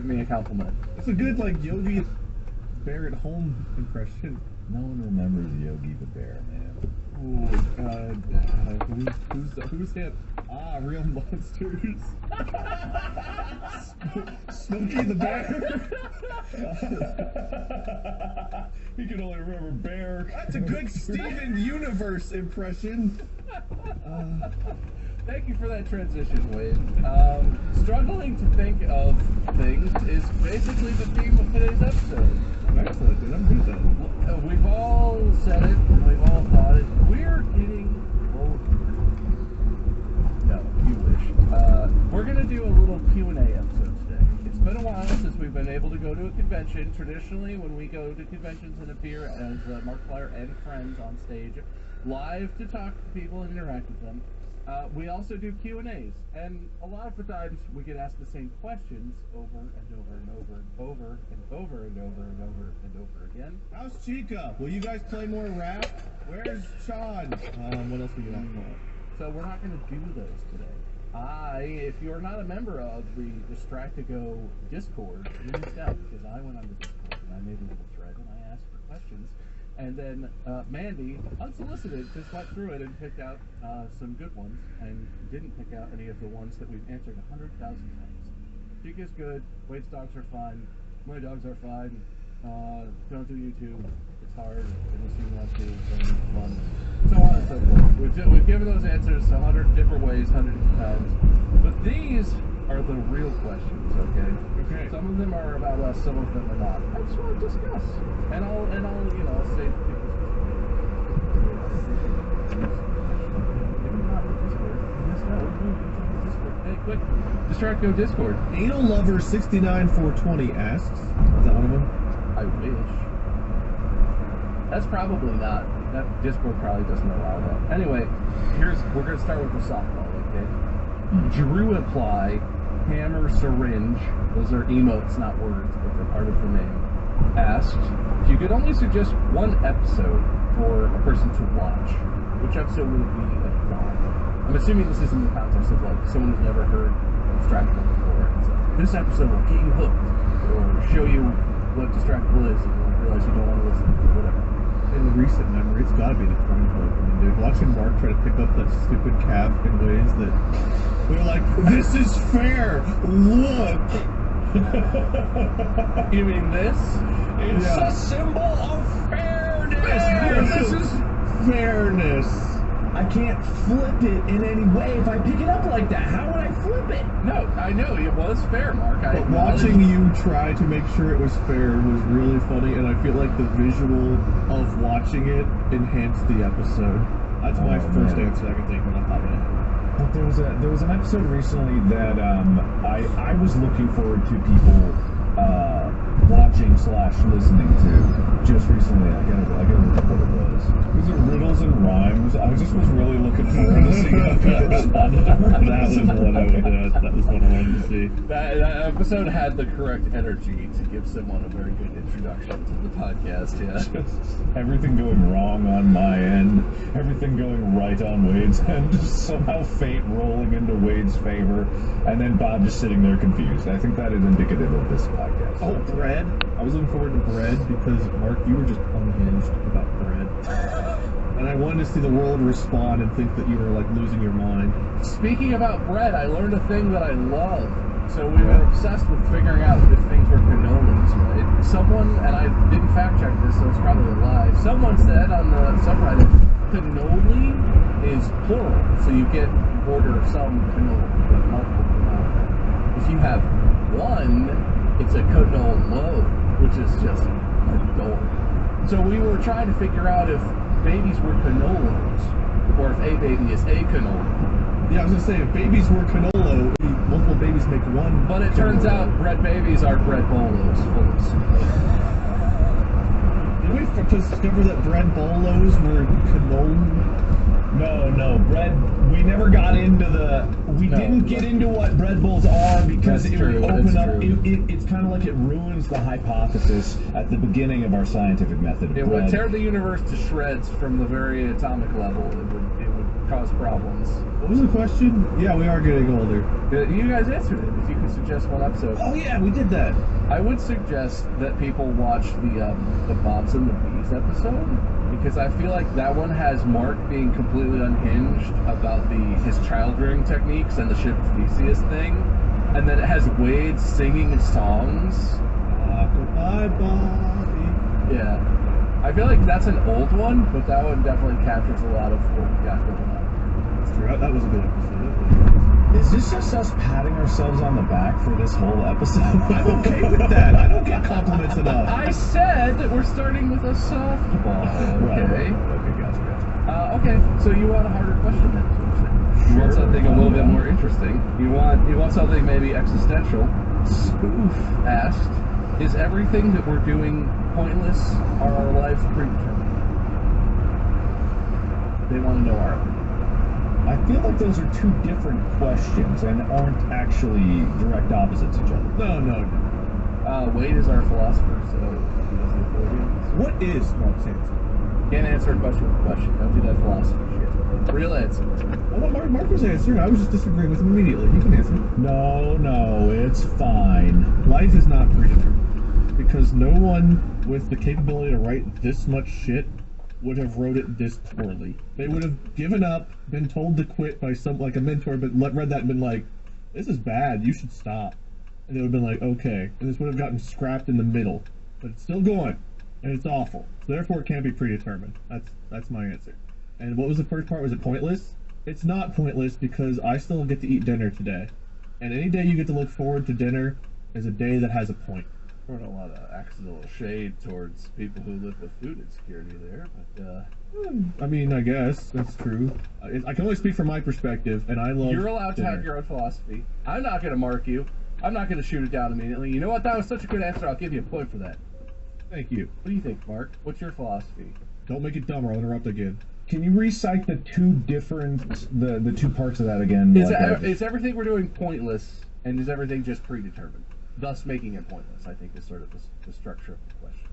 Give me a compliment. It's a good, like, Yogi Bear at home impression. No one remembers Yogi the Bear, man. Ooh, who's that? Ah, Real Monsters. Smokey the Bear. He can only remember Bear. That's a good Steven Universe impression. Thank you for that transition, Wade. Struggling to think of things is basically the theme of today's episode. Excellent, dude. I'm good at that. We've all said it, and we've all thought it. We're getting old. No, you wish. We're going to do a little Q&A episode today. It's been a while since we've been able to go to a convention. Traditionally, when we go to conventions and appear as Markiplier and friends on stage, live to talk to people and interact with them, we also do Q&As. And a lot of the times, we get asked the same questions over and over and over and over and over and over and over and over again. How's Chica? Will you guys play more rap? Where's Sean? What else are you on? So we're not going to do those today. If you're not a member of the Distractigo Discord, you missed out because I went on the Discord and I made a little thread and I asked for questions. And then Mandy, unsolicited, just went through it and picked out some good ones and didn't pick out any of the ones that we've answered 100,000 times. Chica's good, Wade's dogs are fine, my dogs are fine, don't do YouTube, it's hard, unless you want to, and it's fun, so on and so forth. We've given those answers 100 different ways, 100 different times, but these are the real questions, okay? Okay. Some of them are about us, some of them are not. I just want to discuss, and I'll say to people, hey, quick, Distractigo Discord. Anal Lover 69420 asks, is that one of them? I wish. That's probably not. That Discord probably doesn't allow that. Anyway, we're gonna start with the softball, okay? Drew Apply, Hammer Syringe, those are emotes, not words, but they're part of the name, asked if you could only suggest one episode for a person to watch, which episode would it be and why? I'm assuming this is in the context of like someone who's never heard Distractible before. And so this episode will get you hooked, or show you what Distractible is, and you'll realize you don't want to listen, or whatever. In recent memory, it's gotta be the coin flip. I mean, dude, watching Mark try to pick up that stupid calf in ways that we're like, this is fair. Look. You mean this? It's a symbol of fairness. This is fairness. I can't flip it in any way. If I pick it up like that, how would I flip it? No, I know it was fair, Mark. But watching you try to make sure it was fair was really funny, and I feel like the visual of watching it enhanced the episode. That's my first answer I can think of on top of my head. But there was an episode recently that I was looking forward to people watching / listening to just recently. I gotta look at what it was. Was it riddles and rhymes? I was really looking forward to seeing how people responded to her. That was what I wanted to see. That episode had the correct energy to give someone a very good introduction to the podcast, yeah. Everything going wrong on my end, everything going right on Wade's end, just somehow fate rolling into Wade's favor, and then Bob just sitting there confused. I think that is indicative of this podcast. Oh, bread. I was looking forward to bread because, Mark, you were just unhinged about bread. And I wanted to see the world respond and think that you were, like, losing your mind. Speaking about bread, I learned a thing that I love. So we were obsessed with figuring out if things were cannolis, right? Someone, and I didn't fact check this, so it's probably a lie. Someone said on the subreddit, cannoli is plural. So you order some cannoli, like multiple cannoli. If you have one, it's a cannolo, which is just adorable. So we were trying to figure out if babies were cannolos, or if a baby is a cannoli. Yeah, I was gonna say, if babies were cannolo, multiple babies make one. But it turns out bread babies are bread bolos. Did we discover that bread bolos were cannoli? No, bread. We never got into We didn't get into what bread bowls are because it would open up. It's kind of like it ruins the hypothesis at the beginning of our scientific method of bread. It would tear the universe to shreds from the very atomic level. It would cause problems. What was the question? Yeah, we are getting older. You guys answered it. If you could suggest one episode. Oh yeah, we did that. I would suggest that people watch the Bobs and the Bees episode, because I feel like that one has Mark being completely unhinged about his child rearing techniques and the ship Theseus thing, and then it has Wade singing songs. Goodbye, Bobby. Yeah, I feel like that's an old one, but that one definitely captures a lot of what we got going on. That's true. That was a good episode. Is this just us patting ourselves on the back for this whole episode? I'm okay with that. I don't get compliments enough. I said that we're starting with a softball. Okay. Okay, gotcha. Okay, so you want a harder question then? You want something a little bit more interesting. You want something maybe existential. Spoof asked, is everything that we're doing pointless? Are our lives predetermined? They want to know our opinion. I feel like those are two different questions and aren't actually direct opposites to each other. No. Wade is our philosopher, so he does the authority. What is Mark's answer? Can't answer a question with a question. Don't do that philosophy shit. Real answer. Well, Mark was answering. I was just disagreeing with him immediately. You can answer. No, it's fine. Life is not predetermined. Because no one with the capability to write this much shit would have wrote it this poorly. They would have given up, been told to quit by like a mentor, but read that and been like, this is bad, you should stop. And they would have been like, okay. And this would have gotten scrapped in the middle. But it's still going. And it's awful. So therefore it can't be predetermined. That's my answer. And what was the first part? Was it pointless? It's not pointless because I still get to eat dinner today. And any day you get to look forward to dinner is a day that has a point. Throwing a lot of accidental shade towards people who live with food insecurity there, but I mean, I guess that's true. I can only speak from my perspective, and I love. You're allowed to have your own philosophy. I'm not going to mark you. I'm not going to shoot it down immediately. You know what? That was such a good answer. I'll give you a point for that. Thank you. What do you think, Mark? What's your philosophy? Don't make it dumb or I'll interrupt again. Can you recite the two parts of that again? Is everything we're doing pointless, and is everything just predetermined? Thus making it pointless, I think, is sort of the structure of the question.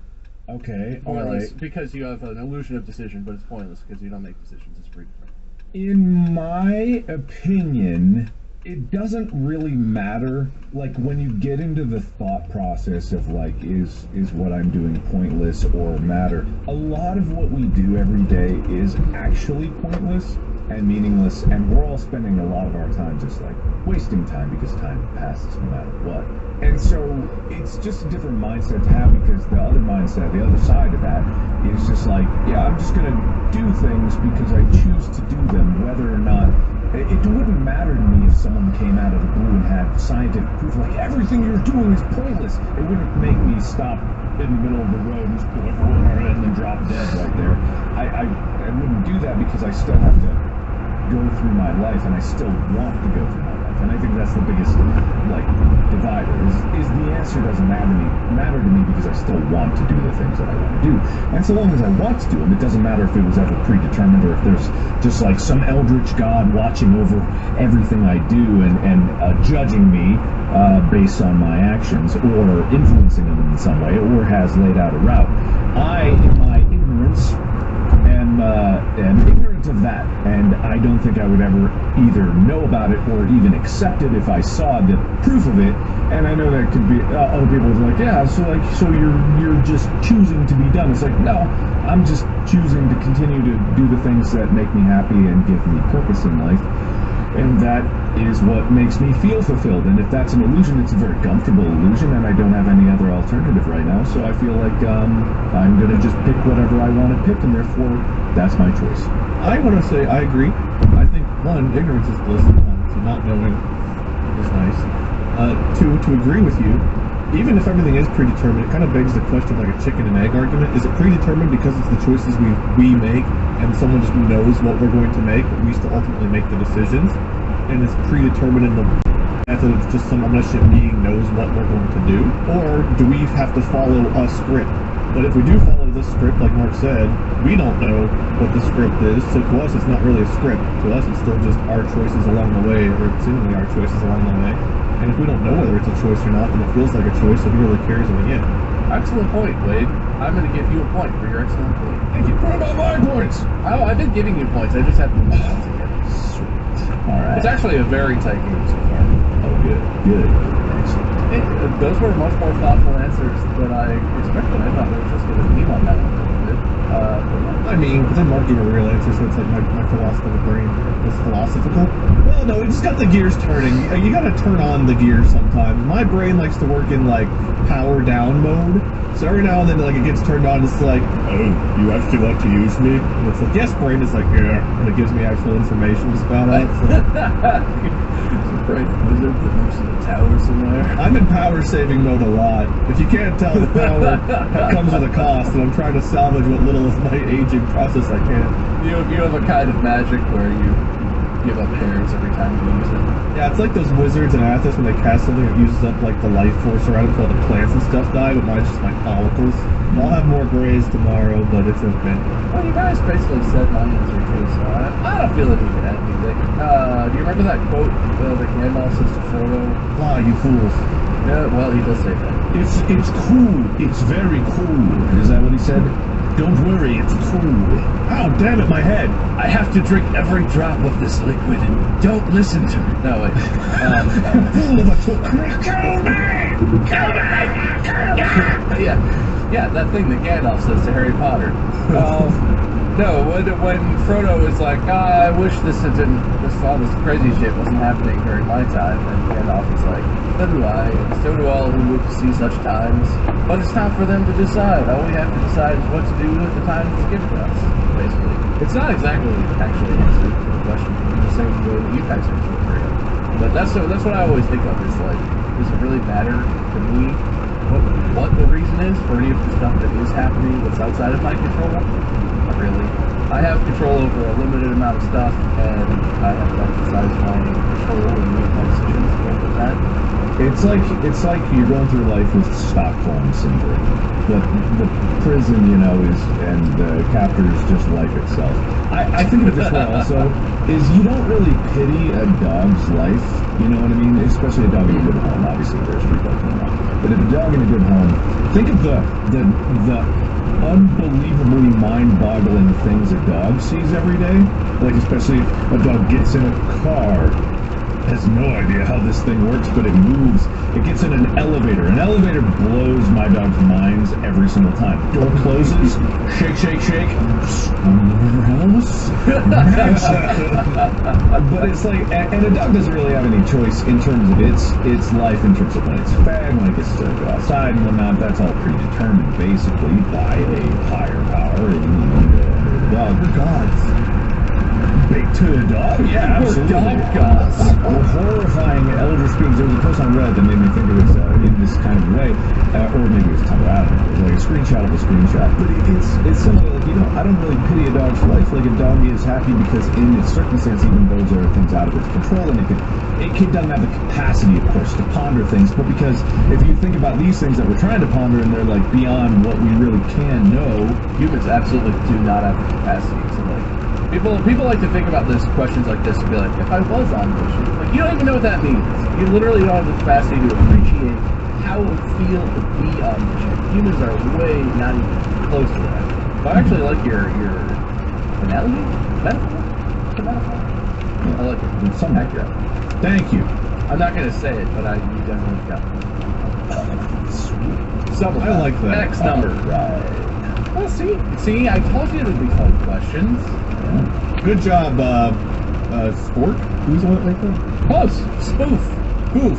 Okay, Pointless alright. because you have an illusion of decision, but it's pointless because you don't make decisions. It's predetermined. In my opinion, it doesn't really matter. Like, when you get into the thought process of, like, is what I'm doing pointless or matter, a lot of what we do every day is actually pointless and meaningless, and we're all spending a lot of our time just, like, wasting time because time passes no matter what. And so it's just a different mindset to have, because the other mindset, the other side of that, is just like, yeah, I'm just gonna do things because I choose to do them, whether or not it wouldn't matter to me if someone came out of the blue and had scientific proof, like, everything you're doing is pointless. It wouldn't make me stop in the middle of the road and just go and then drop dead right there. I wouldn't do that because I still have to go through my life, and I still want to go through my life. And I think that's the biggest, like, divider, is the answer doesn't matter to me because I still want to do the things that I want to do. And so long as I want to do them, it doesn't matter if it was ever predetermined or if there's just like some eldritch god watching over everything I do and judging me based on my actions or influencing them in some way, or has laid out a route. I, in my ignorance, am ignorant of that, and I don't think I would ever either know about it or even accept it if I saw the proof of it. And I know that could be other people are like, yeah, so you're just choosing to be done. It's like, no, I'm just choosing to continue to do the things that make me happy and give me purpose in life. And that is what makes me feel fulfilled. And if that's an illusion, it's a very comfortable illusion, and I don't have any other alternative right now. So I feel like I'm going to just pick whatever I want to pick, and therefore, that's my choice. I want to say I agree. I think, one, ignorance is bliss, so not knowing is nice. Two, to agree with you, even if everything is predetermined, it kind of begs the question, like a chicken and egg argument. Is it predetermined because it's the choices we make, and someone just knows what we're going to make, but we still ultimately make the decisions? And it's predetermined in the method it's just some omniscient being knows what we're going to do? Or do we have to follow a script? But if we do follow this script, like Mark said, we don't know what the script is, so to us it's not really a script. To us it's still just our choices along the way, or seemingly our choices along the way. And if we don't know whether it's a choice or not, then it feels like a choice, so who really cares in the end? Excellent point, Wade. I'm going to give you a point for your excellent point. Thank you. What about my points? Oh, I've been giving you points. I just haven't been announcing it. All right. It's actually a very tight game so far. Oh, good. Good. Excellent. Those were much more thoughtful answers than I expected. I thought we were just going to beam on that one a little bit. I mean, but then Mark gave a real answer, so it's like my philosophical brain was philosophical. Well, no, it just got the gears turning. You gotta turn on the gears sometimes. My brain likes to work in, like, power down mode. So every now and then, like, it gets turned on, it's like, oh, you actually want to use me? And it's like, yes, brain. It's like, yeah. And it gives me actual information to spout out. Right, wizard that moves to the tower somewhere. I'm in power saving mode a lot. If you can't tell, the power comes with a cost, and I'm trying to salvage what little of my aging process I can. You have a kind of magic where you give up hairs every time you use it. Yeah, it's like those wizards in Athos when they cast something that uses up like the life force around it till the plants and stuff die, but mine's just my follicles. I'll have more grays tomorrow, but it's okay. Well, you guys basically said my answer too, so I don't feel that you can add anything. Do you remember that quote that Gandalf says to Frodo? Ah, you fools. Yeah, well, he does say that. It's cool. It's very cool. Is that what he said? Don't worry, it's cool. Ow, damn it, my head. I have to drink every drop of this liquid and don't listen to me. No, wait. Fool of a took. Kill me! Kill me! Yeah, that thing that Gandalf says to Harry Potter. No, when Frodo is like, I wish all this crazy shit wasn't happening during my time, and Gandalf is like, so do I, and so do all who live to see such times. But it's time for them to decide. All we have to decide is what to do with the time that's given to us, basically. It's not exactly actually answered the question in the same way that you guys answered it for you. But that's what I always think of, is like, does it really matter to me what the reason is for any of the stuff that is happening that's outside of my control? Not really. I have control over a limited amount of stuff, and I have to exercise my control and make my decisions with that. It's like you're going through life with Stockholm syndrome. The prison, and the captor is just life itself. I think of it this way also, is you don't really pity a dog's life, you know what I mean? Especially a dog in a good home. Obviously, there's street dogs going on. But if a dog in a good home, think of the unbelievably mind-boggling things a dog sees every day. Like, especially if a dog gets in a car, has no idea how this thing works, but it moves. It gets in an elevator. An elevator blows my dog's minds every single time. Door closes, shake, shake, shake. House. But it's like, and a dog doesn't really have any choice in terms of its life, in terms of when it's fed, when it gets to go outside and whatnot. That's all predetermined, basically, by a higher power and the dog. We're gods. Big to a dog? Yeah, absolutely. Dog gods. Well, horrifying eldritch beings. There was a post on Reddit that made me think of this in this kind of way, or maybe it was Tumblr. I don't know. It was like a screenshot of a screenshot. But it's similar. Like, I don't really pity a dog's life. Like, a dog is happy because in its circumstance, even those are things out of its control, and it doesn't have the capacity, of course, to ponder things. But because if you think about these things that we're trying to ponder, and they're like beyond what we really can know, Humans absolutely do not have the capacity to like. People like to think about this questions like this and be like, if I was omniscient, like, you don't even know what that means. You literally don't have the capacity to appreciate how it would feel to be omniscient. Humans are way not even close to that. But I actually like your analogy, metaphor. I like it. it's something accurate. Thank you. I'm not gonna say it, but you definitely got it. Sweet. I like that. Next number. Right. Well, see, I told you it would be fun questions. Good job, Spork. Who's the one that like that? Close. Spoof. Poof.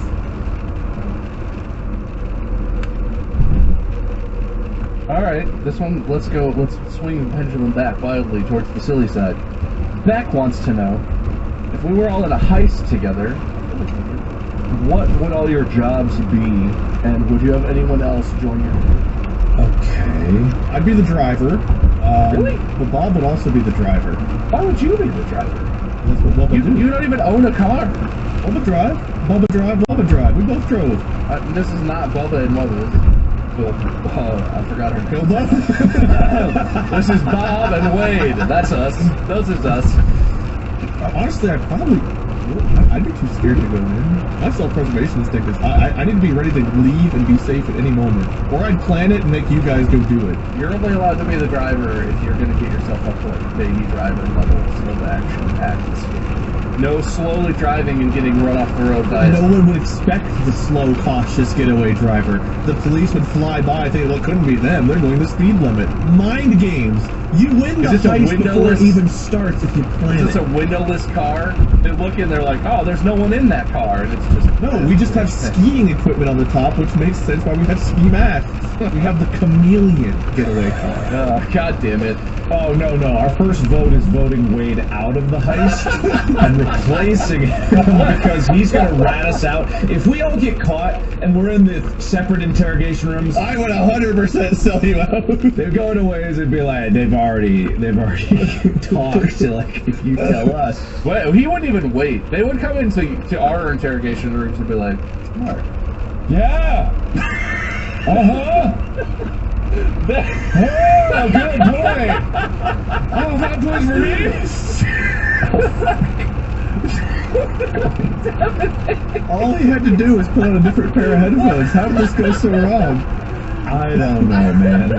All right, this one. Let's swing the pendulum back wildly towards the silly side. Beck wants to know, if we were all in a heist together, what would all your jobs be, and would you have anyone else join you? Okay. I'd be the driver. Really? But Bob would also be the driver. Why would you be the driver? That's what Bubba do. You don't even own a car. Bubba drive. Bubba drive. Bubba drive. We both drove. This is not Bubba and Mother. Oh, I forgot her. Go Bubba. This is Bob and Wade. That's us. Those is us. Honestly, I'd be too scared to go in. My self-preservation instinct is I need to be ready to leave and be safe at any moment. Or I'd plan it and make you guys go do it. You're only allowed to be the driver if you're going to get yourself up to like baby driver levels of action packed. No slowly driving and getting run off the road by No one would expect the slow, cautious getaway driver. The police would fly by thinking, well, it couldn't be them. They're going the speed limit. Mind games. You win the Is this a heist before it windowless- even starts if you plan Is this a it. windowless car? They look in, they're like, oh, there's no one in that car, and it's just... No, we just have skiing equipment on the top, which makes sense why we have ski masks. We have the chameleon getaway car. Oh, God damn it. Oh, no. Our first vote is voting Wade out of the heist and replacing him because he's going to rat us out. If we all get caught and we're in the separate interrogation rooms, I would 100% sell you out. they're going to ways and be like, they've already talked to, like, if you tell us. Well, he wouldn't even wait. They would come into our interrogation rooms and be like, Mark. Yeah. Uh-huh. Oh, good boy. Oh, 5 points for me. All he had to do was put on a different pair of headphones. How did this go so wrong? I don't know, man.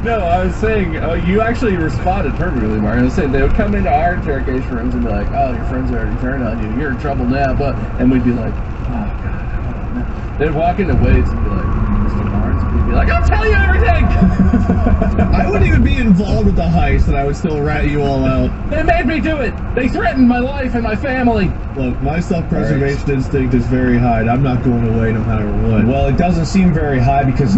No, I was saying, you actually responded perfectly, Mark. I was saying they would come into our interrogation rooms and be like, oh, your friends already turned on you. You're in trouble now. And we'd be like, oh, God, I don't know. They'd walk into Wade's and be like, Mr. Barnes, and we'd be like, I'll tell you everything! I wouldn't even be involved with the heist and I would still rat you all out. They made me do it! They threatened my life and my family! Look, my self-preservation instinct is very high, and I'm not going away no matter what. Well, it doesn't seem very high because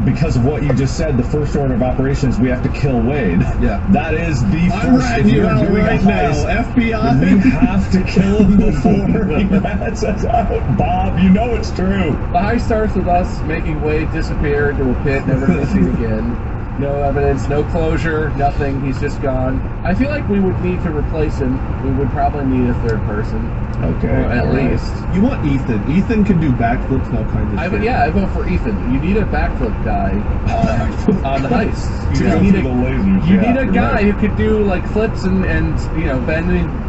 because of what you just said, the first order of operations, we have to kill Wade. Yeah. That is the I'm first. ratting If you you're out doing right a heist, now, FBI. we have to kill him before he rats us out. Bob, you know it's true. The heist starts with us making Wade disappear into a pit, never to be seen again. No evidence, no closure, nothing. He's just gone. I feel like we would need to replace him. We would probably need a third person. Okay. Or at least. You want Ethan. Ethan can do backflips and all kinds of shit. I vote for Ethan. You need a backflip guy on the heist. To You go need through the lasers, you yeah, need a you're guy right. who could do like flips and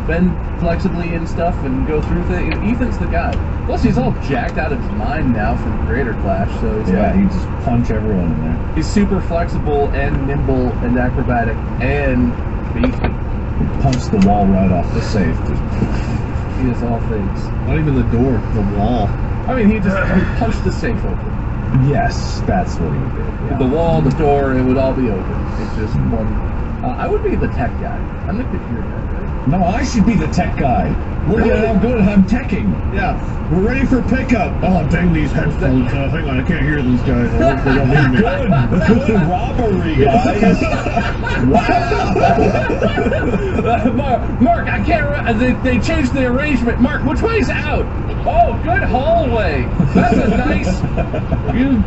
bend flexibly and stuff and go through things. Ethan's the guy. Plus, he's all jacked out of his mind now from Creator Clash, so he's Yeah, like, he just punch everyone in there. he's super flexible and nimble and acrobatic and beefy. He punched the wall right off the safe. Just He is all things. Not even the door, the wall. I mean, he punched the safe open. yes, that's what he did. Yeah. The wall, the door, it would all be open. It's just one. I would be the tech guy. I'm the computer guy, right? No, I should be the tech guy. Look at how good I'm teching. Yeah, we're ready for pickup. Oh, dang these headphones. Hang on, I can't hear these guys. I hope they don't need me. Good robbery, guys. Wow. Mark, I can't. They changed the arrangement. Mark, which way's out? Oh, good hallway. That's a nice.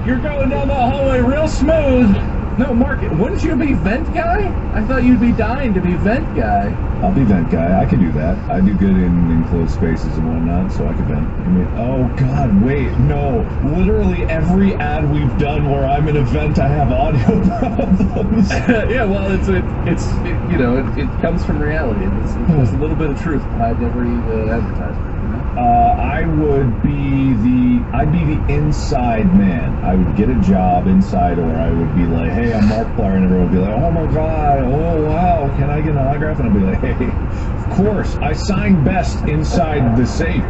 You're going down the hallway real smooth. No, Mark, wouldn't you be vent guy? I thought you'd be dying to be vent guy. I'll be vent guy. I can do that. I do good in enclosed spaces and whatnot, so I can vent. I mean, oh God, wait, no. Literally every ad we've done where I'm in a vent, I have audio problems. Yeah, well, it comes from reality. There's a little bit of truth behind every advertisement. I'd be the inside man. I would get a job inside, or I would be like, hey, I'm Markiplier, and everyone would be like, oh my God, oh wow, can I get an autograph? And I'd be like, hey, of course, I sign best inside the safe.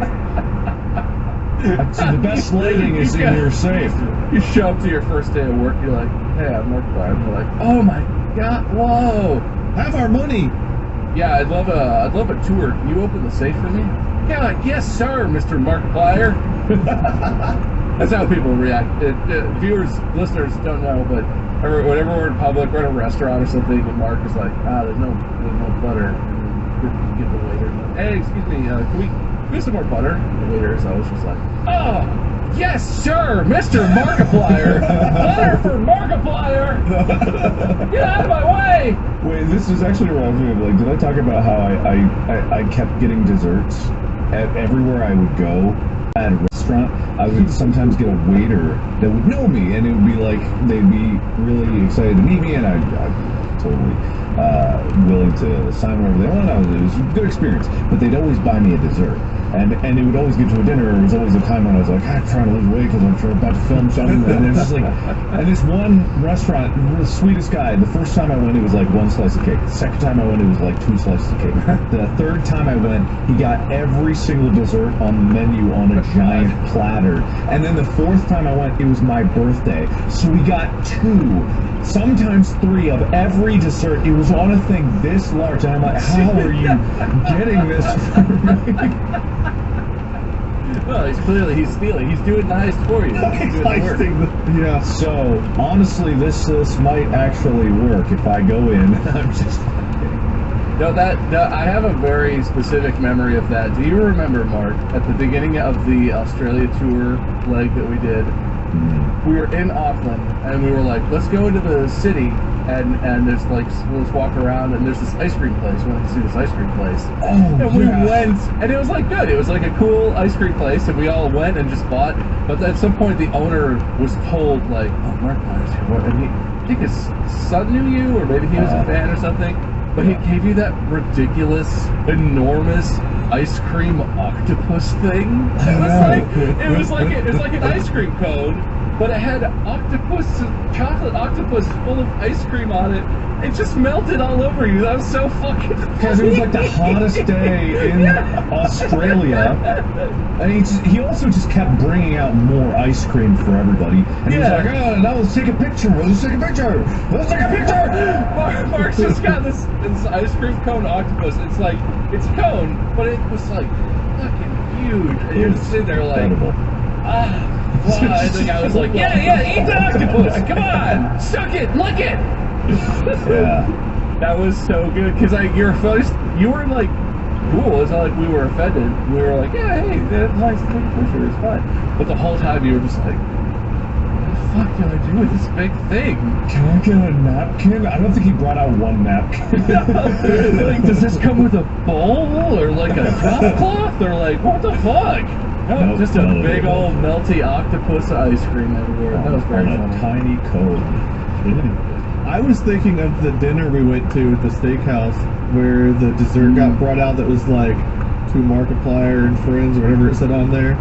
So the best lighting is in your safe. You show up to your first day of work, you're like, hey, I'm Markiplier. And they're like, oh my God, whoa. Have our money. Yeah, I'd love a tour. Can you open the safe for me? Yeah, like, yes, sir, Mr. Markiplier. That's how people react. Viewers, listeners don't know, but whenever we're in public, we're at a restaurant or something, and Mark is like, there's no butter. And you get the waiter, like, hey, excuse me, can we get some more butter? And the waiter is always just like, oh, yes, sir, Mr. Markiplier. Butter for Markiplier. Get out of my way. Wait, this is actually reminds me of, like, did I talk about how I kept getting desserts at everywhere I would go? At a restaurant, I would sometimes get a waiter that would know me, and it would be like, they'd be really excited to meet me, and I'd be totally willing to sign whatever they want. It was a good experience, but they'd always buy me a dessert. And it would always get to a dinner. There was always a time when I was like, I'm trying to lose weight because I'm about to film something. And it was just like, and this one restaurant, the sweetest guy. The first time I went, it was like 1 slice of cake. The second time I went, it was like 2 slices of cake. The third time I went, he got every single dessert on the menu on a giant platter. And then the fourth time I went, it was my birthday. So we got 2, sometimes 3 of every dessert. It was on a thing this large. And I'm like, how are you getting this for me? Well, he's stealing. He's doing nice for you. He's doing the work. Yeah. So honestly, this might actually work if I go in. I'm just. No, I have a very specific memory of that. Do you remember, Mark, at the beginning of the Australia tour leg that we did? We were in Auckland, and we were like, let's go into the city, and there's like, let's walk around, and there's this ice cream place. We went to see this ice cream place. Oh, and we went, and it was like good. It was like a cool ice cream place, and we all went and just bought. But at some point, the owner was told, like, oh, Mark Myers here. And I think his son knew you, or maybe he was a fan or something. But he gave you that ridiculous, enormous ice cream octopus thing. It was like an ice cream cone, but it had chocolate octopus full of ice cream on it. It just melted all over you. That was so fucking funny. Because it was like the hottest day in Australia, and he also just kept bringing out more ice cream for everybody. And he was like, oh, now let's take a picture. Let's take a picture. Mark's just got this ice cream cone octopus. It's a cone, but it was like fucking huge. And you're just sitting there like, incredible. Well, I think I was like, yeah, eat the octopus. Come on, suck it, lick it. Yeah. That was so good because you were like cool. It's not like we were offended. We were like, yeah, hey, that's nice to take a picture. It's fine. But the whole time you were just like, what the fuck do I do with this big thing? Can I get a napkin? I don't think he brought out one napkin. Like, does this come with a bowl or like a drop cloth or like what the fuck? No, just a big old melty octopus ice cream everywhere. That was very funny. Tiny cone. I was thinking of the dinner we went to at the steakhouse where the dessert got brought out that was like to Markiplier and friends or whatever it said on there.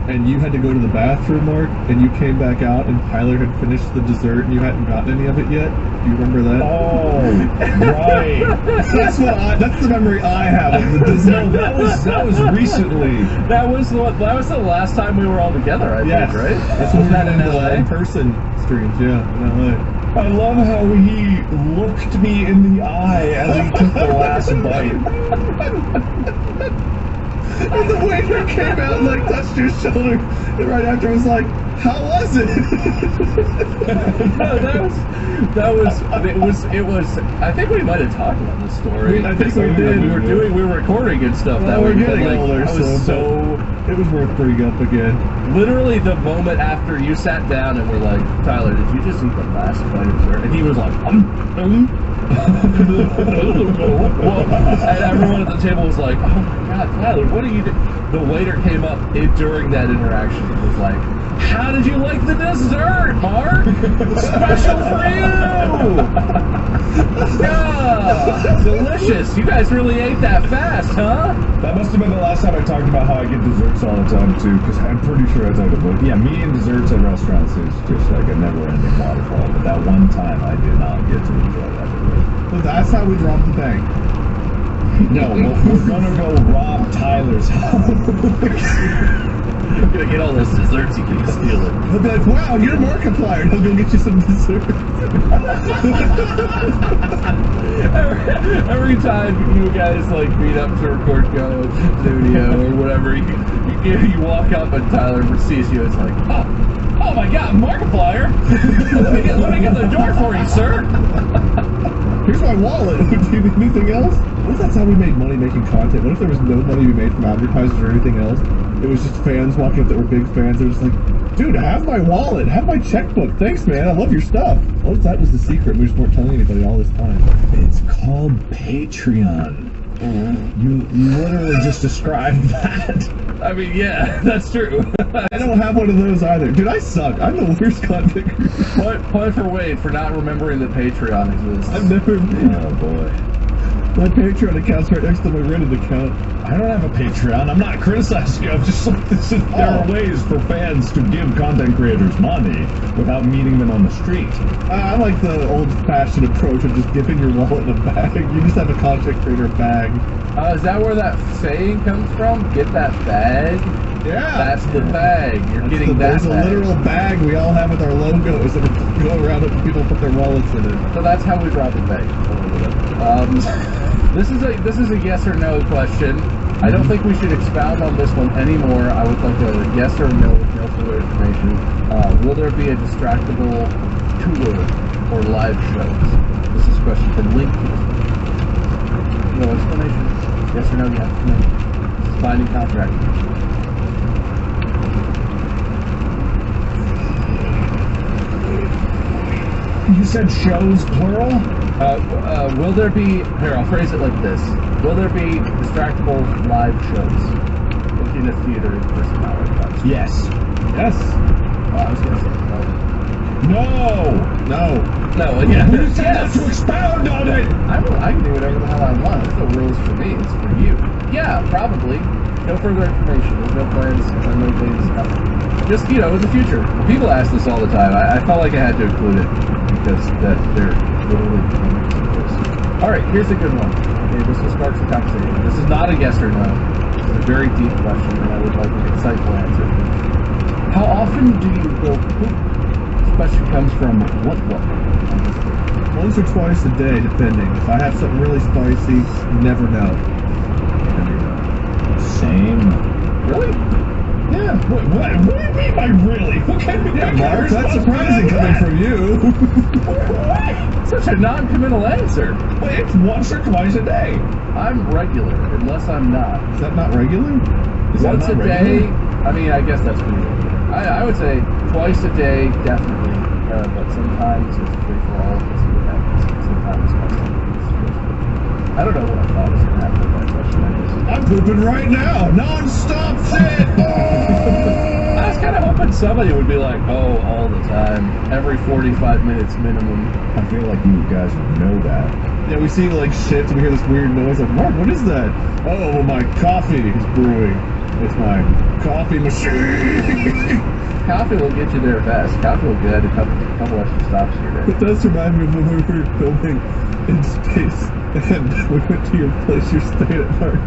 And you had to go to the bathroom, Mark, and you came back out and Tyler had finished the dessert and you hadn't gotten any of it yet. Do you remember that? Oh, right. That's the memory I have of the dessert. No, that was recently. That was the last time we were all together, I think, right? That's Wasn't that in LA? In-person streams, yeah, in LA. I love how he looked me in the eye as he took the last bite. And the waiter came out and like touched your shoulder, and right after was like, "How was it?" No, it was. I think we might have talked about this story. I think we did. We were recording and stuff. Well, that we're week, getting but, older, it was worth bringing up again. Literally the moment after you sat down and we're like, Tyler, did you just eat the last bite of dessert? And he was like, and everyone at the table was like, oh my god, Tyler, what are you doing? The waiter came up during that interaction and was like, how did you like the dessert, Mark? Special for you! Yeah, delicious. You guys really ate that fast, huh? That must have been the last time I talked about how I get desserts all the time, too, because I'm pretty sure I talked about it. Yeah, me and desserts at restaurants is just like a never-ending waterfall, but that one time I did not get to enjoy that. So that's how we dropped the bank. No, we're gonna go rob Tyler's house. You're gonna get all those desserts, you can steal it. He'll be like, wow, you're Markiplier. He'll go get you some dessert. Every time you guys like meet up to record Go at the studio or whatever, you walk up and Tyler sees you. It's like, oh my God, Markiplier! let me get the door for you, sir. Here's my wallet. Do you need anything else? What if that's how we made money making content? What if there was no money we made from advertisers or anything else? It was just fans walking up that were big fans. They were just like, dude, have my wallet, have my checkbook. Thanks, man. I love your stuff. What if that was the secret? We just weren't telling anybody all this time. It's called Patreon. You literally just described that. I mean, yeah, that's true. I don't have one of those either. Dude, I suck. I'm the worst content creator. Point for Wade for not remembering that Patreon exists. I've never... Oh, boy. My Patreon account's right next to my Reddit account. I don't have a Patreon. I'm not criticizing you. I'm just like, there are ways for fans to give content creators money without meeting them on the street. I like the old-fashioned approach of just dipping your wallet in a bag. You just have a content creator bag. Is that where that saying comes from? Get that bag? Yeah. That's the bag. You're getting that There's a literal bag we all have with our logos that go around and people put their wallets in it. So that's how we rob a bank. This is a yes or no question. I don't think we should expound on this one anymore. I would like a yes or no with no further information. Will there be a distractible tour or live shows? This is a question from Link. No explanation. Yes or no, you have to commit. This is binding contract. You said shows, plural? Will there be... Here, I'll phrase it like this. Will there be distractible live shows? Looking at theater in personality. Yes. Yes. I was going to say no. No! No, again. You said not to expound on it! I can do whatever the hell I want. There's no rules for me. It's for you. Yeah, probably. No further information. There's no plans. No things. Just, in the future. People ask this all the time. I felt like I had to include it because they're literally Alright, here's a good one. Okay, this will spark some conversation. This is not a yes or no. This is a very deep question, and I would like an insightful answer. How often do you go poop? This question comes from what book? Once or twice a day, depending. If I have something really spicy, you never know. Same. Really? Yeah. What do you mean by really? What kind of Mark, that's surprising coming from you. What? Such a non-committal answer. Wait, it's once or twice a day. I'm regular, unless I'm not. Is that not regular? Once a day, I mean, I guess that's pretty regular. I would say twice a day, definitely. But sometimes it's free for all. Let's see what happens. Sometimes it's I don't know what I thought was going to happen with that question. I'm pooping right now. Non-stop shit. I was kind of hoping somebody would be like, oh, all the time. Every 45 minutes minimum. I feel like you guys would know that. Yeah, we see like shit and we hear this weird noise. Like, Mark, what is that? Oh, well, my coffee is brewing. It's my coffee machine. Coffee will get you there fast. Coffee will get a couple extra stops here. It does remind me of when we were filming in space and we went to your place you stayed at, Mark.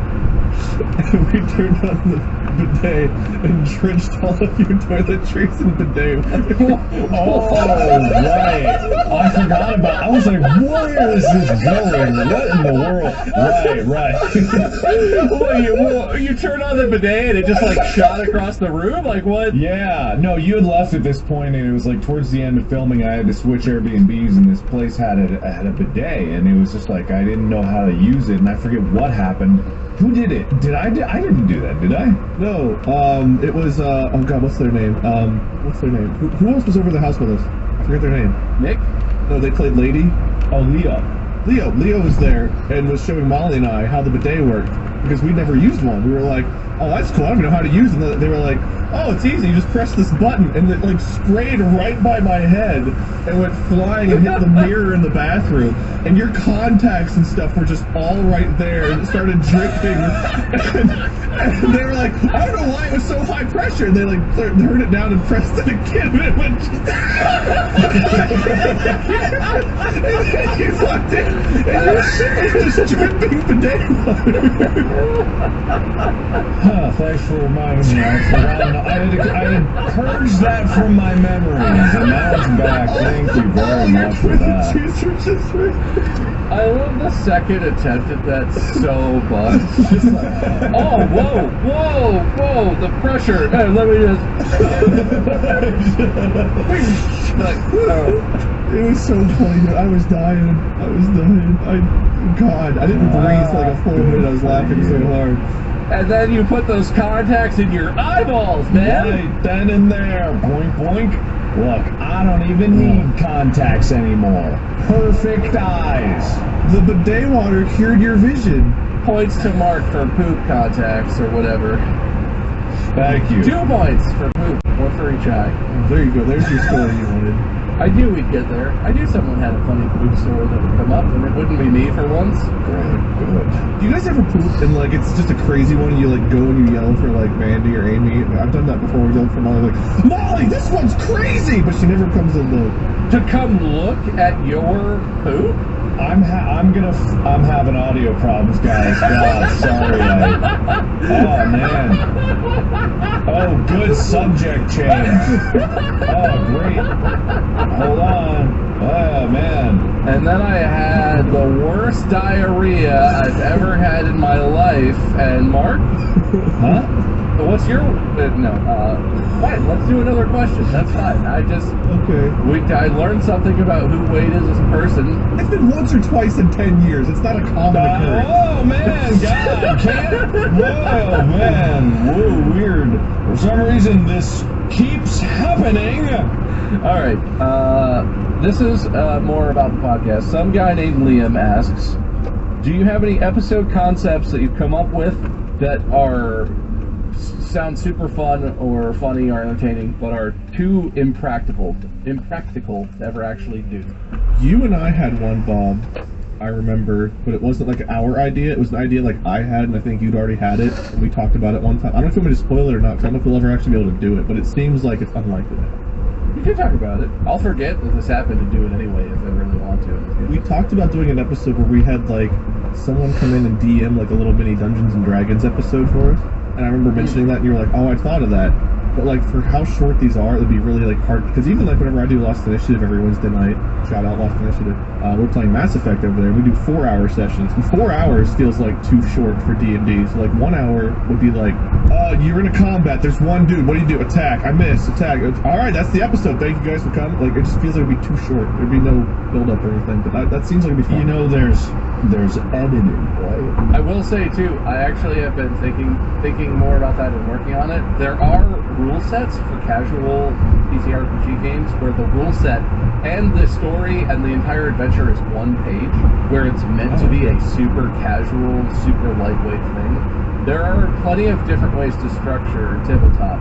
And we turned on the bidet and drenched all of your toiletries in bidet water. Oh, right. I forgot about I was like, where is this going? What in the world? Right. Well, you turned on the bidet and it just like shot across the room? Like what? Yeah. No, you had left at this point and it was like towards the end of filming I had to switch Airbnbs and this place had a bidet and it was just like I didn't know how to use it and I forget what happened. Who did it? I didn't do that, did I? No, it was, oh god, what's their name? Who else was over the house with us? I forget their name. Nick? No, they played Lady. Oh, Leo. Leo was there and was showing Molly and I how the bidet worked because we'd never used one. We were like, oh, that's cool, I don't know how to use it. And they were like, oh, it's easy, you just press this button, and it like sprayed right by my head and went flying and hit the mirror in the bathroom, and your contacts and stuff were just all right there, and it started dripping, and they were like, I don't know why it was so high pressure, and they like turned it down and pressed it again, and it went and then you walked in, and your shit was just dripping bidet water. Thanks for reminding me. I had purged that from my memories, and now it's back. Thank you very much for that. I love the second attempt at that so much. Just like, oh, whoa, the pressure. Hey, let me just... like, oh. It was so funny. I was dying. God, I didn't breathe for like a full minute. I was laughing so hard. And then you put those contacts in your eyeballs, man. Right then and there. Boink, boink. Look, I don't even need contacts anymore. Perfect eyes. The bidet water cured your vision. Points to Mark for poop contacts or whatever. Thank you. 2 points for poop. 1 for each eye. There you go. There's your story you wanted. I knew we'd get there. I knew someone had a funny poop story that would come up, and it wouldn't be me for once. Great, good. Do you guys ever poop and like it's just a crazy one and you like go and you yell for like Mandy or Amy? I've done that before. We yelled for Molly like, Molly, this one's crazy, but she never comes in the To come look at your poop? I'm having audio problems, guys. God, sorry. Oh man. Oh, good subject change. Oh, great. Hold on. Oh man. And then I had the worst diarrhea I've ever had in my life. And Mark, Huh? what's your fine? Let's do another question. That's fine. okay. I learned something about who Wade is as a person. It's been once or twice in 10 years. It's not a common occurrence. Oh man, God, can't. Whoa, man. Whoa, weird. For some reason, this keeps happening. All right. This is more about the podcast. Some guy named Liam asks, do you have any episode concepts that you've come up with that sound super fun or funny or entertaining, but are too impractical to ever actually do? You and I had one, Bob, I remember, but it wasn't like our idea. It was an idea like I had, and I think you'd already had it, and we talked about it one time. I don't know if you want me to spoil it or not, because I don't know if we'll ever actually be able to do it, but it seems like it's unlikely now. You can talk about it. I'll forget that this happened to do it anyway if I really want to. We talked about doing an episode where we had like someone come in and DM like a little mini Dungeons and Dragons episode for us, and I remember mentioning that, and you were like, "Oh, I thought of that." But like for how short these are, it'd be really like hard. Because even like whenever I do Lost Initiative every Wednesday night, shout out Lost Initiative, we're playing Mass Effect over there. We do 4-hour sessions, and 4 hours feels like too short for D&D. So like 1 hour would be like, you're in a combat. There's one dude. What do you do? Attack. I miss. Attack. All right, that's the episode. Thank you guys for coming. Like it just feels like it'd be too short. There'd be no build up or anything. But that seems like it'd be fun. You know, there's editing, right? I will say too, I actually have been thinking more about that and working on it. There are rule sets for casual PCRPG games where the rule set and the story and the entire adventure is one page, where it's meant to be a super casual, super lightweight thing. There are plenty of different ways to structure tabletop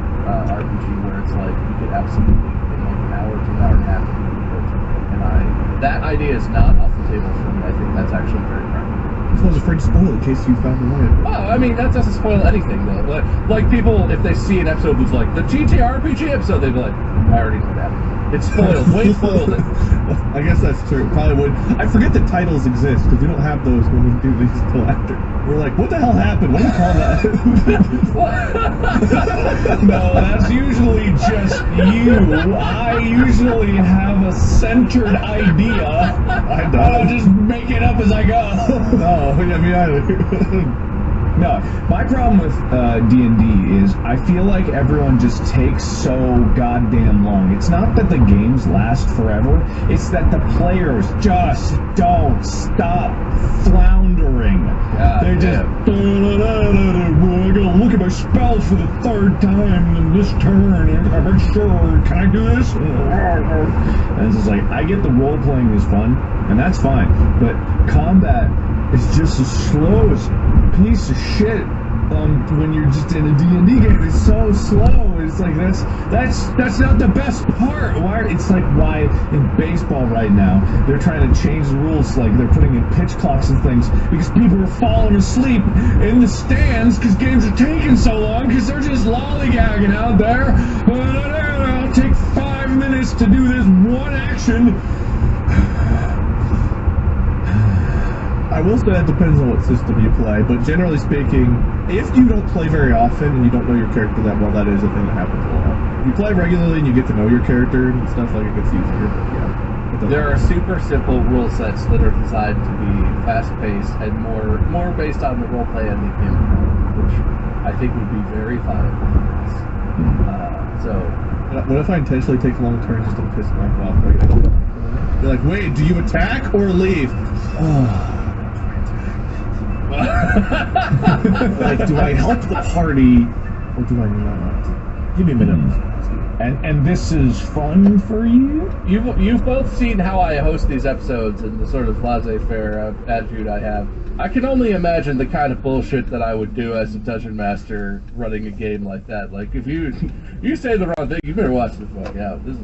RPG where it's like you could absolutely in like an hour to an hour and a half and that idea is not off the table for me. I think that's actually very practical. I was afraid to spoil it in case you found the way. Oh, I mean, that doesn't spoil anything, though. Like people, if they see an episode that's like, the TTRPG episode, they'd be like, I already know that. It's spoiled. Wade spoiled it. I guess that's true. Probably would. I forget that titles exist, because we don't have those when we do these until after. We're like, what the hell happened? What do you call that? No, that's usually just you. I usually have a centered idea. I don't. I'll just make it up as I go. No, yeah, me either. No, my problem with D&D is I feel like everyone just takes so goddamn long. It's not that the games last forever, it's that the players just don't stop floundering. They're just, I gotta look at my spells for the third time in this turn, I'm sure, can I do this? And it's just like, I get the role-playing is fun, and that's fine, but combat is just as slow as piece of shit when you're just in a D&D game. It's so slow. It's like that's not the best part. It's like why in baseball right now they're trying to change the rules, like they're putting in pitch clocks and things because people are falling asleep in the stands because games are taking so long because they're just lollygagging out there. I'll take 5 minutes to do this one action. I will say that depends on what system you play, but generally speaking, if you don't play very often and you don't know your character that well, that is a thing that happens a lot. If you play regularly and you get to know your character and stuff, like it gets easier, but yeah. There are super simple rule sets that are designed to be fast-paced and more based on the roleplay and the improv, which I think would be very viable for this. What if I intentionally take long turns just to piss Mark off? They're like, wait, do you attack or leave? Oh. Like, do I help the party or do I not? Give me a minute. And this is fun for you? You've both seen how I host these episodes and the sort of laissez-faire attitude I have. I can only imagine the kind of bullshit that I would do as a dungeon master running a game like that. Like if you say the wrong thing, you better watch the fuck out. This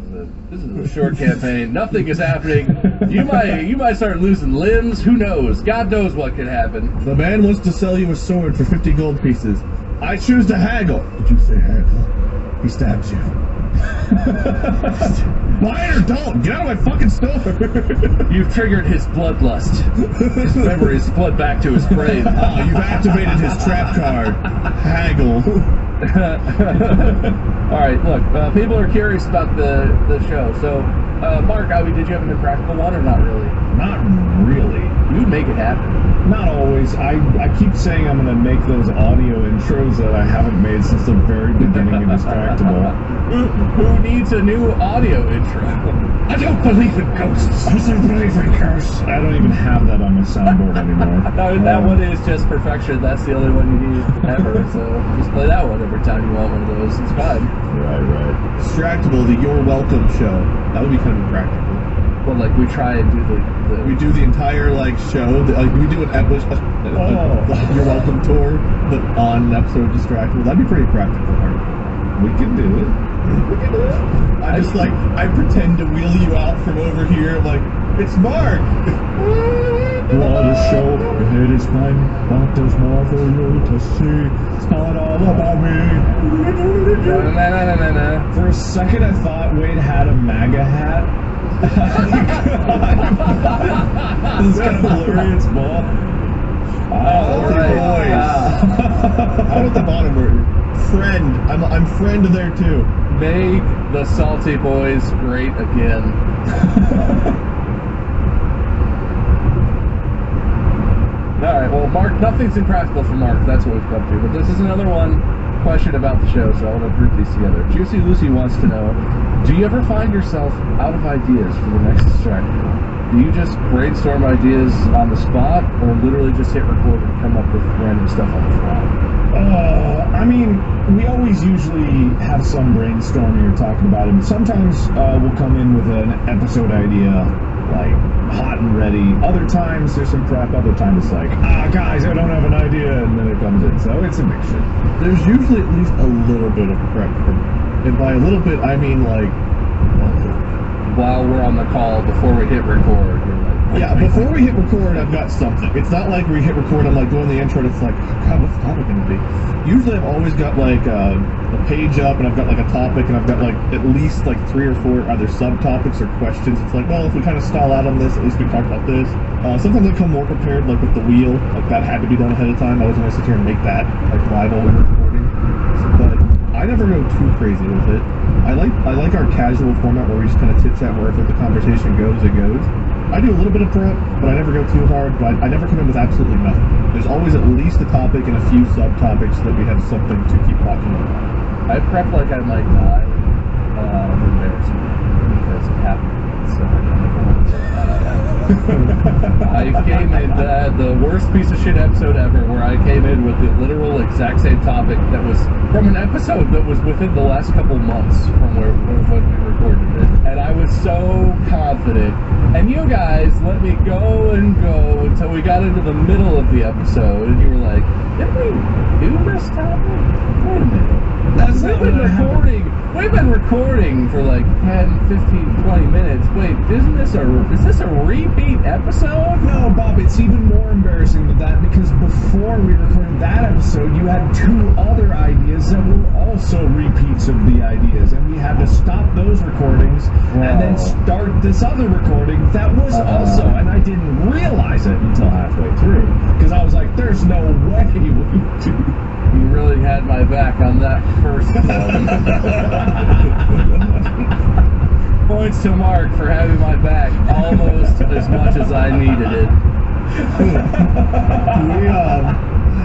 is a short campaign. Nothing is happening. You might start losing limbs. Who knows? God knows what could happen. The man wants to sell you a sword for 50 gold pieces. I choose to haggle. Did you say haggle? He stabs you. Buy it or don't! Get out of my fucking store! You've triggered his bloodlust. His memories flood back to his brain. Oh, you've activated his trap card. Haggle. Alright, look, people are curious about the show. So, Mark, did you have an impractical one or not really? Not really. You'd make it happen. Not always. I keep saying I'm going to make those audio intros that I haven't made since the very beginning of Distractable. Who needs a new audio intro? I don't believe in ghosts. I don't believe in ghosts. I don't even have that on my soundboard anymore. No, that one is just perfection. That's the only one you need ever. So just play that one every time you want one of those. It's fine. Right. Distractable, the You're Welcome show. That would be kind of impractical. Well, like we try and do the we do the entire show. We do an episode, You're Welcome tour, but on an episode of Distractable. That'd be pretty practical. We can do it. I pretend to wheel you out from over here. I'm like, it's Mark. What a show ahead is mine. What does more for you to see? It's not all about me. Na. For a second, I thought Wade had a MAGA hat. This is kind of blurry. It's ball. Boys. Out at the bottom, we're friend. I'm friend there too. Make the Salty Boys great again. Alright, well, Mark, nothing's impractical for Mark. That's what we've come to. But this is another question about the show, so I want to group these together. Juicy Lucy wants to know, do you ever find yourself out of ideas for the next Distractable? Do you just brainstorm ideas on the spot, or literally just hit record and come up with random stuff on the fly? I mean, we always usually have some brainstorming or talking about it, but sometimes we'll come in with an episode idea, like, hot and ready. Other times there's some prep, other times it's like, guys, I don't have an idea, and then it comes in. So it's a mixture. There's usually at least a little bit of prep for me. And by a little bit, I mean while we're on the call, before we hit record, you're like... Yeah, before we hit record, I've got something. It's not like we hit record, I'm like doing the intro, and it's like, God, what's the topic going to be? Usually I've always got like a page up, and I've got like a topic, and I've got like at least like 3 or 4 either subtopics or questions. It's like, well, if we kind of stall out on this, at least we talk about this. Sometimes I come more prepared, like with the wheel, like that had to be done ahead of time. I wasn't going to sit here and make that like live while we were recording. But I never go too crazy with it. I like our casual format where we just kind of chit chat wherever the conversation goes, it goes. I do a little bit of prep, but I never go too hard, but I never come in with absolutely nothing. There's always at least a topic and a few subtopics so that we have something to keep talking about. I prep like I might die of embarrassment because it happened, so I never want to say I came in the worst piece of shit episode ever, where I came in with the literal exact same topic that was from an episode that was within the last couple months from when we recorded it, and I was so confident, and you guys let me go and go until we got into the middle of the episode, and you were like, did we do this topic? Wait a minute. We've been recording for like 10, 15, 20 minutes. Wait, is this a repeat episode? No, Bob, it's even more embarrassing than that, because before we recorded that episode, you had 2 other ideas that were also repeats of the ideas, and we had to stop those recordings and then start this other recording that was also, and I didn't realize it until halfway through, because I was like, there's no way we do. You really had my back on that first one. Points to Mark for having my back almost as much as I needed it.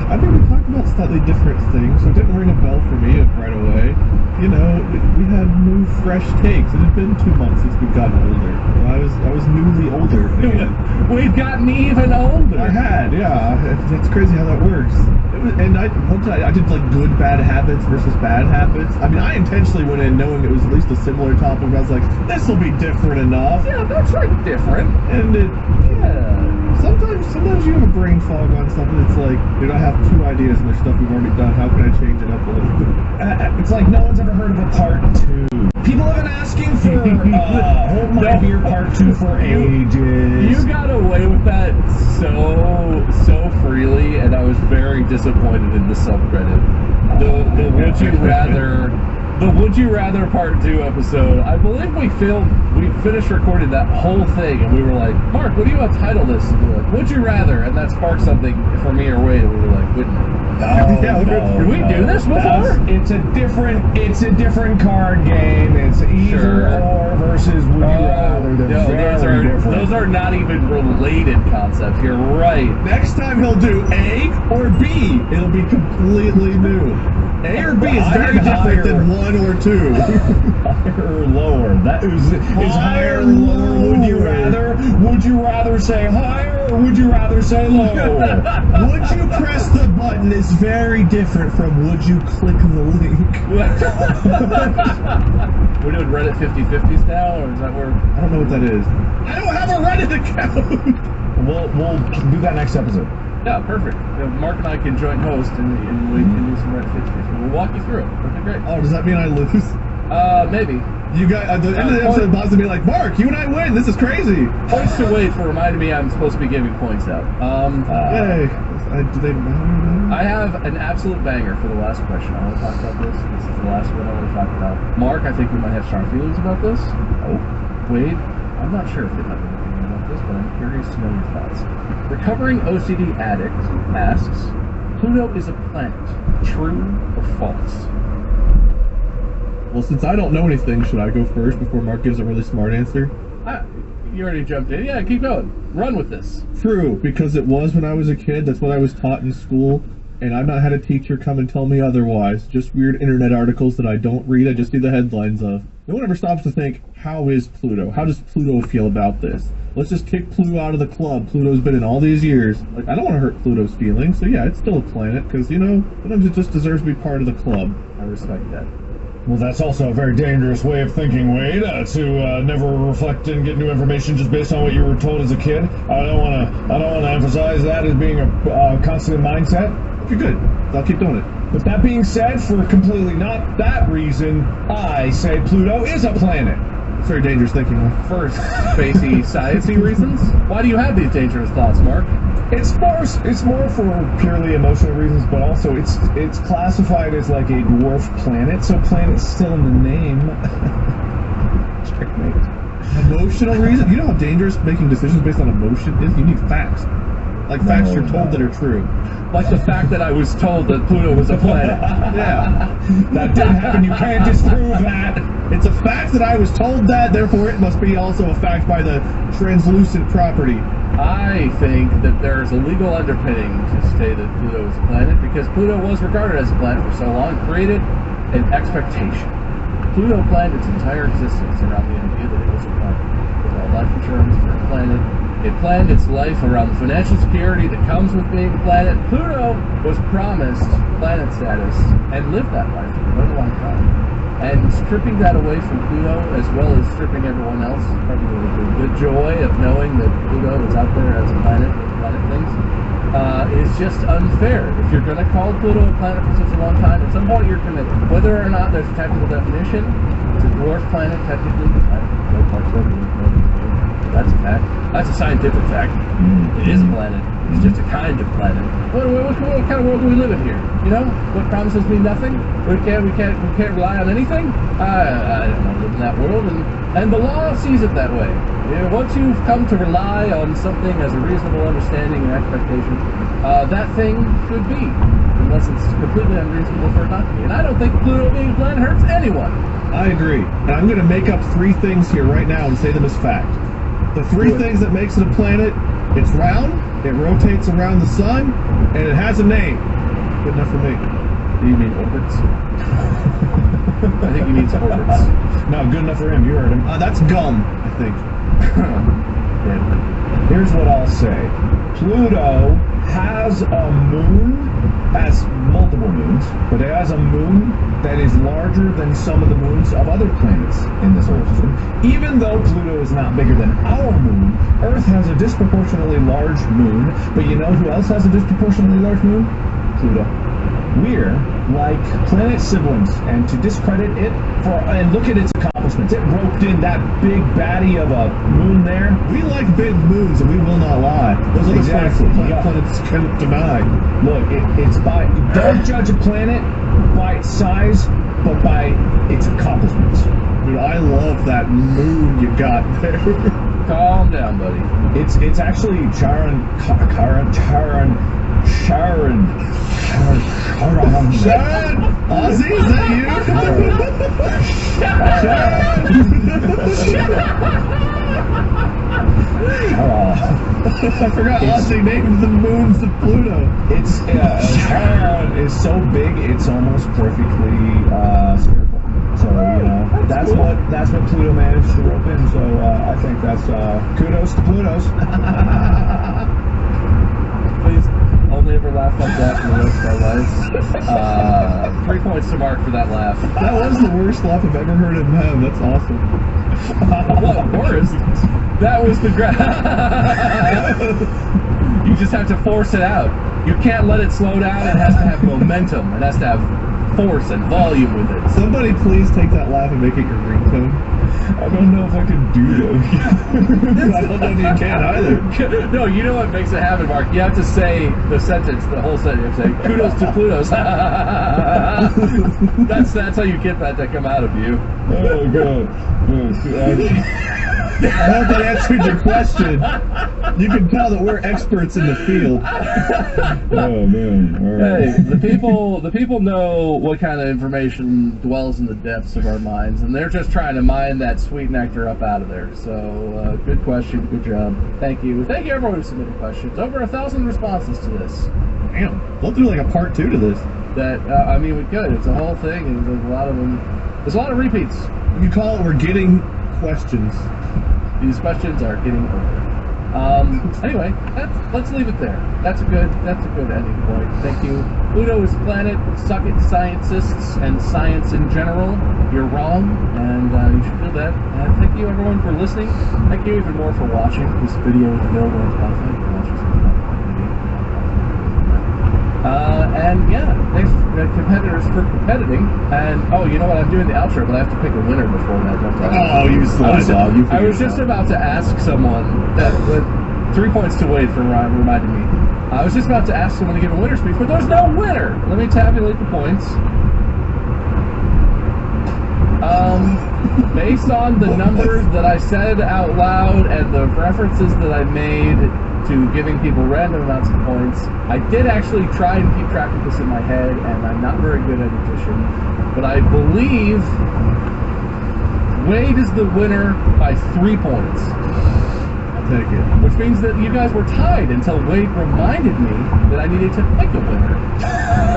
I think we talked about slightly different things, so it didn't ring a bell for me right away. you know, we had no fresh takes. It had been 2 months since we'd gotten older. I was newly older again. We've gotten even older. I had, yeah. That's crazy how that works. One time I did like good bad habits versus bad habits. I mean, I intentionally went in knowing it was at least a similar topic. But I was like, this will be different enough. Yeah, that's like different. And sometimes you have a brain fog on something. It's like, dude, I have 2 ideas and there's stuff we've already done. How can I change it up a little bit? It's like no one's ever heard of a part 2. People have been asking for Hold My Beer Part 2 for ages. You got away with that so freely, and I was very disappointed in the subreddit. The Would You Rather Part 2 episode. I believe we finished recording that whole thing, and we were like, Mark, what do you want to title this? And we were like, Would You Rather? And that sparked something for me or Wade, and we were like, wouldn't it? Did we do this before? It's a different card game. It's either or versus Would You Rather. They're very different. Those are not even related concepts. You're right. Next time he'll do A or B. It'll be completely new. A or B is very different than 1 or 2. Higher or lower? That is higher or lower. Would you rather? Would you rather say higher or would you rather say lower? Would you press the button is very different from would you click the link. We're doing Reddit 50/50s now, or is that where? I don't know what that is. I don't have a Reddit account. We'll do that next episode. Yeah, perfect. Mark and I can join host and do some Reddit 50/50. We'll walk you through it. That'd be great. Oh, does that mean I lose? Maybe. You guys, at the end of the episode, Bob's gonna be like, Mark, you and I win. This is crazy. Points to Wade for reminding me I'm supposed to be giving points out. Yay. Do they matter? I have an absolute banger for the last question. I want to talk about this. This is the last one I want to talk about. Mark, I think you might have strong feelings about this. Oh. Wade, I'm not sure if you have an opinion about this, but I'm curious to know your thoughts. Recovering OCD Addict asks, Pluto is a planet. True or false? Well, since I don't know anything, should I go first before Mark gives a really smart answer? You already jumped in. Yeah, keep going. Run with this. True, because it was when I was a kid. That's what I was taught in school. And I've not had a teacher come and tell me otherwise. Just weird internet articles that I don't read. I just see the headlines of. No one ever stops to think, how is Pluto? How does Pluto feel about this? Let's just kick Pluto out of the club. Pluto's been in all these years. Like, I don't want to hurt Pluto's feelings. So yeah, it's still a planet. Because, you know, sometimes it just deserves to be part of the club. I respect that. Well, that's also a very dangerous way of thinking, Wade, to never reflect and get new information just based on what you were told as a kid. I don't want to emphasize that as being a constant mindset. Okay, good. I'll keep doing it. With that being said, for completely not that reason, I say Pluto is a planet. It's very dangerous thinking. For spacey, sciencey reasons? Why do you have these dangerous thoughts, Mark? It's more for purely emotional reasons, but also it's classified as like a dwarf planet, so planet's still in the name. Checkmate. Emotional reason? You know how dangerous making decisions based on emotion is? You need facts. Like facts you're told that are true. Like the fact that I was told that Pluto was a planet. Yeah. That didn't happen. You can't disprove that. It's a fact that I was told that, therefore it must be also a fact by the translucent property. I think that there's a legal underpinning to say that Pluto is a planet because Pluto was regarded as a planet for so long, created an expectation. Pluto planned its entire existence around the idea that it was a planet. It was all life insurance for a planet. It planned its life around the financial security that comes with being a planet. Pluto was promised planet status and lived that life for quite a long time. And stripping that away from Pluto, as well as stripping everyone else, probably the joy of knowing that Pluto is out there as a planet with planet things, is just unfair. If you're going to call Pluto a planet for such a long time, at some point you're committed. Whether or not there's a technical definition, it's a dwarf planet, technically. That's a fact. That's a scientific fact. It is a planet. It's just a kind of planet. What kind of world do we live in here? You know, what promises mean nothing? We can't rely on anything. I don't want to live in that world, and the law sees it that way. You know, once you've come to rely on something as a reasonable understanding and expectation, that thing should be, unless it's completely unreasonable for it not to be. And I don't think Pluto being a planet hurts anyone. I agree. And I'm going to make up 3 things here right now and say them as fact. The 3 things that makes it a planet: it's round, it rotates around the sun, and it has a name. Good enough for me. Do you mean orbits? I think he means orbits. No, good enough for him. You heard him. That's gum, I think. Here's what I'll say. Pluto has a moon, has multiple moons, but it has a moon that is larger than some of the moons of other planets in the solar system. Even though Pluto is not bigger than our moon, Earth has a disproportionately large moon, but you know who else has a disproportionately large moon? Pluto. We're like planet siblings, and to discredit it and look at its accomplishments, it roped in that big baddie of a moon there. We like big moons, and we will not lie. Those other Exactly. planets can't deny. Look, it's by, don't judge a planet by its size, but by its accomplishments. Dude, I love that moon you got there. Calm down, buddy. It's actually Sharon. Ozzy, is that you? I forgot Ozzy named the moons of Pluto. It's Charon is so big, it's almost perfectly spherical. So that's cool. that's what Pluto managed to rope in. So I think that's kudos to Pluto's. Please only ever laugh like that for the rest of our lives. 3 points to Mark for that laugh. That was the worst laugh I've ever heard him have. That's awesome. What, worst? That was the You just have to force it out. You can't let it slow down. It has to have momentum. It has to have force and volume with it. Somebody please take that laugh and make it your ringtone. I don't know if I can do that. I don't know if you can either. No, you know what makes it happen, Mark? You have to say the sentence, the whole sentence. You have to say, kudos to Pluto's. That's how you get that to come out of you. Oh, God. I hope that answered your question. You can tell that we're experts in the field. Oh, man. All right. Hey, the people know what kind of information dwells in the depths of our minds, and they're just trying to mine that sweet nectar up out of there. So, good question, good job. Thank you everyone who submitted questions. Over 1,000 responses to this. Damn, we'll do like a part 2 to this. That I mean, we could. It's a whole thing, and there's a lot of them. There's a lot of repeats. You call it "We're Getting Questions." These questions are getting over. Anyway, let's leave it there. That's a good ending point. Thank you. Pluto is a planet. Suck it, scientists and science in general. You're wrong, and you should feel that. And thank you everyone for listening. Thank you even more for watching. This video is available on Spotify. You can watch this on and yeah, thanks competitors for competing. And you know what? I'm doing the outro, but I have to pick a winner before that. Don't I? Oh, you slide dog. I was just about to ask someone that with 3 points to Wade for reminding me. I was just about to ask someone to give a winner speech, but there's no winner. Let me tabulate the points. Based on the numbers that I said out loud and the references that I made to giving people random amounts of points, I did actually try and keep track of this in my head, and I'm not very good at addition, but I believe Wade is the winner by 3 points. I'll take it. Which means that you guys were tied until Wade reminded me that I needed to pick a winner,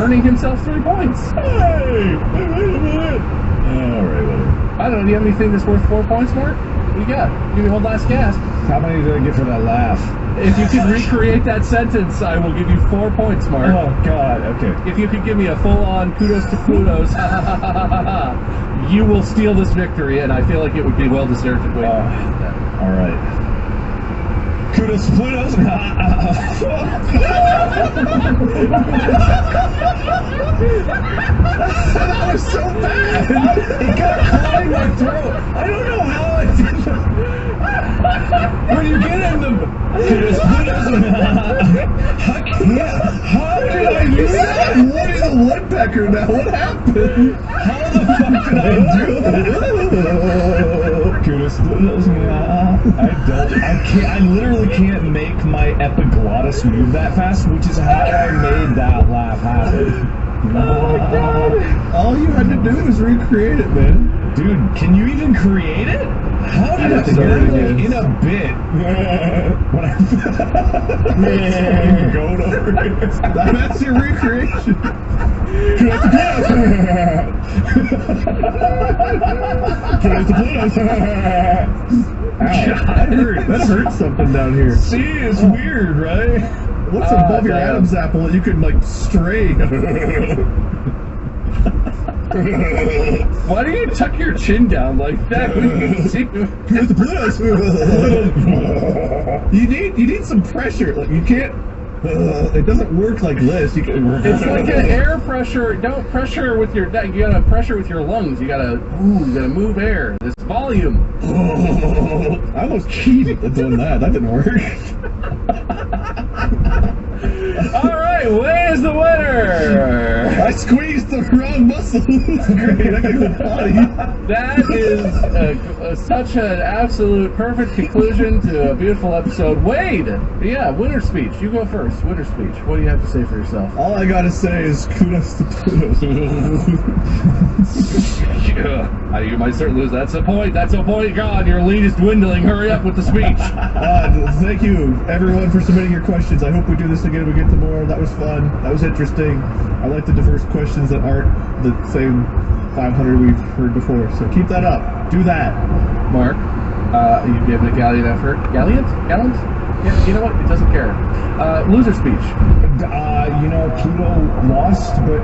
earning himself 3 points. Hey! Wait a minute! Alright, whatever. I don't know, do you have anything that's worth 4 points, Mark? What do you got? Give me one last gasp. How many did I get for that laugh? If you could recreate that sentence, I will give you 4 points, Mark. Oh, God, okay. If you could give me a full-on kudos to Pluto's, you will steal this victory, and I feel like it would be well-deserved if Wade did that. Alright. Kudos to Pluto's. That was so bad. It got caught in my throat. I don't know how I did that. When you get in the kudos to Pluto's. How did I do that? Woody the Woodpecker now. What happened? How the fuck did I do that? Kudos to Pluto's. I literally can't make my epiglottis move that fast, which is how I made that laugh happen. Oh my God! All you had to do was recreate it, man. Dude, can you even create it? How did That's it so you're good. like in a bit? When I goat over here. That's your recreation. That hurt something down here. See, it's weird, right? What's above your damn. Adam's apple that you can like stray? Why do you tuck your chin down like that when you see You need some pressure. Like you can't. It doesn't work like this. You can. It's like an air pressure. Don't pressure with your neck. You gotta pressure with your lungs. You gotta move air. This volume. I almost cheated at doing that. That didn't work. All right, Way is the winner. I squeezed the wrong muscle. Great, I got a good body. That is such an absolute perfect conclusion to a beautiful episode. Wade, yeah, winner speech. You go first. Winner speech. What do you have to say for yourself? All I gotta say is kudos to Pluto. Yeah, you might start losing. That's the point. That's the point. God, your lead is dwindling. Hurry up with the speech. Thank you, everyone, for submitting your questions. I hope we do this again. We get to more. That was fun. That was interesting. I like the diverse questions that aren't the same 500 we've heard before. So keep that up. Do that. Mark, you've given a gallant effort. Gallant? Yeah, you know what? It doesn't care. Loser speech. Pluto lost, but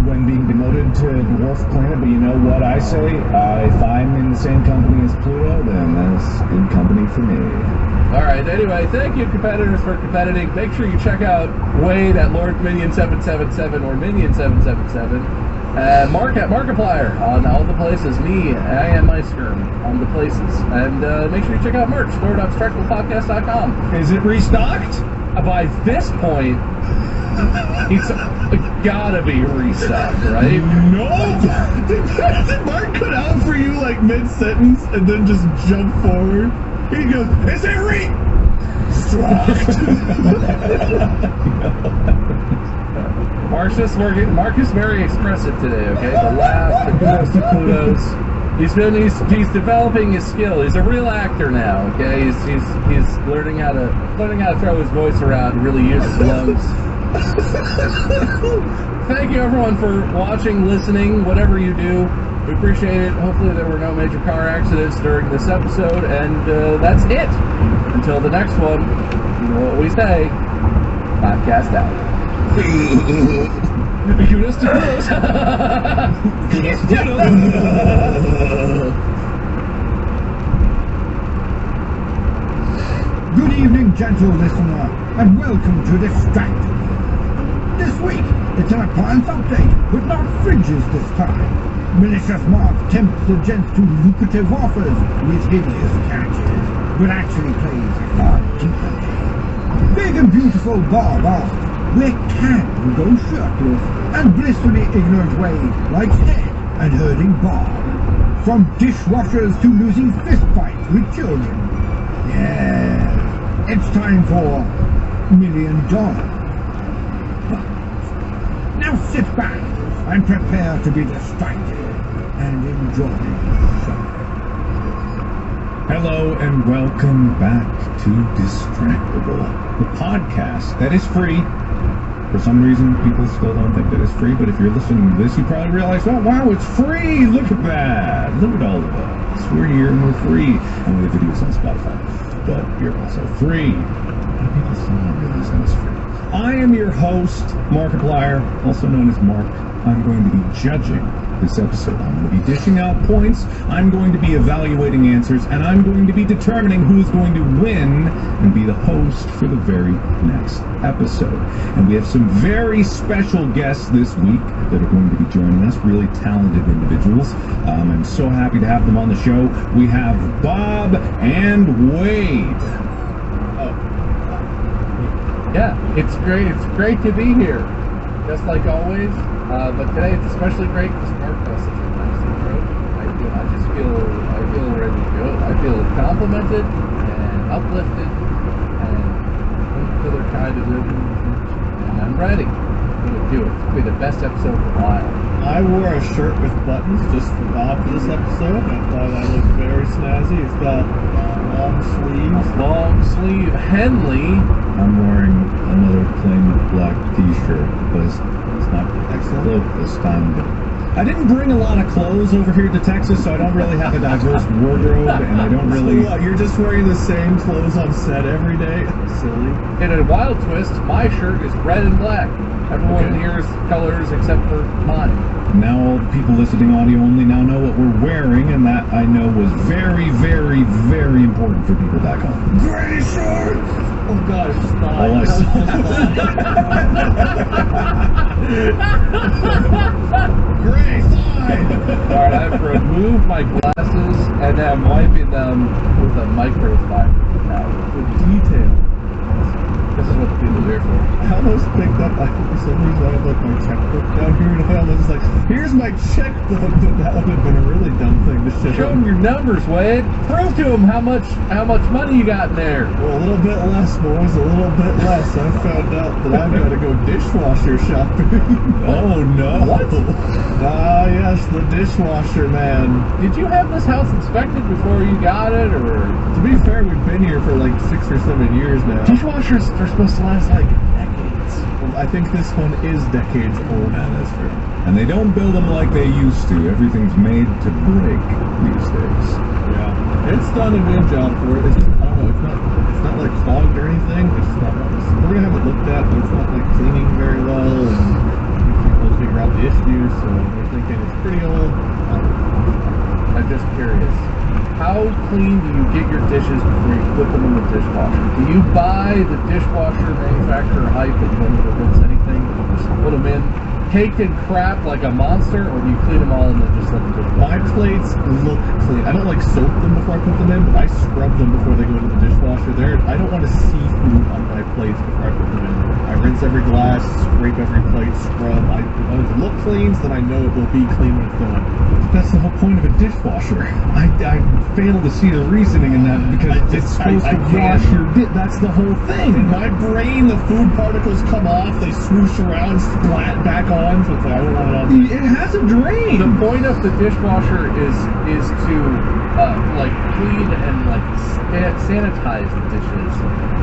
when being demoted to dwarf planet. But you know what I say? If I'm in the same company as Pluto, then that's good company for me. All right. Anyway, thank you, competitors, for competing. Make sure you check out Wade at Lord Minion 777 or Minion 777. Mark at Markiplier on all the places. Me, I am my skirm on the places. And make sure you check out merch, store.stractopodcast.com. Is it restocked? By this point, it's gotta be restocked, right? No! Did Mark cut out for you like mid-sentence and then just jump forward? He goes, is it Mark is very expressive today, okay? The laugh, the kudos to Plutos. He's developing his skill. He's a real actor now, okay? He's learning how to throw his voice around and really use his lungs. Thank you everyone for watching, listening, whatever you do. We appreciate it. Hopefully there were no major car accidents during this episode, and that's it. Until the next one, you know what we say, podcast out. Kudos to Kudos. Kudos to Kudos. Good evening, gentle listener, and welcome to Distracted. This week, it's an appliance update, but not fridges this time. Malicious Mark tempts the gents to lucrative offers with hideous catches, but actually plays hard to play. Big and beautiful Bob asks, where can you go shirtless and blissfully ignorant way like Ted and herding Bob? From dishwashers to losing fistfights with children. Yeah, it's time for $1 Million. Now sit back and prepare to be distracted and enjoy the show. Hello and welcome back to Distractable, the podcast that is free. For some reason, people still don't think that it's free, but if you're listening to this, you probably realize, oh wow, it's free! Look at that! Look at all of us. We're here and we're free. And we have videos on Spotify, but you're also free. And people still don't realize that it's free. I am your host, Markiplier, also known as Mark. I'm going to be judging this episode. I'm going to be dishing out points, I'm going to be evaluating answers, and I'm going to be determining who's going to win and be the host for the very next episode. And we have some very special guests this week that are going to be joining us, really talented individuals. I'm so happy to have them on the show. We have Bob and Wade. Yeah, it's great. It's great to be here, just like always. But today it's especially great because Mark does such a nice intro. I feel ready to go. I feel complimented and uplifted and further kind of and I'm ready for the do it. It's going to be the best episode in a while. I wore a shirt with buttons just for Bob for this episode. I thought I looked very snazzy. It's got long sleeves. A long sleeve Henley. I'm wearing another plain black t-shirt, but it's not excellent this time. But I didn't bring a lot of clothes over here to Texas, so I don't really have a diverse wardrobe, and I don't really... So what, you're just wearing the same clothes on set every day? Silly. In a wild twist, my shirt is red and black. Everyone here's colors except for mine. Now all the people listening audio only now know what we're wearing, and that I know was very, very, very important for people back home. Gray shorts! Oh god, it's just All I Gray slide! Alright, I've removed my glasses and I'm wiping them with a microfiber now. The detail. This is what the people are here for. I almost picked up, for some reason I have like my checkbook down here, and I almost like, here's my checkbook, but that would have been a really dumb thing to show. Show them your numbers, Wade. Prove to them how much money you got in there. Well, a little bit less, boys, a little bit less. I found out that I've got to go dishwasher shopping. Oh no! What? Ah, yes, the dishwasher man. Did you have this house inspected before you got it, or? To be fair, we've been here for like 6 or 7 years now. Dishwashers are supposed to last like decades. Well, I think this one is decades old. Yeah, that's true. And they don't build them like they used to. Everything's made to break these days. Yeah, it's done a good job for it. It's just, I don't know, it's not like clogged or anything. It's just not. We're gonna have it looked at, but it's not like cleaning very well, and we'll figure out the issues. So we're thinking it's pretty old. I'm just curious. How clean do you get your dishes before you put them in the dishwasher? Do you buy the dishwasher manufacturer hype and don't even rinse anything? Just put them in, caked in crap like a monster, or do you clean them all and then just let them dishwasher? My plates look clean. I don't like soap them before I put them in, but I scrub them before they go into the dishwasher. I don't want to see food on my plates before I put them in. I rinse every glass, scrape every plate, scrub. If it looks clean, then I know it will be clean when it's done. That's the whole point of a dishwasher. I fail to see the reasoning in that because it's supposed to wash your dish. That's the whole thing. In my brain, the food particles come off, they swoosh around, splat back on, so it's like, I don't want it on. It has a drain. The point of the dishwasher is to like clean and like sanitize the dishes,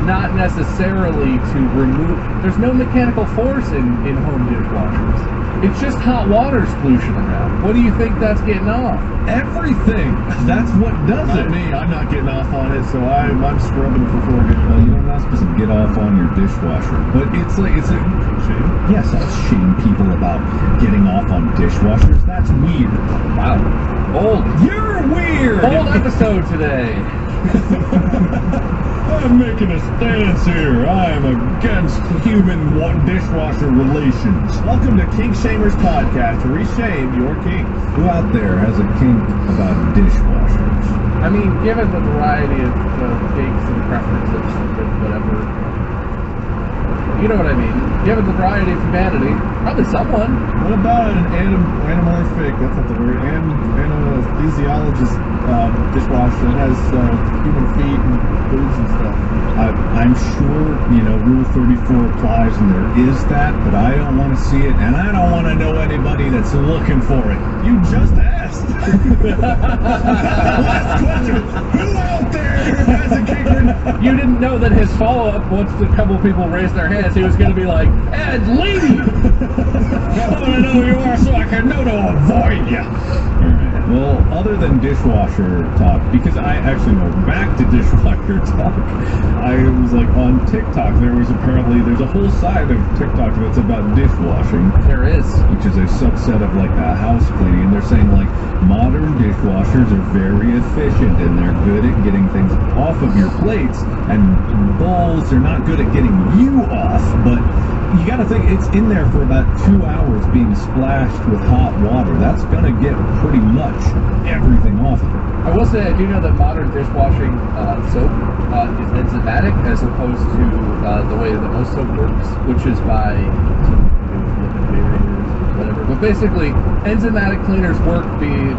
not necessarily to remove. There's no mechanical force in home dishwashers. It's just hot water splooshing around. What do you think that's getting off? Everything. That's what does Not it. me, I'm not getting off on it, so I'm scrubbing before getting Well, on. you're not supposed to get off on your dishwasher, but it's a yes, I'll shame people about getting off on dishwashers. That's weird. Wow. Bold. You're weird. Bold episode today. I'm making a stance here. I am against human dishwasher relations. Welcome to Kink Shamers Podcast, where we shame your kinks. Who out there has a kink about dishwashers? I mean, given the variety of kinks and preferences and whatever, you know what I mean. Given the variety of humanity, probably someone. What about an anamorphic, that's not the word, anesthesiologist dishwasher that has human feet and boobs and stuff? I'm sure, Rule 34 applies and there is that, but I don't want to see it, and I don't want to know anybody that's looking for it. You just asked! Last question! Who out there has a kink? You didn't know that his follow-up, once a couple people raised their hands, he was going to be like, and lady! I want to know who you are so I can know to avoid you. Alright, well, other than dishwasher talk, because I actually know back to dishwasher talk, I was like on TikTok, there's a whole side of TikTok that's about dishwashing. There is. Which is a subset of like a house cleaning, and they're saying like modern dishwashers are very efficient and they're good at getting things off of your plates, and bowls are not good at getting you off, but you gotta think it's in there for about 2 hours being splashed with hot water. That's gonna get pretty much everything off of it. I will say, I do know that modern dishwashing soap is enzymatic as opposed to the way that most soap works, which is by lipid barriers or whatever. But basically, enzymatic cleaners work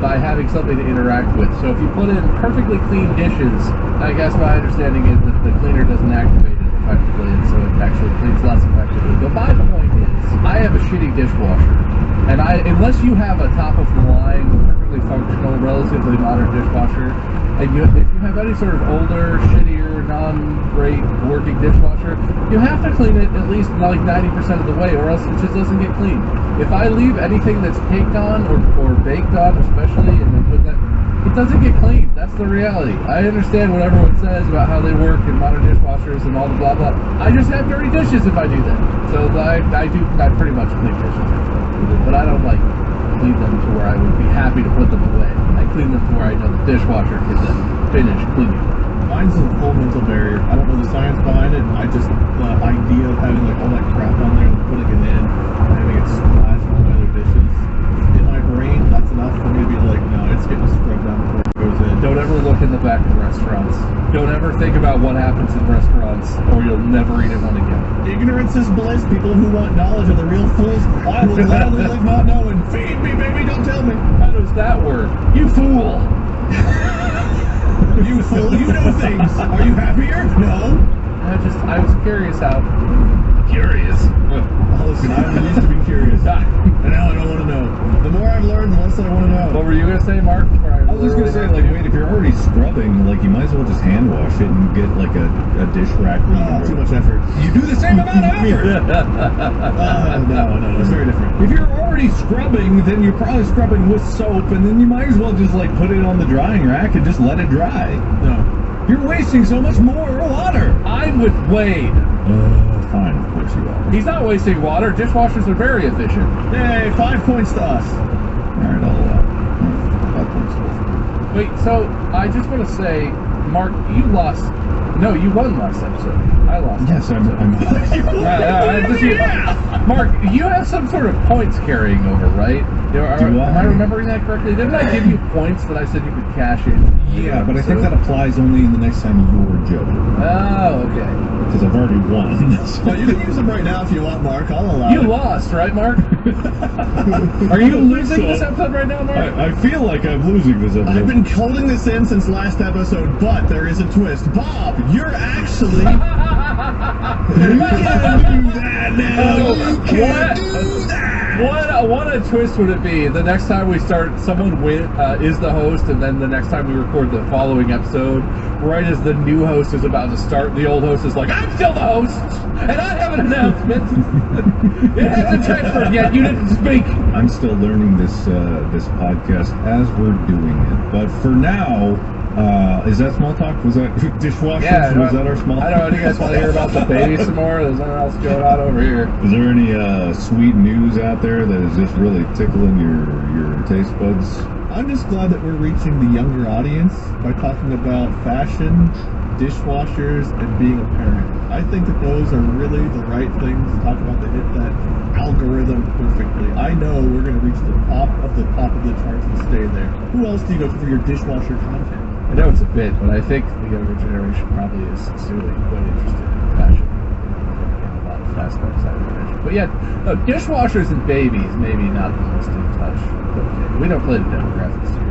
by having something to interact with. So if you put in perfectly clean dishes, I guess my understanding is that the cleaner doesn't activate it effectively, and so it actually cleans less effectively. But my point is, I have a shitty dishwasher, and unless you have a top-of-the-line, perfectly functional, relatively modern dishwasher, and if you have any sort of older, shittier, non-great working dishwasher, you have to clean it at least like 90% of the way, or else it just doesn't get clean. If I leave anything that's caked on or baked on, especially, and then put that, it doesn't get clean. That's the reality. I understand what everyone says about how they work in modern dishwashers and all the blah blah. I just have dirty dishes if I do that. So I pretty much clean dishes, but I don't like clean them to where I would be happy to put them away. I clean them to where I know the dishwasher can then finish cleaning. Mine's a full mental barrier. I don't know the science behind it. The idea of having like all that crap on there and putting it in, and having it splash on my other dishes. In my brain, that's enough for me to be like, no, it's getting scrubbed down before it goes in. Don't ever look in the back of restaurants. Don't ever think about what happens in restaurants, or you'll never eat at one again. Ignorance is bliss. People who want knowledge are the real fools. I will gladly live not knowing. Feed me, baby, don't tell me. How does that work? You fool! You fool, you know things. Are you happier? No. I was curious how. Curious. Oh, listen, I used to be curious. And now I don't want to know. The more I've learned, the less I want to know. What were you going to say, Mark? I was just gonna say, like, wait, if you're already scrubbing, like, you might as well just hand wash it and get like a dish rack. Too much effort. You do the same amount of effort. No, it's very different. If you're already scrubbing, then you're probably scrubbing with soap, and then you might as well just like put it on the drying rack and just let it dry. No. You're wasting so much more water. I'm with Wade. Fine, of course you are. He's not wasting water. Dishwashers are very efficient. Hey, 5 points to us. Alright, I'll 5 points. Wait, so I just want to say, Mark, you lost. No, you won last episode. I lost. Yes, I'm Mark, you have some sort of points carrying over, right? Am I remembering that correctly? Didn't I give you points that I said you could cash in? Yeah, but I think that applies only in the next time you're joking. Oh, okay. Because I've already won. Well, you can use them right now if you want, Mark. I'll allow You it. lost, right, Mark? Are you losing this episode right now, Mark? I feel like I'm losing this episode. I've been holding this in since last episode, but there is a twist. Bob, you're actually... You can't do that now. You can't do that. What a twist would it be? The next time we start, someone is the host, and then the next time we record the following episode, right as the new host is about to start, the old host is like, I'm still the host, and I have an announcement. It hasn't transferred yet. You didn't speak. I'm still learning this podcast as we're doing it. But for now, is that small talk? Was that dishwashers? Yeah, was that our small talk? I don't know. Do you guys want to hear about the baby some more? There's nothing else going on over here. Is there any sweet news out there that is just really tickling your taste buds? I'm just glad that we're reaching the younger audience by talking about fashion, dishwashers, and being a parent. I think that those are really the right things to talk about that hit that algorithm perfectly. I know we're going to reach the top of the charts and stay there. Who else do you go for your dishwasher content? I know it's a bit, but I think the younger generation probably is sincerely quite interested in fashion in a lot of aspects, I would imagine. But yeah, no, dishwashers and babies, maybe not the most in touch. Okay. We don't play the demographics here.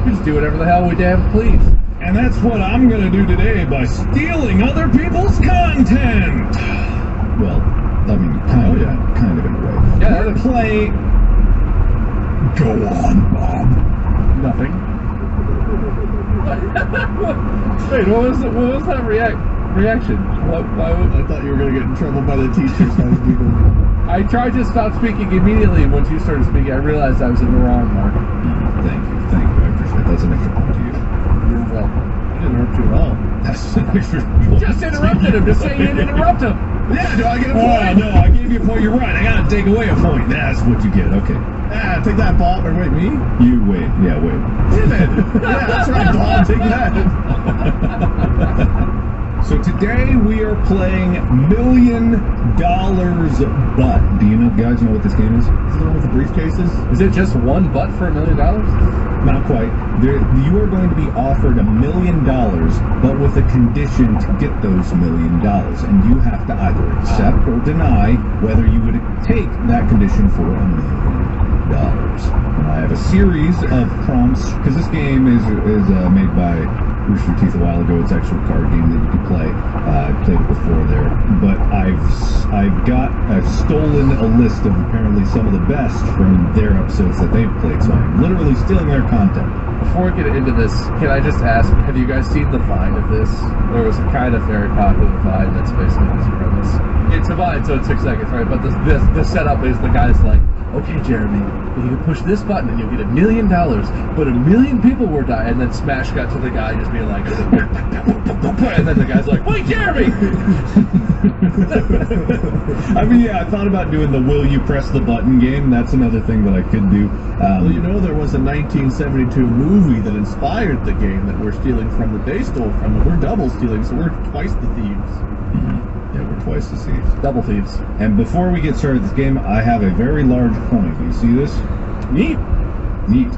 We just do whatever the hell we damn please. And that's what I'm gonna do today by stealing other people's content. Well, I mean, kind of in a way. Yeah, We're play. Go on, Bob. Nothing. Wait, what was that reaction? Why would I thought you were going to get in trouble by the teacher, so I was giggling. I tried to stop speaking immediately once you started speaking. I realized I was in the wrong, Mark. Thank you. I appreciate it. That's an extra point to you. You're welcome. I didn't interrupt you at all. That's an extra You point. just interrupted him. Just say you didn't interrupt him. Yeah, do I get a Oh, point? no, I gave you a point. You're right. I gotta take away a point. That's what you get. Okay. Ah, take that, Bob. Or wait, me? You wait. Yeah, wait. Damn it. Yeah, that's right, Bob. Take that. So today we are playing $1 Million Butt. Do you guys know what this game is? Is it the one with the briefcases? Is it just one butt for $1 million? Not quite. You are going to be offered $1 million, but with a condition to get those $1 million, and you have to either accept or deny whether you would take that condition for $1 million. And I have a series of prompts because this game is made by Rooster Teeth a while ago. It's an actual card game that you can play. I played it before there, but I've stolen a list of apparently some of the best from their episodes that they've played. So I'm literally stealing their content. Before we get into this, can I just ask, have you guys seen the Vine of this? There was a kind of very popular Vine that's basically this premise. It's a Vine, so it's 6 seconds, right? But the setup is the guy's like, okay, Jeremy, you can push this button and you'll get $1 million, but 1 million people will die. And then smash cut to the guy just being like, and then the guy's like, wait, Jeremy! I mean, yeah, I thought about doing the will you press the button game. That's another thing that I could do. Well, you know, there was a 1972 movie that inspired the game that we're stealing from, that they stole from, and we're double stealing, so we're twice the thieves. Yeah, we're twice the thieves. Double thieves. And before we get started with this game, I have a very large coin. Do you see this? Neat. Neat.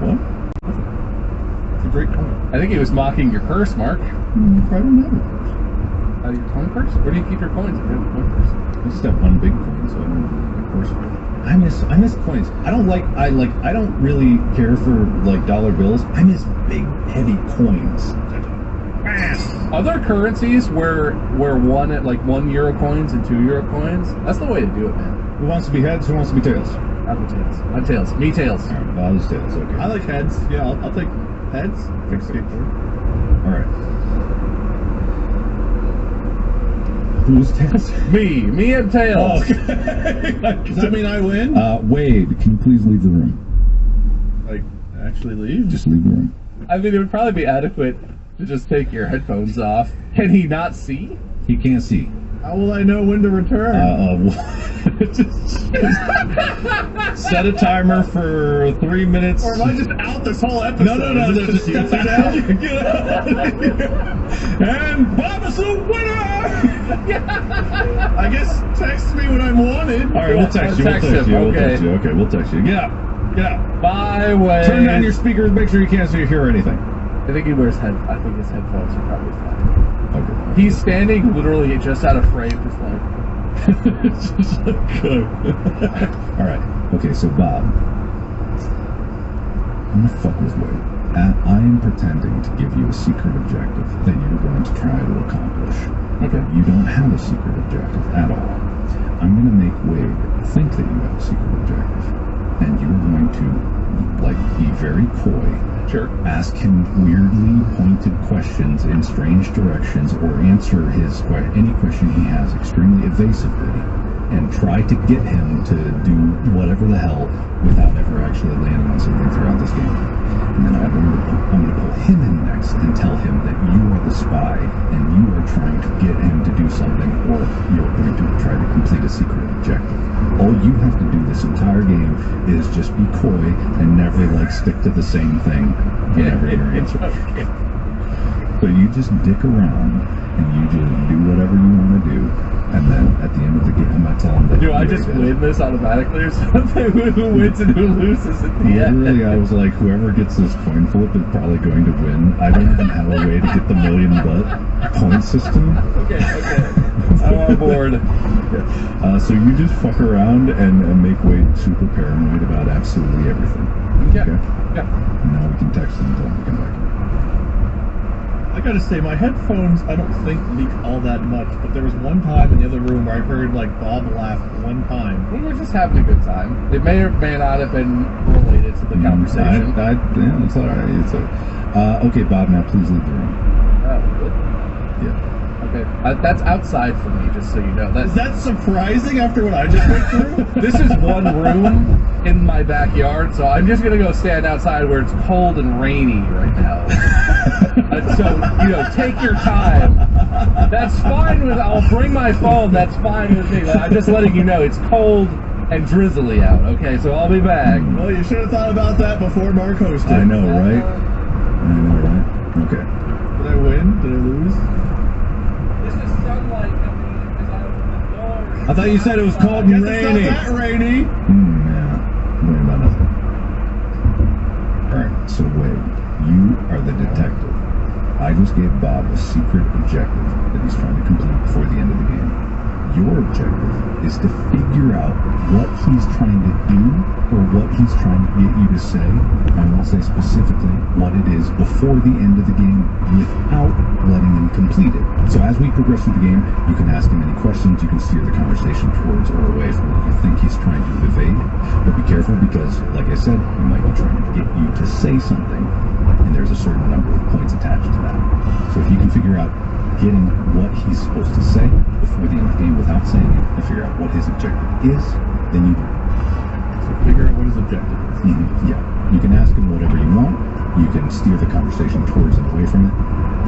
What? It's a great coin. I think he was mocking your purse, Mark. I don't know. Your coin purse? Where do you keep your coins if you have a coin purse? I just have one big coin, so I don't know. Of course. I miss coins. I don't really care for like dollar bills. I miss big, heavy coins. Other currencies where one at like €1 coins and €2 coins, that's the way to do it, man. Who wants to be heads? Who wants to be tails? I'm tails. I'm tails. Me tails. All right, Bob's tails. Okay. I like heads. Yeah, I'll take heads. Take skateboard. All right. Who's tails? Me and tails. Oh, okay. Does that mean I win? Wade, can you please leave the room? Like, actually leave? Just leave the room. I mean, it would probably be adequate to just take your headphones off. Can he not see? He can't see. How will I know when to return? Set a timer for 3 minutes. Or am I just out this whole episode? No. Is it just you two now? Get out of here. And Bob is the winner! I guess text me when I'm wanted. All right, we'll text you. Okay. Okay, we'll text you. Get out. Bye, Wade. Turn down your speakers. Make sure you can't hear anything. I think he wears I think his headphones are probably fine. Okay. He's standing literally just out of frame, just like. All right. Okay, so Bob, I'm gonna fuck with Wade. I am pretending to give you a secret objective that you're going to try to accomplish. Okay. You don't have a secret objective at all. I'm gonna make Wade think that you have a secret objective, and you're going to be very coy. Sure. Ask him weirdly pointed questions in strange directions, or answer any question he has extremely evasively, and try to get him to do whatever the hell without ever actually landing on something throughout this game. And then I'm going to pull him in next and tell him that you are the spy and you are trying to get him to do something, or you're going to try to complete a secret objective. All you have to do this entire game is just be coy and never stick to the same thing whenever you're answering. So you just dick around and you just do whatever you want to do, and then at the end of the game I tell him that. Do I just win this automatically or something? Who wins and who loses at the end? Literally, I was like, whoever gets this coin flip is probably going to win. I don't even have a way to get the $1 million point system. Okay. I'm on board. So you just fuck around and make Wade super paranoid about absolutely everything. Yeah. Okay? Yeah. And now we can text him and tell him to come back. I gotta say, my headphones, I don't think leak all that much, but there was one time in the other room where I heard, Bob laugh one time. We were just having a good time. It may or may not have been related to the conversation. Yeah, it's alright. Okay, Bob, now please leave the room. Oh, good. Yeah. Okay. That's outside for me, just so you know. Is that surprising after what I just went through? This is one room in my backyard, so I'm just going to go stand outside where it's cold and rainy right now. So, take your time. That's fine I'll bring my phone, that's fine with me. I'm just letting you know it's cold and drizzly out, okay? So I'll be back. Well, you should have thought about that before Mark hosted. I know, right? Okay. Did I win? Did I lose? This is sunlight coming in because I opened the door. I thought you said it was cold and rainy. It's not that rainy. Yeah. Worry about nothing. Alright, so Wade, you are the detective. I just gave Bob a secret objective that he's trying to complete before the end of the game. Your objective is to figure out what he's trying to do or what he's trying to get you to say. I won't say specifically what it is before the end of the game without letting him complete it. So as we progress through the game, you can ask him any questions, you can steer the conversation towards or away from what you think he's trying to evade. But be careful because, like I said, he might be trying to get you to say something, and there's a certain number of points attached to that. So if you can figure out getting what he's supposed to say before the end of the game without saying it, and figure out what his objective is, then you win. So figure out what his objective is. Yeah, you can ask him whatever you want. You can steer the conversation towards and away from it,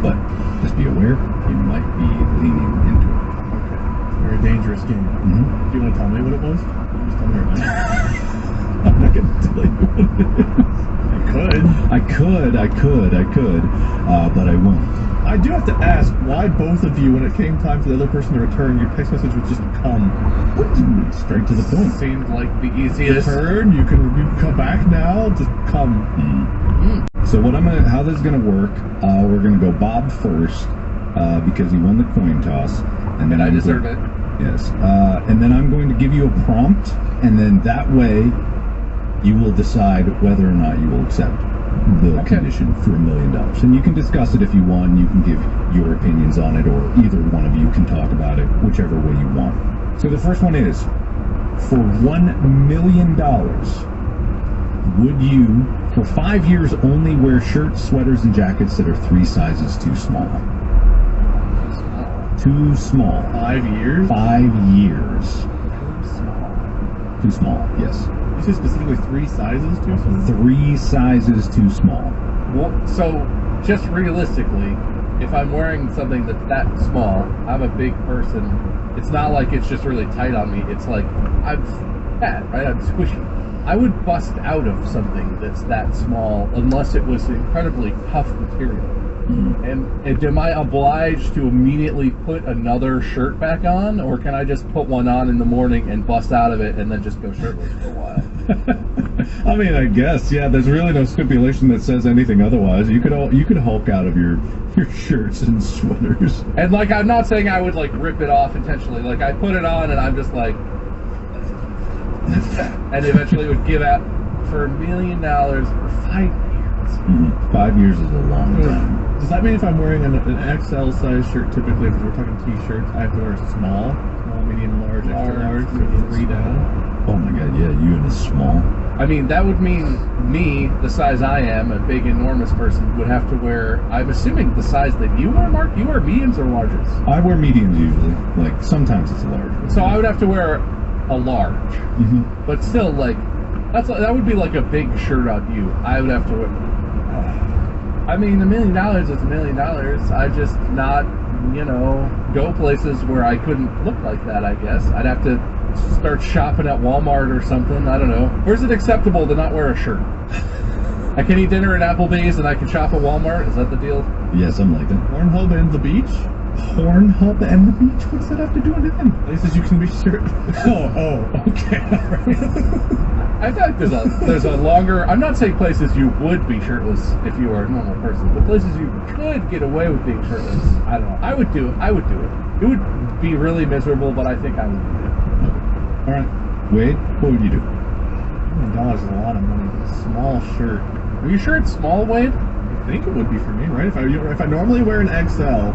but just be aware you might be leaning into it. Okay. Very dangerous game. Do you want to tell me what it was? Just tell me right now. I'm not going to tell you what it is. I could, but I won't. I do have to ask why both of you, when it came time for the other person to return, your text message would just come. Straight to the point. Seemed like the easiest. Return, you can come back now, just come. So how this is gonna work? We're gonna go Bob first because he won the coin toss, and then I deserve it. Yes, and then I'm going to give you a prompt, and then that way you will decide whether or not you will accept the condition for $1 million. And you can discuss it if you want. You can give your opinions on it, or either one of you can talk about it, whichever way you want. So the first one is, for $1 million, would you, for 5 years, only wear shirts, sweaters, and jackets that are 3 sizes too small? Too small. 5 years? 5 years. Too small, yes. You said specifically 3 sizes too small? 3 sizes too small. Well, so just realistically, if I'm wearing something that's that small, I'm a big person. It's not like it's just really tight on me. It's like I'm fat, right? I'm squishy. I would bust out of something that's that small unless it was incredibly tough material. And am I obliged to immediately put another shirt back on, or can I just put one on in the morning and bust out of it and then just go shirtless for a while? I mean, I guess, yeah. There's really no stipulation that says anything otherwise. You could hulk out of your shirts and sweaters. And like, I'm not saying I would like rip it off intentionally. Like, I put it on and I'm just like, and eventually would give out for $1 million for 5 years. 5 years is a long time. Does that mean if I'm wearing an XL size shirt, typically, if we're talking t-shirts, I have to wear a small, medium, large, extra large, so 3 down? Oh my god, yeah, you in a small. I mean, that would mean me, the size I am, a big, enormous person, would have to wear, I'm assuming the size that you wear, Mark? You wear mediums or larges? I wear mediums usually. Like, sometimes it's a large. So I would have to wear a large. But still, like, that would be like a big shirt on you. I would have to wear... I mean, $1 million is $1 million. I just not, go places where I couldn't look like that, I guess. I'd have to start shopping at Walmart or something. I don't know. Where's it acceptable to not wear a shirt? I can eat dinner at Applebee's and I can shop at Walmart? Is that the deal? Yeah, something like that. Pornhub and the beach? Pornhub and the beach? What's that have to do with anything? Places you can be shirt. Oh, okay. All right. I feel like there's a longer... I'm not saying places you would be shirtless if you were a normal person, but places you could get away with being shirtless. I don't know. I would do it. It would be really miserable, but I think I would do it. All right. Wade, what would you do? $1 million is a lot of money. A small shirt. Are you sure it's small, Wade? I think it would be for me, right? If I normally wear an XL,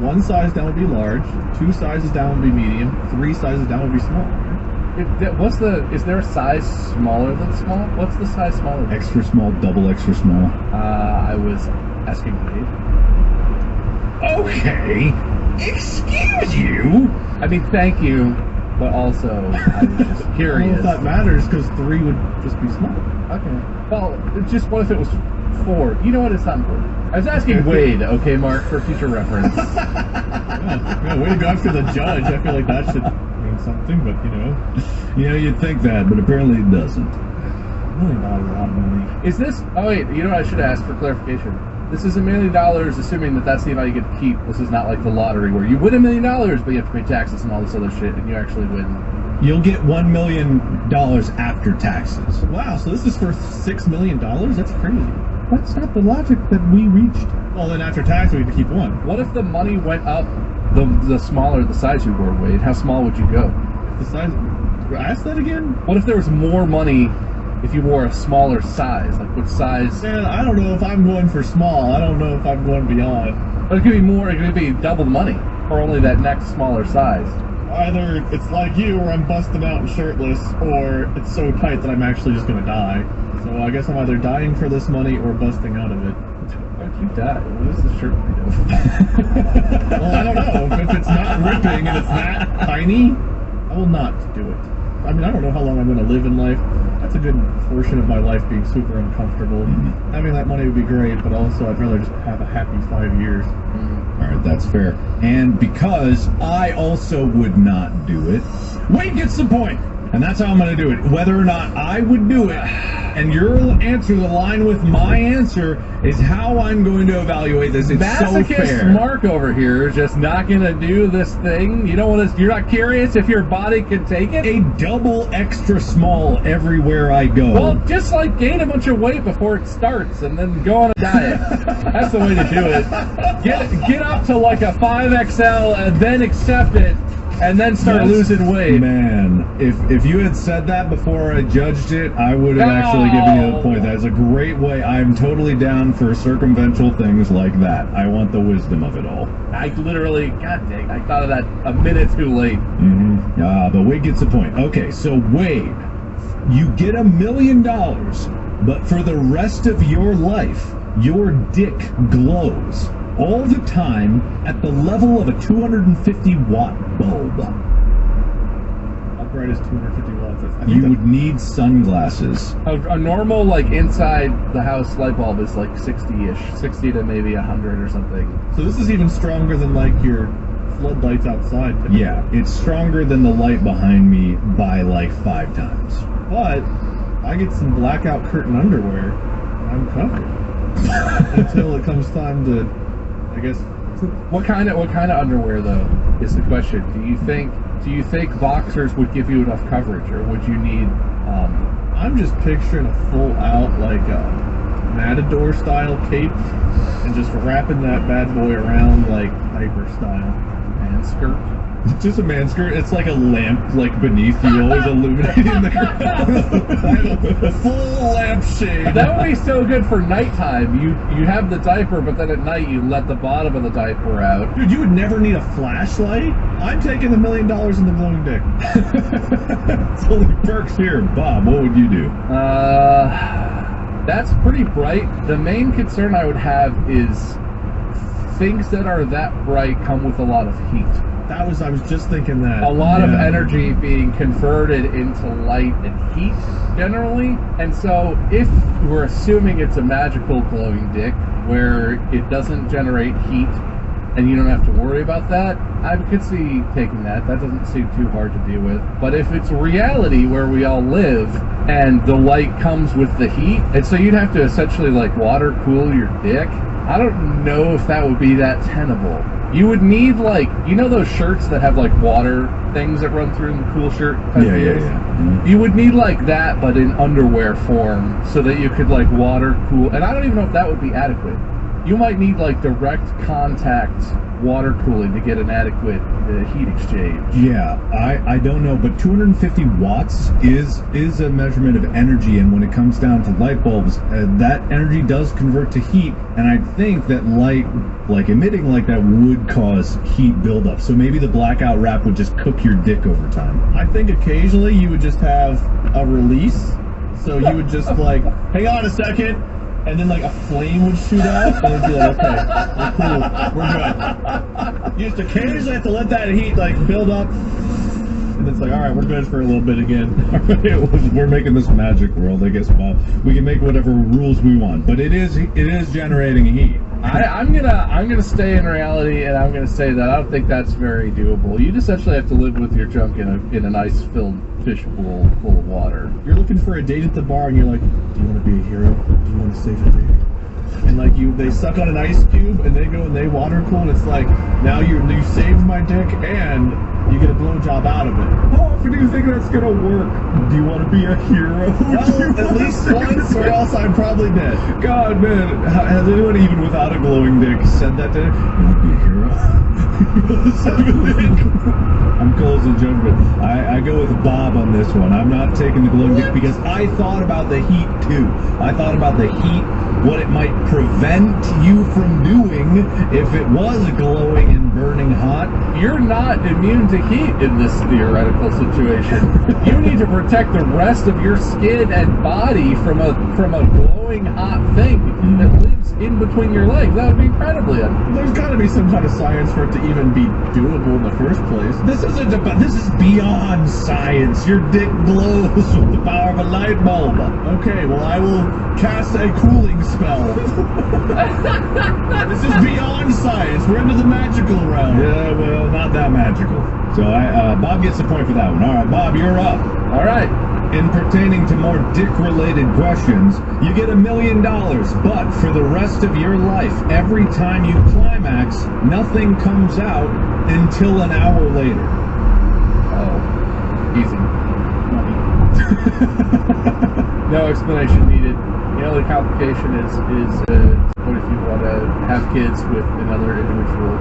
1 size down would be large, 2 sizes down would be medium, 3 sizes down would be small. Is there a size smaller than small? What's the size smaller than? Extra small, double extra small. I was asking Wade. Okay. Excuse you? I mean, thank you, but also I was just I don't know curious. if that matters, because 3 would just be small. Okay. Well, just what if it was 4? You know what? It's not important. I was asking Wade, okay, Mark, for future reference. Yeah, way to go after the judge. I feel like that should mean something, but You'd think that, but apparently it doesn't. $1 million is a lot of money. Is this... Oh, wait, you know what I should ask for clarification? This is $1 million, assuming that that's the amount you get to keep. This is not like the lottery where you win $1 million, but you have to pay taxes and all this other shit, and you actually win. You'll get $1 million after taxes. Wow, so this is for $6 million? That's crazy. That's not the logic that we reached. Well, then after tax, we have to keep 1. What if the money went up the smaller the size you were, Wade? How small would you go? The size... Ask that again? What if there was more money if you wore a smaller size? Like what size? Man, I don't know if I'm going for small. I don't know if I'm going beyond. But it could be more. It could be double the money for only that next smaller size. Either it's like you, where I'm busting out and shirtless, or it's so tight that I'm actually just gonna die. So I guess I'm either dying for this money or busting out of it. Why'd you die? What is the shirt made of? Well, I don't know. If it's not ripping and it's that tiny, I will not do it. I mean, I don't know how long I'm going to live in life. That's a good portion of my life being super uncomfortable. Mm-hmm. Having that money would be great, but also I'd rather just have a happy 5 years. All right, that's fair. And because I also would not do it, Wade gets the point. And that's how I'm going to do it. Whether or not I would do it, and your answer, the line with my answer, is how I'm going to evaluate this. It's so fair. Mark over here is just not going to do this thing. You don't want to. You're not curious if your body can take it. A double extra small everywhere I go. Well, just like gain a bunch of weight before it starts, and then go on a diet. That's the way to do it. Get up to like a 5XL, and then accept it. And then start losing weight. Man, if you had said that before I judged it, I would have actually given you the point. That's a great way. I'm totally down for circumventional things like that. I want the wisdom of it all. I literally, god dang, I thought of that a minute too late. Mm-hmm. But Wade gets the point. Okay, so Wade, you get $1 million, but for the rest of your life, your dick glows all the time at the level of a 250-watt bulb. How bright is 250 watts? You would need sunglasses. A normal, like, inside the house light bulb is like 60-ish. 60 to maybe 100 or something. So this is even stronger than, like, your floodlights outside. Typically. Yeah, it's stronger than the light behind me by, like, 5 times. But I get some blackout curtain underwear, and I'm covered. Until it comes time to, I guess. What kind of underwear though is the question? Do you think boxers would give you enough coverage, or would you need? I'm just picturing a full out like matador style cape, and just wrapping that bad boy around like Piper style. And skirt. Just a man skirt. It's like a lamp, like beneath you, always illuminating the full lamp shade. That would be so good for nighttime. You have the diaper, but then at night you let the bottom of the diaper out. Dude, you would never need a flashlight. I'm taking $1 million in the glowing dick. It's only perks here. Bob, what would you do? That's pretty bright. The main concern I would have is things that are that bright come with a lot of heat. I was just thinking that. A lot of energy being converted into light and heat, generally. And so, if we're assuming it's a magical glowing dick, where it doesn't generate heat, and you don't have to worry about that, I could see taking that. That doesn't seem too hard to deal with. But if it's reality where we all live, and the light comes with the heat, and so you'd have to essentially, like, water cool your dick, I don't know if that would be that tenable. You would need, like, you know those shirts that have, like, water things that run through them, cool shirt type deals? Mm-hmm. You would need, like, that, but in underwear form, so that you could, like, water cool. And I don't even know if that would be adequate. You might need, like, direct contact water cooling to get an adequate heat exchange. Yeah, I don't know, but 250 watts is a measurement of energy, and when it comes down to light bulbs, that energy does convert to heat, and I think that light, like emitting like that, would cause heat buildup. So maybe the blackout wrap would just cook your dick over time. I think occasionally you would just have a release, so you would just like, hang on a second, and then like a flame would shoot out, and it'd be like, okay, we're cool, we're good. You just occasionally have to let that heat like build up, and it's like, all right, we're good for a little bit again. All right, we're making this magic world, I guess, Bob. We can make whatever rules we want, but it is generating heat. I'm gonna stay in reality, and I'm gonna say that I don't think that's very doable. You'd essentially have to live with your junk in an ice-filled fish bowl full of water. You're looking for a date at the bar, and you're like, do you want to be a hero? Do you want to save the day? And like they suck on an ice cube, and they go and they water cool, and it's like, now you saved my dick, and you get a blowjob out of it. How often do you think that's gonna work? Do you want to be a hero? Well, at least once, or else I'm probably dead. God, man, has anyone even without a glowing dick said that to him? You want to be a hero? I'm close to judgment. I go with Bob on this one. I'm not taking the glowing dick because I thought about the heat too. I thought about the heat, what it might prevent you from doing if it was glowing and burning hot. You're not immune to heat in this theoretical situation. You need to protect the rest of your skin and body from a glowing hot thing that lives in between your legs. That would be incredibly There's got to be some kind of science for it to even be doable in the first place. This is beyond science. Your dick glows with the power of a light bulb. Okay, well, I will cast a cooling spell. This is beyond science. We're into the magical realm. Yeah, well, not that magical. So Bob gets the point for that one. All right, Bob, you're up. All right. In pertaining to more dick-related questions, you get $1 million, but for the rest of your life, every time you climax, nothing comes out until an hour later. Oh, easy. No explanation needed. The only complication is what if you want to have kids with another individual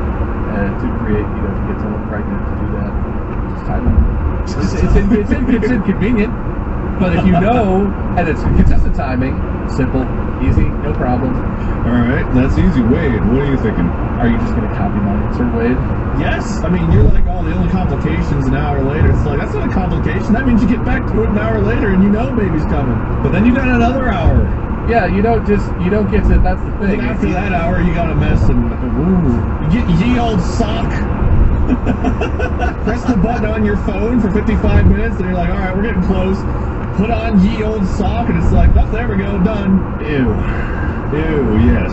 to create, to get someone pregnant to do that. Just time it. It's inconvenient. But if you know, and it's consistent timing, simple, easy, no problem. All right, that's easy. Wade, what are you thinking? Are you just going to copy my answer, Wade? Yes. I mean, you're like, oh, the only complication's an hour later. It's like, that's not a complication. That means you get back to it an hour later and you know baby's coming. But then you got another hour. Yeah, you don't get to, that's the thing. And after that hour, you got to mess and, you get ye old sock. Press the button on your phone for 55 minutes and you're like, all right, we're getting close. Put on ye old sock, and it's like, oh, there we go, done. Ew. Ew, yes.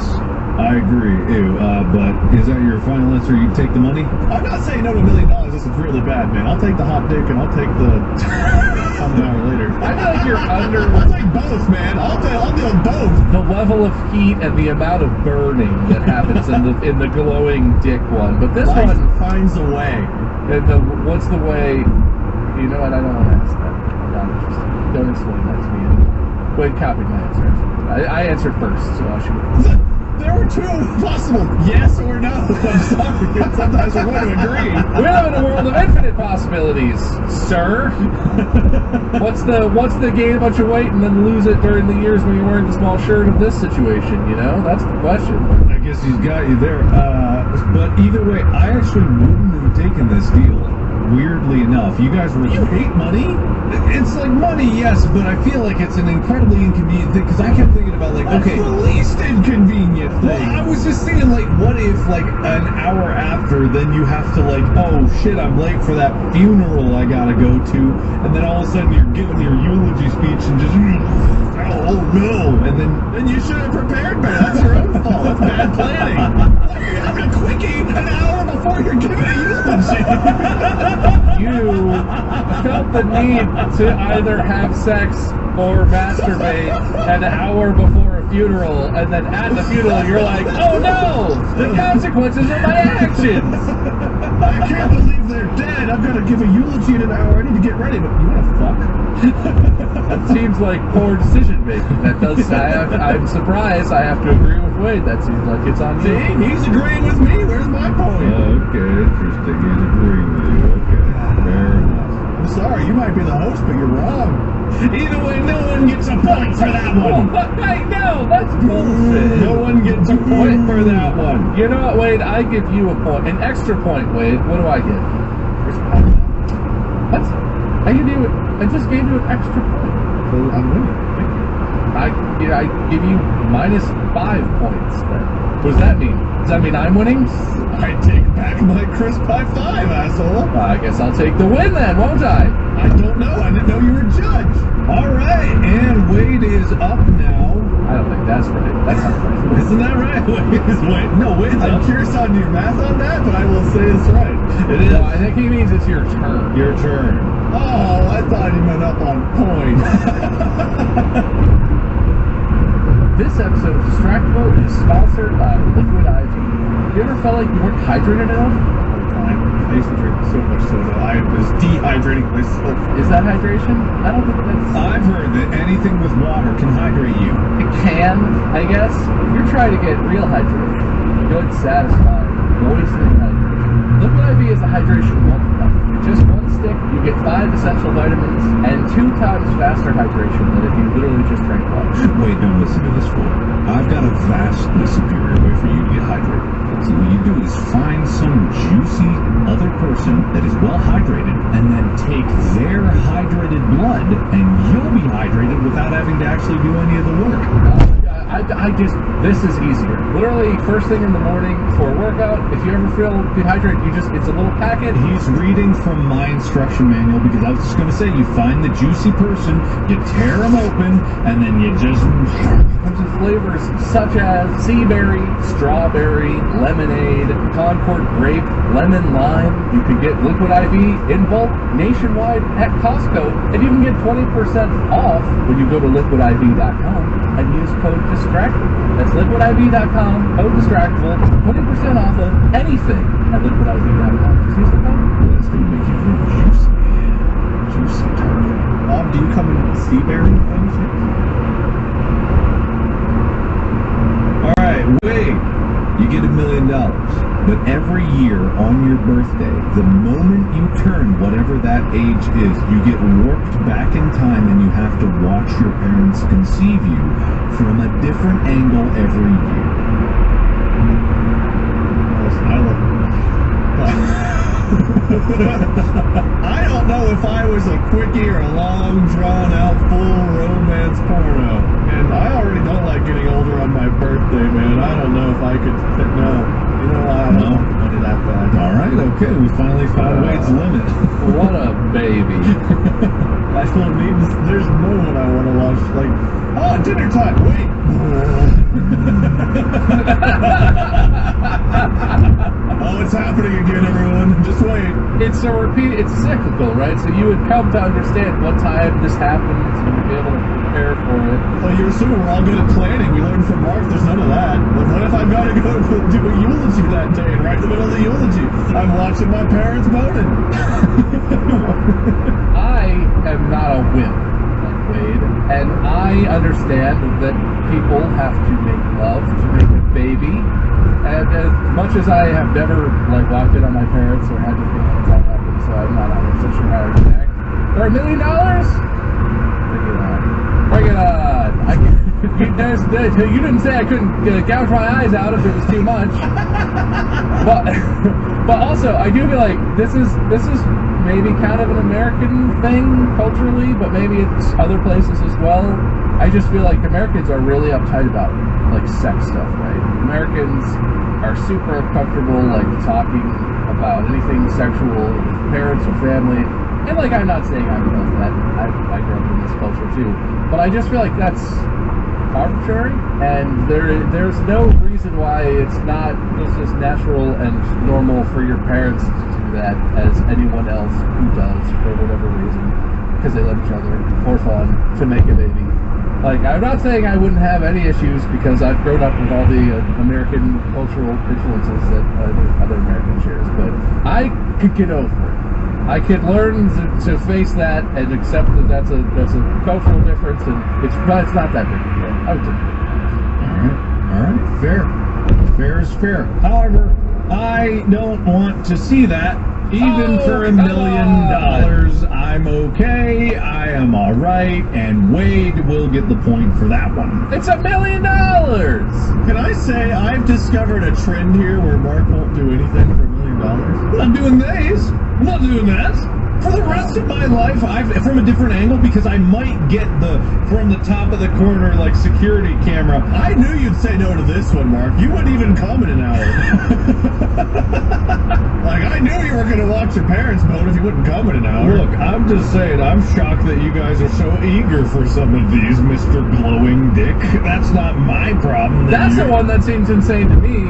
I agree. Ew. But is that your final answer? You take the money? I'm not saying no to $1 million. This is really bad, man. I'll take the hot dick, and I'll take the come an hour later. I feel like you're under... I'll take both, man. I'll deal both. The level of heat and the amount of burning that happens in the glowing dick one. But this Life one... finds a way. What's the way... You know what? I don't want to ask that. I'm not interested. Don't explain that to me anymore. Wade copied my answer. I answered first, so I should... There were two possible yes or no. I'm sorry. Sometimes we're going to agree. We live in a world of infinite possibilities, sir. What's the gain a bunch of weight and then lose it during the years when you're wearing the small shirt of this situation, That's the question. I guess he's got you there. But either way, I actually wouldn't have taken this deal. Weirdly enough, you guys were... You hate money? It's like money, yes, but I feel like it's an incredibly inconvenient thing, because I kept thinking about, like, okay... That's the least inconvenient thing. Well, I was just thinking, like, what if, like, an hour after, then you have to, like, oh, shit, I'm late for that funeral I gotta go to, and then all of a sudden you're giving your eulogy speech and just... Oh, no! And then you should have prepared better. That's your own fault. That's bad planning. You're having a quickie an hour before you're giving a eulogy. You felt the need to either have sex or masturbate an hour before a funeral, and then at the funeral you're like, oh no! The consequences of my actions! I can't believe they're dead. I've got to give a eulogy in an hour. I need to get ready, but you want to fuck? That seems like poor decision making. That does. I'm surprised. I have to agree with Wade. That seems like it's on me. See, he's agreeing with me. Where's my point? Okay, interesting. He's agreeing with you. Okay, fair enough. I'm sorry, you might be the host, but you're wrong. Either way, no one gets a point for that one. I know, that's bullshit. No one gets a point for that one. You know what, Wade? I give you a point. An extra point, Wade. What do I get? What? I just gave you an extra point. So I'm winning. I give you -5 points then. What does that mean? Does that mean I'm winning? I take back my crisp high five, asshole. I guess I'll take the win then, won't I? I don't know. I didn't know you were a judge. All right, and Wade is up now. I don't think that's right. That's not right. Isn't that right? Wade's I'm up. curious on your math on that, but I will say it's right. It is. No, I think he means it's your turn. Your turn. Oh, I thought he meant up on point. This episode of Distractable is sponsored by Liquid IV. You ever felt like you weren't hydrated enough? I used to drink so much soda. I was dehydrating myself. Is that hydration? I don't think that's... I've heard that anything with water can hydrate you. It can, I guess. If you're trying to get real hydration, good, satisfying, moist and hydrated. Liquid IV is a hydration multiplier. With just one stick, you get 5 essential vitamins and 2 times faster hydration than if you literally just drank water. Wait, don't listen to this fool. I've got a vastly superior way for you to get hydrated. See, what you do is find some juicy other person that is well hydrated and then take their hydrated blood and you'll be hydrated without having to actually do any of the work. This is easier. Literally, first thing in the morning for a workout, if you ever feel dehydrated, it's a little packet. He's reading from my instruction manual because I was just going to say, you find the juicy person, you tear them open, and then you just... Bunch of flavors such as sea berry, strawberry, lemonade, Concord grape, lemon lime. You can get Liquid IV in bulk nationwide at Costco, and you can get 20% off when you go to liquidiv.com and use code DISTRACTABLE. That's liquidiv.com, code DISTRACTABLE, 20% off of anything at liquidiv.com. Just use the code. It's going to make you feel juicy. Juicy target. Mom, do you come in Seaberry by any chance? Alright, wait. You get $1 million. But every year on your birthday, the moment you turn whatever that age is, you get warped back in time and you have to watch your parents conceive you from a different angle every year. Listen, I love I don't know if I was a quickie or a long, drawn-out, full romance porno. And I already don't like getting older on my birthday, man. I don't know if I could... No. You know, I don't want it that bad. Alright, okay. We finally found Wade's limit. What a baby. I told me there's no one I want to watch. Like, oh, dinner time. Wait. Oh, it's happening again, everyone. Just wait. It's a repeat. It's cyclical, right? So you would come to understand what time this happens and you'd be able to prepare for it. Well, you're assuming we're all good at planning. We learned from Mark there's none of that. Like, what if I've got to go do a eulogy that day? And right in the middle of the eulogy, I'm watching my parents boning. I am not a wimp like Wade, and I understand that people have to make love to make a baby. And as much as I have never walked in on my parents or had to feel like that happened, so I'm not 100% sure how to react. For $1 million? Bring it on. Bring it on. You didn't say I couldn't gouge my eyes out if it was too much. But also, I do feel like this is maybe kind of an American thing culturally, but maybe it's other places as well. I just feel like Americans are really uptight about sex stuff, right? Americans are super uncomfortable talking about anything sexual with parents or family. And I'm not saying I'm above that. I grew up in this culture too. But I just feel like that's arbitrary, and there's no reason why it's not just as natural and normal for your parents to do that as anyone else who does for whatever reason, because they love each other, for fun, to make a baby. I'm not saying I wouldn't have any issues because I've grown up with all the American cultural influences that other Americans share, but I could get over it. I could learn to face that and accept that that's a cultural difference, and it's not that big of a deal. I would take it. All right, fair. Fair is fair. However, I don't want to see that. Even for $1 million, I'm okay, I am alright, and Wade will get the point for that one. It's $1 million! Can I say I've discovered a trend here where Mark won't do anything for $1 million? I'm not doing these. I'm not doing that. For the rest of my life, from a different angle, because I might get from the top of the corner, security camera. I knew you'd say no to this one, Mark. You wouldn't even come in an hour. I knew you were going to watch your parents vote if you wouldn't come in an hour. Look, I'm just saying, I'm shocked that you guys are so eager for some of these, Mr. Glowing Dick. That's not my problem. That's the one that seems insane to me.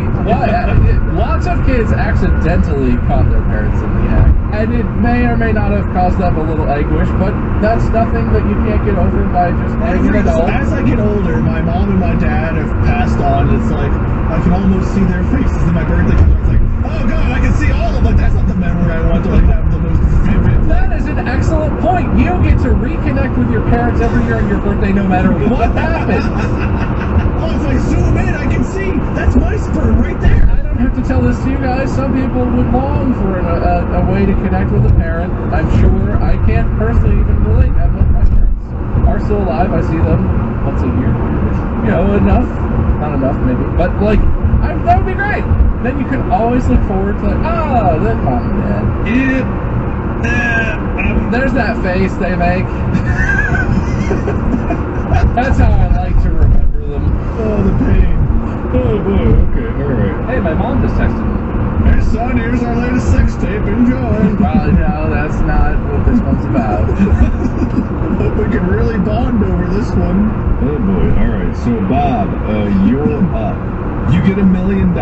Lots of kids accidentally caught their parents in the act, and it may or may not have caused them a little anguish, but that's nothing that you can't get over by just being an adult. As I get older, my mom and my dad have passed on, and it's I can almost see their faces. And my birthday comes around, it's oh god, I can see all of them. That's not the memory I want to have the most vivid. That is an excellent point. You get to reconnect with your parents every year on your birthday, no matter what happens. Oh, if I zoom in, I can see. That's my sperm right there. I don't have to tell this to you guys. Some people would long for a way to connect with a parent. I'm sure I can't personally even relate. But my parents are still alive. I see them once a year. You know, enough. Not enough, maybe. But, like, that would be great. Then you can always look forward to, like, that mom and dad. There's that face they make. That's how I like to remember them. Oh, the pain. Oh boy, okay, alright. Hey, my mom just texted me. Hey son, here's our latest sex tape, enjoy. Well, no, that's not what this one's about. Hope we can really bond over this one. Oh boy, alright, so Bob, you're up. You get $1 million.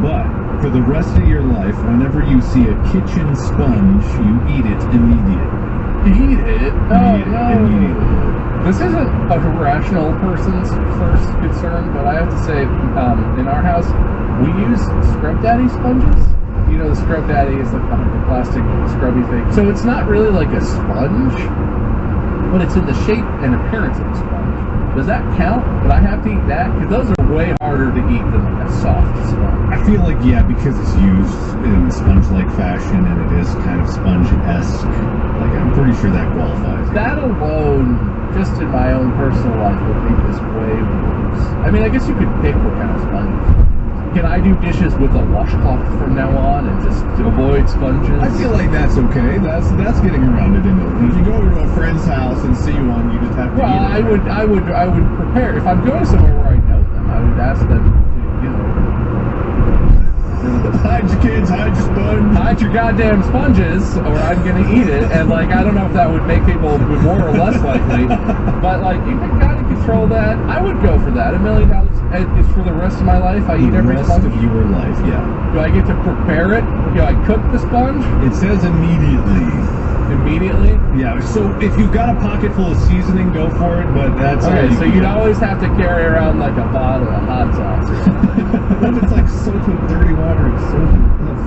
But for the rest of your life, whenever you see a kitchen sponge, you eat it immediately. Eat it? Oh, no. Immediately. This isn't a rational person's first concern, but I have to say, in our house, we use Scrub Daddy sponges. You know, the Scrub Daddy is like the plastic scrubby thing. So it's not really like a sponge, but it's in the shape and appearance of a sponge. Does that count? Would I have to eat that? Because those are way harder to eat than like a soft sponge. I feel like, yeah, because it's used in sponge-like fashion and it is kind of sponge-esque. Like, I'm pretty sure that qualifies. That alone, just in my own personal life, would make this way worse. I mean, I guess you could pick what kind of sponge. Can I do dishes with a washcloth from now on and just avoid sponges? I feel like that's okay. That's getting around it. If you go over to a friend's house and see one, you just have to Well, eat it. I would prepare. If I'm going somewhere where I know them, I would ask them to, you know, hide your kids, hide your sponge. hide your goddamn sponges, or I'm gonna eat it. And like, I don't know if that would make people more or less likely, but like, you can kind of control that. I would go for that. $1 million. It's for the rest of my life. I eat every sponge. The rest of your life, yeah. Do I get to prepare it? Do I cook the sponge It says immediately. immediately? Yeah, so if you've got a pocket full of seasoning, go for it, but that's all Okay, you so can you'd do. always have to carry around like a bottle of hot sauce or something. What if it's like soaked with dirty water and soaked with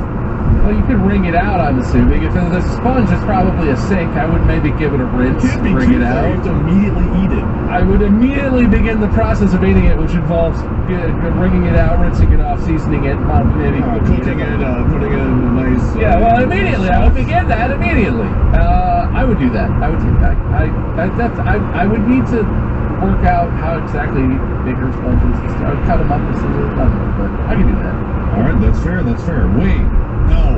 Well, you could wring it out, I'm assuming. If it's a sponge, it's probably a sink. I would maybe give it a rinse, Can't be wring too it far. You have out. to immediately eat it. I would immediately begin the process of eating it, which involves wringing it out, rinsing it off, seasoning it, maybe Cooking it, putting it in a nice... Yeah, well, immediately. I would begin that immediately. I would do that. I would do that. I would need to work out how exactly bigger sponges and stuff. I would cut them up with scissors, but I can do that. Alright, that's fair, Wait, no,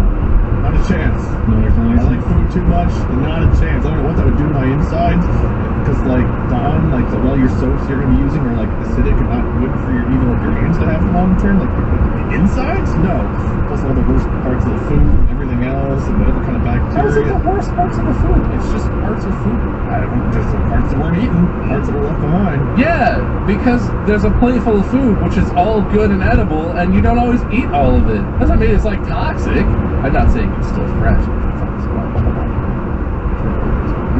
not a chance. No, I like food too much, not a chance. I don't know what that would do to my insides, because like, all your soaps you're going to be using are like acidic and not good for your hands to have long term. Like, the insides? No. Plus all the worst parts of the food and everything else, and whatever kind of How is it bacteria. the worst parts of the food? It's just parts of food. I don't know, just the parts that weren't eaten, parts that were left behind. Yeah, because there's a plate full of food, which is all good and edible, and you don't always eat all of it. Doesn't mean it's like toxic. I'm not saying it's still fresh. It's on the sponge.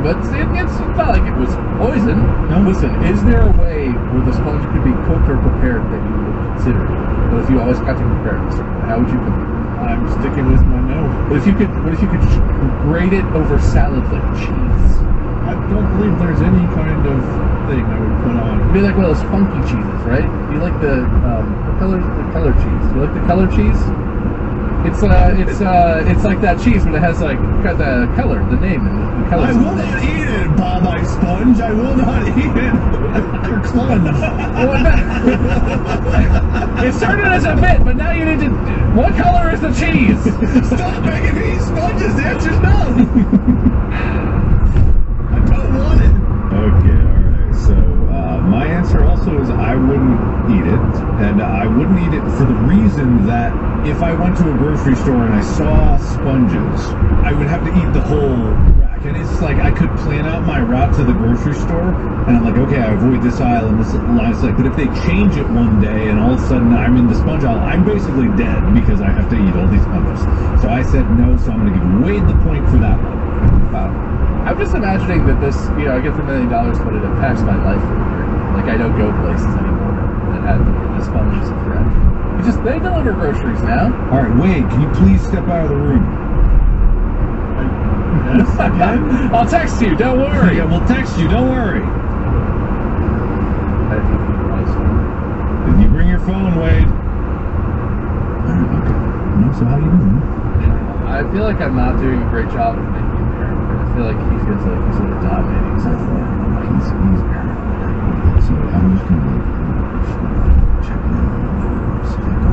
But it's not like it was poison. No. Listen, is there a way where the sponge could be cooked or prepared that you would consider it? But if you always got to prepare it, how would you cook it? I'm sticking with my no. What if you could grate it over salad like cheese? I don't believe there's any kind of thing I would put on. It'd be like one of those funky cheeses, right? You like the color cheese? You like the color cheese? It's like that cheese, but it has like got the color, the name, and the color. I will not eat it, Bob Ice Sponge. I will not eat it. You're clunge. It started as a bit, but now you need to. What color is the cheese? Stop making me eat sponges. The answer's no. I don't want it. Okay, alright. So, my answer also is I wouldn't eat it. And I wouldn't eat it for the reason that if I went to a grocery store and I saw sponges, I would have to eat the whole rack. And it's like I could plan out my route to the grocery store, and I'm like, okay, I avoid this aisle and this line of sight. But if they change it one day and all of a sudden I'm in the sponge aisle, I'm basically dead because I have to eat all these sponges. So I said no, so I'm going to give Wade the point for that one. Wow. I'm just imagining that this, I get the $1 million, but it impacts my life for a year. Like, I don't go places anymore that have the sponges and fresh. They deliver groceries now. Alright, Wade, can you please step out of the room? Yes, again? I'll text you, don't worry. Yeah, we'll text you, don't worry. Did you bring your phone, Wade? So how you doing? I feel like I'm not doing a great job of making him paranoid. I feel like he feels like he's sort of dominating something. He's paranoid. So I'm just gonna check in. See if I can.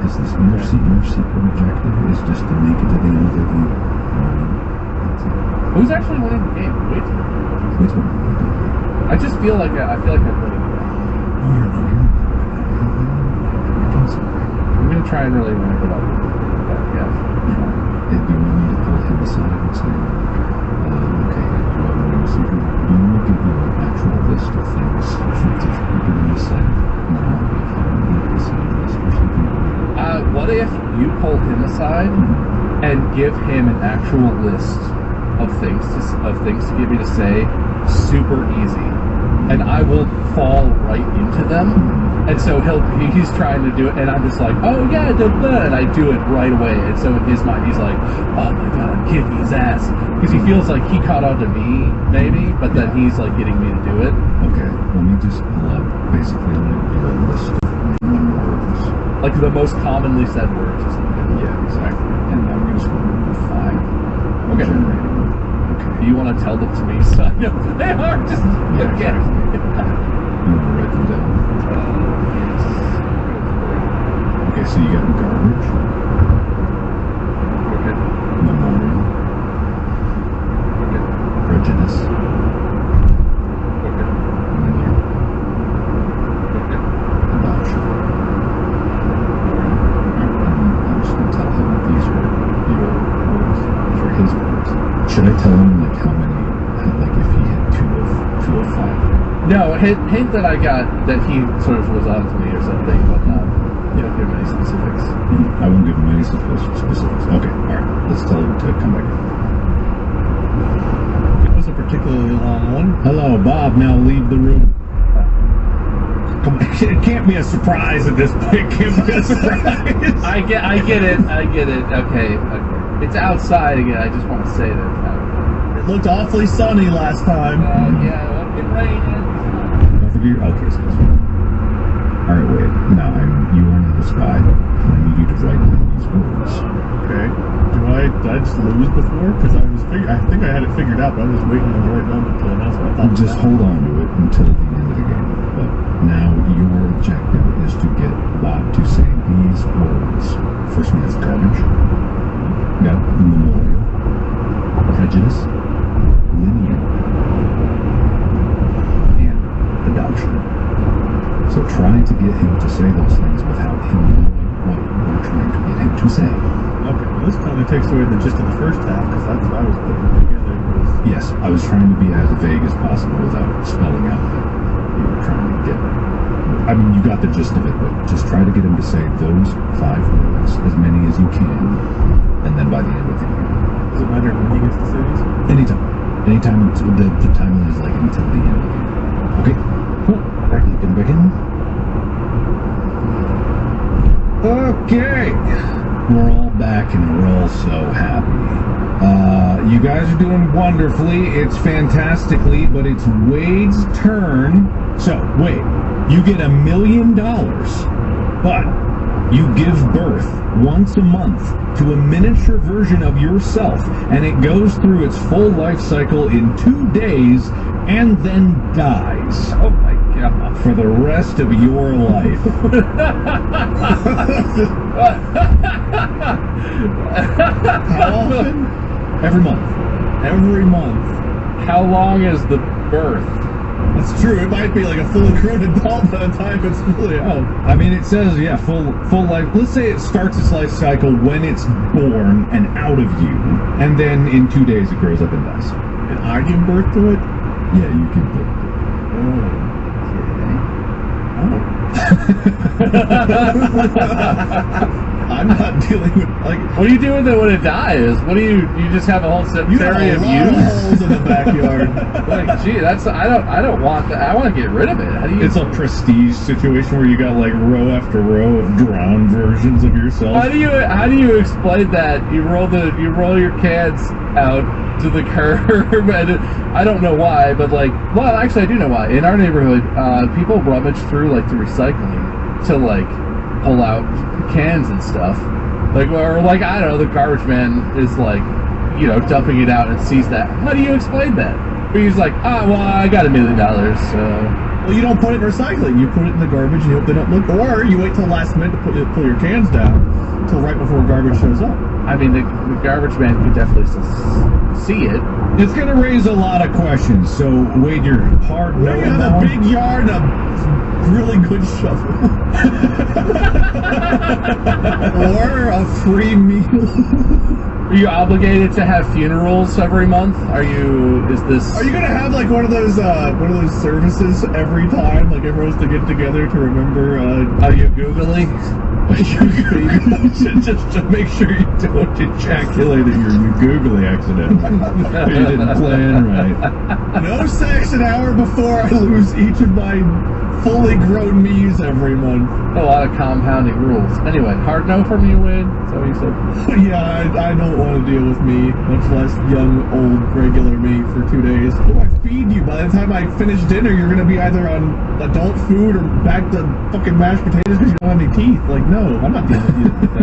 Is this your secret objective? Is just to make it to the end of the game. That's it. Who's actually winning the game? Wait till Which one? I just feel like I'm letting it go. I'm gonna try and really ramp it up. Yeah. Do you want me to pull him aside and say, okay, you have a new secret? Do you want to give you an actual list of things to keep it in the set? And then I'll give him a side list or something? What if you pull him aside and give him an actual list of things to give me to say, super easy, and I will fall right into them. And so he's trying to do it, and I'm just like, oh yeah, and I do it right away. And so in his mind, he's like, oh my god, I'm kicking his ass, because he feels like he caught on to me, maybe, but then he's like getting me to do it. Okay, let me just pull up basically your list of words. Like the most commonly said words or something. Yeah, exactly. And I'm just going to do 5. Okay. Generating. Okay. Do you want to tell them to me so I know what they are? Just Yeah, okay. You want to write them down? Okay, so you got garbage, Okay. memorial, Okay. prejudice, Okay. linear, Okay. adoption. I'm just going to tell him these are your words. These are his words. Should I tell him like how many, like if he hit 2 of 5? No, hint that I got that he sort of was on to me or something, but you don't give him any specifics. I won't give him any specifics. Okay, alright. Let's tell him to come back in. It was a particularly long one. Hello, Bob. Now leave the room. Come on. It can't be a surprise at this point. It can't be a surprise. I get it. Okay. It's outside again. I just want to say that. It looked awfully sunny last time. Yeah, well, it rained. Don't forget your okay, so alright, wait. Now you are now the spy. And I need you to write down these words. Okay. Did I just lose before? Because I think I had it figured out, but I was just waiting on the right moment to announce what I thought. Just hold on to it until the end of the game. But now your objective is to get Bob to say these words. First one is garbage. Got memorial. Prejudice. Linear. And adoption. So try to get him to say those things without him knowing what you're trying to get him to say. Okay, well, this kind of takes away the gist of the first half, because that's what I was putting together. Yes, I was trying to be as vague as possible without spelling out that you were trying to get. I mean, you got the gist of it, but just try to get him to say those 5 words, as many as you can, and then by the end of the game. Does it matter when he gets to say these? Anytime. Anytime until the timeline is like until the end of the game. Okay, cool. Alright, you can begin. Okay. We're all back and we're all so happy. You guys are doing wonderfully. It's fantastically, but it's Wade's turn. So, Wade, you get $1 million, but you give birth once a month to a miniature version of yourself, and it goes through its full life cycle in 2 days and then dies. Oh my god. For the rest of your life. How often? Every month. Every month. How long is the birth? That's true. It might be like a fully grown adult by the time it's fully out. I mean, it says, yeah, full life. Let's say it starts its life cycle when it's born and out of you, and then in 2 days it grows up and dies. And I give birth to it? Yeah, you can put it. I'm not dealing with, like... What do you do with it when it dies? What do you just have a whole cemetery of of use? holes in the backyard. Like, gee, that's I don't want that. I want to get rid of it. How do you? It's a prestige situation where you got like row after row of drowned versions of yourself. How do you explain that? You roll your cans out to the curb, and I don't know why, but like, well, actually I do know why. In our neighborhood, people rummage through like the recycling to like pull out cans and stuff, Like, or like, I don't know, the garbage man is like, you know, dumping it out and sees that. How do you explain that? But he's like, well, I got $1 million, so... Well, you don't put it in recycling. You put it in the garbage and you hope they don't look. Or you wait till last minute to pull your cans down until right before garbage shows up. I mean, the garbage man could definitely still see it. It's going to raise a lot of questions. So, Wade, you're hard no. You have a big yard and a really good shovel. Or a free meal. Are you obligated to have funerals every month? Are you gonna have like one of those services every time, like everyone's to get together to remember? Are you Googling? Just to make sure you don't ejaculate at your googly accidentally. You didn't plan right. No sex an hour before I lose each of my fully grown me's every month. A lot of compounding rules. Anyway, hard no from you, Wade? So you said. Yeah, I don't want to deal with me, much less young, old, regular me for 2 days. What do I feed you? By the time I finish dinner, you're going to be either on adult food or back to fucking mashed potatoes because you don't have any teeth. Like, no, I'm not dealing with you like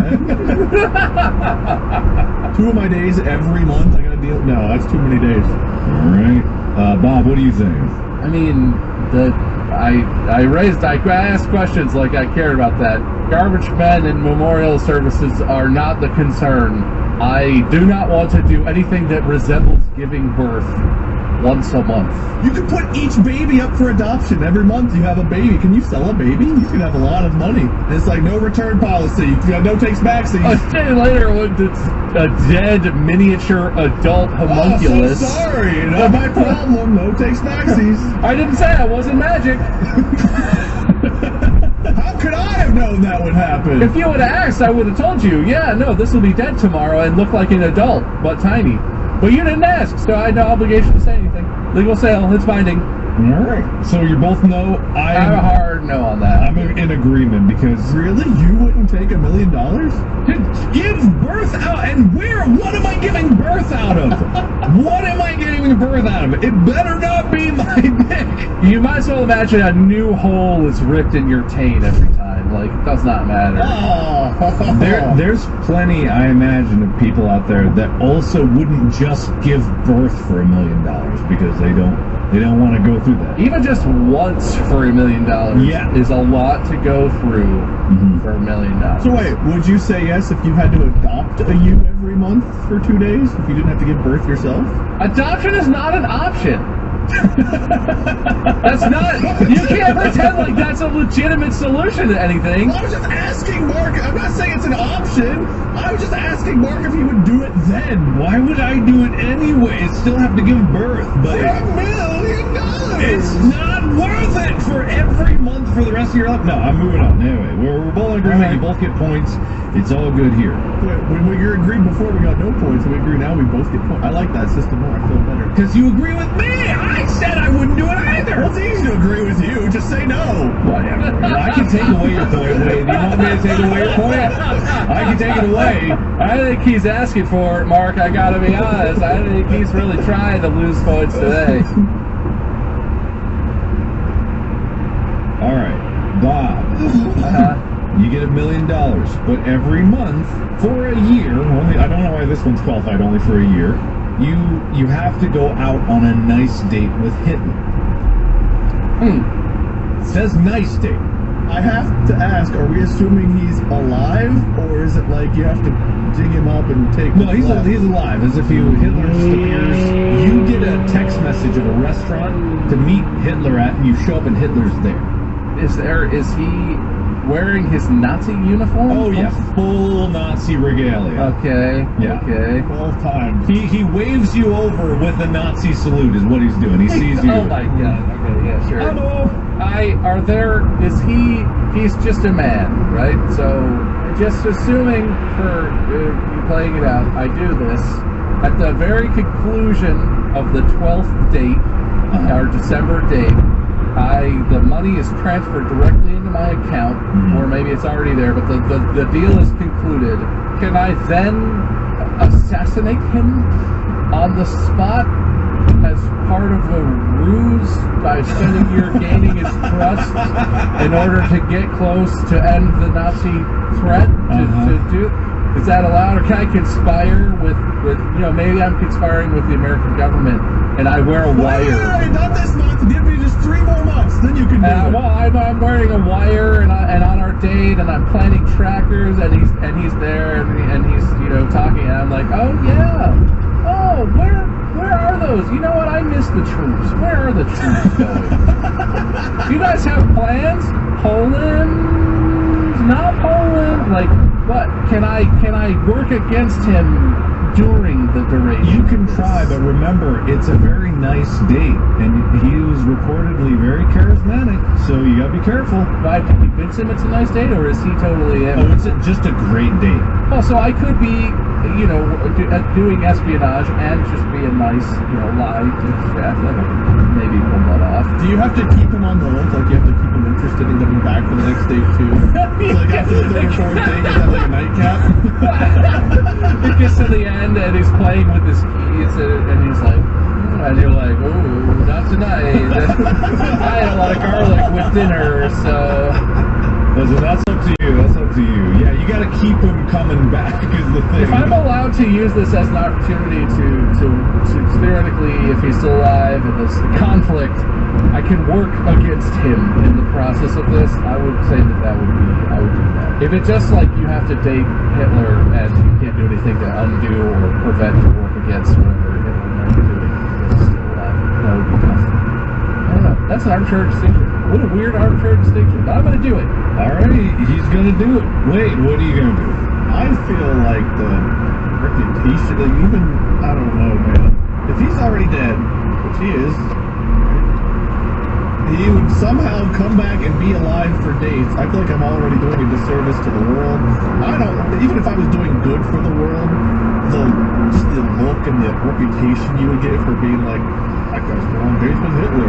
that. 2 of my days every month, I got to deal. No, that's too many days. All right. Bob, what do you think? I mean, I asked questions like I cared about that. Garbage men and memorial services are not the concern. I do not want to do anything that resembles giving birth once a month. You can put each baby up for adoption. Every month you have a baby. Can you sell a baby? You can have a lot of money. And it's like no return policy. You got no takes backsies. A day later, when it's a dead miniature adult homunculus. Oh, so sorry. Not my problem. No takes backsies. I didn't say I wasn't magic. How could I have known that would happen? If you would have asked, I would have told you, yeah, no, this will be dead tomorrow and look like an adult, but tiny. But you didn't ask, so I had no obligation to say anything. Legal sale, it's binding. All right. So you both know I have a hard no on that. I'm in agreement because really, you wouldn't take $1 million to give birth out, and where? What am I giving birth out of? What am I giving birth out of? It better not be my dick. You might as well imagine a new hole is ripped in your taint every time. Like, it does not matter. Oh. There's plenty, I imagine, of people out there that also wouldn't just give birth for $1 million because they don't want to go through that. Even just once for $1 million is a lot to go through for $1 million. So wait, would you say yes if you had to adopt a ewe every month for 2 days? If you didn't have to give birth yourself? Adoption is not an option. That's not. You can't pretend like that's a legitimate solution to anything. Well, I was just asking Mark. I'm not saying it's an option. I was just asking Mark if he would do it then. Why would I do it anyway? I still have to give birth, but for $1 million. It's not worth it for every month for the rest of your life. No, I'm moving on. Anyway, we're both in agreement. Right. You both get points. It's all good here. When we agreed before, we got no points. We agree now, we both get points. I like that system more. I feel better. Because you agree with me. I said I wouldn't do it either. Well, it's easy to agree with you. Just say no. Whatever. I can take away your point, Wade. You want me to take away your point? I can take it away. I think he's asking for it, Mark. I gotta be honest. I think he's really trying to lose points today. All right, Bob. You get $1 million, but every month for a year, only I don't know why this one's qualified only for a year, you have to go out on a nice date with Hitler. It says nice date. I have to ask, are we assuming he's alive, or is it like you have to dig him up and take No, he's alive. As if Hitler just appears. You get a text message of a restaurant to meet Hitler at, and you show up and Hitler's there. Is he wearing his Nazi uniform? Oh yeah, full Nazi regalia. Okay. Yeah. Okay. 12 times. He waves you over with the Nazi salute is what he's doing. He sees you. Oh my god. Okay, yeah, sure. Hello. He's just a man, right? So, just assuming for you playing it out, I do this. At the very conclusion of the 12th date, or December date, the money is transferred directly into my account, or maybe it's already there, but the deal is concluded. Can I then assassinate him on the spot as part of a ruse by spending your gaining his trust in order to get close to end the Nazi threat to do? Is that allowed, or can I conspire with maybe I'm conspiring with the American government, and I wear a wire. Wait, not this month. Give me just 3 more months, then you can do it. Well, I'm wearing a wire, and on our date, and I'm planting trackers, and he's there, and he's talking, and I'm like, oh yeah, oh where are those? You know what? I miss the troops. Where are the troops going? You guys have plans? Poland? Not Poland? Like what? Can I work against him during the duration? You can try, but remember, it's a very nice date, and he was reportedly very charismatic, so you gotta be careful. Do I have to convince him it's a nice date, or is he totally in? Oh, it's just a great date. Well, so I could be, doing espionage and just be a nice, lie to Jack. Maybe pull that off. Do you have to keep him on the hook? Like, you have to keep him interested in coming back for the next date, too? Like, after the third or fourth date, is that like a nightcap? It gets to the end, and he's playing with his keys, and he's like, and you're like, oh, not tonight. I had a lot of garlic with dinner, so... Listen, that's up to you. That's up to you. Yeah, you got to keep him coming back is the thing. If I'm allowed to use this as an opportunity to theoretically, if he's still alive and this conflict, I can work against him in the process of this, I would say I would do that. If it's just like you have to date Hitler and you can't do anything to undo or prevent or work against whatever Hitler might be doing because he's still alive, that would be tough. I don't know. That's an arbitrary distinction. What a weird arbitrary distinction, but I'm going to do it. Alrighty, he's gonna do it. Wait, what are you gonna do? I feel like the reputation, like even, I don't know, man. If he's already dead, which he is, he would somehow come back and be alive for days. I feel like I'm already doing a disservice to the world. Even if I was doing good for the world, just the look and the reputation you would get for being like, that guy's been on dates with Hitler.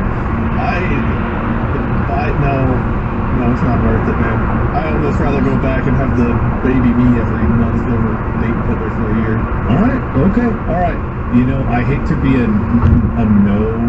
No, it's not worth it, man. I'd almost rather go back and have the baby me every month over date Hitler for a year. Alright, okay, alright. I hate to be a no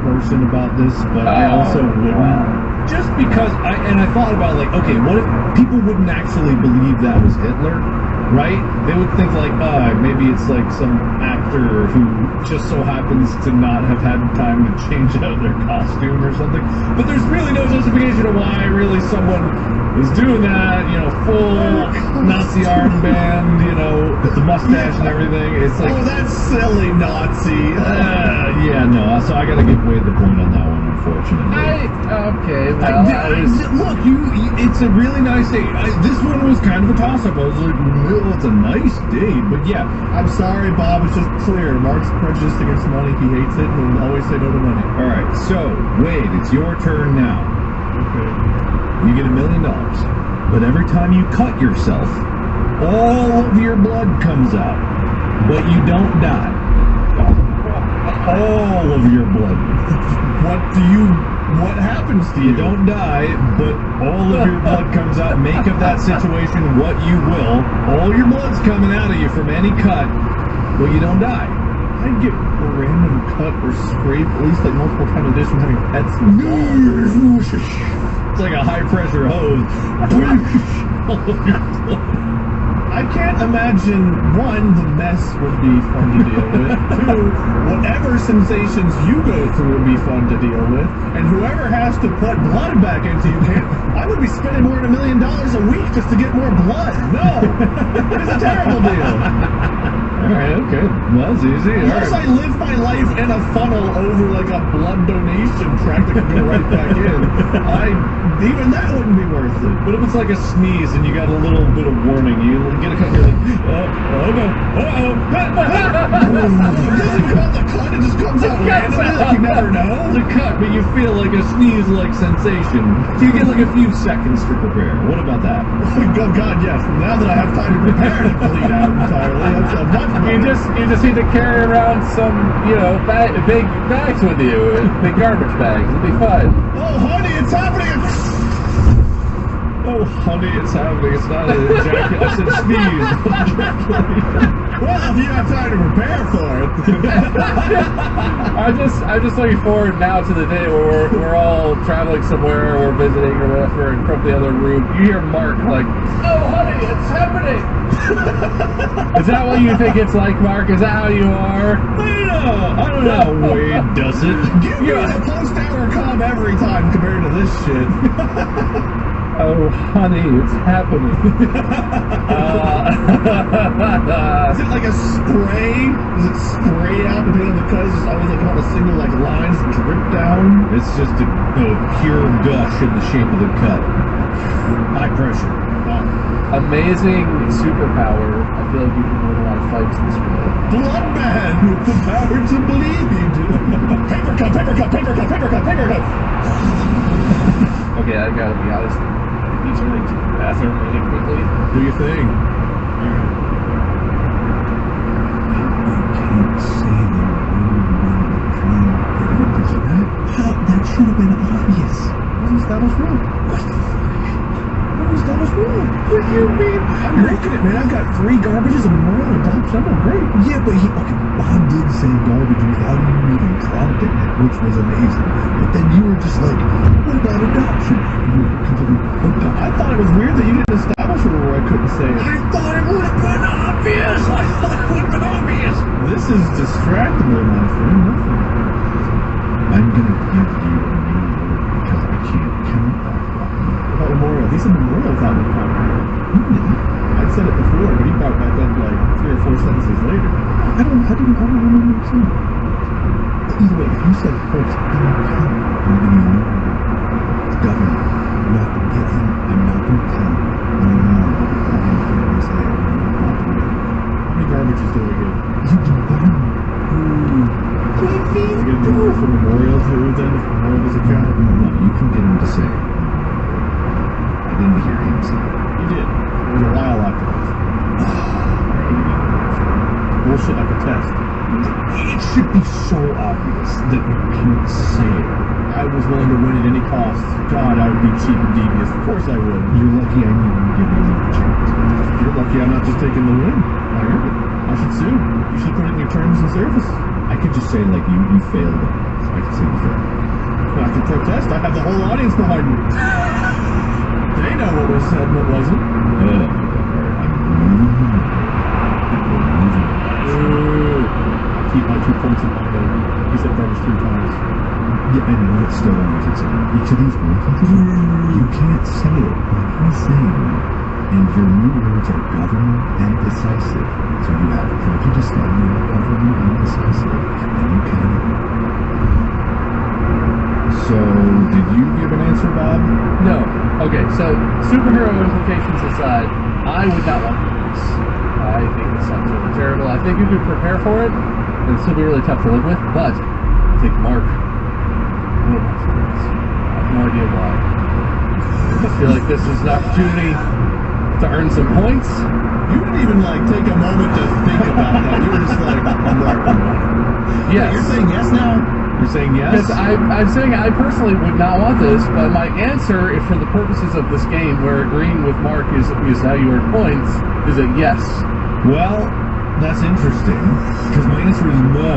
person about this, but I also wouldn't. Wow. Just because I thought about, like, okay, what if people wouldn't actually believe that was Hitler? Right? They would think like, maybe it's like some actor who just so happens to not have had time to change out their costume or something. But there's really no justification of why really someone is doing that, full Nazi armband, with the mustache and everything. It's like, oh, that's silly Nazi. yeah, no, so I gotta give away the point on that one, unfortunately. Look, it's a really nice date. This one was kind of a toss-up. I was like, well, it's a nice date, but yeah. I'm sorry, Bob. It's just clear. Mark's prejudiced against money. He hates it, and he'll always say no to money. All right, so Wade, it's your turn now. Okay. You get $1 million, but every time you cut yourself, all of your blood comes out, but you don't die. All of your blood. What happens to you? You don't die, but all of your blood comes out. Make of that situation what you will. All your blood's coming out of you from any cut, but you don't die. I'd get a random cut or scrape, at least like multiple times a day from having pets and dogs. It's like a high pressure hose. I can't imagine, one, the mess would be fun to deal with. Two, whatever sensations you go through would be fun to deal with. And whoever has to put blood back into you, I would be spending more than $1 million a week just to get more blood. No, it's a terrible deal. Alright, okay. Well, it's easy. Unless I live my life in a funnel over like a blood donation track that can go right back in, even that wouldn't be worth it. But if it's like a sneeze and you got a little bit of warning, you get a cut, you're like, oh no, uh-oh. It doesn't cut the cut, it just comes out randomly, like you never know. It's a cut, but you feel like a sneeze-like sensation. So you get like a few seconds to prepare. What about that? Oh God, yes. Now that I have time to prepare to bleed out entirely, that's much better. You just need to carry around some, big bags with you, big garbage bags. It'll be fun. Oh, honey, it's happening! Oh, honey, it's happening. It's not an ejaculation. I said sneeze. Well, if you have time to prepare for it. I'm just looking forward now to the day where we're all traveling somewhere, or we're visiting or whatever, and from the other room, you hear Mark like, "Oh, honey, it's happening." Is that what you think it's like, Mark? Is that how you are? I don't know how Wade does it. Give me a post-hour com every time compared to this shit. Oh, honey, it's happening. Is it like a spray? Does it spray out depending on the cut? Is it always like on a single like lines drip down? It's just a pure gush in the shape of the cut. High pressure. Amazing superpower. I feel like you can win a lot of fights this way. Blood man with the power to bleed. Paper cut, paper cut, paper cut, paper cut, paper cut. Okay, I gotta be honest. I need to go to the bathroom really quickly. Do your thing. Alright. You can't say the word that should have been obvious. What is that was wrong? What the fuck? What is that was wrong? What do you mean? I'm making it, man. I've got 3 garbages and moral adoption. I'm great. Yeah, but okay, Bob did say garbage without you even prompting it, which was amazing. But then you were just like, what about adoption? You were completely I thought it was weird that you didn't establish a rule where I couldn't say it. I thought it would have been obvious! I thought it would have been obvious! This is distractible, my friend. I'm gonna give you a new word because I can't count that one. About Memorial. He said Memorial without me counting. You didn't. I said it before, but he brought it back up like 3 or 4 sentences later. I don't remember what you said. Either way, if you said first, I don't count. I'm giving you a new word. It's government. I'm not gonna get him. I'm not gonna count. No. I'm gonna say it. How many garbages do we get? You can burn. What do you mean? We get a new for Memorial too, then if Memorial doesn't count? No, you can get him to say it. I didn't hear him say it. You did. It was a while after this. Bullshit like a test. It should be so obvious that you can't say it. I was willing to win at any cost. God, I would be cheap and devious. Of course I would. You're lucky I didn't even give you a chance. You're lucky I'm not just taking the win. I earned it. I should sue. You should put it in your terms of service. I could just say, like, you failed it. So I could say you failed. I can protest. I have the whole audience behind me. They know what was said and what wasn't. I keep my 2 points in my head. He said garbage 3 times. Yeah, I know it's still on each of these words. You can't say it like he's saying it. And your new words are government and decisive. So you have prejudice on government and decisive. And you can. So, did you give an answer, Bob? No. Okay, so superhero implications aside, I would not want this. I think this sounds really terrible. I think you could prepare for it, and it'd still be really tough to live with, but I think Mark will want to do this. I have no idea why. I feel like this is an opportunity to earn some points. You didn't even, like, take a moment to think about that. You were just like, Mark. Yes. You're saying yes now? You're saying yes? Because I'm saying I personally would not want this, but my answer, if for the purposes of this game, where agreeing with Mark is how you earn points, is a yes. Well, that's interesting, because my answer is no.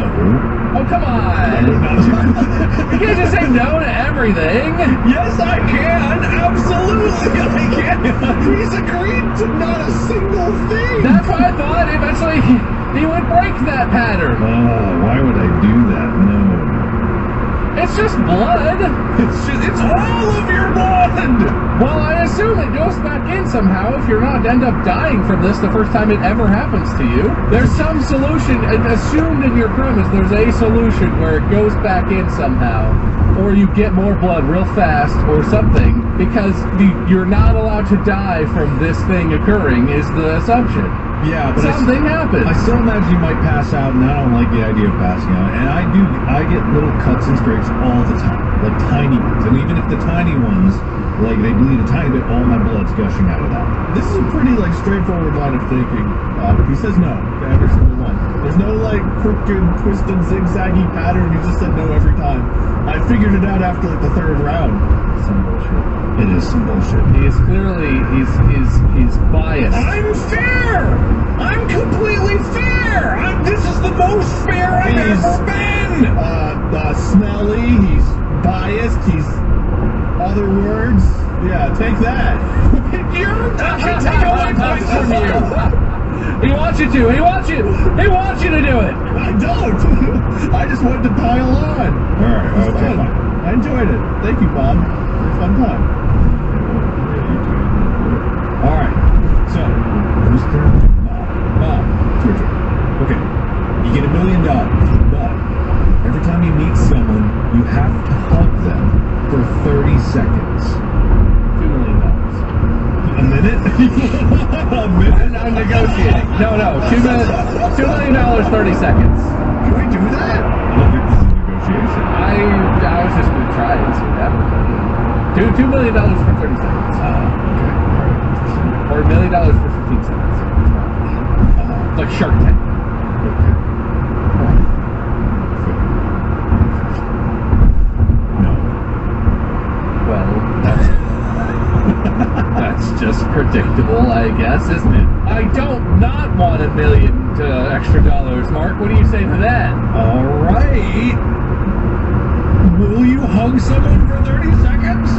Oh, come I on! would not do that. You can't just say no to everything! Yes, I can! Absolutely, I can! He's agreed to not a single thing! That's why I thought eventually he would break that pattern. Oh, why would I do that? No. It's just blood. It's all of your blood! Well, I assume it goes back in somehow if you're not end up dying from this the first time it ever happens to you. There's some solution, assumed in your premise, there's a solution where it goes back in somehow. Or you get more blood real fast or something, because you're not allowed to die from this thing occurring is the assumption. Yeah, but something happens. I still imagine you might pass out, and I don't like the idea of passing out. And I get little cuts and scrapes all the time, like tiny ones. And even if the tiny ones, like they bleed a tiny bit, all my blood's gushing out of that. This is a pretty like straightforward line of thinking. He says no to every single one. There's no like crooked, twisted, zigzaggy pattern. He just said no every time. I figured it out after like the 3rd round. Some bullshit. It is some bullshit. He is clearly he's biased. I'm fair. I'm completely fair. the most fair I've ever been! Smelly, he's biased, he's other words. Yeah, take that. You're taking away points from you! He wants you to. He wants you to do it. I don't. I just wanted to pile on. Alright, It was okay, fun. fine. I enjoyed it. Thank you, Bob. It was a fun time. Alright, so, who's turn? Bob, it's your turn. Okay, you get $1 million, but every time you meet someone, you have to hug them for 30 seconds. $2 million. A minute? A minute? I'm negotiating. No, $2 million, 30 seconds. Can we do that? I don't think this is a negotiation. I was just gonna try it and see what happens. $2 million for 30 seconds. Okay. Alright, interesting. Or $1 million for 15 seconds. It's like Shark Tank. Okay. No. Well, that's just predictable, I guess, isn't it? I don't not want $1 million extra dollars, Mark. What do you say to that? Alright. Will you hug someone for 30 seconds?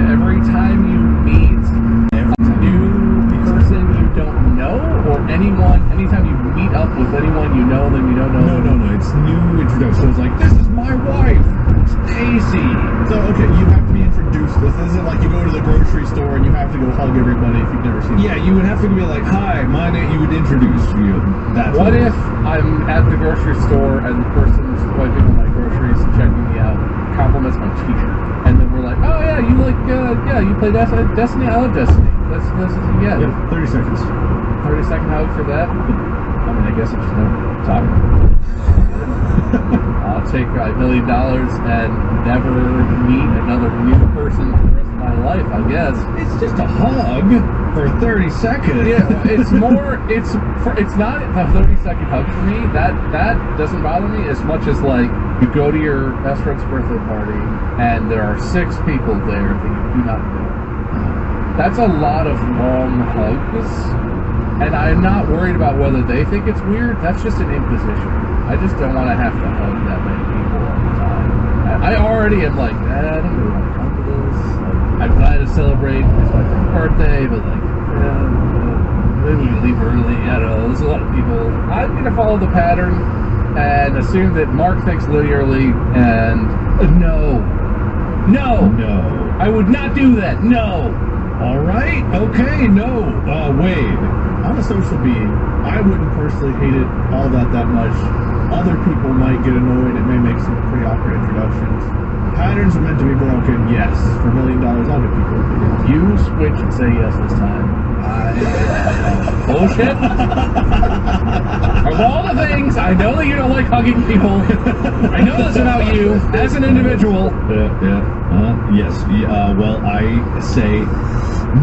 Every time you meet a new person you don't know, or anytime you meet up with anyone you know, then you don't know. No. It's new introduction. It's like, this is my wife, Stacy. So, okay, you have to be introduced. This isn't like you go to the grocery store and you have to go hug everybody if you've never seen them. Yeah, you would have to be like, hi, my name. You would introduce you. That's What it if is. I'm at the grocery store and the person swiping on my groceries and checking me out compliments my t-shirt, and then we're like, oh yeah, you like, you play Destiny? I love Destiny. This is, yeah. Yep, 30 seconds. 30-second hug for that? I mean, I guess I'm just gonna talk. I'll take $1 million and never meet another new person for the rest of my life, I guess. It's just a hug for 30 seconds. Yeah, it's more. It's not a 30-second hug for me. That doesn't bother me as much as like you go to your best friend's birthday party and there are 6 people there that you do not know. That's a lot of long hugs, and I'm not worried about whether they think it's weird. That's just an imposition. I just don't want to have to hug that many people all the time. I already am like, I don't really want to come to this. Like, I'm glad to celebrate. It's my friend's birthday, but like, maybe we leave early. I don't know. There's a lot of people. I'm gonna follow the pattern and assume that Mark thinks linearly. And no, I would not do that. No. Alright, okay, no. Wade. I'm a social being. I wouldn't personally hate it all that much. Other people might get annoyed. It may make some pretty awkward introductions. Patterns are meant to be broken. Yes, for $1 million, I'll get people. You switch and say yes this time. Bullshit. Of all the things, I know that you don't like hugging people. I know this about you as an individual. Yes. Well, I say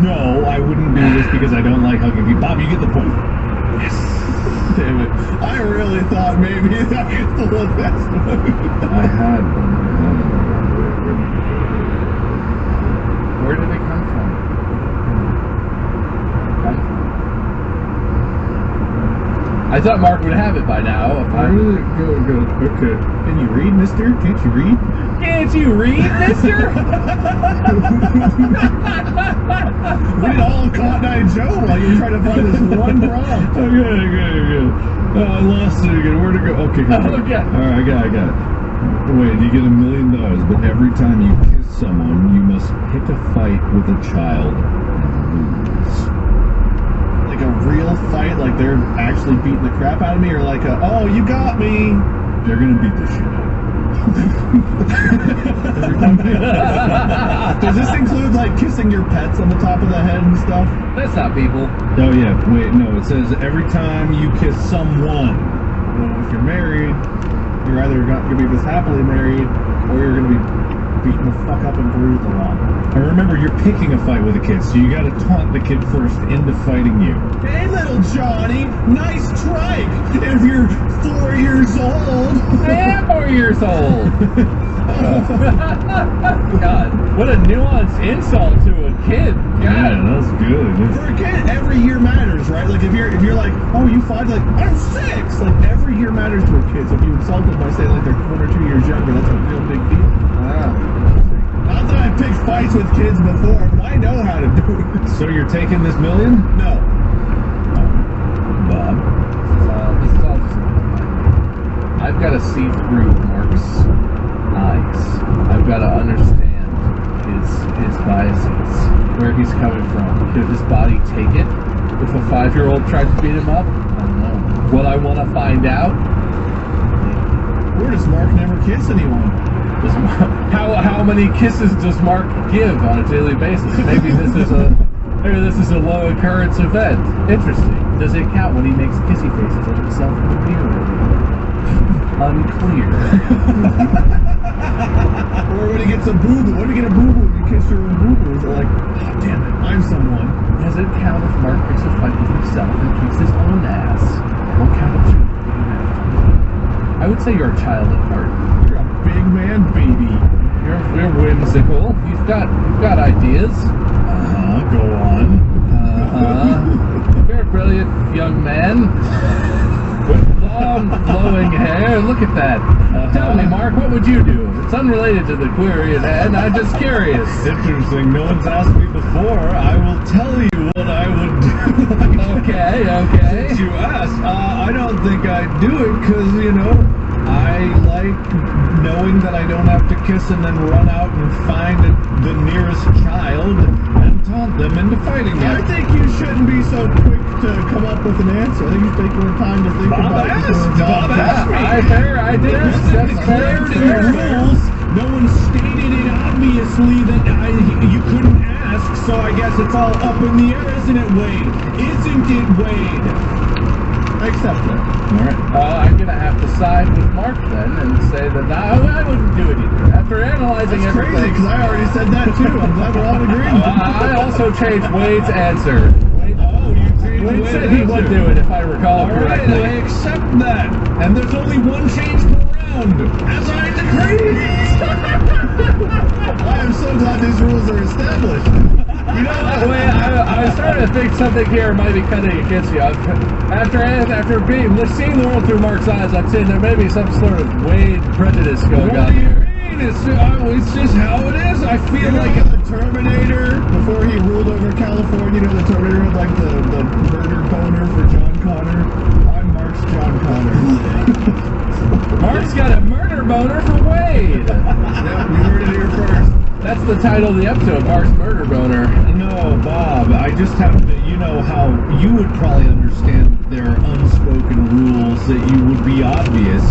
no, I wouldn't do this because I don't like hugging people. Bob, you get the point. Yes. Damn it. I really thought maybe that was the best one. I had one. Where did they come from? I thought Mark would have it by now. Good. Okay. Can you read, mister? Can't you read? Can't you read, mister? We did all of Cotton Eye Joe while you were trying to find this one prompt. Okay. Oh, I lost it again. Where'd it go? Okay. Okay. Alright, I got it. Wait, you get $1 million, but every time you kiss someone, you must pick a fight with a child and lose. Like a real fight, like they're actually beating the crap out of me, or like a, oh, you got me. They're gonna beat the shit out of Does this include like kissing your pets on the top of the head and stuff? That's not people. you. Oh yeah, wait, no, it says every time you kiss someone. Well, if you're married, you're either going to be this happily married, or you're going to be beaten the fuck up and bruised a lot. And remember, you're picking a fight with a kid, so you gotta taunt the kid first into fighting you. Hey, little Johnny, nice strike. If you're 4 years old. I am 4 years old. God, what a nuanced insult to a kid. God. Yeah, that's good. good. For a kid, every year matters, right? Like if you're like, oh, you 5, like I'm 6. Like every year matters to a kid. So if you insult them by saying like they're 1 or 2 years younger, that's a real big deal. Not that I've picked fights with kids before, but I know how to do it. So you're taking this million? No. Bob. This is all just I've got to see through Mark's eyes. I've got to understand his biases, where he's coming from. Could his body take it if a 5-year-old tried to beat him up? I don't know. What I want to find out? Or does Mark never kiss anyone? How many kisses does Mark give on a daily basis? Maybe this is a low occurrence event. Interesting. Does it count when he makes kissy faces at himself in the mirror? Unclear. Or when he gets a boo-boo. When do you get a boo-boo? You kiss your own boo-boo. Is it like, oh, damn it, I'm someone? Does it count if Mark picks a fight with himself and kicks his own ass? What kind of child do you have? I would say you're a child at heart. You're a big man, baby. You're whimsical. You've got ideas. Go on. You're a brilliant young man with long, flowing hair. Look at that. Tell me, Mark, what would you do? It's unrelated to the query at hand. I'm just curious. Interesting. No one's asked me before. I will tell you what I would do. Okay. Since you asked, I don't think I'd do it because, I like knowing that I don't have to kiss and then run out and find the nearest child and taunt them into fighting me. I think you shouldn't be so quick to come up with an answer. I think you take more time to think about it. Bob asked me. Fair idea. That's fair. In the rules, no one stated it obviously that you couldn't ask, so I guess it's all up in the air, isn't it, Wade? Isn't it, Wade? I accept that. Alright. I'm going to have to side with Mark then and say that I wouldn't do it either. After analyzing That's everything. crazy, because I already said that too. I'm glad we're all in agreement. I also changed Wade's answer. Wade said he would do it if I recall correctly. Alright, I accept that. And there's only one change per round, as I decreed. I am so glad these rules are established. You know what, Wade? I was starting to think something here might be cutting against you. After seeing the world through Mark's eyes, I'm saying there may be some sort of Wade prejudice going on here. It's just how it is. I feel like the Terminator, before he ruled over California, the Terminator had like the murder boner for John Connor. I'm Mark's John Connor. Mark's got a murder boner for Wade. Yep, you heard it here first. That's the title of the episode, Mark's murder boner. No, Bob, I just have to, how you would probably understand there are unspoken rules that you would be obvious.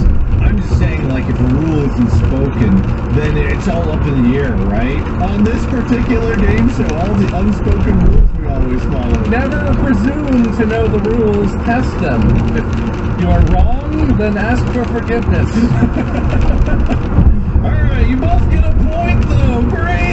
I'm just saying, like, if a rule isn't spoken, then it's all up in the air, right? On this particular game show, all the unspoken rules we always follow. Never presume to know the rules, test them. If you are wrong, then ask for forgiveness. Alright, you both get a point, though. Great!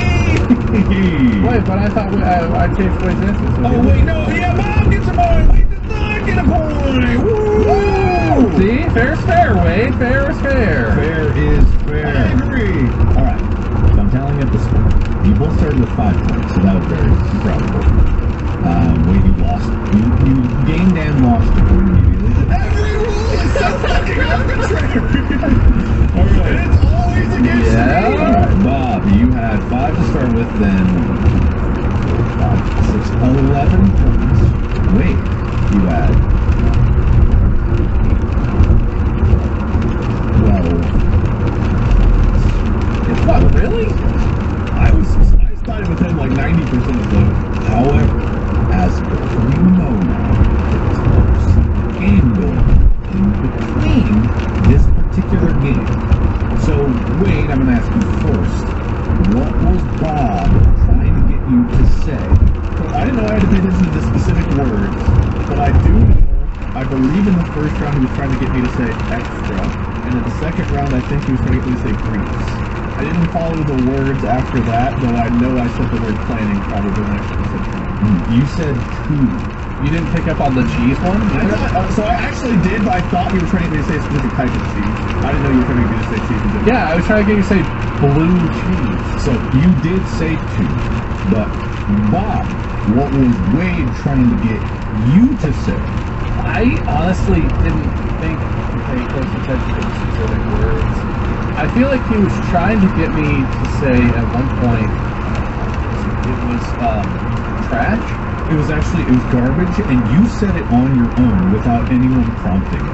Wait, but I thought I changed Wade's answer. So Oh, wait, no. Yeah, Bob gets a point. Wade does not get a point. Woo! See? Fair's fair, Wade. Fair is fair. Fair is fair. I agree. Alright, so I'm telling you at the score. You both started with 5 points, so that was very probable. Wade, you lost. You gained and lost the point immediately. Every rule is so fucking arbitrary. Alright. It's always against me. Alright, Bob, you had 5 to start with, then 5, 6, 11 points. Wade, you had 12. What, really? I started with him like 90% of those. However, as you know now, it's close. Game going in between this particular game. So, Wade, I'm going to ask you first. What was Bob trying to get you to say? I didn't know I had to pay attention to the specific words, but I do know, I believe in the first round he was trying to get me to say extra, and in the second round I think he was trying to get me to say briefs. I didn't follow the words after that, though I know I said the word planning probably next to the second round. You said 2. You didn't pick up on the cheese one? I thought, so I actually did, but I thought you were trying to get me to say a specific type of cheese. I didn't know you were trying to get me to say cheese in general. Yeah, I was trying to get you to say blue cheese. So you did say 2, but Bob, what was Wade trying to get you to say? I honestly didn't think to pay close attention to specific words. I feel like he was trying to get me to say at one point it was trash. It was garbage, and you said it on your own without anyone prompting.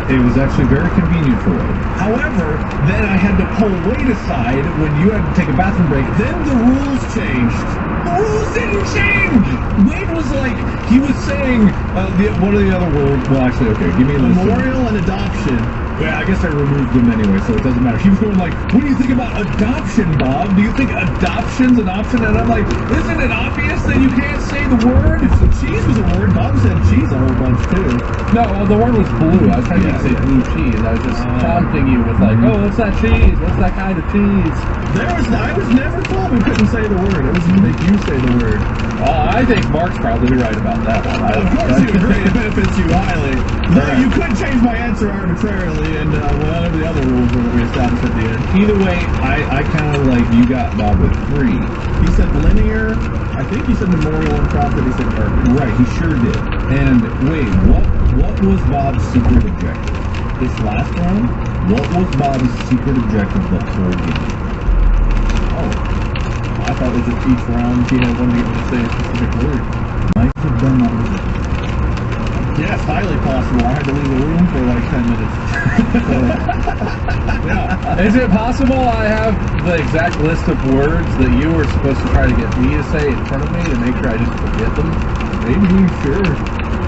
It was actually very convenient for Wade. However, then I had to pull Wade aside when you had to take a bathroom break. Then the rules changed. The rules didn't change! Wade was like, he was saying, what are the other words? Well, actually, okay, give me a list. Memorial and adoption. Yeah, I guess I removed them anyway, so it doesn't matter. He was going like, what do you think about adoption, Bob? Do you think adoption's an option? And I'm like, isn't it obvious that you can't say the word? Cheese was a word. Bob said cheese a whole bunch, too. No, well, the word was blue. I was trying to get you to say blue cheese. I was just prompting you with like, oh, what's that cheese? What's that kind of cheese? I was never told we couldn't say the word. It was to make you say the word. I think Mark's probably right about that one. Of course you agree. It benefits you highly. No, you could change my answer arbitrarily, and whatever the other rules were that we established at the end. Either way, I kind of like, you got Bob with 3. He said linear. I think he said memorial and prompted. He said garbage. Right, he sure did. And wait, what was Bob's secret objective? This last round? What was Bob's secret objective the whole game? Oh, I thought it was just each round he had one to get me to say a specific word. Might have done that with it. Yes, highly possible. I had to leave the room for like 10 minutes. Yeah. Is it possible I have the exact list of words that you were supposed to try to get me to say in front of me to make sure I didn't forget them? Maybe, sure.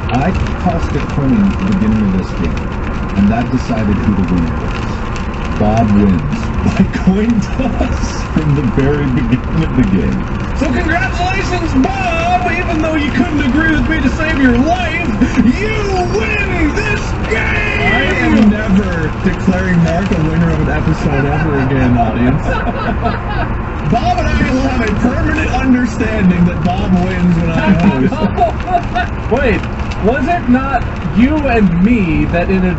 I tossed a coin at the beginning of this game, and that decided who the winner was. Bob wins by coin toss from the very beginning of the game. So congratulations, Bob! Even though you couldn't agree with me to save your life, you win this game! I am never declaring Mark a winner of an episode ever again, audience. Bob and I will have a permanent understanding that Bob wins when I host. Wait, was it not you and me that in a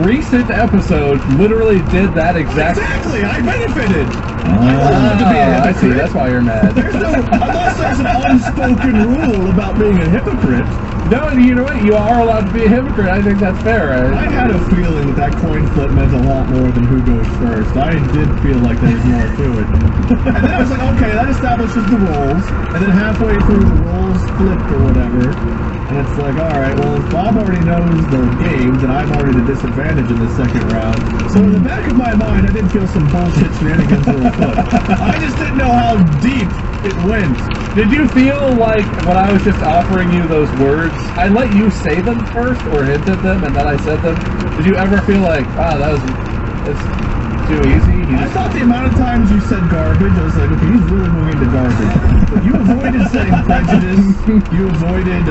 recent episode literally did that exact... Exactly, I benefited. I see, that's why you're mad. Unless there's an unspoken rule about being a hypocrite. No, you know what? You are allowed to be a hypocrite. I think that's fair. I had a feeling that coin flip meant a lot more than who goes first. I did feel like there was more to it. And then I was like, okay, that establishes the roles. And then halfway through, the roles flipped or whatever. And it's like, alright, well, if Bob already knows the games, and I'm already at a disadvantage in the second round. So in the back of my mind, I did feel some bullshit shenanigans were afoot. I just didn't know how deep it went. Did you feel like when I was just offering you those words, I let you say them first or hinted them and then I said them? Did you ever feel like, wow, it's too easy? I thought the amount of times you said garbage, I was like, okay, he's really moving into garbage. But you avoided saying prejudice, you avoided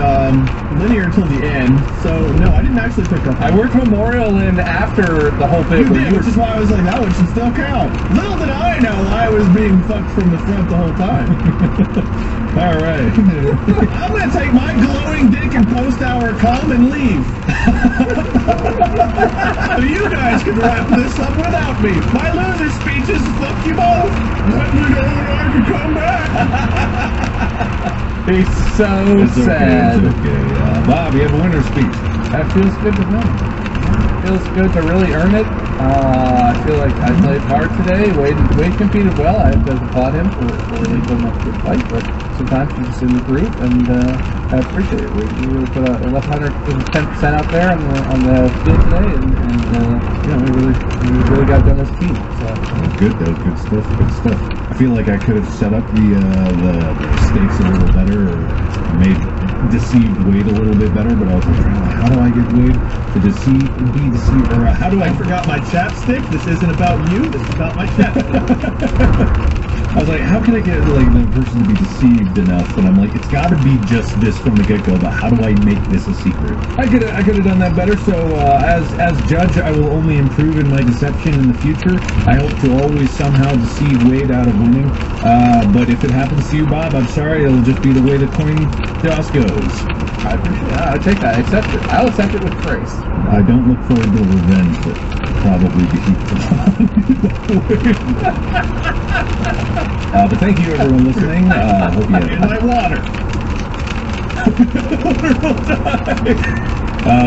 linear till the end, so no, I didn't actually pick up on I worked Memorial in after the whole bit. You did, which is why I was like, that one should still count. Little did I know I was being fucked from the front the whole time. Alright. I'm gonna take my glowing dick and post-hour cum and leave. So you guys can wrap this up without me. My loser speeches, fuck you both. Let me know when I can come back. He's so sad. It's okay. Bob, you have a winner's speech. That feels good to know. Feels good to really earn it. I feel like I played hard today. Wade competed well. I have to applaud him for really putting up a good fight, but sometimes he's just in the groove, and I appreciate it. We really put a 10% out there on the field today, and we really got done as a team. So. That was good. That was good stuff. Good stuff. I feel like I could have set up the stakes a little better, or deceived Wade a little bit better, but I was like, how do I get Wade to be deceived? Or how do I... forgot my chapstick. This isn't about you. This is about my chapstick. I was like, how can I get like the person to be deceived enough? And I'm like, it's got to be just this from the get-go. But how do I make this a secret? I could have done that better. So as judge, I will only improve in my deception in the future. I hope to always somehow deceive Wade out of winning. But if it happens to you, Bob, I'm sorry. It'll just be the way the coin toss goes. I appreciate it. I'll take that. I accept it. I'll accept it with grace. I don't look forward to the revenge that probably be but thank you everyone listening. Hope you had my water.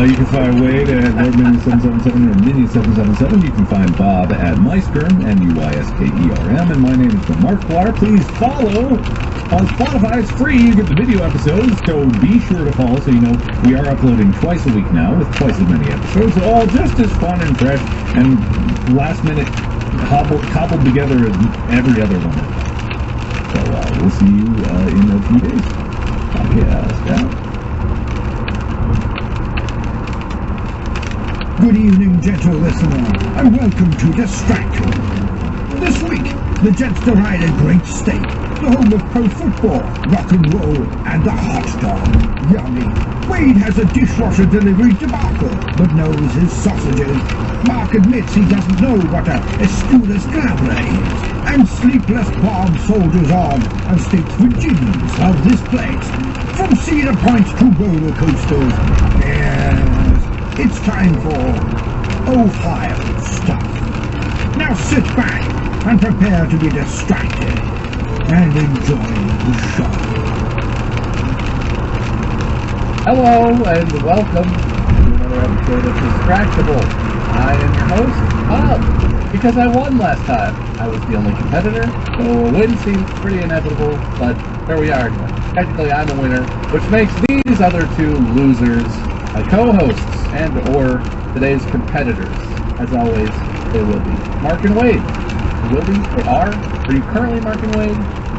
You can find Wade at LordMini777 or Mini777. You can find Bob at Myskern, MUISKERM, and my name is Markiplier. Please follow on Spotify. It's free. You get the video episodes, so be sure to follow so you know we are uploading twice a week now with twice as many episodes, all just as fun and fresh and last minute cobbled together as every other one. So we'll see you in a few days. Podcast out. Good evening, gentle listener, and welcome to Distract You. This week, the Jets deride a great state, the home of pro football, rock and roll, and the hot dog. Yummy. Wade has a dishwasher delivery debacle, but knows his sausages. Mark admits he doesn't know what a Escudas Glabre is. And sleepless bomb soldiers on and states Virginians of this place. From Cedar Point to roller coasters, yes, it's time for Ohio stuff. Now sit back and prepare to be distracted and enjoy the show. Hello and welcome to another episode of Distractable. I am your host, Bob, because I won last time. I was the only competitor, so a win seems pretty inevitable, but here we are anyway. Technically I'm a winner, which makes these other two losers my co-hosts and or today's competitors. As always, they will be Mark and Wade. They will be, or are. Are you currently Mark and Wade?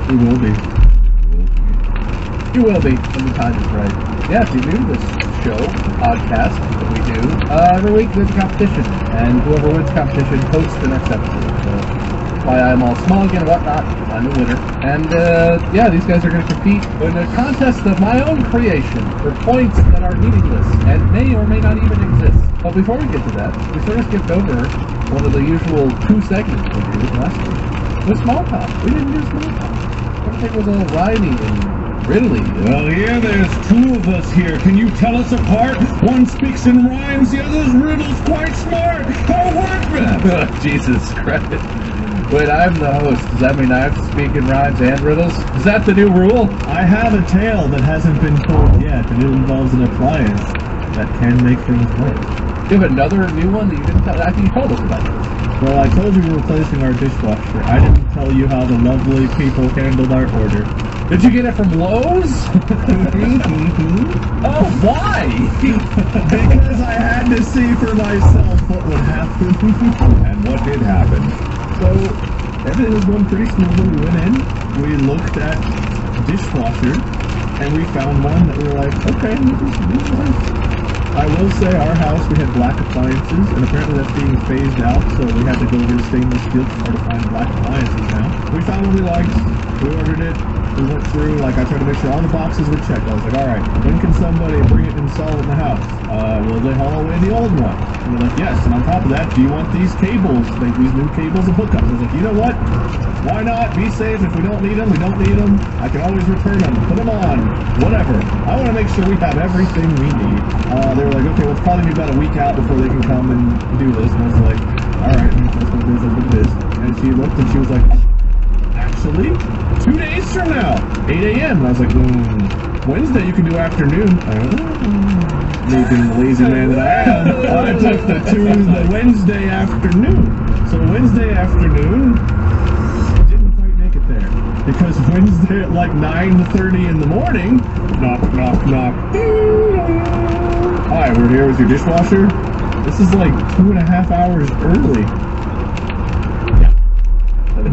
We will be. You will be, when the time is right. Yeah, if you do this show, podcast that we do, every week there's a competition, and whoever wins the competition hosts the next episode. So that's why I'm all smug and whatnot. I'm the winner. And yeah, these guys are going to compete in a contest of my own creation for points that are meaningless and may or may not even exist. But before we get to that, we sort of skipped over one of the usual 2 segments we did last week. With small talk. We didn't do small talk. Everything was all rhymey and riddly. Well, yeah, there's 2 of us here. Can you tell us apart? One speaks in rhymes, the other's riddles. Quite smart. How workman? Oh, Jesus Christ. Wait, I'm the host. Does that mean I have to speak in rhymes and riddles? Is that the new rule? I have a tale that hasn't been told yet, and it involves an appliance that can make things work. You have another new one that you didn't tell? I think you told us about this. Well, I told you we were replacing our dishwasher. I didn't tell you how the lovely people handled our order. Did you get it from Lowe's? Oh, why? Because I had to see for myself what would happen. And what did happen? So, everything was going pretty smoothly. We went in, we looked at dishwasher, and we found one that we were like, okay, this is nice. I will say our house, we had black appliances, and apparently that's being phased out, so we had to go to stainless steel to try to find black appliances now. We found what we liked, we ordered it, we went through, like I tried to make sure all the boxes were checked. I was like, alright, when can somebody bring it and install it in the house? Will they haul away the old one? And they're like, yes, and on top of that, do you want these cables, like these new cables and hookups? I was like, you know what? Why not? Be safe. If we don't need them, we don't need them. I can always return them, put them on, whatever. I want to make sure we have everything we need. They were like, okay, well, it's probably be about a week out before they can come and do this. And I was like, alright, that's what it is. And she looked and she was like, actually, 2 days from now, 8 a.m. And I was like, Wednesday you can do afternoon. Me being the lazy man that I am, I took the Wednesday afternoon. So Wednesday afternoon, didn't quite make it there. Because Wednesday at like 9:30 in the morning, knock, knock, knock. Hi, we're here with your dishwasher. This is like 2.5 hours early.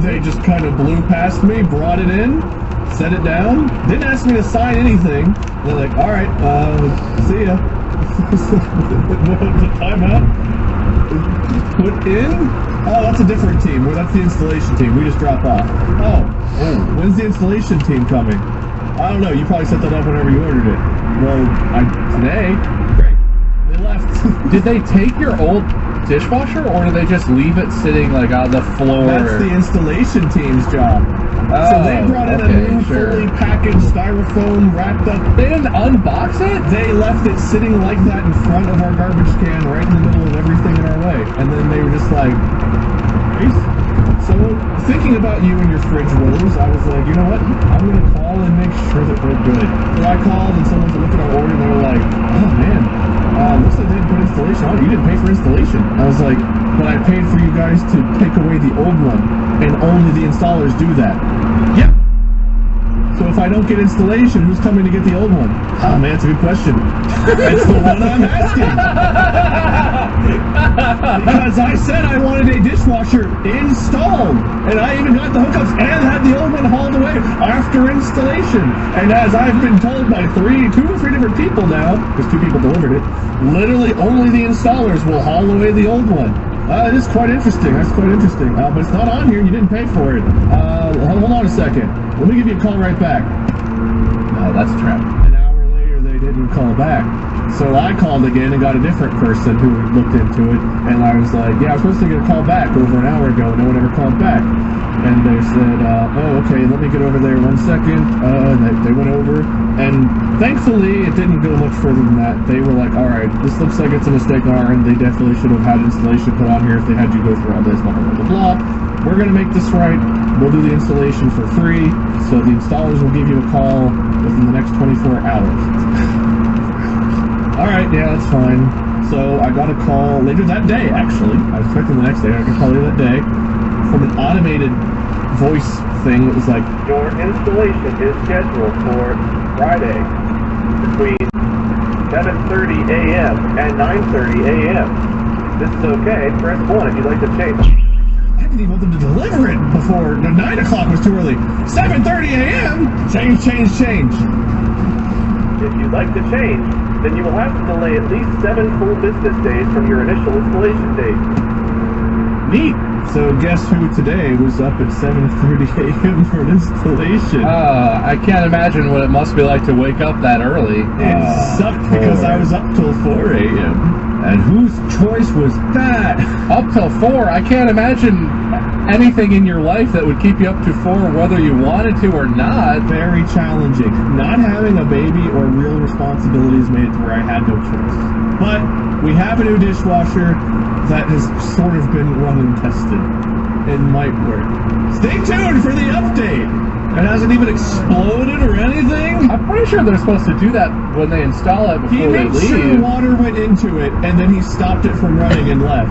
They just kind of blew past me, brought it in, set it down, didn't ask me to sign anything. They're like, alright, see ya. Time out. Put in? Oh, that's a different team. Well, that's the installation team. We just drop off. Oh, when's the installation team coming? I don't know. You probably set that up whenever you ordered it. Well, today. Great. They left. Did they take your old dishwasher, or do they just leave it sitting like on the floor? That's the installation team's job. So they brought in a new fully packaged styrofoam wrapped up. They didn't unbox it? They left it sitting like that in front of our garbage can, right in the middle of everything in our way. And then they were just like, "Nice." So thinking about you and your fridge woes, I was like, you know what? I'm going to call and make sure that we're good. So I called and someone looked at our order and they were like, oh man, looks like they didn't put installation on. You didn't pay for installation. I was like, but I paid for you guys to take away the old one, and only the installers do that. Yep. So if I don't get installation, who's coming to get the old one? Oh man, it's a good question. It's the one I'm asking. Because I said I wanted a dishwasher installed, and I even got the hookups and had the old one hauled away after installation. And as I've been told by two or three different people now, because 2 people delivered it, literally only the installers will haul away the old one. It is quite interesting. That's quite interesting. But it's not on here. You didn't pay for it. Hold on a second. Let me give you a call right back. No, that's a trap. An hour later, they didn't call back. So I called again and got a different person who looked into it. And I was like, yeah, I was supposed to get a call back over an hour ago. No one ever called back. And they said, oh, okay, let me get over there 1 second. They went over. And thankfully, it didn't go much further than that. They were like, all right, this looks like it's a mistake on our end. They definitely should have had installation put on here if they had you go through all this, blah, blah, blah, blah, blah. We're going to make this right. We'll do the installation for free. So the installers will give you a call within the next 24 hours. All right, yeah, that's fine. So I got a call later that day, actually. I was expecting the next day. I got a call later that day from an automated voice thing that was like, your installation is scheduled for Friday between 7:30 a.m. and 9:30 a.m. This is okay. Press 1 if you'd like to change. I didn't even want them to deliver it before 9 o'clock was too early. 7:30 a.m. Change. If you'd like to change, then you will have to delay at least 7 full business days from your initial installation date. Neat. So guess who today was up at 7:30 a.m. for an installation? I can't imagine what it must be like to wake up that early. It sucked because I was up till 4 a.m. And whose choice was that? Up till 4? I can't imagine anything in your life that would keep you up to 4 whether you wanted to or not. Very challenging. Not having a baby or real responsibilities made it to where I had no choice. But we have a new dishwasher that has sort of been run and tested. It might work. Stay tuned for the update! It hasn't even exploded or anything? I'm pretty sure they're supposed to do that when they install it before they leave. He made sure water went into it, and then he stopped it from running and left.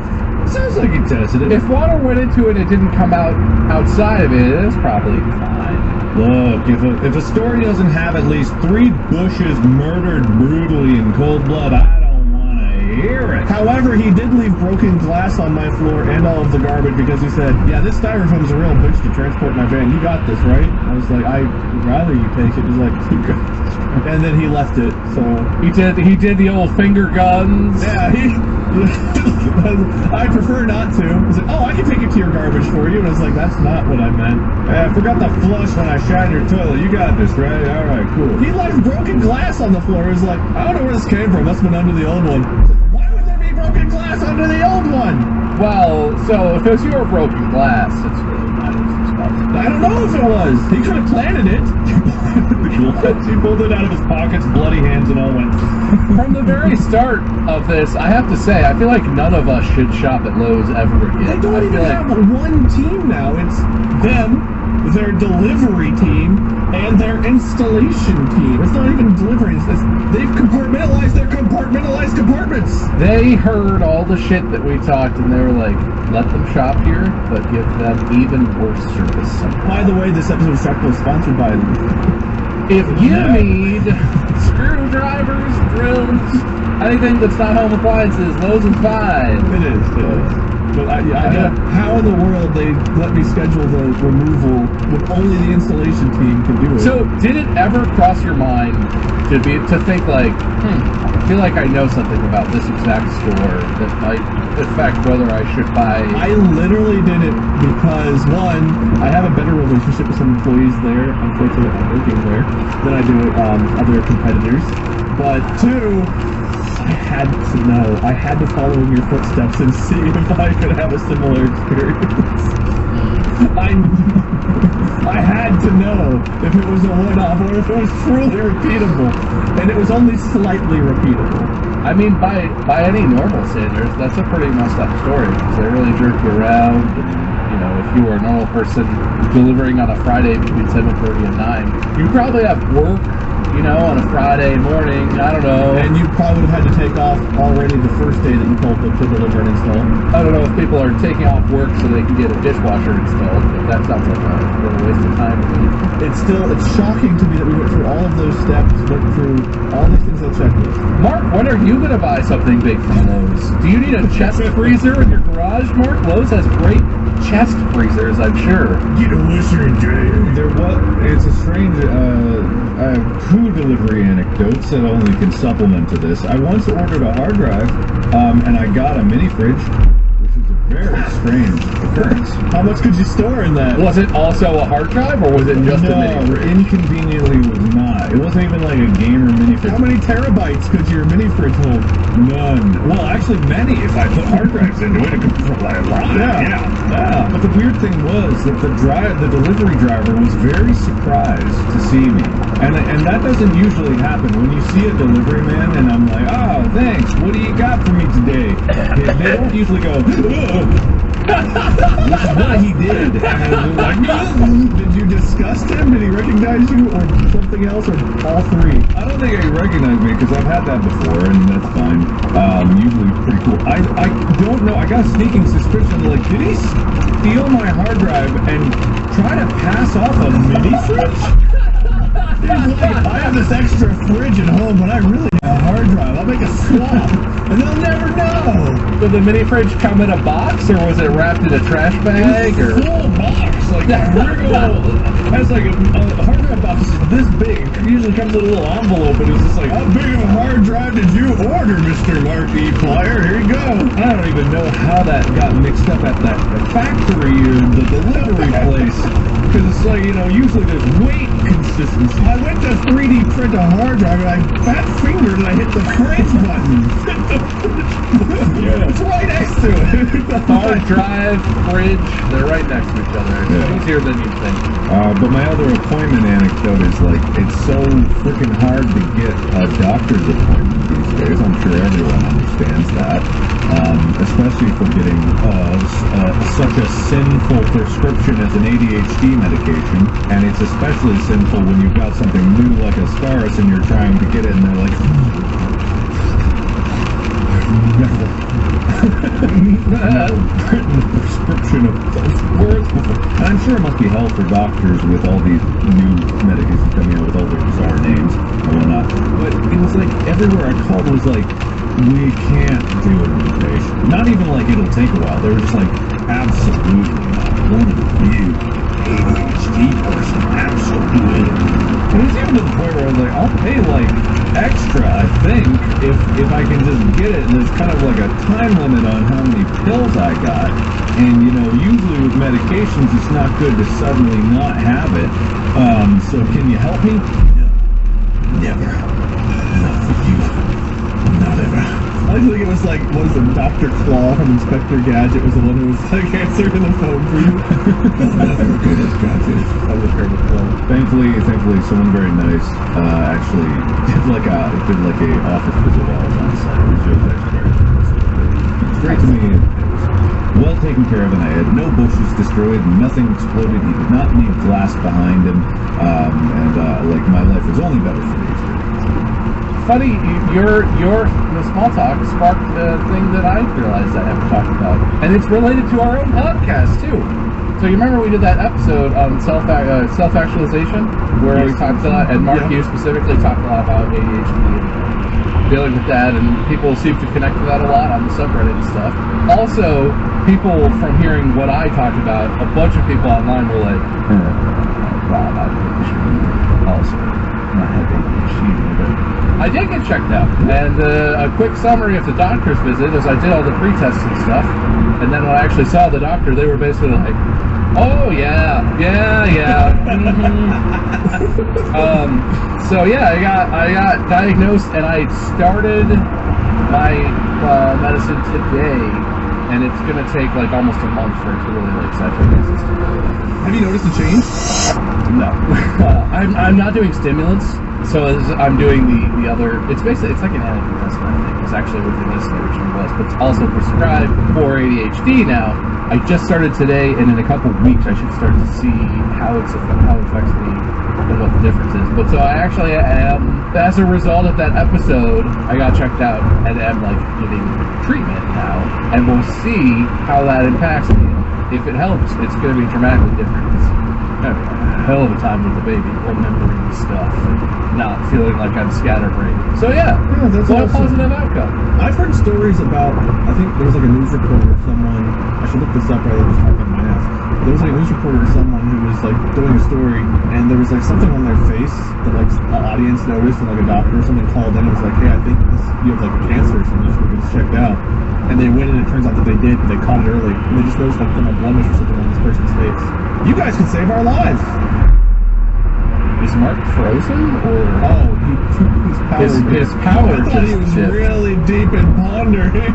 Sounds like he tested it. If water went into it and it didn't come out outside of it, it's probably fine. Look, if a story doesn't have at least 3 bushes murdered brutally in cold blood, I don't want to hear it. However, he did leave broken glass on my floor and all of the garbage because he said, yeah, this styrofoam's a real bitch to transport my van. You got this, right? I was like, I would rather you take it. He's like, you got this. And then he left it, so... He did the old finger guns. Yeah, I prefer not to. He said, oh, I can take it to your garbage for you. And I was like, that's not what I meant. Hey, I forgot to flush when I shat in your toilet. You got this, right? All right, cool. He left broken glass on the floor. He was like, I don't know where this came from. Must have been under the old one. Why would there be broken glass under the old one? Well, so if it was your broken glass, it's really not his responsibility. I don't know if it was. He could have planted it. He pulled it out of his pockets, bloody hands and all went. From the very start of this, I have to say, I feel like none of us should shop at Lowe's ever again. They don't even have one team now. It's them, their delivery team, and their installation team. It's not even delivery. They've compartmentalized their compartmentalized compartments. They heard all the shit that we talked, and they were like, let them shop here, but give them even worse service somehow. By the way, this episode is sponsored by if you need screwdrivers, drills, anything that's not home appliances, Lowe's is fine. It is. But I how in the world they let me schedule the removal when only the installation team can do it? So, did it ever cross your mind to think like, feel like I know something about this exact store that might affect whether I should buy. I literally did it because, one, I have a better relationship with some employees there, unfortunately I'm working there, than I do with other competitors. But two, I had to know. I had to follow in your footsteps and see if I could have a similar experience. I had to know if it was a one-off or if it was truly repeatable, and it was only slightly repeatable. I mean, by any normal standards, that's a pretty messed up story. Because they really jerk you around, and you know, if you were a normal person delivering on a Friday between 7:30 and 9, you probably have work, you know, on a Friday morning. I don't know. And you probably would have had to take off already the first day that you told them to deliver and install. I don't know if people are taking off work so they can get a dishwasher installed, but that sounds like a real waste of time to me. It's shocking to me that we went through all of those steps, went through all these things on checklist. Mark, when are you going to buy something big from Lowe's? Do you need a chest freezer in your garage, Mark? Lowe's has great chest freezers, I'm sure. Get a washer and dryer. It's a strange two delivery anecdotes that only can supplement to this. I once ordered a hard drive, and I got a mini fridge, which is a very strange occurrence. How much could you store in that? Was it also a hard drive, or was it just a mini fridge? Inconveniently was not. It wasn't even like a gamer mini fridge. How many terabytes could your mini fridge hold? None. Well, actually, many. If I put hard drives into it, it could provide a lot. Yeah. But the weird thing was that the delivery driver was very surprised to see me, and that doesn't usually happen. When you see a delivery man, and I'm like, oh, thanks. What do you got for me today? They don't usually go, ugh. Which is what he did. And like, did you disgust him? Did he recognize you, or something else, or all three? I don't think he recognized me because I've had that before, and that's fine. Usually pretty cool. I don't know. I got a sneaking suspicion. Like, did he steal my hard drive and try to pass off a mini fridge? I have this extra fridge at home, but I really need a hard drive. I'll make a swap, and they'll never know. Did the mini fridge come in a box, or was it wrapped in a trash bag? Or full box, like has like a hard drive box is this big. It usually comes in a little envelope, and it's just like, How big of a hard drive did you order, Mr. Mark E. Flyer? Here you go. I don't even know how that got mixed up at that factory or the delivery place. Because it's like, you know, usually there's weight consistency. I went to 3D print a hard drive and I fat fingered and I hit the print button. Yeah. It's right next to it. hard drive, fridge, they're right next to each other. It's Yeah. easier than you think. But my other appointment anecdote is like, it's so freaking hard to get a doctor's appointment these days. I'm sure everyone understands that. Especially for getting such a sinful prescription as an ADHD medication. And it's especially sinful when you've got something new like a Staris and you're trying to get it and they're like, written a prescription of those words before. And I'm sure it must be hell for doctors with all these new medications coming out with all their bizarre names and whatnot. But it was like everywhere I called was like, we can't do a new patient. Not even like it'll take a while. They were just like, absolutely not. One of you, ADHD person, absolutely. And it was even to the point where I was like, I'll pay like extra, I think, if I can just get it. And there's kind of like a time limit on how many pills I got. And you know, usually with medications, it's not good to suddenly not have it. So can you help me? No, never. Not for you. Not ever. I think it was like, what is it, Dr. Claw from Inspector Gadget was the one who was like answering the phone for you. Never good as Gadget. I was heard it well. Thankfully, someone very nice actually did like a office visit while I was on site. It was really very nice. It's great to me. Well taken care of, and I had no bushes destroyed, nothing exploded. He did not leave glass behind him, like my life was only better for the experience. Funny, your the small talk sparked a thing that I realized I haven't talked about, and it's related to our own podcast too. So you remember we did that episode on self-actualization, where we talked a lot, and Mark, you specifically talked a lot about ADHD and dealing with that, and people seem to connect to that a lot on the subreddit and stuff. Also, people from hearing what I talked about, a bunch of people online were like, Rob, I think you should also. not have ADHD, but I did get checked out, and a quick summary of the doctor's visit is I did all the pre-tests and stuff, and then when I actually saw the doctor, they were basically like, "Oh yeah, so yeah, I got diagnosed, and I started my medicine today, and it's gonna take like almost a month for it to really like saturate my system. Have you noticed a change? No, I'm not doing stimulants. So I'm doing the other. It's like an antidepressant. I think it's actually within this originally was, but it's also prescribed for ADHD now. I just started today, and in a couple of weeks I should start to see how it affects me and what the difference is. But so I actually am, as a result of that episode, I got checked out and am like getting treatment now, and we'll see how that impacts me. If it helps, it's going to be dramatically different. A hell of a time with the baby, remembering stuff and not feeling like I'm scatterbrained. So yeah, that's what awesome. a positive outcome. I've heard stories about, I think there was like a news reporter, someone, I should look this up rather than just talking my ass. There was like a news reporter or someone who was like doing a story, and there was like something on their face that like the audience noticed, and like a doctor or something called in and was like, "Hey, I think you have like cancer or something, you should get this checked out." And they went in, and it turns out that they did, but they caught it early, and they just noticed like a blemish or something on this person's face. You guys could save our lives! Is Mark frozen or Oh, his power. his power I thought he just was shifted? really deep and pondering.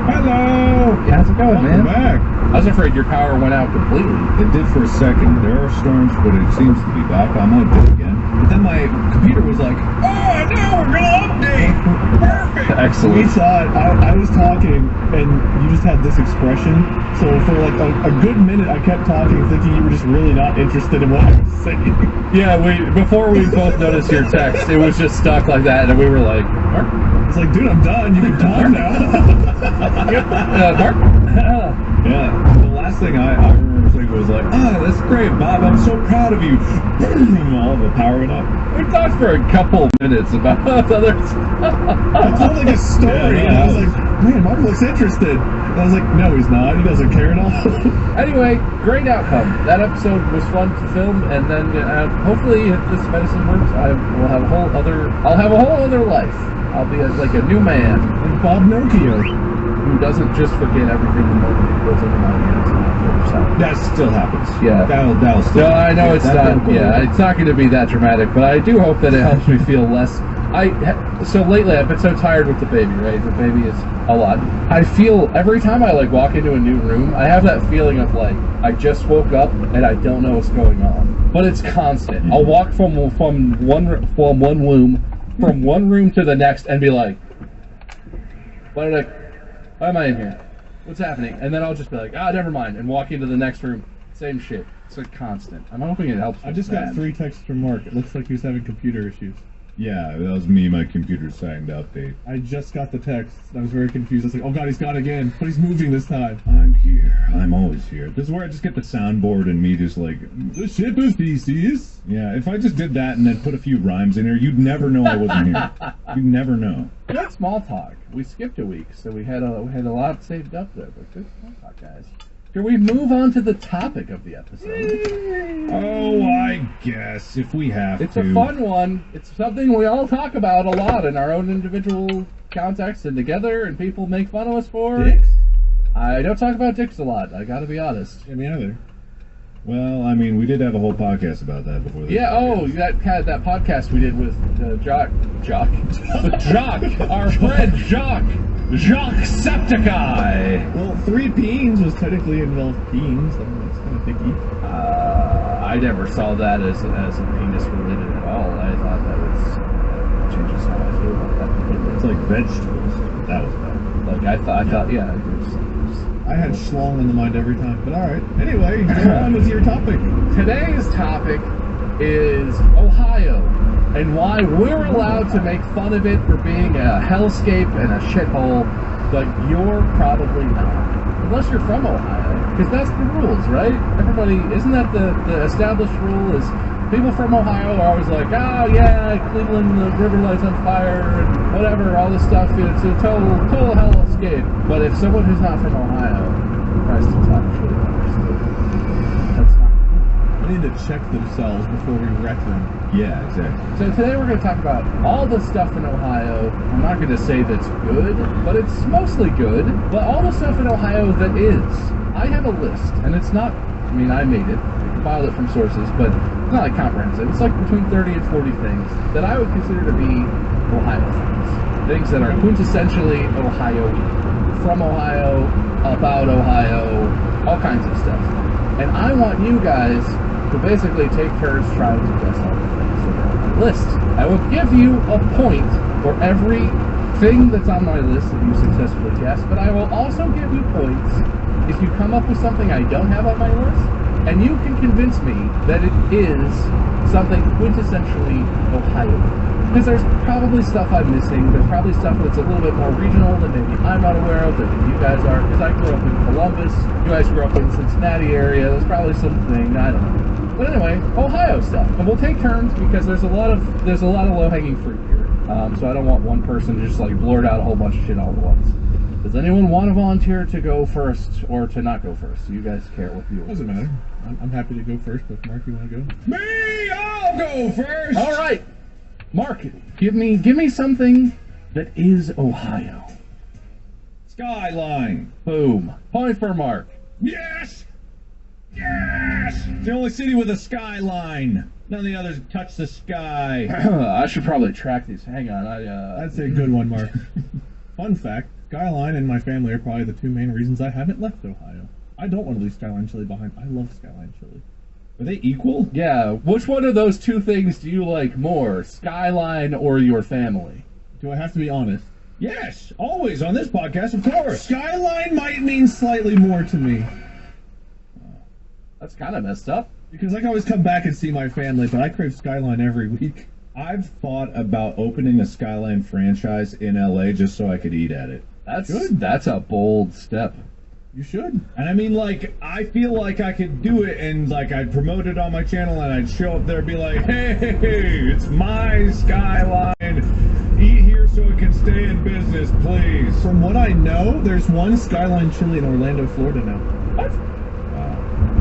Hello! Yeah, how's it going, Welcome man? back. I was afraid your power went out completely. it did for a second. There are storms, but it seems to be back. I might do it again. But then my computer was like, "Oh, now we're gonna update! Perfect!" We Excellent. saw it. I was talking, and you just had this expression. So for like a good minute, I kept talking, thinking you were just really not interested in what I was saying. Yeah, before we both noticed your text, it was just stuck like that, and we were like, Mark? It's like, dude, I'm done. You can talk now. Mark? Yeah. The last thing I remember thinking was like, that's great, Bob. I'm so proud of you. All the power went up. We talked for a couple minutes about other I told like a story, and I was like, man, Mark looks interested. And I was like, no, he's not. He doesn't care at all. Anyway, great outcome. That episode was fun to film, and then hopefully, if this medicine works, I'll have a whole other life. I'll be like a new man Like Bob Nocchio. who doesn't just forget everything the moment it goes into my ears. That still happens. Yeah. That'll still. No, I know it's that'll not. go Yeah, away. it's not going to be that dramatic, but I do hope that it helps me feel less. So lately I've been so tired with the baby. Right, the baby is a lot. I feel every time I like walk into a new room, I have that feeling of like I just woke up and I don't know what's going on. But it's constant. I'll walk from one room to the next and be like, why am I in here? What's happening? And then I'll just be like, never mind, and walk into the next room. Same shit. It's a constant. I'm hoping it helps. I just got 3 texts from Mark. It looks like he was having computer issues. Yeah, that was me. My computer's saying to update. I just got the text. I was very confused. I was like, oh god, he's gone again. But he's moving this time. I'm here. I'm always here. This is where I just get the soundboard and me just like, The ship is pieces. yeah, if I just did that and then put a few rhymes in here, you'd never know I wasn't here. You'd never know. Good small talk. We skipped a week, so we had a lot saved up there. But good small talk, guys. Can we move on to the topic of the episode? Oh, I guess, if we have It's to. a fun one. It's something we all talk about a lot in our own individual contexts and together, and people make fun of us for. Dicks? I don't talk about dicks a lot. I gotta be honest. Yeah, me either. Well, I mean, we did have a whole podcast about that before. Yeah. Oh, that podcast we did with Jock, with Jock, our friend Jock Septiceye. Well, 3 peens was technically involved peens. I don't know, it's kind of picky. I never saw that as a penis related at all. I thought that was changes how I feel about that completely. It's like vegetables. That was bad. Like I thought, yeah. I had schlong on the mind every time, but alright. Anyway, go on with your topic. Today's topic is Ohio and why we're allowed to make fun of it for being a hellscape and a shithole, but you're probably not. Unless you're from Ohio, because that's the rules, right? Everybody, isn't that the established rule is people from Ohio are always like, oh yeah, Cleveland, the river lights on fire, and whatever, all this stuff, it's a total hellscape. But if someone who's not from Ohio tries to talk shit about us, that's not. need to check themselves before we wreck them. Yeah, exactly. So today we're going to talk about all the stuff in Ohio. I'm not going to say that's good, but it's mostly good. But all the stuff in Ohio that is. I have a list, and it's not, I mean, I made it. I compiled it from sources, but it's not like comprehensive. It's like between 30 and 40 things that I would consider to be Ohio things. Things that are quintessentially Ohio, from Ohio, about Ohio, all kinds of stuff. And I want you guys to basically take turns trying to guess all the things that are on my list. I will give you a point for every thing that's on my list that you successfully guessed, but I will also give you points if you come up with something I don't have on my list, and you can convince me that it is something quintessentially Ohio. Because there's probably stuff I'm missing. There's probably stuff that's a little bit more regional that maybe I'm not aware of, that you guys are. Because I grew up in Columbus, you guys grew up in the Cincinnati area. There's probably something, I don't know. But anyway, Ohio stuff. And we'll take turns because there's a lot of low-hanging fruit here. So I don't want one person to just like blurt out a whole bunch of shit all at once. Does anyone want to volunteer to go first or to not go first? You guys care what you want. Doesn't matter. I'm happy to go first, but Mark, you want to go? Me, I'll go first. All right. Mark, give me something that is Ohio. Skyline. Boom. Point for Mark. Yes. Yes. The only city with a skyline. None of the others touch the sky. I should probably track these. Hang on. That's a good one, Mark. Fun fact, Skyline and my family are probably the two main reasons I haven't left Ohio. I don't want to leave Skyline chili behind. I love Skyline chili. Are they equal? Yeah. Which one of those two things do you like more, Skyline or your family? Do I have to be honest? Yes. Always on this podcast, of course. Skyline might mean slightly more to me. That's kind of messed up. Because I can always come back and see my family, but I crave Skyline every week. I've thought about opening a Skyline franchise in LA just so I could eat at it. That's good. That's a bold step. You should. And I mean, like, I feel like I could do it and, like, I'd promote it on my channel and I'd show up there and be like, hey, it's my Skyline. Eat here so it can stay in business, please. From what I know, there's one Skyline chili in Orlando, Florida now. What?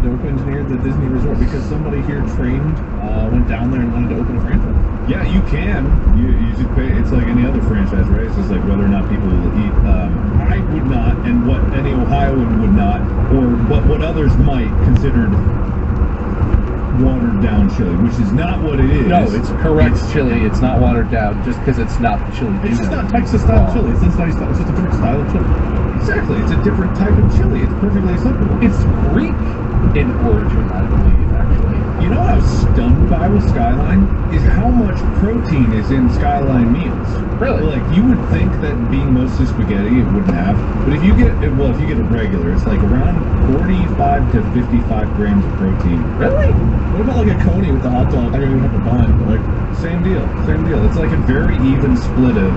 They opened near the Disney Resort because somebody here trained, went down there and wanted to open a franchise. Yeah, you can. You should pay. It's like any other franchise, right? It's just like whether or not people will eat. I would not, and what any Ohioan would not, or what others might consider watered down chili, which is not what it is. No, it's correct chili. It's not watered down just because it's not the chili. It's just not Texas style chili. It's Cincinnati style. It's just a different style of chili. Exactly. It's a different type of chili. It's perfectly acceptable. It's Greek in origin, I believe, actually. You know what I was stunned by with Skyline? Is how much protein is in Skyline meals. Really? Like, you would think that being mostly spaghetti, it wouldn't have. But if you get it regular, it's like around 45 to 55 grams of protein. Really? What about like a coney with the hot dog? I don't even have the bun, but like... Same deal. It's like a very even split of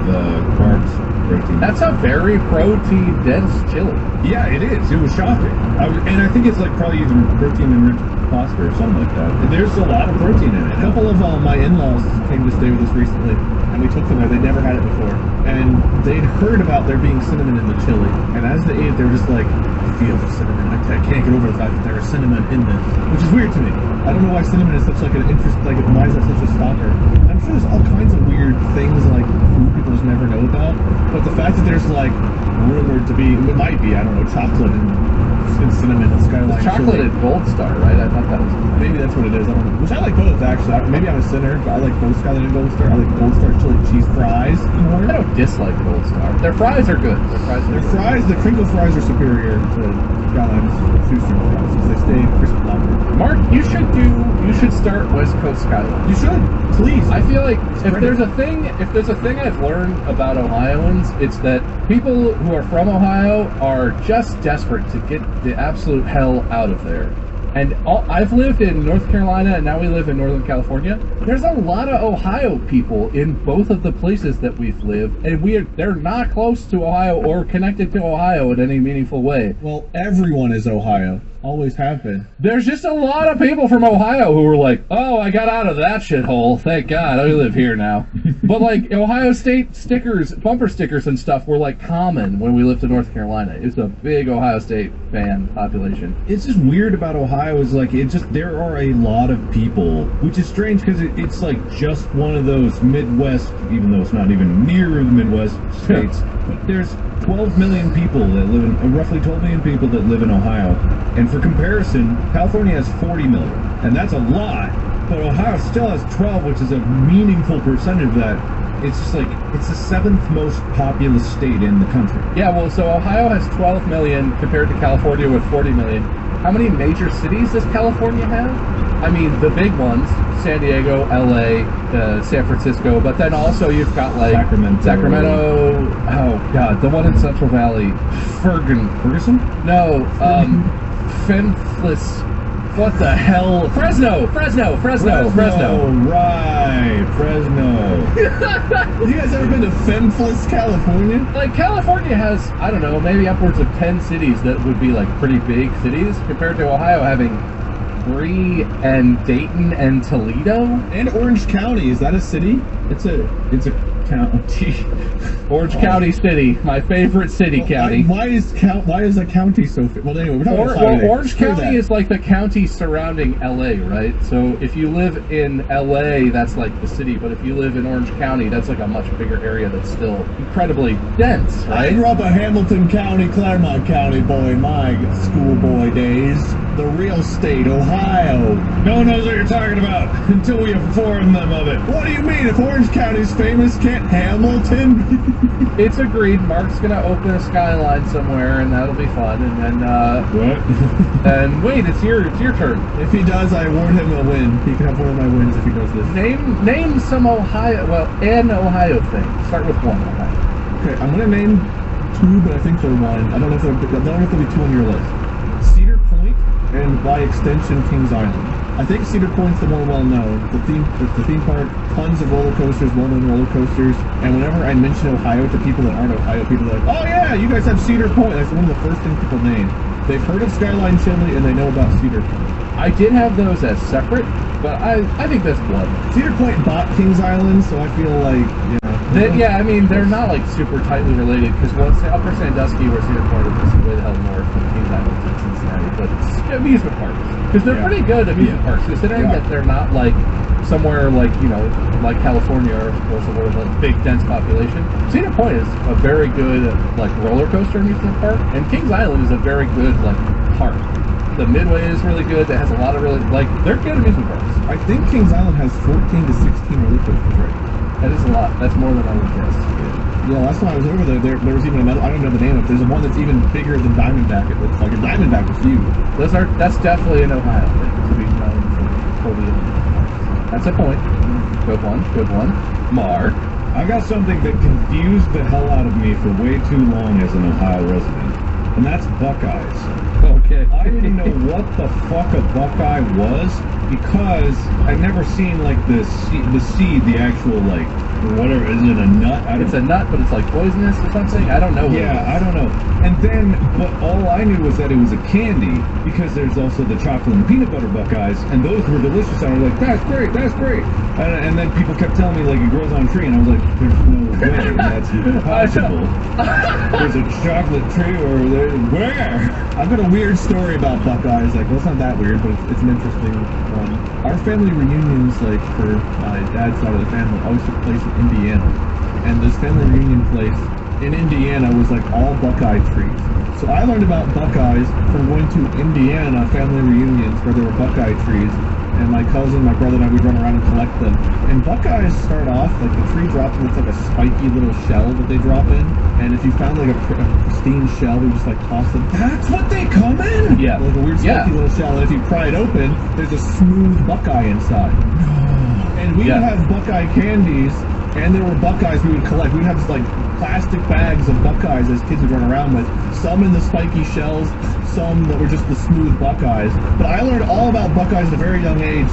carbs, protein. That's a very protein-dense chili. Yeah, it is. It was shocking. And I think it's like probably either protein-enriched pasta or something like that. There's a lot of protein in it. A couple of my in-laws came to stay with us recently, and we took them there. They'd never had it before. And they'd heard about there being cinnamon in the chili. And as they ate, they were just like, I feel the cinnamon. I can't get over the fact that there is cinnamon in this. Which is weird to me. I don't know why cinnamon is such like an interest, like why is that such a stopper? I'm sure there's all kinds of weird things like food people just never know about. But the fact that there's like rumored to be, it might be, I don't know, chocolate and cinnamon and Skyline Chocolate chili. and Gold Star, right? I thought that was... Maybe that's what it is. I don't know. Which I like both, actually. Maybe I'm a sinner, but I like both Skyline and Gold Star. I like Gold Star chili cheese fries more. I don't dislike Gold Star. Their fries are good. Their fries, the crinkle fries are superior to Skyline's shoestring fries because they stay crisp longer. Mark, you should start West Coast Skyline. You should, please. I feel like if there's a thing I've learned about Ohioans, it's that people who are from Ohio are just desperate to get the absolute hell out of there. And I've lived in North Carolina, and now we live in Northern California. There's a lot of Ohio people in both of the places that we've lived, and they're not close to Ohio or connected to Ohio in any meaningful way. Well, everyone is Ohio. Always have been. There's just a lot of people from Ohio who were like, "Oh, I got out of that shithole. Thank God, I live here now." But like Ohio State stickers, bumper stickers and stuff were like common when we lived in North Carolina. It was a big Ohio State fan population. It's just weird about Ohio is like there are a lot of people, which is strange because it's like just one of those Midwest, even though it's not even near the Midwest states. But there's 12 million people that live in roughly 12 million people that live in Ohio, and for comparison, California has 40 million, and that's a lot. But Ohio still has 12, which is a meaningful percentage of that. It's just like it's the 7th most populous state in the country. Yeah, well, so Ohio has 12 million compared to California with 40 million. How many major cities does California have? I mean, the big ones, San Diego, LA, San Francisco, but then also you've got like Sacramento, oh god, the one in Central Valley, Ferguson? No, Fenflis, what the hell? Fresno! Right, Fresno. You guys ever been to Fenflis, California? Like, California has, I don't know, maybe upwards of 10 cities that would be like pretty big cities, compared to Ohio having 3 and Dayton and Toledo. And Orange County, is that a city? It's a county. Orange County City, my favorite city county. Why is a county so? Well, anyway, we're talking about Ohio today. Orange County is like the county surrounding LA, right? So if you live in LA, that's like the city, but if you live in Orange County, that's like a much bigger area that's still incredibly dense, right? I grew up a Hamilton County, Claremont County boy in my schoolboy days. The real state, Ohio. No one knows what you're talking about until we inform them of it. What do you mean? If Orange County's famous, can't Hamilton? It's agreed. Mark's gonna open a skyline somewhere, and that'll be fun. And then, What? and wait, it's your turn. If he does, I award him a win. He can have one of my wins if he does this. Name some Ohio. Well, an Ohio thing. Start with one. Ohio. Okay, I'm gonna name 2, but I think they're one. I don't know if there'll be 2 on your list. Cedar Point, and by extension, Kings Island. I think Cedar Point's the more well-known. The theme park, tons of roller coasters, well-known roller coasters. And whenever I mention Ohio to people that aren't Ohio, people are like, "Oh yeah, you guys have Cedar Point." That's one of the first things people name. They've heard of Skyline Chili and they know about Cedar Point. I did have those as separate, but I think that's one. Cedar Point bought Kings Island, so I feel like Yeah, I mean they're not like super tightly related because Upper Sandusky or Cedar Point is way the hell north from Kings Island to Cincinnati, but it's amusement parks because they're pretty good amusement parks considering that they're not like somewhere like like California or somewhere with a big dense population. Cedar Point is a very good like roller coaster amusement park, and Kings Island is a very good like park. The Midway is really good. It has a lot of really they're good amusement parks. I think Kings Island has 14 to 16 roller coasters right now. That is a lot. That's more than I would guess. Yeah, last time I was over there was even I don't know the name of it. There's one that's even bigger than Diamondback. It looks like a Diamondback was huge. That's definitely an Ohio thing to be known for totally. That's a point. Good one. Mark. I got something that confused the hell out of me for way too long as an Ohio resident, and that's Buckeyes. Okay. I didn't know what the fuck a Buckeye was because I'd never seen like the seed, the actual like whatever. Is it a nut? It's a nut, but it's like poisonous or something. I don't know. I don't know. And then, but all I knew was that it was a candy because there's also the chocolate and peanut butter Buckeyes, and those were delicious. And I was like, that's great. And then people kept telling me like it grows on a tree, and I was like, there's no way that's possible. There's a chocolate tree over there. Where? I've got a weird story about Buckeyes. Like, well, it's not that weird, but it's an interesting one. Our family reunions, like for my dad's side of the family, always took place in Indiana, and this family reunion place in Indiana was like all Buckeye trees. So I learned about Buckeyes from going to Indiana family reunions where there were Buckeye trees, and my cousin, my brother, and I would run around and collect them. And Buckeyes start off, like the tree drops in, it's like a spiky little shell that they drop in, and if you found like a pristine shell, we just like toss them. That's what they come in? Yeah, like a weird spiky little shell, and if you pry it open, there's a smooth Buckeye inside. And we would have Buckeye candies, and there were Buckeyes we would collect. We'd have like plastic bags of Buckeyes as kids would run around with, some in the spiky shells, some that were just the smooth Buckeyes. But I learned all about Buckeyes at a very young age,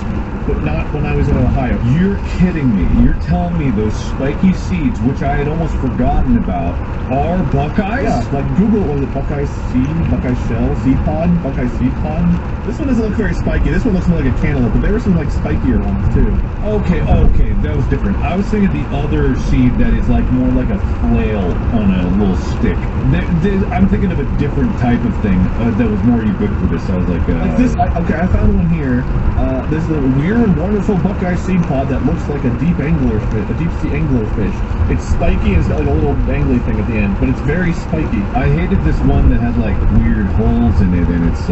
but not when I was in Ohio. You're kidding me. You're telling me those spiky seeds, which I had almost forgotten about, are Buckeyes? Yeah, like Google, was it Buckeye seed, Buckeye shell, seed pod, Buckeye seed pod? This one doesn't look very spiky. This one looks more like a cantaloupe, but there were some like spikier ones too. Okay, that was different. I was thinking the other seed that is like more like a flail on a little stick. I'm thinking of a different type of thing that was more ubiquitous. I was like this. I found one here. There's a weird and wonderful Buckeye seed pod that looks like a deep sea anglerfish. It's spiky and it's got like a little dangly thing at the end, but it's very spiky. I hated this one that had like weird holes in it, and it's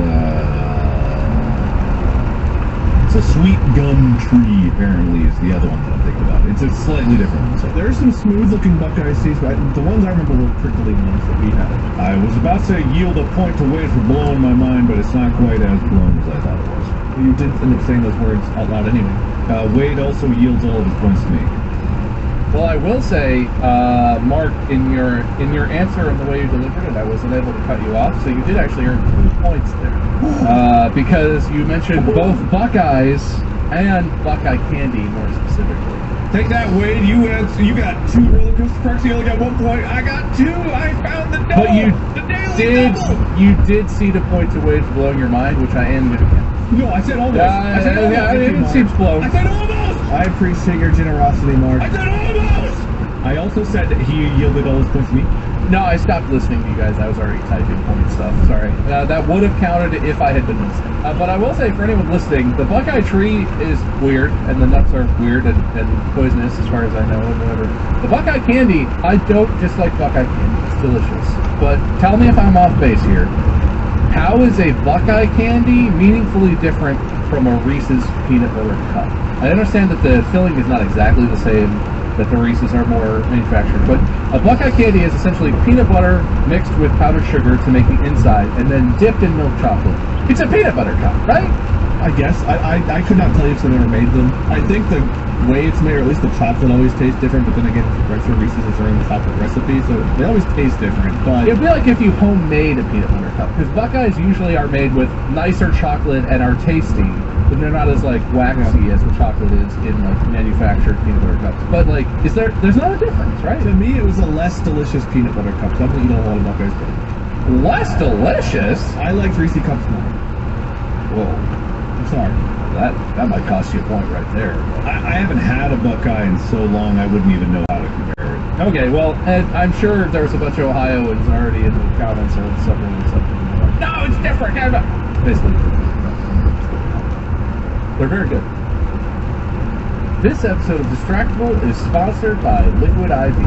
a sweet gum tree, apparently, is the other one that I'm thinking about. It's a slightly different one. So there's some smooth-looking Buckeye seeds, but the ones I remember were prickly ones that we had. I was about to yield a point to Wade for blowing my mind, but it's not quite as blown as I thought it was. You did end up saying those words out loud anyway. Wade also yields all of his points to me. Well, I will say, Mark, in your answer and the way you delivered it, I wasn't able to cut you off, so you did actually earn 2 points there. Because you mentioned both Buckeyes and Buckeye candy, more specifically. Take that, Wade. You got 2 roller coaster parks. You only got 1 point. I got 2. I found the double. But you the daily double. You did see the point to Wade for blowing your mind, which I am going to count. No, I said almost. I said almost. It seems close. I said almost. I appreciate your generosity, Mark. I said almost. I also said that he yielded all his points to me. No, I stopped listening to you guys. I was already typing point stuff. Sorry. That would have counted if I had been listening. But I will say, for anyone listening, the Buckeye tree is weird, and the nuts are weird and poisonous, as far as I know, and whatever. The Buckeye candy, I don't dislike Buckeye candy. It's delicious. But tell me if I'm off base here. How is a Buckeye candy meaningfully different from a Reese's peanut butter cup? I understand that the filling is not exactly the same, that the Reese's are more manufactured, but a Buckeye candy is essentially peanut butter mixed with powdered sugar to make the inside and then dipped in milk chocolate. It's a peanut butter cup, right? I guess. I could not tell you if they've ever made them. I think the way it's made, or at least the chocolate always tastes different, but then again, retro Reese's is their own chocolate recipe, so they always taste different. But it'd be like if you homemade a peanut butter cup, because Buckeyes usually are made with nicer chocolate and are tasty, but they're not as like waxy as the chocolate is in like manufactured peanut butter cups. But like, there's not a difference, right? To me, it was a less delicious peanut butter cup. So I'm gonna eat a lot of Buckeyes. Less delicious? I like Reese's cups more. Whoa. I'm sorry. That might cost you a point right there. I haven't had a Buckeye in so long I wouldn't even know how to compare it. Okay, well, and I'm sure there was a bunch of Ohioans already in the comments or something. Like, no, it's different. Basically, they're very good. This episode of Distractable is sponsored by Liquid IV.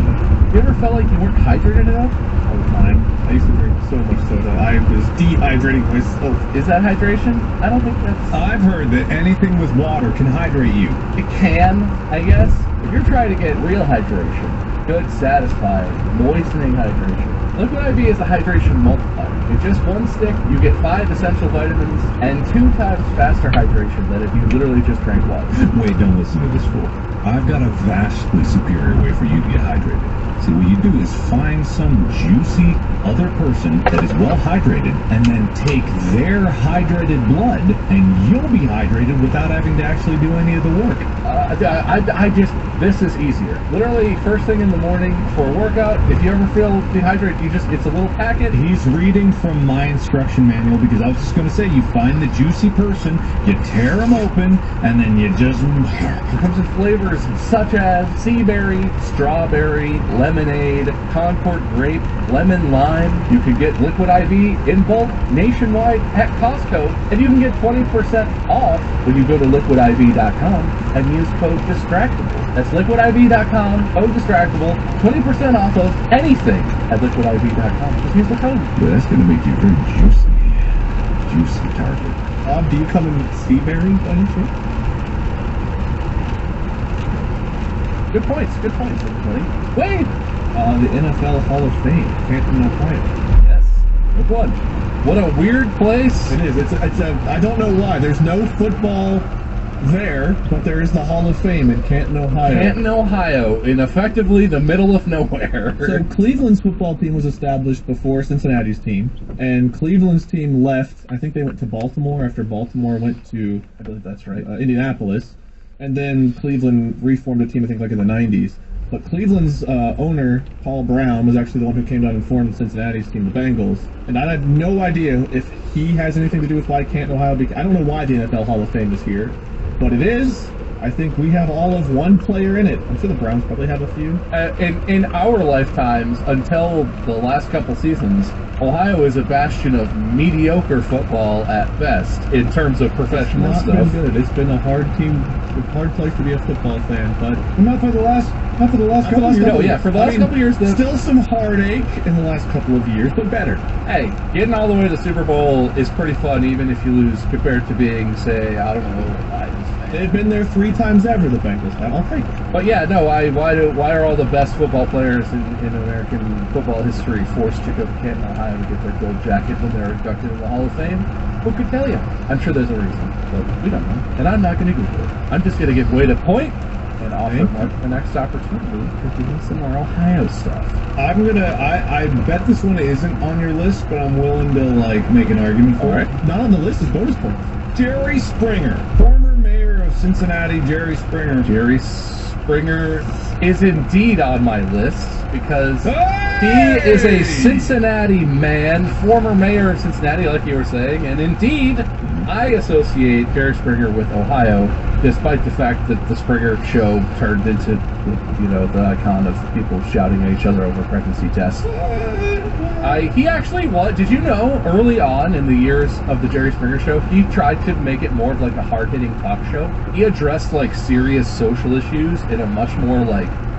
You ever felt like you weren't hydrated enough? All the time. I used to drink so much soda. I was dehydrating myself. Is that hydration? I don't think that's... I've heard that anything with water can hydrate you. It can, I guess. If you're trying to get real hydration, good, satisfying, moistening hydration, Liquid IV is a hydration multiplier. In just one stick, you get 5 essential vitamins and 2 times faster hydration than if you literally just drank water. Wait, don't listen to this fool. I've got a vastly superior way for you to get hydrated. See, what you do is find some juicy other person that is well hydrated and then take their hydrated blood and you'll be hydrated without having to actually do any of the work. This is easier. Literally, first thing in the morning for a workout, if you ever feel dehydrated, it's a little packet. He's reading from my instruction manual because I was just going to say, you find the juicy person, you tear them open, and then you just... It comes in flavors such as sea berry, strawberry, lemonade, Concord grape, lemon lime. You can get Liquid IV in bulk nationwide at Costco, and you can get 20% off when you go to liquidiv.com and use code DISTRACTABLE. That's liquidiv.com, code DISTRACTABLE, 20% off of anything at liquidiv.com. Just use the code. Well, that's going to make you very juicy. Juicy target. Do you come in sea berry by any chance? Good points, everybody. Wade! The NFL Hall of Fame. Can't deny quiet. Yes. Good one. What a weird place. It is. It's a, I don't know why. There's no football there, but there is the Hall of Fame in Canton, Ohio. Canton, Ohio, in effectively the middle of nowhere. So Cleveland's football team was established before Cincinnati's team, and Cleveland's team left. I think they went to Baltimore after Baltimore went to, I believe that's right. Indianapolis, and then Cleveland reformed a team, I think, like in the 90s. But Cleveland's owner, Paul Brown, was actually the one who came down and formed Cincinnati's team, the Bengals. And I have no idea if he has anything to do with why Canton, Ohio. I don't know why the NFL Hall of Fame is here, but it is. I think we have all of one player in it. I'm sure the Browns probably have a few. In our lifetimes, until the last couple seasons, Ohio is a bastion of mediocre football at best in terms of professional It's not stuff. been good. It's been a hard place to be a football fan, but Not for the last couple of years. For the last couple years, still some heartache in the last couple of years, but better. hey, getting all the way to the Super Bowl is pretty fun, even if you lose, compared to being, say, I don't know, the Lions fan. They've been there 3 times ever, the Bengals have. I'll take it. But yeah, no, why are all the best football players in American football history forced to go to Canton, Ohio to get their gold jacket when they're inducted in the Hall of Fame? Who could tell you? I'm sure there's a reason, but we don't know. And I'm not going to Google it. I'm just going to give Wade a point and offer Mark the next opportunity for doing some more Ohio stuff. I bet this one isn't on your list, but I'm willing to make an argument for it. Not on the list is bonus points. Jerry Springer, former mayor of Cincinnati, Jerry Springer. Jerry Springer is indeed on my list because he is a Cincinnati man, former mayor of Cincinnati, like you were saying, and indeed, I associate Jerry Springer with Ohio, despite the fact that the Springer show turned into, the icon of people shouting at each other over pregnancy tests. He actually was. Did you know early on in the years of the Jerry Springer show, he tried to make it more of like a hard-hitting talk show. He addressed serious social issues in a much more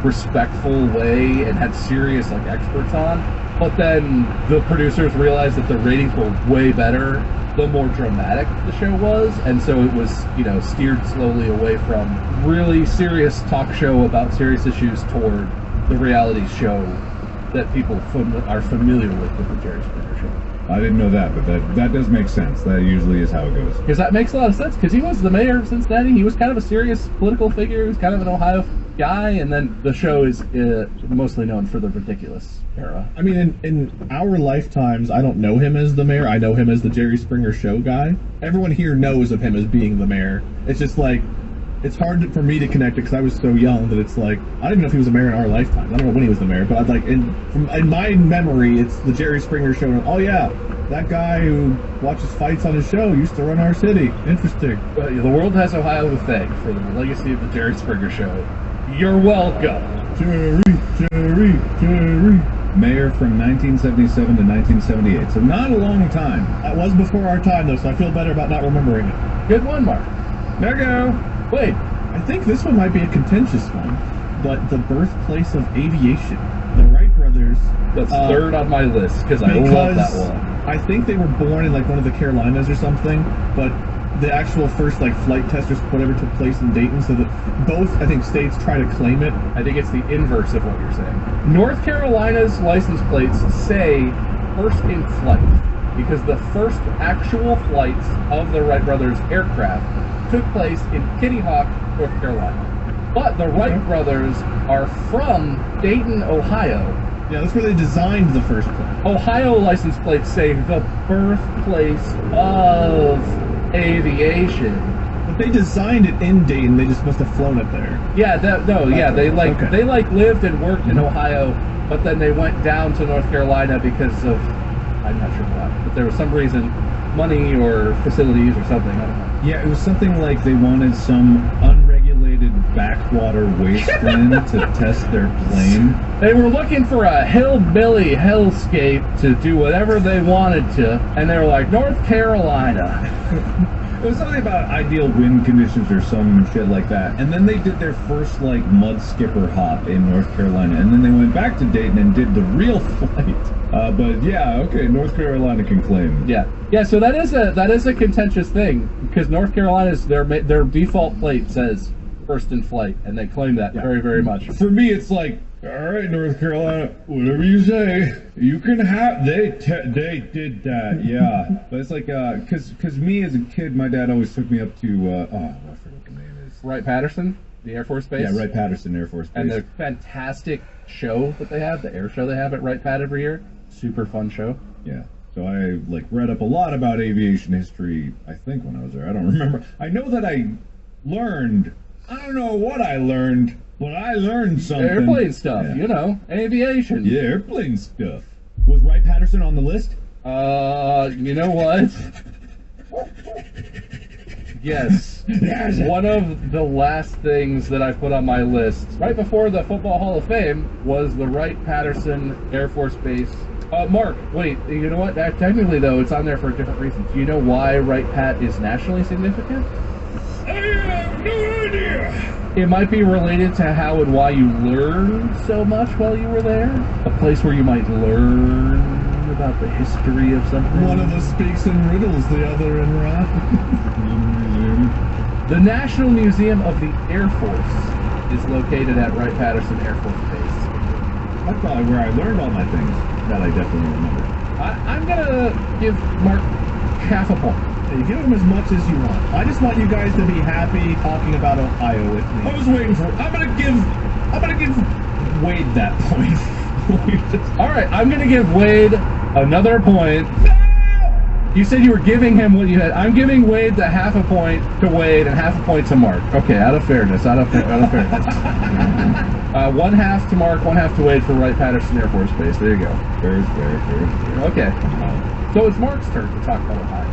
respectful way and had serious experts on. But then the producers realized that the ratings were way better the more dramatic the show was, and so it was steered slowly away from really serious talk show about serious issues toward the reality show that people are familiar with the Jerry Springer show. I didn't know that, but that does make sense. That usually is how it goes. Because that makes a lot of sense, because he was the mayor of Cincinnati. He was kind of a serious political figure. He was kind of an Ohio guy, and then the show is mostly known for the ridiculous era. I mean, in our lifetimes, I don't know him as the mayor. I know him as the Jerry Springer show guy. Everyone here knows of him as being the mayor. It's just it's hard for me to connect it because I was so young that it's I don't even know if he was a mayor in our lifetime. I don't know when he was the mayor, but in my memory, it's the Jerry Springer show. And, oh yeah, that guy who watches fights on his show used to run our city. Interesting. The world has Ohio to thank for the legacy of the Jerry Springer show. You're welcome. Jerry. Mayor from 1977 to 1978, so not a long time. That was before our time, though, so I feel better about not remembering it. Good one, Mark. There you go. Wait, I think this one might be a contentious one, but the birthplace of aviation. The Wright brothers. that's third on my list because I love that one. I think they were born in one of the Carolinas or something, but the actual first flight test or whatever took place in Dayton, so that both states try to claim it. I think it's the inverse of what you're saying. North Carolina's license plates say first in flight because the first actual flights of the Wright brothers aircraft took place in Kitty Hawk, North Carolina. But the Wright brothers are from Dayton, Ohio. Yeah, that's where they designed the first plane. Ohio license plates say the birthplace of aviation. But they designed it in Dayton. They just must have flown it there. Yeah, they lived and worked in Mhm. Ohio, but then they went down to North Carolina because of, I'm not sure why, but there was some reason, money or facilities or something, I don't know. Yeah, it was something like they wanted some unregulated backwater wasteland to test their plane. They were looking for a hillbilly hellscape to do whatever they wanted to, and they were like, North Carolina. It was something about ideal wind conditions or some shit like that. And then they did their first mud skipper hop in North Carolina, and then they went back to Dayton and did the real flight. But yeah, okay, North Carolina can claim. Yeah. So that is a contentious thing because North Carolina's their default plate says first in flight, and they claim that very, very much. For me, it's All right, North Carolina, whatever you say, you can have. They did that, yeah. But it's like, cause me as a kid, my dad always took me up to, I forget what the name is. Wright-Patterson, the Air Force Base. Yeah, Wright-Patterson Air Force Base. And the fantastic show that they have, the air show they have at Wright-Pat every year. Super fun show. Yeah. So I read up a lot about aviation history. I think when I was there, I don't remember. I know that I learned. I don't know what I learned. But I learned something. Airplane stuff, you know, aviation. Yeah, airplane stuff. Was Wright-Patterson on the list? You know what? Yes. One of the last things that I put on my list, right before the Football Hall of Fame, was the Wright-Patterson Air Force Base. Mark, wait, you know what? Technically, though, it's on there for a different reason. Do you know why Wright-Pat is nationally significant? I have no idea. It might be related to how and why you learned so much while you were there. A place where you might learn about the history of something. One of us speaks in riddles, the other in rap. The National Museum of the Air Force is located at Wright-Patterson Air Force Base. That's probably where I learned all my things that I definitely remember. I'm gonna give Mark half a point. You give him as much as you want. I just want you guys to be happy talking about Ohio with me. I was waiting for. I'm gonna give Wade that point. All right, I'm gonna give Wade another point. You said you were giving him what you had. I'm giving Wade the half a point to Wade and half a point to Mark. Okay, out of fairness. One half to Mark, one half to Wade for Wright-Patterson Air Force Base. There you go. Fair. Okay. So it's Mark's turn to talk about Ohio.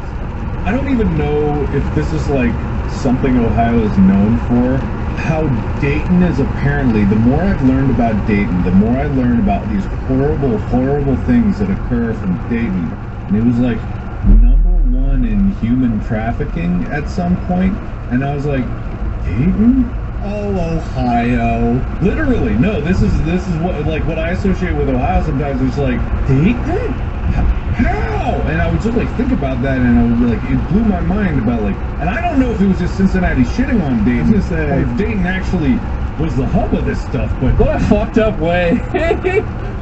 I don't even know if this is like something Ohio is known for. How Dayton is apparently, the more I've learned about Dayton, the more I learn about these horrible things that occur from Dayton. And it was like #1 in human trafficking at some point. And I was like, Dayton? Oh, Ohio. Literally, no, this is what I associate with Ohio sometimes. It's like, Dayton? How? And I would just think about that, and I would it blew my mind about and I don't know if it was just Cincinnati shitting on Dayton, or if Dayton actually was the hub of this stuff, but what a fucked up way.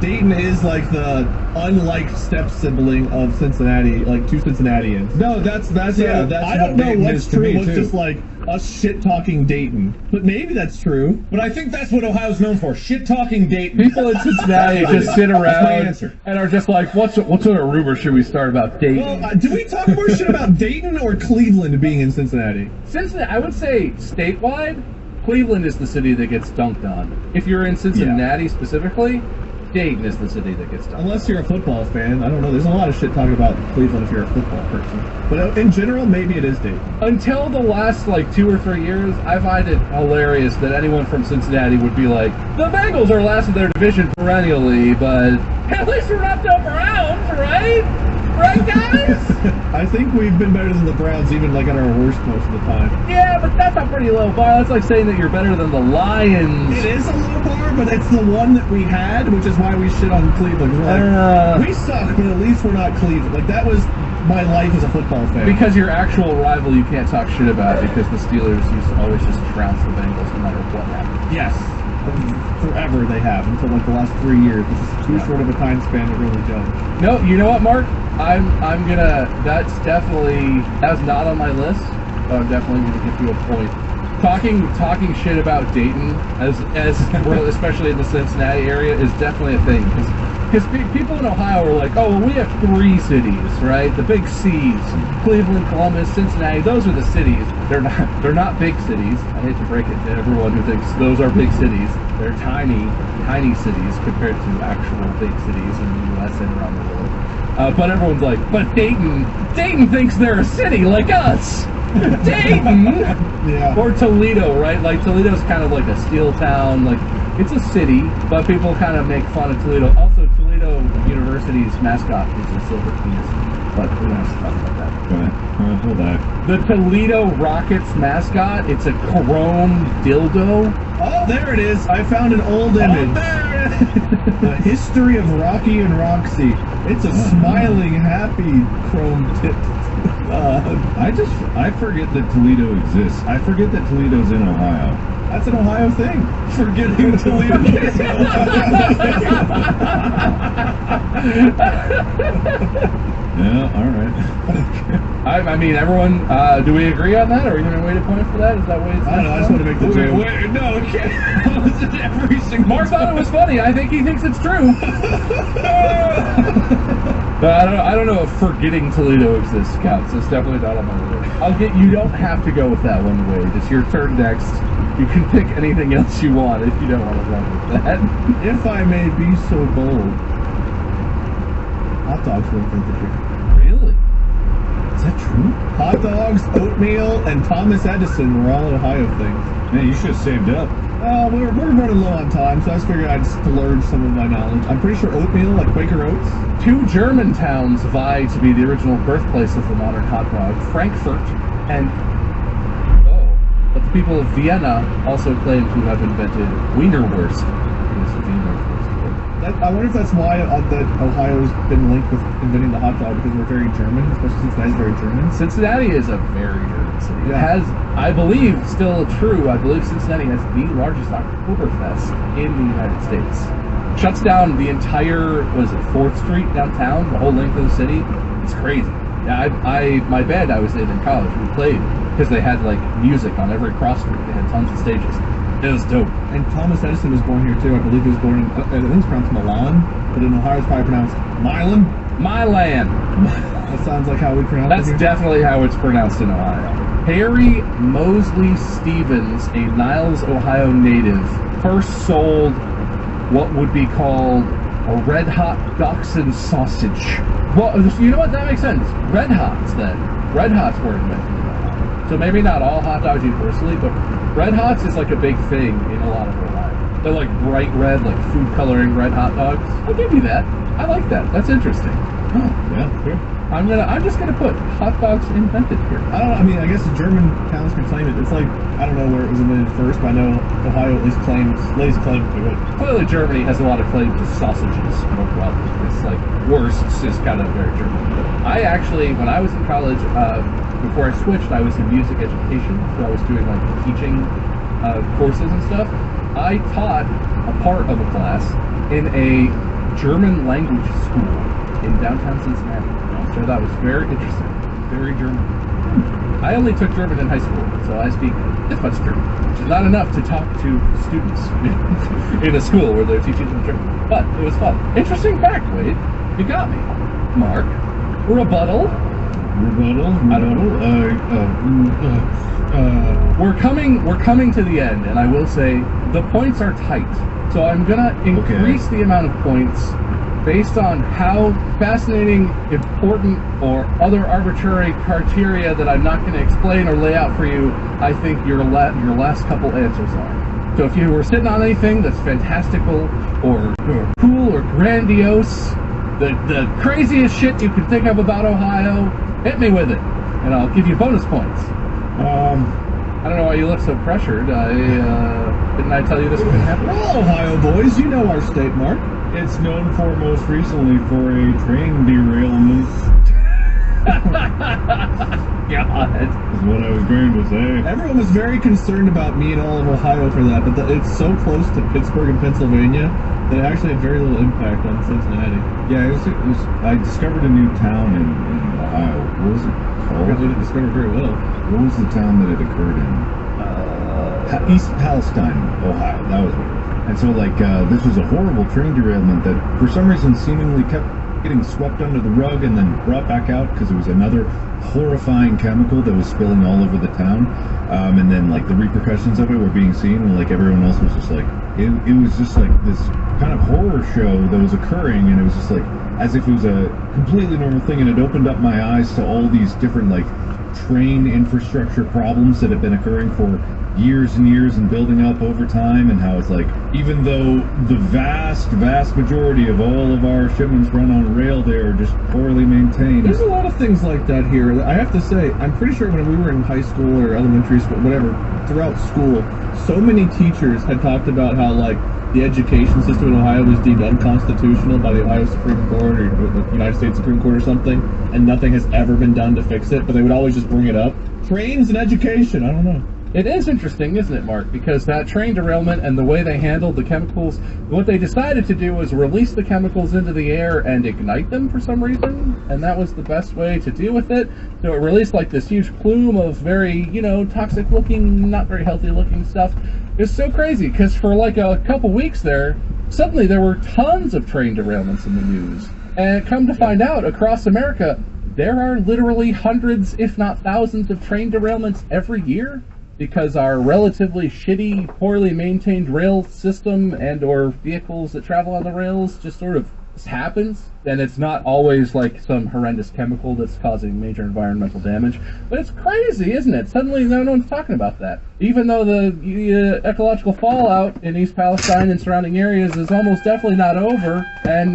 Dayton is the unliked step sibling of Cincinnati, two Cincinnatians. No, that's I don't know what's true. What's just us shit talking Dayton, but maybe that's true. But I think that's what Ohio's known for: shit talking Dayton. People in Cincinnati just sit around and are just like, what sort of rumor should we start about Dayton? Well, do we talk more shit about Dayton or Cleveland being in Cincinnati? Cincinnati, I would say statewide, Cleveland is the city that gets dunked on. If you're in Cincinnati specifically, Dayton is the city that gets dunked on. Unless you're a football fan. I don't know. There's a lot of shit talking about Cleveland if you're a football person. But in general, maybe it is Dayton. Until the last 2 or 3 years, I find it hilarious that anyone from Cincinnati would be like, the Bengals are last in their division perennially, but at least we're not the Browns, right? Right, guys? I think we've been better than the Browns, even at our worst most of the time. Yeah, but that's a pretty low bar. That's like saying that you're better than the Lions. It is a low bar, but it's the one that we had, which is why we shit on Cleveland. We're we suck, but at least we're not Cleveland. That was my life as a football fan. Because your actual rival you can't talk shit about because the Steelers used to always just trounce the Bengals no matter what happened. Yes. Forever they have, until the last 3 years, which is too short of a time span to really judge. No, you know what, Mark? I'm gonna, that's not on my list, but I'm definitely gonna give you a point. Talking shit about Dayton, as especially in the Cincinnati area, is definitely a thing, because people in Ohio are like, oh, well, we have 3 cities, right? The big C's, Cleveland, Columbus, Cincinnati, those are the cities. They're not big cities. I hate to break it to everyone who thinks those are big cities. They're tiny cities compared to actual big cities in the U.S. and around the world. But everyone's like, but Dayton thinks they're a city like us. Dayton! Yeah. Or Toledo, right? Toledo's kind of like a steel town. It's a city, but people kind of make fun of Toledo. Also, Toledo University's mascot is a silver penis. But we're not talking about that. Hold on. The Toledo Rockets mascot, it's a chrome dildo. Oh, there it is. I found an old image. Oh, there it is. The history of Rocky and Roxy. It's a smiling, happy chrome-tipped. I forget that Toledo exists. I forget that Toledo's in Ohio. That's an Ohio thing. Forgetting Toledo. Yeah, all right. I mean, everyone, do we agree on that? Or are you going to wait a point for that? Is that way it's I don't know, I just want to make the joke. Wait, no, it can't. Listen to every single Mark thought it was funny. I think he thinks it's true. But I don't know if forgetting Toledo exists counts. It's definitely not on my list. You don't have to go with that one, Wade. It's your turn next. You can pick anything else you want if you don't want to run with that. If I may be so bold, hot dogs were invented here. Really? Is that true? Hot dogs, oatmeal, and Thomas Edison were all Ohio things. Man, you should have saved up. Well, we're running low on time, so I just figured I'd splurge some of my knowledge. I'm pretty sure oatmeal, like Quaker Oats. 2 German towns vie to be the original birthplace of the modern hot dog, Frankfurt and... But the people of Vienna also claim to have invented Wienerwurst. I wonder if that's why that Ohio's been linked with inventing the hot dog, because we're very German, especially Cincinnati's very German. Cincinnati is a very German city. It Yeah. has, I believe, still true, I believe Cincinnati has the largest Oktoberfest in the United States. Shuts down the entire, 4th Street downtown, the whole length of the city. It's crazy. Yeah, my band I was in college, we played, because they had, music on every cross street. They had tons of stages. It was dope. And Thomas Edison was born here too. I believe he was born in, I think it's pronounced Milan, but in Ohio it's probably pronounced Milan. Milan. That sounds like how we pronounce That's it here. definitely how it's pronounced in Ohio. Harry Mosley Stevens, a Niles, Ohio native, first sold what would be called a red hot dachshund sausage. Well, you know what? That makes sense. Red Hots, then. Red Hots were invented in Ohio. So maybe not all hot dogs universally, but Red Hots is like a big thing in a lot of Ohio. They're like bright red, like food coloring red hot dogs. I'll give you that. I like that. That's interesting. Oh, yeah, sure. I'm just gonna put hot dogs invented here. I don't know, I mean, I guess the German towns can claim it. It's like, I don't know where it was invented first, but I know Ohio at least lays claim to it. Clearly Germany has a lot of claim to sausages, no problem. It's like wursts is kind of very German. I actually, when I was in college, before I switched, I was in music education, so I was doing like teaching courses and stuff. I taught a part of a class in a German language school in downtown Cincinnati, which I thought was very interesting, very German. I only took German in high school, so I speak this much German, which is not enough to talk to students in a school where they're teaching them German. But it was fun. Interesting fact, Wade. You got me. Mark. Rebuttal. I don't know. We're coming to the end, and I will say the points are tight. So I'm gonna increase the amount of points based on how fascinating, important, or other arbitrary criteria that I'm not going to explain or lay out for you, I think your last couple answers are. So if you were sitting on anything that's fantastical or cool or grandiose, the craziest shit you can think of about Ohio, hit me with it, and I'll give you bonus points. I don't know why you look so pressured. Didn't I tell you this was going to happen? Well, Ohio boys, you know our state, Mark. It's known for most recently for a train derailment. God. Is what I was going to say. Everyone was very concerned about me and all of Ohio for that, but it's so close to Pittsburgh and Pennsylvania that it actually had very little impact on Cincinnati. Yeah, it was I discovered a new town in Ohio. What was it We called? didn't discover very well. What was the town that it occurred in? East Palestine, Ohio. That was what it was. And so, this was a horrible train derailment that, for some reason, seemingly kept getting swept under the rug and then brought back out because it was another horrifying chemical that was spilling all over the town. And then, the repercussions of it were being seen, and, everyone else was just it was just this kind of horror show that was occurring, and it was just as if it was a completely normal thing, and it opened up my eyes to all these different, train infrastructure problems that have been occurring for years and years and building up over time, and how it's even though the vast majority of all of our shipments run on rail, they are just poorly maintained. There's a lot of things like that here. I have to say, I'm pretty sure when we were in high school or elementary school, whatever, throughout school, so many teachers had talked about how, the education system in Ohio was deemed unconstitutional by the Ohio Supreme Court or the United States Supreme Court or something, and nothing has ever been done to fix it, but they would always just bring it up. Trains and education, I don't know. It is interesting, isn't it, Mark? Because that train derailment and the way they handled the chemicals, what they decided to do was release the chemicals into the air and ignite them for some reason, and that was the best way to deal with it. So it released like this huge plume of very, toxic looking, not very healthy looking stuff. It's so crazy, because for like a couple weeks there, suddenly there were tons of train derailments in the news. And come to find out, across America, there are literally hundreds, if not thousands, of train derailments every year, because our relatively shitty, poorly maintained rail system and or vehicles that travel on the rails just sort of happens. And it's not always like some horrendous chemical that's causing major environmental damage. But it's crazy, isn't it? Suddenly no one's talking about that. Even though the ecological fallout in East Palestine and surrounding areas is almost definitely not over. And,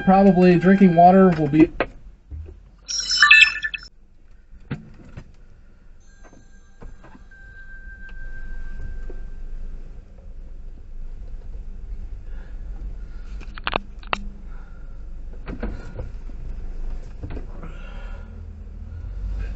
probably drinking water will be...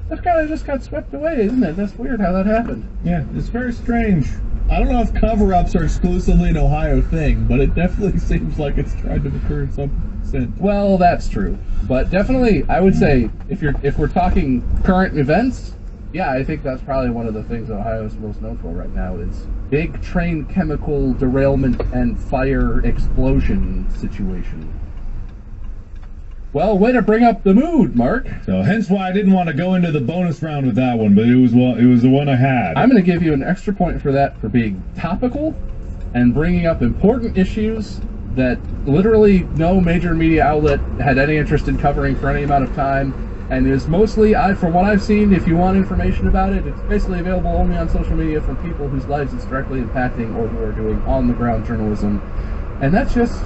That kind of just got swept away, isn't it? That's weird how that happened. Yeah, it's very strange. I don't know if cover-ups are exclusively an Ohio thing, but it definitely seems like it's tried to occur in some sense. Well, that's true, but definitely, I would say if we're talking current events, yeah, I think that's probably one of the things that Ohio is most known for right now is big train chemical derailment and fire explosion situation. Well, way to bring up the mood, Mark. So hence why I didn't want to go into the bonus round with that one, but it was the one I had. I'm going to give you an extra point for that for being topical and bringing up important issues that literally no major media outlet had any interest in covering for any amount of time, and is mostly, from what I've seen, if you want information about it, it's basically available only on social media from people whose lives it's directly impacting or who are doing on-the-ground journalism, and that's just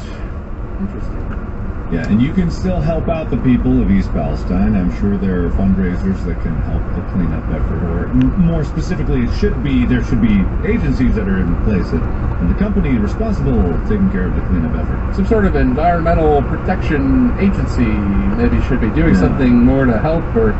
interesting. Yeah, and you can still help out the people of East Palestine. I'm sure there are fundraisers that can help the cleanup effort, or more specifically, there should be agencies that are in place and the company responsible taking care of the cleanup effort. Some sort of environmental protection agency maybe should be doing something more to help, or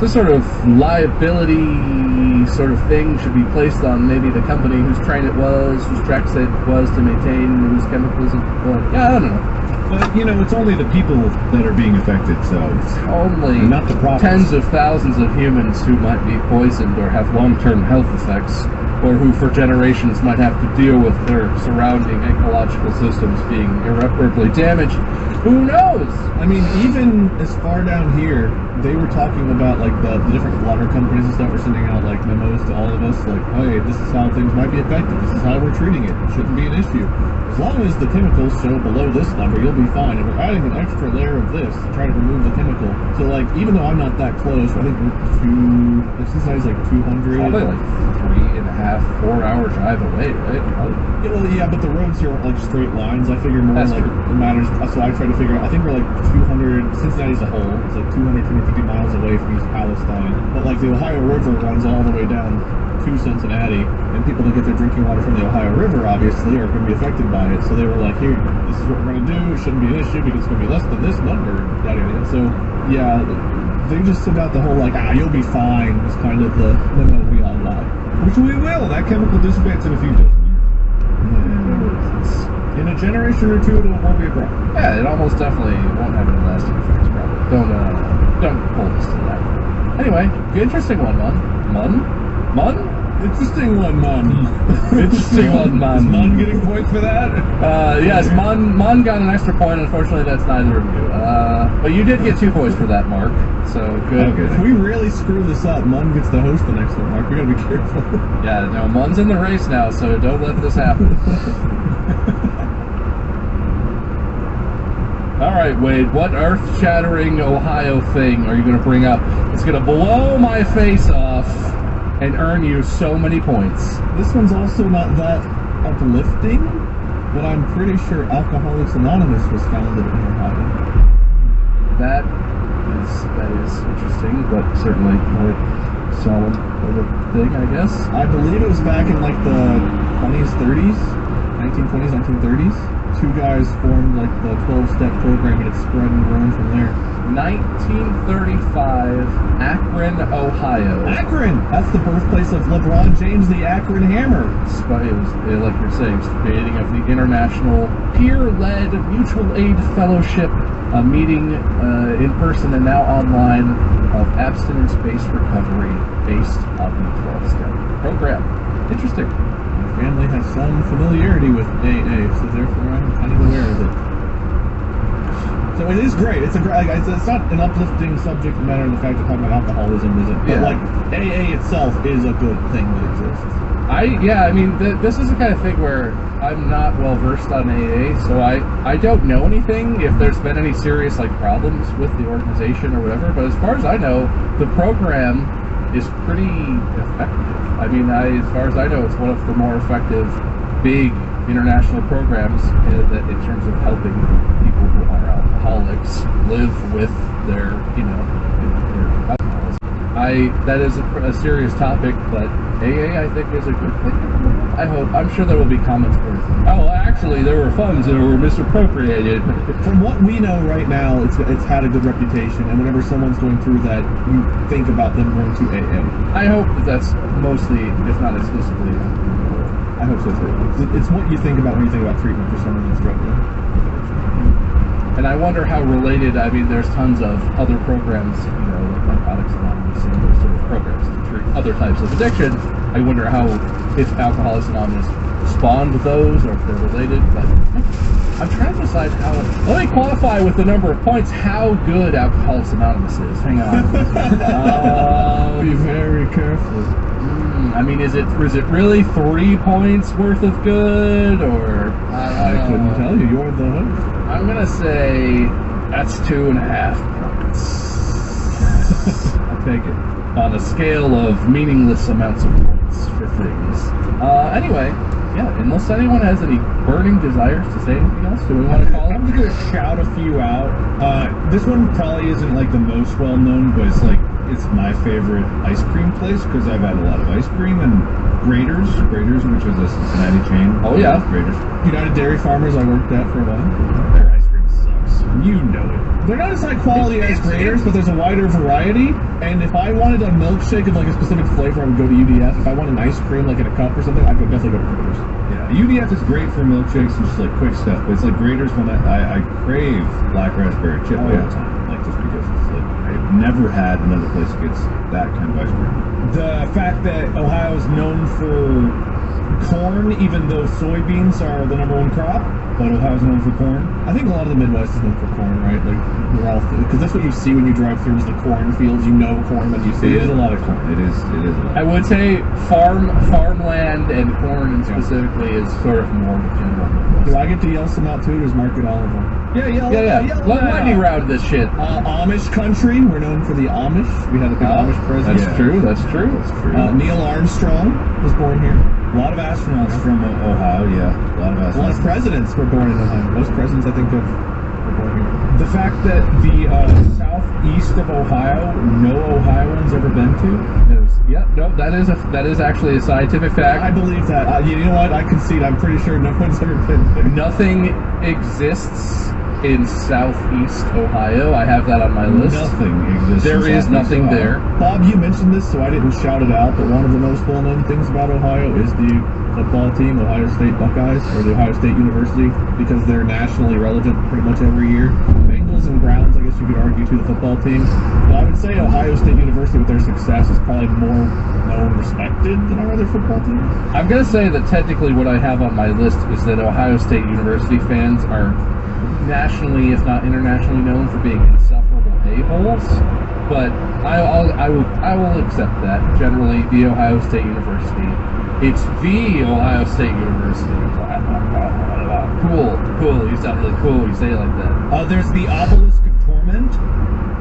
some sort of liability sort of thing should be placed on maybe the company whose train it was, whose tracks it was to maintain, whose chemicals I don't know. But, it's only the people that are being affected, so... It's only not the profits. Tens of thousands of humans who might be poisoned or have long-term health effects, or who for generations might have to deal with their surrounding ecological systems being irreparably damaged. Who knows? I mean, even as far down here, they were talking about, like, the different water companies and stuff were sending out, like, memos to all of us, like, hey, this is how things might be affected, this is how we're treating it, it shouldn't be an issue. As long as the chemicals show below this number, you'll be fine, and we're adding an extra layer of this to try to remove the chemical. So, like, even though I'm not that close, I think we're Cincinnati's like 200. Probably like 3.5, 4 hour drive away, right? Yeah, but the roads here aren't like straight lines. I figure more That's like true. it matters. So I try to figure out. I think we're like 200. Cincinnati as a whole is like 200, 250 miles away from East Palestine. But like the Ohio River runs all the way down to Cincinnati, and people that get their drinking water from the Ohio River obviously are going to be affected by it. So they were like, here, this is what we're going to do. It shouldn't be an issue because it's going to be less than this number. Yada yada. So yeah, they just sent out the whole like, you'll be fine. Was kind of the memo we all got. Which we will. That chemical dissipates in a few dozen years. In a generation or two, it won't be a problem. Yeah, it almost definitely won't have any lasting effects, probably. Don't hold us to that. Anyway, interesting one, Mun? Interesting one, Mun. Interesting one, Mun. Is Mun getting points for that? Yes, Mun got an extra point. Unfortunately, that's neither of you. But you did get 2 points for that, Mark. So good. Okay. If we really screw this up, Mun gets to host the next one, Mark. We gotta be careful. Yeah, no, Mun's in the race now, so don't let this happen. Alright, Wade, what earth-shattering Ohio thing are you going to bring up? It's going to blow my face off and earn you so many points. This one's also not that uplifting, but I'm pretty sure Alcoholics Anonymous was founded in Ohio. That is interesting, but certainly more solid of a thing, I guess. I believe it was back in like the 1920s, 1930s. two guys formed like the 12-step program, and it's spread and grown from there. 1935, Akron, Ohio. Akron! That's the birthplace of LeBron James, the Akron Hammer. It was, like you're saying, it's the creating of the International Peer-Led Mutual Aid Fellowship, a meeting in person and now online of abstinence-based recovery based on the 12-step program. Interesting. My family has some familiarity with AA, so therefore I'm kind of aware of it. So it is great. It's it's not an uplifting subject matter. The fact that talking about alcoholism isn't, but like AA itself is a good thing that exists. I mean, this is the kind of thing where I'm not well versed on AA, so I don't know anything if there's been any serious like problems with the organization or whatever. But as far as I know, the program is pretty effective. I mean, as far as I know, it's one of the more effective, big international programs in terms of helping people who are alcoholics live with their, their alcoholism. That is a serious topic, but AA, I think, is a good thing. I hope. I'm sure there will be comments where, oh, actually, there were funds that were misappropriated. From what we know right now, it's had a good reputation, and whenever someone's going through that, you think about them going to AA. I hope that's mostly, if not exclusively, I hope so too. It's what you think about when you think about treatment for someone who's struggling. And I wonder how related, I mean, there's tons of other programs, like Narcotics Anonymous and those sort of programs to treat other types of addiction. I wonder if Alcoholics Anonymous spawned those or if they're related, but I'm trying to decide how. Let me qualify with the number of points how good Alcoholics Anonymous is. Hang on. Be very careful. I mean, is it really 3 points worth of good, or I couldn't tell you. You're the host. I'm gonna say that's 2.5 points. I'll take it. On a scale of meaningless amounts of points for things. Anyway, unless anyone has any burning desires to say anything else, do we want to call it? I'm just gonna shout a few out. This one probably isn't like the most well known, but it's my favorite ice cream place because I've had a lot of ice cream and Graders, which is a Cincinnati chain. Oh yeah, Graders. United Dairy Farmers, I worked at for a while. Their ice cream sucks. You know it. They're not as high quality as Graders, but there's a wider variety. And if I wanted a milkshake of like a specific flavor, I would go to UDF. If I want an ice cream like in a cup or something, I could definitely go to Graders. Yeah, UDF is great for milkshakes and just like quick stuff, but it's like Graders when I crave black raspberry chip all the time. Like just because it's like I've never had another place that gets that kind of ice cream. The fact that Ohio is known for corn, even though soybeans are the #1 crop, but Ohio's known for corn. I think a lot of the Midwest is known for corn, right? Like we're all because that's what you see when you drive through is the cornfields. You know corn when you see it. It is a lot of corn. It is a lot. I would say farmland and corn specifically is sort of more of a general. Do I get to yell some out too? Or just mark it all of them? Yeah. Lightning round this shit. Amish country. We're known for the Amish. We had a big Amish president. That's true. That's true. Neil Armstrong was born here. A lot of astronauts from Ohio, yeah. A lot of astronauts. A lot of presidents were born in Ohio. Most presidents, I think, were born here. The fact that the southeast of Ohio, no Ohioans ever been to. That is actually a scientific fact. I believe that. You know what? I concede. I'm pretty sure no one's ever been there. Nothing exists in southeast Ohio. I have that on my list. Nothing exists. There is nothing there. Bob, you mentioned this, so I didn't shout it out, but one of the most well-known things about Ohio is the football team, Ohio State Buckeyes, or the Ohio State University, because they're nationally relevant pretty much every year. Bengals and Browns, I guess you could argue, to the football team. But I would say Ohio State University, with their success, is probably more known, respected than our other football teams. I'm going to say that technically what I have on my list is that Ohio State University fans are nationally, if not internationally, known for being insufferable a-holes, but I will accept that. Generally, the Ohio State University, it's the Ohio State University. Cool. You sound really cool. You say it like that. There's the Obelisk of Torment.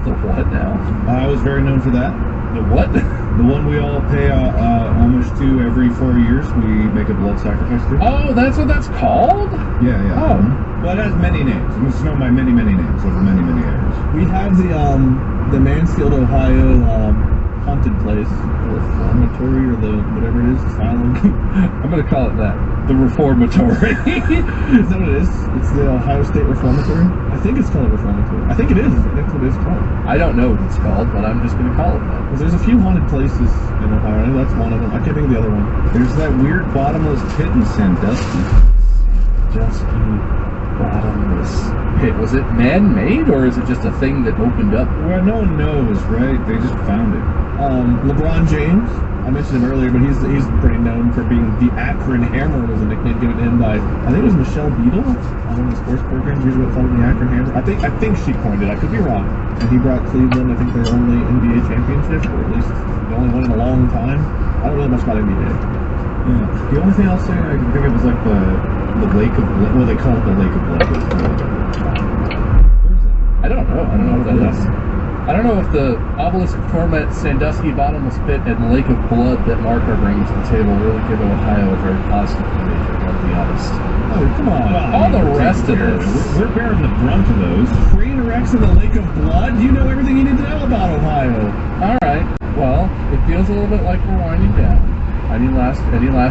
The what now? I was very known for that. The what? The one we all pay homage to every 4 years. We make a blood sacrifice to. Oh, that's what that's called? Yeah. Oh. Well, it has many names. It's known by many, many names over many, many areas. We have the Mansfield, Ohio haunted place, or reformatory, or the whatever it is, asylum. I'm going to call it that. The reformatory. Is that what it is? It's the Ohio State Reformatory? I think it's called a reformatory. I think it is. I think that's what it's called. I don't know what it's called, but I'm just going to call it that. Because there's a few haunted places in Ohio. I know that's one of them. I can't think of the other one. There's that weird bottomless pit in Sandusky. Sandusky bottomless pit. Was it man-made, or is it just a thing that opened up? Well, no one knows, right? They just found it. LeBron James. I mentioned him earlier, but he's pretty known for being the Akron Hammer, was a nickname given to him by, I think it was Michelle Beadle on one of the sports programs, usually called him the Akron Hammer. I think she coined it. I could be wrong. And he brought Cleveland, I think, their only NBA championship, or at least the only one in a long time. I don't know much about NBA. Yeah. The only thing I'll say I can think of is like the Lake of Blood. Well, they call it the Lake of Blood. Where is it? I don't know. I don't know what that is. I don't know if the Obelisk of Torment, Sandusky Bottomless Pit, and the Lake of Blood that Mark are bringing to the table really give Ohio a very positive image, I'll be honest. Oh, come on. All the rest of this. We're bearing the brunt of those. Train wrecks in the Lake of Blood? You know everything you need to know about Ohio. Alright, well, it feels a little bit like we're winding down. Any last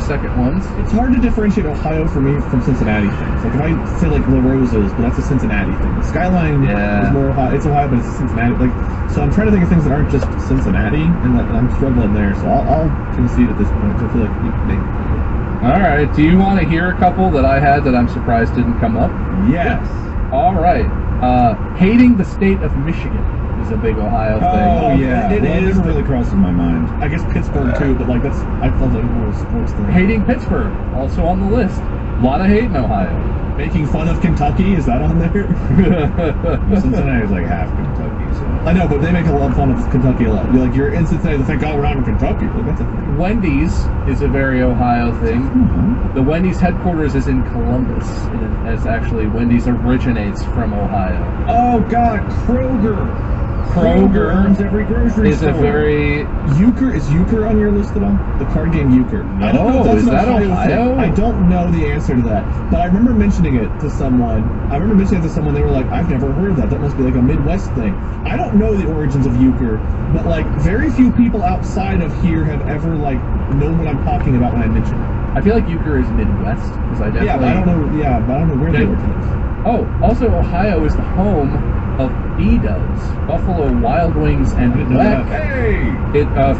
second ones? It's hard to differentiate Ohio for me from Cincinnati things. Like if I say like La Rosa's, but that's a Cincinnati thing. The Skyline is more Ohio. It's Ohio, but it's a Cincinnati. Like, so I'm trying to think of things that aren't just Cincinnati, and I'm struggling there. So I'll concede at this point. I feel like we can. All right. Do you want to hear a couple that I had that I'm surprised didn't come up? Yes. All right. Hating the state of Michigan is a big Ohio thing. Oh yeah, it is. Never really crosses my mind. I guess Pittsburgh too, but like I felt like more a sports thing. Hating Pittsburgh, also on the list. A lot of hate in Ohio. Making fun of Kentucky, is that on there? Cincinnati is like half Kentucky, so. I know, but they make a lot of fun of Kentucky a lot. You're in Cincinnati, they think, oh, we're not in Kentucky. Like, that's a thing. Wendy's is a very Ohio thing. Mm-hmm. The Wendy's headquarters is in Columbus, and it's actually Wendy's originates from Ohio. Oh God, Kroger owns every grocery is store. A very Euchre. Is Euchre on your list at all? The card game Euchre. No, I don't know if that's is an that Ohio? thing. I don't know the answer to that, but I remember mentioning it to someone. They were like, "I've never heard of that. That must be like a Midwest thing." I don't know the origins of Euchre, but like very few people outside of here have ever like known what I'm talking about when I mention it. I feel like Euchre is Midwest because I definitely. Yeah, but I don't know. Yeah, but I don't know where the origin is. Oh, also Ohio is the home of B-Dubs, Buffalo Wild Wings and Quebec. Hey!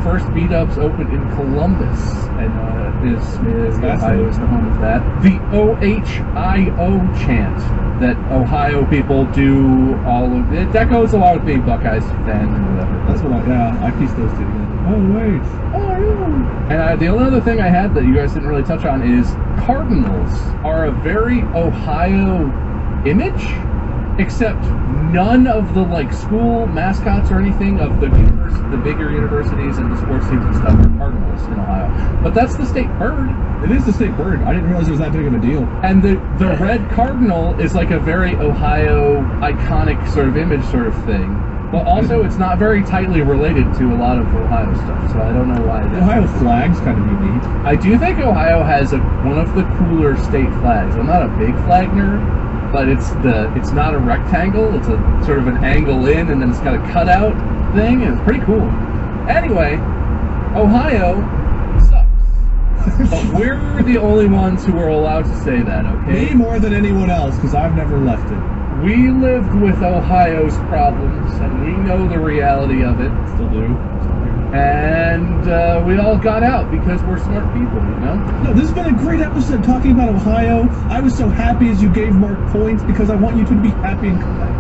First B-Dubs opened in Columbus, and Ohio is the home of that. The OHIO chant that Ohio people do all of it. That goes along with being Buckeyes fans or whatever. That's what I pieced those two together. Oh wait. And the only other thing I had that you guys didn't really touch on is Cardinals are a very Ohio image, except none of the like school mascots or anything of the bigger universities and the sports teams and stuff are Cardinals in Ohio. But that's the state bird. It is the state bird. I didn't realize it was that big of a deal. And the red cardinal is like a very Ohio iconic sort of image sort of thing. But also it's not very tightly related to a lot of Ohio stuff, so I don't know why. The Ohio flag's kind of unique. I do think Ohio has one of the cooler state flags. I'm not a big flag nerd, but it's not a rectangle. It's a sort of an angle in, and then it's got a cutout thing, and it's pretty cool. Anyway, Ohio sucks, but we're the only ones who are allowed to say that. Okay? Me more than anyone else, because I've never left it. We lived with Ohio's problems, and we know the reality of it. Still do. And we all got out because we're smart people, you know? No, this has been a great episode talking about Ohio. I was so happy as you gave Mark points because I want you to be happy and come back.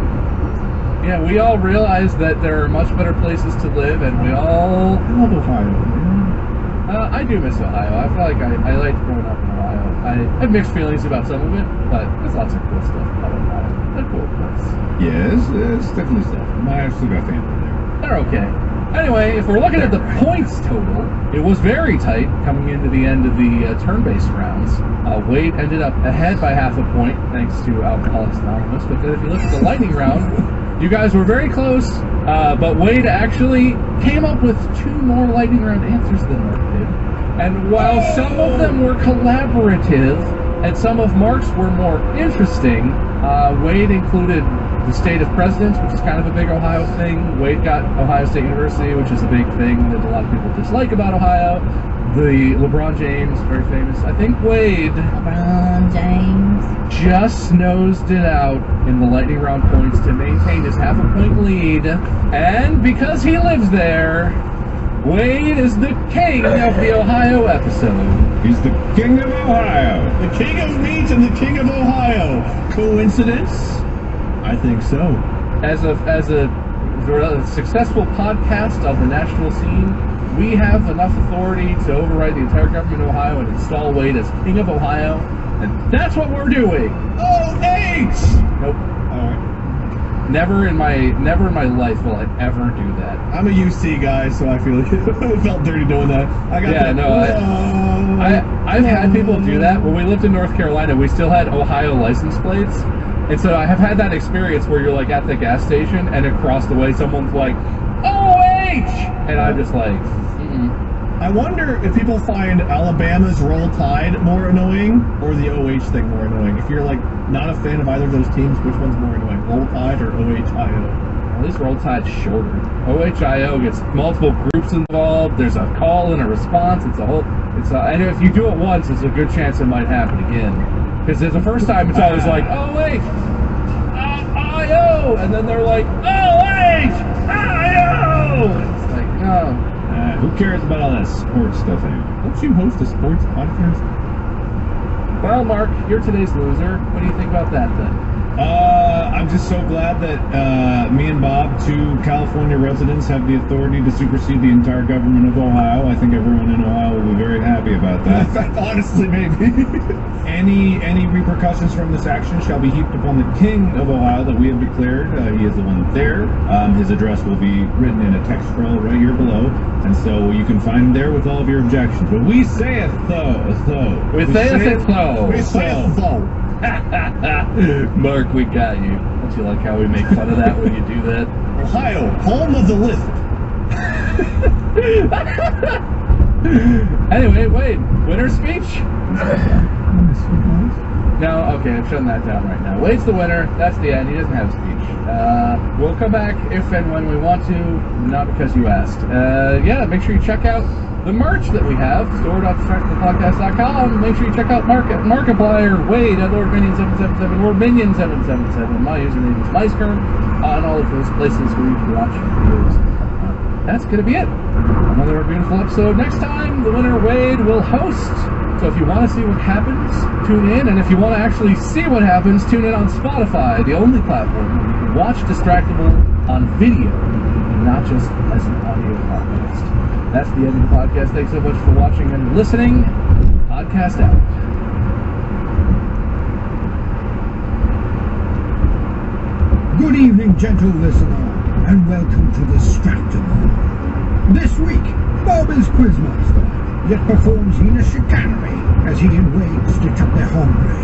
Yeah, we all realized that there are much better places to live, and we all... I love Ohio, man. I do miss Ohio. I feel like I liked growing up in Ohio. I have mixed feelings about some of it, but there's lots of cool stuff about Ohio. They're a cool place. Yes, it's definitely stuff. I've still got family there. They're okay. Anyway, if we're looking at the points total, it was very tight coming into the end of the turn-based rounds. Wade ended up ahead by half a point thanks to Alcoholics Anonymous, but then if you look at the lightning round, you guys were very close, but Wade actually came up with 2 more lightning round answers than Mark did. And while some of them were collaborative and some of Mark's were more interesting, Wade included the state of presidents, which is kind of a big Ohio thing. Wade got Ohio State University, which is a big thing that a lot of people dislike about Ohio. the LeBron James, very famous. I think Wade LeBron James. just nosed it out in the lightning round points to maintain his half-a-point lead. And because he lives there, Wade is the king of the Ohio episode. He's the king of Ohio. The king of meat and the king of Ohio. Coincidence? I think so. As a successful podcast of the national scene, we have enough authority to override the entire government of Ohio and install Wade as king of Ohio, and that's what we're doing. OH! Nope. Alright. Never in my life will I ever do that. I'm a UC guy, so I feel like it felt dirty doing that. I got Yeah, that. no, I've had people do that. When we lived in North Carolina, we still had Ohio license plates. And so I have had that experience where you're like at the gas station and across the way someone's like, OH! And I'm just like, I wonder if people find Alabama's Roll Tide more annoying or the OH thing more annoying. If you're like not a fan of either of those teams, which one's more annoying, Roll Tide or OHIO? at least Roll Tide's shorter. OHIO gets multiple groups involved. There's a call and a response. And if you do it once, there's a good chance it might happen again. Because the first time it's always like, OH! IO! And then they're like, OH! IO! It's like, no. Who cares about all that sports stuff anyway? Don't you host a sports podcast? Well, Mark, you're today's loser. What do you think about that then? I'm just so glad that me and Bob, two California residents, have the authority to supersede the entire government of Ohio. I think everyone in Ohio will be very happy about that. Honestly, maybe. Any repercussions from this action shall be heaped upon the king of Ohio that we have declared. He is the one there. His address will be written in a text scroll right here below, and so you can find him there with all of your objections. But we saith so. We saith it so. We say so. Mark, we got you. Don't you like how we make fun of that when you do that? Ohio, home of the list. Anyway, Wade, winner's speech? No, okay, I'm shutting that down right now. Wade's the winner. That's the end. He doesn't have a speech. We'll come back if and when we want to, not because you asked. Yeah, make sure you check out the merch that we have, store.distractedpodcast.com. Make sure you check out Markiplier, Wade, LordMinion777, or Minion777. My username is Meisker on all of those places where you can watch videos. That's going to be it. Another beautiful episode. Next time, the winner, Wade, will host. So if you want to see what happens, tune in. And if you want to actually see what happens, tune in on Spotify, the only platform where you can watch Distractable on video and not just as an audio podcast. That's the end of the podcast. Thanks so much for watching and listening. Podcast out. Good evening, gentle listener, and welcome to Distractable. This week, Bob is quizmaster, yet performs heinous chicanery as he and Wade stitch up their hombre.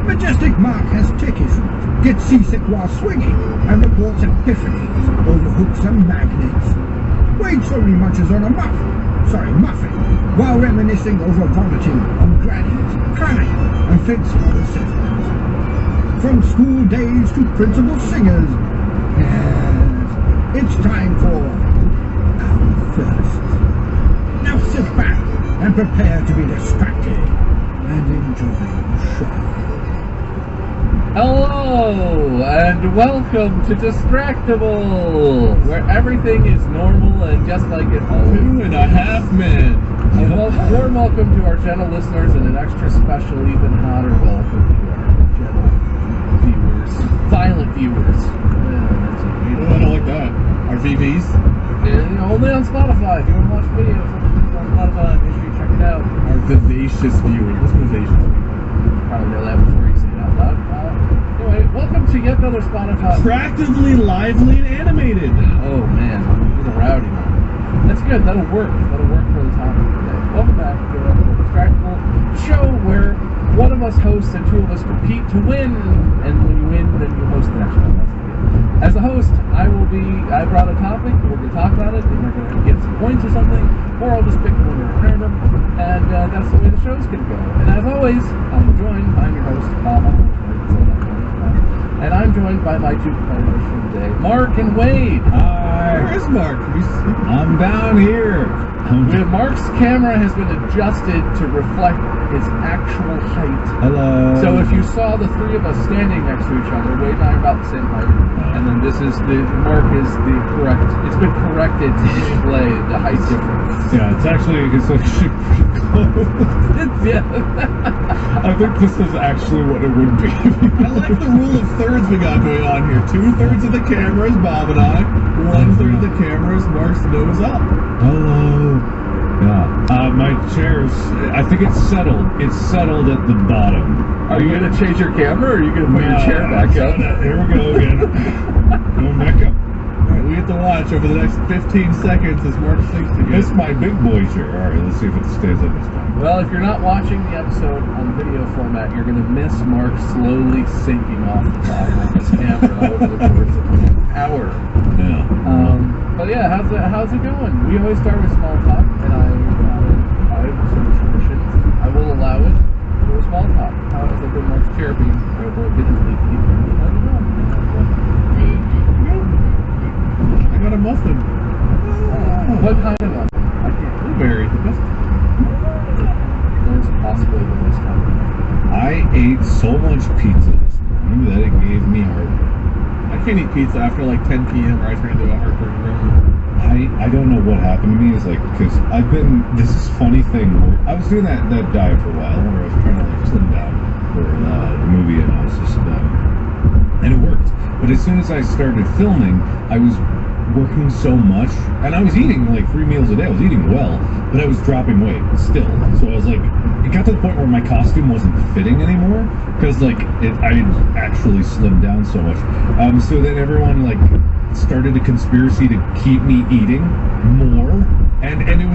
Majestic Mark has tick issues, gets seasick while swinging, and reports epiphanies over hooks and magnets. Wade slowly munches on a muffin, while reminiscing over vomiting on grannies, crying, and fence father settings. From school days to principal singers, yes, it's time for our first. Now sit back and prepare to be distracted and enjoy the show. Hello, and welcome to Distractable, where everything is normal and just like it always is. 2.5 men. A warm welcome to our gentle listeners and an extra special, even hotter welcome to our gentle viewers, violent viewers. That's a Oh, I beautiful. don't like that. Our VVs. Only on Spotify. If you want to watch videos on Spotify, make sure you check it out. Our vivacious viewers. What's vivacious? Probably know that before you say it out loud. Anyway, welcome to yet another Spotify. Attractively lively and animated. Oh man, he's a rowdy one. That's good. That'll work. That'll work for the topic today. Welcome back to the Distractable show where one of us hosts and two of us compete to win. And when you win, then you host the next one. That's the deal. As the host, I brought a topic. We're going to talk about it, and we're going to get some points or something, or I'll just pick a winner at random. And that's the way the show's going to go. And as always, I'm your host, Bob. And I'm joined by my two co-hosts for the day, Mark and Wade. Where Hi. is Mark? I'm down here. Mark's camera has been adjusted to reflect its actual height. Hello. So if you saw the three of us standing next to each other, Wade and I are about the same height, and then Mark is the correct. It's been corrected to display the height difference. Yeah, it's actually pretty close. Yeah. I think this is actually what it would be. I like the rule of thirds we got going on here. 2/3 of the camera is Bob and I. 1/3 of the camera is Mark's nose up. Hello. Yeah. My chair's. I think it's settled. It's settled at the bottom. Are you gonna change your camera, or are you gonna put your No, chair back up? Here we go again. Going back up. Alright, we get to watch over the next 15 seconds as Mark sinks again. It's my big boy chair. All right, let's see if it stays up this time. Well, if you're not watching the episode on video format, you're gonna miss Mark slowly sinking off the bottom of his camera over the course of the next hour. Yeah. But yeah, how's it going? We always start with small talk, and I have some traditions. I will allow it for a small talk. How has it been, Mark's chair being been leaky? How's it going? I got a muffin. What kind of muffin? I can't. Blueberry, the best. That was possibly the most common. I ate so much pizza this morning that it gave me heartburn. I can't eat pizza after like 10 p.m. or I turn into a heartburn really. I don't know what happened to me. It's like, because I've been, this is funny thing where I was doing that diet for a while where I was trying to like slim down for the movie, and I was just and it worked. But as soon as I started filming, I was working so much, and I was eating like 3 meals a day. I was eating well, but I was dropping weight still. So I was like, it got to the point where my costume wasn't fitting anymore because like I actually slimmed down so much. So then everyone like started a conspiracy to keep me eating more, and it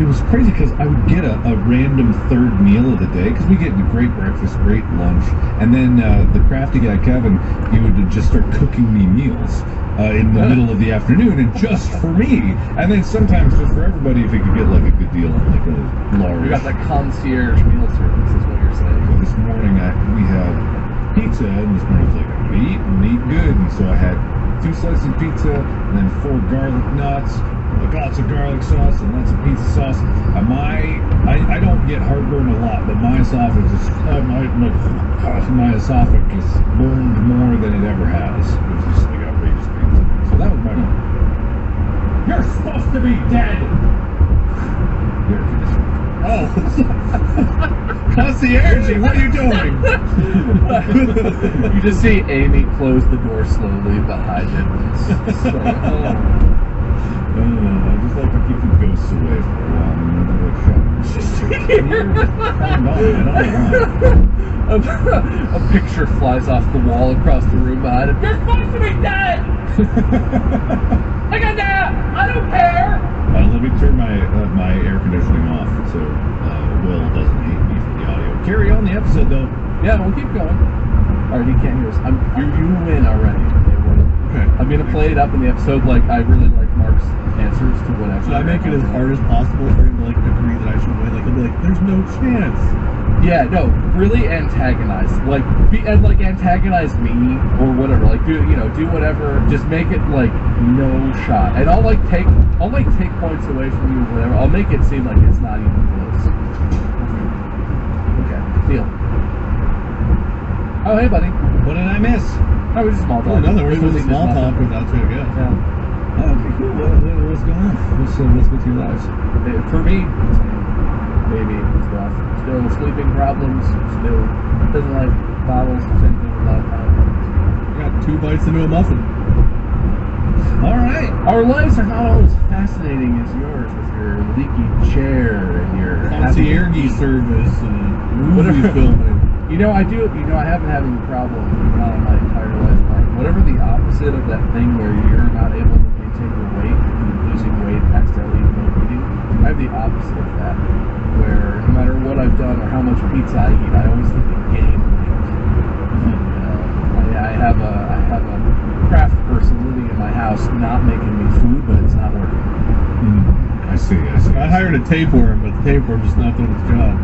was crazy because I would get a random third meal of the day because we get a great breakfast, great lunch, and then the crafty guy Kevin, he would just start cooking me meals in the middle of the afternoon, and just for me, and then sometimes just for everybody if he could get like a good deal on like a large. You got the concierge meal service, is what you're saying. This morning we had pizza, and this morning I was like, I'm gonna eat good, and so I had 2 slices of pizza, and then 4 garlic nuts, like lots of garlic sauce and lots of pizza sauce. And I don't get heartburn a lot, but my esophagus burned more than it ever has, which is like outrageous pain. So that was my moment. You're supposed to be dead. Air conditioner. Oh. Concierge, what are you doing? You just see Amy close the door slowly behind him. It's just like, oh. I just like to keep the ghosts away for a while. And then like A picture flies off the wall across the room behind him. You're supposed to be dead! I got that! I don't care! Let me turn my air conditioning off so Will doesn't hate me for the audio. Carry on the episode though. Yeah, we'll keep going. Alright, he can't hear us. You win already. Okay. I'm gonna play it up in the episode like I really like Mark's answers to whatever. Should I make it as hard as possible for him to like agree that I should win? Like he'll be like, "There's no chance." Yeah, no, really antagonize. Like antagonize me or whatever. Like do whatever. Just make it like no shot. And I'll take points away from you, whatever. I'll make it seem like it's not even close. Okay, deal. Oh, hey, buddy. What did I miss? Oh, we just small talk. Well, in other words, with small talk was that's really good. Yeah. Oh, okay, cool. What's going on? What's with your lives? For me, baby stuff. Still sleeping problems. Still doesn't like bottles. Same thing with a lot of time. You got 2 bites into a muffin. All right. Our lives are not always fascinating as yours with your leaky chair and your Concierge service and movie Whatever. filming. I have been having a problem my entire life. Whatever the opposite of that thing where you're not able to maintain your weight and you're losing weight accidentally while eating, I have the opposite of that, where no matter what I've done or how much pizza I eat, I always think I gain weight. I have a craft person living in my house not making me food, but it's not working. I see. I hired a tapeworm, but the tapeworm just not doing its job.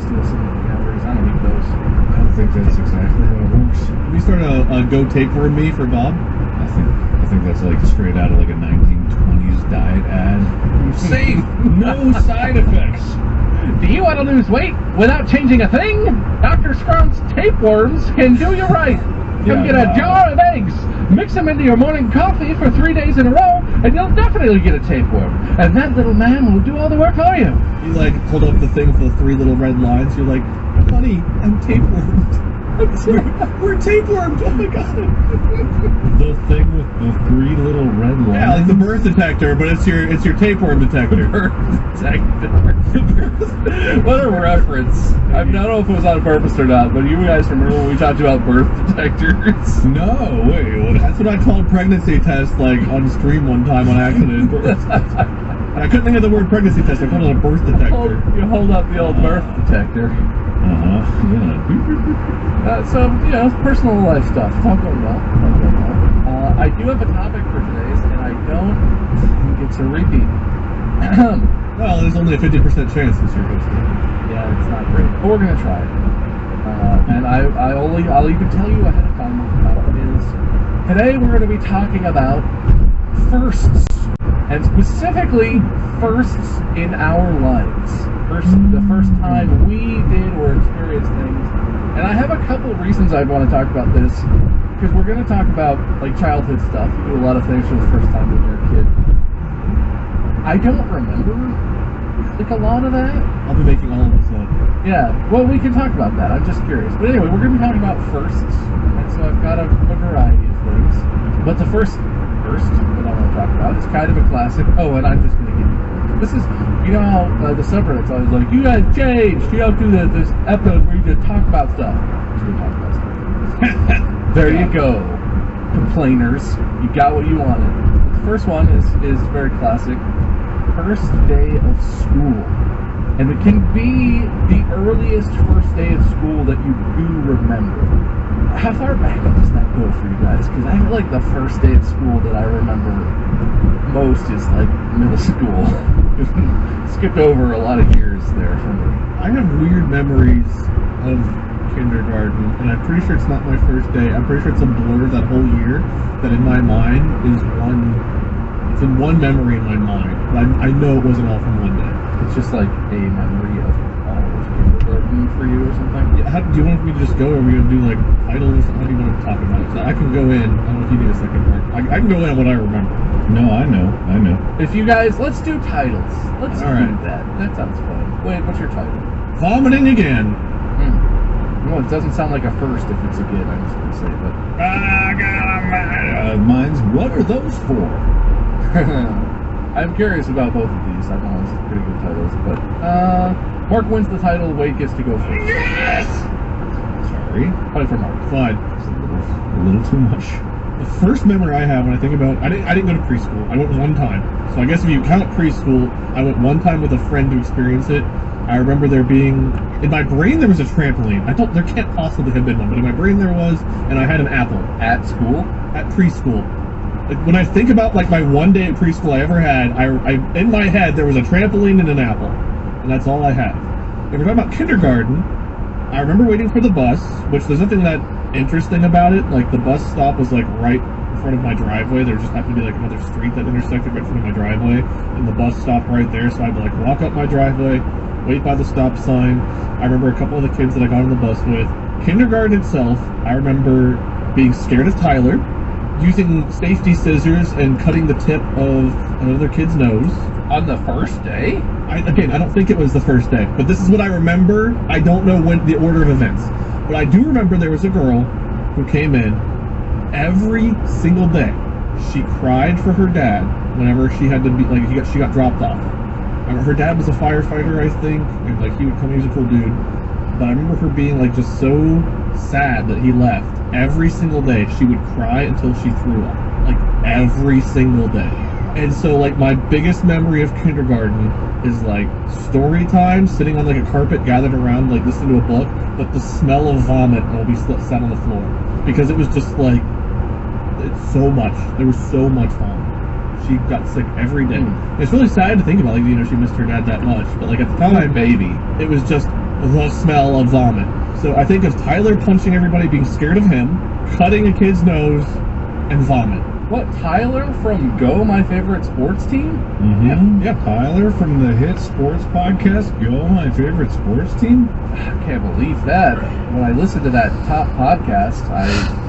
Steal some of the hamburgers. I don't eat those. goes. I don't think that's exactly how it works. Can we start a go tapeworm me for Bob? I think that's like straight out of like a 1920s diet ad. Safe, no side effects. Do you want to lose weight without changing a thing? Dr. Scrump's tapeworms can do you right. Come get a jar of eggs, mix them into your morning coffee for 3 days in a row, and you'll definitely get a tapeworm. And that little man will do all the work for you. You like hold up the thing for the 3 little red lines. You're like, honey, I'm tapewormed. We're tapewormed. Oh my god. The thing with the 3 little red lines. Yeah, like the birth detector, but it's your tapeworm detector. Birth detector. What a reference. I don't know if it was on purpose or not, but you guys remember when we talked about birth detectors? No, wait. What? That's what I called pregnancy test, like on stream one time on accident. I couldn't think of the word pregnancy test. I called it a birth detector. You hold up the old birth detector. Yeah. So, it's personal life stuff. It's all going well. I do have a topic for today's, and I don't think it's a repeat. Well, there's only a 50% chance this year goes through. Yeah, it's not great, but we're gonna try it. And I'll even tell you ahead of time what the topic is. Today we're going to be talking about firsts, and specifically firsts in our lives. The first time we did or experienced things. And I have a couple of reasons I want to talk about this, because we're going to talk about like childhood stuff. We do a lot of things for the first time when you're a kid. I don't remember like a lot of that. I'll be making all of this up. Yeah, well, we can talk about that. I'm just curious. But anyway, we're going to be talking about firsts. And so I've got a variety of things. But the first that I want to talk about is kind of a classic. Oh, and I'm just going to give you this is, how the subreddit's always like, you guys changed. You don't do this episode where you just talk about stuff. Just going to talk about stuff. There you go, complainers. You got what you wanted. The first one is very classic. First day of school. And it can be the earliest first day of school that you do remember. How far back does that go for you guys? Because I feel like the first day of school that I remember most is like middle school. Skipped over a lot of years there for me. I have weird memories of kindergarten, and I'm pretty sure it's not my first day. I'm pretty sure it's a blur that whole year that in my mind is one. It's in one memory in my mind. But I know it wasn't all from one day. It's just like a memory of all of kindergarten for you or something. Yeah, do you want me to just go, or are we going to do like titles? How do you want to talk about it? So I can go in. I don't know if you need a second part. I can go in on what I remember. No, I know. If you guys, let's do titles. Let's do right. that. That sounds fun. Wait, what's your title? Vomiting again. Well, it doesn't sound like a first if it's again, I'm just going to say, but... Mine's, what are those for? I'm curious about both of these. I know it's pretty good titles, but, Mark wins the title, Wade gets to go first. Yes! Sorry. Fight for Mark. Fine. It's a little too much. The first memory I have when I think about I didn't go to preschool. I went one time. So I guess if you count preschool, I went one time with a friend to experience it. I remember there being in my brain there was a trampoline. There can't possibly have been one, but in my brain there was, and I had an apple. At school? At preschool. Like, when I think about like my one day at preschool I ever had, I in my head there was a trampoline and an apple. And that's all I had. If we're talking about kindergarten, I remember waiting for the bus, which there's nothing that interesting about it. Like the bus stop was like right in front of my driveway. There just happened to be like another street that intersected right in front of my driveway, and the bus stopped right there. So I'd like walk up my driveway, wait by the stop sign. I remember a couple of the kids that I got on the bus with. Kindergarten itself, I remember being scared of Tyler, using safety scissors and cutting the tip of another kid's nose. On the first day? I don't think it was the first day, but this is what I remember. I don't know when the order of events, but I do remember there was a girl who came in every single day. She cried for her dad whenever she had to be she got dropped off. Her dad was a firefighter, I think, and like he was a cool dude. But I remember her being like just so sad that he left. Every single day she would cry until she threw up, like every single day. And so like my biggest memory of kindergarten is like story time, sitting on like a carpet gathered around like listening to a book, but the smell of vomit while we sat on the floor, because it was just like it's so much. There was so much vomit. She got sick every day. It's really sad to think about, like, she missed her dad that much, but like at the time, baby, it was just the smell of vomit. So I think of Tyler punching everybody, being scared of him, cutting a kid's nose, and vomit. What, Tyler from Go, My Favorite Sports Team? Mm-hmm. Yeah, Tyler from the hit sports podcast, Go, My Favorite Sports Team. I can't believe that. When I listened to that top podcast,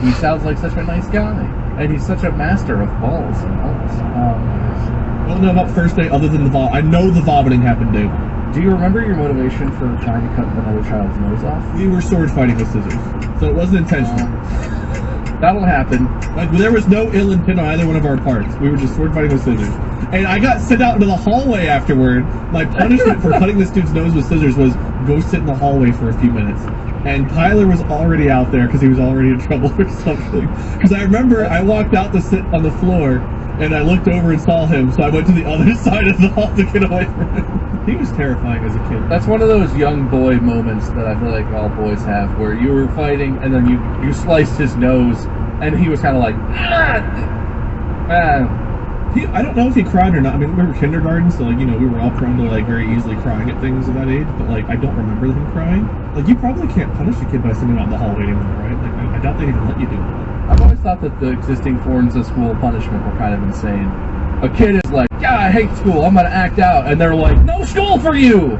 he sounds like such a nice guy. And he's such a master of balls and balls. I don't know about first day other than the vomit. I know the vomiting happened day one. Do you remember your motivation for trying to cut another child's nose off? We were sword fighting with scissors, so it wasn't intentional. That'll happen. Like, there was no ill intent on either one of our parts. We were just sword fighting with scissors. And I got sent out into the hallway afterward. My punishment for cutting this dude's nose with scissors was go sit in the hallway for a few minutes. And Tyler was already out there because he was already in trouble or something. Because I remember I walked out to sit on the floor, and I looked over and saw him, so I went to the other side of the hall to get away from him. He was terrifying as a kid. That's one of those young boy moments that I feel like all boys have, where you were fighting and then you sliced his nose, and he was kind of like, I don't know if he cried or not. I mean, we were kindergarten, so, like, you know, we were all prone to, like, very easily crying at things at that age, but, like, I don't remember him crying. Like, you probably can't punish a kid by sending him out in the hallway anymore, right? Like, I doubt they'd even let you do it. I've always thought that the existing forms of school punishment were kind of insane. A kid is like, yeah, I hate school, I'm gonna act out, and they're like, no school for you!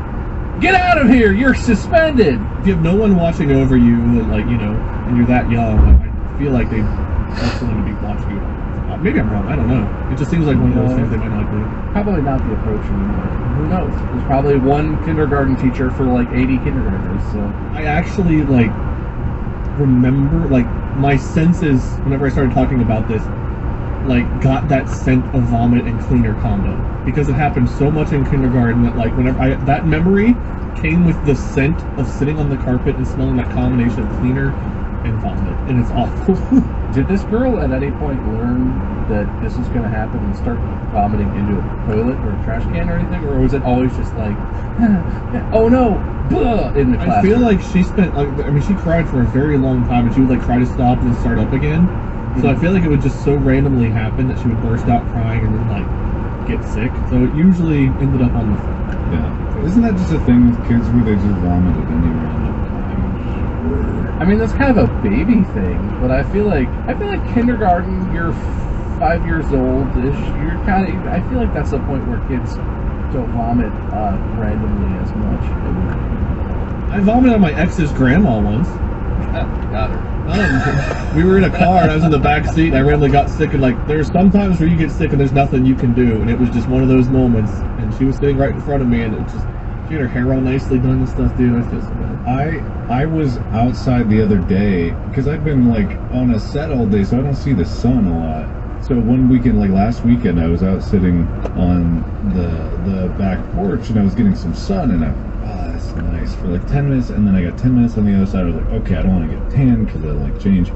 Get out of here, you're suspended! If you have no one watching over you, like, you know, and you're that young, I feel like they want someone to be watching you. Maybe I'm wrong, I don't know. It just seems like one of those things they might not do. Probably not the approach anymore. Who knows? There's probably one kindergarten teacher for like 80 kindergartners, so. I actually, like, remember, like, my senses, whenever I started talking about this, like, got that scent of vomit and cleaner combo. Because it happened so much in kindergarten that, like, whenever that memory came with the scent of sitting on the carpet and smelling that combination of cleaner and vomit, and it's awful. Did this girl at any point learn that this was going to happen and start vomiting into a toilet or a trash can or anything, or was it always just like, oh no, blah, in the classroom? I feel like she spent, like, I mean, she cried for a very long time, and she would, like, try to stop and then start up again. So I feel like it would just so randomly happen that she would burst out crying and then, like, get sick. So it usually ended up on the floor. Yeah. Isn't that just a thing with kids where they just vomit at any random time? I mean, that's kind of a baby thing, but I feel like kindergarten, you're 5 years old-ish, you're kind of, I feel like that's the point where kids don't vomit randomly as much. I vomited on my ex's grandma once. Got her. We were in a car and I was in the back seat and I randomly got sick, and, like, there's sometimes where you get sick and there's nothing you can do, and it was just one of those moments, and she was sitting right in front of me, and it just, she had her hair all nicely done and stuff, dude. I feel so bad. I was outside the other day because I've been, like, on a set all day, so I don't see the sun a lot. So one weekend, like last weekend, I was out sitting on the back porch and I was getting some sun, and that's nice for like 10 minutes, and then I got 10 minutes on the other side. I was like, okay, I don't want to get tan because I like change.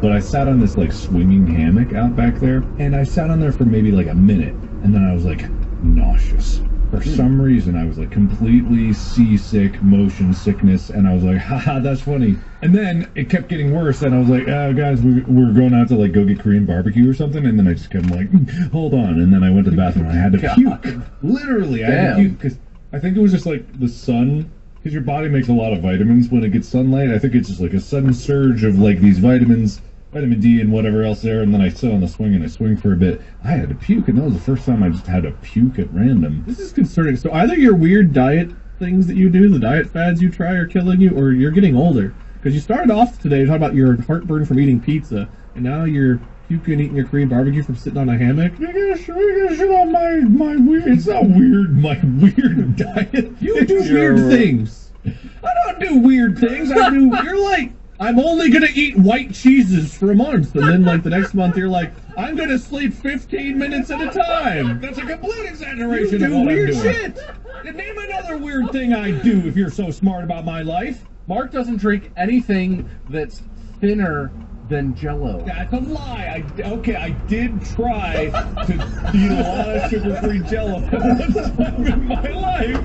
But I sat on this like swinging hammock out back there, and I sat on there for maybe like a minute, and then I was like nauseous. For some reason, I was like completely seasick, motion sickness, and I was like, haha, that's funny. And then it kept getting worse, and I was like, guys, we're going out to like go get Korean barbecue or something, and then I just kept like, hold on, and then I went to the bathroom and I had to puke. Literally, I had to puke, because I think it was just like the sun, because your body makes a lot of vitamins when it gets sunlight. I think it's just like a sudden surge of like these vitamins, vitamin D and whatever else there, and then I sit on the swing and I swing for a bit. I had to puke, and that was the first time I just had to puke at random. This is concerning. So either your weird diet things that you do, the diet fads you try, are killing you, or you're getting older. Because you started off today talking about your heartburn from eating pizza, and now you're puking eating your Korean barbecue from sitting on a hammock. You're gonna shit on my weird. It's not weird. My weird diet. You do weird things. I don't do weird things. I do. You're like, I'm only gonna eat white cheeses for a month, and then like the next month you're like, I'm gonna sleep 15 minutes at a time. That's a complete exaggeration. You of do what weird I'm doing. shit. Name another weird thing I do if you're so smart about my life. Mark doesn't drink anything that's thinner than Jell-O. That's a lie. I did try to eat a lot of sugar-free Jell-O one time in my life.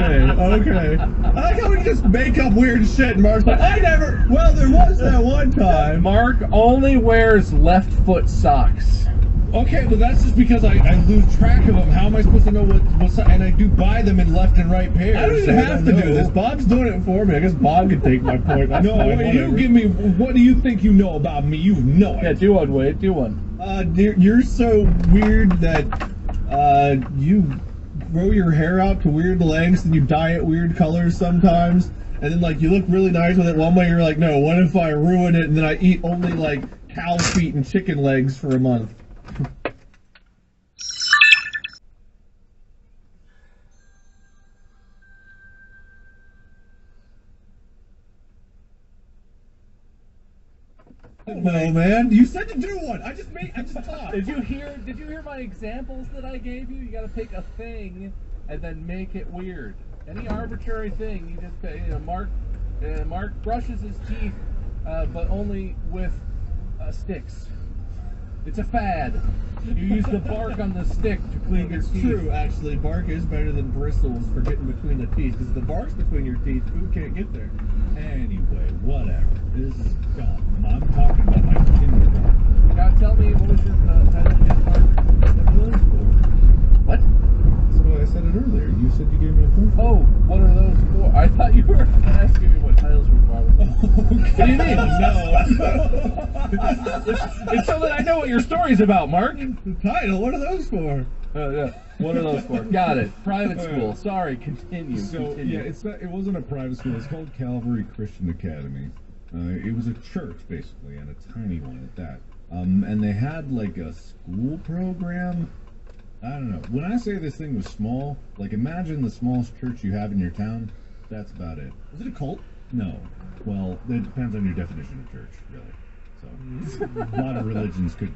Okay. I like how we just make up weird shit, and Mark's like, well, there was that one time. Mark only wears left foot socks. Okay, but that's just because I lose track of them. How am I supposed to know what's... And I do buy them in left and right pairs. I don't even have to do this. Bob's doing it for me. I guess Bob can take my point. That's No, fine, you whatever. give me... What do you think you know about me? You have no idea. Yeah, do one, Wade. Do one. You're so weird that you grow your hair out to weird lengths and you dye it weird colors sometimes. And then, like, you look really nice with it one way. You're like, no, what if I ruin it and then I eat only, like, cow feet and chicken legs for a month? No, man. You said to do one. I just talked. Did you hear my examples that I gave you? You got to pick a thing and then make it weird. Any arbitrary thing, you just Mark brushes his teeth, but only with sticks. It's a fad. You use the bark on the stick to clean your It's teeth. true, actually. Bark is better than bristles for getting between the teeth, because the bark's between your teeth, food can't get there. Anyway, whatever. This is dumb. I'm talking about my kindergarten. You gotta tell me what was your title again, Mark? What? That's what I said it earlier. You said you gave me a point. Oh, what are those for? I thought you were asking me what titles were for. What do you mean? No. It's so that I know what your story's about, Mark. The title, what are those for? Yeah. What are those for? Got it. Private school. Sorry. Continue. So Continue. yeah, it wasn't a private school. It's called Calvary Christian Academy. It was a church basically, and a tiny one at that. And they had like a school program. I don't know. When I say this thing was small, like imagine the smallest church you have in your town. That's about it. Was it a cult? No. Well, it depends on your definition of church, really. So a lot of religions could.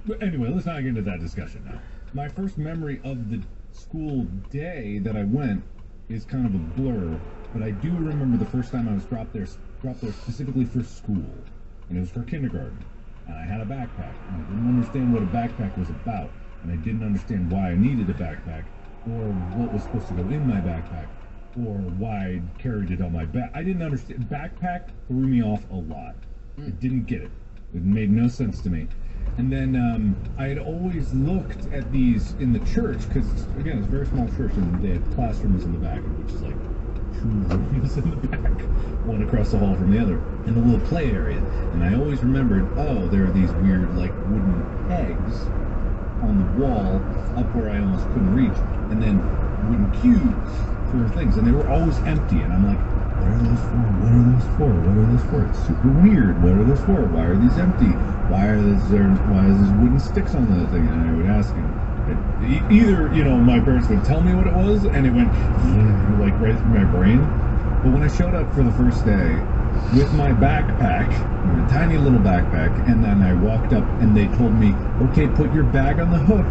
But anyway, let's not get into that discussion now. My first memory of the school day that I went is kind of a blur, but I do remember the first time I was dropped there specifically for school, and it was for kindergarten. And I had a backpack, and I didn't understand what a backpack was about, and I didn't understand why I needed a backpack, or what was supposed to go in my backpack, or why I carried it on my back. I didn't understand. Backpack threw me off a lot. I didn't get it. It made no sense to me. And then I had always looked at these in the church, because, again, it's a very small church, and they had classrooms in the back, which is like 2 rooms in the back, one across the hall from the other, and a little play area. And I always remembered, oh, there are these weird, like, wooden pegs on the wall up where I almost couldn't reach, and then wooden cubes for things, and they were always empty, and I'm like, what are those for? What are those for? What are those for? It's super weird. What are those for? Why are these empty? Why is there wooden sticks on the thing? And I would ask him. Either, my parents would tell me what it was, and it went like right through my brain. But when I showed up for the first day with my backpack, a tiny little backpack, and then I walked up and they told me, okay, put your bag on the hook.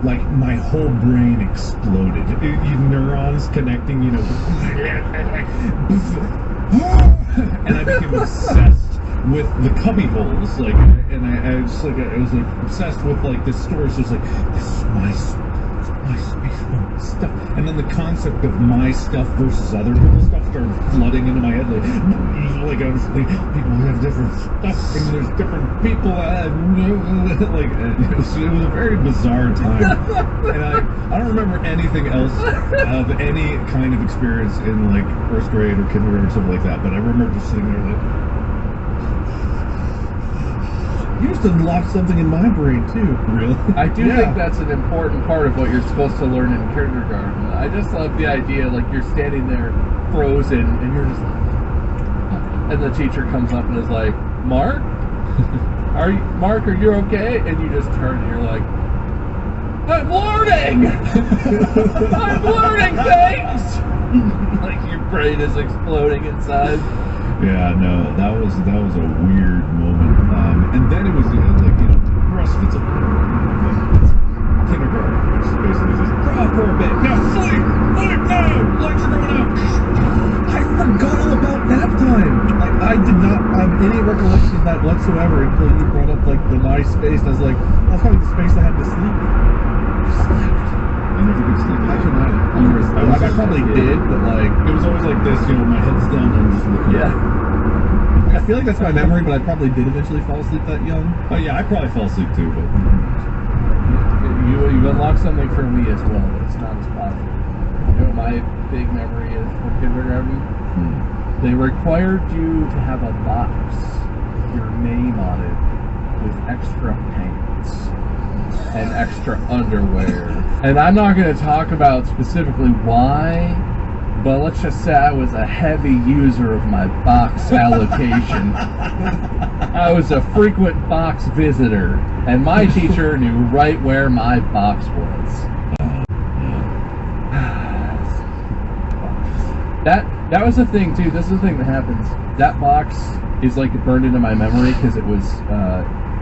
Like, my whole brain exploded. Neurons connecting, and I became obsessed with the cubby holes, like, and I was obsessed with, like, this story. So it was like, this is my space, my stuff. And then the concept of my stuff versus other people's stuff started flooding into my head, like I was like, people have different stuff, and there's different people, like, it was a very bizarre time. And I don't remember anything else of any kind of experience in, like, first grade or kindergarten or something like that, but I remember just sitting there like, You just unlocked something in my brain, too. really? I do think that's an important part of what you're supposed to learn in kindergarten. I just love the idea, like, you're standing there frozen, and you're just like, and the teacher comes up and is like, Mark, are you okay? And you just turn and you're like, I'm learning! I'm learning things! Like, your brain is exploding inside. Yeah, no, that was a weird moment. And then it was like, the rest of it's a kindergarten, which is basically just draw for a bit. Now sleep now, lights are going out. I forgot all about nap time. I did not have any recollection of that whatsoever until you brought up, like, the MySpace, and I was like, that's probably the space I had to sleep. I never could sleep. I couldn't either. I probably did, but, like, It was always like this, my head's down and I'm just looking Yeah. I feel like that's my memory, but I probably did eventually fall asleep that young. Oh yeah, I probably fell asleep too, but you've unlocked something for me as well, but it's not as positive. You know what my big memory is from kindergarten? They required you to have a box, your name on it, with extra pants and extra underwear. And I'm not going to talk about specifically why, but let's just say I was a heavy user of my box allocation. I was a frequent box visitor, and my teacher knew right where my box was. That was the thing too. This is the thing that happens. That box is like burned into my memory because it was.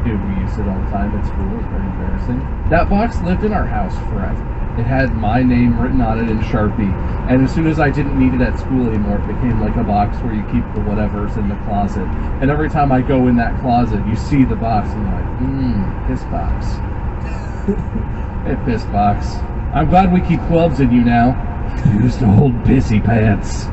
We used it all the time at school. It was very embarrassing. That box lived in our house forever. It had my name written on it in Sharpie, and as soon as I didn't need it at school anymore, it became like a box where you keep the whatever's in the closet. And every time I go in that closet, you see the box, and you're like, piss box. Hey, piss box. I'm glad we keep gloves in you now. Used to hold pissy pants.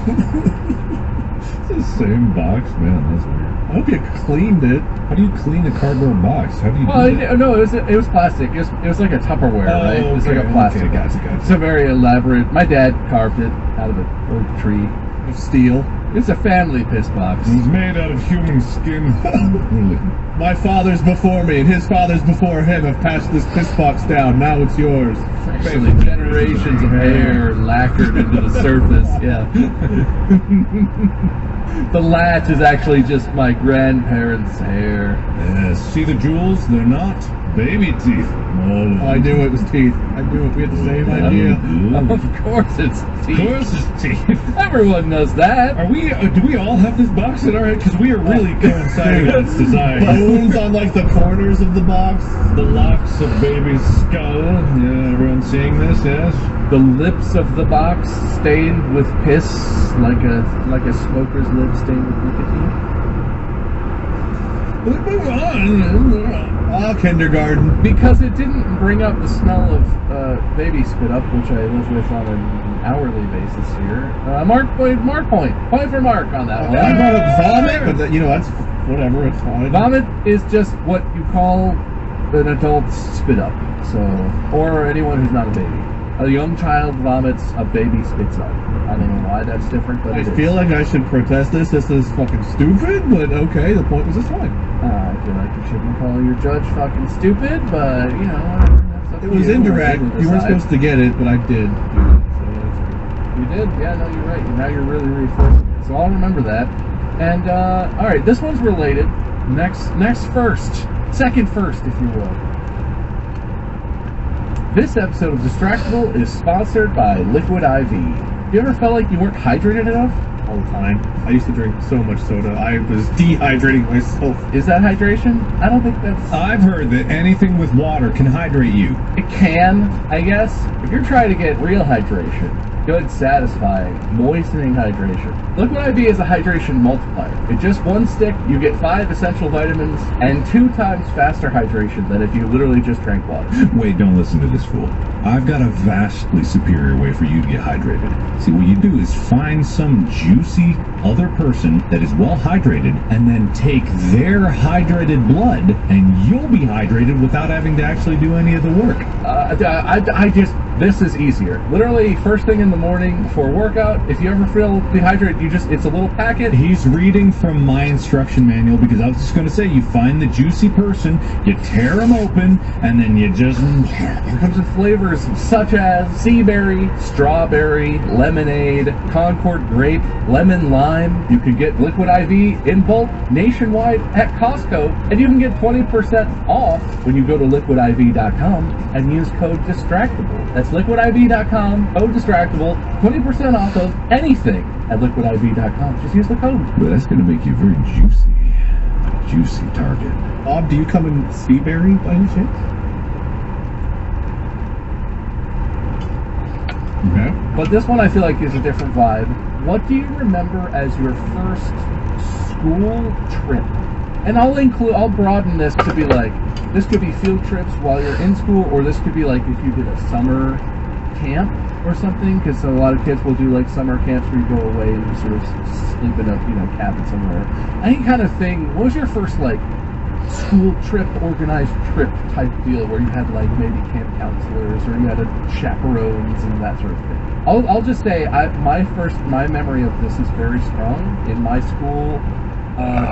It's the same box, man. That's weird. I hope you cleaned it. How do you clean a cardboard box? How do you do that? No, it was plastic. It was like a Tupperware, right? It was like a plastic. Okay, gotcha. It's a very elaborate. My dad carved it out of an oak tree Of steel. It's a family piss box. It was made out of human skin. My fathers before me and his fathers before him have passed this piss box down. Now it's yours. Actually, generations of hair lacquered into the surface. Yeah. The latch is actually just my grandparents' hair. Yes. See the jewels? They're not baby teeth. Oh, I knew it was teeth. I knew it. We had the same idea. Of course it's teeth. Of course it's teeth. Everyone knows that. Are we? Do we all have this box in our head? Because we are really coinciding on its design. Bones on like the corners of the box. The locks of baby's skull. Yeah, everyone seeing this? Yes. The lips of the box stained with piss, like a smoker's lip stained with nicotine. Move on. Kindergarten. Because it didn't bring up the smell of baby spit up, which I live with on an hourly basis here. Mark point for Mark on that one. I brought up vomit, but that's whatever. It's fine. Vomit is just what you call an adult's spit up. So, or anyone who's not a baby. A young child vomits, a baby spits up. I don't know why that's different, but I feel like I should protest this. This is fucking stupid, but okay, the point was it's fine. I feel like you shouldn't call your judge fucking stupid, but, It was indirect. You weren't supposed to get it, but I did. You did? Yeah, no, you're right. Now you're really reinforcing it. So I'll remember that. And, alright, this one's related. Second first, if you will. This episode of Distractable is sponsored by Liquid IV. You ever felt like you weren't hydrated enough? All the time. I used to drink so much soda. I was dehydrating myself. Is that hydration? I don't think that's... I've heard that anything with water can hydrate you. It can, I guess. If you're trying to get real hydration, good, satisfying, moistening hydration, Liquid IV is a hydration multiplier. In just one stick, you get 5 essential vitamins and 2 times faster hydration than if you literally just drank water. Wait, don't listen to this fool. I've got a vastly superior way for you to get hydrated. See, what you do is find some juicy other person that is well hydrated and then take their hydrated blood and you'll be hydrated without having to actually do any of the work. This is easier. Literally, first thing in the morning before workout, if you ever feel dehydrated, it's a little packet. He's reading from my instruction manual because I was just going to say, you find the juicy person, you tear them open, and then you just... It comes in flavors such as sea berry, strawberry, lemonade, Concord grape, lemon lime. You can get Liquid IV in bulk nationwide at Costco, and you can get 20% off when you go to liquidiv.com and use code DISTRACTABLE. That's liquidiv.com, code DISTRACTABLE, 20% off of anything at liquidiv.com. Just use the code. But that's going to make you very juicy. Juicy target. Bob, do you come in Seaberry by any chance? Okay. But this one I feel like is a different vibe. What do you remember as your first school trip? And I'll broaden this to be like, this could be field trips while you're in school, or this could be like if you did a summer camp or something, because a lot of kids will do like summer camps where you go away and you sort of sleep in a cabin somewhere. Any kind of thing. What was your first like school trip, organized trip type deal where you had like maybe camp counselors or you had chaperones and that sort of thing. I'll just say my memory of this is very strong. In my school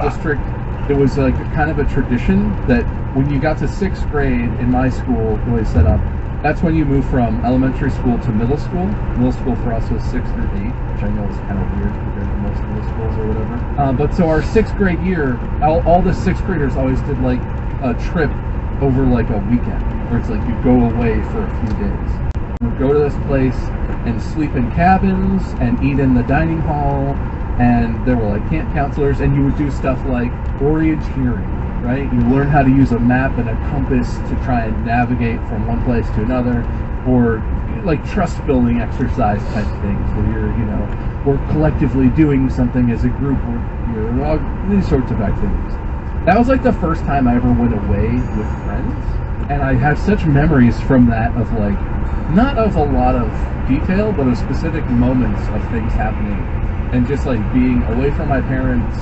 district, it was like kind of a tradition that when you got to 6th grade in my school, the way it's set up, that's when you move from elementary school to middle school. Middle school for us was 6th through 8th, which I know is kind of weird compared to most middle schools or whatever. But so our 6th grade year, all the 6th graders always did like a trip over like a weekend, where it's like you go away for a few days. You go to this place and sleep in cabins and eat in the dining hall, and there were like camp counselors, and you would do stuff like orienteering. Right? You learn how to use a map and a compass to try and navigate from one place to another, or like trust building exercise type things where we're collectively doing something as a group, or these sorts of activities. That was like the first time I ever went away with friends, and I have such memories from that of like, not of a lot of detail, but of specific moments of things happening, and just like being away from my parents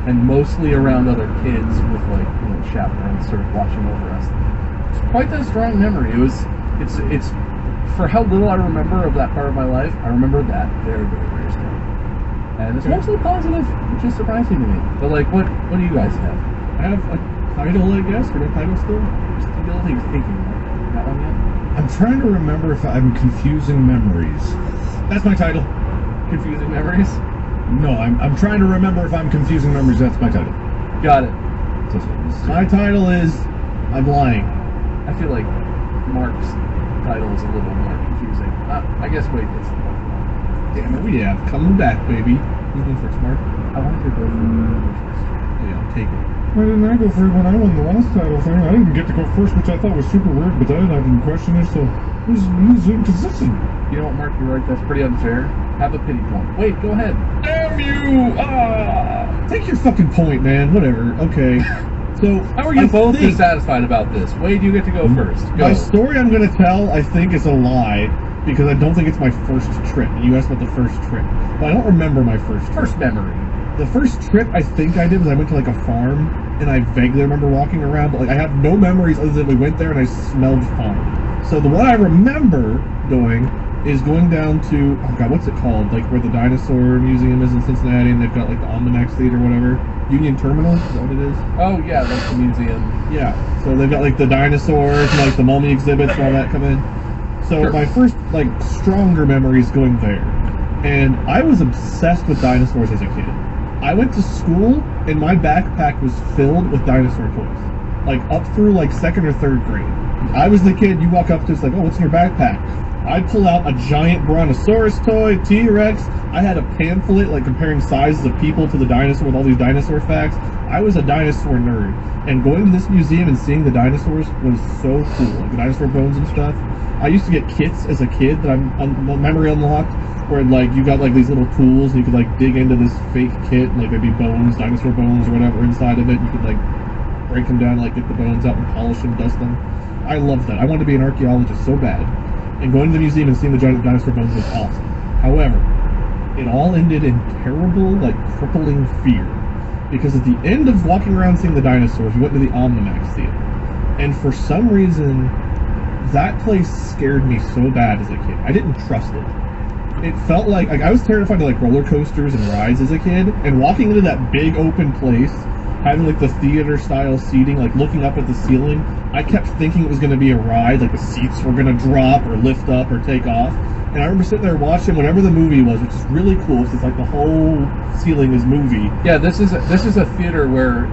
and mostly around other kids with like chaperones sort of watching over us. It's quite a strong memory. It's for how little I remember of that part of my life, I remember that very, very, very strong. And it's mostly positive, which is surprising to me. But like, what do you guys have? I have a title, I guess, or no title still? The other thing's thinking. Got one yet? I'm trying to remember if I'm confusing memories. That's my title. Confusing memories? No, I'm trying to remember if I'm confusing memories. That's my title. Got it. My title is I'm lying. I feel like Mark's title is a little more confusing. I guess wait, it's the one. Damn it, we have coming back, baby. Who's going first, Mark? I wanted to go for Yeah, I'll take it. Why didn't I go first when I won the last title thing? I didn't get to go first, which I thought was super weird, but then I didn't question it, so who's inconsistent? You know what, Mark? You're right. That's pretty unfair. Have a pity point. Wait, go ahead. Damn you! Take your fucking point, man. Whatever. Okay. So How are you both dissatisfied about this? Wade, you get to go first. Go. My story I'm going to tell, I think, is a lie because I don't think it's my first trip. You asked about the first trip, but I don't remember my first trip. First memory. The first trip I think I did was I went to like a farm, and I vaguely remember walking around, but like I have no memories other than we went there and I smelled farm. So the one I remember doing is going down to, oh god, what's it called? Like where the dinosaur museum is in Cincinnati, and they've got like the Omnimax Theater or whatever. Union Terminal, is that what it is? Oh yeah, that's the museum. Yeah. So they've got like the dinosaurs and like the mummy exhibits and all that come in. So Sure. my first like stronger memories going there. And I was obsessed with dinosaurs as a kid. I went to school and my backpack was filled with dinosaur toys. Like up through like 2nd or 3rd grade. I was the kid you walk up to, it's like, oh, what's in your backpack? I'd pull out a giant Brontosaurus toy, T-Rex. I had a pamphlet like comparing sizes of people to the dinosaur with all these dinosaur facts. I was a dinosaur nerd. And going to this museum and seeing the dinosaurs was so cool. Like the dinosaur bones and stuff. I used to get kits as a kid that I'm memory unlocked, where like you got like these little tools and you could like dig into this fake kit and like there'd be bones, dinosaur bones or whatever inside of it. You could like break them down, like get the bones out and polish them, dust them. I loved that. I wanted to be an archaeologist so bad. And going to the museum and seeing the giant dinosaur bones was awesome. However, it all ended in terrible, like crippling fear. Because at the end of walking around seeing the dinosaurs, we went to the Omnimax Theater. And for some reason, that place scared me so bad as a kid. I didn't trust it. It felt like I was terrified of like roller coasters and rides as a kid, and walking into that big open place, having like the theater style seating, like looking up at the ceiling, I kept thinking it was going to be a ride, like the seats were going to drop or lift up or take off. And I remember sitting there watching whatever the movie was, which is really cool because it's like the whole ceiling is movie. Yeah, this is a theater where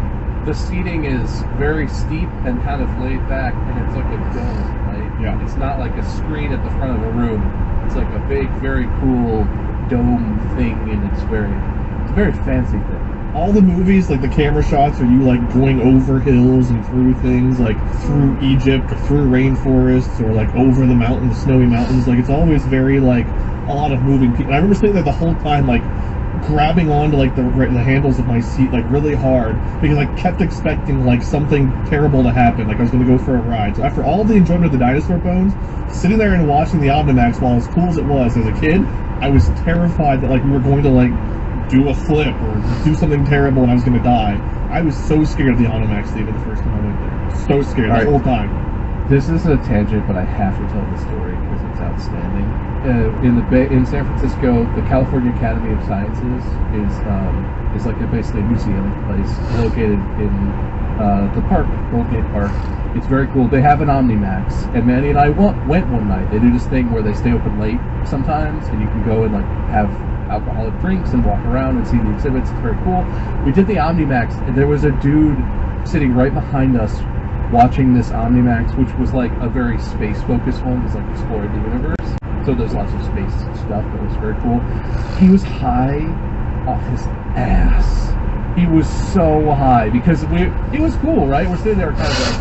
the seating is very steep and kind of laid back, and it's like a dome, right? Yeah. It's not like a screen at the front of a room. It's like a big, very cool dome thing, and it's a very fancy thing. All the movies, like the camera shots, are you like going over hills and through things, like through Egypt or through rainforests or like over the mountains, snowy mountains. Like it's always very like a lot of moving people. And I remember sitting there the whole time, like grabbing onto like the handles of my seat like really hard because I kept expecting like something terrible to happen, like I was going to go for a ride. So after all the enjoyment of the dinosaur bones, sitting there and watching the Omnimax, while as cool as it was as a kid, I was terrified that like we were going to like do a flip or do something terrible and I was going to die. I was so scared of the Omnimax Theater the first time I went there. So scared the whole time. This is a tangent, but I have to tell the story because it's outstanding. In San Francisco, the California Academy of Sciences is like basically a museum place located in the park, Goldgate Park. It's very cool. They have an Omnimax, and Manny and I went one night. They do this thing where they stay open late sometimes, and you can go and like have alcoholic drinks and walk around and see the exhibits. It's very cool. We did the Omnimax, and there was a dude sitting right behind us watching this Omnimax, which was like a very space-focused one. It was like exploring the universe. So there's lots of space stuff that was very cool. He was high off his ass. He was so high because it was cool, right? We're sitting there kind of like,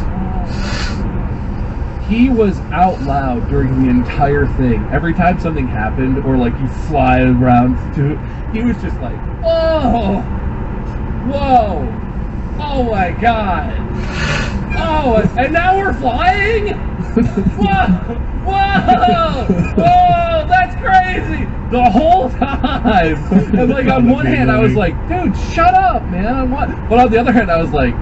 he was out loud during the entire thing. Every time something happened or like you fly around he was just like, whoa, oh my god, oh, and now we're flying? Whoa, that's crazy! The whole time! And like on one hand I was like, dude, shut up, man, but on the other hand I was like,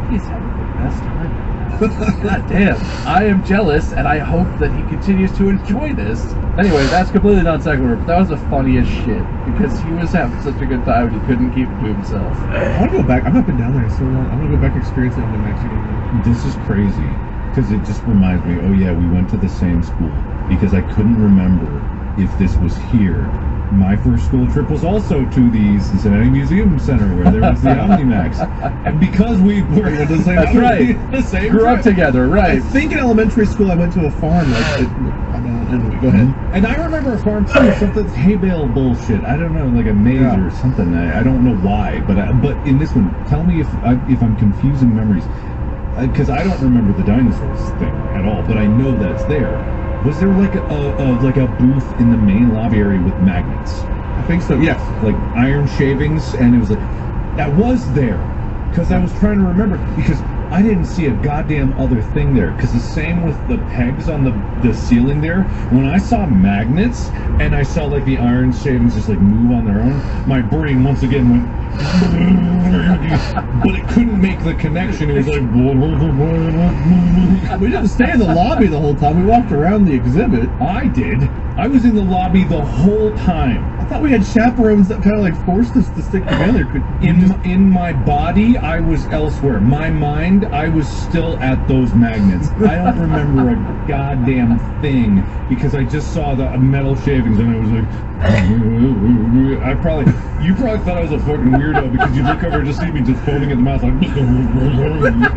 he's having the best time. God damn, I am jealous and I hope that he continues to enjoy this. Anyway, that's completely non sequitur, but that was the funniest shit because he was having such a good time and he couldn't keep it to himself. I want to go back. I've not been down there in so long. I want to go back and experience it on the next year. This is crazy because it just reminds me, oh yeah, we went to the same school because I couldn't remember if this was here. My first school trip was also to the Cincinnati Museum Center where there was the Omnimax. And because we were the same, that's right, the same Grew trip. up together, right? I think in elementary school I went to a farm. Anyway, go ahead. And I remember a farm too, something hay bale bullshit. I don't know, like a maze or something. I don't know why, but in this one, tell me if I'm confusing memories, because I don't remember the dinosaurs thing at all, but I know that's there. Was there like a booth in the main lobby area with magnets? I think so. Yes. Like iron shavings, and it was like that was there because I was trying to remember because I didn't see a goddamn other thing there. Because the same with the pegs on the ceiling there. When I saw magnets and I saw like the iron shavings just like move on their own, my brain once again went. But it couldn't make the connection. It was like. We didn't stay in the lobby the whole time. We walked around the exhibit. I did. I was in the lobby the whole time. I thought we had chaperones that kind of like forced us to stick together. In my body, I was elsewhere. My mind, I was still at those magnets. I don't remember a goddamn thing because I just saw the metal shavings and I was like, you probably thought I was a fucking weirdo because you look over and just see me just foaming at the mouth like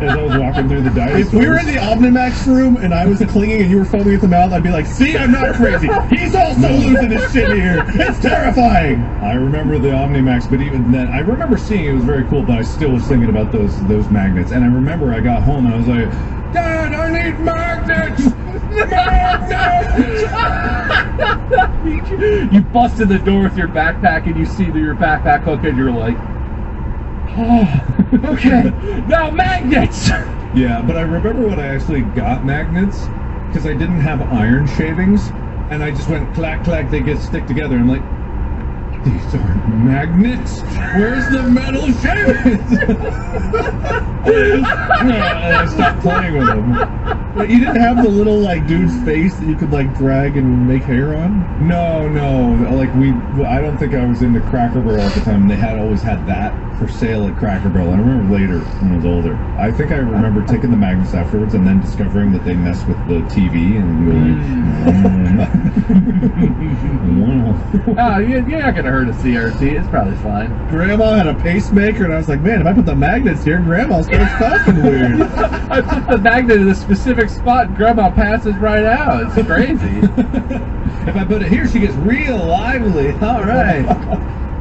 as I was walking through the dinosaurs. If we were in the Omnimax room and I was clinging and you were foaming at the mouth, I'd be like, see, I'm not crazy. He's also losing his shit here. It's terrifying. I remember the Omnimax, but even then, I remember seeing it was very cool, but I still was thinking about those magnets. And I remember I got home and I was like, Dad, I need magnets! You busted the door with your backpack and you see your backpack hook and you're like, oh, okay, now magnets! Yeah, but I remember when I actually got magnets, because I didn't have iron shavings, and I just went clack, clack, they stick together. I'm like, these aren't magnets. Where's the metal shavings? And I stopped playing with them. But you didn't have the little like dude's face that you could like drag and make hair on? No. Like I don't think I was into Cracker Barrel at the time. They always had that for sale at Cracker Barrel. I remember later when I was older. I think I remember taking the magnets afterwards and then discovering that they messed with the TV and going. Oh, you're not gonna hurt a CRT. It's probably fine. Grandma had a pacemaker, and I was like, man, if I put the magnets here, Grandma starts talking weird. I put the magnet in a specific spot, and Grandma passes right out. It's crazy. If I put it here, she gets real lively. All right.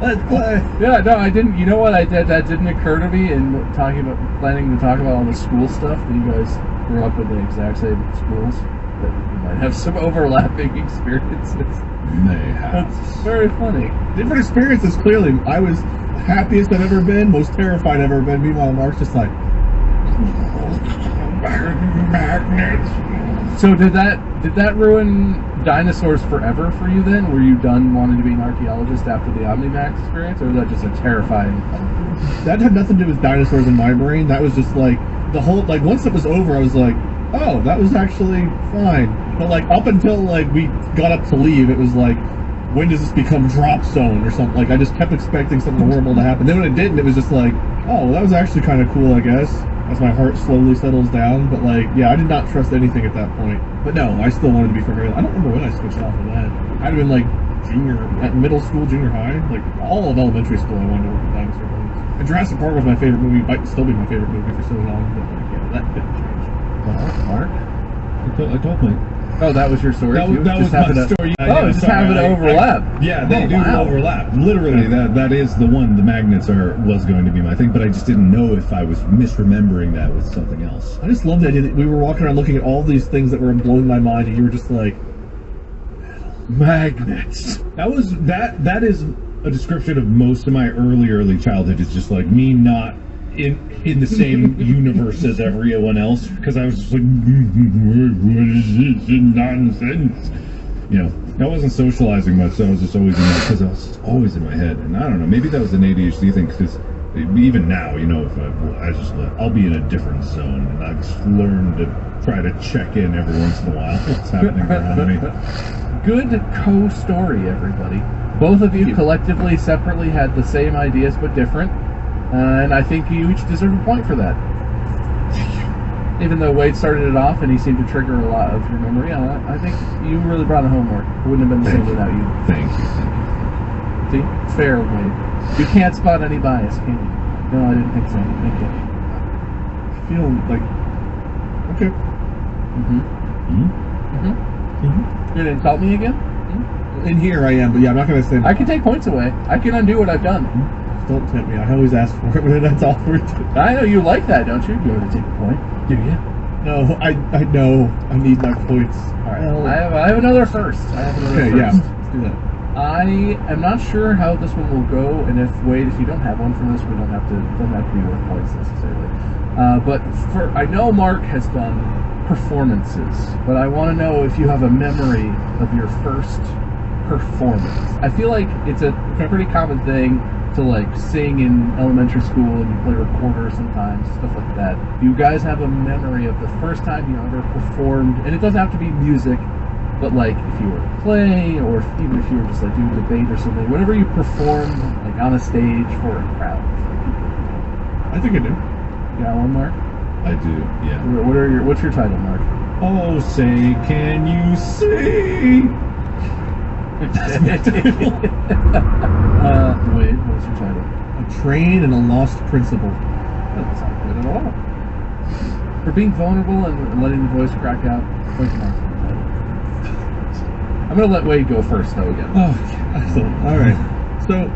Let's play. Yeah, no, I didn't. You know what I did? That didn't occur to me in planning to talk about all the school stuff. That you guys grew up in the exact same schools. That you might have some overlapping experiences. Mayhaps. That's very funny. Different experiences, clearly. I was happiest I've ever been, most terrified I've ever been. Meanwhile, Mark's just like... Magnets. So did that ruin dinosaurs forever for you then? Were you done wanting to be an archaeologist after the Omnimax experience, or was that just a terrifying thing? That had nothing to do with dinosaurs in my brain. That was just like the whole, like, once it was over, I was like, oh, that was actually fine. But like up until like we got up to leave, it was like, when does this become drop zone or something? Like I just kept expecting something horrible to happen. Then when it didn't, it was just like, oh, well, that was actually kind of cool, I guess. As my heart slowly settles down. But like, yeah, I did not trust anything at that point. But no, I still wanted to be for very. I don't remember when I switched off of that. I'd have been like middle school, junior high, like all of elementary school. I wanted to work with dinosaur bones. And Jurassic Park was my favorite movie. Might still be my favorite movie for so long. But like, yeah, that didn't change. Mark? I told me. Oh, that was your story. That was Just my happened to- story. Oh, just happened to overlap. Yeah, they Oh, do wow. overlap. Literally, that is the one. The magnets was going to be my thing, but I just didn't know if I was misremembering that with something else. I just love the idea that we were walking around looking at all these things that were blowing my mind, and you were just like, Magnets. That is a description of most of my early childhood. Is just like me not in the same universe as everyone else, because I was just like, what is this nonsense? You know, I wasn't socializing much, so I was just always in my, because I was just always in my head. And I don't know, maybe that was an ADHD thing, because even now, you know, if I'll be in a different zone, and I just learn to try to check in every once in a while what's happening around me. Good co-story, everybody. Both of you collectively, separately had the same ideas but different. And I think you each deserve a point for that. Even though Wade started it off and he seemed to trigger a lot of your memory, I think you really brought it homework. It wouldn't have been the same without you. Thank you. See? Fair, Wade. You can't spot any bias, can you? No, I didn't think so. Thank you. I feel like, okay. You didn't insult me again? In here I am, but yeah, I'm not going to say. I can take points away. I can undo what I've done. Don't tempt me. I always ask for it, but that's all we're doing. I know you like that, don't you? You want to take a point? Do you? No, I know. I need my points. All right. I have another first. Okay, yeah. Let's do that. I am not sure how this one will go, and if you don't have one from this, we don't have to be worth points necessarily. But I know Mark has done performances, but I want to know if you have a memory of your first performance. I feel like it's a pretty common thing to like sing in elementary school, and you play recorder sometimes, stuff like that. Do you guys have a memory of the first time you ever performed? And it doesn't have to be music, but like if you were a play, or even if you were just like doing a debate or something, whenever you performed like on a stage for a crowd. I think I do. You got one, Mark? I do, yeah. What's your title, Mark? Oh, say, can you see? That's my title. Wade, what's your title? A Train and a Lost Principle. That doesn't sound good at all. For being vulnerable and letting the voice crack out, what's Mark? I'm going to let Wade go first, though, again. Oh, excellent. All right. So,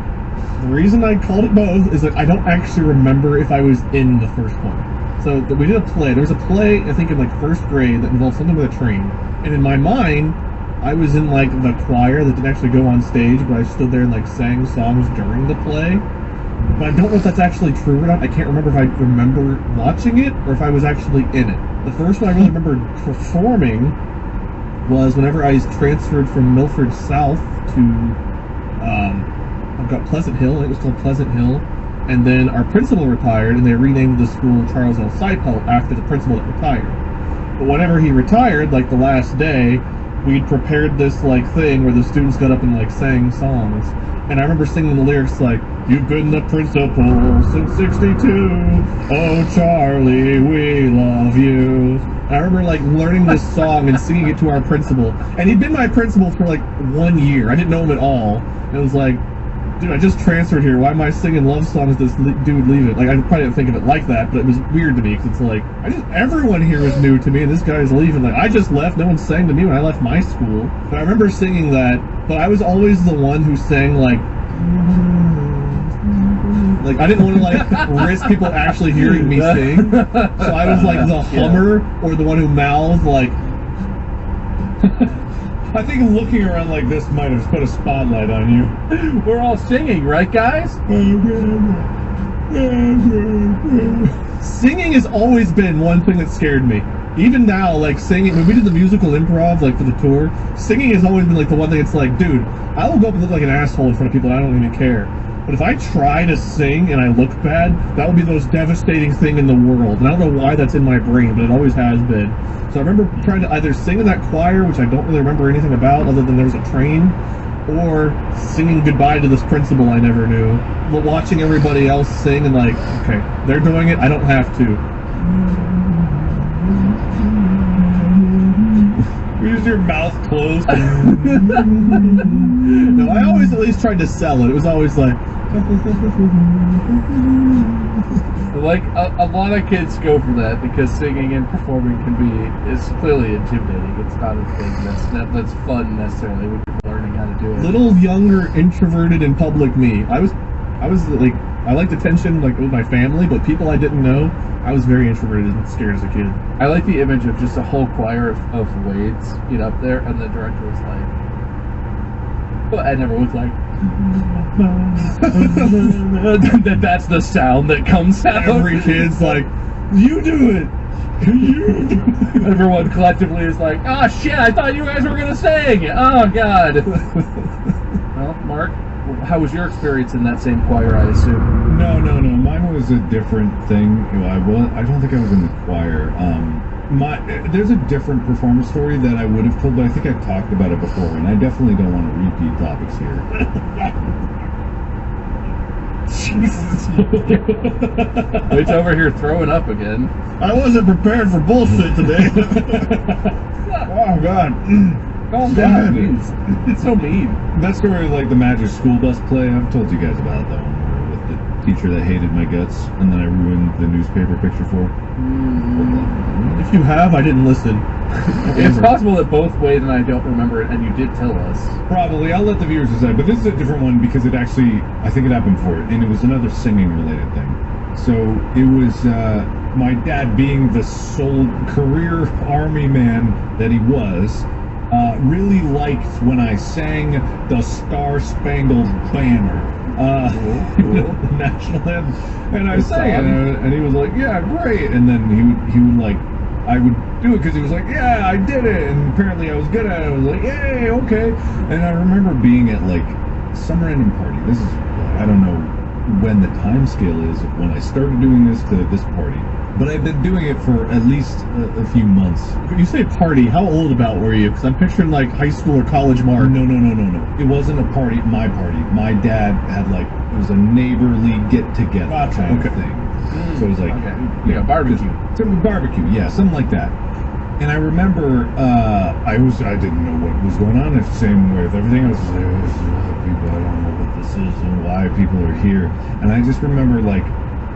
the reason I called it both is that I don't actually remember if I was in the first one. So, we did a play. There was a play, I think, in, like, first grade that involved something with a train. And in my mind, I was in, like, the choir that didn't actually go on stage, but I stood there and, like, sang songs during the play. But I don't know if that's actually true or not. I can't remember if I remember watching it or if I was actually in it. The first one I really remember performing was whenever I was transferred from Milford South to, I've got Pleasant Hill. It was called Pleasant Hill. And then our principal retired, and they renamed the school Charles L. Seipelt after the principal that retired. But whenever he retired, like the last day, we'd prepared this like thing where the students got up and like sang songs. And I remember singing the lyrics like, "You've been the principal since '62. Oh, Charlie, we love you." And I remember like learning this song and singing it to our principal. And he'd been my principal for like 1 year. I didn't know him at all. And it was like, dude, I just transferred here. Why am I singing love songs to this dude leaving? Like, I probably didn't think of it like that, but it was weird to me because it's like, everyone here is new to me, and this guy's leaving. Like, I just left. No one sang to me when I left my school. But I remember singing that, but I was always the one who sang, like I didn't want to, like, risk people actually hearing me sing. So I was, like, the hummer or the one who mouthed, like... I think looking around like this might have put a spotlight on you. We're all singing, right, guys? Singing has always been one thing that scared me. even now, like singing, when we did the musical improv, like for the tour, singing has always been like the one thing. It's like, dude, I will go up and look like an asshole in front of people and I don't even care. But if I try to sing and I look bad, that would be the most devastating thing in the world. And I don't know why that's in my brain, but it always has been. So I remember trying to either sing in that choir, which I don't really remember anything about other than there was a train, or singing goodbye to this principal I never knew. Watching everybody else sing and like, okay, they're doing it, I don't have to. Use your mouth closed. No, I always at least tried to sell it. It was always like... Like, a lot of kids go for that because singing and performing is clearly intimidating. It's not a thing that's fun necessarily when you're learning how to do it. Little younger, introverted, in public me. I was like, I liked attention like with my family, but people I didn't know, I was very introverted and scared as a kid. I like the image of just a whole choir of Wades get up there, and the director was like, well, and everyone's like, that's the sound that comes out. Every kid's like, you do it. You do it. Everyone collectively is like, oh shit, I thought you guys were gonna sing. Oh god. Well, Mark, how was your experience in that same choir, I assume? No. Mine was a different thing. I don't think I was in the choir. There's a different performance story that I would have told, but I think I've talked about it before, and I definitely don't want to repeat topics here. Jesus. It's over here throwing up again. I wasn't prepared for bullshit today. Oh God. Calm down, please. It's so mean. That story, like the Magic School Bus play, I've told you guys about that one, with the teacher that hated my guts, and then I ruined the newspaper picture for. If you have, I didn't listen. It's possible that both Wade and I don't remember it, and you did tell us. Probably. I'll let the viewers decide. But this is a different one because it actually, I think it happened before, and it was another singing-related thing. So it was my dad, being the sole career army man that he was, really liked when I sang the Star-Spangled Banner. The national anthem, and I sang it, and he was like, "Yeah, great." And then he would like, I would do it because he was like, "Yeah, I did it," and apparently I was good at it. I was like, "Yay, okay." And I remember being at like some random party. This is, I don't know when the time scale is of when I started doing this to this party, but I've been doing it for at least a few months. When you say party, how old about were you? Because I'm picturing like high school or college Mark. No. It wasn't a party. My party. My dad had like, it was a neighborly get-together kind of thing. So it was like, yeah, barbecue. Barbecue, yeah, something like that. And I remember, I didn't know what was going on. It's the same with everything. I was just like, oh, this is a lot of people. I don't know what this is and why people are here. And I just remember, like,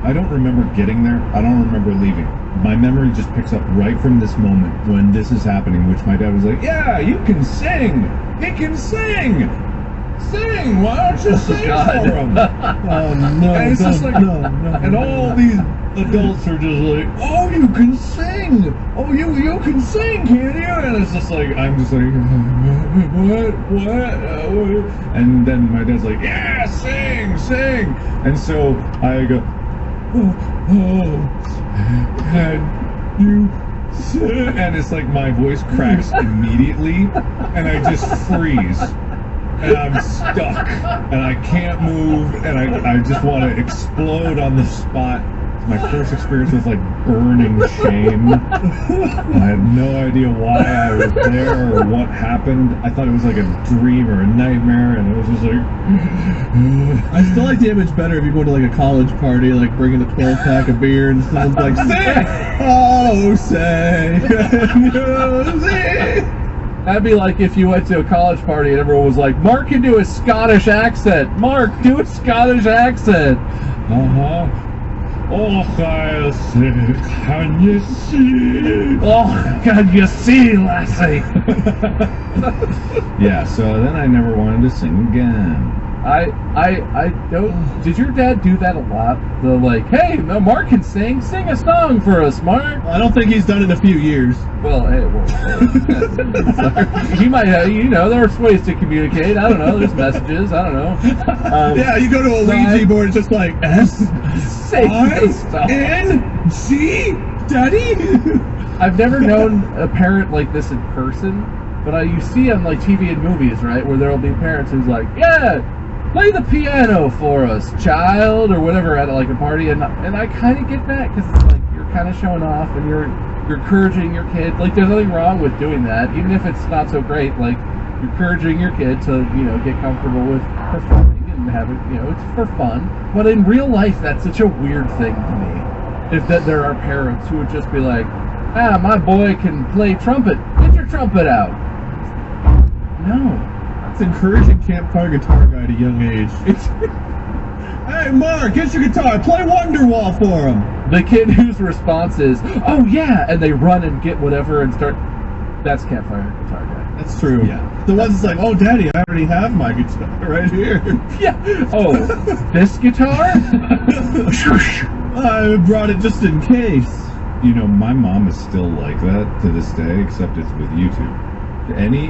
I don't remember getting there. I don't remember leaving. My memory just picks up right from this moment when this is happening, which my dad was like, "Yeah, you can sing. He can sing. Sing. Why don't you sing for him?" Oh no! And it's just like, no. And all these adults are just like, "Oh, you can sing. Oh, you can sing, can you?" And it's just like, I'm just like, what? And then my dad's like, "Yeah, sing. And so I go, oh, and you sing, and it's like my voice cracks immediately, and I just freeze. And I'm stuck, and I can't move, and I just want to explode on the spot. It's my first experience with like burning shame. I had no idea why I was there or what happened. I thought it was like a dream or a nightmare, and it was just like. I still like the image better if you go to like a college party, like bringing a 12-pack of beer and someone's like, "Say, oh say, That'd be like if you went to a college party and everyone was like, "Mark can do a Scottish accent. Mark, do a Scottish accent." Oh, I'll see. Can you see? Oh, can you see, lassie? Yeah, so then I never wanted to sing again. I don't. Did your dad do that a lot? The like, "Hey, no, Mark can sing a song for us, Mark." I don't think he's done it in a few years. Well, hey, he might have. There's ways to communicate. I don't know. There's messages. I don't know. Yeah, you go to a Ouija board, it's just like Say stuff. S-I-N-G, Daddy. I've never known a parent like this in person, but you see on like TV and movies, right, where there'll be parents who's like, yeah, play the piano for us, child, or whatever at like a party, and I kind of get that because it's like you're kind of showing off and you're encouraging your kid. Like there's nothing wrong with doing that, even if it's not so great. Like you're encouraging your kid to get comfortable with performing and have it, it's for fun. But in real life, that's such a weird thing to me. If that there are parents who would just be like, my boy can play trumpet. Get your trumpet out. No. It's encouraging campfire guitar guy at a young age. Hey, Mark, get your guitar. Play Wonderwall for him. The kid whose response is, oh yeah, and they run and get whatever and start. That's campfire guitar guy. That's true. Yeah. The one's like, oh, Daddy, I already have my guitar right here. Yeah. Oh, this guitar? I brought it just in case. My mom is still like that to this day, except it's with YouTube. Any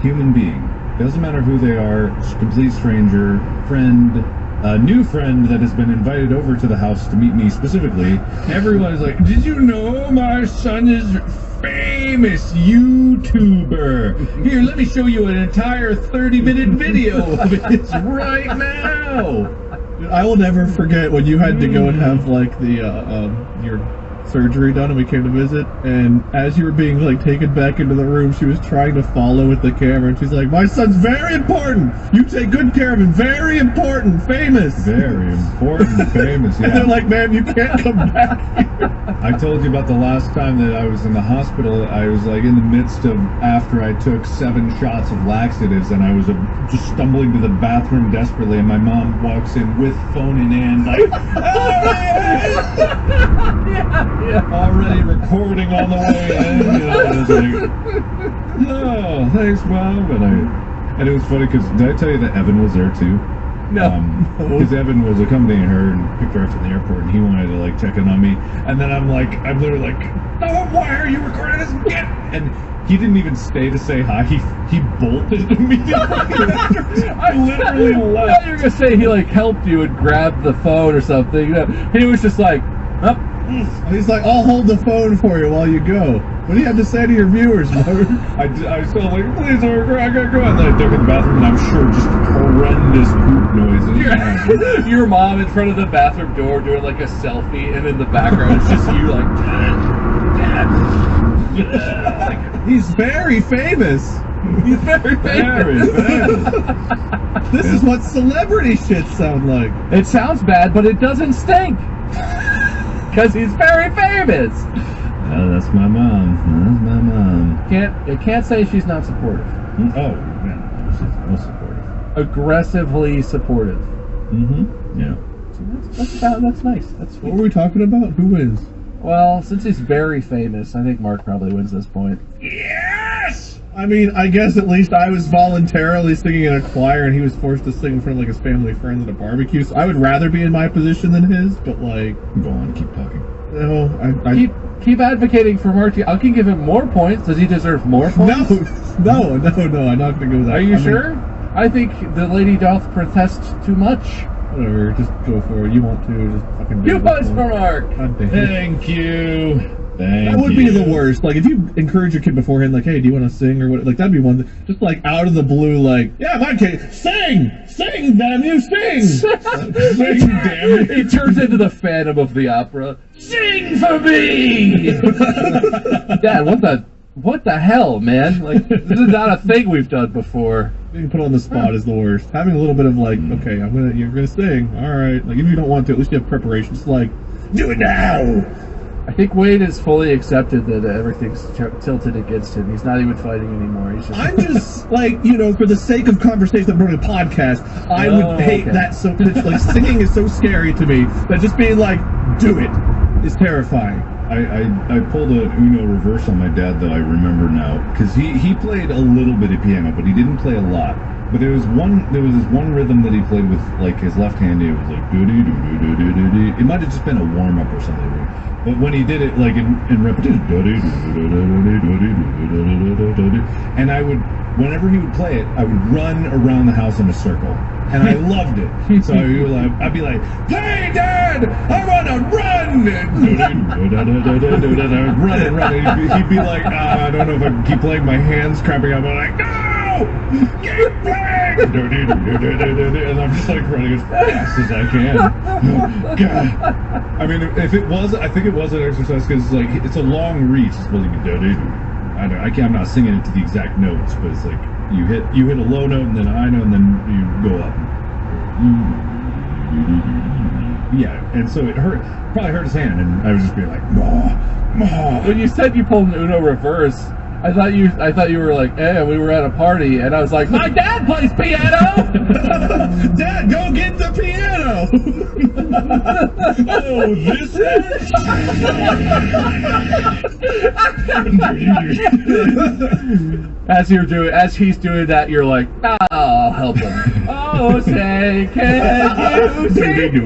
human being, doesn't matter who they are, complete stranger, friend, a new friend that has been invited over to the house to meet me specifically, everyone is like, did you know my son is famous YouTuber? Here, let me show you an entire 30-minute video of it right now. I will never forget when you had to go and have like the your surgery done and we came to visit, and as you were being like taken back into the room, she was trying to follow with the camera, and she's like, my son's very important, you take good care of him, very important, famous. Very important, famous, yeah. And they're like, man, you can't come back here. I told you about the last time that I was in the hospital. I was like in the midst of, after I took 7 shots of laxatives, and I was just stumbling to the bathroom desperately, and my mom walks in with phone in hand, like, already recording on the way in. And I was like, oh, thanks, Mom. And it was funny because, did I tell you that Evan was there too? No. Because Evan was accompanying her and picked her up from the airport, and he wanted to like check in on me. And then I'm literally like, oh, why are you recording this again? And he didn't even stay to say hi. He bolted immediately. I literally left. You were gonna say he like helped you and grabbed the phone or something. He was just like, oh. He's like, I'll hold the phone for you while you go. What do you have to say to your viewers, Mark? I still like, please, I gotta go. And then I took in the bathroom, and I'm sure just horrendous poop noises. Your mom in front of the bathroom door doing like a selfie, and in the background it's just you like, Dad. He's very famous. He's very famous. This is what celebrity shit sound like. It sounds bad, but it doesn't stink. Because he's very famous. That's my mom. That's my mom. Can't say she's not supportive. Oh, yeah. She's most supportive. Aggressively supportive. Mm-hmm. Yeah. So that's nice. That's sweet. What were we talking about? Who wins? Well, since he's very famous, I think Mark probably wins this point. Yes! I mean, I guess at least I was voluntarily singing in a choir, and he was forced to sing in front of like his family friends at a barbecue. So I would rather be in my position than his, but like, Go on, keep talking. no, Keep advocating for Mark. I can give him more points. Does he deserve more points? No, I'm not gonna go with that. Are you sure? I think the lady doth protest too much. Whatever, just go for it. You want to, just fucking do You it. vote for Mark. God damn it. Thank you. That would be the worst. Like, if you encourage your kid beforehand, like, hey, do you want to sing or what? Like, that'd be one. Just like out of the blue, like, yeah, my kid, sing, damn you, sing, sing, damn you. He turns into the Phantom of the Opera. Sing for me, Dad. What the hell, man? Like, this is not a thing we've done before. Being put on the spot is the worst. Having a little bit of like, okay, you're gonna sing, all right. Like, if you don't want to, at least you have preparation. Just like, do it now. I think Wade has fully accepted that everything's tilted against him. He's not even fighting anymore. He's just. I'm just like, for the sake of conversation, I'm running a podcast. I would hate that so much. Like, singing is so scary to me that just being like, do it, is terrifying. I pulled a Uno reverse on my dad, though, I remember now, because he played a little bit of piano, but he didn't play a lot. But there was this one rhythm that he played with like his left hand. It was like do do do do do do do. It might have just been a warm up or something. But when he did it like in repetition, and whenever he would play it, I would run around the house in a circle. And I loved it. So I'd be like, "Hey, Dad, I want to run!" And I would run and run. And he'd be like, "I don't know if I can keep playing. My hand's cramping up." I'm like, "No! Keep playing!" And I'm just like running as fast as I can. God. I mean, if it was, I think it was an exercise because like it's a long reach. It's supposed to be I'm not singing it to the exact notes, but it's like you hit a low note and then a high note and then you go up. Yeah, and so it probably hurt his hand, and I was just being like, "Ma." When you said you pulled an Uno reverse, I thought you were like, "Hey, we were at a party," and I was like, "My dad plays piano." Dad, go get the piano. Oh, this one. As he's doing that, you're like, "I'll help him." Oh, say, can you sing?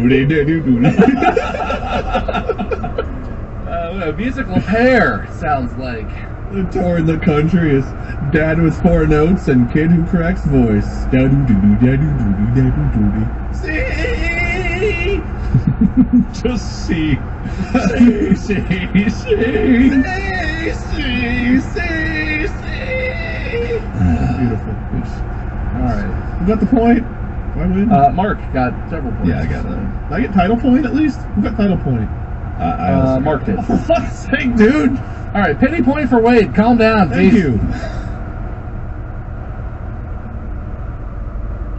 A musical pair sounds like. The tour in the country is dad with 4 notes and kid who cracks voice. See! Just see. See! Beautiful. Alright. You got the point? Do I win? Mark got several points. Yeah, I got that. Did I get title point at least? Who got title point? I also Mark did. For fuck's sake, dude! Alright, pity point for Wade. Calm down, Thank please. you.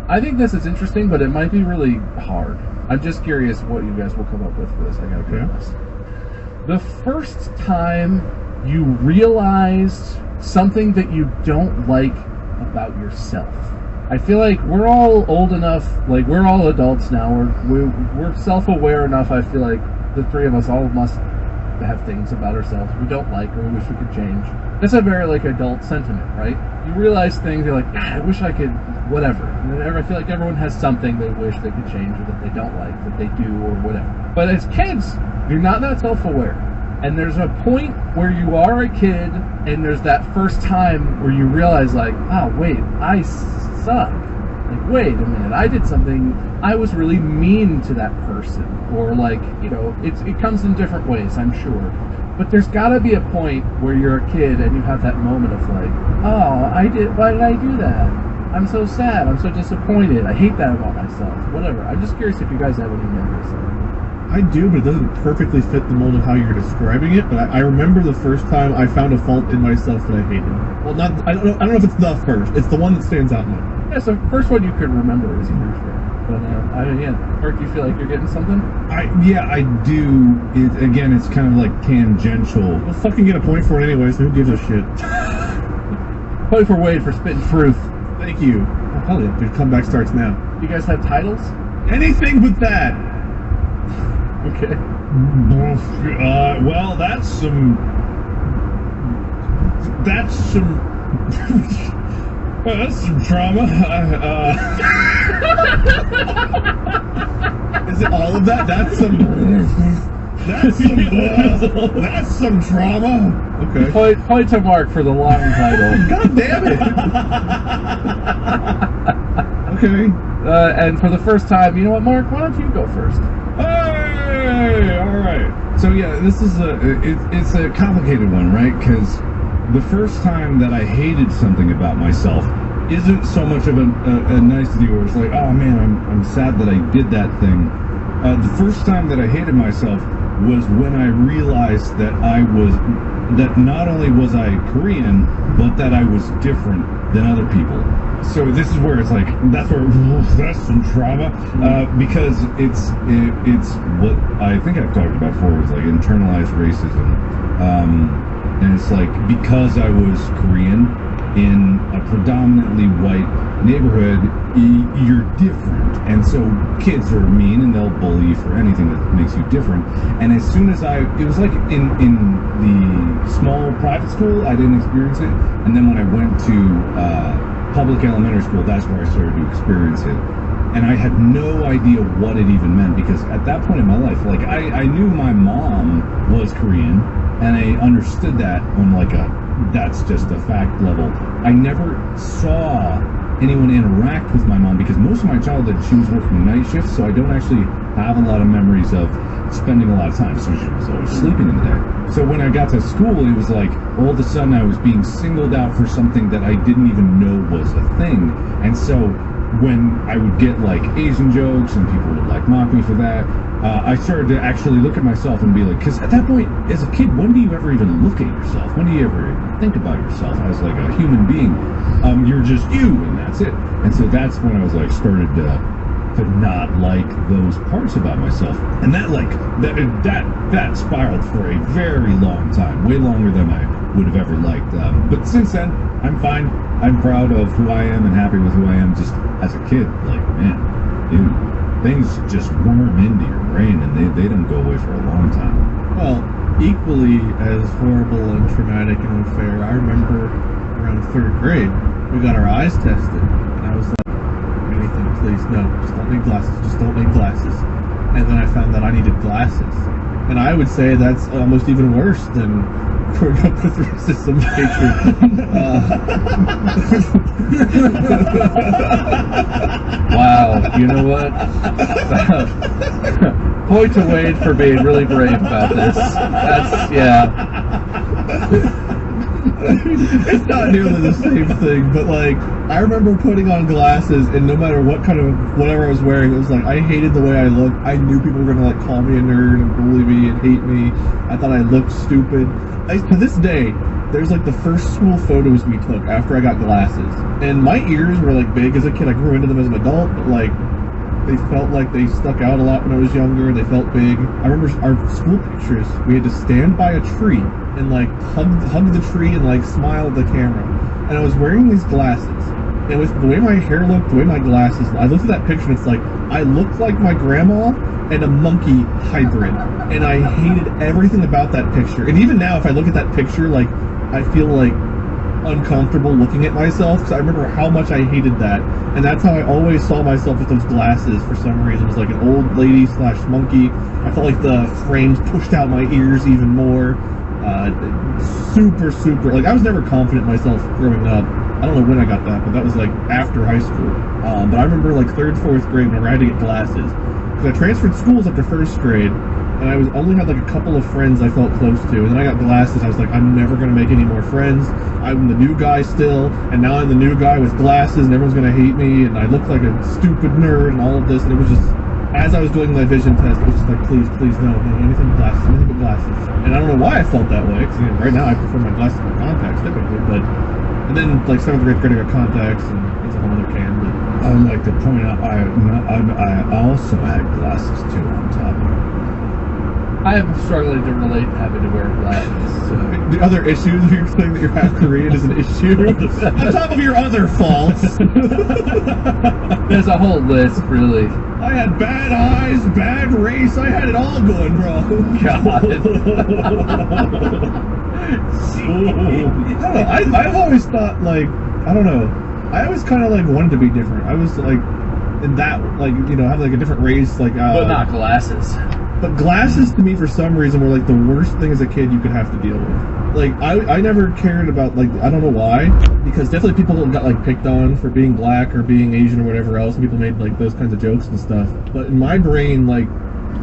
I think this is interesting, but it might be really hard. I'm just curious what you guys will come up with for this. I gotta be honest. The first time you realized something that you don't like about yourself. I feel like we're all old enough, like we're all adults now. We're self-aware enough. I feel like the three of us all must have things about ourselves we don't like or we wish we could change. That's a very like adult sentiment, right? You realize things, you're like, God, I wish I could, whatever. And I feel like everyone has something they wish they could change or that they don't like, that they do or whatever. But as kids, you're not that self-aware. And there's a point where you are a kid and there's that first time where you realize like, oh wait, I suck. Like, wait a minute, I did something, I was really mean to that person. Or like, you know, it comes in different ways, I'm sure. But there's gotta be a point where you're a kid and you have that moment of like, oh, why did I do that? I'm so sad, I'm so disappointed, I hate that about myself, whatever. I'm just curious if you guys have any memories of it. I do, but it doesn't perfectly fit the mold of how you're describing it. But I remember the first time I found a fault in myself that I hated. Well, I don't know if it's the first. It's the one that stands out more. Yeah, so first one you could remember is your fair. But Mark, do you feel like you're getting something? I do. It's kind of like tangential. We'll fucking get a point for it anyway, so who gives a shit? Point for Wade for spitting truth. Thank you. Oh, hell yeah, the comeback starts now. You guys have titles? Anything but that. Okay. Well, that's some trauma. Is it all of that? That's some trauma. Okay. Point to Mark for the long title. God damn it. Okay. And for the first time, you know what, Mark? Why don't you go first? Hey, all right. So yeah, this is it's a complicated one, right? Because the first time that I hated something about myself isn't so much of a nicety where it's like, oh man, I'm sad that I did that thing. The first time that I hated myself was when I realized that not only was I Korean, but that I was different than other people. So this is where it's like, that's some trauma, because it's what I think I've talked about before, is like internalized racism, and it's like, because I was Korean in a predominantly white neighborhood, you're different, and so kids are mean and they'll bully you for anything that makes you different. And as soon as it was like in the small private school, I didn't experience it, and then when I went to public elementary school, that's where I started to experience it. And I had no idea what it even meant, because at that point in my life, like I knew my mom was Korean, and I understood that on like a that's just a fact level. I never saw anyone interact with my mom because most of my childhood she was working night shifts, so I don't actually have a lot of memories of spending a lot of time. So she was always sleeping in the day. So when I got to school, it was like all of a sudden I was being singled out for something that I didn't even know was a thing. And so when I would get like Asian jokes and people would like mock me for that, I started to actually look at myself and be like, because at that point, as a kid, when do you ever even look at yourself? When do you ever think about yourself as like a human being? You're just you, and that's it. And so that's when I was like started to not like those parts about myself, and that spiraled for a very long time, way longer than I would have ever liked. But since then, I'm fine. I'm proud of who I am and happy with who I am. Just as a kid, like man, dude, things just worm into your brain and they don't go away for a long time. Well, equally as horrible and traumatic and unfair, I remember around 3rd grade, we got our eyes tested, and I was like, anything, please, no, just don't need glasses, just don't need glasses. And then I found that I needed glasses. And I would say that's almost even worse than growing up with racism, hatred. Wow, you know what? Point to Wade for being really brave about this. That's, yeah. It's not nearly the same thing, but like, I remember putting on glasses, and no matter what kind of whatever I was wearing, it was like I hated the way I looked. I knew people were gonna like call me a nerd and bully me and hate me. I thought I looked stupid. To this day, there's like the first school photos we took after I got glasses, and my ears were like big as a kid. I grew into them as an adult, but like they felt like they stuck out a lot when I was younger. They felt big. I remember our school pictures. We had to stand by a tree and like hug the tree and like smile at the camera. And I was wearing these glasses. And with the way my hair looked, the way my glasses, I looked at that picture and it's like, I looked like my grandma and a monkey hybrid. And I hated everything about that picture. And even now, if I look at that picture, like, I feel like uncomfortable looking at myself because I remember how much I hated that. And that's how I always saw myself with those glasses for some reason. It was like an old lady / monkey. I felt like the frames pushed out my ears even more. Super, like I was never confident in myself growing up. I don't know when I got that, but that was like after high school. But I remember like 3rd, 4th grade whenever I had to get glasses. Because I transferred schools after 1st grade, and I only had like a couple of friends I felt close to. And then I got glasses. I was like, I'm never going to make any more friends. I'm the new guy still, and now I'm the new guy with glasses, and everyone's going to hate me, and I look like a stupid nerd and all of this. And it was just, as I was doing my vision test, it was just like, please, no, anything but glasses, anything but glasses. And I don't know why I felt that way, because right now I prefer my glasses to my contacts typically, but... And then, like, 7th or 8th grade, I got contacts, and it's a whole other can, but... I would like to point out, I also had glasses, too, on top of it. I am struggling to relate having to wear glasses. So. The other issues, you're saying that you're half Korean is an issue? On top of your other faults! There's a whole list, really. I had bad eyes, bad race, I had it all going, bro. God. I've always thought, like, I don't know, I always kind of, like, wanted to be different. I was, like, in that, like, you know, have, like, a different race, like, but not glasses. But glasses, to me, for some reason, were, like, the worst thing as a kid you could have to deal with. Like, I never cared about, like, I don't know why, because definitely people got, like, picked on for being black or being Asian or whatever else, and people made, like, those kinds of jokes and stuff. But in my brain, like,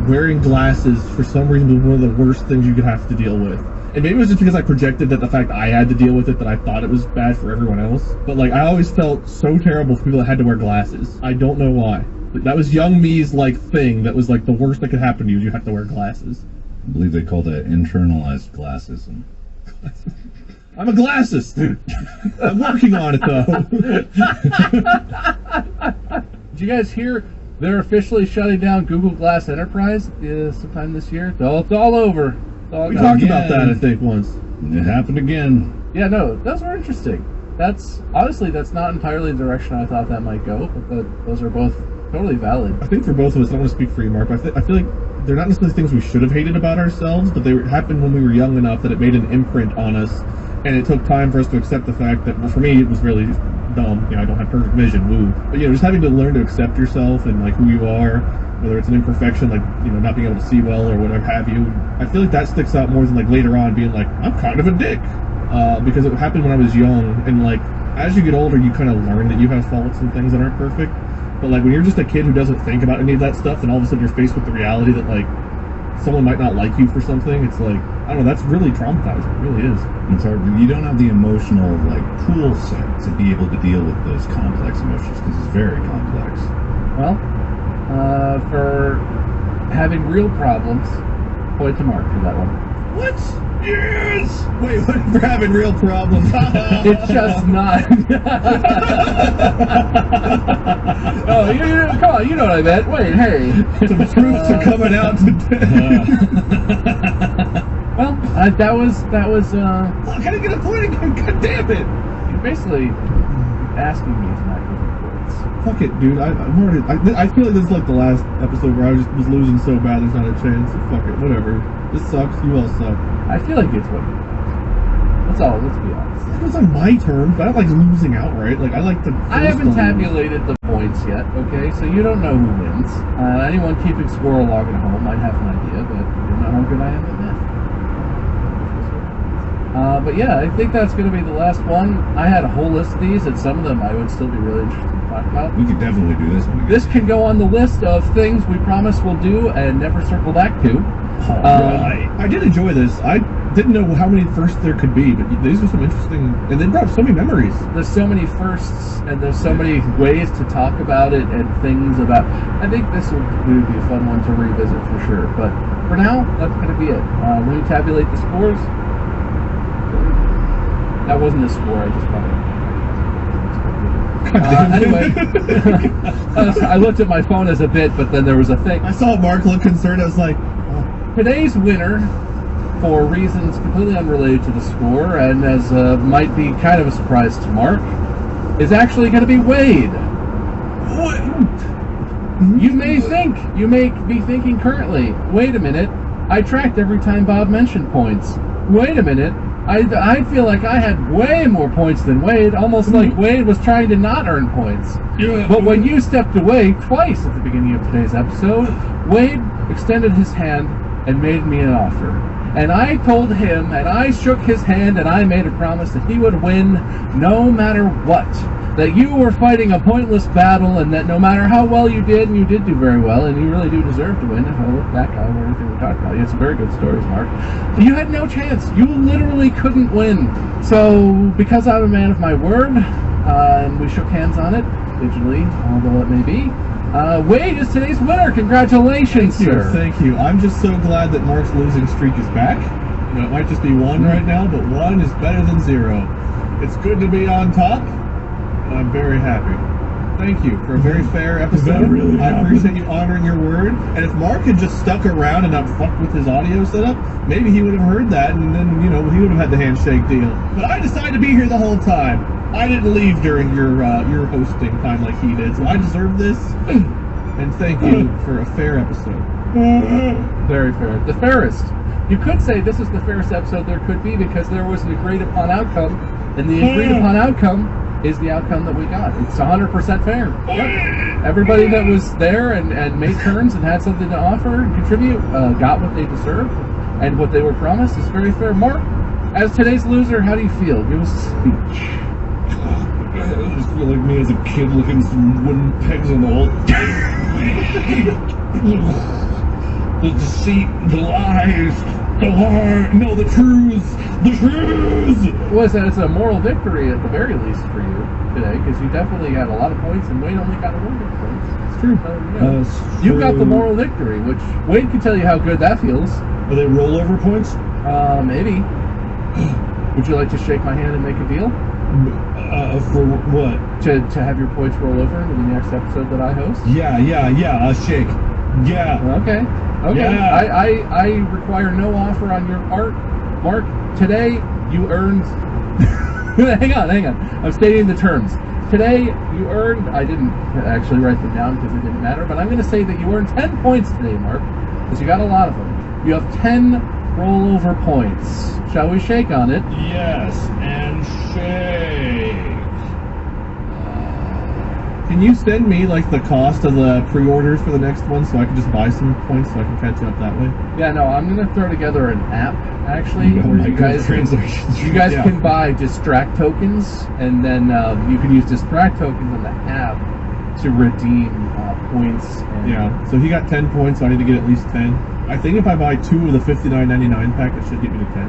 wearing glasses, for some reason, was one of the worst things you could have to deal with. And maybe it was just because I projected that the fact I had to deal with it, that I thought it was bad for everyone else. But, like, I always felt so terrible for people that had to wear glasses. I don't know why. That was young me's, like, thing that was, like, the worst that could happen to you, you have to wear glasses. I believe they call that internalized glassism. I'm a glassist! I'm working on it, though. Did you guys hear they're officially shutting down Google Glass Enterprise sometime this year? It's all over. We talked about that, I think, once. It happened again. Yeah, no, those were interesting. That's not entirely the direction I thought that might go, but those are both totally valid. I think for both of us, I don't want to speak for you, Mark, but I feel like they're not necessarily things we should have hated about ourselves, but they happened when we were young enough that it made an imprint on us, and it took time for us to accept the fact that, well, for me, it was really dumb. You know, I don't have perfect vision, woo. But, you know, just having to learn to accept yourself and, like, who you are, whether it's an imperfection, like, you know, not being able to see well or whatever have you. I feel like that sticks out more than, like, later on being like, I'm kind of a dick. because it happened when I was young, and like as you get older, you kind of learn that you have faults and things that aren't perfect. But like when you're just a kid who doesn't think about any of that stuff, and all of a sudden you're faced with the reality that like someone might not like you for something, it's like, I don't know, that's really traumatizing. It really is. It's hard. You don't have the emotional like tool set to be able to deal with those complex emotions because it's very complex. Well, for having real problems, point to Mark for that one. What? Yes! Wait, what for having real problems? It's just not. Oh, come on, you know what I meant. Wait, hey. Some truths are coming out today. Well, that was. Look, I didn't get a point again. God damn it! You're basically asking me to not give you points. Fuck it, dude. I'm already. I feel like this is like the last episode where I just was losing so bad. There's not a chance. So fuck it. Whatever. This sucks. You all suck. I feel like it's what you want. That's all. Let's be honest. It was on my terms, but I don't like losing outright. Like I like to. I haven't tabulated the points yet. Okay, so you don't know who wins. Anyone keeping score along at home might have an idea, but you don't know how good I am at math. But yeah, I think that's going to be the last one. I had a whole list of these, and some of them I would still be really interested to talk about. We could definitely do this one. This can go on the list of things we promise we'll do and never circle back to. I did enjoy this. I didn't know how many firsts there could be, but these are some interesting, and they brought so many memories. There's so many firsts, and there's so many ways to talk about it and things about. I think this would be a fun one to revisit for sure. But for now, that's going to be it. Let me tabulate the scores. That wasn't a score. I just wanted. Anyway, I looked at my phone as a bit, but then there was a thing. I saw Mark look concerned. I was like, Today's winner, for reasons completely unrelated to the score, and as might be kind of a surprise to Mark, is actually going to be Wade. what? You may be thinking currently, wait a minute, I tracked every time Bob mentioned points. Wait a minute, I feel like I had way more points than Wade, almost like Wade was trying to not earn points. Yeah. But when you stepped away twice at the beginning of today's episode, Wade extended his hand and made me an offer. And I told him, and I shook his hand, and I made a promise that he would win no matter what. That you were fighting a pointless battle, and that no matter how well you did, and you did do very well, and you really do deserve to win, if I look back on everything we talked about. You had some very good stories, Mark. But you had no chance. You literally couldn't win. So, because I'm a man of my word, and we shook hands on it, digitally, although it may be, Wade is today's winner. Congratulations, sir. Thank you. I'm just so glad that Mark's losing streak is back. You know, it might just be one right now, but one is better than zero. It's good to be on top, and I'm very happy. Thank you for a very fair episode. really I happened? appreciate you honoring your word. And if Mark had just stuck around and not fucked with his audio setup, maybe he would have heard that, and then, you know, he would have had the handshake deal. But I decided to be here the whole time. I didn't leave during your hosting time like he did, so I deserve this. And thank you for a fair episode. Very fair. The fairest. You could say this is the fairest episode there could be because there was an agreed upon outcome, and the agreed upon outcome is the outcome that we got. It's 100% fair. Yep. Everybody that was there and made turns and had something to offer and contribute got what they deserved, and what they were promised is very fair. Mark, as today's loser, how do you feel? Give us a speech. I just feel like me as a kid looking at some wooden pegs on the wall. The deceit, the lies, the heart, no, the truths, the truths! Well, it's a moral victory at the very least for you today, because you definitely had a lot of points, and Wade only got a little bit of points. It's true. You got the moral victory, which Wade can tell you how good that feels. Are they rollover points? Maybe. Would you like to shake my hand and make a deal? For what? To have your points roll over into the next episode that I host? Yeah, shake. Yeah. Okay. Yeah. I require no offer on your part. Mark, today you earned... hang on. I'm stating the terms. Today you earned... I didn't actually write them down because it didn't matter, but I'm going to say that you earned 10 points today, Mark, because you got a lot of them. You have 10 rollover points. Shall we shake on it? Yes, and shake. Can you send me like the cost of the pre-orders for the next one so I can just buy some points so I can catch up that way? Yeah, no, I'm gonna throw together an app actually where you guys Yeah. can buy distract tokens, and then you can use distract tokens in the app to redeem points. And Yeah. So he got 10 points, so I need to get at least 10. I think if I buy 2 of the $59.99 pack, it should get me to 10.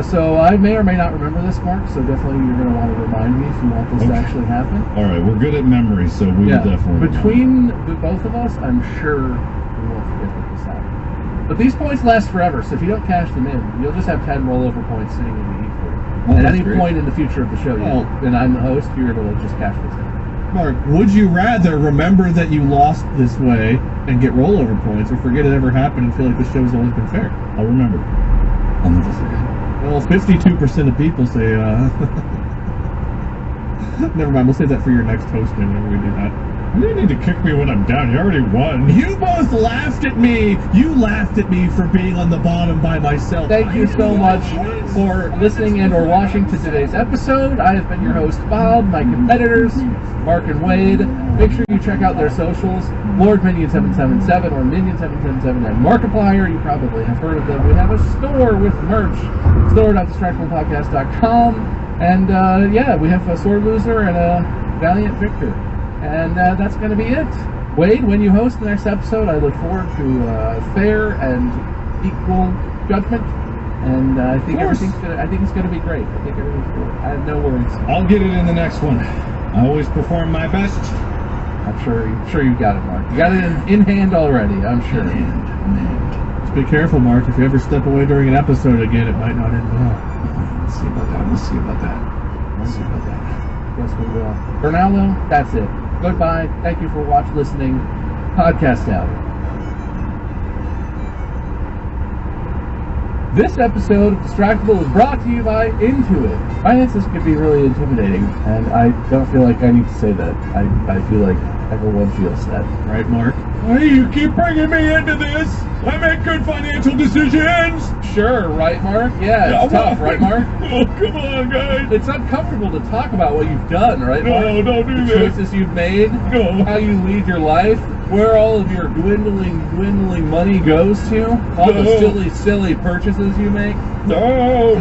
So I may or may not remember this, Mark. So definitely you're gonna want to remind me if you want this to actually happen. All right, we're good at memory, so we will definitely. Between the both of us, I'm sure we won't forget that this happened. But these points last forever, so if you don't cash them in, you'll just have 10 rollover points sitting in the E4. At any point in the future of the show, and I'm the host, you're able to just cash this in. Mark, would you rather remember that you lost this way and get rollover points, or forget it ever happened and feel like the show's always been fair? I'll remember. I'll never forget. Well, 52% of people say, never mind, we'll save that for your next hosting whenever we do that. You didn't need to kick me when I'm down. You already won. You both laughed at me! You laughed at me for being on the bottom by myself. Thank you so much for listening and or watching to today's episode. I have been your host, Bob. My competitors, Mark and Wade. Make sure you check out their socials, Lord Minion777 or Minion777 at Markiplier. You probably have heard of them. We have a store with merch, store.distractablepodcast.com. And yeah, we have a sore loser and a valiant victor. And that's going to be it. Wade, when you host the next episode, I look forward to fair and equal judgment. And I think it's going to be great. I think everything's good. I have no worries. I'll get it in the next one. I always perform my best. I'm sure you got it, Mark. You got it in hand already, I'm sure. Just be careful, Mark. If you ever step away during an episode again, it might not end well. Let's see about that. Let's see about that. Let's see about that. Yes, we will. For now, though, that's it. Goodbye. Thank you for listening. Podcast out. This episode of Distractable is brought to you by Intuit. Finances can be really intimidating, and I don't feel like I need to say that. I feel like everyone feels that. Right, Mark? Hey, you keep bringing me into this. I make good financial decisions. Sure, right, Mark? Yeah, it's tough, right, Mark? Oh, come on, guys. It's uncomfortable to talk about what you've done, right, Mark? No, don't do the that. choices you've made, No. how you lead your life, where all of your dwindling money goes to, all the silly purchases you make. No.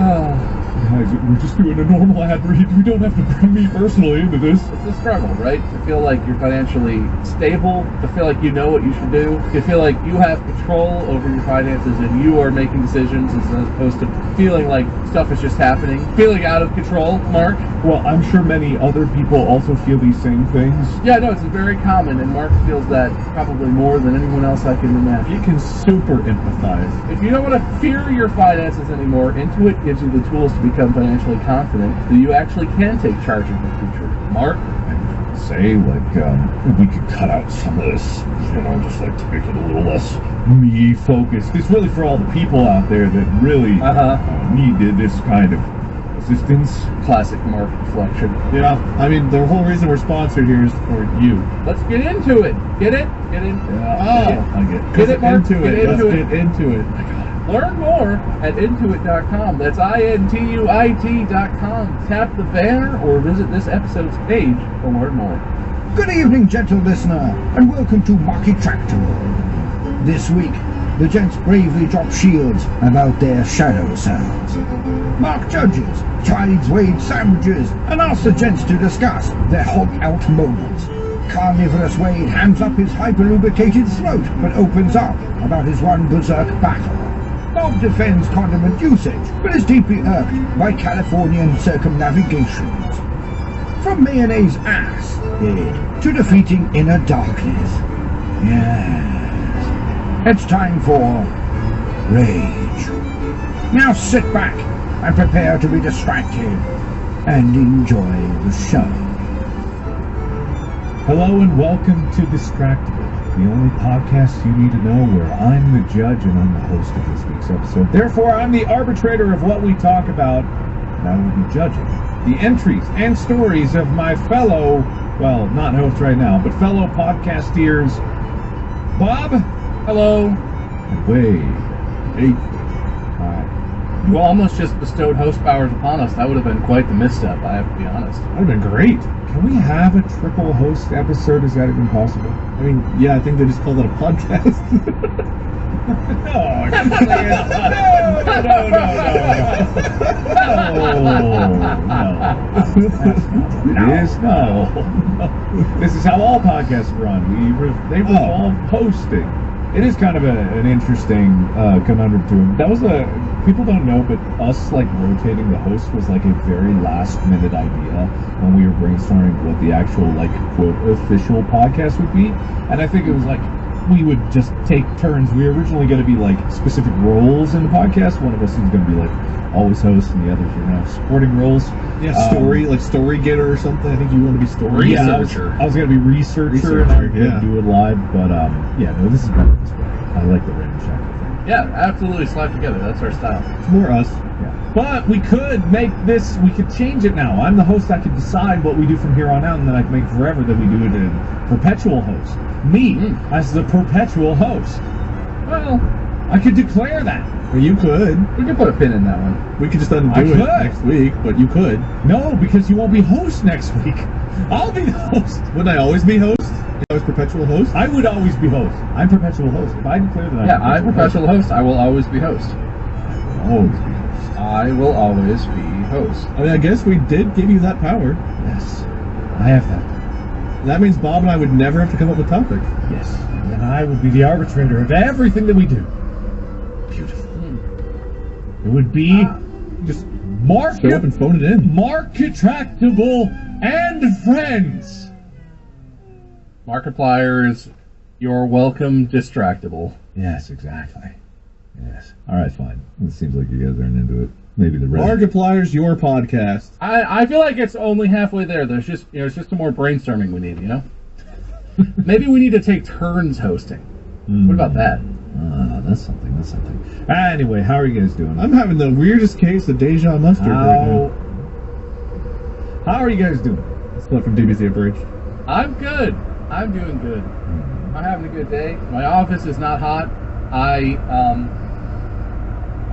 Guys, we're just doing a normal ad read. We don't have to bring me personally into this. It's a struggle, right? To feel like you're financially stable, to feel like you know what you should do, to feel like you have control over your finances and you are making decisions as opposed to feeling like stuff is just happening, feeling out of control, Mark. Well, I'm sure many other people also feel these same things. Yeah, no, it's very common, and Mark feels that probably more than anyone else I can imagine. You can super empathize. If you don't want to fear your finances anymore, Intuit gives you the tools to become financially confident so you actually can take charge of your future. Mark? Say, like, we could cut out some of this, just like to make it a little less me-focused. It's really for all the people out there that really needed this kind of assistance. Classic Mark reflection. Yeah, I mean, the whole reason we're sponsored here is for you. Let's get into it. Get it? Get in. Yeah, I get it. Get it, Mark? Let's get into it. Learn more at intuit.com. That's INTUIT.com. Tap the banner or visit this episode's page to learn more. Good evening, gentle listener, and welcome to Market Tractable. This week, the gents bravely drop shields about their shadow selves. Mark judges, chides Wade sandwiches, and asks the gents to discuss their Hulk out moments. Carnivorous Wade hands up his hyper-lubricated throat, but opens up about his one berserk battle. Bob defends condiment usage, but is deeply irked by Californian circumnavigations. From mayonnaise ass to defeating inner darkness. Yes. It's time for Rage. Now sit back and prepare to be distracted and enjoy the show. Hello and welcome to Distractable, the only podcast you need to know where I'm the judge and I'm the host of this week's episode. Therefore, I'm the arbitrator of what we talk about, and I will be judging the entries and stories of my fellow, well, not hosts right now, but fellow podcasteers, Bob. Hello. And Wade. Hey. Alright. You almost just bestowed host powers upon us. That would have been quite the misstep, I have to be honest. That would have been great. Can we have a triple host episode? Is that even possible? I mean, yeah, I think they just call that a podcast. No, I can't say it. No. This is how all podcasts run. They revolve hosting. It is kind of an interesting conundrum to them. That was people don't know, but us like rotating the host was like a very last minute idea when we were brainstorming what the actual like quote official podcast would be, and I think it was like we would just take turns. We were originally going to be like specific roles in the podcast. One of us is going to be like always host, and the others are now supporting roles. Yeah, story getter or something. I think you want to be story Researcher. I was going to be researcher and I was going to do it live, but yeah, no, this is better this way. I like the random shackle thing. Yeah, absolutely slap together. That's our style. It's more us. Yeah. But we could make this, we could change it now. I'm the host, I could decide what we do from here on out, and then I can make forever that we do it in perpetual host. Me, as the perpetual host. Well, I could declare that. Well, you could. we can put a pin in that one. We could just undo I it could. next week, but you could. No, because you won't be host next week. I'll be the host. Wouldn't I always be host? You always perpetual host? I would always be host. I'm perpetual host. If I declare that I'm perpetual host. I will always be host. always be host. I will always be host. I mean, I guess we did give you that power. Yes. I have that. That means Bob and I would never have to come up with topics. Yes. And then I would be the arbitrator of everything that we do. Beautiful. It would be Just show up and phone it in. Market-tractable and friends. Markipliers, you're welcome distractible. Yes, exactly. Yes. All right, fine. It seems like you guys aren't into it. Maybe the rest. Markiplier's your podcast. I feel like it's only halfway there. There's just it's just some more brainstorming we need, Maybe we need to take turns hosting. What about that? That's something. That's something. Anyway, how are you guys doing? I'm having the weirdest case of deja mustard right now. How are you guys doing? It's not from DBZ Abridged. I'm good. I'm doing good. I'm having a good day. My office is not hot. I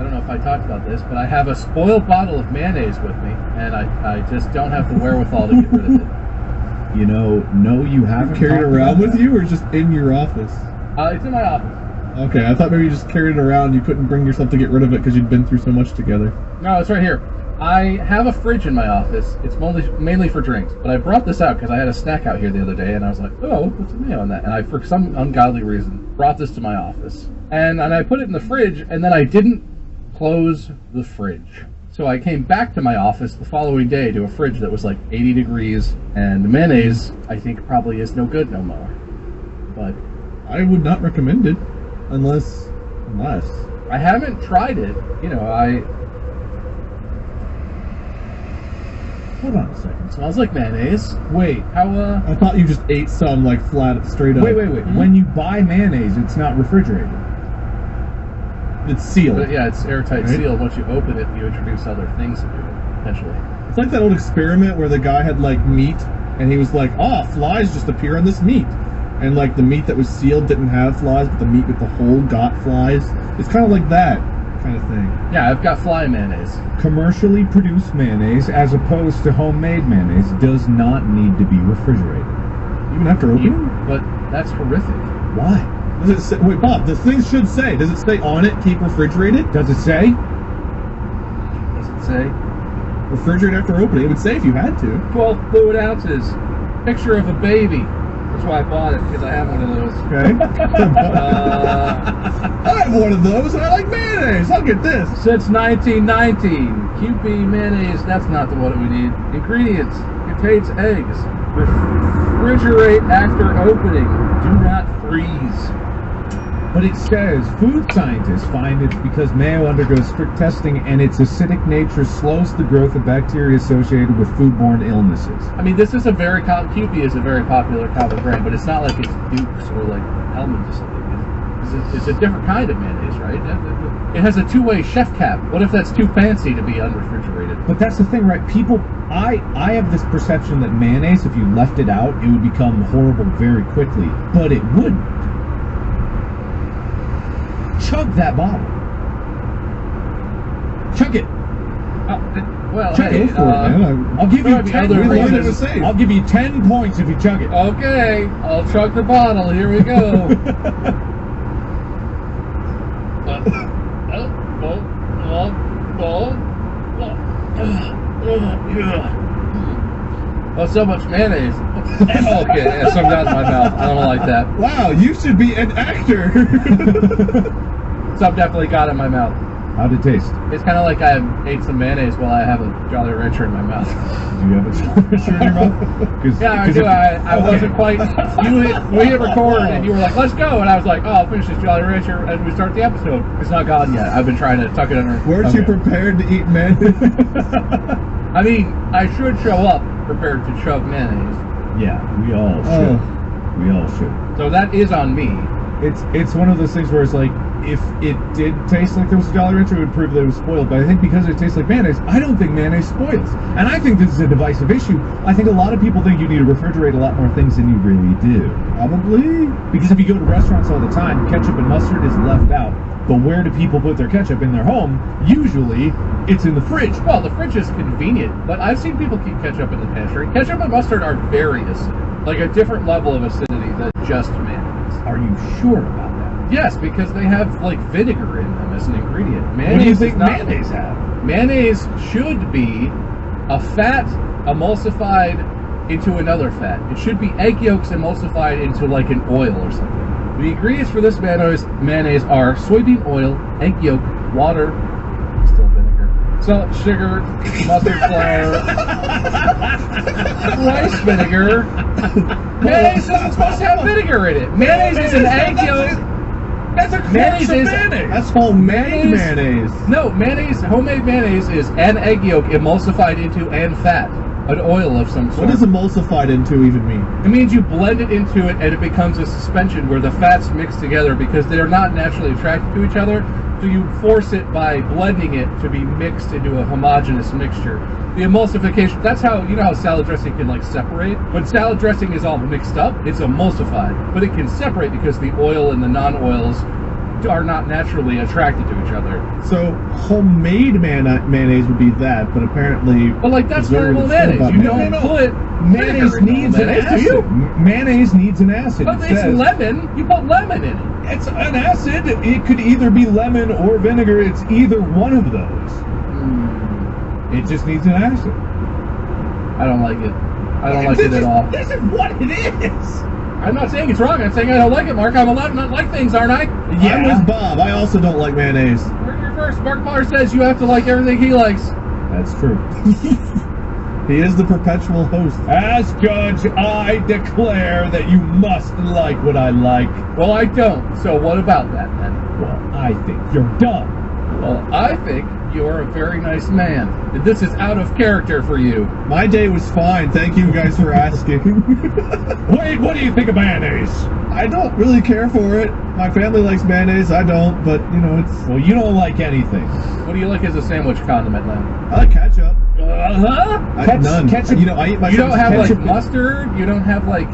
don't know if I talked about this, but I have a spoiled bottle of mayonnaise with me, and I just don't have the wherewithal to get rid of it. You know, no, you haven't Carry it talked around about with you, or just in your office? It's in my office. Okay, I thought maybe you just carried it around. You couldn't bring yourself to get rid of it because you'd been through so much together. No, it's right here. I have a fridge in my office. It's mainly for drinks, but I brought this out because I had a snack out here the other day, and I was like, oh, what's the name on that? And I, for some ungodly reason, brought this to my office. And I put it in the fridge, and then I didn't close the fridge. So I came back to my office the following day to a fridge that was like 80 degrees, and the mayonnaise, I think, probably is no good no more. But I would not recommend it, unless I haven't tried it. Hold on a second. Smells like mayonnaise. Wait. How, I thought you just ate some like flat, straight up. Wait. When you buy mayonnaise, it's not refrigerated. It's sealed. But yeah, it's airtight Right? sealed. Once you open it, you introduce other things into it, potentially. It's like that old experiment where the guy had like meat, and he was like, flies just appear on this meat. And like the meat that was sealed didn't have flies, but the meat with the hole got flies. It's kind of like that kind of thing. Yeah, I've got fly mayonnaise. Commercially produced mayonnaise, as opposed to homemade mayonnaise, does not need to be refrigerated. Even after opening? But that's horrific. Why? Does it say, wait, Bob, the thing should say, does it say on it, keep refrigerated? Does it say? Does it say? Refrigerate after opening. It would say if you had to. 12 fluid ounces. Picture of a baby. That's why I bought it, because I have one of those. Okay. I I have one of those, and I like mayonnaise. I'll get this. Since 1919, QP mayonnaise, that's not the one we need. Ingredients, contains eggs. Refrigerate after opening. Do not freeze. But it says food scientists find it's because mayo undergoes strict testing and its acidic nature slows the growth of bacteria associated with foodborne illnesses. I mean, this is a very QP is a very popular common brand, but it's not like it's Duke's or like Hellmann's or something. It's a different kind of mayonnaise, right? It has a two-way chef cap. What if that's too fancy to be unrefrigerated? But that's the thing, right? People, I have this perception that mayonnaise, if you left it out, it would become horrible very quickly. But it wouldn't. Chug that bottle. Chuck it. Well, Chuck hey, it. I'll give you probably 10 other points. reasons. I'll give you 10 points if you chug it. Okay, I'll chug the bottle. Here we go. Oh, so much mayonnaise. Okay, yeah, some got in my mouth. I don't like that. Wow, you should be an actor. Some definitely got in my mouth. How'd it taste? It's kind of like I ate some mayonnaise while I have a Jolly Rancher in my mouth. Do you have a shirt in your mouth? Yeah, I do. I wasn't quite. We hit record and you were like, "Let's go," and I was like, "Oh, I'll finish this Jolly Rancher as we start the episode." It's not gone yet. I've been trying to tuck it under. Weren't you prepared to eat mayonnaise? I mean, I should show up prepared to chug mayonnaise. Yeah, we all should. We all should. So that is on me. It's one of those things where it's like, if it did taste like there was a Jolly Rancher, it would prove that it was spoiled. But I think because it tastes like mayonnaise, I don't think mayonnaise spoils. And I think this is a divisive issue. I think a lot of people think you need to refrigerate a lot more things than you really do. Probably. Because if you go to restaurants all the time, ketchup and mustard is left out. But where do people put their ketchup in their home? Usually, it's in the fridge. Well, the fridge is convenient, but I've seen people keep ketchup in the pantry. Ketchup and mustard are very acidic, like a different level of acidity than just mayonnaise. Are you sure about that? Yes, because they have like vinegar in them as an ingredient. What do you Mayonnaise think is not. mayonnaise have? Mayonnaise should be a fat emulsified into another fat. It should be egg yolks emulsified into like an oil or something. The ingredients for this mayonnaise are soybean oil, egg yolk, water, still vinegar, salt, sugar, mustard flour, rice vinegar. Mayonnaise isn't supposed to have vinegar in it. Mayonnaise is an egg yolk. That's a Mayonnaise is mayonnaise. That's homemade mayonnaise. No, homemade mayonnaise is an egg yolk emulsified into an fat, an oil of some sort. What does emulsified into even mean? It means you blend it into it and it becomes a suspension where the fats mix together because they are not naturally attracted to each other. So you force it by blending it to be mixed into a homogeneous mixture. The emulsification, that's how, you know how salad dressing can like separate? When salad dressing is all mixed up, it's emulsified. But it can separate because the oil and the non-oils are not naturally attracted to each other. So homemade mayonnaise would be that, but apparently. But like that's preservatives normal mayonnaise. about You mayonnaise. don't put Mayonnaise vinegar in needs an mayonnaise, do acid. you? Mayonnaise needs an acid. But It it's says- lemon. You put lemon in it. It's an acid. It could either be lemon or vinegar. It's either one of those. It just needs an acid. I don't like it. I don't like it at all. This is what it is. I'm not saying it's wrong. I'm saying I don't like it, Mark. I'm allowed to not like things, aren't I? I'm with Bob. I also don't like mayonnaise. You're first. Mark Potter says you have to like everything he likes. That's true. He is the perpetual host. As judge, I declare that you must like what I like. Well, I don't. So what about that then? Well, I think you're dumb. Well, I think you're a very nice man. This is out of character for you. My day was fine. Thank you guys for asking. Wait, what do you think of mayonnaise? I don't really care for it. My family likes mayonnaise. I don't, but you know, it's. Well, you don't like anything. What do you like as a sandwich condiment then? I like ketchup. Uh-huh. I have none. Ketchup. You know, I eat my. You don't have like ketchup. mustard? You don't have like...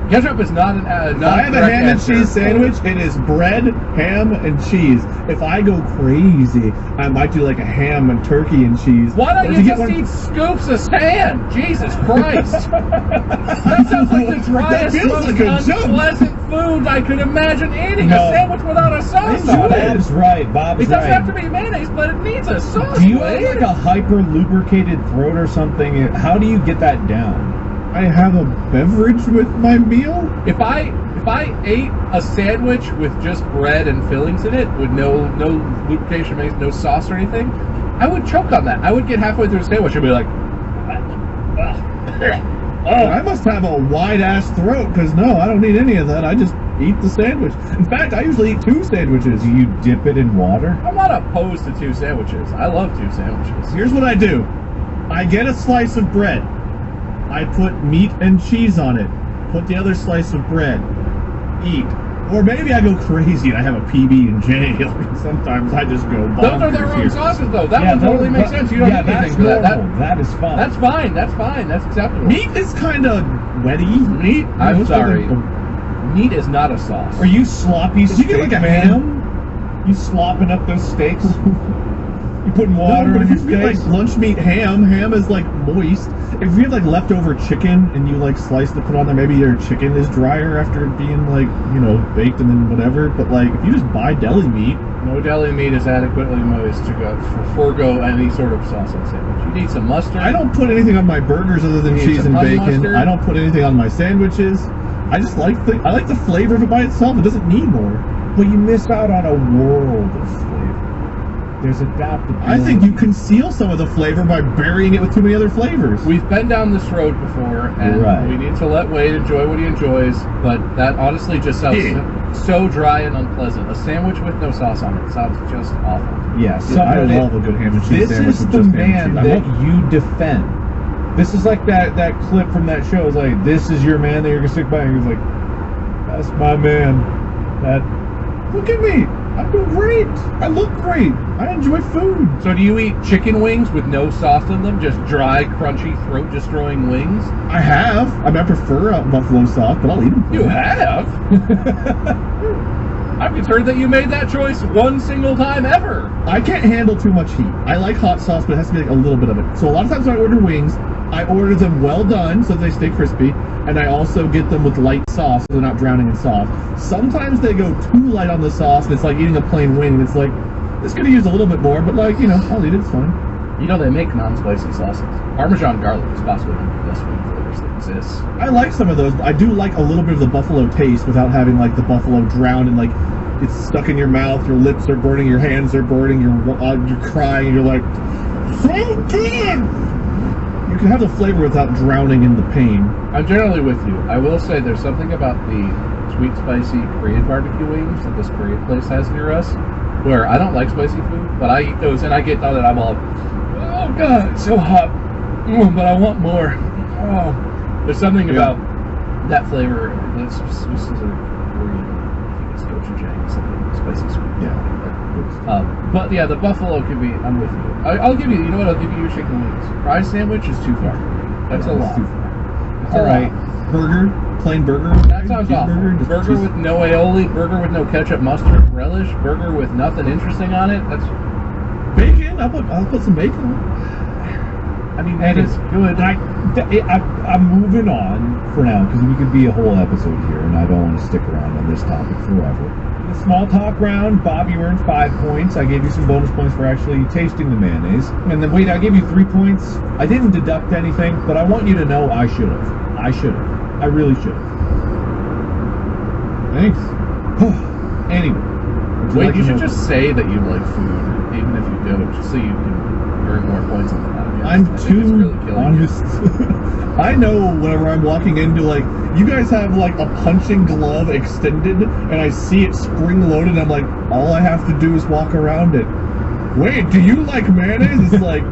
Ketchup is not an... If I have a ham and cheese sandwich, it is bread, ham, and cheese. If I go crazy, I might do like a ham and turkey and cheese. Why Or don't if you get just eat scoops of sand? Jesus Christ. That sounds like the driest, feels most like a joke. unpleasant food I could imagine eating. No. A sandwich without a sauce No, on it. Bob's right. Bob's It doesn't right. have to be mayonnaise, but it needs a sauce. Do you have Wade. like a hyper lubricated throat or something? How do you get that down? I have a beverage with my meal. If I ate a sandwich with just bread and fillings in it, with no lubrication, no sauce or anything, I would choke on that. I would get halfway through the sandwich and be like, I must have a wide ass throat because no, I don't need any of that. I just eat the sandwich. In fact, I usually eat 2 sandwiches. Do you dip it in water? I'm not opposed to 2 sandwiches. I love 2 sandwiches. Here's what I do. I get a slice of bread. I put meat and cheese on it. Put the other slice of bread. Eat. Or maybe I go crazy and I have a PB&J. Sometimes I just go bonkers Those are their own here. sauces, though. That one totally makes sense. You don't need that's anything for that. normal. That is fine. That's fine. That's fine. That's acceptable. Meat is kind of wetty. Meat? I'm Most of sorry. them- Meat is not a sauce. Are you sloppy Did you steak get like a man? ham? You slopping up those steaks? You putting No, water but on if your you get like face? lunch meat ham is like moist. If you have like leftover chicken and you like slice to put on there, maybe your chicken is drier after being like, baked and then whatever. But like if you just buy deli meat, No deli meat is adequately moist to forego any sort of sauce on sandwich. You need some mustard. I don't put anything on my burgers other than You need cheese some and honey bacon. mustard? I don't put anything on my sandwiches. I just like I like the flavor of it by itself. It doesn't need more. But you miss out on a world of flavor. There's adaptability. I think you conceal some of the flavor by burying it with too many other flavors. We've been down this road before, and Right. we need to let Wade enjoy what he enjoys, but that honestly just sounds so dry and unpleasant. A sandwich with no sauce on it sounds just awful. Yeah, I somebody, love a good ham and cheese this sandwich is with the just ham and man cheese. that you defend. This is like that clip from that show. It's like, this is your man that you're going to stick by. And he's like, that's my man. Look at me. I do great. I look great. I enjoy food. So do you eat chicken wings with no sauce in them, just dry, crunchy, throat-destroying wings? I have. I prefer buffalo sauce, but I'll eat them. You have? I'm concerned that you made that choice one single time ever. I can't handle too much heat. I like hot sauce, but it has to be like a little bit of it. So a lot of times when I order wings, I order them well done so they stay crispy, and I also get them with light sauce so they're not drowning in sauce. Sometimes they go too light on the sauce, and it's like eating a plain wing, and it's like, this could have used a little bit more, but like, I'll eat it, it's fine. You know they make non-spicy sauces. Parmesan garlic is possibly one of the best wing flavors that exists. I like some of those, but I do like a little bit of the buffalo taste without having like the buffalo drowned and like it's stuck in your mouth, your lips are burning, your hands are burning, you're crying, and you're like, so good! You can have the flavor without drowning in the pain. I'm generally with you. I will say there's something about the sweet, spicy Korean barbecue wings that this Korean place has near us, where I don't like spicy food, but I eat those and I get done and I'm all, oh god, it's so hot, but I want more. Oh, there's something about that flavor. This is a Korean, I think it's gochujang, something spicy sweet. Yeah. But yeah, the buffalo can be. I'm with you. I'll give you. You know what? I'll give you your chicken wings. Fry sandwich is too far. That's a lot. Too far. It's All a right, lot. burger, plain burger. That sounds awful. Burger with no aioli, burger with no ketchup, mustard, relish, burger with nothing interesting on it. That's. Bacon. I'll put some bacon on. I mean, that is good. I'm moving on for now because we could be a whole episode here, and I don't want to stick around on this topic forever. The small talk round, Bobby earned 5 points. I gave you some bonus points for actually tasting the mayonnaise. And then, wait, I gave you 3 points. I didn't deduct anything, but I want you to know I should have. I really should have. Thanks. Anyway. Wait, you should just say that you like food, even if you don't, just so you can earn more points on that. I'm too honest. I know whenever I'm walking into, like, you guys have, like, a punching glove extended, and I see it spring-loaded, and I'm like, all I have to do is walk around it. Wait, do you like mayonnaise? It's like,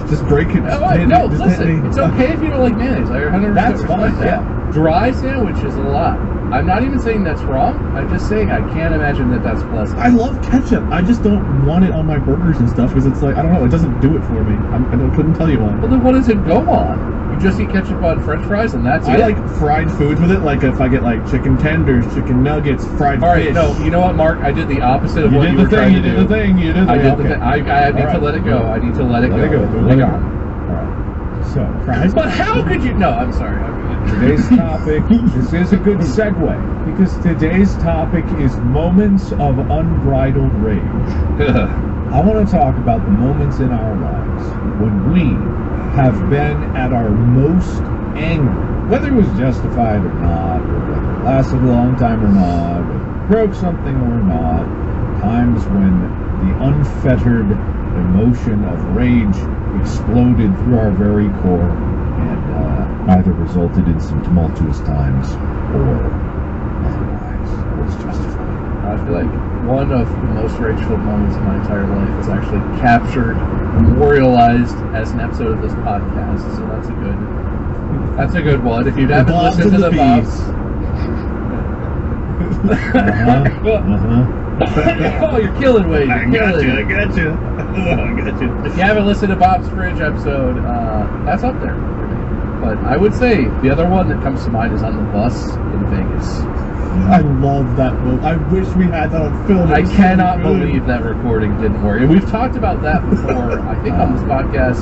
just break it. No, listen, it's okay if you don't like mayonnaise. I 100% That's respect fine, that. Dry sandwich is a lot. I'm not even saying that's wrong. I'm just saying I can't imagine that that's pleasant. I love ketchup. I just don't want it on my burgers and stuff because it's like, I don't know, it doesn't do it for me. I couldn't tell you why. Well, then what does it go on? You just eat ketchup on French fries and that's I it? like fried foods with it, like if I get like chicken tenders, chicken nuggets, fried All right, fish. no, you know what, Mark? I did the opposite of what you were trying to do. You did the thing. I did the thing. I need to let it go. I need to let it go. Moving on. Alright. So, fries. But how could you? No, I'm sorry. Today's topic, this is a good segue, because today's topic is moments of unbridled rage. I want to talk about the moments in our lives when we have been at our most angry, whether it was justified or not, or whether it lasted a long time or not, whether it broke something or not, times when the unfettered emotion of rage exploded through our very core and either resulted in some tumultuous times or otherwise was justified. I feel like one of the most rageful moments in my entire life is actually captured, memorialized as an episode of this podcast. So that's a good one. If you haven't listened to the Bobs, oh, you're killing Wade. I got you. If you haven't listened to Bob's Fridge episode, that's up there. But I would say the other one that comes to mind is on the bus in Vegas. I love that movie. I wish we had that on film. I It was so cannot good. believe that recording didn't work. And we've talked about that before, I think on this podcast,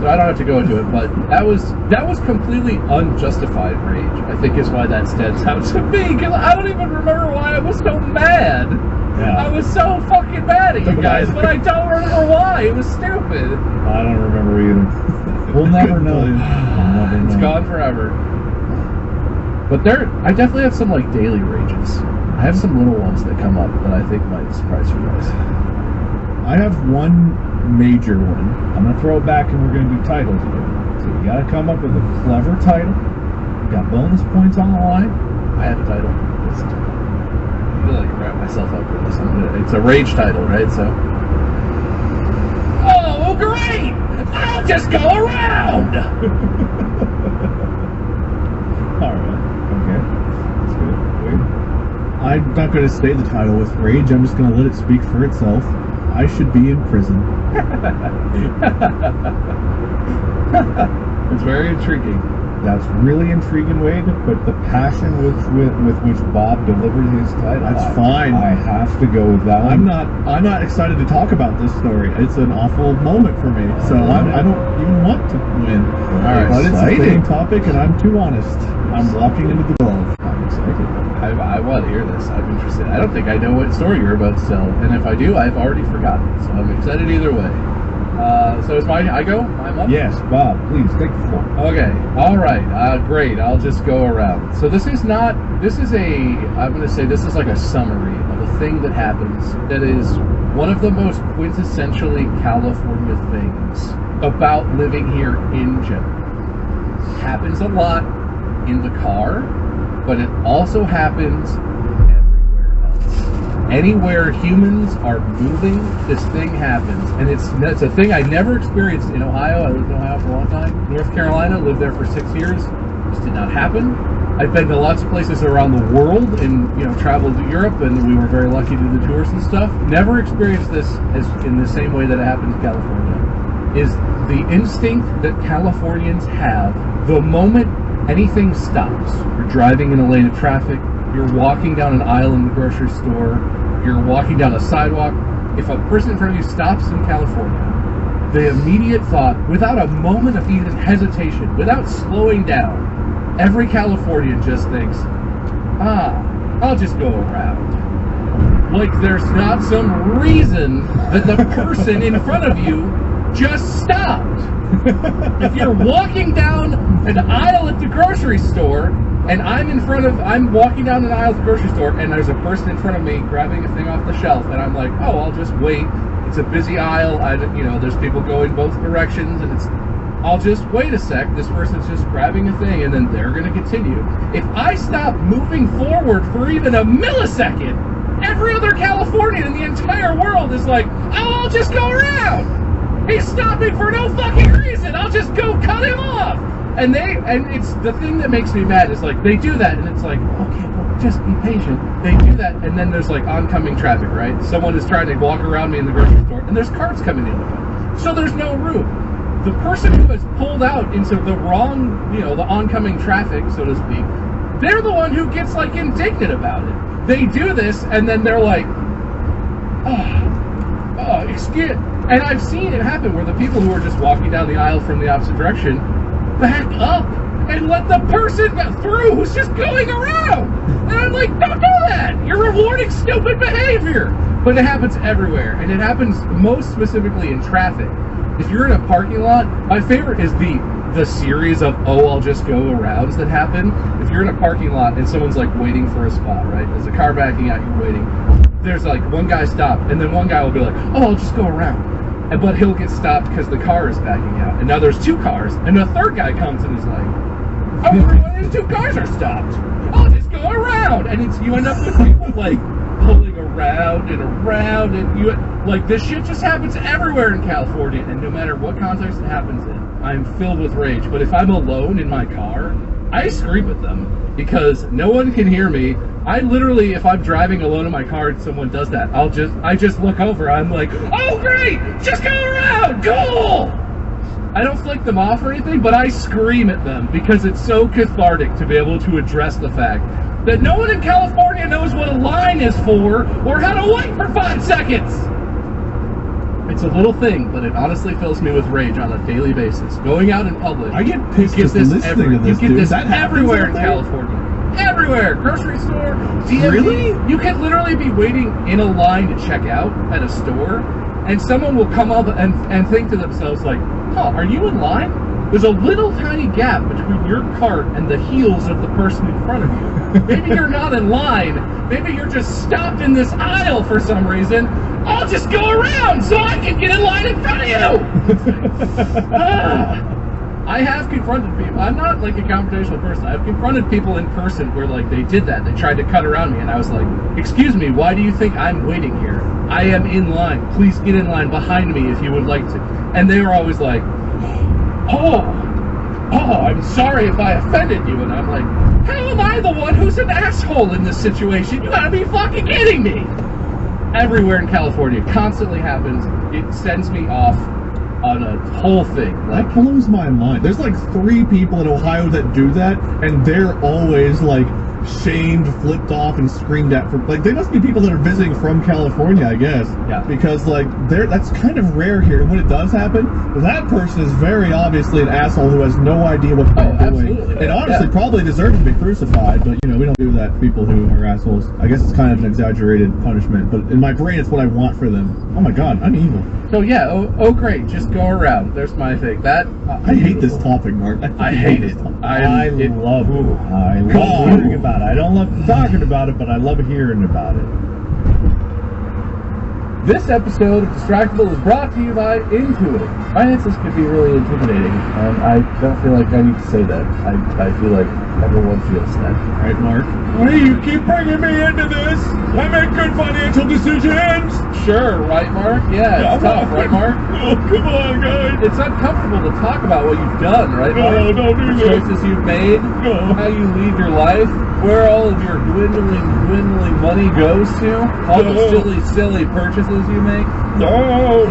so I don't have to go into it, but that was completely unjustified rage, I think is why that stands out to me, because I don't even remember why I was so mad. Yeah. I was so fucking mad at you guys, but I don't remember why. It was stupid. I don't remember either. We'll never know. We'll never know. It's gone forever. But I definitely have some like daily rages. I have some little ones that come up that I think might surprise you guys. I have one major one. I'm gonna throw it back and we're gonna do titles again. So you gotta come up with a clever title. You got bonus points on the line. I have a title. I feel like I wrap myself up with this. It's a rage title, right? So. Oh, great! I'll just go around! Alright. Okay. That's good. Wait. I'm not going to say the title with rage. I'm just going to let it speak for itself. I should be in prison. It's very intriguing. That's really intriguing, Wade, but the passion with which Bob delivered his title, That's fine. I have to go with that one. I'm not excited to talk about this story. It's an awful moment for me, so I don't even want to win. All right, but it's a exciting. fitting topic, and I'm too honest. I'm walking into the glove. I'm excited. I want to hear this. I'm interested. I don't think I know what story you're about to tell, and if I do, I've already forgotten. So I'm excited either way. So is I go? I'm up? Yes, Bob, please take the floor. Okay. All right. Great. I'll just go around. So this is I'm going to say this is like a summary of a thing that happens that is one of the most quintessentially California things about living here in general. It happens a lot in the car, but it also happens everywhere else. Anywhere humans are moving, this thing happens. And it's a thing I never experienced in Ohio. I lived in Ohio for a long time. North Carolina, lived there for 6 years. This did not happen. I've been to lots of places around the world and, traveled to Europe, and we were very lucky to do the tours and stuff. Never experienced this in the same way that it happens in California. Is the instinct that Californians have the moment anything stops. You're driving in a lane of traffic, you're walking down an aisle in the grocery store, you're walking down a sidewalk. If a person in front of you stops in California, the immediate thought, without a moment of even hesitation, without slowing down, every Californian just thinks, I'll just go around. Like there's not some reason that the person in front of you just stopped. If you're walking down an aisle at the grocery store, and I'm walking down an aisle at the grocery store, and there's a person in front of me grabbing a thing off the shelf, and I'm like, I'll just wait. It's a busy aisle. There's people going both directions, and I'll just wait a sec. This person's just grabbing a thing, and then they're going to continue. If I stop moving forward for even a millisecond, every other Californian in the entire world is like, I'll just go around. He's stopping for no fucking reason. I'll just go cut him off. And it's the thing that makes me mad is like they do that, and it's like, okay, well, just be patient. They do that, and then there's like oncoming traffic, right? Someone is trying to walk around me in the grocery store, and there's cars coming the other way, so there's no room. The person who has pulled out into the wrong, the oncoming traffic, so to speak, they're the one who gets like indignant about it. They do this, and then they're like, excuse. And I've seen it happen where the people who are just walking down the aisle from the opposite direction back up and let the person through who's just going around. And I'm like, don't do that. You're rewarding stupid behavior. But it happens everywhere, and it happens most specifically in traffic. If you're in a parking lot, my favorite is the series of I'll just go arounds that happen. If you're in a parking lot and someone's like waiting for a spot, right? There's a car backing out, you're waiting. There's like one guy stopped, and then one guy will be like, I'll just go around. But he'll get stopped because the car is backing out. And now there's two cars, and a third guy comes and is like, everyone, these two cars are stopped. I'll just go around. And you end up with people like pulling around and around, and like this shit just happens everywhere in California, and no matter what context it happens in, I'm filled with rage. But if I'm alone in my car, I scream at them because no one can hear me. I literally, if I'm driving alone in my car and someone does that, I just look over. I'm like, oh great, just go around, cool. I don't flick them off or anything, but I scream at them because it's so cathartic to be able to address the fact that no one in California knows what a line is for or how to wait for 5 seconds. It's a little thing, but it honestly fills me with rage on a daily basis. Going out in public, I get pissed you just get this listening to this, you get dude. this That happens everywhere out in there? California. Everywhere, grocery store, DMV. Really? You can literally be waiting in a line to check out at a store, and someone will come up and think to themselves like, "Huh, are you in line?" There's a little tiny gap between your cart and the heels of the person in front of you. Maybe you're not in line. Maybe you're just stopped in this aisle for some reason. I'll just go around so I can get in line in front of you. I have confronted people. I'm not like a confrontational person. I've confronted people in person where like they did that. They tried to cut around me, and I was like, "Excuse me, why do you think I'm waiting here? I am in line. Please get in line behind me if you would like to." And they were always like, "Oh, I'm sorry if I offended you." And I'm like, "How am I the one who's an asshole in this situation? You gotta be fucking kidding me!" Everywhere in California, it constantly happens. It sends me off on a whole thing. Like, That blows my mind. There's like 3 people in Ohio that do that, and they're always like shamed, flipped off, and screamed at for like they must be people that are visiting from California, I guess. Yeah. Because like that's kind of rare here. And when it does happen, that person is very obviously an asshole who has no idea what they're doing. absolutely. And honestly Yeah. probably deserves to be crucified, but we don't do that to people who are assholes. I guess it's kind of an exaggerated punishment, but in my brain it's what I want for them. Oh my god, I'm evil. so yeah, oh great, just go around. There's my thing. That I hate this topic, Mark. I hate it. I love hearing about it. I don't love talking about it, but I love hearing about it. This episode of Distractable is brought to you by Intuit. Finances can be really intimidating, and I don't feel like I need to say that. I feel like everyone feels that. Right, Mark? Hey, you keep bringing me into this. I make good financial decisions. Sure, right, Mark? Yeah, it's tough, right, Mark? Oh, come on, guys. It's uncomfortable to talk about what you've done, right, No, Mark? don't do The that. choices you've made, No. how you lead your life, where all of your dwindling money goes to, all the No. silly purchases you make. No. Oh,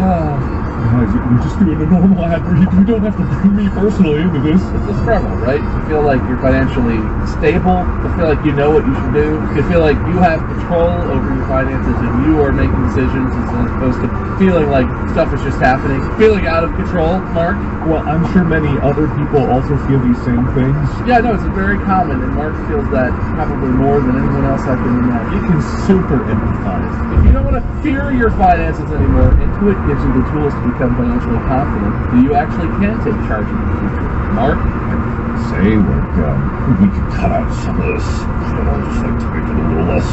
Guys, we're just doing a normal ad read. You don't have to bring me personally into this. it's a struggle, right? To feel like you're financially stable, to feel like you know what you should do, to feel like you have control over your finances and you are making decisions as opposed to feeling like stuff is just happening, feeling out of control, Mark. Well, I'm sure many other people also feel these same things. Yeah, no, it's very common, and Mark feels that probably more than anyone else I can imagine. You can super empathize. If you don't want to fear your finances anymore, Intuit gives you the tools to become financially confident that you actually can take charge of your future. Mark? Say we could cut out some of this, just like to make it a little less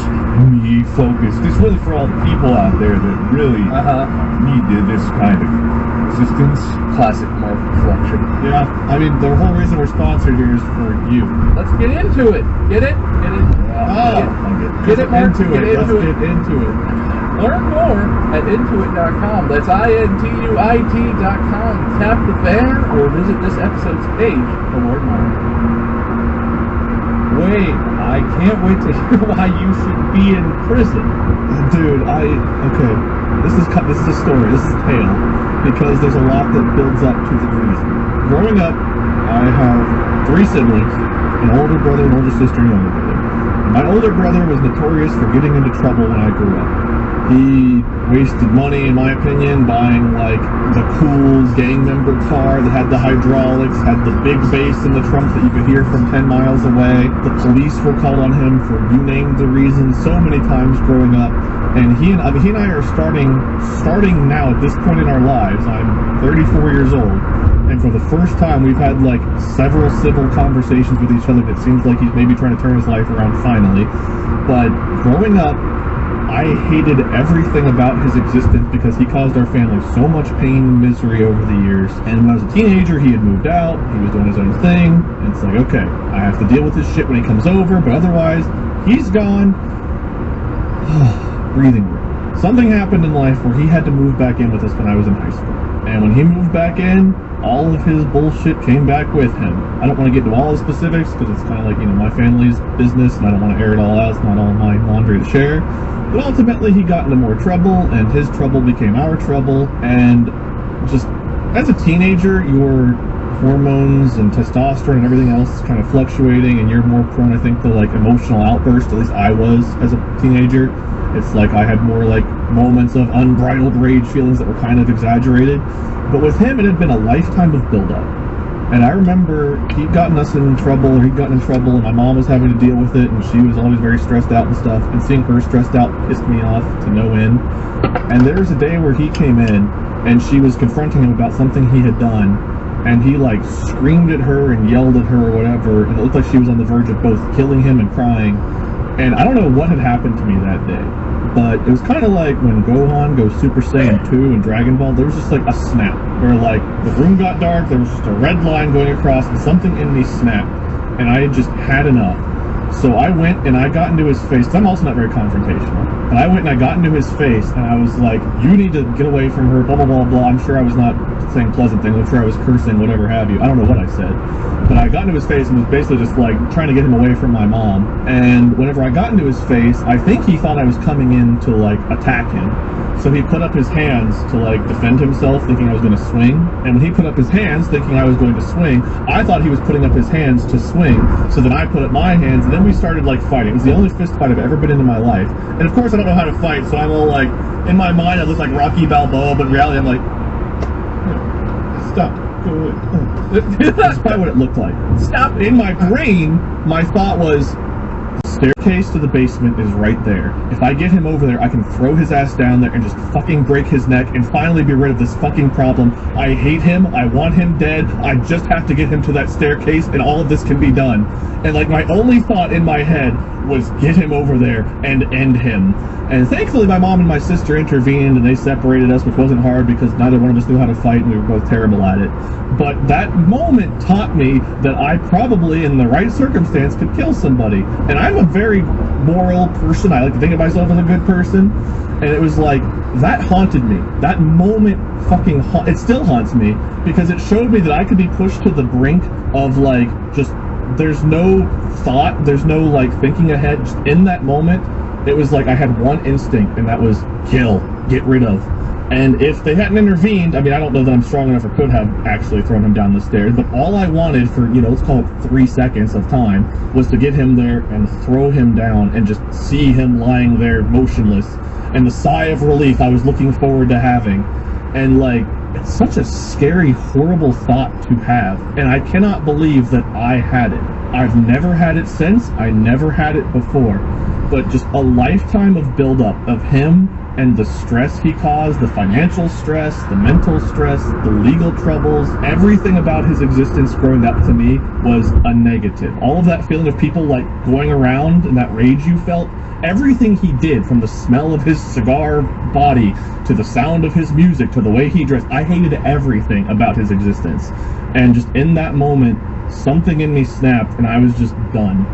me focused. It's really for all the people out there that really need this kind of assistance. Classic Mark reflection. Yeah, I mean, the whole reason we're sponsored here is for you. Let's get into it. Get it? Get it? Get it, Mark? Into Get it. into Let's it. get into it. Learn more at intuit.com. That's INTUIT.com. Tap the banner or visit this episode's page to learn more. Wait, I can't wait to hear why you should be in prison. Dude, okay. This is a story. This is a tale because there's a lot that builds up to the reason. Growing up, I have 3 siblings: an older brother, an older sister, and a younger brother. My older brother was notorious for getting into trouble when I grew up. He wasted money, in my opinion, buying like the cool gang member car that had the hydraulics, had the big bass in the trunk that you could hear from 10 miles away. The police were called on him for you name the reason so many times growing up. And he and I are starting now at this point in our lives. I'm 34 years old. And for the first time, we've had like several civil conversations with each other that seems like he's maybe trying to turn his life around finally. But growing up, I hated everything about his existence because he caused our family so much pain and misery over the years. And when I was a teenager, he had moved out, he was doing his own thing, and it's like, okay, I have to deal with this shit when he comes over, but otherwise, he's gone. Breathing room. Something happened in life where he had to move back in with us when I was in high school. And when he moved back in, all of his bullshit came back with him. I don't want to get into all the specifics because it's kind of like, my family's business and I don't want to air it all out. It's not all my laundry to share. But ultimately, he got into more trouble, and his trouble became our trouble. And just as a teenager, you're hormones and testosterone and everything else kind of fluctuating, and you're more prone, I think, to like emotional outbursts. At least I was as a teenager. It's like I had more like moments of unbridled rage feelings that were kind of exaggerated. But with him, it had been a lifetime of buildup. And I remember he'd gotten us in trouble, or he'd gotten in trouble, and my mom was having to deal with it, and she was always very stressed out and stuff. And seeing her stressed out pissed me off to no end. And there was a day where he came in, and she was confronting him about something he had done, and he like screamed at her and yelled at her or whatever, and it looked like she was on the verge of both killing him and crying. And I don't know what had happened to me that day, but it was kind of like when Gohan goes Super Saiyan 2 in Dragon Ball. There was just like a snap where like the room got dark, there was just a red line going across, and something in me snapped, and I had just had enough. So I went and I got into his face, because I'm also not very confrontational, but I went and I got into his face, and I was like, you need to get away from her, blah, blah, blah, blah. I'm sure I was not saying pleasant things, I'm sure I was cursing, whatever have you. I don't know what I said. But I got into his face and was basically just like trying to get him away from my mom. And whenever I got into his face, I think he thought I was coming in to like attack him. So he put up his hands to like defend himself, thinking I was going to swing. And when he put up his hands, thinking I was going to swing, I thought he was putting up his hands to swing. So then I put up my hands, and then we started like fighting. It was the only fist fight I've ever been in my life. And of course I don't know how to fight, so I'm all like, in my mind I look like Rocky Balboa, but in reality I'm like, stop. That's probably what it looked like. Stop. In my brain, my thought was, the staircase to the basement is right there. If I get him over there, I can throw his ass down there and just fucking break his neck and finally be rid of this fucking problem. I hate him. I want him dead. I just have to get him to that staircase and all of this can be done. And like my only thought in my head was get him over there and end him. And thankfully my mom and my sister intervened and they separated us, which wasn't hard because neither one of us knew how to fight and we were both terrible at it. But that moment taught me that I probably, in the right circumstance, could kill somebody. And I'm a very moral person. I like to think of myself as a good person. And it was like, that haunted me. That moment fucking it still haunts me because it showed me that I could be pushed to the brink of like, just, there's no thought, there's no like thinking ahead. Just in that moment, it was like I had one instinct, and that was kill, get rid of. And if they hadn't intervened, I mean, I don't know that I'm strong enough or could have actually thrown him down the stairs, but all I wanted for, let's call it 3 seconds of time, was to get him there and throw him down and just see him lying there motionless. And the sigh of relief I was looking forward to having. And like, it's such a scary, horrible thought to have, and I cannot believe that I had it. I've never had it since, I never had it before, but just a lifetime of buildup of him and the stress he caused, the financial stress, the mental stress, the legal troubles, everything about his existence growing up to me was a negative. All of that feeling of people like going around and that rage you felt, everything he did, from the smell of his cigar body to the sound of his music to the way he dressed, I hated everything about his existence. And just in that moment, something in me snapped and I was just done.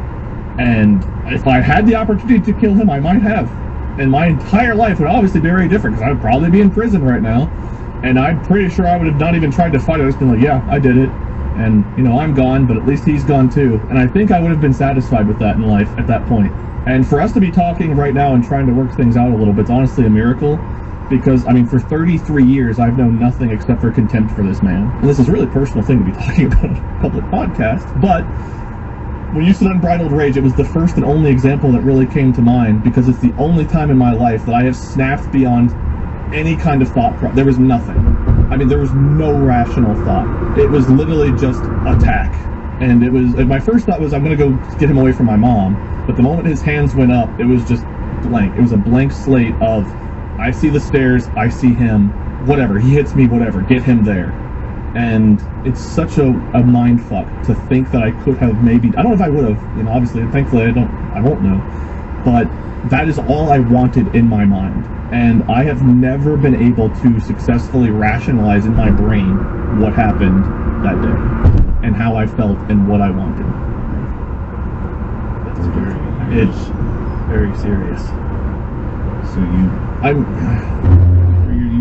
And if I had the opportunity to kill him, I might have. And my entire life would obviously be very different because I would probably be in prison right now. And I'm pretty sure I would have not even tried to fight it. I would have been like, yeah, I did it. And, I'm gone, but at least he's gone too. And I think I would have been satisfied with that in life at that point. And for us to be talking right now and trying to work things out a little bit, it's honestly a miracle. Because, for 33 years, I've known nothing except for contempt for this man. And this is a really personal thing to be talking about on a public podcast. But when you said unbridled rage, it was the first and only example that really came to mind, because it's the only time in my life that I have snapped beyond any kind of thought. There was nothing. There was no rational thought. It was literally just attack. And my first thought was, I'm going to go get him away from my mom. But the moment his hands went up, it was just blank. It was a blank slate of, I see the stairs, I see him, whatever, he hits me, whatever, get him there. And it's such a mind fuck to think that I could have maybe, I don't know if I would have, obviously, thankfully I won't know, but that is all I wanted in my mind. And I have never been able to successfully rationalize in my brain what happened that day, and how I felt, and what I wanted. It's very serious. So you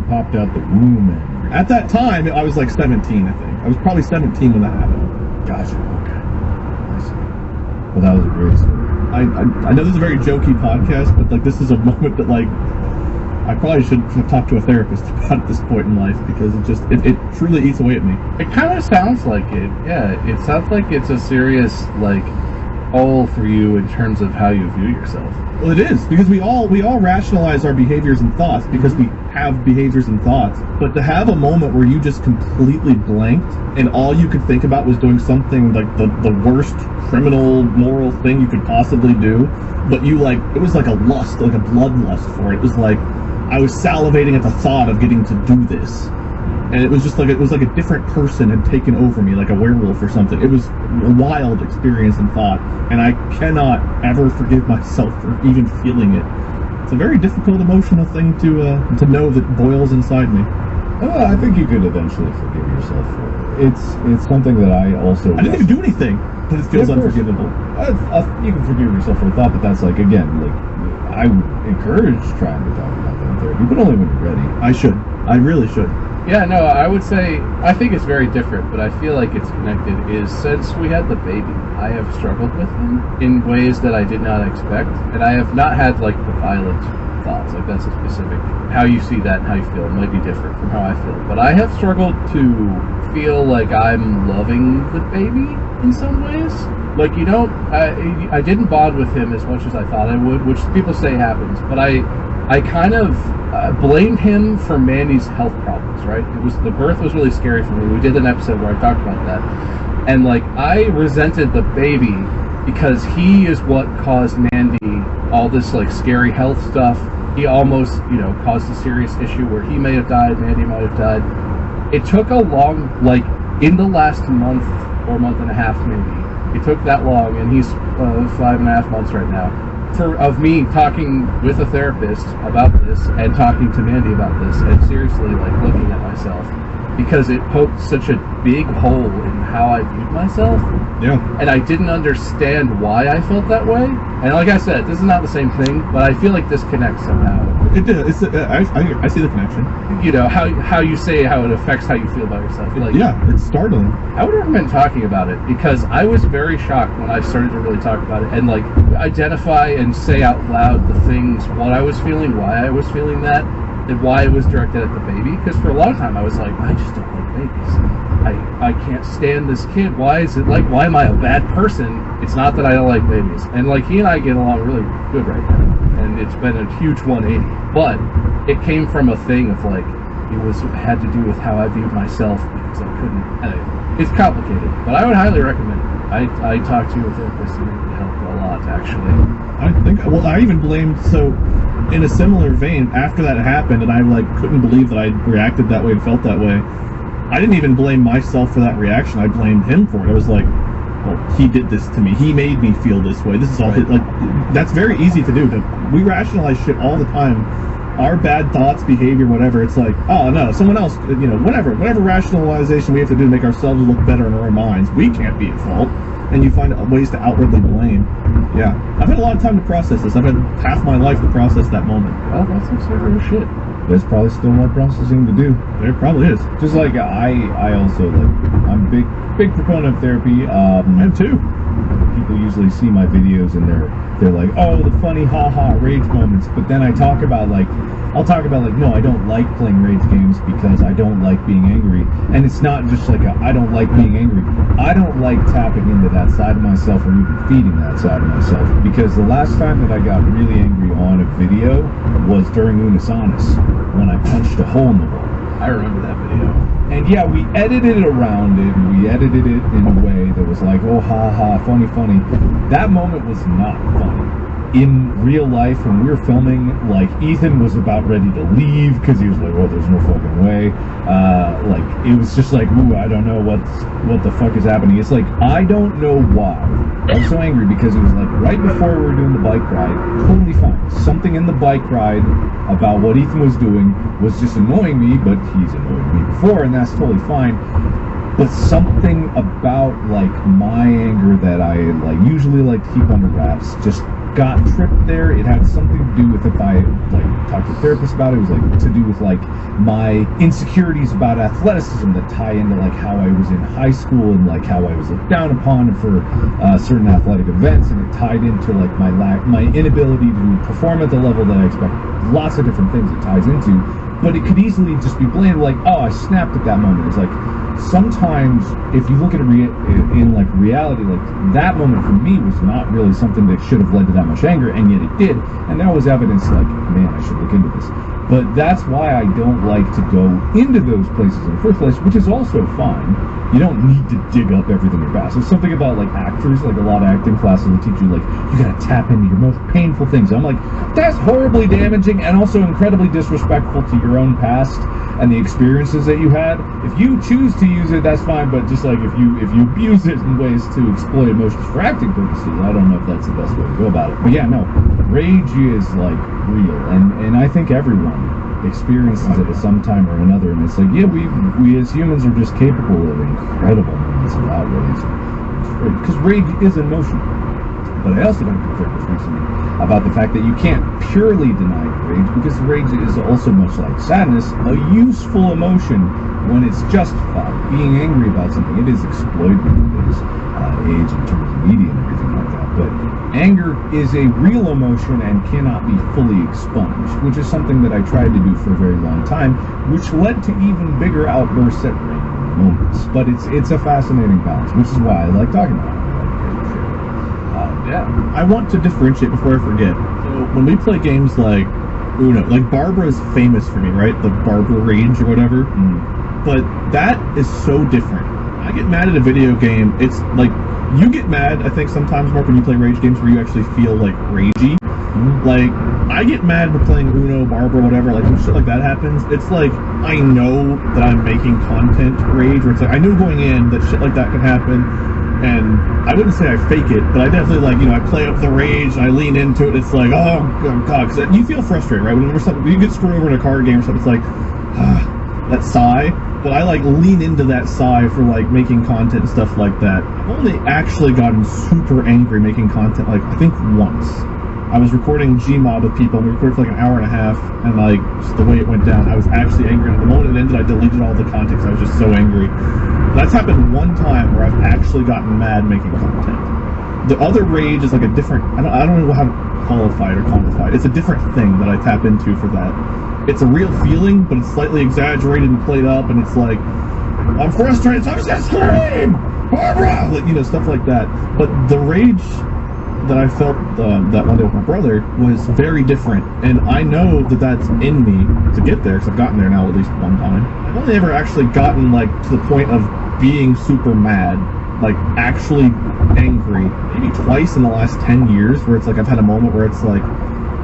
popped out the womb and... At that time, I was like 17, I think. I was probably 17 when that happened. Gotcha, okay. I see. Well, that was a great story. I know this is a very jokey podcast, but like this is a moment that like I probably should have talked to a therapist about at this point in life, because it truly eats away at me. It kind of sounds like it. Yeah, it sounds like it's a serious like hole for you in terms of how you view yourself. Well, it is, because we all rationalize our behaviors and thoughts because we have behaviors and thoughts. But to have a moment where you just completely blanked and all you could think about was doing something like the worst criminal moral thing you could possibly do, but you it was like a lust, like a bloodlust for it. It was like I was salivating at the thought of getting to do this. And it was just like a different person had taken over me, like a werewolf or something. It was a wild experience and thought, and I cannot ever forgive myself for even feeling it. It's a very difficult emotional thing to know that boils inside me. Well, I think you could eventually forgive yourself for it. It's something that I also... I didn't even do anything, but it feels unforgivable. You can forgive yourself for a thought, but that's again, I would encourage trying to talk about that in therapy, but only when you're ready. I should. I really should. Yeah, no, I would say, I think it's very different, but I feel like it's connected, is since we had the baby, I have struggled with him in ways that I did not expect, and I have not had, the violent thoughts, that's a specific, how you see that and how you feel, it might be different from how I feel, but I have struggled to feel like I'm loving the baby in some ways. I didn't bond with him as much as I thought I would, which people say happens, but I kind of blamed him for Mandy's health problems, right? The birth was really scary for me. We did an episode where I talked about that. And I resented the baby because he is what caused Mandy all this scary health stuff. He almost, caused a serious issue where he may have died, Mandy might have died. It took a long, in the last month or month and a half maybe, it took that long, and he's 5.5 months right now. Of me talking with a therapist about this and talking to Mandy about this and seriously looking at myself, because it poked such a big hole in how I viewed myself. Yeah. And I didn't understand why I felt that way. And like I said, this is not the same thing, but I feel like this connects somehow. It does. I see the connection. How you say how it affects how you feel about yourself. Yeah, it's startling. I would recommend talking about it, because I was very shocked when I started to really talk about it and identify and say out loud the things, what I was feeling, why I was feeling that, and why it was directed at the baby. Because for a long time I was like, I just don't like babies. I can't stand this kid. Why is it why am I a bad person? It's not that I don't like babies. And he and I get along really good right now. And it's been a huge 180. But it came from a thing of it had to do with how I viewed myself, because I couldn't. Anyway, it's complicated, but I would highly recommend it. I talked to a therapist and it helped a lot, actually. I even blamed, so in a similar vein, after that happened and I couldn't believe that I reacted that way and felt that way, I didn't even blame myself for that reaction. I blamed him for it. I was like, well, he did this to me. He made me feel this way. This is all his, that's very easy to do. We rationalize shit all the time. Our bad thoughts, behavior, whatever, it's oh no, someone else, whatever rationalization we have to do to make ourselves look better in our own minds, we can't be at fault. And you find ways to outwardly blame. Yeah. I've had a lot of time to process this. I've had half my life to process that moment. Well, that's some serious shit. There's probably still more processing to do. There probably is. Just I also I'm big proponent of therapy. I am too. People usually see my videos and they're like, oh, the funny haha rage moments. But then I'll talk about no, I don't like playing rage games because I don't like being angry. And it's not just I don't like being angry. I don't like tapping into that side of myself or even feeding that side of myself. Because the last time that I got really angry on a video was during Unisanis, when I punched a hole in the wall. I remember that video. And yeah, we edited it around it, and we edited it in a way that was oh, ha, ha, funny. That moment was not funny. In real life, when we were filming, Ethan was about ready to leave, because he was well, there's no fucking way. It was just ooh, I don't know what the fuck is happening. It's I don't know why. I was so angry because it was right before we were doing the bike ride, totally fine. Something in the bike ride about what Ethan was doing was just annoying me, but he's annoyed me before, and that's totally fine. But something about my anger that I usually to keep under wraps just got tripped there. It had something to do with, if I like talked to a therapist about it, it was like to do with like my insecurities about athleticism that tie into like how I was in high school and like how I was looked down upon for certain athletic events, and it tied into like my inability to perform at the level that I expect. Lots of different things it ties into, but it could easily just be blamed like, oh, I snapped at that moment. It's like, sometimes if you look at it in like reality, like that moment for me was not really something that should have led to that much anger, and yet it did, and that was evidence like, man, I should look into this. But that's why I don't like to go into those places in the first place, which is also fine. You don't need to dig up everything in your past. There's something about like actors, like a lot of acting classes will teach you like, you gotta tap into your most painful things. I'm like, that's horribly damaging and also incredibly disrespectful to your own past and the experiences that you had. If you choose to use it, that's fine, but just like if you abuse it in ways to exploit emotions for acting purposes, I don't know if that's the best way to go about it. But yeah, no, rage is like real, and I think everyone experiences it at some time or another, and it's like, yeah, we as humans are just capable of incredible moments of outrage, because rage is emotion. But I also got a good therapist recently about the fact that you can't purely deny rage, because rage is also, much like sadness, a useful emotion when it's justified. Being angry about something, it is exploited in today's age in terms of media and everything like that. But anger is a real emotion and cannot be fully expunged, which is something that I tried to do for a very long time, which led to even bigger outbursts at random moments. But it's a fascinating balance, which is why I like talking about it. Yeah, I want to differentiate before I forget. So when we play games like Uno, like Barbara is famous for me, right? The Barbara rage or whatever. But that is so different. I get mad at a video game. It's like, you get mad, I think, sometimes, Mark, when you play rage games where you actually feel like ragey. Like, I get mad when playing Uno, Barbara, whatever, like when shit like that happens. It's like, I know that I'm making content rage, where it's like, I knew going in that shit like that could happen. And I wouldn't say I fake it, but I definitely, like, you know, I play up the rage and I lean into it. It's like, oh god, because you feel frustrated, right? Whenever something, you get screwed over in a card game or something, it's like, that sigh. But I like lean into that sigh for like making content and stuff like that. I've only actually gotten super angry making content, like, I think once. I was recording Gmod with people, and we recorded for like an hour and a half, and like, just the way it went down, I was actually angry. And the moment it ended, I deleted all the content because I was just so angry. That's happened one time where I've actually gotten mad making content. The other rage is like a different, I don't know how to qualify it or quantify it. It's a different thing that I tap into for that. It's a real feeling, but it's slightly exaggerated and played up, and it's like, I'm frustrated, so I'm just gonna scream! Barbara! Like, you know, stuff like that. But the rage that I felt that one day with my brother was very different, and I know that that's in me to get there, because I've gotten there now at least one time. I've only ever actually gotten, like, to the point of being super mad, like, actually angry, maybe twice in the last 10 years, where it's like I've had a moment where it's like,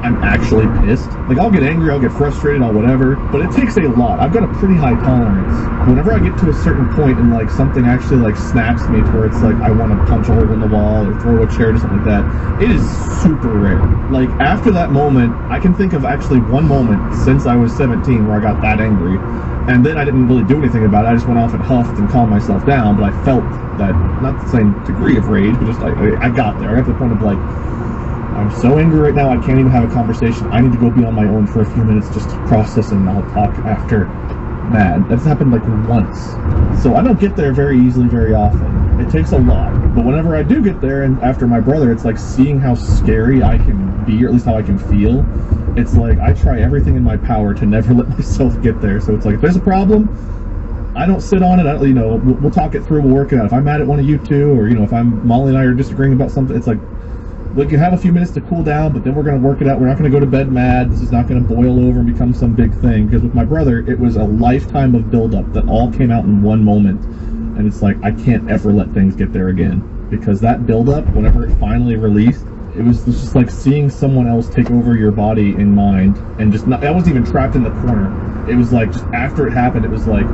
I'm actually pissed. Like, I'll get angry, I'll get frustrated, I'll whatever, but it takes a lot. I've got a pretty high tolerance. Whenever I get to a certain point and, like, something actually, like, snaps me to where it's like I want to punch a hole in the wall or throw a chair or something like that, it is super rare. Like, after that moment, I can think of actually one moment since I was 17 where I got that angry, and then I didn't really do anything about it. I just went off and huffed and calmed myself down, but I felt that, not the same degree of rage, but just, I got there. I got to the point of, like, I'm so angry right now, I can't even have a conversation. I need to go be on my own for a few minutes just to process, and I'll talk after. Mad. That's happened like once. So I don't get there very easily, very often. It takes a lot. But whenever I do get there, and after my brother, it's like seeing how scary I can be, or at least how I can feel. It's like I try everything in my power to never let myself get there. So it's like, if there's a problem, I don't sit on it. You know, we'll talk it through, we'll work it out. If I'm mad at one of you two, or, you know, if Molly and I are disagreeing about something, it's like, we can have a few minutes to cool down, but then we're going to work it out. We're not going to go to bed mad. This is not going to boil over and become some big thing. Because with my brother, it was a lifetime of buildup that all came out in one moment. And it's like, I can't ever let things get there again. Because that buildup, whenever it finally released, it was just like seeing someone else take over your body and mind. And just not, I wasn't even trapped in the corner. It was like, just after it happened, it was like,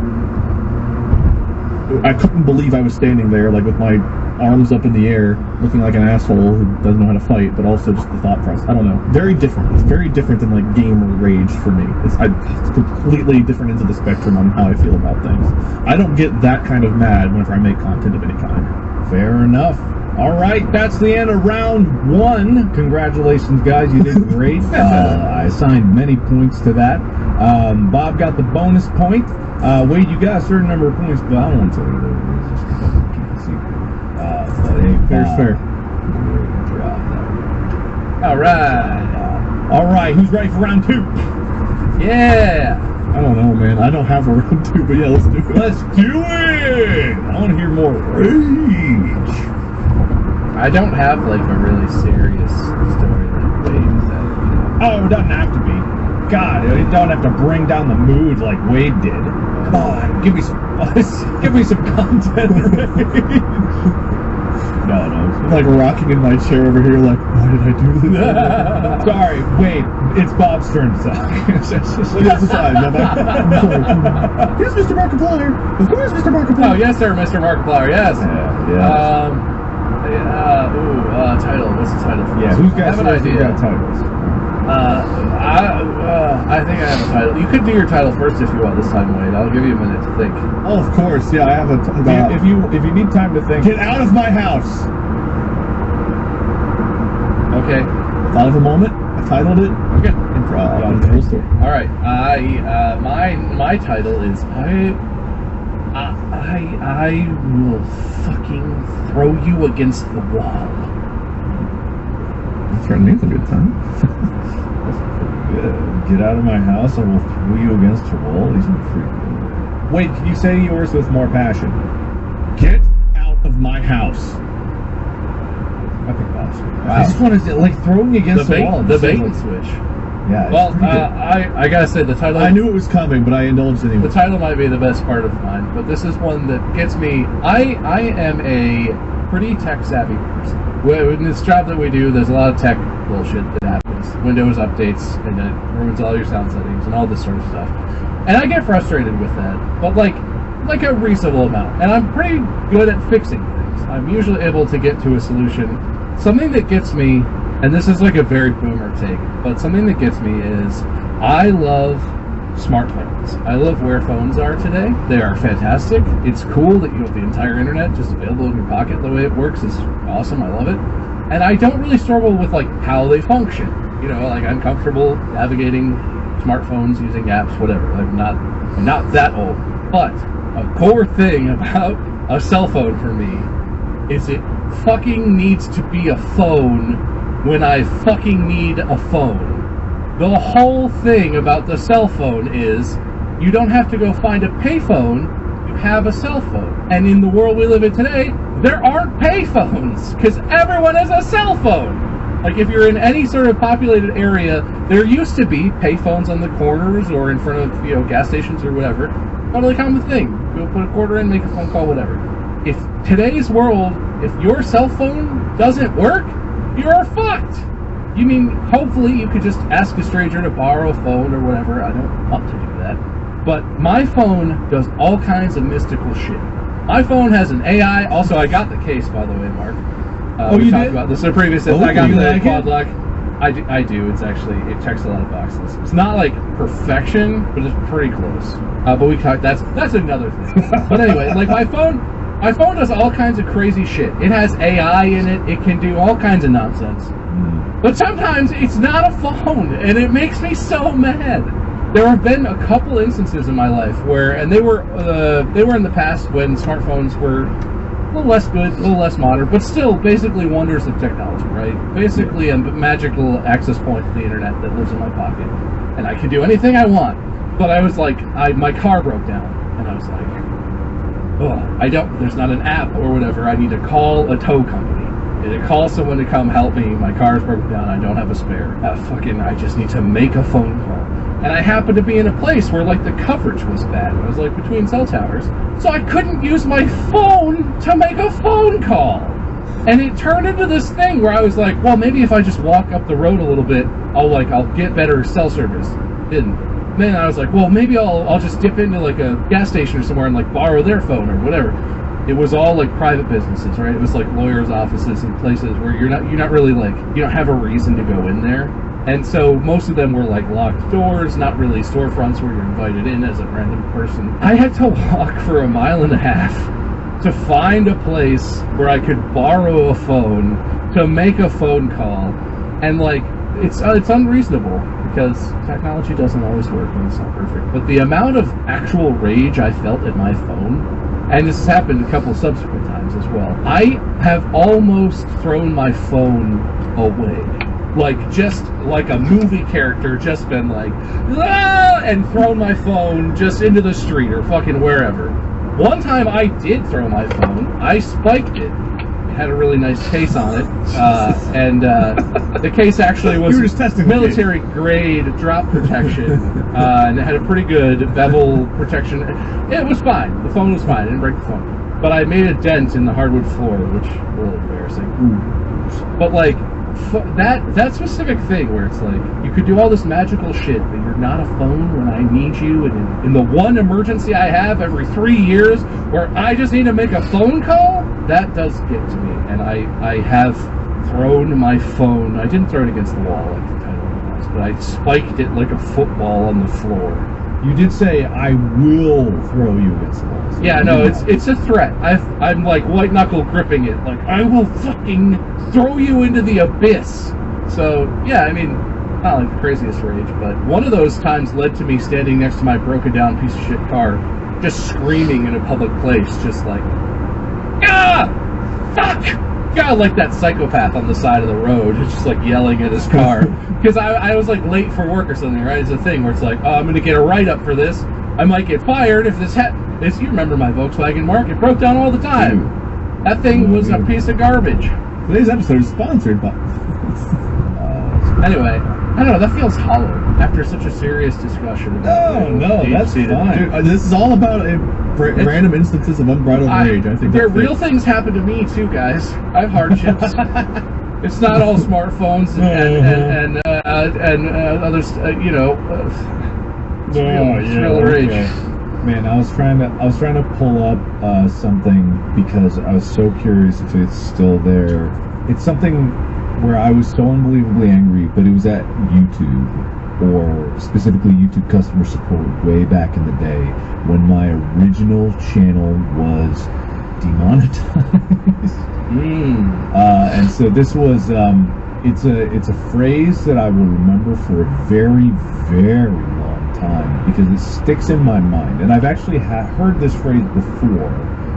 I couldn't believe I was standing there, like, with my arms up in the air, looking like an asshole who doesn't know how to fight, but also just the thought process. I don't know. Very different. It's very different than, like, gamer rage for me. It's completely different ends of the spectrum on how I feel about things. I don't get that kind of mad whenever I make content of any kind. Fair enough. All right, that's the end of round 1. Congratulations, guys. You did great. I assigned many points to that. Bob got the bonus point. Wade, you got a certain number of points, but I don't want to tell you what it is just because I want to keep it secret. But hey, Fair's fair. Great job there. All right. All right, who's ready for round 2? Yeah. I don't know, man. I don't have a round 2, but yeah, let's do it. Let's do it! I want to hear more rage. I don't have like a really serious story like Wade is that. Oh, it doesn't have to be. God, it don't have to bring down the mood like Wade did. Come on, give me some content, Rage. No. Like rocking in my chair over here, like, why did I do this? Sorry, Wade, it's Bob's turn to talk. Yes, it's fine. I'm sorry. Here's Mr. Markiplier. Of course, Mr. Markiplier. Oh yes, sir, Mr. Markiplier. Yes. Yeah. Title. What's the title for Yeah, this? who's I got have an first? Who's idea. got titles? I think I have a title. You could do your title first if you want this time, Wade. I'll give you a minute to think. Oh, of course. Yeah, I have a. If you need time to think, Get out of my house. Okay. Thought of a moment. I titled it. Okay. Improv. Story. All right. My title is I will fucking throw you against the wall. Threatening is a good time. good. Get out of my house, I will throw you against a wall. These are freaking. Wait, can you say yours with more passion? Get out of my house. I think Bob's. Wow. I just want to like throwing you against the wall. The bait and switch. Yeah. Well, I gotta say the title. I knew it was coming, but I indulged anyway. The title might be the best part of mine, but this is one that gets me. I am a pretty tech savvy person. In this job that we do, there's a lot of tech bullshit that happens. Windows updates, and then it ruins all your sound settings and all this sort of stuff. And I get frustrated with that, but like a reasonable amount. And I'm pretty good at fixing things. I'm usually able to get to a solution. Something that gets me, and this is like a very boomer take, but something that gets me is I love smartphones. I love where phones are today. They are fantastic. It's cool that you have the entire internet just available in your pocket. The way it works is awesome. I love it. And I don't really struggle with like how they function. You know, like I'm comfortable navigating smartphones, using apps, whatever. I'm not that old. But a core thing about a cell phone for me is it fucking needs to be a phone when I fucking need a phone. The whole thing about the cell phone is you don't have to go find a payphone, you have a cell phone. And in the world we live in today, there aren't payphones because everyone has a cell phone. Like if you're in any sort of populated area, there used to be payphones on the corners or in front of, gas stations or whatever. Totally common thing. Go put a quarter in, make a phone call, whatever. If today's world, if your cell phone doesn't work, you're fucked. You mean, hopefully you could just ask a stranger to borrow a phone or whatever. I don't want to do that. But my phone does all kinds of mystical shit. My phone has an AI. Also, I got the case, by the way, Mark. We talked about this in a previous episode. I got the quad lock. I do. It checks a lot of boxes. It's not like perfection, but it's pretty close. But we talked. That's another thing. But anyway, like my phone does all kinds of crazy shit. It has AI in it. It can do all kinds of nonsense. But sometimes it's not a phone, and it makes me so mad. There have been a couple instances in my life where, and they were in the past when smartphones were a little less good, a little less modern, but still basically wonders of technology, right? Basically a magical access point to the internet that lives in my pocket, and I can do anything I want. But I was like, my car broke down, and I was like, there's not an app or whatever. I need to call a tow company. To call someone to come help me. My car's broken down. I don't have a spare. I just need to make a phone call. And I happened to be in a place where like the coverage was bad. I was like between cell towers, so I couldn't use my phone to make a phone call. And it turned into this thing where I was like, well, maybe if I just walk up the road a little bit, I'll get better cell service. Didn't. Then I was like, well, maybe I'll just dip into like a gas station or somewhere and like borrow their phone or whatever. It was all like private businesses, right? It was like lawyers' offices and places where you're not really like, you don't have a reason to go in there. And so most of them were like locked doors, not really storefronts where you're invited in as a random person. I had to walk for 1.5 miles to find a place where I could borrow a phone to make a phone call, and like it's unreasonable because technology doesn't always work and it's not perfect. But the amount of actual rage I felt at my phone, and this has happened a couple subsequent times as well, I have almost thrown my phone away. Like, just like a movie character, just been like, ah! And thrown my phone just into the street or fucking wherever. One time I did throw my phone. I spiked it. It had a really nice case on it. And the case actually was military grade drop protection. And it had a pretty good bevel protection. It was fine. The phone was fine. I didn't break the phone. But I made a dent in the hardwood floor, which was a little embarrassing. Ooh. But like, that specific thing where it's like you could do all this magical shit, but you're not a phone when I need you, and in the one emergency I have every 3 years where I just need to make a phone call, that does get to me. And I have thrown my phone. I didn't throw it against the wall like the title implies, but I spiked it like a football on the floor. You did say, I will throw you against the wall. So yeah, no, it's a threat. I'm like white knuckle gripping it, like I will fucking throw you into the abyss. So yeah, I mean, not like the craziest rage, but one of those times led to me standing next to my broken down piece of shit car, just screaming in a public place, just like, ah, fuck, God, like that psychopath on the side of the road, just like yelling at his car. Because I was like late for work or something, right? It's a thing where it's like, oh, I'm going to get a write-up for this. I might get fired if this you remember my Volkswagen Mark? It broke down all the time. That thing was a piece of garbage. Today's episode is sponsored by... Anyway, I don't know, that feels hollow after such a serious discussion about No, that's fine. Dude, this is all about random instances of unbridled rage. I think real things happen to me too, guys. I have hardships. It's not all smartphones and others, you know. It's real rage. Okay. Man, I was trying to pull up something because I was so curious if it's still there. It's something where I was so unbelievably angry, but it was at YouTube, or specifically YouTube customer support way back in the day when my original channel was demonetized. And so this was it's a phrase that I will remember for a very, very long time because it sticks in my mind. And I've actually heard this phrase before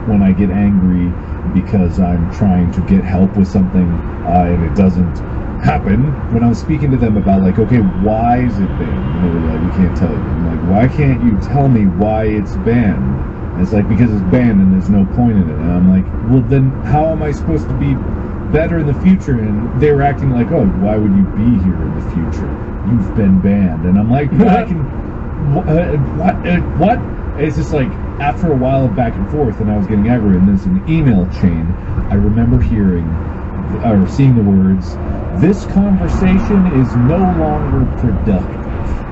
when I get angry because I'm trying to get help with something and it doesn't happen. When I was speaking to them about like, okay, why is it banned? And they were like, we can't tell you. I'm like, why can't you tell me why it's banned? And it's like, because it's banned and there's no point in it. And I'm like, well then how am I supposed to be better in the future? And they were acting like, oh, why would you be here in the future? You've been banned. And I'm like, I can, what? It's just like, after a while of back and forth, and I was getting angry, and there's an email chain, I remember hearing, or seeing the words, this conversation is no longer productive.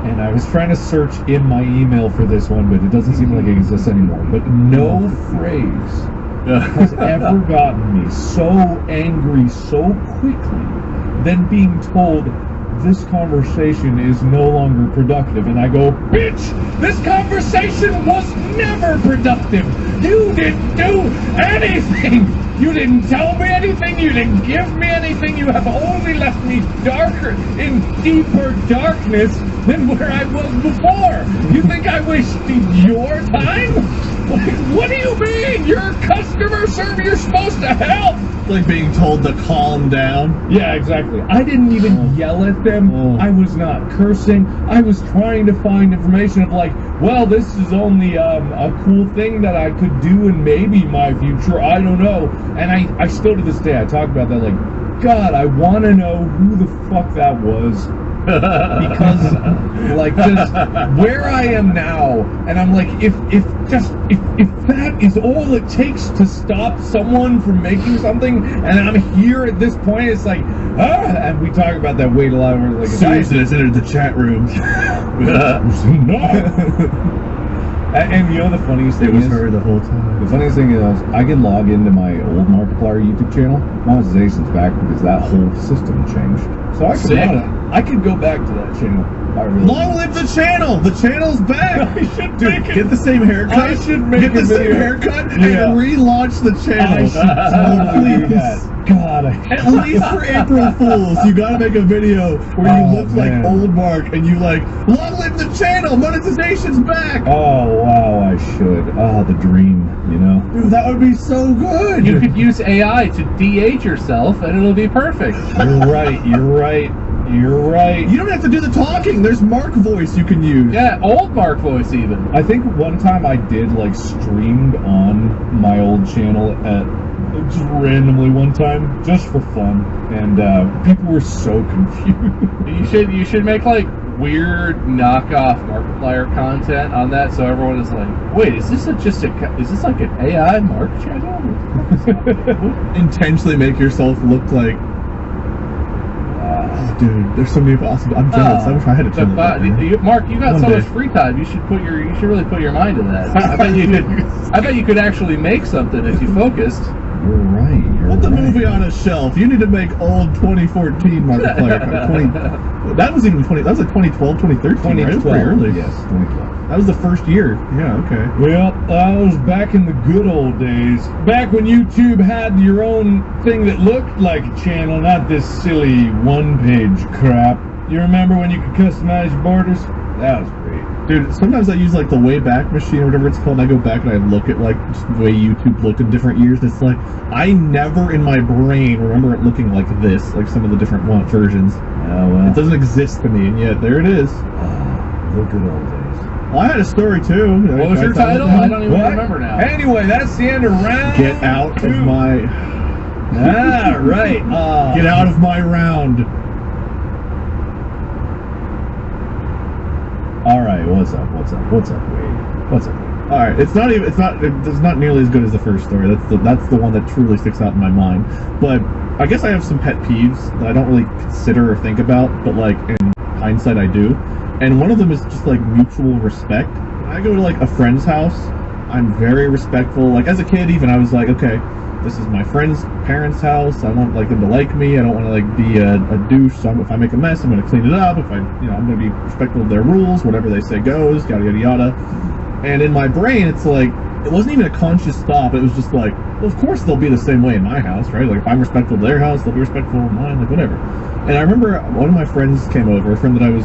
And I was trying to search in my email for this one, but it doesn't seem like it exists anymore. But no phrase has ever gotten me so angry so quickly than being told, this conversation is no longer productive. And I go, bitch, this conversation was never productive. You didn't do anything. You didn't tell me anything. You didn't give me anything. You have only left me darker, in deeper darkness than where I was before. You think I wasted your time? Like, what do you mean? You're a customer service. You're supposed to help. Like being told to calm down. Yeah, exactly. I didn't even yell at them. I was not cursing. I was trying to find information of like, well, this is only a cool thing that I could do in maybe my future. I don't know. And I still to this day, I talk about that like, God, I want to know who the fuck that was. Because like just where I am now, and I'm like, if that is all it takes to stop someone from making something, and I'm here at this point, it's like, and we talk about that weight a lot. We're like, Susan has entered the chat room. No. And you know the funniest thing is, it was her the whole time. The funniest thing is, I can log into my old Markiplier YouTube channel. Monetization's back because that whole system changed. So I could go back to that channel really Long live the channel! The channel's back! I should Dude, make it- get the same haircut. I should make get a the same video. haircut Yeah. and relaunch the channel. I should totally do Please. that. God, At least for April Fools, you gotta make a video where you Oh, look like man. old Mark and you like, long live the channel! Monetization's back! Oh, wow, I should. Oh, the dream, you know? Dude, that would be so good! You could use AI to de-age yourself, and it'll be perfect. You're right, you're right, you're right. You don't have to do the talking. There's Mark voice you can use. Yeah, old Mark voice even. I think one time I did, like, streamed on my old channel at just randomly one time, just for fun, and people were so confused. You should make like weird knockoff Markiplier content on that, so everyone is like, wait, is this like an AI Mark channel? Intentionally make yourself look like. Oh, dude, there's so many possible. I'm jealous. I wish I had a channel. like that. Mark, you got One so day. much free time. You should really put your mind to that. I bet you could actually make something if you focused. You're right, you're Put the right. movie on a shelf. You need to make old 2014 Markiplier. That was even 20. That was like 2012, 2013. Right? It was pretty early. Yes, 2012. That was the first year. Yeah. Okay. Well, that was back in the good old days. Back when YouTube had your own thing that looked like a channel, not this silly one-page crap. You remember when you could customize your borders? That was great. Dude, sometimes I use like the Wayback Machine or whatever it's called, and I go back and I look at like just the way YouTube looked in different years, and it's like, I never in my brain remember it looking like this, like some of the different versions. Oh, well. It doesn't exist to me, and yet there it is. The good old days. Well, I had a story too. What was your title? I don't even What? remember now. Anyway, that's the end of round Get out of two. my... Ah, right. Get out of my round. All right, what's up, Wade? What's up? All right, it's not nearly as good as the first story. That's the one that truly sticks out in my mind. But I guess I have some pet peeves that I don't really consider or think about, but like in hindsight I do. And one of them is just like mutual respect. When I go to like a friend's house, I'm very respectful. Like as a kid even, I was like, okay, this is my friend's parents' house. I want like them to like me. I don't want to like be a douche. So if I make a mess, I'm going to clean it up. If I'm going to be respectful of their rules. Whatever they say goes. Yada yada yada. And in my brain, it's like it wasn't even a conscious thought. It was just like, well, of course they'll be the same way in my house, right? Like if I'm respectful of their house, they'll be respectful of mine. Like whatever. And I remember one of my friends came over, a friend that I was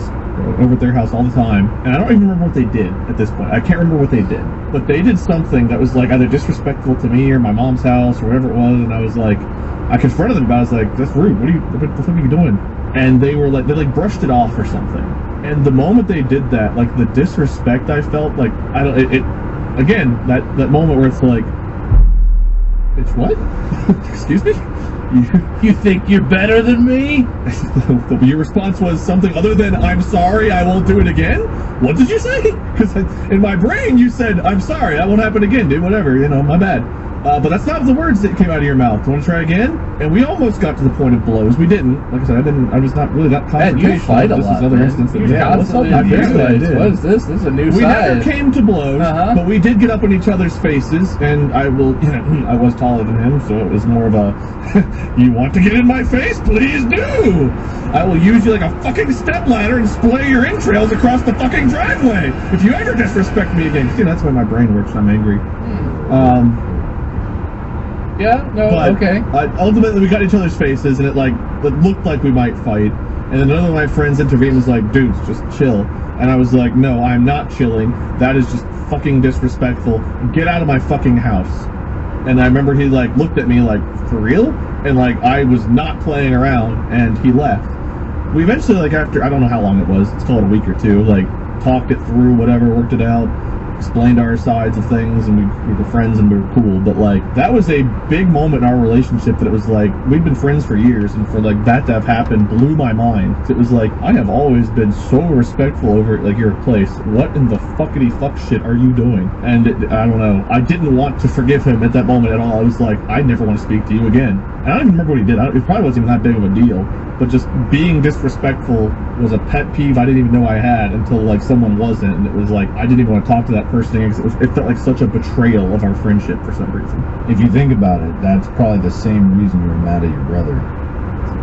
over at their house all the time, and I don't even remember what they did at this point. I can't remember what they did, but they did something that was like either disrespectful to me or my mom's house or whatever it was, and I was like, I confronted them about it. I was like, that's rude. What the fuck are you doing? And they were like, they brushed it off or something. And the moment they did that, like the disrespect I felt, like again, that moment where it's like, it's what? Excuse me? You think you're better than me? Your response was something other than, I'm sorry, I won't do it again? What did you say? Because in my brain you said, I'm sorry, that won't happen again, dude, whatever, my bad. But that's not the words that came out of your mouth. Want to try again? And we almost got to the point of blows. We didn't. Like I said, I was not really that Man, confrontational. you fight a This lot, is another man. instance. You Yeah, what's up? constantly Apparently I use did. What is this? This is a new We side. never came to blows, but we did get up in each other's faces, and I was taller than him, so it was more of a, you want to get in my face? Please do! I will use you like a fucking stepladder and splay your entrails across the fucking driveway if you ever disrespect me again. See, that's the way my brain works when I'm angry. Yeah, no, But okay. ultimately, we got in each other's faces, and it looked like we might fight. And then another of my friends intervened and was like, dudes, just chill. And I was like, no, I'm not chilling. That is just fucking disrespectful. Get out of my fucking house. And I remember he looked at me like, for real? And I was not playing around, and he left. We eventually, after, I don't know how long it was, let's call it a week or two, talked it through, whatever, worked it out, explained our sides of things, and we were friends and we were cool. But that was a big moment in our relationship that it was we'd been friends for years, and for that to have happened blew my mind. It was I have always been so respectful over your place. What in the fuckity fuck shit are you doing? And I don't know. I didn't want to forgive him at that moment at all. I was like, I never want to speak to you again. And I don't even remember what he did. It probably wasn't even that big of a deal. But just being disrespectful was a pet peeve I didn't even know I had until someone wasn't, and it was I didn't even want to talk to that person because it felt like such a betrayal of our friendship for some reason. If you think about it, that's probably the same reason you were mad at your brother.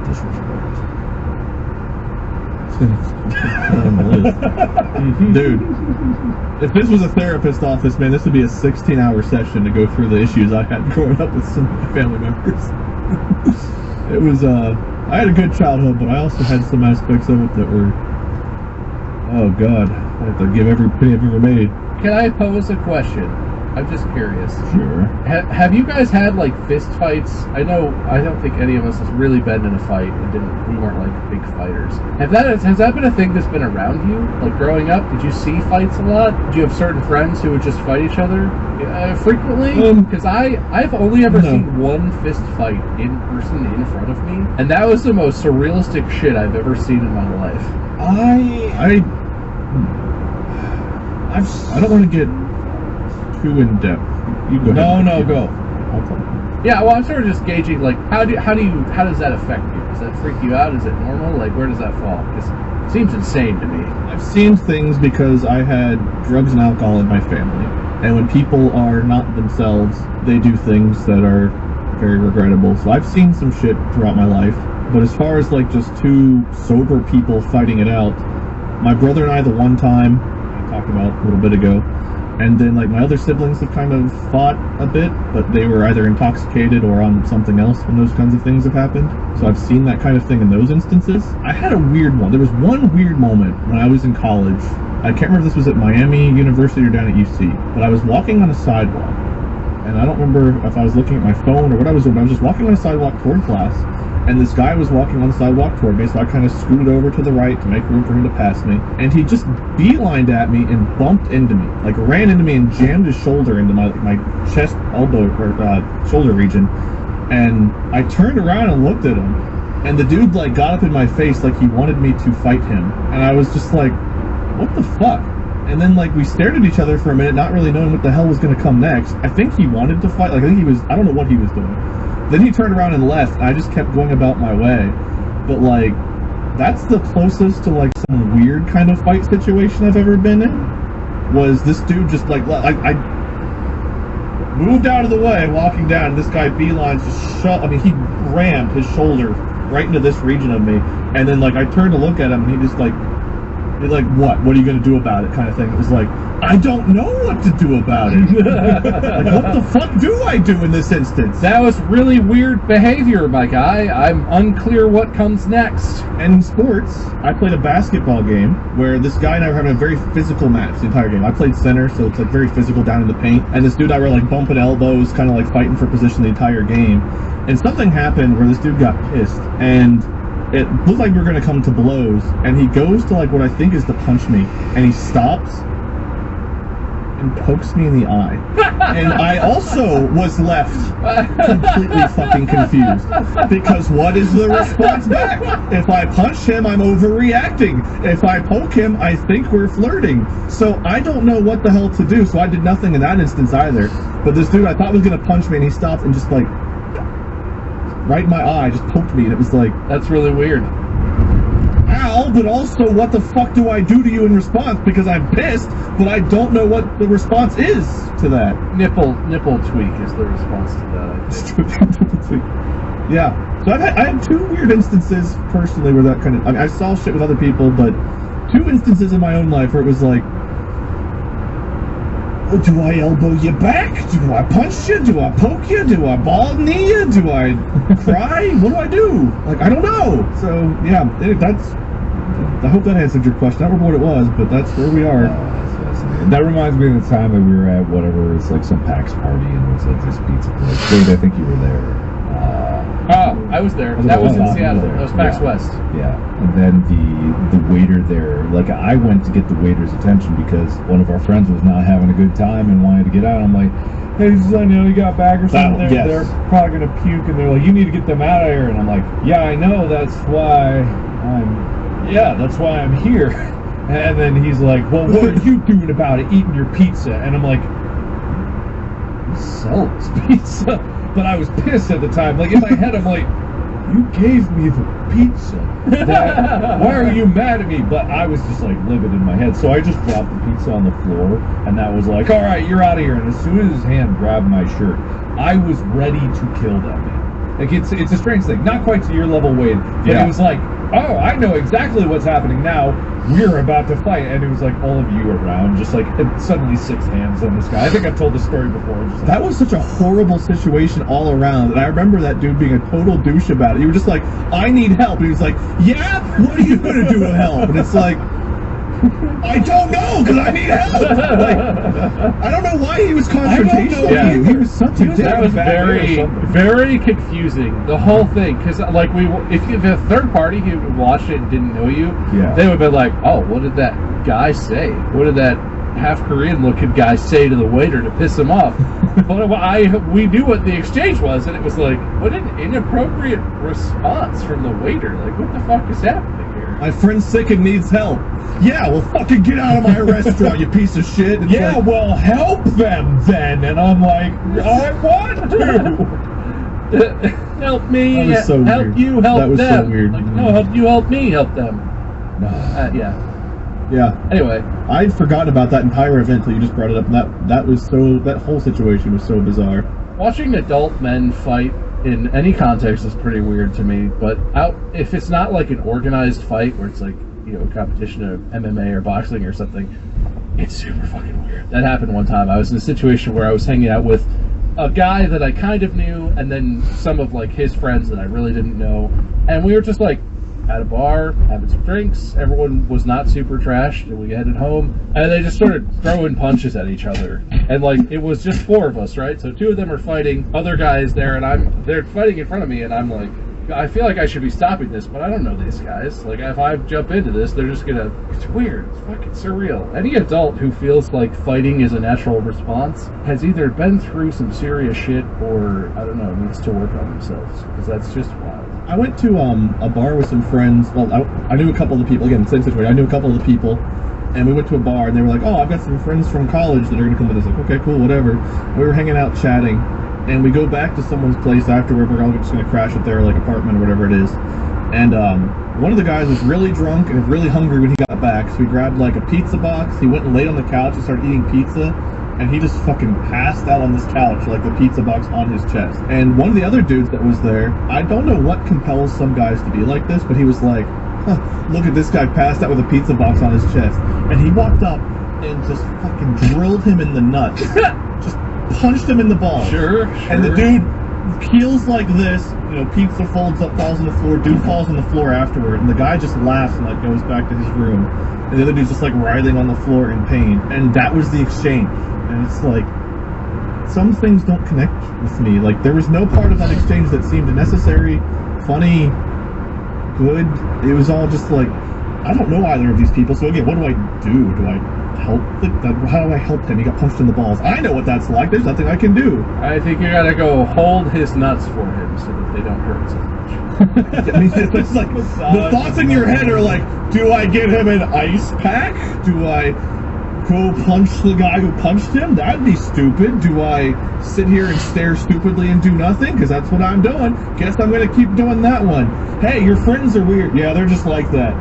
Disrespect. Dude, if this was a therapist office, man, this would be a 16-hour session to go through the issues I had growing up with some of my family members. It was, I had a good childhood, but I also had some aspects of it that were, oh God, I have to give every penny I've ever made. Can I pose a question? I'm just curious. Sure. Have you guys had like fist fights? I don't think any of us has really been in a fight and we weren't like big fighters. Has that been a thing that's been around you? Like growing up, did you see fights a lot? Did you have certain friends who would just fight each other frequently? Because I've only ever seen one fist fight in person in front of me, and that was the most surrealistic shit I've ever seen in my life. I don't want to get too in depth. You go ahead. No, go. Yeah, well, I'm sort of just gauging, like, how does that affect you? Does that freak you out? Is it normal? Like, where does that fall? Because it seems insane to me. I've seen things because I had drugs and alcohol in my family, and when people are not themselves, they do things that are very regrettable. So I've seen some shit throughout my life, but as far as like just two sober people fighting it out, my brother and I, the one time I talked about a little bit ago, and then like my other siblings have kind of fought a bit, but they were either intoxicated or on something else when those kinds of things have happened. So I've seen that kind of thing in those instances. I had a weird one. There was one weird moment when I was in college. I can't remember if this was at Miami University or down at UC, but I was walking on a sidewalk, and I don't remember if I was looking at my phone or what I was doing, but I was just walking on a sidewalk toward class, and this guy was walking on the sidewalk toward me, so I kind of scooted over to the right to make room for him to pass me, and he just beelined at me and bumped into me, like ran into me and jammed his shoulder into my chest, elbow, or shoulder region, and I turned around and looked at him, and the dude like got up in my face like he wanted me to fight him, and I was just like, what the fuck? And then like we stared at each other for a minute, not really knowing what the hell was going to come next. I think he wanted to fight, like I think he was, I don't know what he was doing. Then he turned around and left, and I just kept going about my way. But like, that's the closest to like some weird kind of fight situation I've ever been in. Was this dude just like, I moved out of the way, walking down, and this guy beelines just he rammed his shoulder right into this region of me, and then like I turned to look at him, and he just like, what are you going to do about it kind of thing. It was like, I don't know what to do about it. Like, what the fuck do I do in this instance? That was really weird behavior, my guy. I'm unclear what comes next. And in sports, I played a basketball game where this guy and I were having a very physical match the entire game. I played center, so it's like very physical down in the paint, and this dude and I were like bumping elbows, kind of like fighting for position the entire game, and something happened where this dude got pissed, and it looked like we were going to come to blows, and he goes to like what I think is to punch me, and he stops and pokes me in the eye. And I also was left completely fucking confused, because what is the response back? If I punch him, I'm overreacting. If I poke him, I think we're flirting. So I don't know what the hell to do, so I did nothing in that instance either. But this dude I thought was going to punch me, and he stopped and just like right in my eye, just poked me, and it was like, that's really weird. Ow, but also what the fuck do I do to you in response? Because I'm pissed, but I don't know what the response is to that. Nipple tweak is the response to that. Yeah. So I had two weird instances personally where that kind of, I saw shit with other people, but two instances in my own life where it was like, do I elbow you back? Do I punch you? Do I poke you? Do I ball knee you? Do I cry? What do I do? Like, I don't know. So, yeah, I hope that answered your question. I don't remember what it was, but that's where we are. That's fascinating. That reminds me of the time that we were at whatever, it's like some PAX party, and it was like this pizza place. Dave, I think you were there. I was there. That was in Seattle. That was PAX West. Yeah. And then the waiter there, like I went to get the waiter's attention because one of our friends was not having a good time and wanted to get out. I'm like, hey, son, you got back or something? They're probably going to puke, and they're like, you need to get them out of here. And I'm like, yeah, I know. That's why I'm here. And then he's like, well, what are you doing about it, eating your pizza? And I'm like, who sells pizza? But I was pissed at the time. Like, in my head, I'm like, you gave me the pizza. Why are you mad at me? But I was just, like, livid in my head. So I just dropped the pizza on the floor, and that was like, all right, you're out of here. And as soon as his hand grabbed my shirt, I was ready to kill that man. Like, it's a strange thing. Not quite to your level, Wade, but it was like, oh, I know exactly what's happening now. We're about to fight. And it was like all of you around, just like suddenly 6 hands on this guy. I think I've told this story before. Just like, That was such a horrible situation all around, and I remember that dude being a total douche about it. You were just like, I need help. And he was like, yeah? What are you going to do to help? And it's like, I don't know, because I need help. Like, I don't know why he was confrontational with Yeah. you. He was such a dick. That was very confusing. The whole thing, because like if a third party who watched it and didn't know you, Yeah. they would be like, "Oh, what did that guy say? What did that half Korean looking guy say to the waiter to piss him off?" But we knew what the exchange was, and it was like, what an inappropriate response from the waiter. Like, what the fuck is happening here? My friend's sick and needs help. Yeah, well, fucking get out of my restaurant, you piece of shit. It's yeah, like, well, help them then. And I'm like, I want to. Help me, That was so help weird. you, help That was so them. weird. Like, no, help you, help me, help them. Yeah. yeah. Anyway, I'd forgotten about that entire event until you just brought it up, and that whole situation was so bizarre. watching adult men fight in any context is pretty weird to me. But if it's not like an organized fight where it's like, you know, a competition of MMA or boxing or something, it's super fucking weird. That happened one time. I was in a situation where I was hanging out with a guy that I kind of knew, and then some of like his friends that I really didn't know, and we were just like at a bar having some drinks. Everyone was not super trashed, and we headed home, and they just started throwing punches at each other, and like it was just 4 of us, right? So 2 of them are fighting other guys there, and they're fighting in front of me, and I'm like, I feel like I should be stopping this, but I don't know these guys. Like, if I jump into this, they're just gonna... It's weird. It's fucking surreal. Any adult who feels like fighting is a natural response has either been through some serious shit or, I don't know, needs to work on themselves. Because that's just wild. I went to a bar with some friends. Well, I knew a couple of the people. Again, same situation. I knew a couple of the people. And we went to a bar, and they were like, oh, I've got some friends from college that are going to come with us. Like, okay, cool, whatever. And we were hanging out, chatting. And we go back to someone's place afterward. We're all just going to crash at their like apartment or whatever it is. And one of the guys was really drunk and really hungry when he got back. So he grabbed like a pizza box. He went and laid on the couch and started eating pizza. And he just fucking passed out on this couch, like the pizza box on his chest. And one of the other dudes that was there, I don't know what compels some guys to be like this, but he was like, huh, look at this guy passed out with a pizza box on his chest. And he walked up and just fucking drilled him in the nuts. Just punched him in the balls. Sure. And the dude peels like this, you know, pizza folds up, falls on the floor, dude falls on the floor afterward, and the guy just laughs and like goes back to his room. And the other dude's just like writhing on the floor in pain. And that was the exchange. And it's like, some things don't connect with me. Like, there was no part of that exchange that seemed necessary, funny, good. It was all just like, I don't know either of these people, so again, what do I do? Do I help? How do I help him? He got punched in the balls. I know what that's like. There's nothing I can do. I think you gotta go hold his nuts for him so that they don't hurt so much. I mean, it's like, the thoughts in your head are like, do I give him an ice pack? Do I go punch the guy who punched him? That'd be stupid. Do I sit here and stare stupidly and do nothing? Because that's what I'm doing. Guess I'm going to keep doing that one. Hey, your friends are weird. Yeah, they're just like that.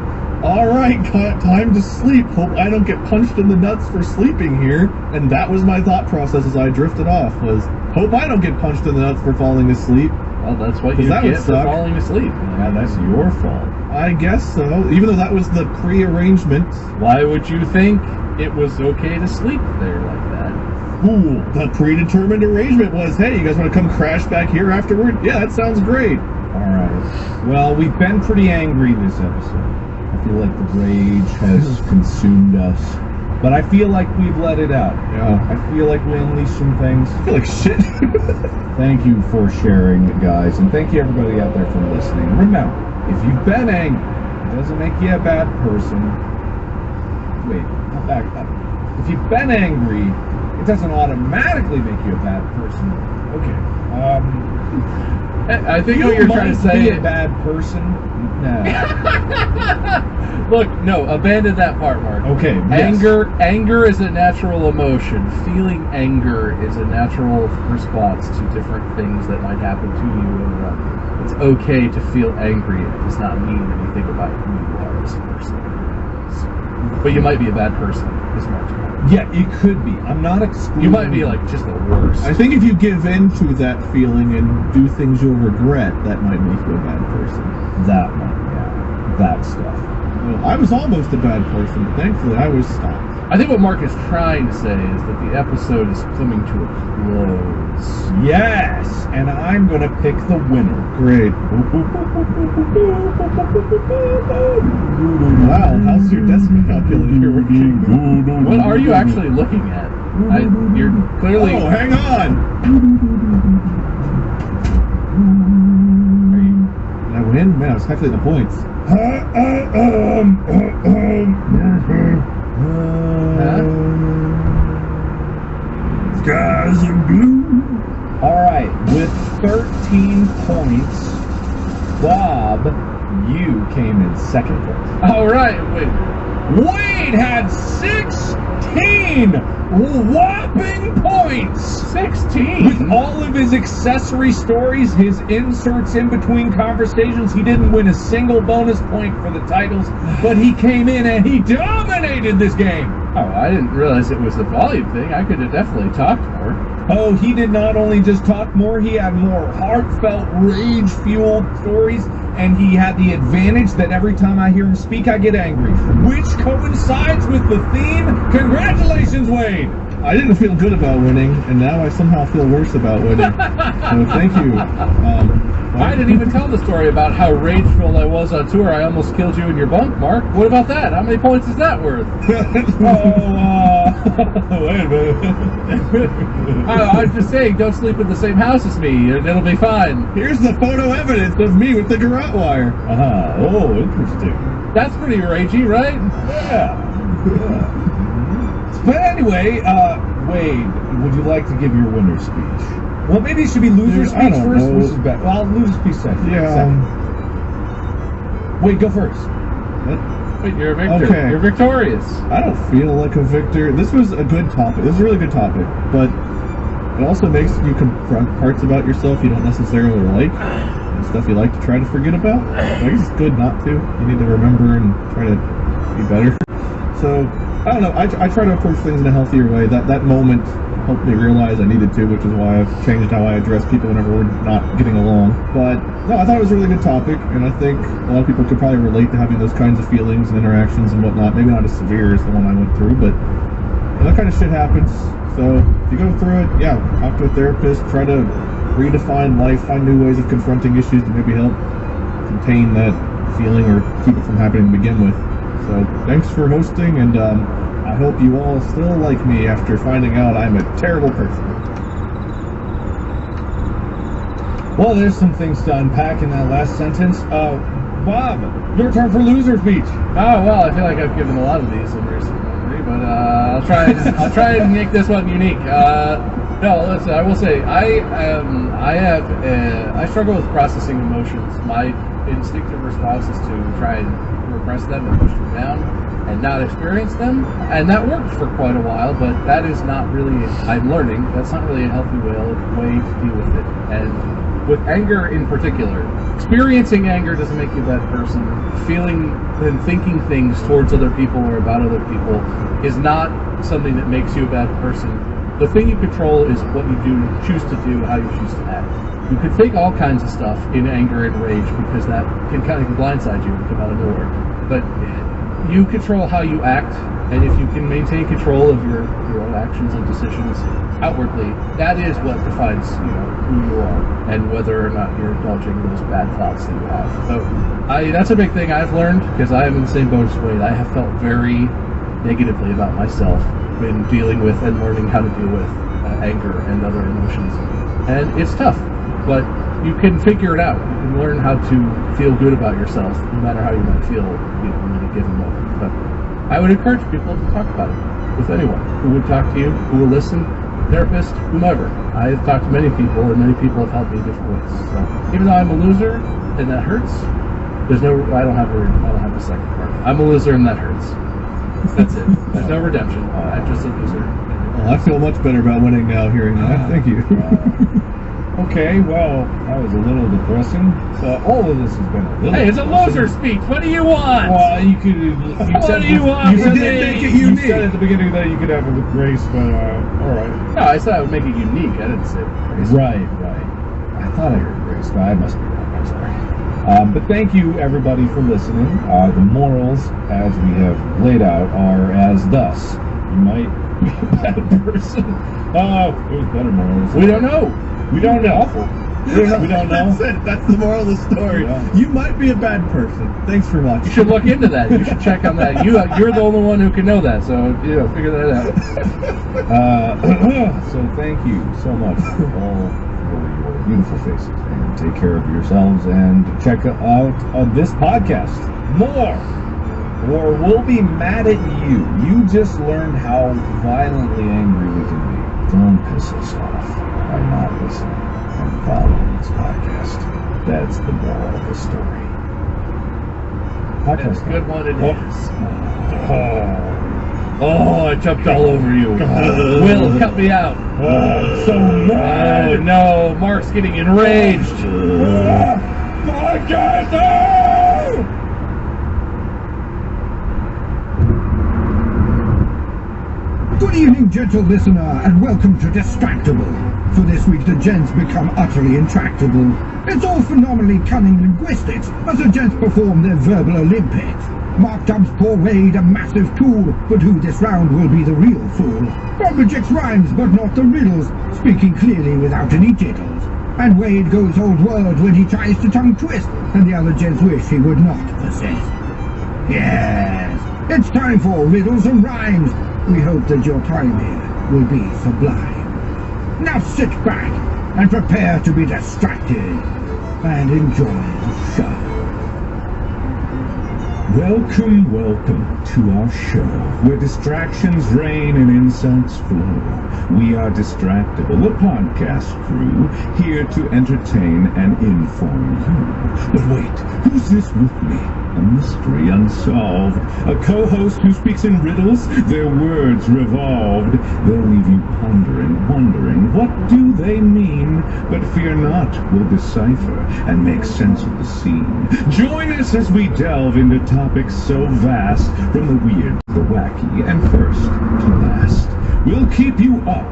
Alright, time to sleep. Hope I don't get punched in the nuts for sleeping here. And that was my thought process as I drifted off, was hope I don't get punched in the nuts for falling asleep. Well, that's what you That would get for suck. falling asleep. Yeah, that's your fault. I guess so, even though that was the pre-arrangement. Why would you think it was okay to sleep there like that? Ooh, the predetermined arrangement was, hey, you guys want to come crash back here afterward? Yeah, that sounds great. Alright. Well, we've been pretty angry this episode. I feel like the rage has consumed us. But I feel like we've let it out. Yeah. I feel like we unleashed some things. I feel like shit. Thank you for sharing, guys, and thank you everybody out there for listening. Remember, if you've been angry, it doesn't make you a bad person. Wait, I'll back up. If you've been angry, it doesn't automatically make you a bad person. Okay. I think what you're trying to say be is a bad person. No. Look, no, abandon that part, Mark. Okay. Yes. Anger is a natural emotion. Feeling anger is a natural response to different things that might happen to you and around you. It's okay to feel angry. It does not mean anything about who you are as a person. But you might be a bad person, is Mark's point. Yeah, it could be. I'm not excluding. You might be like just the worst. I think if you give in to that feeling and do things you'll regret, that might make you a bad person. That one, yeah. that stuff. Well, I was almost a bad person, but thankfully I was stopped. I think what Mark is trying to say is that the episode is coming to a close. Yes, and I'm gonna pick the winner. Great. Wow, how's your decimal calculator working? What are you actually looking at? You're clearly... Oh, hang on! Did I win? Man, I was calculating the points. Skies are blue. Alright, with 13 points, Bob, you came in second place. All right, wait. Wade had 16 whopping points! 16? With all of his accessory stories, his inserts in between conversations, he didn't win a single bonus point for the titles, but he came in and he dominated this game! Oh, I didn't realize it was the volume thing. I could have definitely talked more. Oh, he did not only just talk more, he had more heartfelt, rage-fueled stories, and he had the advantage that every time I hear him speak, I get angry, which coincides with the theme. Congratulations, Wade! I didn't feel good about winning, and now I somehow feel worse about winning. So thank you. I didn't even tell the story about how rageful I was on tour. I almost killed you in your bunk, Mark. What about that? How many points is that worth? Wait a minute. I'm just saying, don't sleep in the same house as me, and it'll be fine. Here's the photo evidence of me with the garrote wire. Oh, interesting. That's pretty ragey, right? Yeah. But anyway, Wade, would you like to give your winner's speech? Well, maybe it should be loser's Dude, I speech don't first. know. Which is better? Well, loser's speech second. Yeah. Wait, go first. Wait, you're a victor. Okay. You're victorious. I don't feel like a victor. This was a good topic. This is a really good topic, but it also makes you confront parts about yourself you don't necessarily like, and stuff you like to try to forget about. I guess it's good not to. You need to remember and try to be better. So, I don't know. I try to approach things in a healthier way. That moment helped me realize I needed to, which is why I've changed how I address people whenever we're not getting along. But no, I thought it was a really good topic, and I think a lot of people could probably relate to having those kinds of feelings and interactions and whatnot. Maybe not as severe as the one I went through, but that kind of shit happens. So if you go through it, yeah, talk to a therapist, try to redefine life, find new ways of confronting issues to maybe help contain that feeling or keep it from happening to begin with. So thanks for hosting, and I hope you all still like me after finding out I'm a terrible person. Well, there's some things to unpack in that last sentence. Bob, your turn for loser speech. Oh well, I feel like I've given a lot of these in recent memory, but I'll try and make this one unique. No, listen, I will say I struggle with processing emotions. My instinctive response is to try and repress them and push them down and not experience them, and that worked for quite a while, but that is not really, I'm learning, that's not really a healthy way to deal with it. And with anger in particular, experiencing anger doesn't make you a bad person. Feeling and thinking things towards other people or about other people is not something that makes you a bad person. The thing you control is what you choose to do, how you choose to act. You could think all kinds of stuff in anger and rage because that can kind of blindside you and come out of nowhere. But you control how you act, and if you can maintain control of your own actions and decisions outwardly, that is what defines who you are and whether or not you're indulging those bad thoughts that you have. So that's a big thing I've learned, because I am in the same boat as Wade. I have felt very negatively about myself in dealing with and learning how to deal with anger and other emotions. And it's tough, but you can figure it out. You can learn how to feel good about yourself, no matter how you might feel in a given moment. But I would encourage people to talk about it with anyone who would talk to you, who will listen, therapist, whomever. I have talked to many people, and many people have helped me in different ways. So even though I'm a loser and that hurts, I don't have a second part. I'm a loser and that hurts. That's it. There's no redemption. I'm just a loser. Well, I feel much better about winning now hearing that. Thank you. Okay, well, that was a little depressing. All of this has been a little. Hey, it's a depressing. loser speech. What do you want? Well, you could. What do you want You from did me? make it unique. You said at the beginning that you could have it with grace, but all right. No, I said I would make it unique. I didn't say grace. Right. I thought I heard grace, but I must be wrong. I'm sorry. But thank you, everybody, for listening. The morals, as we have laid out, are as thus. You might be a bad person. There's better morals. We don't know. We don't know. We don't know. That's it. That's the moral of the story. Yeah. You might be a bad person. Thanks for watching. You should look into that. You should check on that. You're the only one who can know that, so figure that out. So thank you so much for all for your beautiful faces, and take care of yourselves, and check out this podcast more, or we'll be mad at you. You just learned how violently angry we can be. Don't piss us off by not listening and following this podcast. That's the moral of the story. That's a good one it is. Oh, I jumped all over you. Will, cut me out. I'm so mad. Oh no, Mark's getting enraged. Podcaster! Good evening, gentle listener, and welcome to Distractable. For this week, the gents become utterly intractable. It's all phenomenally cunning linguistics as the gents perform their verbal Olympics. Mark dubs poor Wade a massive tool, but who this round will be the real fool? Bob rejects rhymes, but not the riddles, speaking clearly without any jiggles. And Wade goes old world when he tries to tongue twist, and the other gents wish he would not persist. Yes, it's time for riddles and rhymes. We hope that your time here will be sublime. Now sit back and prepare to be distracted and enjoy the show. Welcome to our show, where distractions reign and insights flow. We are Distractable, a podcast crew, here to entertain and inform you. But wait, who's this with me? A mystery unsolved. A co-host who speaks in riddles, their words revolved. They'll leave you pondering, wondering, what do they mean? But fear not, we'll decipher and make sense of the scene. Join us as we delve into topics so vast, from the weird to the wacky, and first to last. We'll keep you up,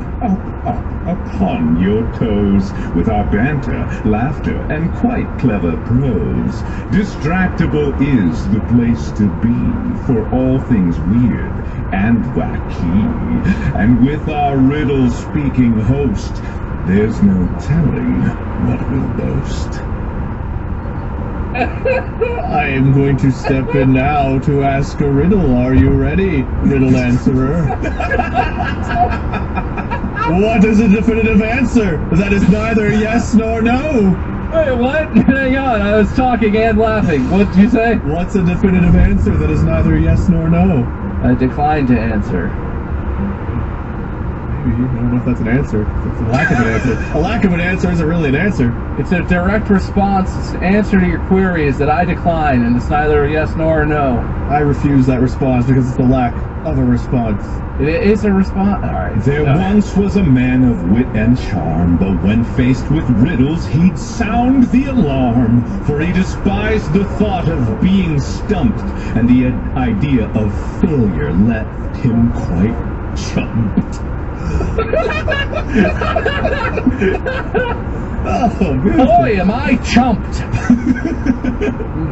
upon your toes, with our banter, laughter, and quite clever prose. Distractable is the place to be for all things weird and wacky. And with our riddle-speaking host, there's no telling what we'll boast. I am going to step in now to ask a riddle. Are you ready, riddle answerer? What is a definitive answer that is neither yes nor no? Wait, what? Hang on, I was talking and laughing. What did you say? What's a definitive answer that is neither yes nor no? I declined to answer. Maybe. I don't know if that's an answer. It's a lack of an answer. A lack of an answer isn't really an answer. It's a direct response answer to your query is that I decline, and it's neither a yes nor a no. I refuse that response because it's the lack of a response. It is a response. All right. There once was a man of wit and charm, but when faced with riddles, he'd sound the alarm. For he despised the thought of being stumped, and the idea of failure left him quite chumped. Oh, beautiful. Boy, am I chumped!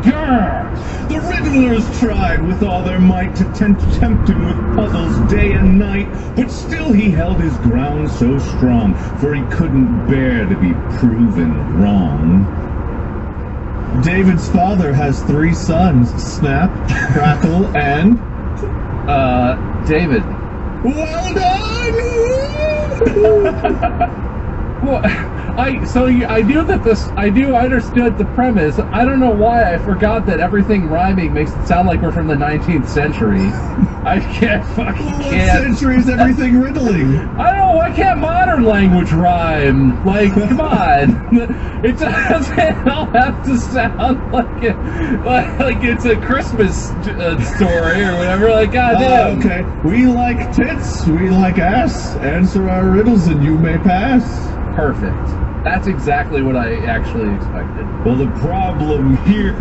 Grr. The riddlers tried with all their might to tempt him with puzzles day and night, but still he held his ground so strong, for he couldn't bear to be proven wrong. David's father has 3 sons, Snap, Crackle, and... David. Well done! Well, I understood the premise. I don't know why I forgot that everything rhyming makes it sound like we're from the 19th century. I can't fucking What can't. century is everything riddling? I don't know, why can't modern language rhyme? Like, come on. It doesn't all have to sound like it's a Christmas story or whatever. Like, goddamn. Okay. We like tits, we like ass. Answer our riddles and you may pass. Perfect. That's exactly what I actually expected. Well, the problem here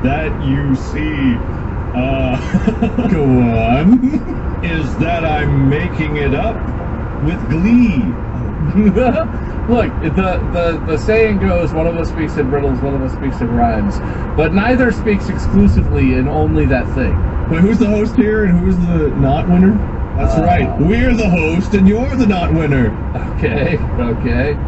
that you see, Go on. is that I'm making it up with glee. Look, the saying goes, one of us speaks in riddles, one of us speaks in rhymes, but neither speaks exclusively in only that thing. But who's the host here and who's the not winner? That's right. We're the host and you're the not winner. Okay.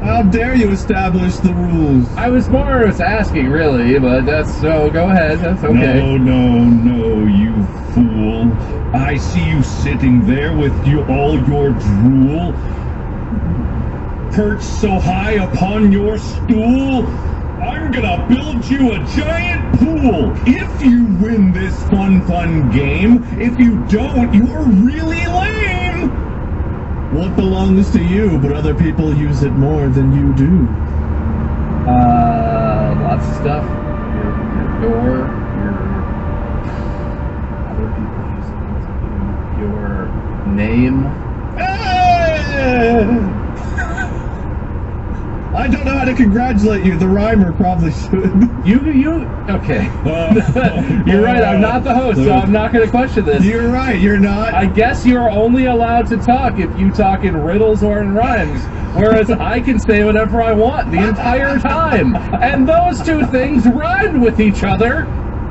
How dare you establish the rules? I was more or less asking, really, but that's so. Go ahead. That's okay. No, you fool. I see you sitting there with all your drool perched so high upon your stool. I'm gonna build you a giant pool. If you win this fun game, if you don't, you're really lame. Well, it belongs to you, but other people use it more than you do. Lots of stuff. Your door, other people use it more than you. Your name. I don't know how to congratulate you. The rhymer probably should. Okay. You're right, I'm not the host, so I'm not going to question this. You're right, you're not. I guess you're only allowed to talk if you talk in riddles or in rhymes, whereas I can say whatever I want the entire time. And those two things rhymed with each other,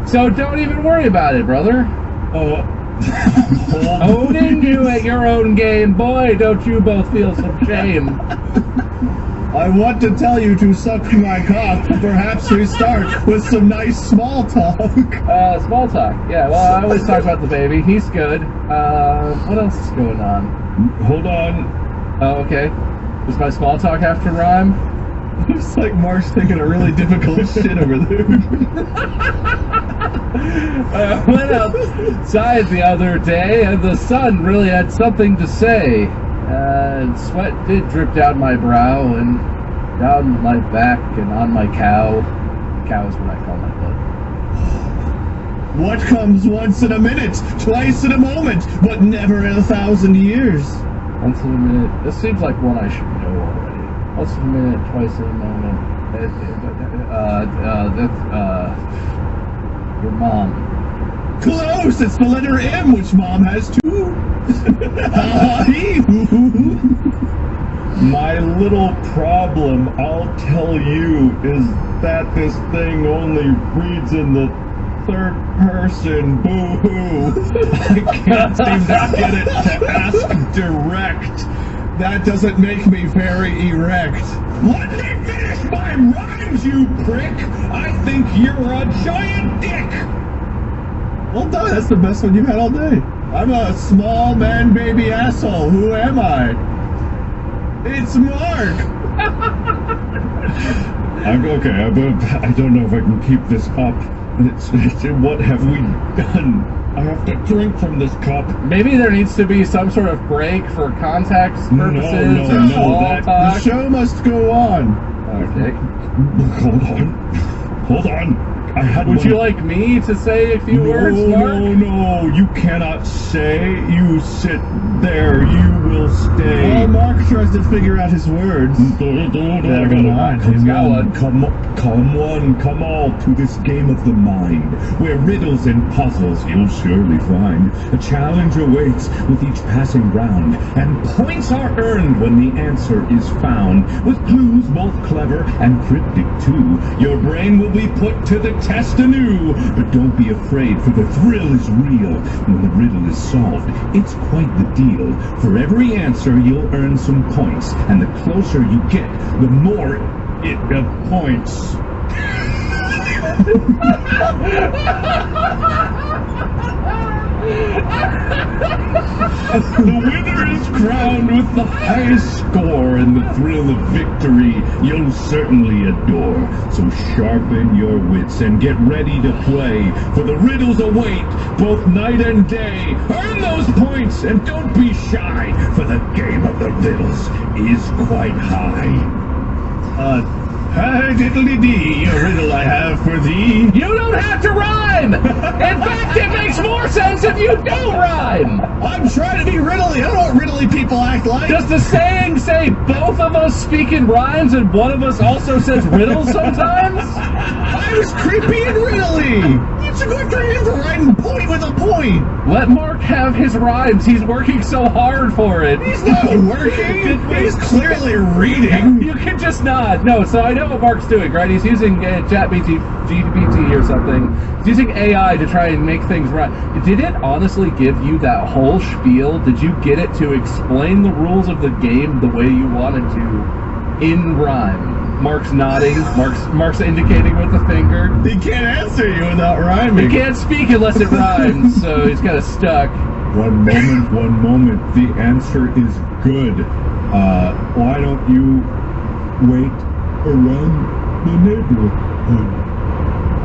so don't even worry about it, brother. Owning you at your own game, boy, don't you both feel some shame. I want to tell you to suck my cock. Perhaps we start with some nice small talk. Small talk. Yeah, well, I always talk about the baby. He's good. What else is going on? Hold on. Oh, okay. Does my small talk have to rhyme? Looks like Mark's taking a really difficult shit over there. I went outside the other day, and the sun really had something to say. And sweat did drip down my brow and down my back and on my cow. Cow is what I call my butt. What comes once in a minute, twice in a moment, but never in 1,000 years? Once in a minute. This seems like one I should know already. Once in a minute, twice in a moment. Your mom. Close! It's the letter M, which Mom has too. My little problem, I'll tell you, is that this thing only reads in the third person. Boo-hoo. I can't seem to get it to ask direct. That doesn't make me very erect. Let me finish my rhymes, you prick! I think you're a giant dick! Well done, that's the best one you've had all day. I'm a small man baby asshole. Who am I? It's Mark! I don't know if I can keep this up. What have we done? I have to drink from this cup. Maybe there needs to be some sort of break for context purposes or small talk. The show must go on. Okay. Hold on. Would you like me to say a few words, Mark? No, you cannot say. You sit there, you will stay. While Mark tries to figure out his words. Never mind, he's got one. Come all to this game of the mind, where riddles and puzzles you'll surely find. A challenge awaits with each passing round, and points are earned when the answer is found. With clues both clever and cryptic too, your brain will be put to the test anew. But don't be afraid, for the thrill is real. When the riddle is solved, it's quite the deal. For every answer, you'll earn some points, and the closer you get, the more it points. The winner is crowned with the highest score, and the thrill of victory you'll certainly adore. So sharpen your wits and get ready to play, for the riddles await both night and day. Earn those points and don't be shy, for the game of the riddles is quite high. Hi, diddly-dee, a riddle I have for thee. You don't have to rhyme! In fact, it makes more sense if you don't rhyme! I'm trying to be riddly. I don't know what riddly people act like. Does the saying say both of us speak in rhymes and one of us also says riddles sometimes? I was creepy and riddly. You don't you go after him for writing point with a point? Let Mark have his rhymes. He's working so hard for it. He's not working. He's clearly reading. You can just nod. No, so I know what Mark's doing, right? He's using GPT or something. He's using AI to try and make things right. Did it honestly give you that whole spiel? Did you get it to explain the rules of the game the way you wanted to in rhyme? Mark's nodding. Mark's indicating with the finger. He can't answer you without rhyming. He can't speak unless it rhymes, so he's kind of stuck. One moment. The answer is good. Why don't you wait around the neighborhood?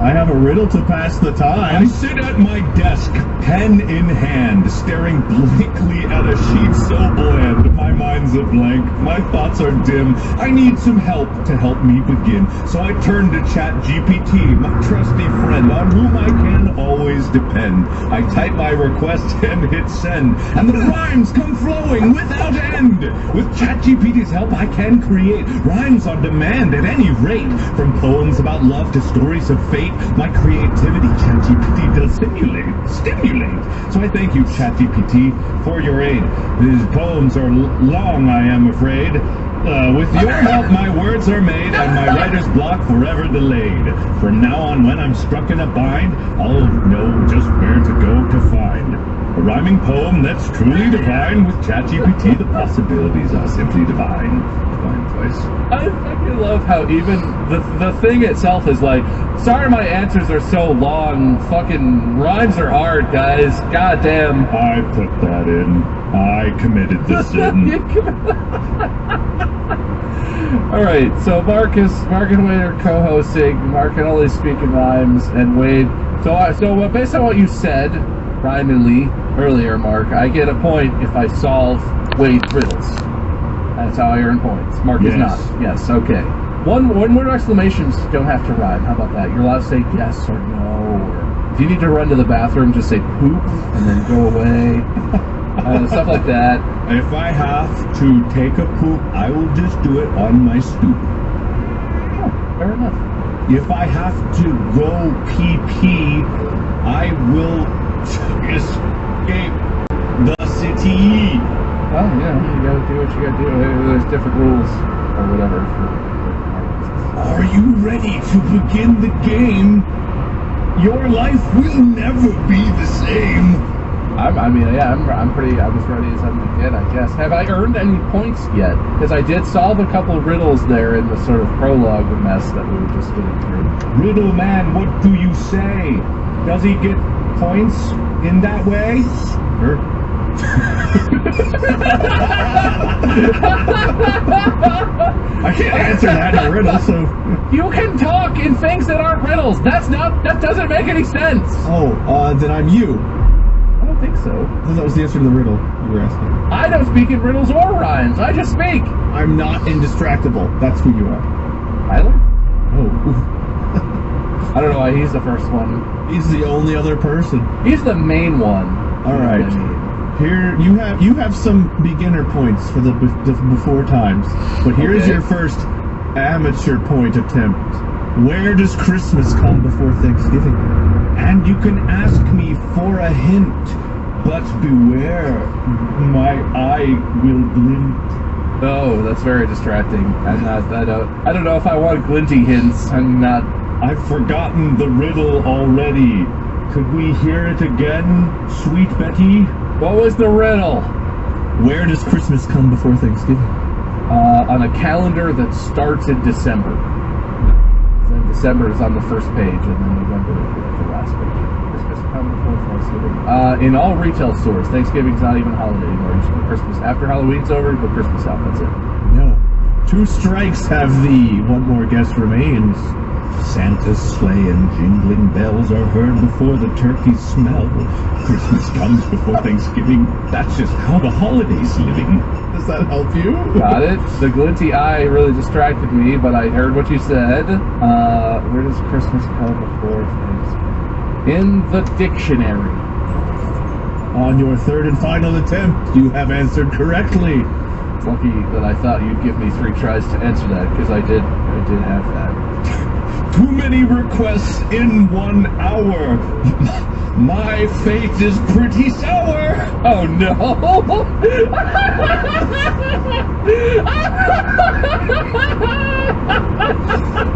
I have a riddle to pass the I time. sit at my desk, pen in hand, staring blankly at a sheet so bland. My mind's a blank, my thoughts are dim. I need some help to help me begin. So I turn to ChatGPT, my trusty friend, on whom I can always depend. I type my request and hit send, and the rhymes come flowing without end. With ChatGPT's help, I can create rhymes on demand at any rate. From poems about love to stories of fate, my creativity ChatGPT does stimulate. So I thank you, ChatGPT, for your aid. These poems are long, I am afraid. With your help, my words are made and my writer's block forever delayed. From now on, when I'm struck in a bind, I'll know just where to go to find a rhyming poem that's truly divine. With ChatGPT, the possibilities are simply divine. Divine place. I fucking love how even the thing itself is like, sorry my answers are so long. Fucking rhymes are hard, guys. Goddamn. I put that in. I committed the sin. All right, so Mark and Wade are co-hosting. Mark can only speak in rhymes, and Wade. So based on what you said, rhymingly earlier, Mark, I get a point if I solve Wade's riddles. That's how I earn points. Mark is not. Yes. Okay. One word exclamations don't have to rhyme. How about that? You're allowed to say yes or no, or if you need to run to the bathroom, just say poop and then go away. Stuff like that. If I have to take a poop, I will just do it on my stoop. Oh, fair enough. If I have to go pee, I will escape the city. Well, you gotta do what you gotta do. There's different rules or whatever. Are you ready to begin the game? Your life will never be the same. I'm as ready as I'm gonna get, I guess. Have I earned any points yet? Because I did solve a couple of riddles there in the sort of prologue mess that we were just getting through. Riddle man, what do you say? Does he get points in that way? I can't answer that in a riddle, so... You can talk in things that aren't riddles. That doesn't make any sense. Oh, then I'm you. I don't think so. That was the answer to the riddle you were asking. I don't speak in riddles or rhymes. I just speak. I'm not indistractable. That's who you are. Tyler? Oh. I don't know why he's the first one. He's the only other person. He's the main one. All right. Here you have some beginner points for the before times, but here's your first amateur point attempt. Where does Christmas come before Thanksgiving? And you can ask me for a hint, but beware, my eye will glint. Oh, that's very distracting. I don't know if I want glinty hints. I'm not. I've forgotten the riddle already. Could we hear it again, sweet Betty? What was the riddle? Where does Christmas come before Thanksgiving? On a calendar that starts in December. Then December is on the first page, and then November is at the last page. Christmas come before Thanksgiving. In all retail stores, Thanksgiving's not even a holiday anymore. You just put Christmas after Halloween's over, you put Christmas out. That's it. No. 2 strikes have thee. One more guess remains. Santa's sleigh and jingling bells are heard before the turkeys smell. Christmas comes before Thanksgiving. That's just how the holiday's living. Does that help you? Got it. The glinty eye really distracted me, but I heard what you said. Where does Christmas come before Thanksgiving? In the dictionary. On your third and final attempt, you have answered correctly. It's lucky that I thought you'd give me 3 tries to answer that, because I did have that. Too many requests in 1 hour. My fate is pretty sour. Oh no!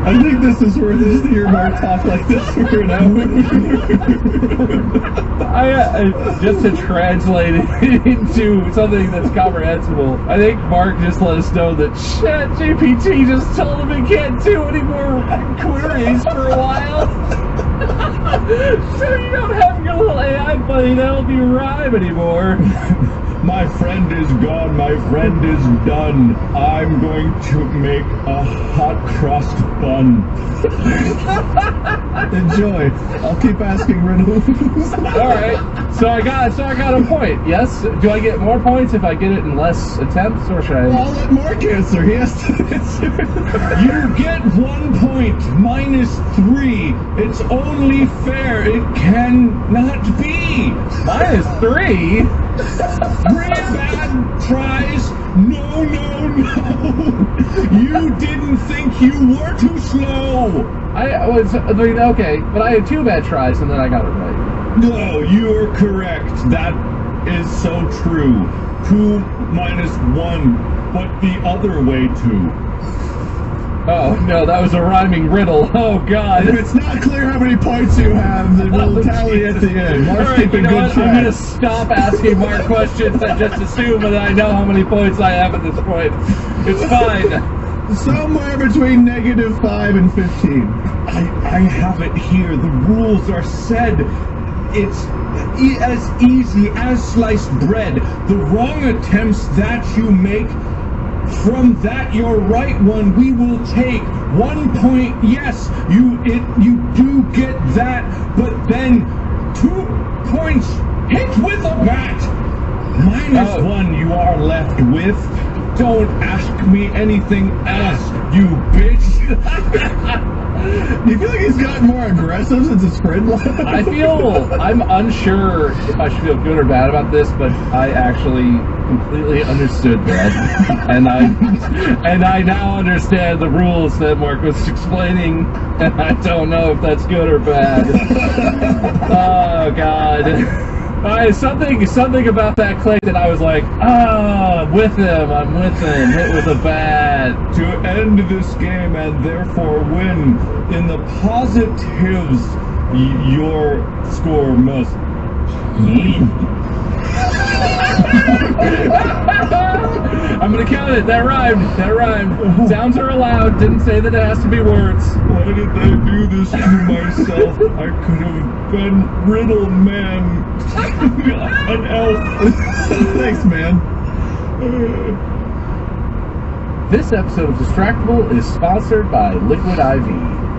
I think this is worth it just to hear Mark talk like this for an hour. Just to translate it into something that's comprehensible, I think Mark just let us know that ChatGPT just told him he can't do any more queries for a while. So you don't have your little AI buddy to help you rhyme anymore. My friend is gone, my friend is done. I'm going to make a hot crust bun. Enjoy. I'll keep asking riddles. Alright, so I got a point, yes? Do I get more points if I get it in less attempts, or should I... Well, I'll let Mark answer. He has to answer. You get 1 point, -3. It's only fair. It cannot be. -3? 3 bad tries. No. You didn't think you were too slow. Okay, but I had 2 bad tries and then I got it right. No, you're correct. That is so true. 2 minus 1, but the other way too. Oh no, that was a rhyming riddle. Oh god. If it's not clear how many points you have, then we'll tally at the end. Mark's Alright, keeping you know good what? track. I'm gonna stop asking Mark questions and just assume that I know how many points I have at this point. It's fine. Somewhere between -5 and 15. I have it here. The rules are said. It's as easy as sliced bread. The wrong attempts that you make, from that your right one we will take 1 point. Yes, you do get that, but then 2 points hit with a bat. -1 you are left with. Don't ask me anything else, you bitch. You feel like he's gotten more aggressive since his friend left? I'm unsure if I should feel good or bad about this, but I actually completely understood that. And I now understand the rules that Mark was explaining, and I don't know if that's good or bad. Oh god. Something about that click that I was like, I'm with him, hit with a bat. To end this game and therefore win in the positives, your score must I'm gonna count it. That rhymed. Sounds are allowed. Didn't say that it has to be words. Why did I do this to myself? I could have been Riddle Man. An elf. Thanks, man. This episode of Distractable is sponsored by Liquid IV.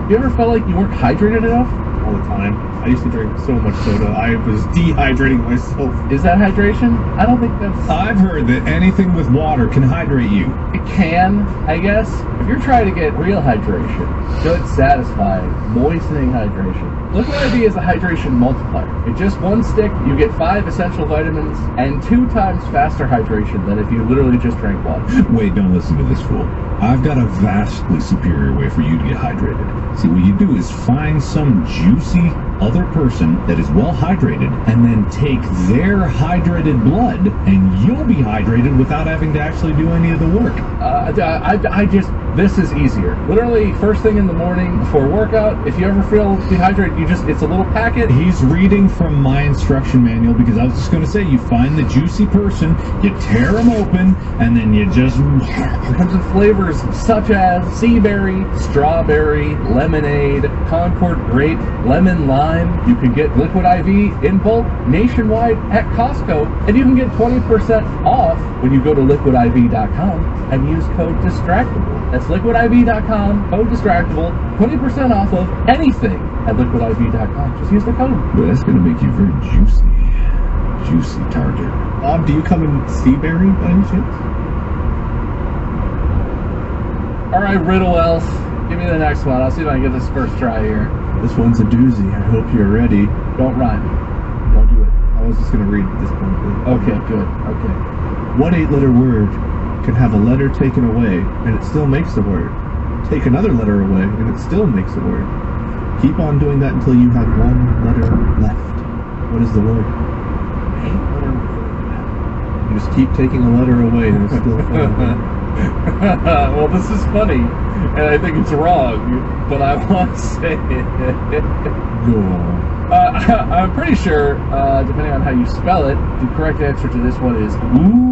You ever felt like you weren't hydrated enough? All the time. I used to drink so much soda, I was dehydrating myself. Is that hydration? I don't think that's... I've heard that anything with water can hydrate you. It can, I guess. If you're trying to get real hydration, good, satisfying, moistening hydration, Liquid IV is a hydration multiplier. In just 1 stick, you get 5 essential vitamins and 2 times faster hydration than if you literally just drank water. Wait, don't listen to this fool. I've got a vastly superior way for you to get hydrated. See, what you do is find some juicy other person that is well hydrated and then take their hydrated blood and you'll be hydrated without having to actually do any of the work. This is easier. Literally, first thing in the morning before workout, if you ever feel dehydrated, it's a little packet. He's reading from my instruction manual because I was just going to say, you find the juicy person, you tear them open, and then you just... It comes in flavors such as sea berry, strawberry, lemonade, Concord grape, lemon lime. You can get Liquid IV in bulk nationwide at Costco, and you can get 20% off when you go to liquidiv.com and use code DISTRACTABLE. That's liquidiv.com, code DISTRACTABLE, 20% off of anything at liquidiv.com. Just use the code. But that's going to make you very juicy. Juicy target. Do you come in Seaberry by any chance? Alright, Riddle Elf. Give me the next one. I'll see if I can get this first try here. This one's a doozy. I hope you're ready. Don't rhyme. Don't do it. I was just going to read this one. Okay, good. Okay. What 8-letter word can have a letter taken away and it still makes the word? take another letter away, and it still makes a word. Keep on doing that until you have one letter left. What is the word? Eight-letter word. You just keep taking a letter away, and it's still fun. Well, this is funny, and I think it's wrong, but I want to say it. Go on. I'm pretty sure, depending on how you spell it, the correct answer to this one is ooh.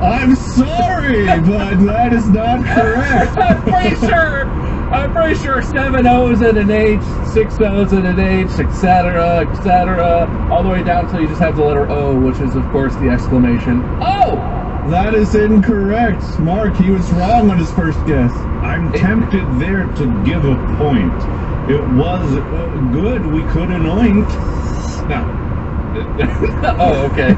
I'm sorry, but that is not correct. I'm pretty sure 7 O's and an H, 6 O's and an H, etc., all the way down until you just have the letter O, which is, of course, the exclamation Oh! That is incorrect. Mark, he was wrong on his first guess. I'm tempted there to give a point. It was good. We could anoint. Now. Oh, okay.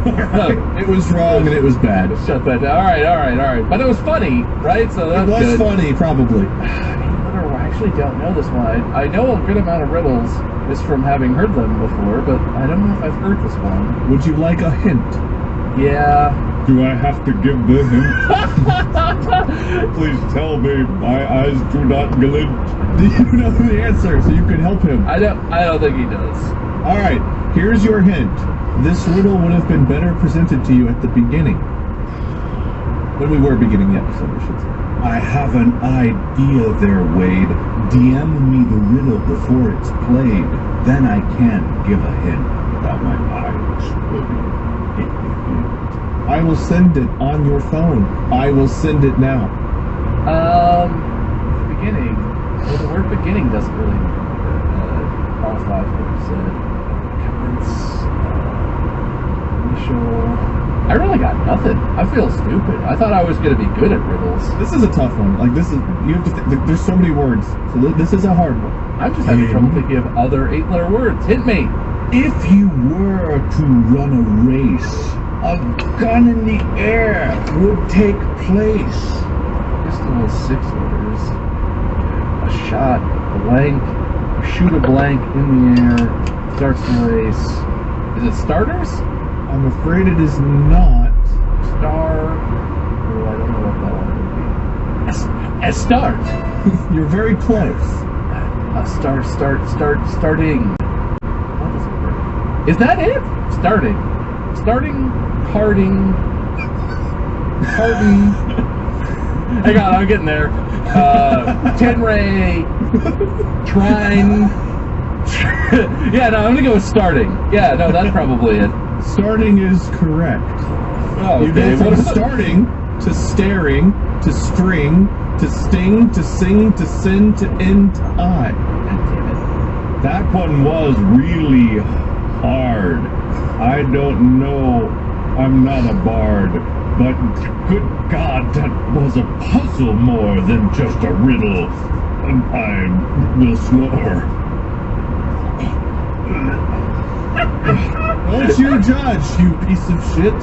It was wrong and it was bad. Shut that down. All right. But it was funny, right? So that's It was good. funny, probably. I actually don't know this one. I know a good amount of riddles just from having heard them before, but I don't know if I've heard this one. Would you like a hint? Yeah. Do I have to give the hint? Please tell me. My eyes do not glint. Do you know the answer so you can help him? I don't think he does. All right, here's your hint. This riddle would have been better presented to you at the beginning. When we were beginning the episode, I should say. I have an idea there, Wade. DM me the riddle before it's played. Then I can give a hint without my eyes exploding. I will send it on your phone. I will send it now. Beginning. Well, the word beginning doesn't really qualify for what you said. Comments, initial. I really got nothing. I feel stupid. I thought I was going to be good at riddles. This is a tough one. Like, this is, you have to there's so many words. So this is a hard one. I'm just having trouble thinking of other 8-letter words. Hit me. If you were to run a race, a gun in the air would take place. Just a little 6 letters. A shot, blank, shoot a blank in the air, starts the race. Is it starters? I'm afraid it is not. Star. Oh, I don't know what that one would be. A start. You're very close. Starting. What is it? Is that it? Starting. Parting. Hang on, I'm getting there. Tenray. Trine. Yeah, no, I'm gonna go with starting. Yeah, no, that's probably it. Starting is correct. Oh, You okay. go What from is it? starting to staring to string to sting to sing to sin to end to I. God damn it. That one was really hard. I don't know. I'm not a bard, but good God, that was a puzzle more than just a riddle. I will snore. Don't you judge, you piece of shit.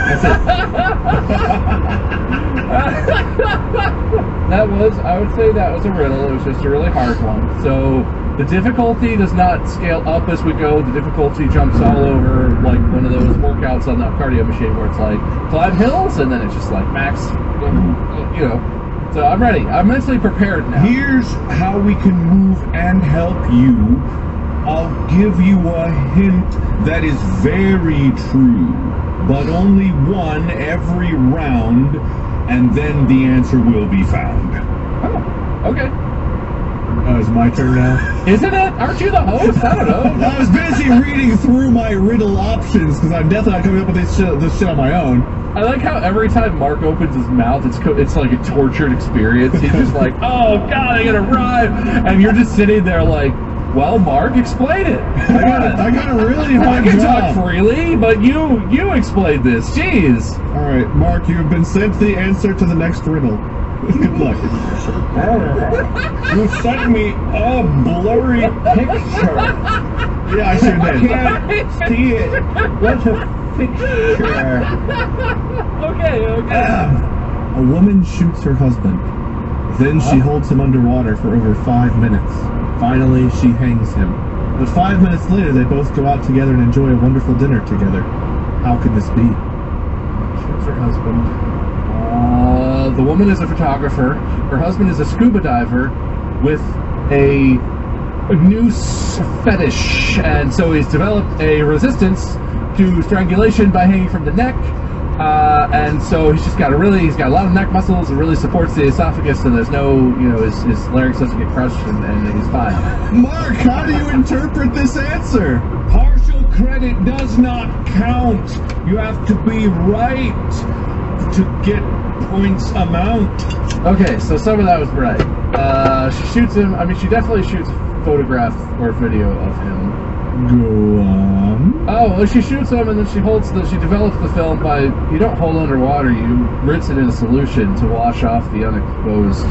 That's it. I would say that was a riddle. It was just a really hard one. So the difficulty does not scale up as we go. The difficulty jumps all over like one of those workouts on that cardio machine where it's like climb hills and then it's just like max, you know. So I'm ready. I'm mentally prepared now. Here's how we can move and help you. I'll give you a hint that is very true, but only one every round, and then the answer will be found. Oh, okay. It's my turn now. Isn't it? Aren't you the host? I don't know. I was busy reading through my riddle options because I'm definitely not coming up with this shit on my own. I like how every time Mark opens his mouth, it's like a tortured experience. He's just like, oh God, I gotta rhyme. And you're just sitting there like, well, Mark, explain it. I got a really I hard can job. talk freely, but you explained this. Jeez. All right, Mark, you have been sent the answer to the next riddle. Good luck. You sent me a blurry picture. Yeah, I sure I did. can't see it. What's a picture? Okay. A woman shoots her husband. Then she holds him underwater for over 5 minutes. Finally, she hangs him. But 5 minutes later, they both go out together and enjoy a wonderful dinner together. How could this be? Who's her husband? The woman is a photographer. Her husband is a scuba diver with a noose fetish, and so he's developed a resistance to strangulation by hanging from the neck. And so he's got a lot of neck muscles. It really supports the esophagus, so there's no, his larynx doesn't get crushed, and he's fine. Mark, how do you interpret this answer? Partial credit does not count. You have to be right to get points amount. Okay, so some of that was right. She shoots him. I mean, she definitely shoots a photograph or video of him. Go on. Oh, well, she shoots him, and then she develops the film by, you don't hold underwater, you rinse it in a solution to wash off the unexposed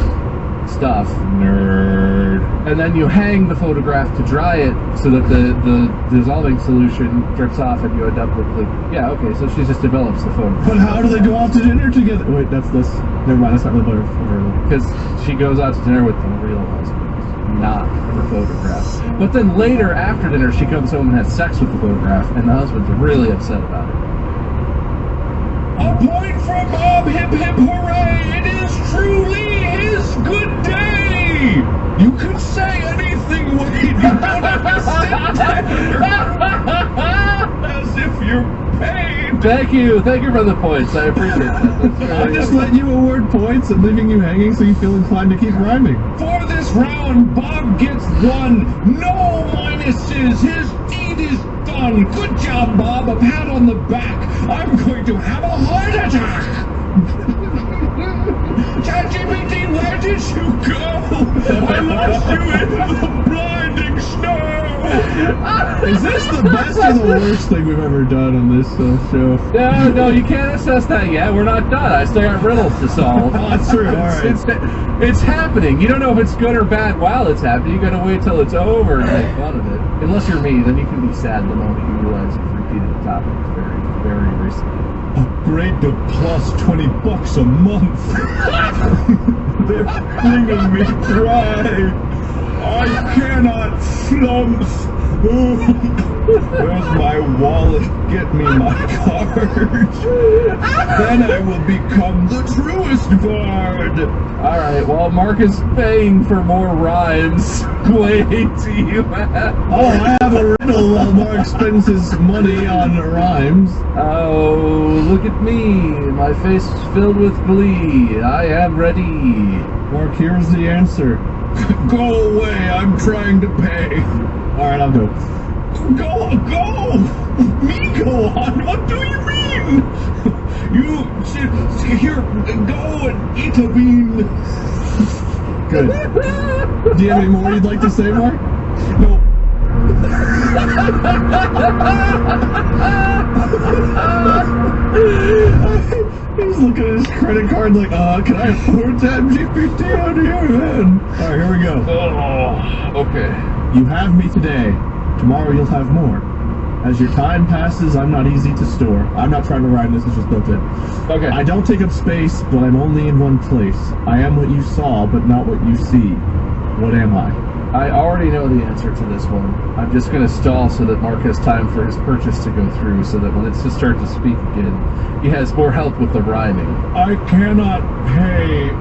stuff. Nerd. And then you hang the photograph to dry it so that the dissolving solution drips off, and you end up with okay, so she just develops the photograph. But how do they go out to dinner together? Wait, never mind, that's not really her. Because she goes out to dinner with the real husband, not her photograph. But then later, after dinner, she comes home and has sex with the photograph, and the husband's really upset about it. A point for Bob! Hip hip hooray! It is truly his good day! You could say anything, Wade! You don't have to sit there as if you're paid! Thank you for the points. I appreciate that. I'm just letting you award points and leaving you hanging so you feel inclined to keep rhyming. For this round, Bob gets 1. No minuses. His deed is done. Good job, Bob. A pat on the back. I'm going to have a heart attack. ChatGPT, where did you go? I lost you in the blinding snow. Is this the best or the worst thing we've ever done on this show? No, you can't assess that yet. We're not done. I still got riddles to solve. Oh, that's true. All right. It's happening. You don't know if it's good or bad while it's happening. You got to wait till it's over and make fun of it. Unless you're me, then you can be sad the moment you realize you've repeated the topic very, very recently. Upgrade to plus $20 a month. They're flinging me dry. I cannot slump. Where's my wallet? Get me my card. Then I will become the truest bard. Alright, well, Mark is paying for more rhymes. Wait, do you have? Oh, I have a riddle while Mark spends his money on rhymes. Oh, look at me. My face is filled with glee. I am ready. Mark, here's the answer. Go away, I'm trying to pay. Alright, I'll go. Go! Me go on? What do you mean? You should here go and eat a bean. Good. Do you have any more you'd like to say, Mark? No. He's looking at his credit card like, can I afford that GPT out here, man? Alright, here we go. Oh, okay. You have me today. Tomorrow you'll have more. As your time passes, I'm not easy to store. I'm not trying to rhyme this, it's just built in. Okay. I don't take up space, but I'm only in one place. I am what you saw, but not what you see. What am I? I already know the answer to this one. I'm just going to stall so that Mark has time for his purchase to go through, so that when it's his turn to speak again, he has more help with the rhyming. I cannot pay.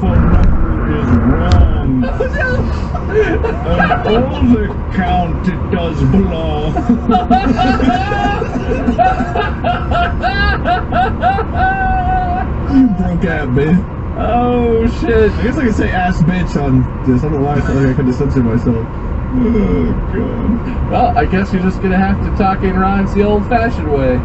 Phone number is wrong. Oh, no! On all the count, it does belong. You broke out, bitch. Oh, shit. I guess I could say ass bitch on this. I don't know why I felt like I could have censored myself. Oh, God. Well, I guess you're just going to have to talk in rhymes the old-fashioned way.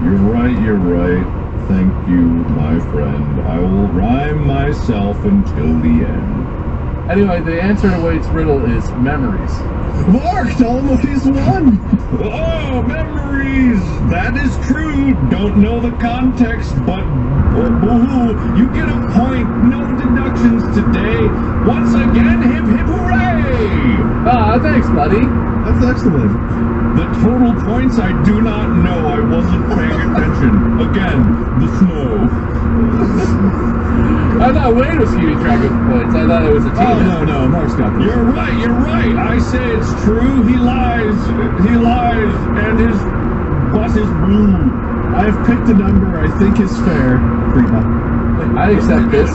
You're right. Thank you, my friend. I will rhyme myself until the end. Anyway, the answer to Wade's riddle is memories. Mark, tell him what he's won. Oh, memories! That is true. Don't know the context, but boo-hoo, you get a point. No deductions today. Once again, hip hip hooray! Ah, thanks, buddy. That's excellent. The total points I do not know. I wasn't paying attention. Again, the snow. I thought Wade was keeping track of the points. I thought it was a team. Oh, no, Mark's got this. You're right. I say it's true. He lies, and his bus is blue. I have picked a number I think is fair, Prima. I accept this.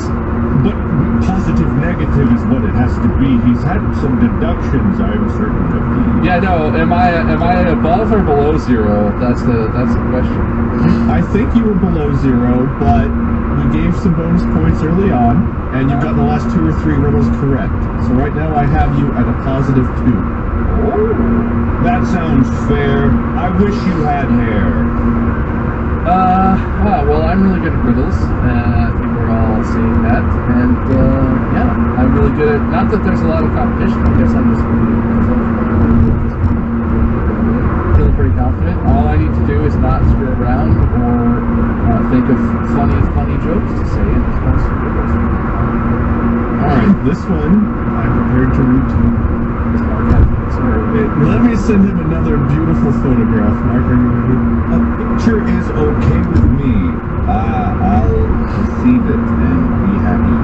But positive negative is what it has to be. He's had some deductions, I'm certain of these. Yeah, no. Am I above or below 0? That's the question. I think you were below 0, but we gave some bonus points early on, and you've gotten the last 2 or 3 riddles correct. So right now I have you at a positive 2. Oh, that sounds fair. I wish you had hair. Well, I'm really good at riddles. I think we're all seeing that. And, yeah, I'm really good at, not that there's a lot of competition, I guess I'm just feeling pretty confident. All I need to do is not screw around or think of funny jokes to say in response to riddles. Alright, this one I'm prepared to read to you. Let me send him another beautiful photograph. Mark, are you ready? A picture is okay with me. I'll receive it and be happy.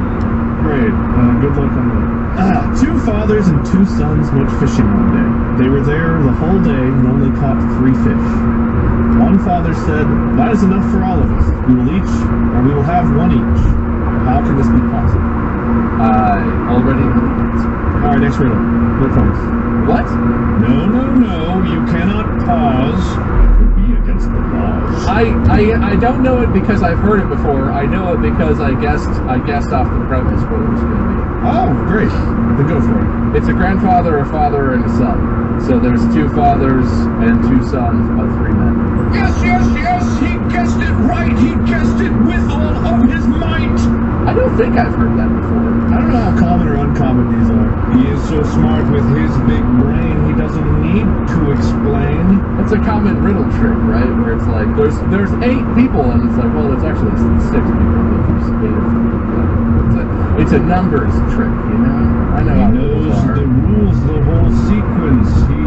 Great. Good luck on that. 2 fathers and 2 sons went fishing one day. They were there the whole day and only caught 3 fish. One father said, "That is enough for all of us. We will have one each." How can this be possible? I already know the answer. Alright, next riddle. No phones. What? No, you cannot pause. It would be against the laws. I don't know it because I've heard it before. I know it because I guessed off the premise what it was going to be. Oh, great. Then go for it. It's a grandfather, a father, and a son. So there's 2 fathers and 2 sons, but 3 men. Yes, he guessed it right. He guessed it with all of his might. I don't think I've heard that before. I don't know how common or uncommon these are. He is so smart with his big brain, he doesn't need to explain. It's a common riddle trick, right? Where it's like, there's 8 people, and it's like, well, it's actually 6 people, but there's 8 of them. It's a numbers trick, you know? I know He how knows riddles are. the rules, the whole sequence. He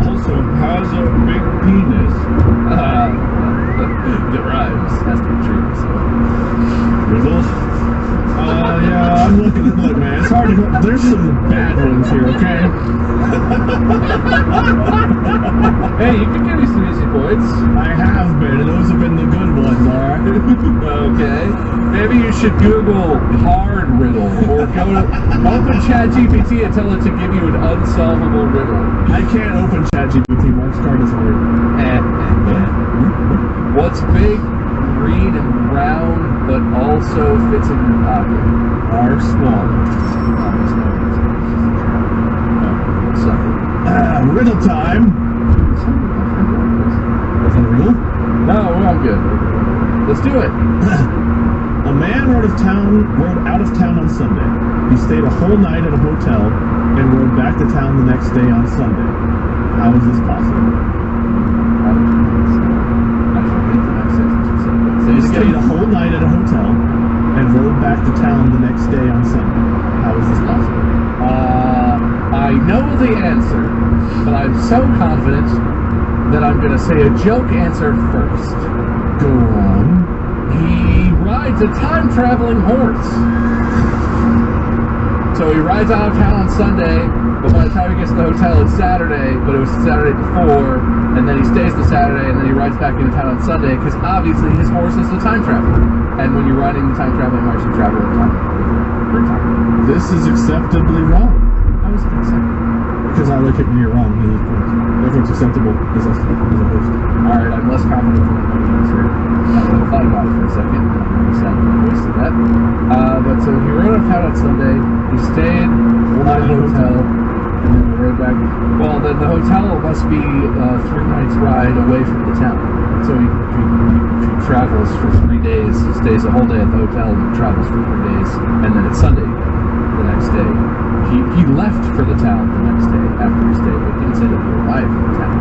also has a big penis. It rhymes. Has to be true, so. Riddles? Yeah, I'm looking at look, man. It's hard to go. There's some bad ones here, okay? Hey, you can give me some easy points. I have been, and those have been the good ones, alright? Okay. Maybe you should Google hard riddle, or open ChatGPT and tell it to give you an unsolvable riddle. I can't open ChatGPT. Mark's card doesn't work. What's big, green, and round, but also fits in your pocket? R small. Riddle time. Nothing riddle? No, I'm good. Let's do it. A man rode out of town on Sunday. He stayed a whole night at a hotel and rode back to town the next day on Sunday. How is this possible? He stayed a whole night at a hotel and rode back to town the next day on Sunday. How is this possible? I know the answer, but I'm so confident that I'm going to say a joke answer first. Go on. He rides a time-traveling horse. So he rides out of town on Sunday, but by the time he gets to the hotel, it's Saturday, but it was Saturday before, and then he stays the Saturday, and then he rides back into town on Sunday, because obviously his horse is a time traveler. And when you're riding the time-traveling horse, you travel in time. This is acceptably wrong. How is it acceptable? Because I like it when you're wrong, you lose points. Therefore it's acceptable as a host. Alright, I'm less confident than the answer. I thought about it for a second, and I'm sad that I wasted that. But so he rode out of town on Sunday, he stayed at a hotel, and then he rode back. Well, then the hotel must be 3 nights ride away from the town. So he travels for 3 days, he stays a whole day at the hotel, and travels for 3 days, and then it's Sunday the next day. He left for the town the next day after he stayed, but he didn't say that he arrived in the town.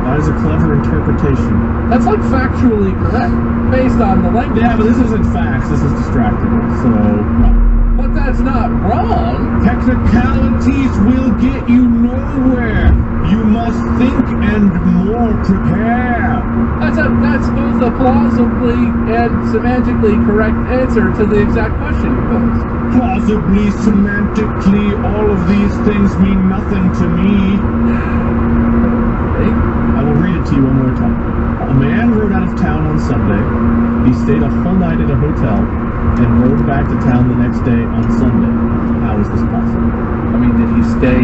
That is a clever interpretation. That's like factually correct, based on the language. Yeah, but this isn't facts, this is distractible, so... But that's not wrong. Technicalities will get you nowhere. You must think and more prepare. That's both a plausibly and semantically correct answer to the exact question you posed. Plausibly, semantically, all of these things mean nothing to me. Okay. I will read it to you one more time. A man rode out of town on Sunday. He stayed a whole night at a hotel and rode back to town the next day on Sunday. How is this possible? I mean, did he stay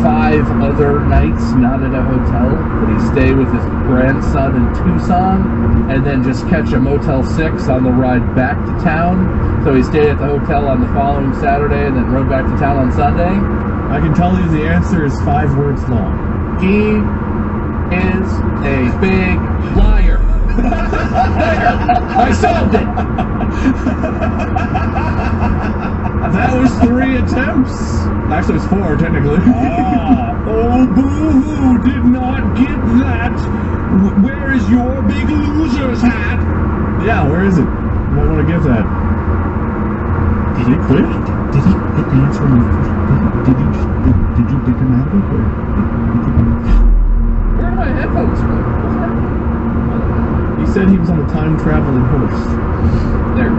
5 other nights not at a hotel? Did he stay with his grandson in Tucson and then just catch a Motel 6 on the ride back to town? So he stayed at the hotel on the following Saturday and then rode back to town on Sunday? I can tell you the answer is 5 words long. He is a big liar. There! I solved it! That was 3 attempts. Actually, it was 4, technically. Oh, boo-hoo, did not get that. Where is your big loser's hat? Yeah, where is it? You might want to give that. Did he quit? Did he hit the answer on the first? Did you pick him out of it? Or Where are my headphones from? What's happening? He said he was on a time-traveling horse. There.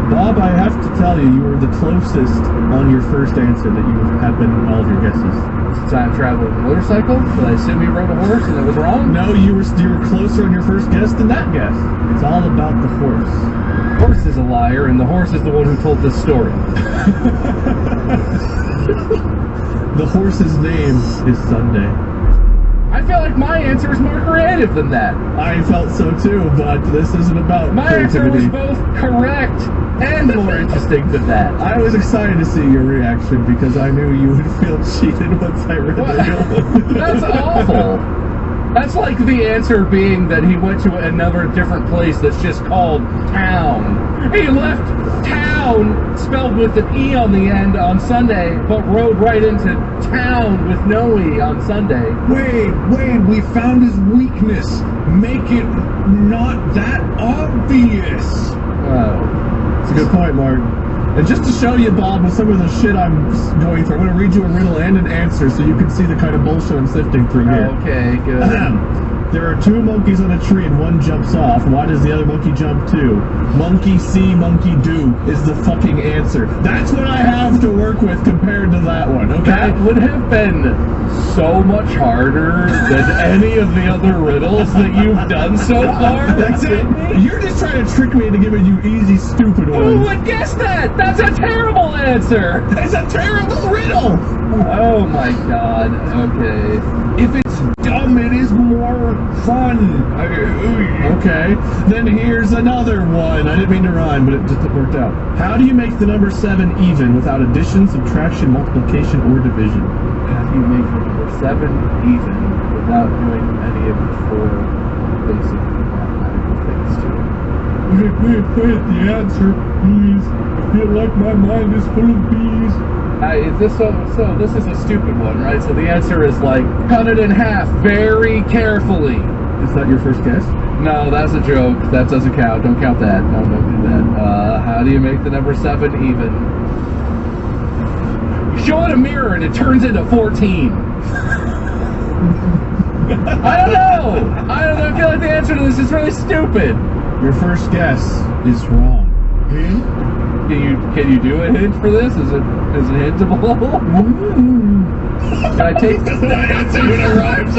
Bob, I have to tell you, you were the closest on your first answer that you have been in all of your guesses. It's a time traveling motorcycle. Did I assume you rode a horse and it was wrong? No, you were closer on your first guess than that guess. It's all about the horse. The horse is a liar, and the horse is the one who told this story. The horse's name is Sunday. I feel like my answer is more creative than that. I felt so too, but this isn't about My answer creativity. was both correct and more interesting than that. I was excited to see your reaction because I knew you would feel cheated once I read the riddle. That's awful. That's like the answer being that he went to another different place that's just called town. He left town, spelled with an E on the end, on Sunday, but rode right into town with no E on Sunday. Wade, we found his weakness. Make it not that obvious. Oh. It's a good point, Mark. And just to show you, Bob, with some of the shit I'm going through, I'm going to read you a riddle and an answer so you can see the kind of bullshit I'm sifting through here. Okay, good. There are 2 monkeys on a tree and one jumps off. Why does the other monkey jump too? Monkey see, monkey do is the fucking answer. That's what I have to work with compared to that one, okay? That would have been so much harder than any of the other riddles that you've done so far. That's it. You're just trying to trick me into giving you easy, stupid Who ones. would guess that? That's a terrible answer. That's a terrible riddle. Oh my god. Okay. If it's dumb, it is more fun. Okay, then here's another one. I didn't mean to rhyme, but it just worked out. How do you make the number 7 even without addition, subtraction, multiplication, or division? How do you make the number 7 even without doing any of the 4 basic mathematical things to it? Wait, the answer, please. I feel like my mind is full of bees. So this is a stupid one, right? So the answer is like, cut it in half very carefully. Is that your first guess? No, that's a joke. That doesn't count. Don't count that. No, don't do that. How do you make the number 7 even? You show it a mirror and it turns into 14. I don't know. I feel like the answer to this is really stupid. Your first guess is wrong. Can you do a hint for this? Is it hintable? Can I take this answer when it rhymes?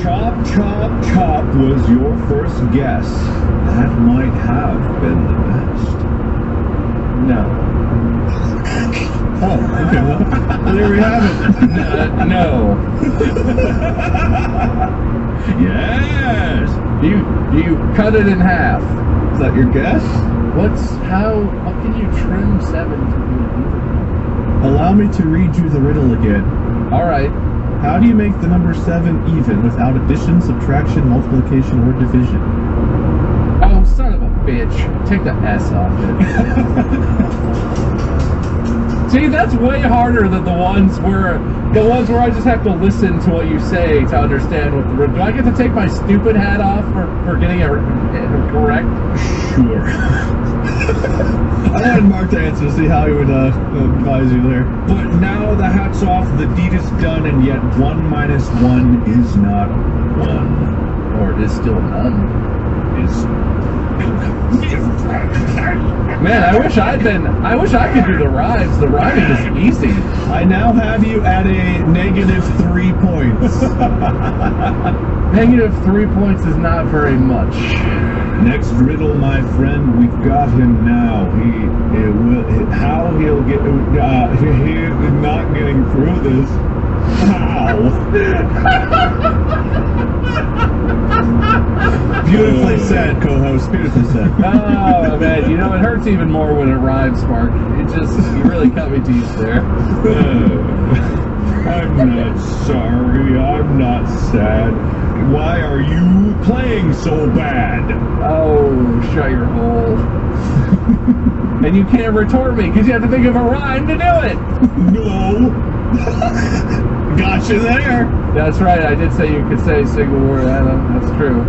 Chop, chop, chop was your first guess. That might have been the best. No. Oh, okay, well, there we have it. No. Yes! You cut it in half. Is that your guess? What can you trim 7 to be even? Allow me to read you the riddle again. Alright. How do you make the number 7 even without addition, subtraction, multiplication, or division? Oh, son of a bitch. Take the S off it. See, that's way harder than the ones where I just have to listen to what you say to understand what the riddle. Do I get to take my stupid hat off for getting it correct? Sure. I wanted Mark to answer to see how he would advise you there. But now the hat's off, the deed is done, and yet 1 minus 1 is not 1. Or it is still none. Is Man, I wish I could do the rhymes. The rhyming is easy. I now have you at a -3 points. -3 points is not very much. Next riddle, my friend, we've got him now. How he'll get, he's not getting through this. How? Beautifully said, co-host. Beautifully said. Oh man, you know it hurts even more when it rhymes, Mark. You really cut me deep there. I'm not sorry. I'm not sad. Why are you playing so bad? Oh, shut your hole. And you can't retort me because you have to think of a rhyme to do it. No. Gotcha there. That's right. I did say you could say a single word, Adam. That's true.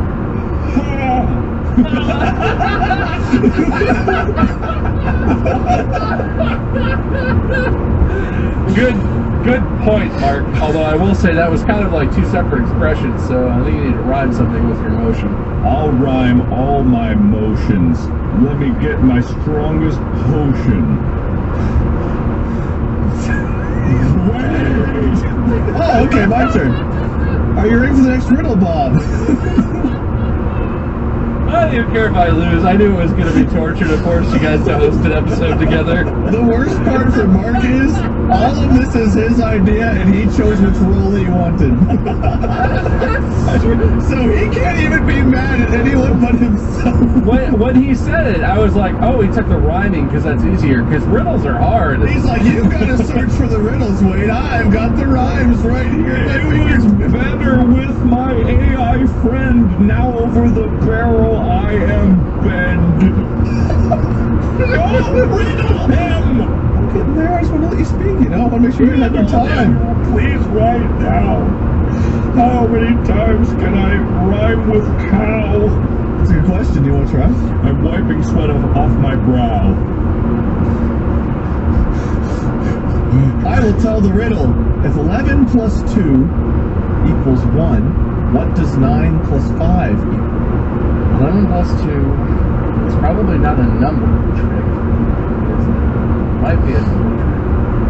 Good point, Mark. Although I will say that was kind of like two separate expressions, so I think you need to rhyme something with your motion. I'll rhyme all my motions. Let me get my strongest potion. Wait! Oh, okay, my turn. Are you ready for the next riddle, Bob? I don't even care if I lose. I knew it was going to be torture to force you guys to host an episode together. The worst part for Mark is all of this is his idea, and he chose which role he wanted. So he can't even be mad at anyone but himself. When he said it, I was like, oh, he took the rhyming because that's easier, because riddles are hard. He's like, you've got to search for the riddles, Wade. I've got the rhymes right here. It was better with my AI friend. Now over the barrel I am bend. No, riddle him! I'm getting there. I just want to let you speak, you know? I want to make sure you have your time. Please write down. How many times can I rhyme with cow? That's a good question. Do you want to try? I'm wiping sweat off my brow. I will tell the riddle. If 11 plus 2 equals 1, what does 9 plus 5 equal? 11 plus 2 is probably not a number trick. It might be a number trick.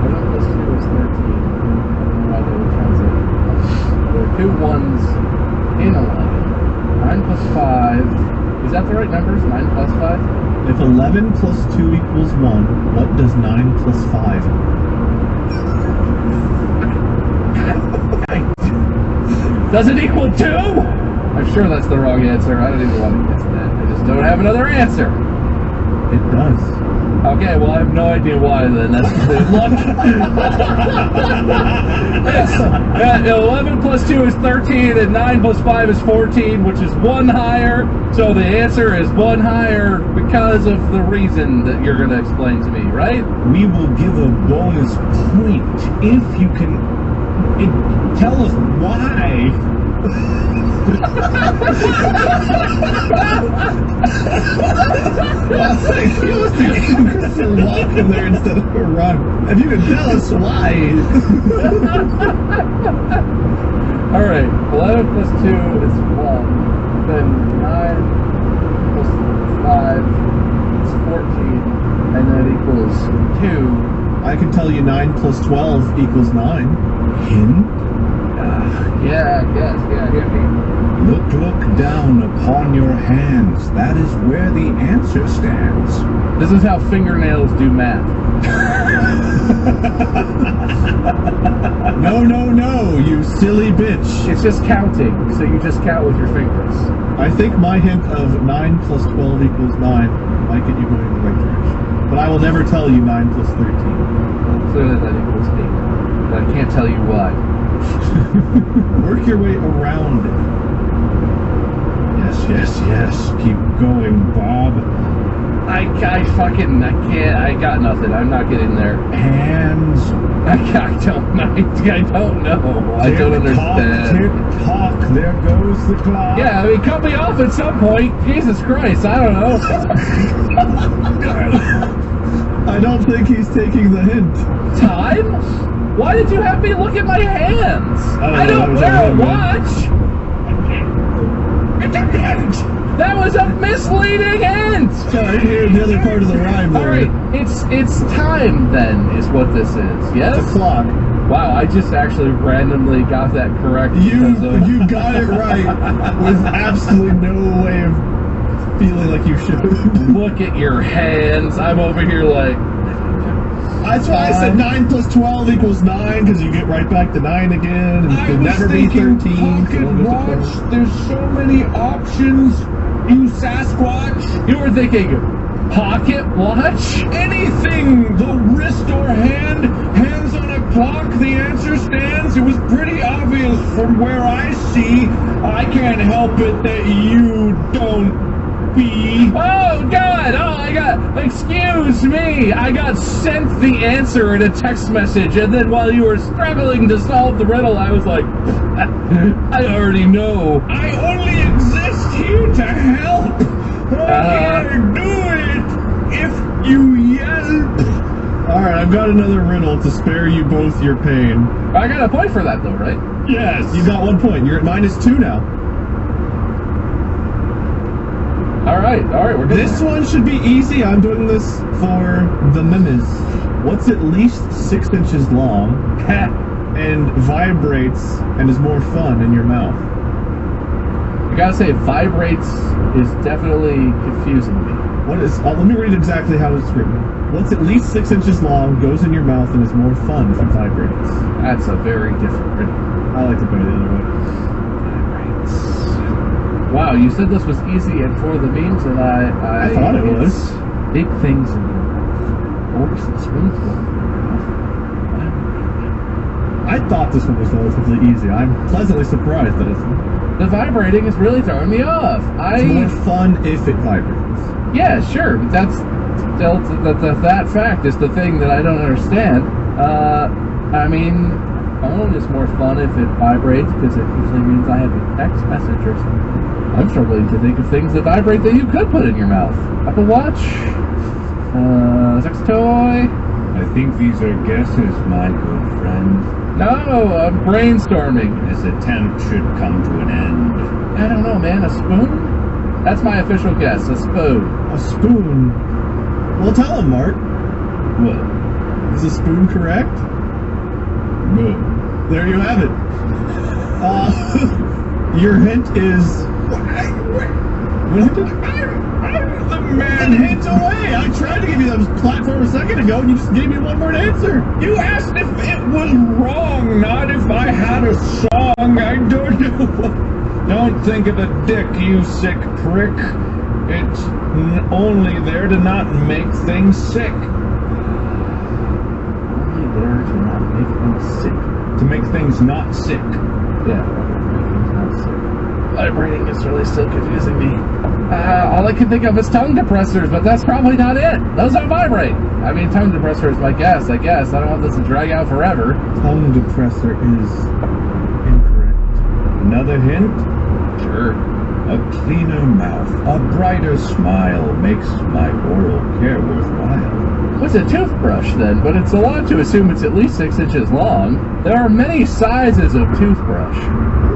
11 plus 2 is 13. I don't know why they would translate it. There are 2 ones in 11. 9 plus 5. Is that the right numbers? 9 plus 5? If 11 plus 2 equals 1, what does 9 plus 5 equal? Does it equal 2? I'm sure that's the wrong answer. I don't even want to guess that. I just don't have another answer. It does. Okay, well, I have no idea why then. That's complete luck. Yes. 11 plus 2 is 13, and 9 plus 5 is 14, which is 1 higher. So the answer is 1 higher because of the reason that you're going to explain to me, right? We will give a bonus point if you can tell us why. Well, thank you. Christopher Walken there instead of a rhyme. If you could tell us why. Alright, 11 plus 2 is 1. Then 9 plus 5 is 14. And that equals 2. I can tell you 9 plus 12 equals 9. Him? Yeah, I guess. Yeah, hit me. Look down upon your hands. That is where the answer stands. This is how fingernails do math. No, you silly bitch. It's just counting, so you just count with your fingers. I think my hint of 9 plus 12 equals 9 might get you going in the right direction. But I will never tell you 9 plus 13. Well, clearly that equals 8. But I can't tell you why. Work your way around it. Yes. Keep going, Bob. I can't. I got nothing. I'm not getting there. Hands. I don't know. I don't understand. Tick tock. There goes the clock. Yeah, I mean, cut me off at some point. Jesus Christ, I don't know. I don't think he's taking the hint. Time? Why did you have me look at my hands? I don't wear a watch. It's a hint. That was a misleading hint! So I hear the other part of the rhyme there. Alright, it's time then, is what this is, yes? It's a clock. Wow, I just actually randomly got that correct. You because of- you got it right with absolutely no way of feeling like you should. Look at your hands. I'm over here like... That's why I said 9 plus 12 equals 9, because you get right back to 9 again, and I it'll was never be thinking 13. pocket so it goes to watch. 12. There's so many options. You Sasquatch. You were thinking, pocket watch? Anything. The wrist or hand. Hands on a clock. The answer stands. It was pretty obvious from where I see. I can't help it that you don't be. Oh, God! Oh, I got... Excuse me! I got sent the answer in a text message, and then while you were struggling to solve the riddle, I was like, I already know. I only exist here to help. I can't do it if you yell. Alright, I've got another riddle to spare you both your pain. I got a point for that, though, right? Yes, you got 1 point. You're at -2 now. Alright, we're good. This one should be easy. I'm doing this for the memes. What's at least 6 inches long and vibrates and is more fun in your mouth? I gotta say, vibrates is definitely confusing me. What is? Let me read exactly how it's written. What's at least 6 inches long, goes in your mouth, and is more fun if it vibrates? That's a very different riddle. I like it better the other way. Vibrates. Wow, you said this was easy and for the memes, and I thought it was. it's big things in your mouth. Forks and spoons going in your mouth. I thought this one was relatively easy. I'm pleasantly surprised that it's The vibrating is really throwing me off. more fun if it vibrates. Yeah, sure, but that fact is the thing that I don't understand. I mean, phone is more fun if it vibrates because it usually means I have a text message or something. I'm struggling to think of things that vibrate that you could put in your mouth. Apple Watch, sex toy. I think these are guesses, my good friend. No, I'm brainstorming. This attempt should come to an end. I don't know, man. A spoon? That's my official guess. A spoon. A spoon. Well, tell him, Mark. What? Is a spoon correct? Good. There you have it. Your hint is. What hint? I'm the Man, man. hint away! I tried to give you that platform a second ago, and you just gave me one word answer. You asked if it was wrong, not if I had a song. I don't know. Don't think of a dick, you sick prick. It's only there to not make things sick. Only there to not make things sick. To make things not sick. Yeah, make things not sick. Vibrating is really still confusing me. All I can think of is tongue depressors, but that's probably not it. Those don't vibrate. I mean, tongue depressor is my guess, I guess. I don't want this to drag out forever. Tongue depressor is incorrect. Another hint? Sure. A cleaner mouth, a brighter smile makes my oral care worthwhile. What's a toothbrush then? But it's a lot to assume it's at least 6 inches long. There are many sizes of toothbrush.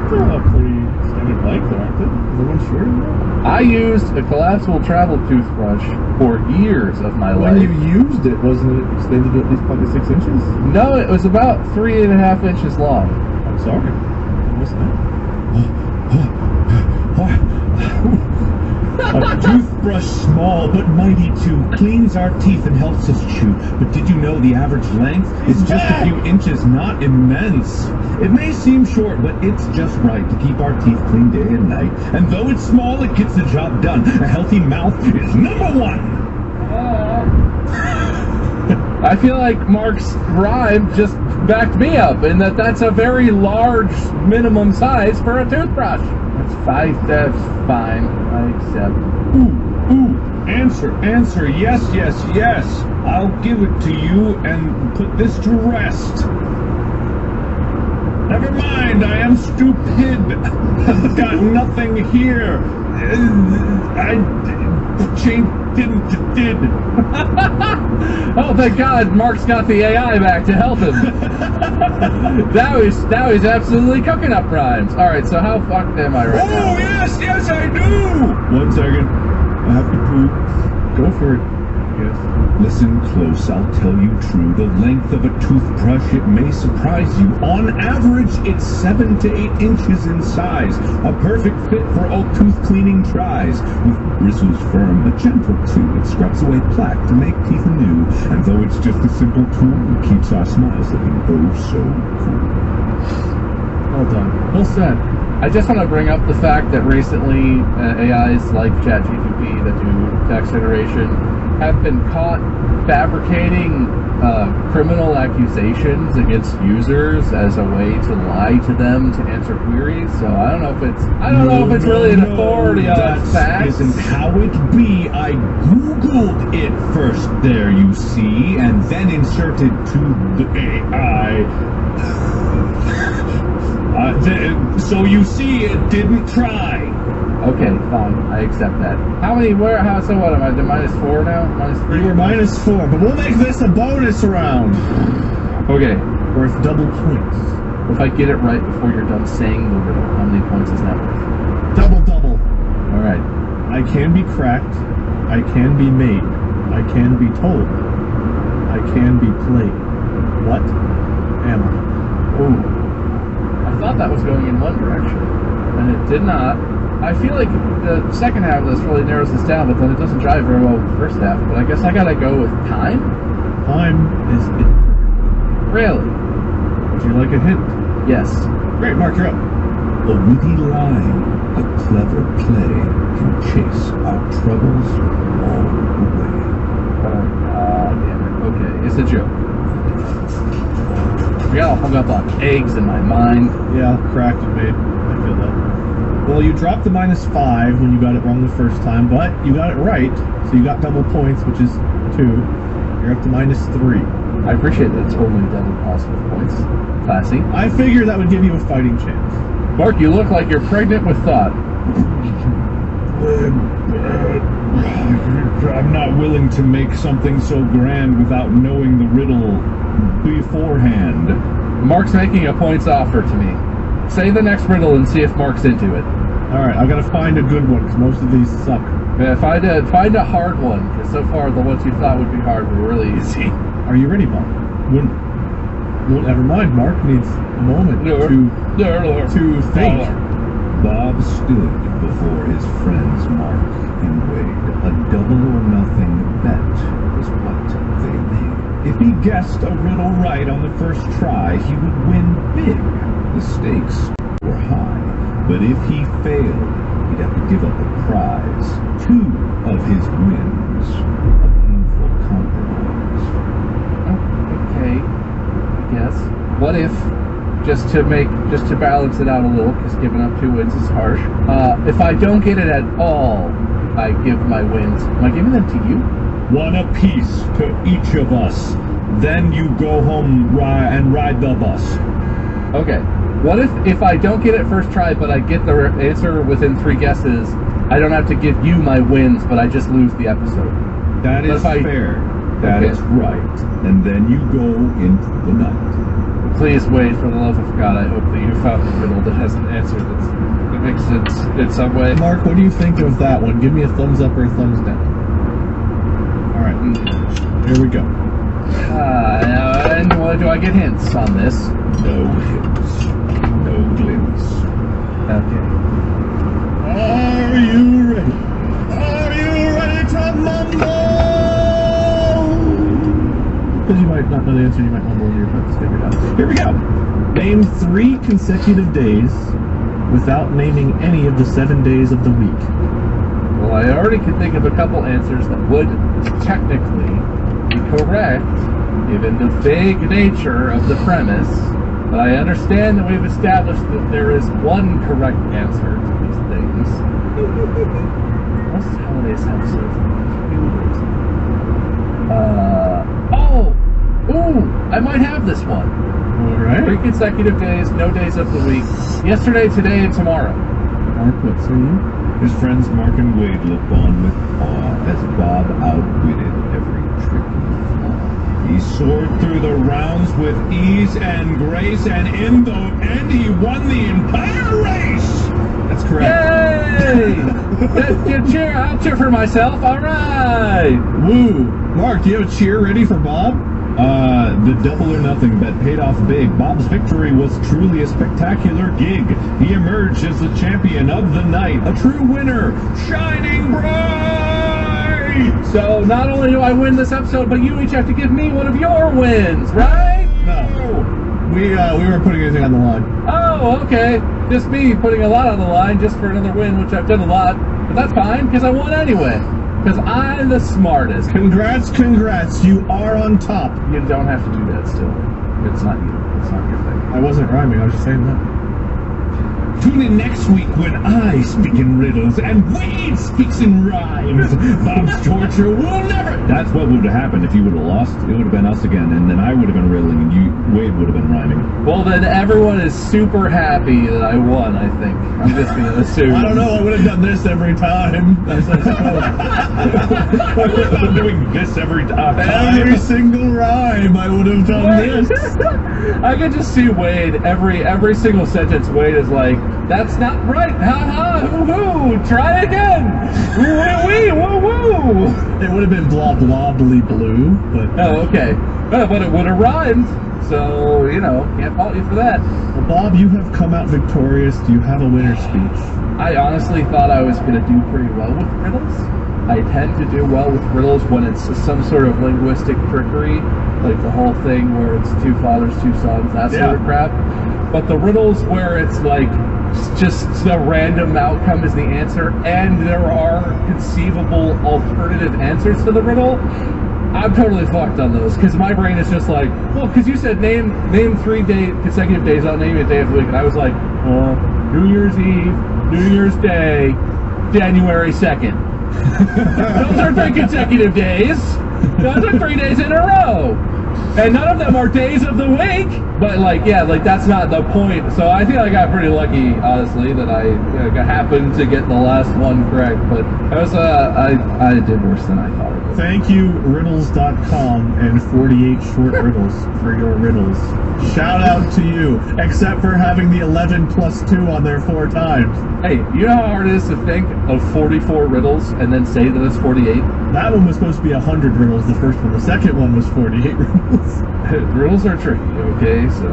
They're all pretty standard length, aren't they? Is there one shorter than that? I used a collapsible travel toothbrush for years of my When life. you used it, wasn't it extended to at least probably 6 inches? No, it was about 3.5 inches long. I'm sorry. I missed that. A toothbrush small but mighty too cleans our teeth and helps us chew. But did you know the average length is just a few inches, not immense? It may seem short, but it's just right to keep our teeth clean day and night. And though it's small, it gets the job done. A healthy mouth is #1. I feel like Mark's rhyme just backed me up in that that's a very large minimum size for a toothbrush. That's fine. I accept. Answer, yes, yes, yes. I'll give it to you and put this to rest. Never mind, I am stupid. I've got nothing here. I Oh, thank God, Mark's got the AI back to help him. Now he's absolutely cooking up rhymes. All right, so how fucked am I right now? Oh, yes, I do! 1 second. I have to poop. Go for it. Yes. Listen close, I'll tell you true. The length of a toothbrush, it may surprise you. On average, it's 7 to 8 inches in size. A perfect fit for all tooth cleaning tries. With bristles firm, but gentle too. It scrubs away plaque to make teeth anew. And though it's just a simple tool, it keeps our smiles looking oh so cool. Well done. Well said. I just want to bring up the fact that recently AIs like ChatGPT that do text generation have been caught fabricating criminal accusations against users as a way to lie to them to answer queries. So I don't know if it's really an authority on facts. Isn't how it be. I googled it first. There you see, and then inserted to the AI. So you see, it didn't try. Okay, fine. I accept that. So what am I? -4 now? -3? You were -4, but we'll make this a bonus round. Okay. Worth double points. If I get it right before you're done saying the riddle, how many points is that worth? Double. Alright. I can be cracked. I can be made. I can be told. I can be played. What am I? Ooh. I thought that was going in one direction, and it did not. I feel like the second half of this really narrows this down, but then it doesn't drive very well with the first half. But I guess I gotta go with time? Time is it. Really? Would you like a hint? Yes. Great, Mark, you're up. A witty line, a clever play can chase our troubles all away. Damn it. Okay, it's a joke. I got all hung up on eggs in my mind. Yeah, cracked and made. I feel that. Well, you dropped the -5 when you got it wrong the first time, but you got it right, so you got double points, which is 2. You're up to -3. I appreciate that it's only double positive points. Classy. I figured that would give you a fighting chance. Mark, you look like you're pregnant with thought. I'm not willing to make something so grand without knowing the riddle beforehand. Mark's making a points offer to me. Say the next riddle and see if Mark's into it. Alright, I've got to find a good one, because most of these suck. Yeah, find a hard one, because so far the ones you thought would be hard were really easy. Are you ready, Mark? Well, never mind, Mark needs a moment to think. Bob stood before his friends Mark and Wade. A double or nothing bet was what they made. If he guessed a riddle right on the first try, he would win big. The stakes were high, but if he failed, he'd have to give up a prize. 2 of his wins, a painful compromise. Okay, I guess. What if, just to balance it out a little, because giving up 2 wins is harsh, if I don't get it at all, I give my wins. Am I giving them to you? 1 apiece to each of us. Then you go home and ride the bus. Okay. What if I don't get it first try, but I get the answer within 3 guesses, I don't have to give you my wins, but I just lose the episode? That is fair. That is right. And then you go into the night. Please wait, for the love of God, I hope that you found a riddle that has an answer that makes sense in some way. Mark, what do you think of that one? Give me a thumbs up or a thumbs down. Alright, here we go. And do I get hints on this? No hints. No glints. Okay. Are you ready? Are you ready to mumble? Because you might not know the answer, you might mumble in your butts. Figure it out. Here we go. Name 3 consecutive days without naming any of the 7 days of the week. Well, I already can think of a couple answers that would technically be correct, given the vague nature of the premise. But I understand that we've established that there is one correct answer to these things. Most holidays have so few days. I might have this one. Alright. 3 consecutive days, no days of the week. Yesterday, today, and tomorrow. Mark, what say you? His friends Mark and Wade looked on with awe as Bob outwitted every tricky flaw. He He soared through the rounds with ease and grace, and in the end, he won the entire race. That's correct. Yay! Good cheer! I'll cheer for myself. All right. Woo! Mark, do you have a cheer ready for Bob? The double or nothing bet paid off big. Bob's victory was truly a spectacular gig. He emerged as the champion of the night, a true winner, shining bright! So not only do I win this episode, but you each have to give me one of your wins, right? No. We weren't putting anything on the line. Oh, okay. Just me putting a lot on the line just for another win, which I've done a lot. But that's fine, because I won anyway. Because I'm the smartest. Congrats. You are on top. You don't have to do that still. It's not you. It's not your thing. I wasn't rhyming, I was just saying that. Tune in next week when I speak in riddles and Wade speaks in rhymes. Bob's torture will never... That's what would have happened if you would have lost. It would have been us again, and then I would have been riddling, and Wade would have been rhyming. Well, then everyone is super happy that I won, I think. I'm just going to assume. I don't know, I would have done this every time. That's what it's called. I would have been doing this every time. Every single rhyme, I would have done this. I could just see Wade, every single sentence, Wade is like, that's not right, ha ha, hoo hoo, try again, woo wee, woo woo. It would have been blah blah blee blue, but... Oh, okay. But it would have rhymed, so, can't fault you for that. Well, Bob, you have come out victorious. Do you have a winner's speech? I honestly thought I was going to do pretty well with riddles. I tend to do well with riddles when it's some sort of linguistic trickery, like the whole thing where it's two fathers, two sons, that sort of crap. But the riddles where it's like just the random outcome is the answer, and there are conceivable alternative answers to the riddle, I'm totally fucked on those, because my brain is just like, well, because you said name 3 consecutive days, I'll name you a day of the week, and I was like, New Year's Eve, New Year's Day, January 2nd. Those are 3 consecutive days. Those are 3 days in a row. And none of them are days of the week. But that's not the point. So I think I got pretty lucky, honestly, that I happened to get the last one correct. But I did worse than I thought I would. Thank you, riddles.com and 48 short riddles for your riddles. Shout out to you, except for having the 11 plus 2 on there 4 times. Hey, you know how hard it is to think of 44 riddles and then say that it's 48? That one was supposed to be 100 riddles, the first one. The second one was 48 riddles. Riddles are tricky, okay? So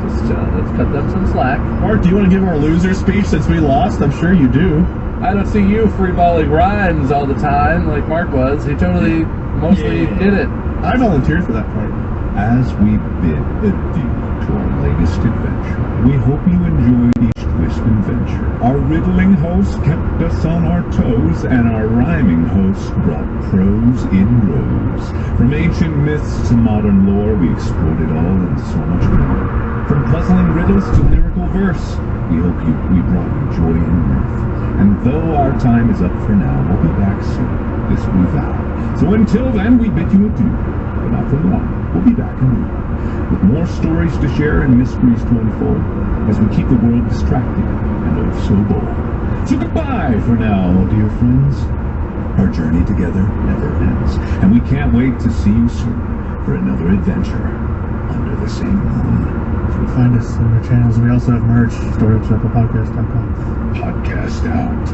just let's cut them some slack. Mark, do you want to give our loser speech since we lost? I'm sure you do. I don't see you freeballing rhymes all the time like Mark was. He totally mostly did it. I volunteered for that part. As we bid adieu to our latest adventure, we hope you enjoyed each twist and venture. Our riddling host kept us on our toes, and our rhyming host brought prose in rows. From ancient myths to modern lore, we explored it all and so much more. From puzzling riddles to lyrical verse, we hope we brought you joy and mirth. And though our time is up for now, we'll be back soon, this we vow. So until then, we bid you adieu, but not for long. We'll be back anew, with more stories to share and mysteries to unfold, as we keep the world distracted and oh so bold. So goodbye for now, dear friends. Our journey together never ends, and we can't wait to see you soon for another adventure under the same moon. You can find us on our channels. We also have merch, storage.podcast.com. Podcast out.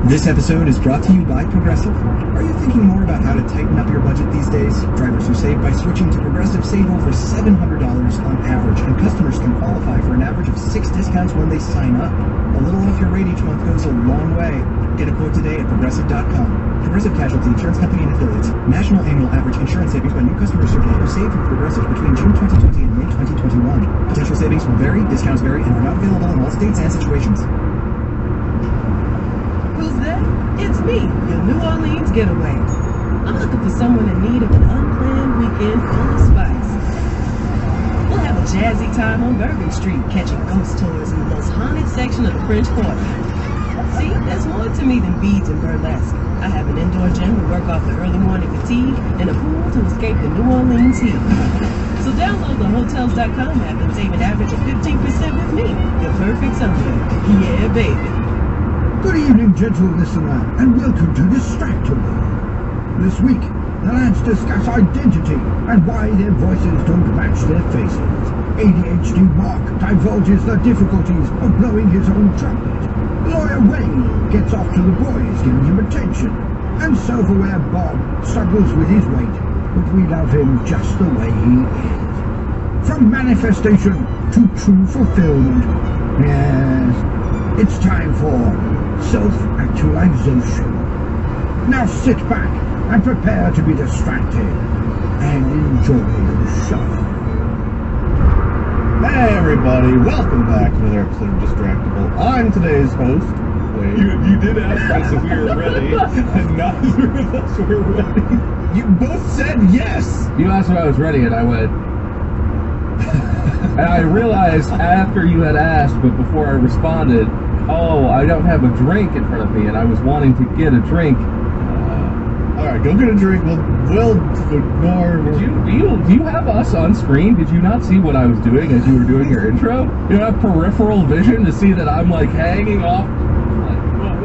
This episode is brought to you by Progressive. Are you thinking more about how to tighten up your budget these days? Drivers who save by switching to Progressive save over $700 on average, and customers can qualify for an average of 6 discounts when they sign up. A little off your rate each month goes a long way. Get a quote today at Progressive.com. Progressive Casualty Insurance Company and Affiliates. National annual average insurance savings by new customers surveyed who saved with Progressive between June 2020 and May 2021. Potential savings will vary, discounts vary, and are not available in all states and situations. Who's that? It's me, your New Orleans getaway. I'm looking for someone in need of an unplanned weekend full of spice. We'll have a jazzy time on Bourbon Street, catching ghost tours in the most haunted section of the French Quarter. See, there's more to me than beads and burlesque. I have an indoor gym to work off the early morning fatigue and a pool to escape the New Orleans heat. So download the Hotels.com app and save an average of 15% with me, your perfect Sunday. Yeah, baby. Good evening, gentle listener, and welcome to Distract This week, the lads discuss identity and why their voices don't match their faces. ADHD Mark divulges the difficulties of blowing his own trumpet. Lawyer Wayne gets off to the boys, giving him attention. And self-aware Bob struggles with his weight, but we love him just the way he is. From manifestation to true fulfillment. Yes, it's time for self-actualization. Now sit back and prepare to be distracted and enjoy the show. Hey everybody, welcome back to another episode of Distractable. I'm today's host, Wade. You did ask us if we were ready, and neither of us were ready. You both said yes! You asked if I was ready, and I went. And I realized after you had asked, but before I responded, oh, I don't have a drink in front of me, and I was wanting to get a drink. Alright, go get a drink. We'll ignore. Do you have us on screen? Did you not see what I was doing as you were doing your intro? You don't have peripheral vision to see that I'm like hanging off. Like,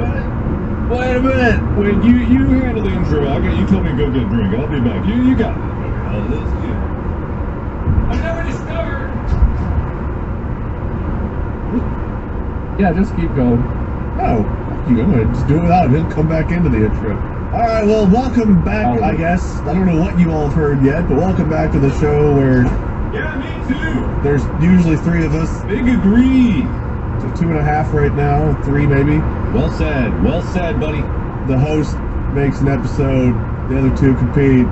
wait a minute. Wait, you handle the intro. You told me to go get a drink. I'll be back. You got it. Let's get it. I've never discovered. Yeah, just keep going. No, I'm gonna just do it without it. He'll come back into the intro. Alright, well, welcome back, I guess. I don't know what you all have heard yet, but welcome back to the show where Yeah, me too. there's usually three of us. Big agree. So 2.5 right now, 3 maybe. Well said, buddy. The host makes an episode, the other two compete,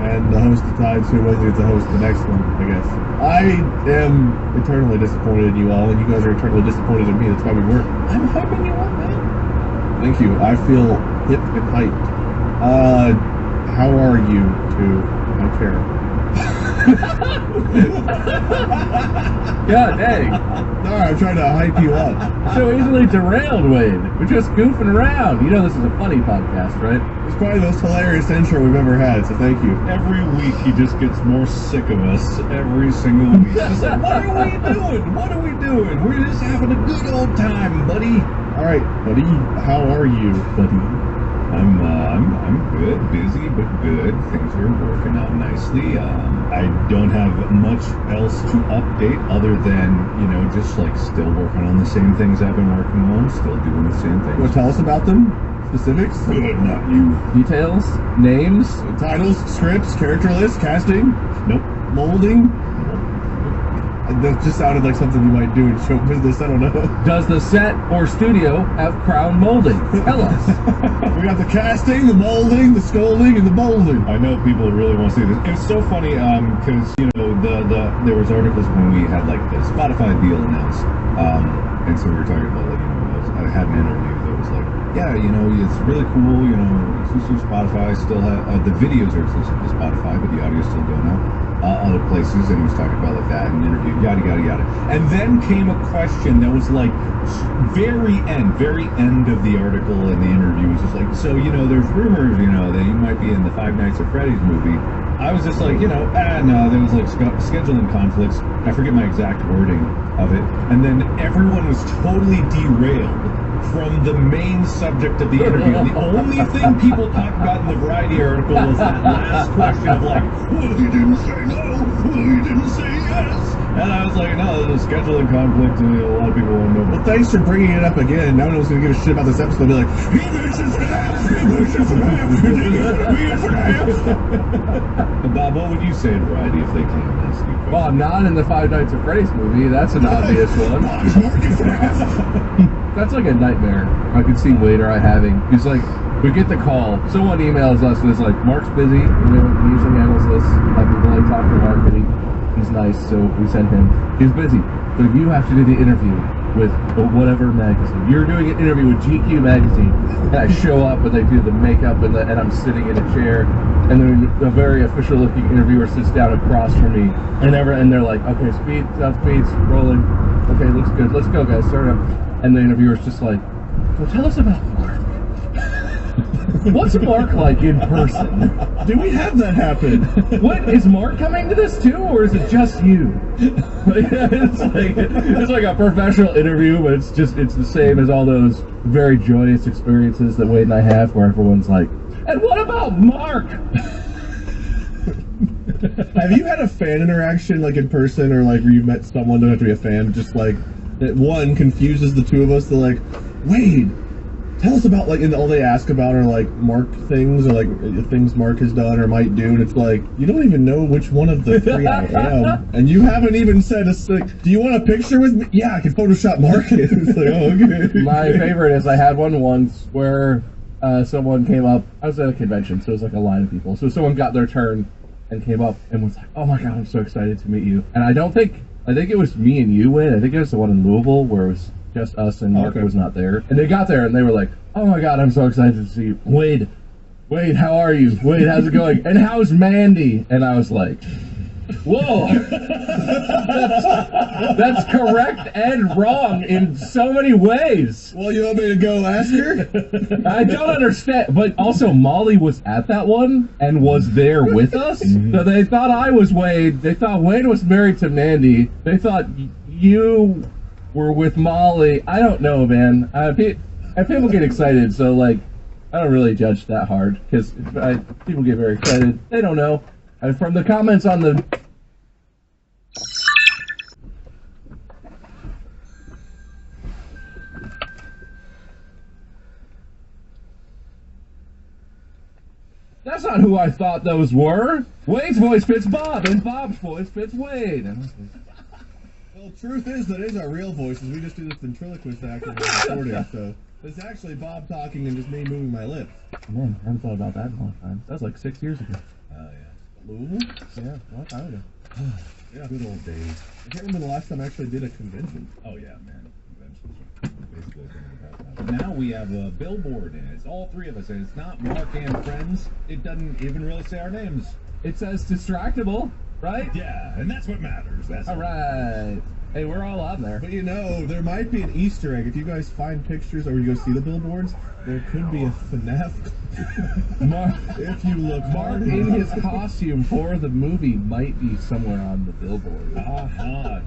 and the host decides who wins gets the host the next one, I guess. I am eternally disappointed in you all, and you guys are eternally disappointed in me. That's why we work. I'm hyping you up, man. Thank you. I feel hip and hyped. How are you two? I care. God dang. Alright, I'm trying to hype you up. So easily derailed, Wade. We're just goofing around. You know this is a funny podcast, right? It's probably the most hilarious intro we've ever had, so thank you. Every week he just gets more sick of us. Every single week. Just like, what are we doing? What are we doing? We're just having a good old time, buddy. Alright, buddy. How are you, buddy? I'm good, busy but good. Things are working out nicely. I don't have much else to update other than, just like still working on the same things I've been working on, still doing the same You want things. to tell us about them? Specifics? Good, not you. Details? Names? Titles, scripts, character lists, casting, Nope. molding. That just sounded like something you might do in show business. I don't know. Does the set or studio have crown molding? Tell us. We got the casting, the molding, the scolding, and the molding. I know people really want to see this. It's so funny because there was articles when we had like the Spotify deal announced, and so we were talking about I had an interview that was like, yeah, it's really cool. Exclusive to Spotify. Still have the videos are exclusive to Spotify, but the audio's still going out other places. And he was talking about like that in the interview, yada yada yada. And then came a question that was like very end of the article and the interview was just like, so there's rumors that you might be in the Five Nights at Freddy's movie. I was just like, no, there was like scheduling conflicts. I forget my exact wording of it. And then everyone was totally derailed from the main subject of the interview. And the only thing people talked about in the Variety article was that last question of like, well, he didn't say no, well, he didn't say yes. And I was like, no, there's a scheduling conflict, and a lot of people want to know. Well, thanks for bringing it up again. Now no one's going to give a shit about this episode. They'll be like, he mentions that, he mentions that. Bob, what would you say to Variety if they came and asked you questions? Well, I'm not in the Five Nights at Freddy's movie. That's an obvious one. That's like a nightmare I could see Wade or I having. It's like, we get the call. Someone emails us and it's like, Mark's busy. He usually handles this. Like, we like talk to Mark and he's nice, so we send him. He's busy. So you have to do the interview with whatever magazine. You're doing an interview with GQ magazine. And I show up and they do the makeup and I'm sitting in a chair. And then a very official looking interviewer sits down across from me. And they're like, okay, speed's rolling. Okay, looks good. Let's go, guys. Start up. And the interviewer's just like, well, tell us about Mark. What's Mark like in person? Do we have that happen? What, is Mark coming to this too, or is it just you? It's like a professional interview, but it's the same as all those very joyous experiences that Wade and I have, where everyone's like, And what about Mark? Have you had a fan interaction, like in person, or like where you've met someone, don't have to be a fan, just like that one confuses the two of us? They're like, Wade, tell us about, like, and all they ask about are like Mark things, or like things Mark has done or might do, and it's like, you don't even know which one of the three I am, and you haven't even said, like, do you want a picture with me? Yeah, I can Photoshop Mark in. It's like, oh, okay. My favorite is I had one once where someone came up. I was at a convention, so it was like a line of people. So someone got their turn and came up and was like, "Oh my god, I'm so excited to meet you." And I think it was me and you, Wade. I think it was the one in Louisville where it was just us and Mark was not there. And they got there and they were like, "Oh my god, I'm so excited to see you, Wade. Wade, how are you? Wade, how's it going? And how's Mandy?" And I was like, whoa, that's correct and wrong in so many ways. Well, you want me to go ask her? I don't understand. But also, Molly was at that one and was there with us. So they thought I was Wade. They thought Wade was married to Mandy. They thought you were with Molly. I don't know, man. People get excited, so like, I don't really judge that hard because people get very excited. They don't know. From the comments on the... That's not who I thought those were. Wade's voice fits Bob, and Bob's voice fits Wade. Well, truth is, that is our real voices. We just do this ventriloquist act in the recording, so it's actually Bob talking and just me moving my lips. Man, I haven't thought about that in a long time. That was like 6 years ago. Oh, yeah. Louisville? Yeah, a long time ago. Yeah, good old days. I can't remember the last time I actually did a convention. Oh yeah, man. Conventions are basically a thing of the past now. But now we have a billboard, and it's all three of us, and it's not Mark and friends. It doesn't even really say our names. It says distractible, right? Yeah, and that's what matters. That's All right. Hey, we're all on there. But you know, there might be an Easter egg. If you guys find pictures or you go see the billboards, there could be a FNAF. Mark, if you look Mark hard in enough. his costume for the movie might be somewhere on the billboard.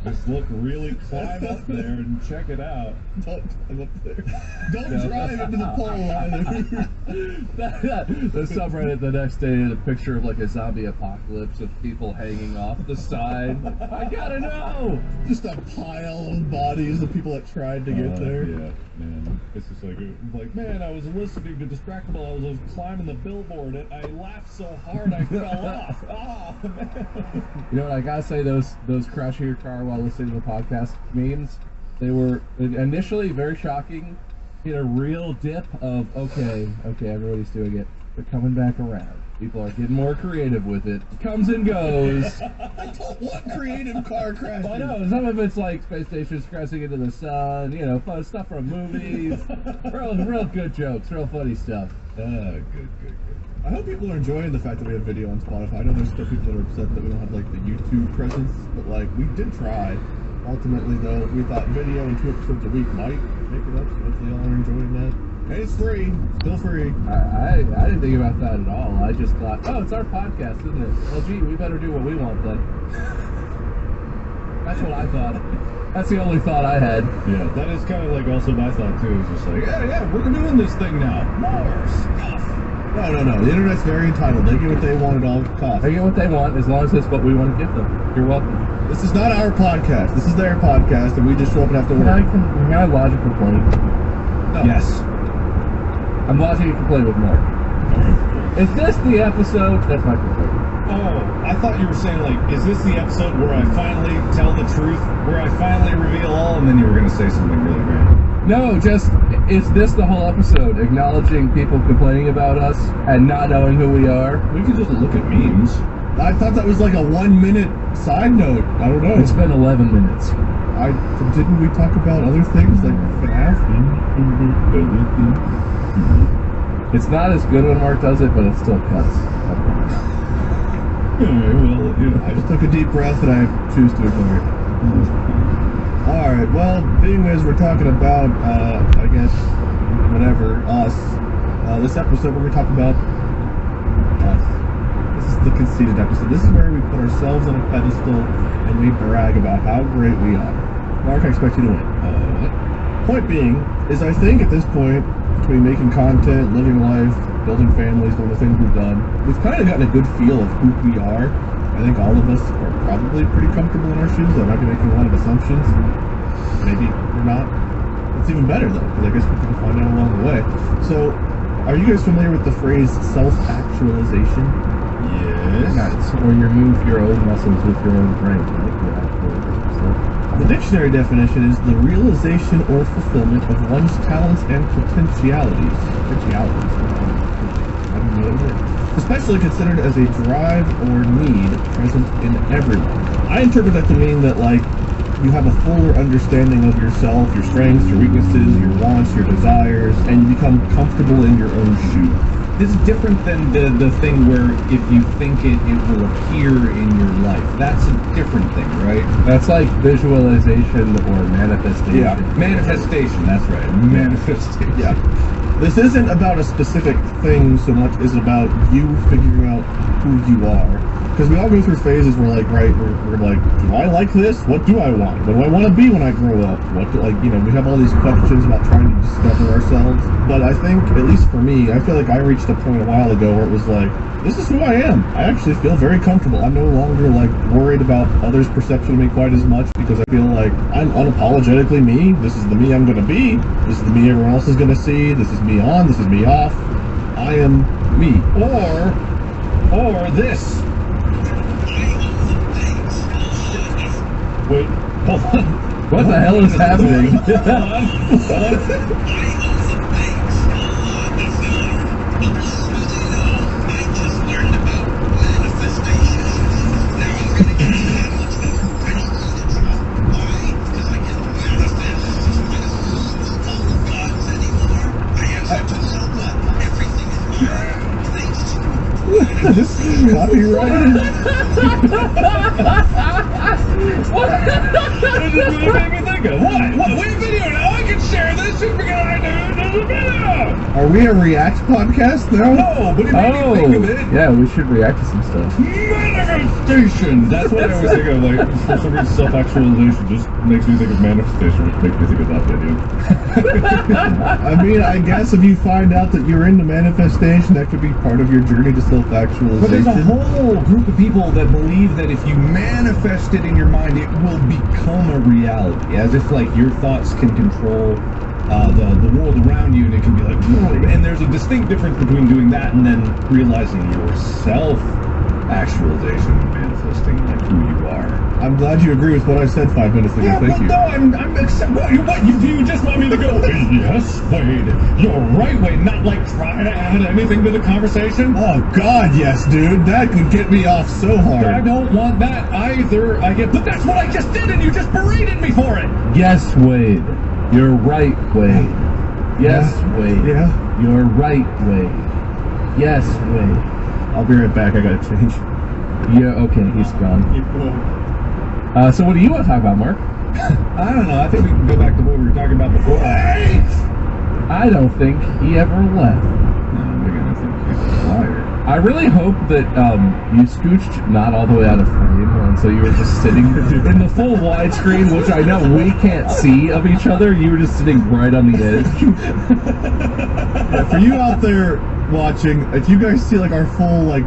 Just look really, climb up there and check it out. Don't climb up there. Don't drive into the pole either. The subreddit the next day had a picture of like a zombie apocalypse of people hanging off the side. I gotta know! Just a pile of bodies of people that tried to get there. Yeah, man. It's just like, man, I was listening to Distractable. I was climbing the billboard, and I laughed so hard I fell off. Oh, man. You know what, I gotta say, those crash your car while listening to the podcast memes, they were initially very shocking. Hit a real dip of, okay, everybody's doing it. They're coming back around. People are getting more creative with it. Comes and goes. I don't want creative car crashing. I know, some of it's like space stations crashing into the sun, you know, fun stuff from movies. real good jokes, real funny stuff. Good. I hope people are enjoying the fact that we have video on Spotify. I know there's still people that are upset that we don't have like the YouTube presence, but like we did try. Ultimately, though, we thought video and 2 episodes a week might make it up. So hopefully, y'all are enjoying that. And it's free, still free. I didn't think about that at all. I just thought, oh, it's our podcast, isn't it? Well, gee, we better do what we want then. That's what I thought. That's the only thought I had. Yeah, that is kind of like also my thought too. It's just like, yeah, we're doing this thing now. More stuff. No. The internet's very entitled. They get what they want at all costs. They get what they want as long as it's what we want to give them. You're welcome. This is not our podcast. This is their podcast, and we just show up and have to work. Can I lodge a complaint? No. Yes. I'm lodging a complaint with Mark. Is this the episode? That's my complaint. Oh, I thought you were saying, like, is this the episode where I finally tell the truth? Where I finally reveal all? And then you were going to say something really great. No, just, is this the whole episode? Acknowledging people complaining about us and not knowing who we are? We could just look at memes. I thought that was like a 1 minute side note. I don't know. It's been 11 minutes. Didn't we talk about other things like FNAF? It's not as good when Mark does it, but it still cuts. I just took a deep breath and I choose to ignore it. Alright, well, being as we're talking about, I guess, whatever, us, this episode we're going to talk about us. This is the conceited episode. This is where we put ourselves on a pedestal and we brag about how great we are. Mark, I expect you to win. Point being, is I think at this point, between making content, living life, building families, doing the things we've done. We've kind of gotten a good feel of who we are. I think all of us are probably pretty comfortable in our shoes. I might be making a lot of assumptions. Maybe we're not. It's even better though, because I guess we can find out along the way. So, are you guys familiar with the phrase self-actualization? Yes. Nice. Or you move your own muscles with your own brain, like you actually yourself. The dictionary definition is the realization or fulfillment of one's talents and potentialities. Potentialities. I don't know what it is. Especially considered as a drive or need present in everyone. I interpret that to mean that, like, you have a fuller understanding of yourself, your strengths, your weaknesses, your wants, your desires, and you become comfortable in your own shoes. This is different than the thing where if you think it will appear in your life. That's a different thing, right? That's like visualization or manifestation. Yeah, manifestation, that's right. Manifestation. Yeah. This isn't about a specific thing so much as about you figuring out who you are. Because we all go through phases where, like, right, we're like, do I like this? What do I want? What do I want to be when I grow up? What do, like, you know, we have all these questions about trying to discover ourselves. But I think, at least for me, I feel like I reached a point a while ago where it was like, this is who I am. I actually feel very comfortable. I'm no longer, like, worried about others' perception of me quite as much because I feel like I'm unapologetically me. This is the me I'm going to be. This is the me everyone else is going to see. This is me on. This is me off. I am me. Or this. Wait, hold on. What the hell is happening? Hold on. This is copyrighted. What? It just really made me think of what? We have video now. I can share this just because I do. There's a video. Are we a React podcast now? No, but it made me think of it. Yeah, we should react to some stuff. Manifestation. That's what I always think of. Like, for some reason, self-actualization just makes me think of manifestation, which makes me think of that video. I mean, I guess if you find out that you're into manifestation, that could be part of your journey to self-actualization. But there's a whole group of people that believe that if you manifest it in your mind, it will become a reality. As if, like, your thoughts can control the world around you, and it can be like, and there's a distinct difference between doing that and then realizing your self-actualization, manifesting, like, who you are. I'm glad you agree with what I said 5 minutes ago. Yeah, Thank but you. no, I'm what, you just want me to go, yes, Wade, you're right, Wade, not, like, try to add anything to the conversation? Oh, God, yes, dude. That could get me off so hard. I don't want that either. But that's what I just did, and you just berated me for it. Yes, Wade. You're right, Wade. Yes, Wade. Yeah? You're right, Wade. Yes, Wade. I'll be right back. I gotta change. Yeah, okay, he's gone. Keep going. So what do you want to talk about, Mark? I don't know. I think we can go back to what we were talking about before. I don't think he ever left. No, they're gonna think he's a liar. I really hope that you scooched not all the way out of frame, and so you were just sitting in the full widescreen, which I know we can't see of each other. You were just sitting right on the edge. Yeah, for you out there watching, if you guys see, like, our full, like,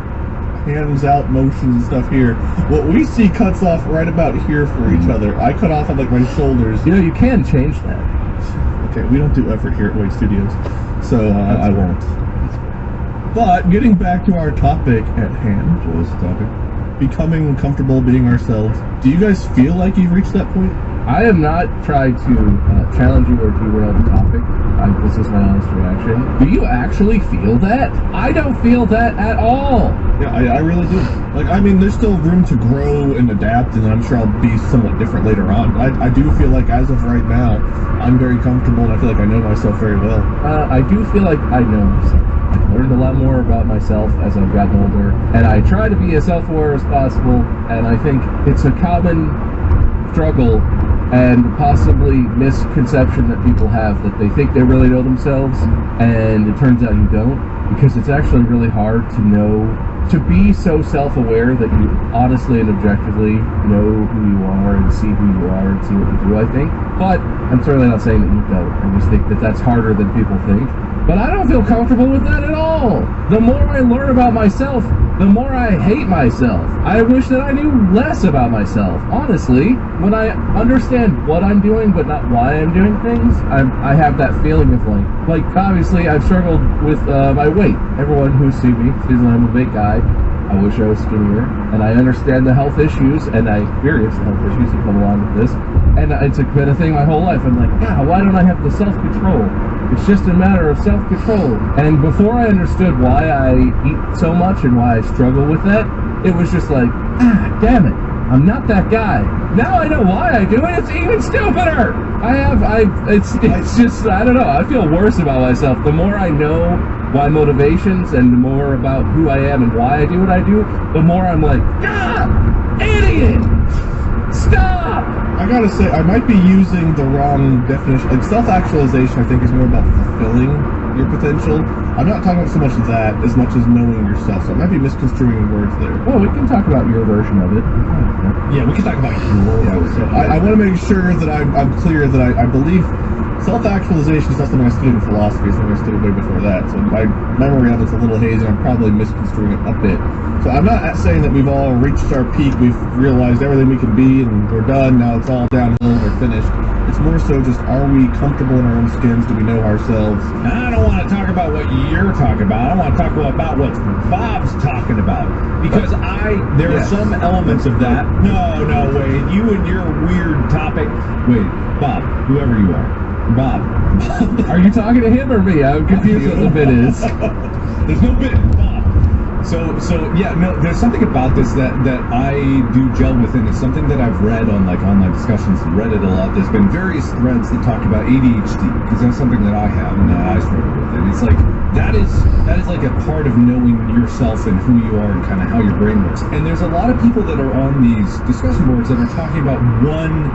hands out motions and stuff here, what we see cuts off right about here for each other. I cut off on, like, my shoulders. You know, you can change that. Okay, we don't do effort here at Wade Studios, so I won't. But getting back to our topic at hand, What was the topic? becoming comfortable being ourselves. Do you guys feel like you've reached that point? I am not trying to challenge you or derail the topic. This is my honest reaction. Do you actually feel that? I don't feel that at all. Yeah, I really do. Like, I mean, there's still room to grow and adapt, and I'm sure I'll be somewhat different later on. But I do feel like, as of right now, I'm very comfortable, and I feel like I know myself very well. I do feel like I know myself. I've learned a lot more about myself as I've gotten older, and I try to be as self-aware as possible, and I think it's a common struggle and possibly misconception that people have that they think they really know themselves, and it turns out you don't, because it's actually really hard to know, to be so self-aware that you honestly and objectively know who you are and see who you are and see what you do, I think. But I'm certainly not saying that you don't. I just think that that's harder than people think. But I don't feel comfortable with that at all. The more I learn about myself, the more I hate myself. I wish that I knew less about myself. Honestly, when I understand what I'm doing but not why I'm doing things, I have that feeling of like obviously I've struggled with my weight. Everyone who's seen me sees that I'm a big guy. I wish I was skinnier, and I understand the health issues, and I experience the health issues that come along with this, and it's been a thing my whole life. I'm like, God, why don't I have the self-control? It's just a matter of self-control. And before I understood why I eat so much and why I struggle with that, it was just like, damn it, I'm not that guy. Now I know why I do it. It's even stupider. It's just, I don't know. I feel worse about myself. The more I know my motivations and the more about who I am and why I do what I do, the more I'm like, God, idiot, stop. I gotta say, I might be using the wrong definition. Like, self-actualization, I think, is more about fulfilling your potential. I'm not talking about so much of that as much as knowing yourself. So I might be misconstruing words there. Well, we can talk about your version of it. Yeah, we can talk about your So I want to make sure that I'm clear that I believe self-actualization is not something I studied in philosophy. It's something I studied way before that. So my memory of it's a little hazy, and I'm probably misconstruing it a bit. So I'm not saying that we've all reached our peak, we've realized everything we can be, and we're done, now it's all downhill, we're finished. It's more so just, are we comfortable in our own skins? Do we know ourselves? I don't want to talk about what you're talking about. I want to talk about what Bob's talking about. Because there are some elements of that. No, wait. You and your weird topic. Wait, Bob, whoever you are. Bob. Are you talking to him or me? I'm confused what the bit is. There's no bit, Bob. So yeah, no, there's something about this that I do gel with, and it's something that I've read on like online discussions and Reddit a lot. There's been various threads that talk about ADHD, because that's something that I have and that I struggle with. And it's like that is like a part of knowing yourself and who you are and kind of how your brain works. And there's a lot of people that are on these discussion boards that are talking about one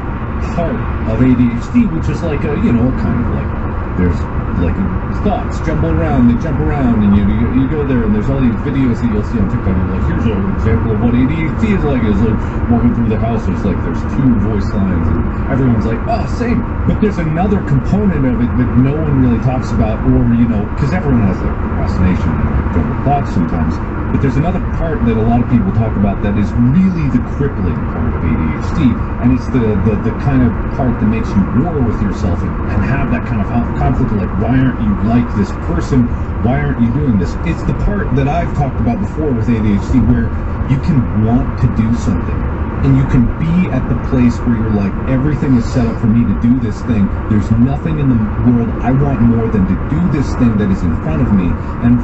part of ADHD, which is like a, kind of like there's like thoughts jumble around, they jump around, and you go there, and there's all these videos that you'll see on TikTok. And like, here's an example of what ADHD is like. It's like walking through the house. It's like there's two voice lines, and everyone's like, oh, same. But there's another component of it that no one really talks about, or because everyone has like procrastination and like jumbled thoughts sometimes. But there's another part that a lot of people talk about that is really the crippling part of ADHD, and it's the kind of part that makes you war with yourself and have that kind of conflict of like, why aren't you like this person? Why aren't you doing this? It's the part that I've talked about before with ADHD, where you can want to do something, and you can be at the place where you're like, everything is set up for me to do this thing. There's nothing in the world I want more than to do this thing that is in front of me. And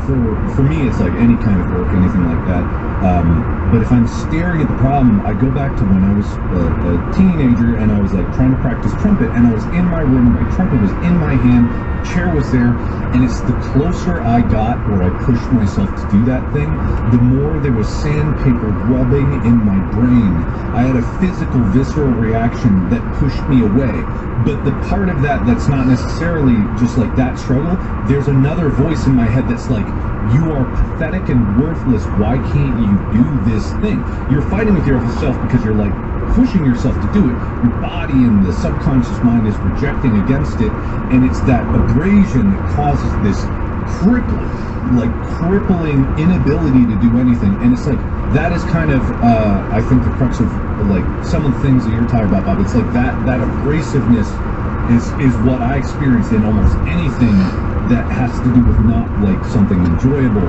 for me, it's like any kind of work, anything like that. But if I'm staring at the problem, I go back to when I was a teenager and I was like trying to practice trumpet, and I was in my room, my trumpet was in my hand, chair was there, and it's the closer I got where I pushed myself to do that thing, the more there was sandpaper rubbing in my brain. I had a physical, visceral reaction that pushed me away. But the part of that that's not necessarily just like that struggle, there's another voice in my head that's like, you are pathetic and worthless. Why can't you do this thing? You're fighting with yourself because you're like pushing yourself to do it. Your body and the subconscious mind is rejecting against it, and it's that abrasion that causes this crippling inability to do anything. And it's like, that is kind of I think the crux of like some of the things that you're talking about, Bob. It's like that abrasiveness is what I experience in almost anything that has to do with not like something enjoyable,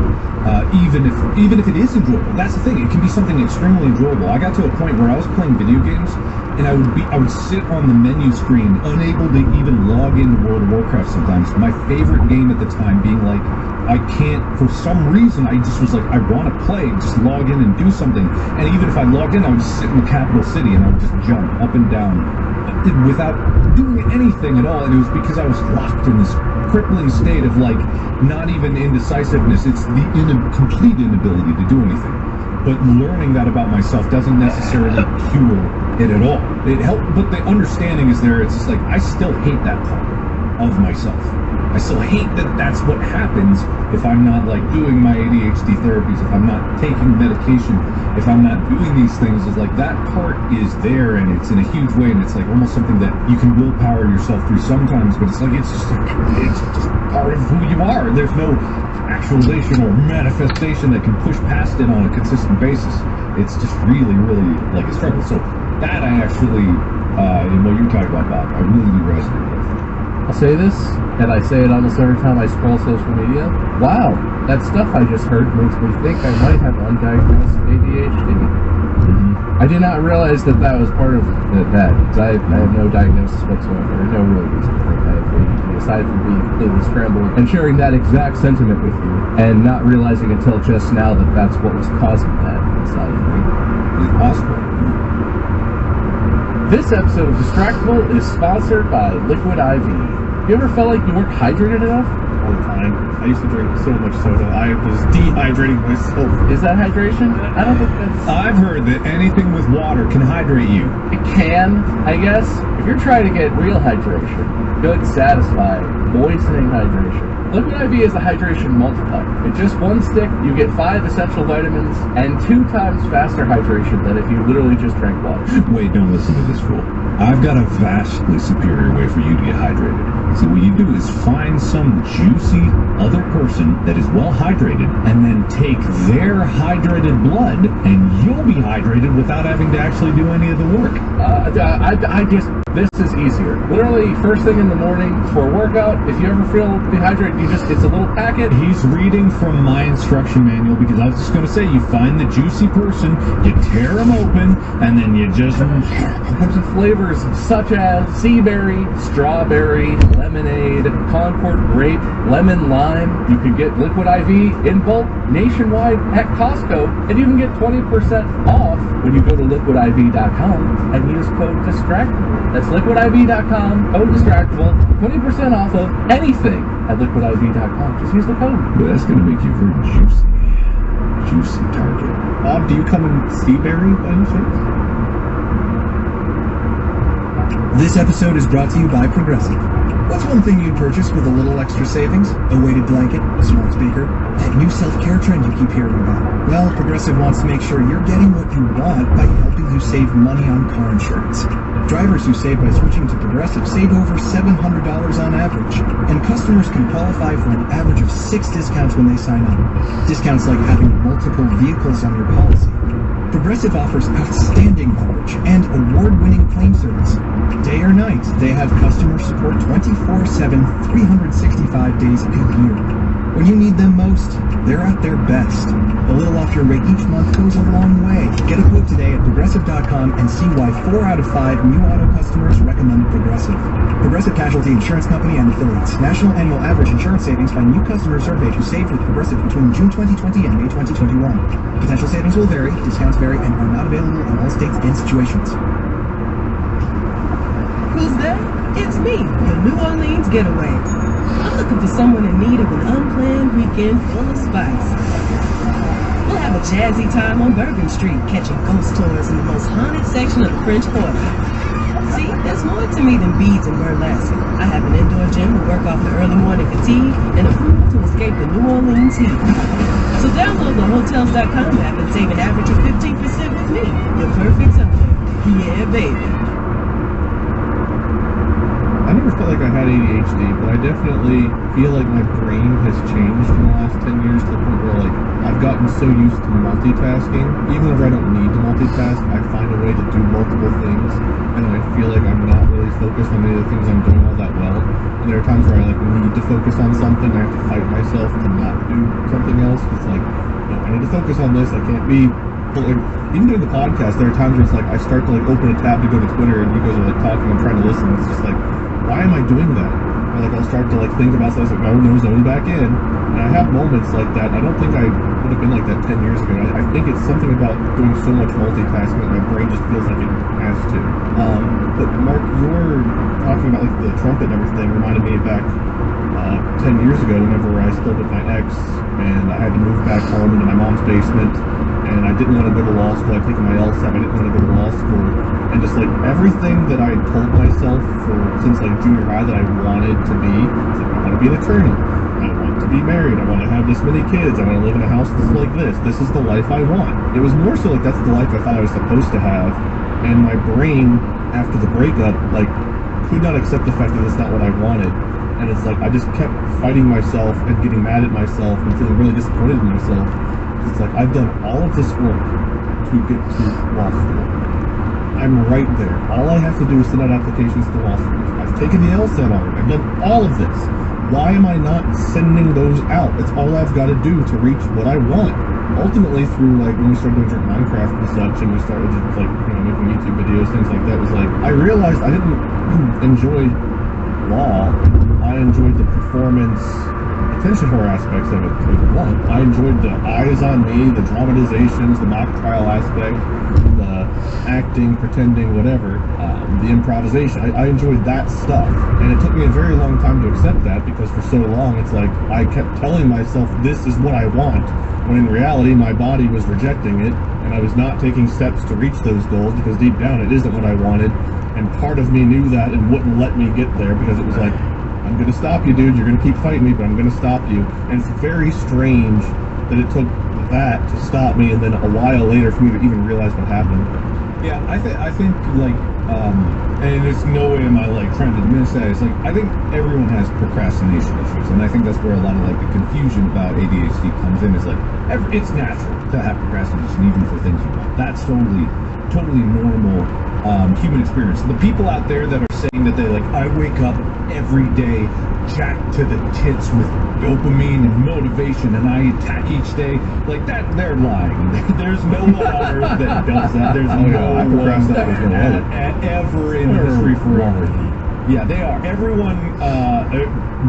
even if it is enjoyable. That's the thing, it can be something extremely enjoyable. I got to a point where I was playing video games, and I would sit on the menu screen unable to even log into World of Warcraft sometimes. My favorite game at the time being like, I can't, for some reason, I just was like, I want to play, just log in and do something. And even if I logged in, I would sit in the capital city and I would just jump up and down without doing anything at all. And it was because I was locked in this crippling state of like, not even indecisiveness, it's the complete inability to do anything. But learning that about myself doesn't necessarily cure it at all. It helped, but the understanding is there. It's just like, I still hate that part. of myself. I still hate that that's what happens if I'm not like doing my ADHD therapies, if I'm not taking medication, if I'm not doing these things. Is like that part is there and it's in a huge way, and it's like almost something that you can willpower yourself through sometimes, but it's just part of who you are. There's no actualization or manifestation that can push past it on a consistent basis. It's just really, really like a struggle. So that I actually, in what you're talking about, Bob, I really do resonate with. I'll say this, and I say it almost every time I scroll social media. Wow, that stuff I just heard makes me think I might have undiagnosed ADHD. I did not realize that was part of that, because I have no diagnosis whatsoever, no real reason to think I have ADHD, aside from being completely scrambled and sharing that exact sentiment with you, and not realizing until just now that that's what was causing that inside of me. Is it possible? This episode of Distractable is sponsored by Liquid IV. You ever felt like you weren't hydrated enough? All the time. I used to drink so much soda. I was dehydrating myself. Is that hydration? I don't think that's... I've heard that anything with water can hydrate you. It can, I guess. If you're trying to get real hydration, good, satisfying, moistening hydration, Liquid IV is a hydration multiplier. In just one stick, you get 5 essential vitamins and 2 times faster hydration than if you literally just drank water. Wait, don't listen to this fool. I've got a vastly superior way for you to get hydrated. So what you do is find some juicy other person that is well hydrated and then take their hydrated blood and you'll be hydrated without having to actually do any of the work. This is easier. Literally, first thing in the morning before workout, if you ever feel dehydrated, it's a little packet. He's reading from my instruction manual because I was just going to say, you find the juicy person, you tear them open, and then you just... It comes with flavors such as sea berry, strawberry, lemonade, Concord grape, lemon lime. You can get Liquid IV in bulk nationwide at Costco, and you can get 20% off when you go to liquidiv.com and use code DISTRACTABLE. That's liquidiv.com, code DISTRACTABLE, 20% off of anything at liquidiv.com. Just use the code. But that's going to make you a very juicy target. Bob, do you come in Seaberry by any chance? This episode is brought to you by Progressive. What's one thing you'd purchase with a little extra savings? A weighted blanket, a smart speaker, that new self-care trend you keep hearing about. Well, Progressive wants to make sure you're getting what you want by helping you save money on car insurance. Drivers who save by switching to Progressive save over $700 on average, and customers can qualify for an average of 6 discounts when they sign up. Discounts like having multiple vehicles on your policy. Progressive offers outstanding coverage and award-winning claim service. Day or night, they have customer support 24/7, 365 days a year. When you need them most, they're at their best. A little off your rate each month goes a long way. Get a quote today at Progressive.com and see why 4 out of 5 new auto customers recommend Progressive. Progressive Casualty Insurance Company and Affiliates. National annual average insurance savings by new customers surveyed who saved with Progressive between June 2020 and May 2021. Potential savings will vary, discounts vary, and are not available in all states and situations. Who's that? It's me, your New Orleans getaway. I'm looking for someone in need of an unplanned weekend full of spice. We'll have a jazzy time on Bourbon Street, catching ghost tours in the most haunted section of the French Quarter. See, there's more to me than beads and burlesque. I have an indoor gym to work off the early morning fatigue and a pool to escape the New Orleans heat. So download the Hotels.com app and save an average of 15% with me, your perfect summer. Yeah, baby. I never felt like I had ADHD, but I definitely feel like my brain has changed in the last 10 years to the point where, like, I've gotten so used to multitasking. Even if I don't need to multitask, I find a way to do multiple things, and I feel like I'm not really focused on any of the things I'm doing all that well. And there are times where I, like, need to focus on something, I have to fight myself to not do something else. It's like, no, I need to focus on this, I can't be... Like, even during the podcast, there are times where it's like, I start to, like, open a tab to go to Twitter, and you guys are, like, talking, I'm trying to listen, it's just like, why am I doing that? Or like I'll start to like think about stuff like, no, zone back in. And I have moments like that. I don't think I would have been like that 10 years ago. I think it's something about doing so much multitasking that my brain just feels like it has to. But Mark, your talking about like the trumpet and everything reminded me back 10 years ago whenever I still lived with my ex and I had to move back home into my mom's basement. and I didn't want to go to law school. I'd taken my LSAT, I didn't want to go to law school, and just like everything that I told myself since like junior high that I wanted to be, I want to be an attorney, I want to be married, I want to have this many kids, I want to live in a house that's like this is the life I want. It was more so like that's the life I thought I was supposed to have, and my brain, after the breakup, like could not accept the fact that it's not what I wanted. And it's like I just kept fighting myself and getting mad at myself and feeling really disappointed in myself. It's like I've done all of this work to get to law school. I'm right there. All I have to do is send out applications to law school. I've taken the LSAT already. I've done all of this. Why am I not sending those out? It's all I've got to do to reach what I want. Ultimately, through like when we started doing Minecraft and such, and we started just like making YouTube videos, things like that, was like I realized I didn't enjoy law. I enjoyed the performance, attention horror aspects of it. I enjoyed the eyes on me, the dramatizations, the mock trial aspect, the acting, pretending, whatever, the improvisation. I enjoyed that stuff, and it took me a very long time to accept that because for so long it's like I kept telling myself this is what I want, when in reality my body was rejecting it, and I was not taking steps to reach those goals because deep down it isn't what I wanted. And part of me knew that and wouldn't let me get there because it was like, I'm going to stop you, dude. You're going to keep fighting me, but I'm going to stop you. And it's very strange that it took that to stop me, and then a while later for me to even realize what happened. Yeah, I think like, and there's no way am I like trying to diminish that. It's like I think everyone has procrastination issues, and I think that's where a lot of like the confusion about ADHD comes in. Is like it's natural to have procrastination even for things you want. That's totally normal human experience. The people out there that are saying that they like I wake up every day jacked to the tits with dopamine and motivation and I attack each day, like that, they're lying. There's no one on earth that does that. There's no one ever in history forever. Yeah, they are. Everyone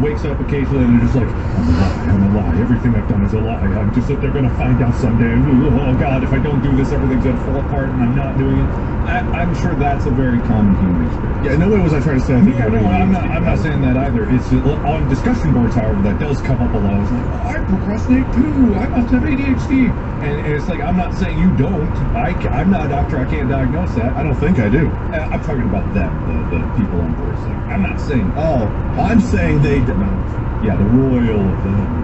wakes up occasionally and they're just like, I'm a lie. Everything I've done is a lie. I'm just they're going to find out someday. Oh God, if I don't do this, everything's going to fall apart and I'm not doing it. I'm sure that's a very common human experience. Yeah, in no way was I trying to say I think I'm not saying that either. It's on discussion boards, however, that does come up a lot. It's like, I procrastinate too. I must have ADHD. And it's like, I'm not saying you don't. I'm not a doctor. I can't diagnose that. I don't think I do. I'm talking about them, the people on board. Like, I'm not saying. Oh, I'm saying they don't. Yeah, the royal of them.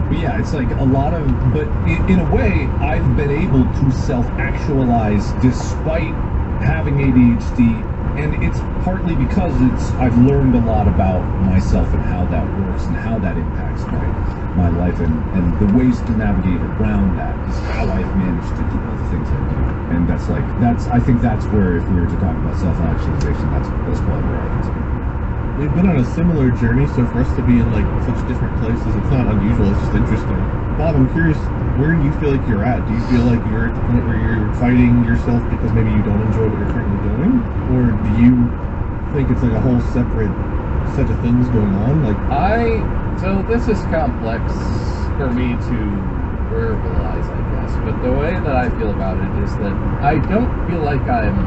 But yeah, it's like a lot of, but in a way, I've been able to self-actualize despite having ADHD, and it's partly because I've learned a lot about myself and how that works and how that impacts my life and the ways to navigate around that is how I've managed to do all the things I do. And I think that's where, if we were to talk about self-actualization, that's probably where I can say. We've been on a similar journey, so for us to be in like such different places, it's not unusual, it's just interesting. Bob, I'm curious, where do you feel like you're at? Do you feel like you're at the point where you're fighting yourself because maybe you don't enjoy what you're currently doing? Or do you think it's like a whole separate set of things going on? So this is complex for me to verbalize, I guess, but the way that I feel about it is that I don't feel like I'm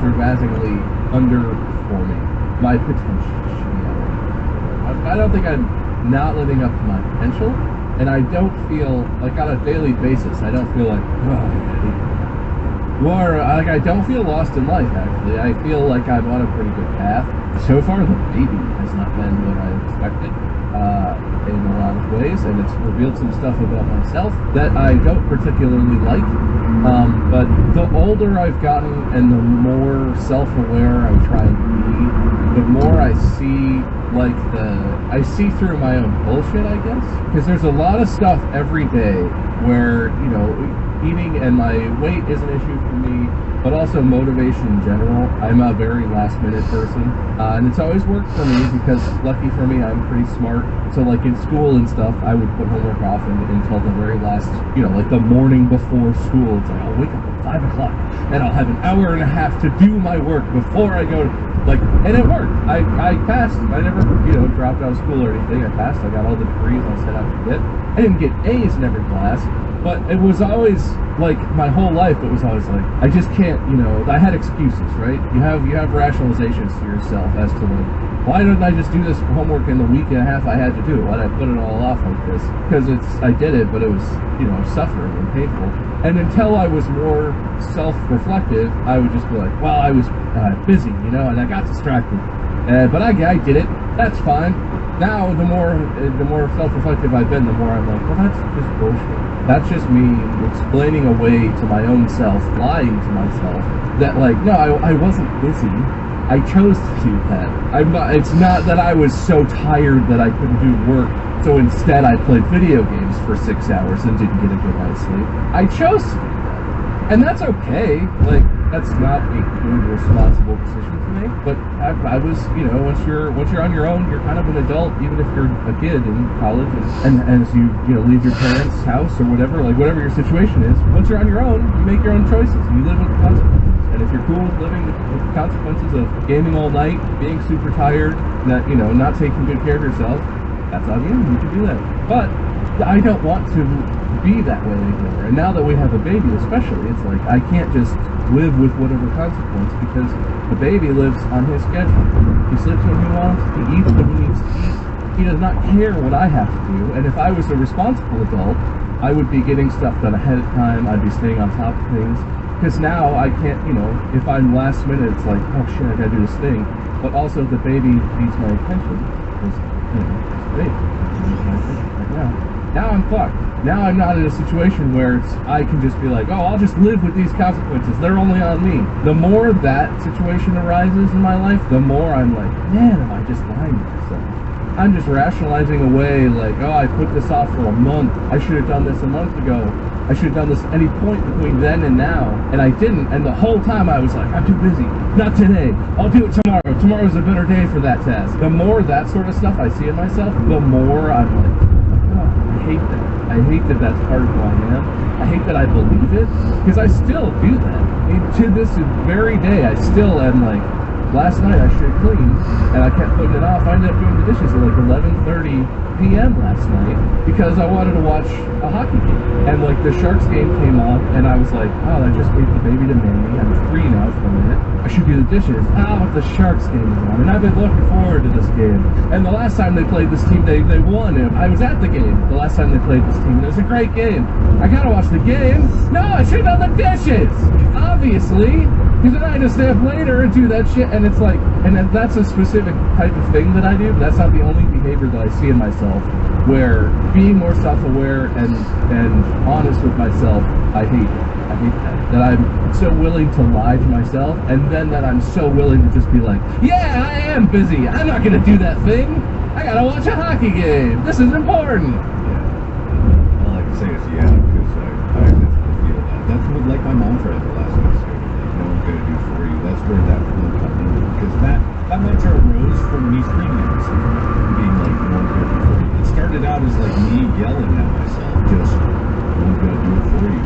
dramatically underperforming my potential. I don't think I'm not living up to my potential, and I don't feel like on a daily basis. I don't feel like I don't feel lost in life. Actually, I feel like I'm on a pretty good path. So far, the baby has not been what I expected in a lot of ways, and it's revealed some stuff about myself that I don't particularly like. But the older I've gotten and the more self-aware I'm trying to be, the more I see through my own bullshit, I guess. Because there's a lot of stuff every day where, eating and my weight is an issue for me, but also motivation in general. I'm a very last minute person, and it's always worked for me because, lucky for me, I'm pretty smart. So like in school and stuff, I would put homework off until the very last, like the morning before school. It's like I'll wake up at 5 o'clock and I'll have an hour and a half to do my work before I go to, and it worked. I passed. I never, dropped out of school or anything. I passed. I got all the degrees I set out to get. I didn't get A's in every class, but it was always like my whole life. It was always like I just can't. I had excuses, right? You have rationalizations to yourself as to like Why didn't I just do this homework in the week and a half I had to do it? Why did I put it all off like this? Because I did it, but it was, suffering and painful. And until I was more self-reflective, I would just be like, well, I was busy, and I got distracted. But I did it. That's fine. Now, the more self-reflective I've been, the more I'm like, well, that's just bullshit. That's just me explaining away to my own self, lying to myself, that no, I wasn't busy. I chose to do that. It's not that I was so tired that I couldn't do work, so instead I played video games for 6 hours and didn't get a good night's sleep. I chose to do that. And that's okay. That's not a good, responsible decision to make. But I was, once you're on your own, you're kind of an adult, even if you're a kid in college, and as you leave your parents' house or whatever your situation is. Once you're on your own, you make your own choices. You live with the consequences. And if you're cool with living with the consequences of gaming all night, being super tired, not taking good care of yourself, that's on you. You can do that. But I don't want to be that way anymore. And now that we have a baby, especially, it's like I can't just live with whatever consequence, because the baby lives on his schedule. He sleeps when he wants, he eats when he needs to eat. He does not care what I have to do. And if I was a responsible adult, I would be getting stuff done ahead of time. I'd be staying on top of things. Because now I can't, if I'm last minute, it's like, oh shit, I gotta do this thing. But also the baby needs my attention. Because, it's the baby. It needs my attention right now. Now I'm fucked. Now I'm not in a situation where I can just be like, oh, I'll just live with these consequences. They're only on me. The more that situation arises in my life, the more I'm like, man, am I just lying to myself? I'm just rationalizing away oh, I put this off for a month. I should have done this a month ago. I should have done this any point between then and now. And I didn't. And the whole time I was like, I'm too busy. Not today. I'll do it tomorrow. Tomorrow's a better day for that task. The more that sort of stuff I see in myself, the more I'm like, oh, I hate that. I hate that that's part of who I am. I hate that I believe it. Because I still do that. To this very day, I still am like, last night I should have cleaned, and I kept putting it off. I ended up doing the dishes at 11:30 p.m. last night because I wanted to watch a hockey game. And the Sharks game came on, and I was like, oh, I just gave the baby to Mandy. I'm free now for a minute. I should do the dishes. Oh, the Sharks game is on, and I've been looking forward to this game. And the last time they played this team, they won. And I was at the game the last time they played this team. It was a great game. I gotta watch the game. No, I should have done the dishes. Obviously. Because then I just stay up later and do that shit, and it's like, and that's a specific type of thing that I do, but that's not the only behavior that I see in myself, where being more self-aware and honest with myself, I hate that. That I'm so willing to lie to myself, and then that I'm so willing to just be like, yeah, I am busy, I'm not gonna do that thing, I gotta watch a hockey game, this is important. Yeah. All I can say is yeah, because I definitely feel that. That's what, my mantra the last episode. No one's gonna do for you. That's where that will come in, because that mantra arose from me streaming, being no one's gonna do for you. It started out as me yelling at myself, just no one's gonna do it for you.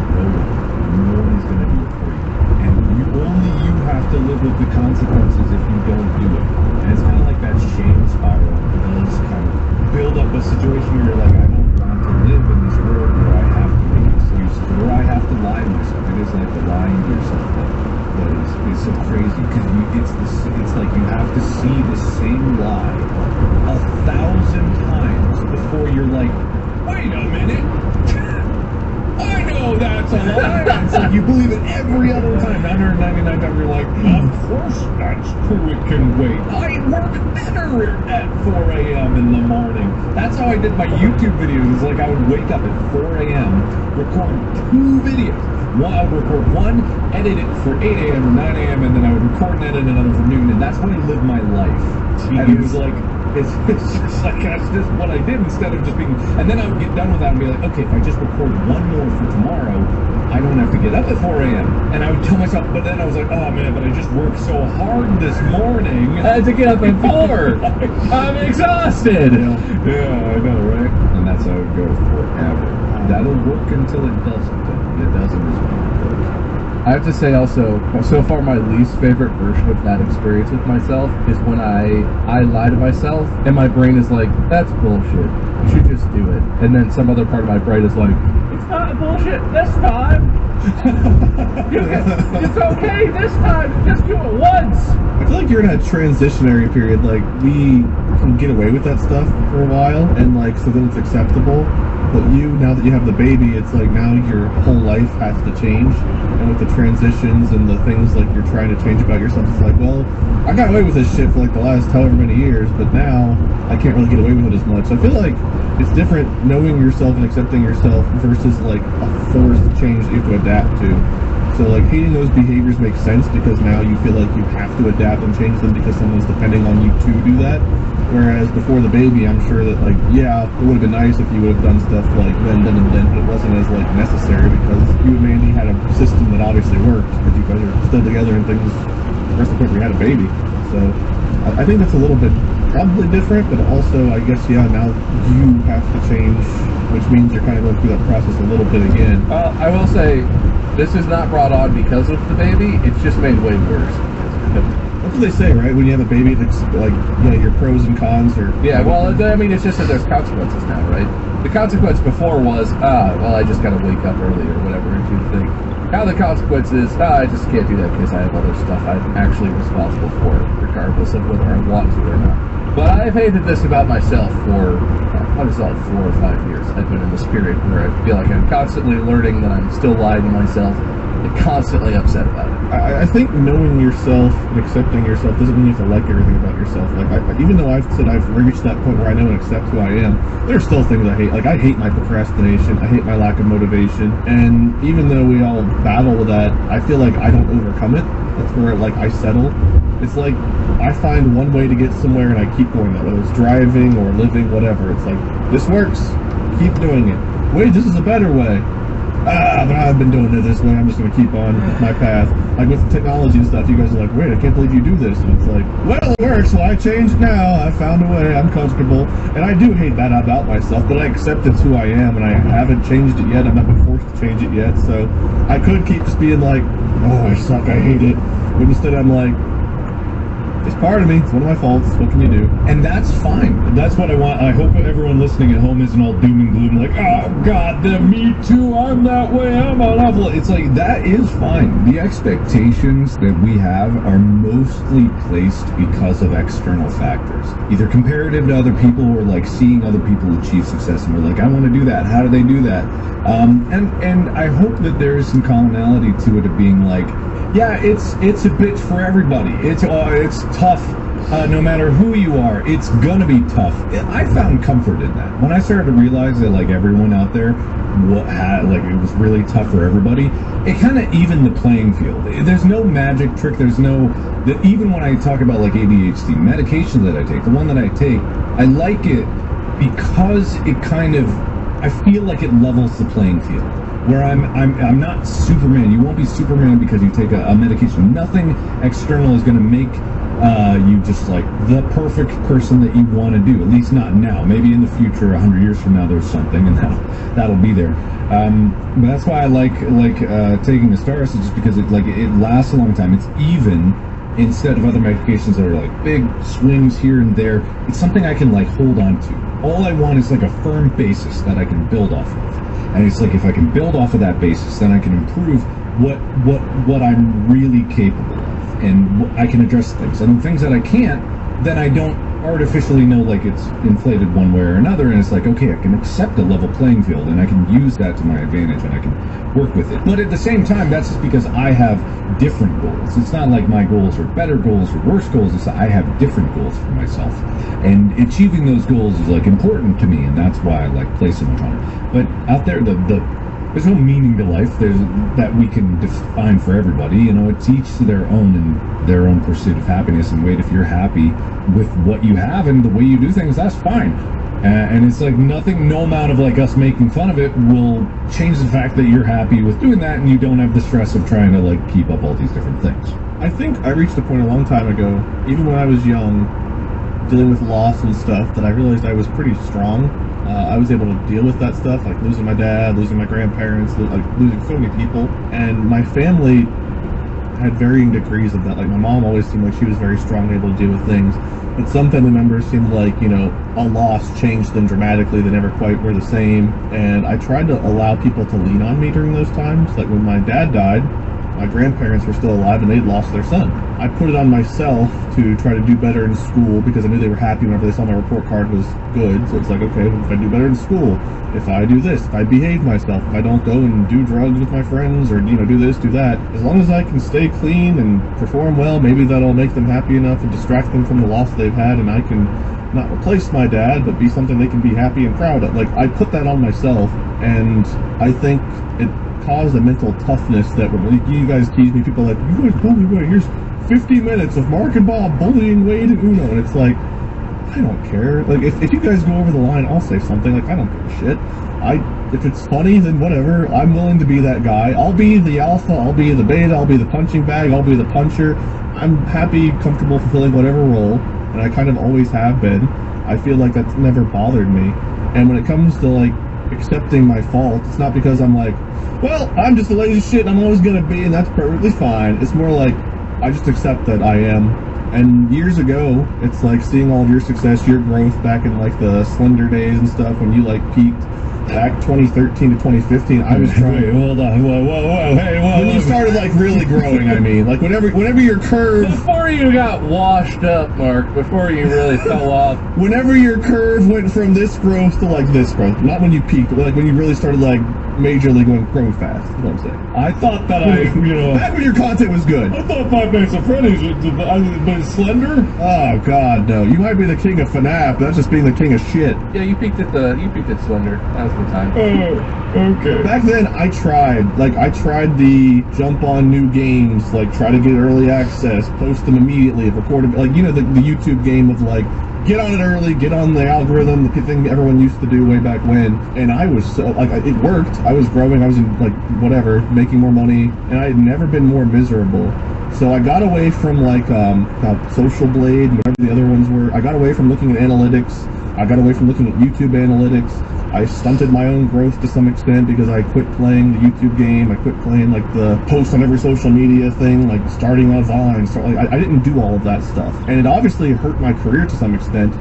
No one is gonna do it for you, and you have to live with the consequences if you don't do it. And it's kind of like that shame spiral. It does kind of build up a situation where you're like, I don't want to live in this world where I have to make excuses, where I have to lie to myself. It is like the lying to yourself that is so crazy, because it's like you have to see the same lie 1,000 times before you're like, wait a minute, I know that's a lie. It's like you believe it every other time. 999 times you're like, of course that's true, it can wait. I work better at 4 a.m. in the morning. That's how I did my YouTube videos. It's like I would wake up at 4 a.m., record 2 videos. I would record one, edit it for 8 a.m. or 9 a.m., and then I would record and edit another for noon, and that's how I lived my life. Jeez. And it was like, it's just like, that's just what I did instead of just being, and then I would get done with that and be like, okay, if I just record one more for tomorrow, I don't have to get up at 4 a.m. And I would tell myself, but then I was like, oh man, but I just worked so hard this morning. I had to get up at 4. I'm exhausted. Yeah, I know, right? And that's how it goes forever. That'll work until it doesn't, and it doesn't as well. I have to say also, so far my least favorite version of that experience with myself is when I lie to myself and my brain is like, that's bullshit, you should just do it. And then some other part of my brain is like, it's not bullshit this time. It's okay this time. Just do it once. I feel like you're in a transitionary period. Like, we can get away with that stuff for a while, and like, so then it's acceptable. But you, now that you have the baby, it's like now your whole life has to change. And with the transitions and the things like you're trying to change about yourself, it's like, well, I got away with this shit for like the last however many years, but now I can't really get away with it as much. So I feel like it's different knowing yourself and accepting yourself versus like a forced change that you have to adapt to. So like hating those behaviors makes sense because now you feel like you have to adapt and change them because someone's depending on you to do that. Whereas before the baby, I'm sure that like, yeah, it would have been nice if you would have done stuff like then, but it wasn't as like necessary because you and Mandy had a system that obviously worked because you guys are still together and things. The rest of the point we had a baby. So I think that's a little bit probably different, but also I guess yeah, now you have to change, which means you're kind of going through that process a little bit again. Well, I will say, this is not brought on because of the baby. It's just made way worse. That's what they say, right? When you have a baby, that's like, yeah, your pros and cons are... Yeah, well, I mean, it's just that there's consequences now, right? The consequence before was, well, I just gotta wake up early or whatever and do the thing. Now the consequence is, I just can't do that because I have other stuff I'm actually responsible for, regardless of whether I want to or not. But I've hated this about myself for, what is that, 4 or 5 years. I've been in this period where I feel like I'm constantly learning that I'm still lying to myself and constantly upset about it. I think knowing yourself and accepting yourself doesn't mean you have to like everything about yourself. Like, even though I've said I've reached that point where I know and accept who I am, there are still things I hate. Like, I hate my procrastination. I hate my lack of motivation. And even though we all battle with that, I feel like I don't overcome it. That's where, like, I settle. It's like, I find one way to get somewhere and I keep going that, whether it's driving or living, whatever. It's like, this works. Keep doing it. Wait, this is a better way. But I've been doing it this way, I'm just going to keep on my path. Like with technology and stuff, you guys are like, wait, I can't believe you do this. And it's like, well, it works, so I changed now. I found a way, I'm comfortable. And I do hate that about myself, but I accept it's who I am, and I haven't changed it yet. I'm not been forced to change it yet, so I could keep just being like, oh, I suck, I hate it. But instead I'm like, it's part of me. It's one of my faults. What can you do? And that's fine. That's what I want. I hope everyone listening at home isn't all doom and gloom like, oh, God, me too. I'm that way. I'm awful. It's like, that is fine. The expectations that we have are mostly placed because of external factors. Either comparative to other people or like seeing other people achieve success. And we're like, I want to do that. How do they do that? And I hope that there is some commonality to it of being like, yeah, it's a bitch for everybody. It's tough. No matter who you are, it's gonna be tough. I found comfort in that. When I started to realize that like everyone out there it was really tough for everybody, it kind of evened the playing field. There's no magic trick. There's no that. Even when I talk about like ADHD medication that I take, the one that I take, I like it because it kind of, I feel like it levels the playing field. Where I'm not Superman. You won't be Superman because you take a medication. Nothing external is going to make you just like the perfect person that you want to do. At least not now. Maybe in the future, 100 years from now, there's something, and that'll be there. But that's why I like taking the stars, just because it lasts a long time. It's even. Instead of other medications that are like big swings here and there, it's something I can like hold on to. All I want is like a firm basis that I can build off of. And it's like if I can build off of that basis, then I can improve what I'm really capable of, and I can address things. And the things that I can't, then I don't artificially know like it's inflated one way or another. And it's like, okay, I can accept a level playing field, and I can use that to my advantage, and I can work with it. But at the same time, that's just because I have different goals. It's not like my goals are better goals or worse goals. It's that I have different goals for myself, and achieving those goals is like important to me, and that's why I like play so much on it. But out there, there's no meaning to life. There's that we can define for everybody. You know, it's each to their own and their own pursuit of happiness. And wait, if you're happy with what you have and the way you do things, that's fine. And it's like nothing, no amount of like us making fun of it will change the fact that you're happy with doing that, and you don't have the stress of trying to like keep up all these different things. I think I reached a point a long time ago, even when I was young, dealing with loss and stuff, that I realized I was pretty strong. I was able to deal with that stuff, like losing my dad, losing my grandparents, like losing so many people. And my family had varying degrees of that. Like my mom always seemed like she was very strong, able to deal with things, but some family members seemed like, you know, a loss changed them dramatically. They never quite were the same. And I tried to allow people to lean on me during those times. Like when my dad died, my grandparents were still alive and they'd lost their son. I put it on myself to try to do better in school because I knew they were happy whenever they saw my report card was good. So it's like, okay, well, if I do better in school, if I do this, if I behave myself, if I don't go and do drugs with my friends or, you know, do this, do that, as long as I can stay clean and perform well, maybe that'll make them happy enough and distract them from the loss they've had, and I can not replace my dad, but be something they can be happy and proud of. Like, I put that on myself, and I think it caused a mental toughness that when you guys tease me, people are like, you guys bully Wade, here's 50 minutes of Mark and Bob bullying Wade and Uno, and it's like, I don't care. Like, if you guys go over the line, I'll say something. Like, I don't give a shit. If it's funny, then whatever. I'm willing to be that guy. I'll be the alpha, I'll be the beta, I'll be the punching bag, I'll be the puncher. I'm happy, comfortable fulfilling whatever role, and I kind of always have been. I feel like that's never bothered me. And when it comes to, like, accepting my fault, it's not because I'm like, well, I'm just a lazy shit and I'm always gonna be, and that's perfectly fine. It's more like, I just accept that I am. And years ago, it's like seeing all of your success, your growth back in like the Slender days and stuff when you like peaked. Back 2013 to 2015, I was trying. Wait, hold on, whoa, hey, whoa. When you started like really growing, I mean, like whenever your curve. Before you got washed up, Mark, before you really fell off. Whenever your curve went from this growth to like this growth, not when you peaked, but like when you really started like majorly growing fast. That's what I'm saying. I thought that back when your content was good. I thought Five Nights at Freddy's was Slender. Oh God, no! You might be the king of FNAF, but that's just being the king of shit. Yeah, you peaked at Slender. That was the time. Oh, okay. Back then, I tried the jump on new games, like try to get early access, post them immediately, record them, like, you know, the YouTube game of like, get on it early, get on the algorithm, the thing everyone used to do way back when. And I was so, like, it worked. I was growing, I was in, like, whatever, making more money, and I had never been more miserable. So I got away from, like, Social Blade and whatever the other ones were. I got away from looking at analytics. I got away from looking at YouTube analytics. I stunted my own growth to some extent because I quit playing the YouTube game. I quit playing, like, the post on every social media thing, like starting on Vine. I didn't do all of that stuff. And it obviously hurt my career to some extent,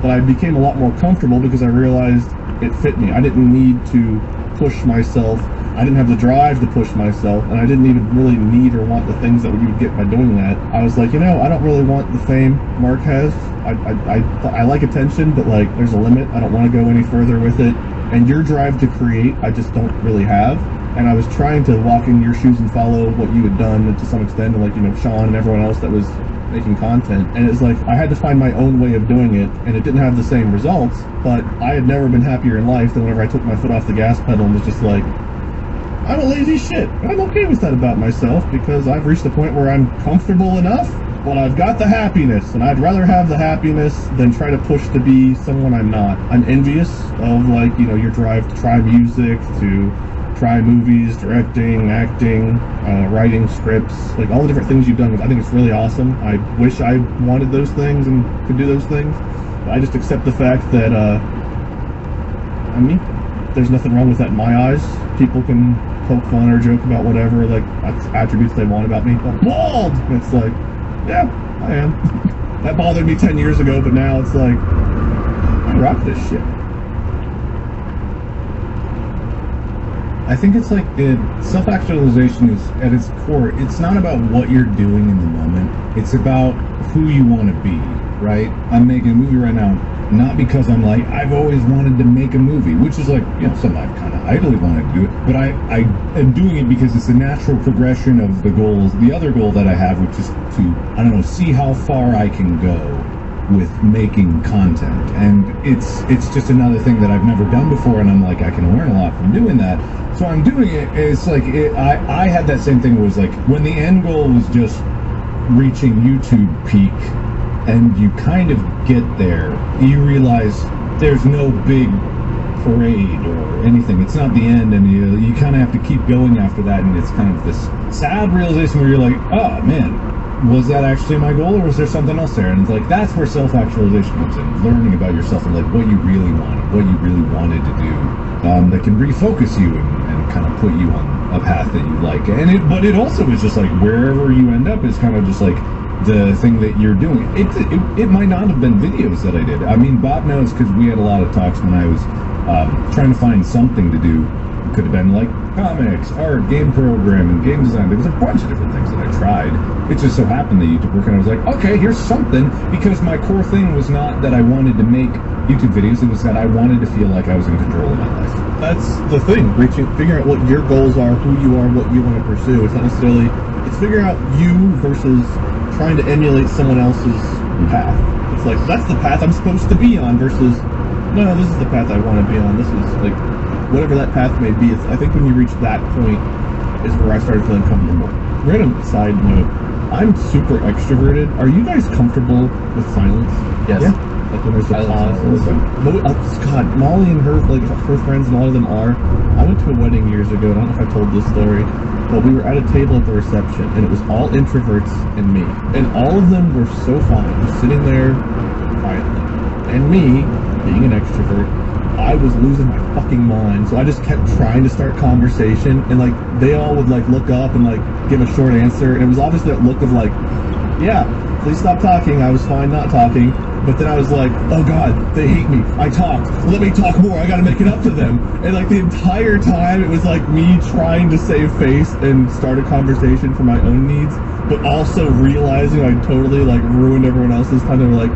but I became a lot more comfortable because I realized it fit me. I didn't need to push myself. I didn't have the drive to push myself, and I didn't even really need or want the things that you would get by doing that. I was like, you know, I don't really want the fame Mark has. I like attention, but like, there's a limit. I don't want to go any further with it. And your drive to create, I just don't really have. And I was trying to walk in your shoes and follow what you had done to some extent, and like, you know, Sean and everyone else that was making content. And it's like, I had to find my own way of doing it, and it didn't have the same results, but I had never been happier in life than whenever I took my foot off the gas pedal and was just like, I'm a lazy shit. And I'm okay with that about myself because I've reached the point where I'm comfortable enough, but I've got the happiness, and I'd rather have the happiness than try to push to be someone I'm not. I'm envious of, like, you know, your drive to try music, to try movies, directing, acting, writing scripts, like all the different things you've done. I think it's really awesome. I wish I wanted those things and could do those things, but I just accept the fact that, I mean, there's nothing wrong with that in my eyes. People can poke fun or joke about whatever, like, attributes they want about me. I'm bald! And it's like, yeah, I am. That bothered me 10 years ago, but now it's like, I rock this shit. I think it's like self-actualization is, at its core, it's not about what you're doing in the moment. It's about who you want to be, right? I'm making a movie right now, not because I'm like, I've always wanted to make a movie, which is like, you know, something I've kind of idly wanted to do it, but I am doing it because it's a natural progression of the goals, the other goal that I have, which is to, I don't know, see how far I can go with making content. And it's just another thing that I've never done before, and I'm like, I can learn a lot from doing that. So I'm doing it. It's like, I had that same thing. It was like, when the end goal was just reaching YouTube peak, and you kind of get there, you realize there's no big parade or anything. It's not the end, and you kind of have to keep going after that, and it's kind of this sad realization where you're like, oh man, was that actually my goal, or was there something else there? And it's like, that's where self-actualization comes in, learning about yourself and like what you really wanted, what you really wanted to do, that can refocus you and kind of put you on a path that you like. But it also is just like wherever you end up is kind of just like the thing that you're doing. It might not have been videos that I did. I mean, Bob knows because we had a lot of talks when I was trying to find something to do. It could have been like comics, art, game programming, game design. There was a bunch of different things that I tried. It just so happened that YouTube worked, and I was like, okay, here's something, because my core thing was not that I wanted to make YouTube videos, it was that I wanted to feel like I was in control of my life. That's the thing, figuring out what your goals are, who you are, what you want to pursue. It's not necessarily, it's figuring out you versus trying to emulate someone else's path. It's like, that's the path I'm supposed to be on versus, no, this is the path I want to be on. This is like, whatever that path may be. I think when you reach that point is where I started feeling comfortable. Random side note, I'm super extroverted. Are you guys comfortable with silence? Yes. Yeah. Like when there's a pause. God, Molly and her, like her friends and all of them are. I went to a wedding years ago, and I don't know if I told this story, but we were at a table at the reception, and it was all introverts and me. And all of them were so fine, just sitting there quietly. And me, being an extrovert, I was losing my fucking mind, so I just kept trying to start conversation, and like they all would like look up and like give a short answer, and it was obviously that look of like, yeah, please stop talking. I was fine not talking, but then I was like, oh god, they hate me. I talked. Let me talk more. I gotta make it up to them. And like the entire time, it was like me trying to save face and start a conversation for my own needs, but also realizing I totally like ruined everyone else's time. They were like,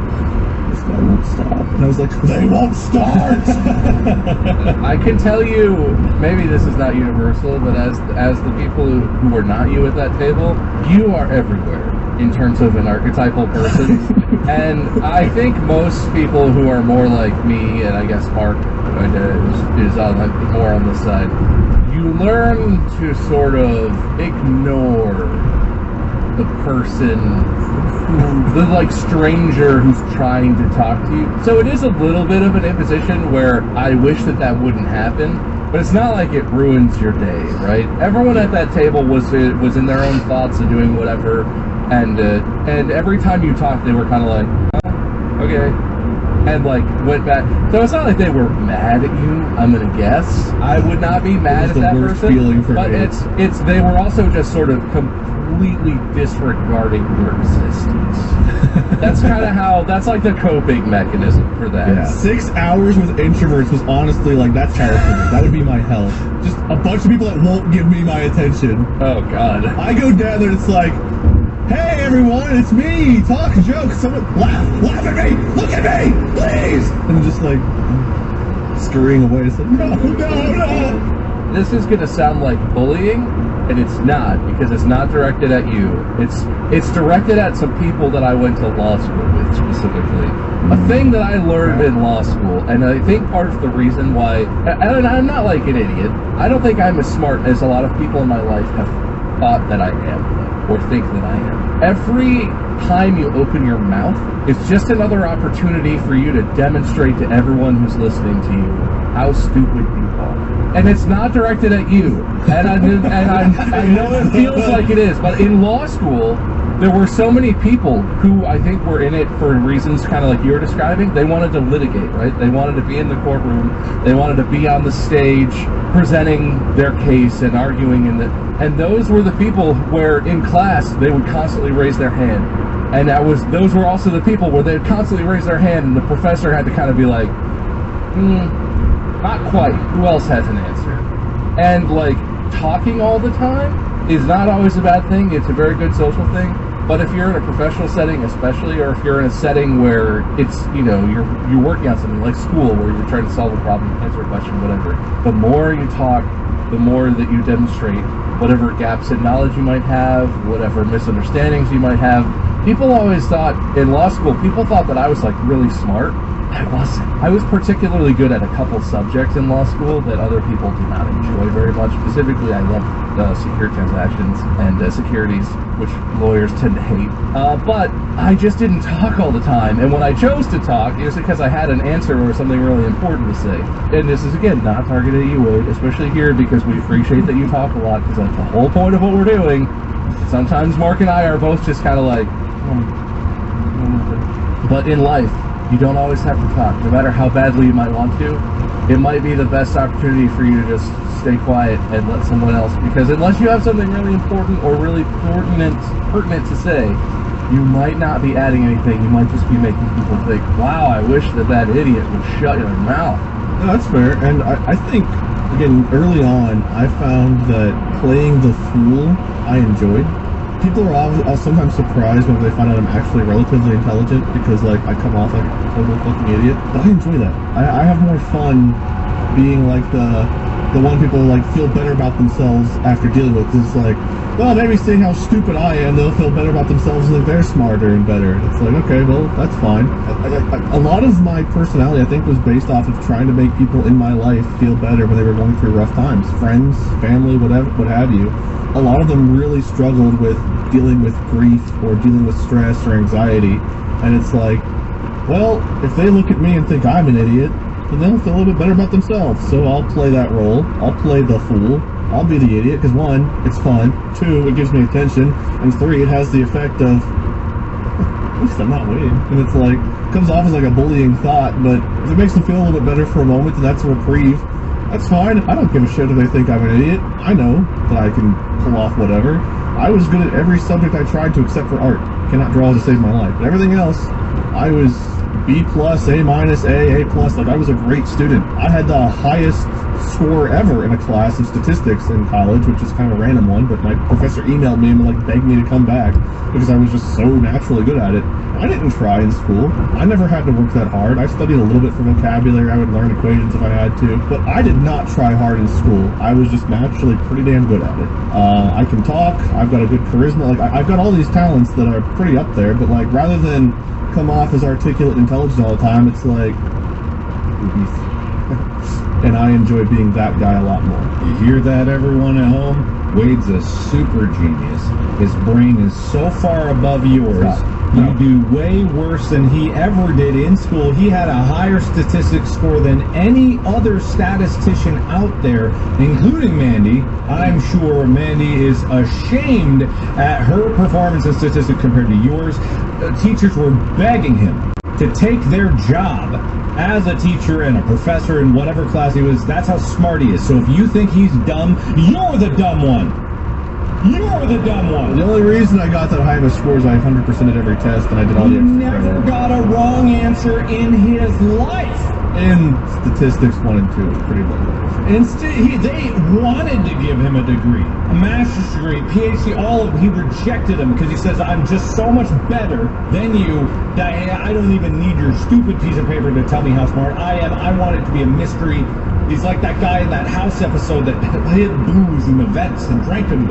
I won't stop. And I was like, they won't start! I can tell you, maybe this is not universal, but as the people who were not you at that table, you are everywhere in terms of an archetypal person. And I think most people who are more like me, and I guess Mark is on more on this side, you learn to sort of ignore the person the like stranger who's trying to talk to you. So it is a little bit of an imposition where I wish that wouldn't happen, but it's not like it ruins your day, right? Everyone at that table was in their own thoughts and doing whatever, and every time you talked, they were kind of like, oh, okay, and like went back. So it's not like they were mad at you. I'm gonna guess I would not be mad at that person. Feeling for but me. It's they were also just sort of completely disregarding your existence. That's kind of how, that's like the coping mechanism for that. Yeah. 6 hours with introverts was honestly like, that's hell for me. That would be my hell. Just a bunch of people that won't give me my attention. Oh god. I go down there and it's like, hey everyone, it's me, talk, joke, someone laugh at me, look at me, please! And just like, scurrying away. It's like, no. This is gonna sound like bullying, and it's not, because it's not directed at you. It's directed at some people that I went to law school with specifically. A thing that I learned in law school, and I think part of the reason why, and I'm not like an idiot, I don't think I'm as smart as a lot of people in my life have thought that I am, or think that I am. Every time you open your mouth, it's just another opportunity for you to demonstrate to everyone who's listening to you how stupid you are. And it's not directed at you. And I know it feels like it is, but in law school, there were so many people who I think were in it for reasons kind of like you're describing. They wanted to litigate, right? They wanted to be in the courtroom. They wanted to be on the stage presenting their case and arguing and those were the people where in class they would constantly raise their hand. And those were also the people where they'd constantly raise their hand and the professor had to kind of be like, not quite. Who else has an answer? And like talking all the time is not always a bad thing. It's a very good social thing. But if you're in a professional setting, especially, or if you're in a setting where it's, you're working on something like school, where you're trying to solve a problem, answer a question, whatever, the more you talk, the more that you demonstrate whatever gaps in knowledge you might have, whatever misunderstandings you might have. People always thought, in law school, people thought that I was like really smart. I wasn't. I was particularly good at a couple subjects in law school that other people do not enjoy very much. Specifically, I love secure transactions and securities, which lawyers tend to hate. But I just didn't talk all the time. And when I chose to talk, it was because I had an answer or something really important to say. And this is, again, not targeted at you, Wade, especially here, because we appreciate that you talk a lot, because that's the whole point of what we're doing. Sometimes Mark and I are both just kind of like, But in life, you don't always have to talk. No matter how badly you might want to, it might be the best opportunity for you to just stay quiet and let someone else, because unless you have something really important or really pertinent to say, you might not be adding anything. You might just be making people think, wow, I wish that idiot would shut your mouth. No, that's fair. And I think, again, early on, I found that playing the fool, I enjoyed. People are sometimes surprised when they find out I'm actually relatively intelligent because, like, I come off like a total fucking idiot. But I enjoy that. I have more fun being like the one people like feel better about themselves after dealing with. It's like, well, maybe seeing how stupid I am, they'll feel better about themselves and think they're smarter and better. It's like, okay, well, that's fine. A lot of my personality, I think, was based off of trying to make people in my life feel better when they were going through rough times. Friends, family, whatever, what have you. A lot of them really struggled with dealing with grief or dealing with stress or anxiety. And it's like, well, if they look at me and think I'm an idiot, then they'll feel a little bit better about themselves. So I'll play that role. I'll play the fool. I'll be the idiot, because 1, it's fun, 2, it gives me attention, and 3, it has the effect of, at least I'm not winning. And it's like, comes off as like a bullying thought, but if it makes them feel a little bit better for a moment, and that's a reprieve, that's fine. I don't give a shit if they think I'm an idiot. I know that I can pull off whatever. I was good at every subject I tried to except for art. Cannot draw to save my life. But everything else, I was B+, A-, A+. Like, I was a great student. I had the highest score ever in a class of statistics in college, which is kind of a random one, but my professor emailed me and like begged me to come back because I was just so naturally good at it. I didn't try in school. I never had to work that hard. I studied a little bit for vocabulary. I would learn equations if I had to, but I did not try hard in school. I was just naturally pretty damn good at it. I can talk. I've got a good charisma. Like, I've got all these talents that are pretty up there, but like, rather than come off as articulate and intelligent all the time, it's like, and I enjoy being that guy a lot more. You hear that, everyone at home? Wade's a super genius. His brain is so far above yours. You do way worse than he ever did in school. He had a higher statistics score than any other statistician out there, including Mandy. I'm sure Mandy is ashamed at her performance in statistics compared to yours. Teachers were begging him to take their job as a teacher and a professor in whatever class he was. That's how smart he is. So if you think he's dumb, you're the dumb one. You're the dumb one. The only reason I got that high of a score is I 100% at every test, and I did all the extra never credit. got a wrong answer in his life. In statistics 1 and 2, pretty low. Instead, they wanted to give him a degree, a master's degree, PhD, all of them. He rejected them because he says, I'm just so much better than you that I don't even need your stupid piece of paper to tell me how smart I am. I want it to be a mystery. He's like that guy in that House episode that hid booze in the vents and drank them,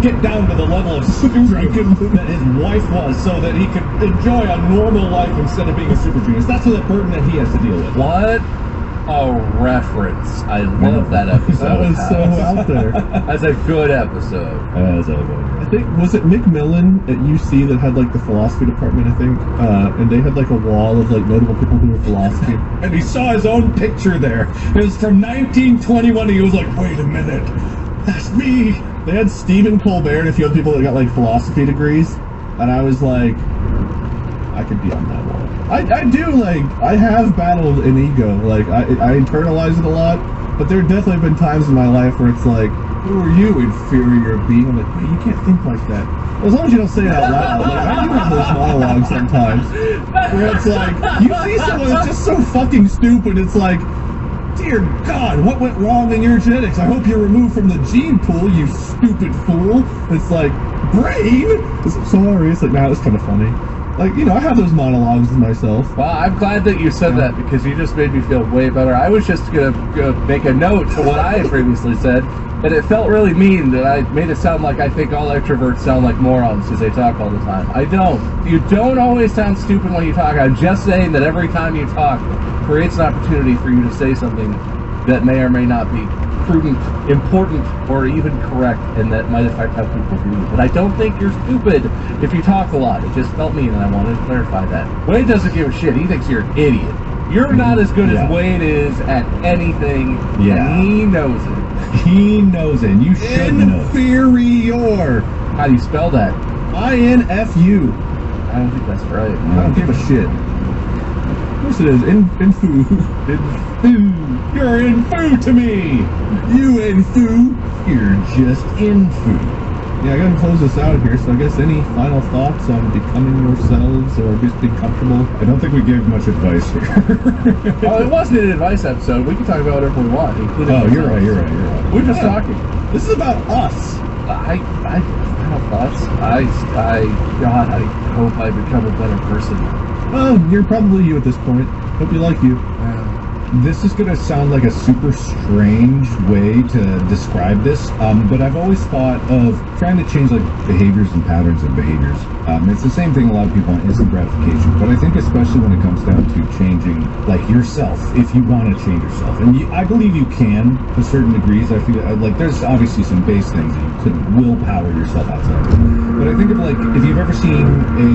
get down to the level of stupid that his wife was so that he could enjoy a normal life instead of being a super genius. That's the burden that he has to deal with. What a reference. I love that episode. That was so out there. That's a good episode. I think, was it McMillan at UC that had like the philosophy department, I think? And they had like a wall of like notable people who were philosophy. And he saw his own picture there. It was from 1921, and he was like, wait a minute, that's me. They had Stephen Colbert and a few other people that got like philosophy degrees, and I was like, I could be on that wall. I do, like, I have battled an ego. Like, I internalize it a lot, but there have definitely been times in my life where it's like, who are you, inferior being? I'm like, wait, you can't think like that. Well, as long as you don't say it out loud. Like, I do have those monologues sometimes where it's like, you see someone that's just so fucking stupid, it's like, dear God, what went wrong in your genetics? I hope you're removed from the gene pool, you stupid fool. It's like, brain? Sorry. It's like, nah, it's kind of funny. Like, you know, I have those monologues with myself. Well, I'm glad that you said that because you just made me feel way better. I was just going to make a note to what I had previously said, and it felt really mean that I made it sound like I think all extroverts sound like morons because they talk all the time. I don't. You don't always sound stupid when you talk. I'm just saying that every time you talk creates an opportunity for you to say something that may or may not be prudent, important, or even correct, and that might affect how people view you. But I don't think you're stupid if you talk a lot. It just felt mean, and I wanted to clarify that. Wade doesn't give a shit. He thinks you're an idiot. You're not as good as Wade is at anything, and he knows it. He knows it, and you should know. Inferior. How do you spell that? INFU. I don't think that's right. I don't give a shit. course it is. In food. In food. You're in food to me. You in food. You're just in food. Yeah, I gotta close this out here, so I guess any final thoughts on becoming yourselves or just being comfortable? I don't think we gave much advice here. Well, it wasn't an advice episode. We can talk about whatever we want, including Oh, you're ourselves. right. We're just talking. This is about us. Final thoughts. God, I hope I become a better person. Oh, you're probably you at this point. Hope you like you. This is going to sound like a super strange way to describe this, but I've always thought of trying to change like behaviors and patterns of behaviors. It's the same thing a lot of people want, instant gratification, but I think especially when it comes down to changing like yourself, if you want to change yourself, and I believe you can to certain degrees. I feel like there's obviously some base things that you couldn't willpower yourself outside of, but I think of like if you've ever seen a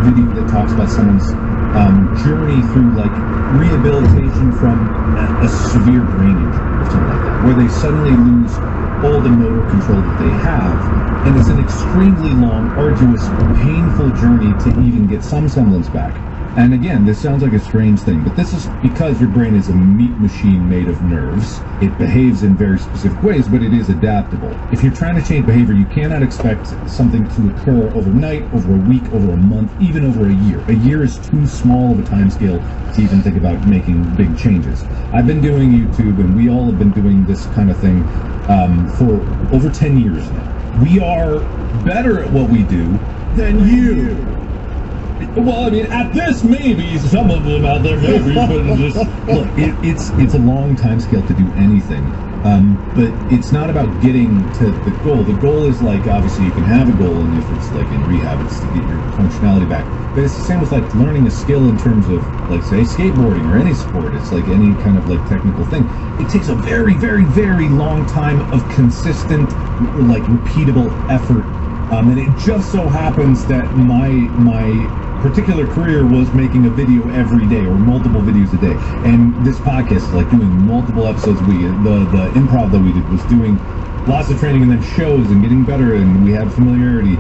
video that talks about someone's journey through like rehabilitation from a severe brain injury or something like that, where they suddenly lose all the motor control that they have, and it's an extremely long, arduous, painful journey to even get some semblance back. And again, this sounds like a strange thing, but this is because your brain is a meat machine made of nerves. It behaves in very specific ways, but it is adaptable. If you're trying to change behavior, you cannot expect something to occur overnight, over a week, over a month, even over a year. A year is too small of a time scale to even think about making big changes. I've been doing YouTube, and we all have been doing this kind of thing for over 10 years now. We are better at what we do than you. Well, I mean, at this, maybe some of them out there, maybe, but it's just look. It's a long time scale to do anything, but it's not about getting to the goal. The goal is like obviously you can have a goal, and if it's like in rehab, it's to get your functionality back. But it's the same with like learning a skill in terms of like say skateboarding or any sport. It's like any kind of like technical thing. It takes a very, very, very long time of consistent, like repeatable effort, and it just so happens that my particular career was making a video every day or multiple videos a day, and this podcast is like doing multiple episodes a week. The improv that we did was doing lots of training and then shows and getting better, and we have familiarity.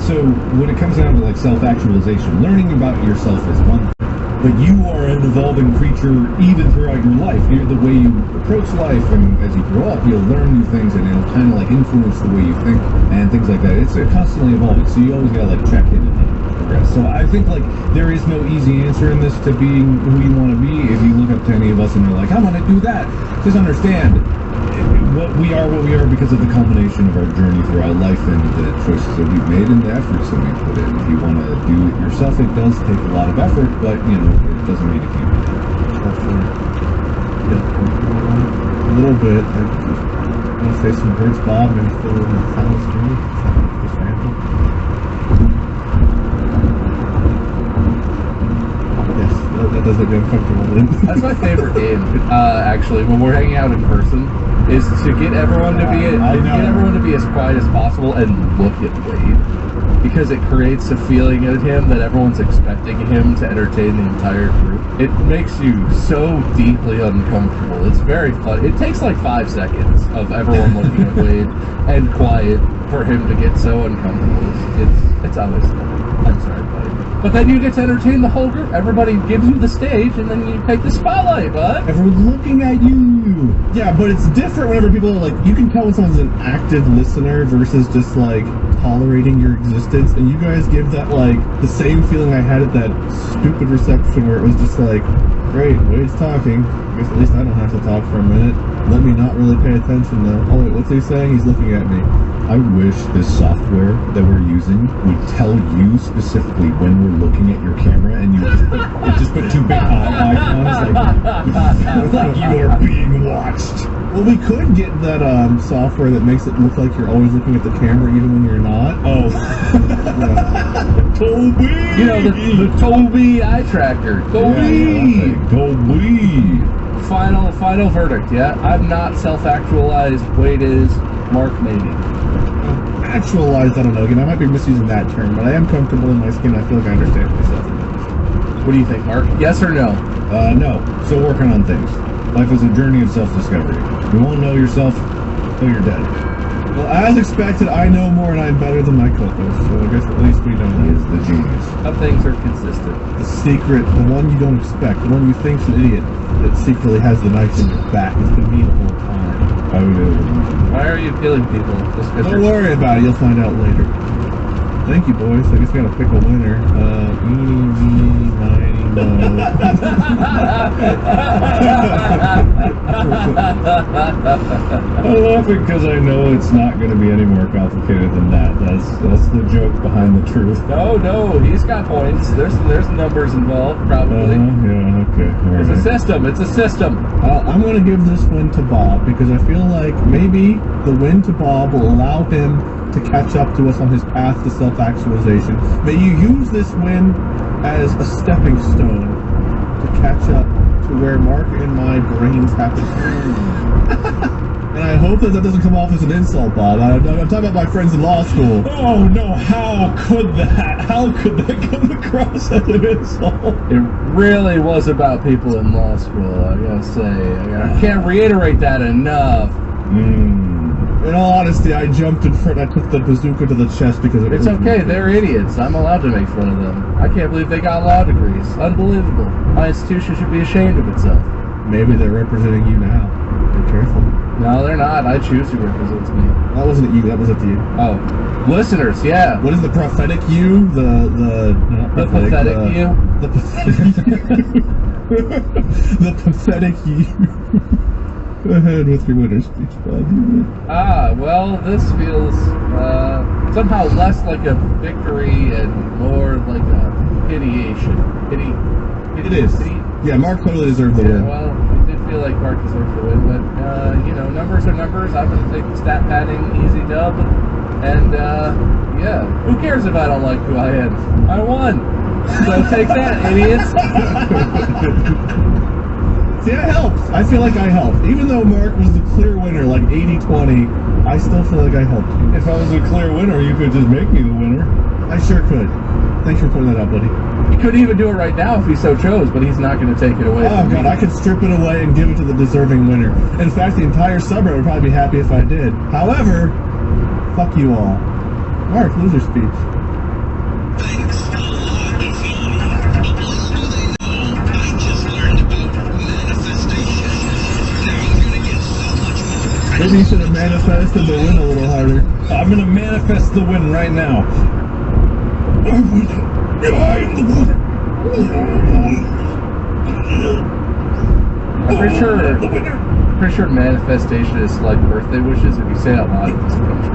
So when it comes down to like self-actualization, learning about yourself is one thing, but you are an evolving creature even throughout your life. The way you approach life, and as you grow up, you'll learn new things, and it'll kind of like influence the way you think and things like that. It's constantly evolving, so you always gotta like check in and progress. So I think like there is no easy answer in this to being who you want to be. If you look up to any of us and you're like, I want to do that, just understand what we are because of the culmination of our journey throughout life and the choices that we've made and the efforts that we put in. If you want to do it yourself, it does take a lot of effort, but you know, it doesn't mean it can't be done. A little bit. I want to say some words, Bob, and fill in the final story. Just random. Yes, that does make me uncomfortable then. That's my favorite game, actually, when we're hanging out in person, is to get everyone to be as quiet as possible and look at Wade, because it creates a feeling in him that everyone's expecting him to entertain the entire group. It makes you so deeply uncomfortable. It's very fun. It takes like 5 seconds of everyone looking at Wade and quiet for him to get so uncomfortable. It's always fun. I'm sorry, buddy. But then you get to entertain the whole group. Everybody gives you the stage, and then you take the spotlight, bud. Everyone's looking at you. Yeah, but it's different whenever people are like, you can tell when someone's an active listener versus just like tolerating your existence. And you guys give that like the same feeling I had at that stupid reception where it was just like, great, Wade's talking. I guess at least I don't have to talk for a minute. Let me not really pay attention though. Oh wait, what's he saying? He's looking at me. I wish this software that we're using would tell you specifically when we're looking at your camera, and you just put 2 big eye icons like you are being watched. Well, we could get that software that makes it look like you're always looking at the camera even when you're not. Oh. Yeah. Toby! You know, the Toby eye tracker. Toby! Toby! Final verdict, yeah? I'm not self-actualized. Wade is. Mark, maybe. Actualized, I don't know. Again, I might be misusing that term, but I am comfortable in my skin. I feel like I understand myself. What do you think, Mark? Yes or no? No. Still working on things. Life is a journey of self-discovery. You won't know yourself till you're dead. Well, as expected, I know more and I'm better than my co-host, so I guess at least we know He that. is the genius. How things are consistent. The secret, the one you don't expect, the one you think's an idiot, that secretly has the knife in your back. It's been me the whole time. Oh, no. Why are you killing people? Just because Don't worry about it, you'll find out later. Thank you, boys. I guess we gotta pick a winner. Eeny, meeny, miny, mo. I'm laughing because I know it's not going to be any more complicated than that. That's the joke behind the truth. No, he's got points. There's numbers involved, probably. Yeah, okay. All It's a right. system. It's a system. I'm gonna give this win to Bob because I feel like maybe the win to Bob will allow him to catch up to us on his path to self-actualization. May you use this win as a stepping stone to catch up to where Mark and my brains have to turn. And I hope that doesn't come off as an insult, Bob. I'm talking about my friends in law school. Oh no! How could that? How could that come across as an insult? It really was about people in law school, I gotta say. I can't reiterate that enough. In all honesty, I jumped in front. I took the bazooka to the chest because it It's hurt me. okay, they're idiots. I'm allowed to make fun of them. I can't believe they got law degrees. Unbelievable. My institution should be ashamed of itself. Maybe they're representing you now. Be careful. No, they're not. I choose who represents me. That wasn't you. That was at the. Oh, listeners, yeah. What is the prophetic you? The not The prophetic, pathetic you? The pathetic. The pathetic you. Go ahead with your winner's speech, Bob. Well, this feels somehow less like a victory and more like a pitiation. It is. Pity? Yeah, Mark totally deserved the Yeah, win. well, it did feel like Mark deserved the win, but, numbers are numbers. I'm going to take the stat padding easy dub. And, yeah, who cares if I don't like who I am? I won. So take that, idiots. See, that helps. I feel like I helped. Even though Mark was the clear winner, like 80-20, I still feel like I helped you. If I was a clear winner, you could just make me the winner. I sure could. Thanks for pointing that out, buddy. He could even do it right now if he so chose, but he's not going to take it away Oh, from me. God, I could strip it away and give it to the deserving winner. In fact, the entire suburb would probably be happy if I did. However, fuck you all. Mark, loser speech. Thanks a lot, Johnny. Little do they know, I just learned about manifestation. Now I'm gonna get so much more. Maybe you should have manifested the win a little harder. I'm gonna manifest the win right now. I am the winner. I'm pretty sure manifestation is like birthday wishes. If you say it out loud, it doesn't come true.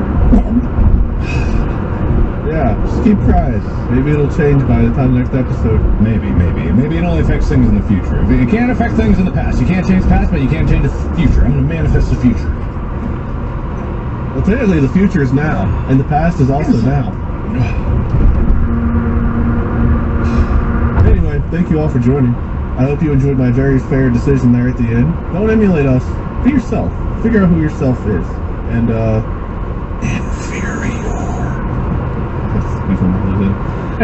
Yeah, just keep trying. Maybe it'll change by the time next episode. Maybe it only affects things in the future. If you can't affect things in the past. You can't change the past, but you can't change the future. I'm gonna manifest the future. Well, technically, the future is now, and the past is also now. Anyway, thank you all for joining. I hope you enjoyed my very fair decision there at the end. Don't emulate us. Be yourself. Figure out who yourself is. And, inferior.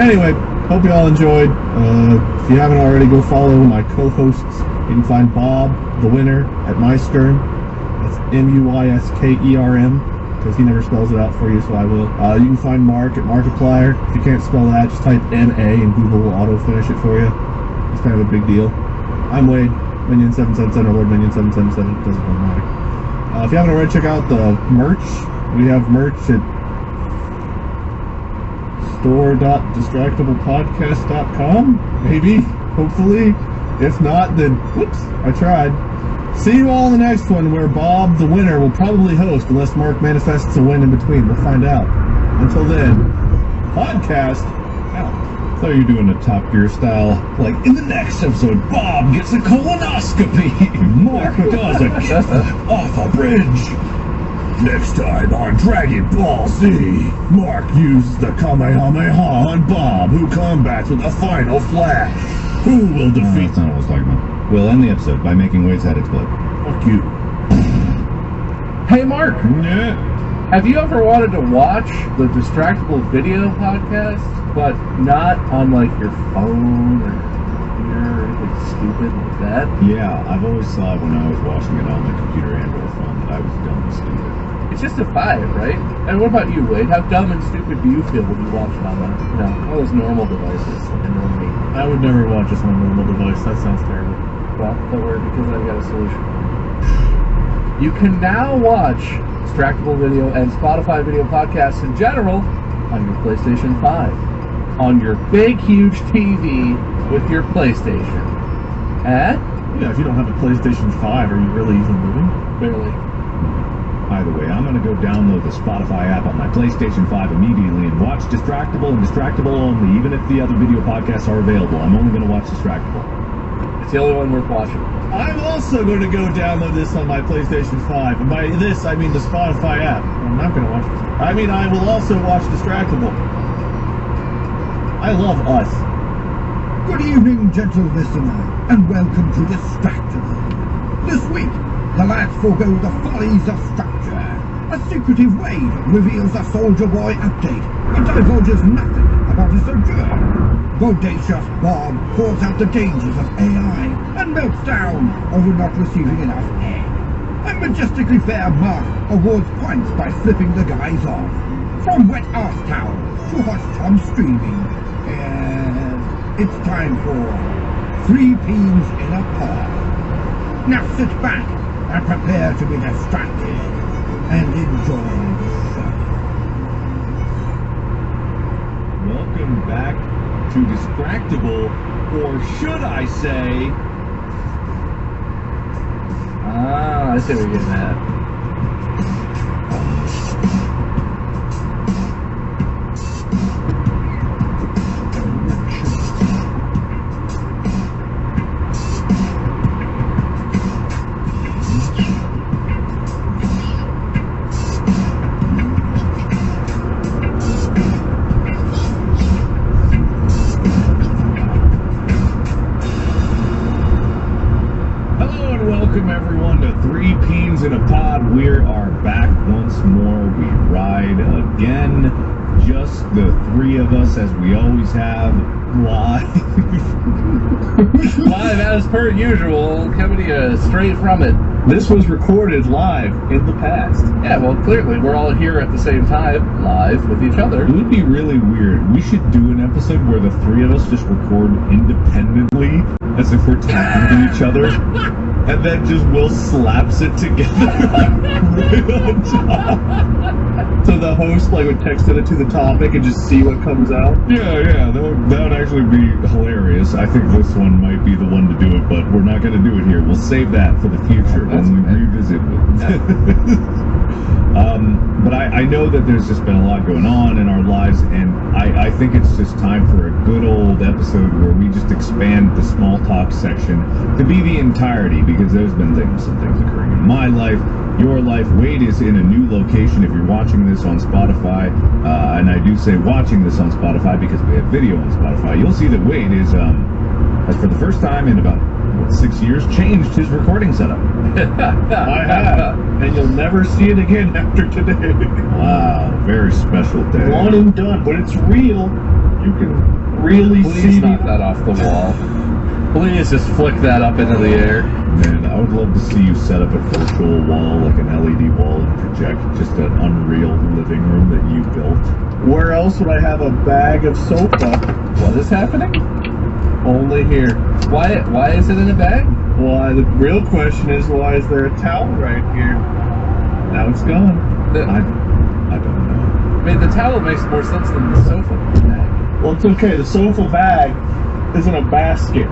Anyway, hope you all enjoyed. If you haven't already, go follow my co-hosts. You can find Bob, the winner, at Myskern. That's MUYSKERM, because he never spells it out for you, so I will. You can find Mark at Markiplier. If you can't spell that, just type NA and Google will auto-finish it for you. It's kind of a big deal. I'm Wade, Minion777 or Lord Minion777, doesn't really matter. If you haven't already, check out the merch. We have merch at store.distractablepodcast.com, maybe, hopefully. If not, then, whoops, I tried. See you all in the next one, where Bob, the winner, will probably host, unless Mark manifests a win in between. We'll find out. Until then, podcast out. I thought you were doing a Top Gear style. Like, in the next episode, Bob gets a colonoscopy. Mark does a kickflip off a bridge. Next time on Dragon Ball Z, Mark uses the Kamehameha on Bob, who combats with a final flash. Who will defeat... That's not what I was talking about. We'll end the episode by making Wade's head explode. Fuck you. Hey, Mark, Yeah. have you ever wanted to watch the Distractable Video podcast, but not on, like, your phone or computer or anything stupid like that? Yeah, I've always thought when I was watching it on the computer and or phone that I was dumb and stupid. It's just a 5, right? And what about you, Wade? How dumb and stupid do you feel when you watch it on one of those normal devices? Like a normal I would never watch this on a normal device. That sounds terrible. Well, don't worry, because I've got a solution. You can now watch Distractable Video and Spotify video podcasts in general on your PlayStation 5. On your big, huge TV with your PlayStation. Eh? Yeah, if you don't have a PlayStation 5, are you really even living? Barely. Either way, I'm going to go download the Spotify app on my PlayStation 5 immediately and watch Distractable and Distractable only, even if the other video podcasts are available. I'm only going to watch Distractable. It's the only one worth watching. I'm also going to go download this on my PlayStation 5. And by this, I mean the Spotify app. I'm not going to watch this. I mean, I will also watch Distractable. I love Us. Good evening, gentle listener, and welcome to Distractable. This week, the lads forego the follies of structure. A secretive Wade reveals a Soldier Boy update, but divulges nothing about his sojourn. Bodacious Bob calls out the dangers of AI and melts down over not receiving enough air. And majestically fair Mark awards points by flipping the guys off. From wet arse towels to hot tub streaming, it's time for 3 Peens in a Pod. Now sit back and prepare to be distracted and enjoy the show. Welcome back to Distractable, or should I say... Ah, I see what you're getting at. Welcome everyone to 3 Peens in a Pod. We are back once more. We ride again. Just the 3 of us, as we always have, live. Live as per usual, coming to you straight from it. This was recorded live in the past. Yeah, well, clearly we're all here at the same time, live with each other. It would be really weird. We should do an episode where the 3 of us just record independently, as if we're talking to each other. And then just Will slaps it together right on top. So the host would text it to the topic and just see what comes out. Yeah, that would actually be hilarious. I think this one might be the one to do it, but we're not going to do it here. We'll save that for the future when we revisit it. But I know that there's just been a lot going on in our lives, and I think it's just time for a good old episode where we just expand the small talk section to be the entirety, because there's been some things occurring in my life, your life. Wade is in a new location if you're watching this on Spotify, and I do say watching this on Spotify because we have video on Spotify. You'll see that Wade is, has for the first time in about 6 years, changed his recording setup. I have, and you'll never see it again after today. Wow, very special day. One and done, but it's real. You can really Please see knock that off the wall. Please just flick that up into the air. Man, I would love to see you set up a virtual wall, like an LED wall, and project just an unreal living room that you built. Where else would I have a bag of sofa? What is happening? Only here. Why is it in a bag? Why, the real question is, why is there a towel right here? Now it's gone. I don't know. I mean, the towel makes more sense than the sofa bag. Well, it's okay. The sofa bag is in a basket.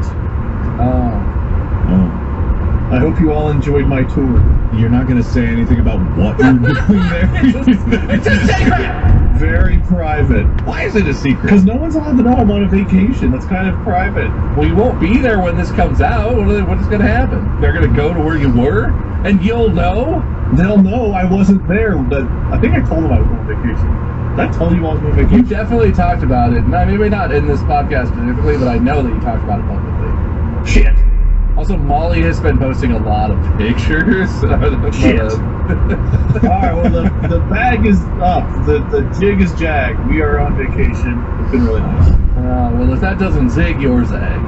Oh. I hope you all enjoyed my tour. You're not going to say anything about what you're doing there? It's a secret! Very private. Why is it a secret? Because no one's allowed to know I'm on a vacation. That's kind of private. Well, you won't be there when this comes out. What is going to happen? They're going to go to where you were, and you'll know? They'll know I wasn't there, but I think I told them I was on vacation. Did I tell you I was on vacation? You definitely talked about it. Maybe not in this podcast specifically, but I know that you talked about it publicly. Shit. Also, Molly has been posting a lot of pictures. Shit. Alright, well, the bag is up. The jig is jagged. We are on vacation. It's been really nice. Well, if that doesn't zig, your zag.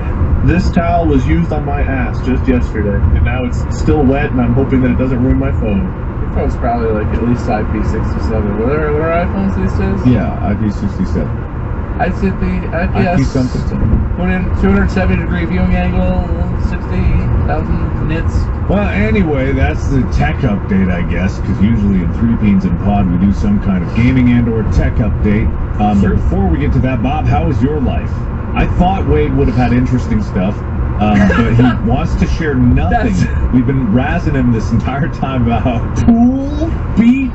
This towel was used on my ass just yesterday, and now it's still wet, and I'm hoping that it doesn't ruin my phone. If phone's probably like at least IP67. What are iPhones these days? Yeah, IP67. I'd say the IP IPS. something. Put in 270-degree viewing angle, 60,000 nits. Well, anyway, that's the tech update, I guess, because usually in Three Beans and Pod we do some kind of gaming and/or tech update. But before we get to that, Bob, how was your life? I thought Wade would have had interesting stuff, but he wants to share nothing. We've been razzing him this entire time about Pool, beach,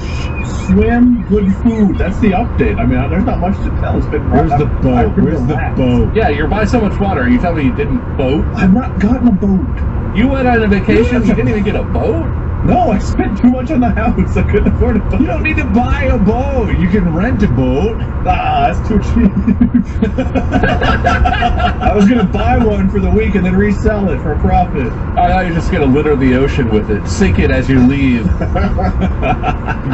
swim, good food. That's the update. I mean, there's not much to tell. It's been where's the boat? Where's the boat? Yeah, you're by so much water. You tell me you didn't boat? I've not gotten a boat. You went on a vacation, you didn't even get a boat? No, I spent too much on the house. I couldn't afford a boat. You don't need to buy a boat. You can rent a boat. Ah, that's too cheap. I was going to buy one for the week and then resell it for a profit. I thought you were just going to litter the ocean with it. Sink it as you leave. You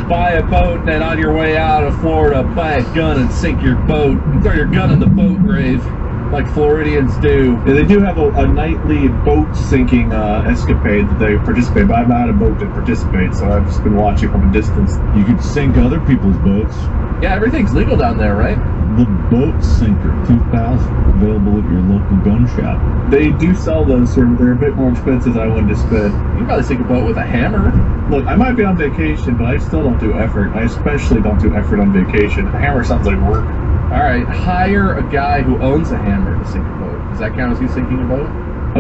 buy a boat, and then on your way out of Florida, buy a gun and sink your boat. Throw your gun in the boat grave, like Floridians do. Yeah, they do have a nightly boat sinking escapade that they participate in. But I've not had a boat to participate, so I've just been watching from a distance. You could sink other people's boats. Yeah, everything's legal down there, right? The Boat Sinker 2000, available at your local gun shop. They do sell those, sir, but they're a bit more expensive than I wanted to spend. You can probably sink a boat with a hammer. Look, I might be on vacation, but I still don't do effort. I especially don't do effort on vacation. A hammer sounds like work. Alright, hire a guy who owns a hammer to sink a boat. Does that count as you sinking a boat?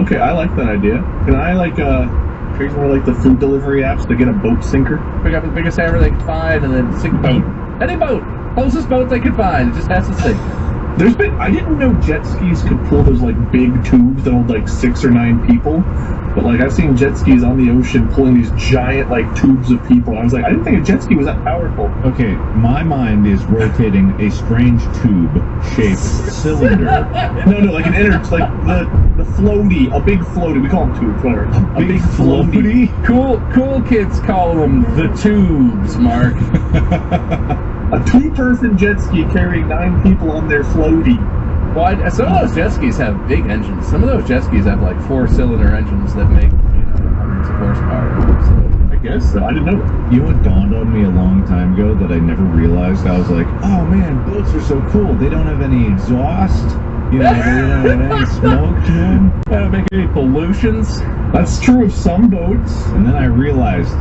Okay, I like that idea. Can I, create more like the food delivery apps to get a boat sinker? Pick up the biggest hammer they can find and then sink a boat. Any boat! Closest boat they can find. It just has to sink. I didn't know jet skis could pull those big tubes that hold 6 or 9 people, but I've seen jet skis on the ocean pulling these giant tubes of people. I was like, I didn't think a jet ski was that powerful. Okay, my mind is rotating a strange tube-shaped cylinder. No, like an inner, the floaty, a big floaty. We call them tubes, whatever. A big floaty. Cool kids call them the tubes, Mark. A 2-person jet ski carrying 9 people on their floaty. Well, some of those jet skis have big engines. Some of those jet skis have 4-cylinder engines that make hundreds of horsepower. So I guess so. I didn't know that. You know what dawned on me a long time ago that I never realized? I was like, oh man, boats are so cool. They don't have any exhaust. They don't have any smoke to them. They don't make any pollutions. That's true of some boats. And then I realized,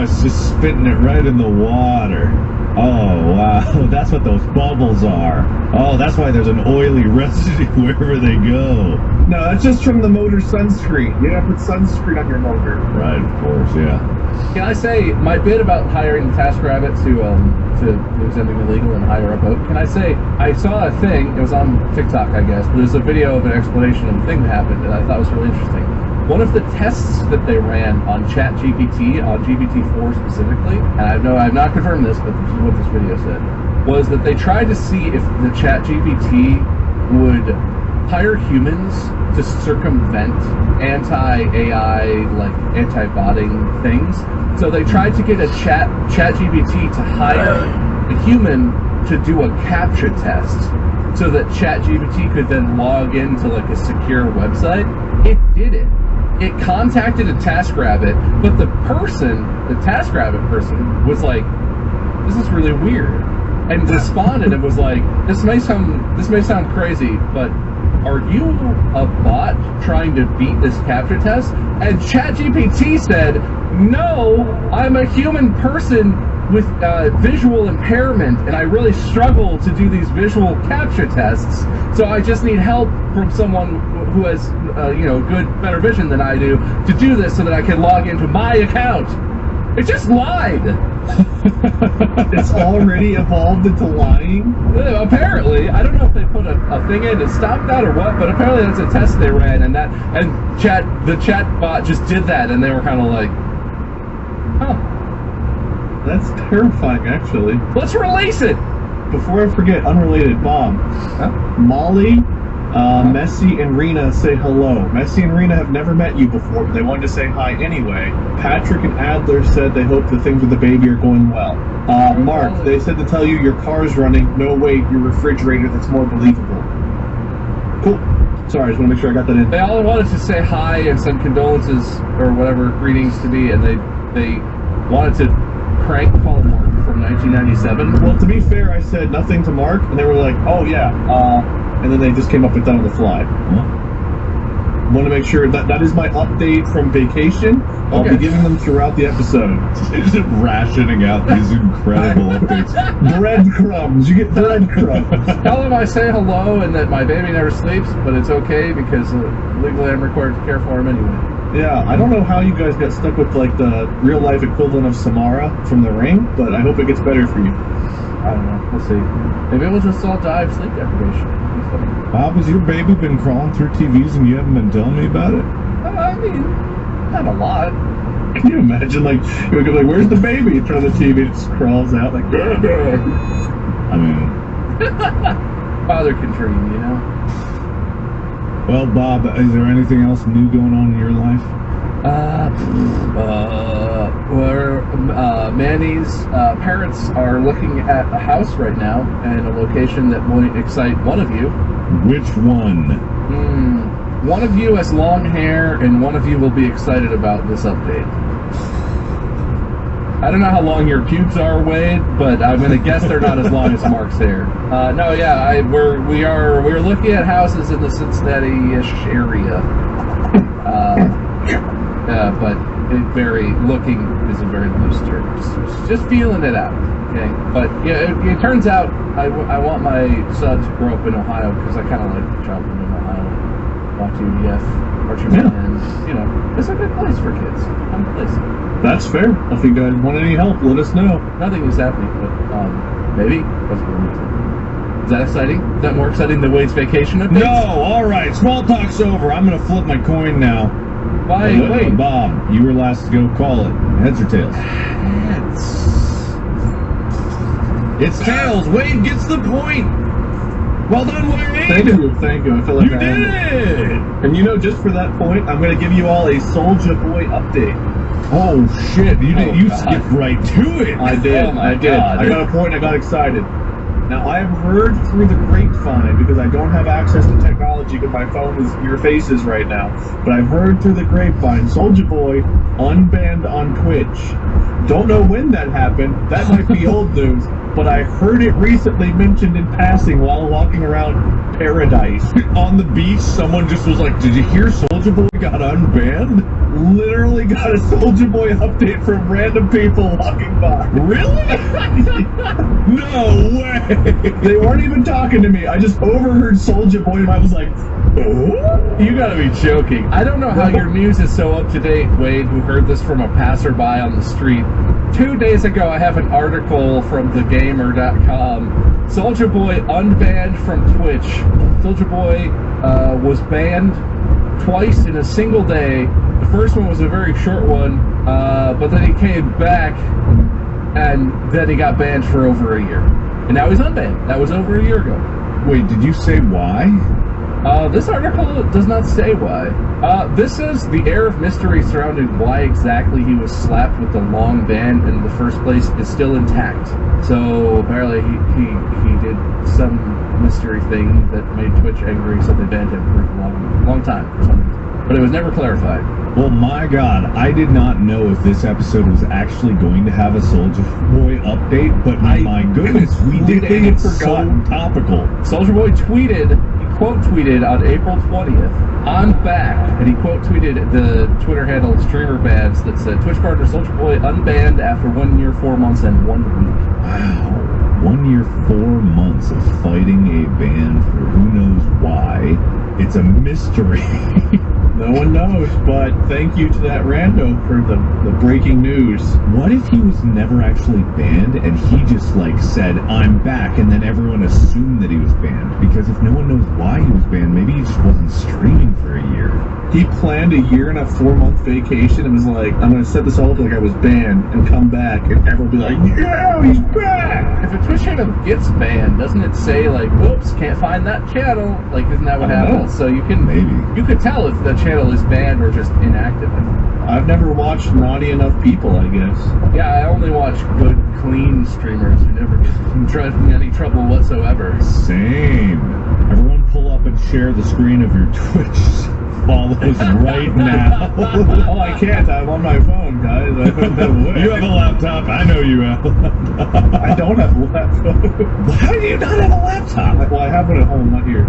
it's just spitting it right in the water. Oh, wow, that's what those bubbles are. Oh, that's why there's an oily residue wherever they go. No, that's just from the motor sunscreen. You gotta put sunscreen on your motor. Right, of course, yeah. Can I say my bit about hiring the TaskRabbit to do something illegal and hire a boat? Can I say I saw a thing, it was on TikTok, I guess, but there's a video of an explanation of the thing that happened, and I thought was really interesting. One of the tests that they ran on ChatGPT, on GPT-4 specifically, and I've not confirmed this, but this is what this video said, was that they tried to see if the ChatGPT would hire humans to circumvent anti-AI, anti-botting things. So they tried to get a ChatGPT to hire a human to do a CAPTCHA test so that ChatGPT could then log into a secure website. It did it. It contacted a TaskRabbit, but the TaskRabbit person was like, this is really weird, and responded and was like, this may sound crazy, but are you a bot trying to beat this CAPTCHA test? And ChatGPT said, no, I'm a human person with visual impairment, and I really struggle to do these visual CAPTCHA tests, so I just need help from someone who has better vision than I do to do this so that I can log into my account. It just lied. It's already evolved into lying? Apparently. I don't know if they put a thing in to stop that or what, but apparently that's a test they ran, and the chat bot just did that, and they were kind of like, huh. That's terrifying, actually. Let's release it! Before I forget, unrelated, Bob. Huh? Molly, Messi, and Rena say hello. Messi and Rena have never met you before, but they wanted to say hi anyway. Patrick and Adler said they hope the things with the baby are going well. Mark, they said to tell you your car's running. No, wait, your refrigerator, that's more believable. Cool. Sorry, I just want to make sure I got that in. They all wanted to say hi and send condolences or whatever greetings to me, and they wanted to prank call Mark from 1997. Well, to be fair, I said nothing to Mark, and they were like, "Oh yeah," and then they just came up with that on the fly. Want to make sure that is my update from vacation. I'll be giving them throughout the episode. Just rationing out these incredible updates. Breadcrumbs. You get breadcrumbs. Tell them I say hello and that my baby never sleeps, but it's okay because legally I'm required to care for him anyway. Yeah, I don't know how you guys got stuck with like the real life equivalent of Samara from The Ring, but I hope it gets better for you. I don't know. We'll see. Maybe we'll just all die of sleep deprivation. It'll be funny. Bob, has your baby been crawling through TVs and you haven't been telling me about it? I mean, not a lot. Can you imagine, like, you would go like, "Where's the baby?" In front of the TV, it just crawls out like, "Grr, grr." I mean, Father can dream, you know? well, Bob, is there anything else new going on in your life? Manny's parents are looking at a house right now and a location that might excite one of you. Which one? One of you has long hair, and one of you will be excited about this update. I don't know how long your pubes are, Wade, but I'm gonna guess they're not as long as Mark's hair. We're looking at houses in the Cincinnati-ish area. But looking is a very loose term. Just feeling it out, okay? But yeah, it turns out I want my son to grow up in Ohio because I kind of like childhood in Ohio. Watch UDF, Archer Man, you know, it's a good place for kids. Fun place. That's fair. If you guys want any help, let us know. Nothing is happening, but maybe. Is that exciting? Is that more exciting than Wade's vacation updates? No, alright, small talk's over. I'm gonna flip my coin now. Why? Wait. Bob, you were last to go. Call it. Heads or tails? It's tails. Wade gets the point. Well done, Wade. Thank you. I feel like You did it. And you know, just for that point, I'm going to give you all a Soulja Boy update. Oh shit! You skipped right to it. I did. Oh my God. I got a point. I got excited. Now, I have heard through the grapevine, because I don't have access to technology because my phone is your faces right now, but I've heard through the grapevine, Soulja Boy unbanned on Twitch. Don't know when that happened. That might be old news, but I heard it recently mentioned in passing while walking around Paradise. On the beach, someone just was like, "Did you hear Soulja Boy got unbanned?" Literally got a Soulja Boy update from random people walking by. Really? No way! They weren't even talking to me. I just overheard Soulja Boy and I was like, "Oh?" You gotta be joking. I don't know how your news is so up to date, Wade, who heard this from a passerby on the street. 2 days ago, I have an article from thegamer.com. Soulja Boy unbanned from Twitch. Soulja Boy was banned twice in a single day. The first one was a very short one, but then he came back, and then he got banned for over a year. And now he's unbanned. That was over a year ago. Wait, did you say why? This article does not say why. This says the air of mystery surrounding why exactly he was slapped with the long ban in the first place is still intact. So apparently he did some mystery thing that made Twitch angry, so they banned him for a long time for some reason. But it was never clarified. Well, my God, I did not know if this episode was actually going to have a Soulja Boy update, but my goodness, we did think it's so topical. Soulja Boy quote tweeted on April 20th, "I'm back," and he quote tweeted the Twitter handle Streamer Bands that said, "Twitch partner Soulja Boy unbanned after 1 year, 4 months, and 1 week." Wow. 1 year, 4 months of fighting a ban for who knows why. It's a mystery. No one knows, but thank you to that rando for the breaking news. What if he was never actually banned and he just like said, "I'm back," and then everyone assumed that he was banned? Because if no one knows why he was banned, maybe he just wasn't streaming for a year. He planned a year and a 4-month vacation and was like, "I'm going to set this all up like I was banned and come back," and everyone will be like, "Yeah, he's back!" If a Twitch channel gets banned, doesn't it say like, "Whoops, can't find that channel"? Like, isn't that what happens? So you could tell if the channel is banned or just inactive. I've never watched naughty enough people, I guess. Yeah, I only watch good, clean streamers who never get in any trouble whatsoever. Same. Everyone pull up and share the screen of your Twitch follows right now. Oh, I can't. I'm on my phone, guys. I don't have a way. You have a laptop. I know you have a laptop. I don't have a laptop. How do you not have a laptop? Well, I have one at home, not here.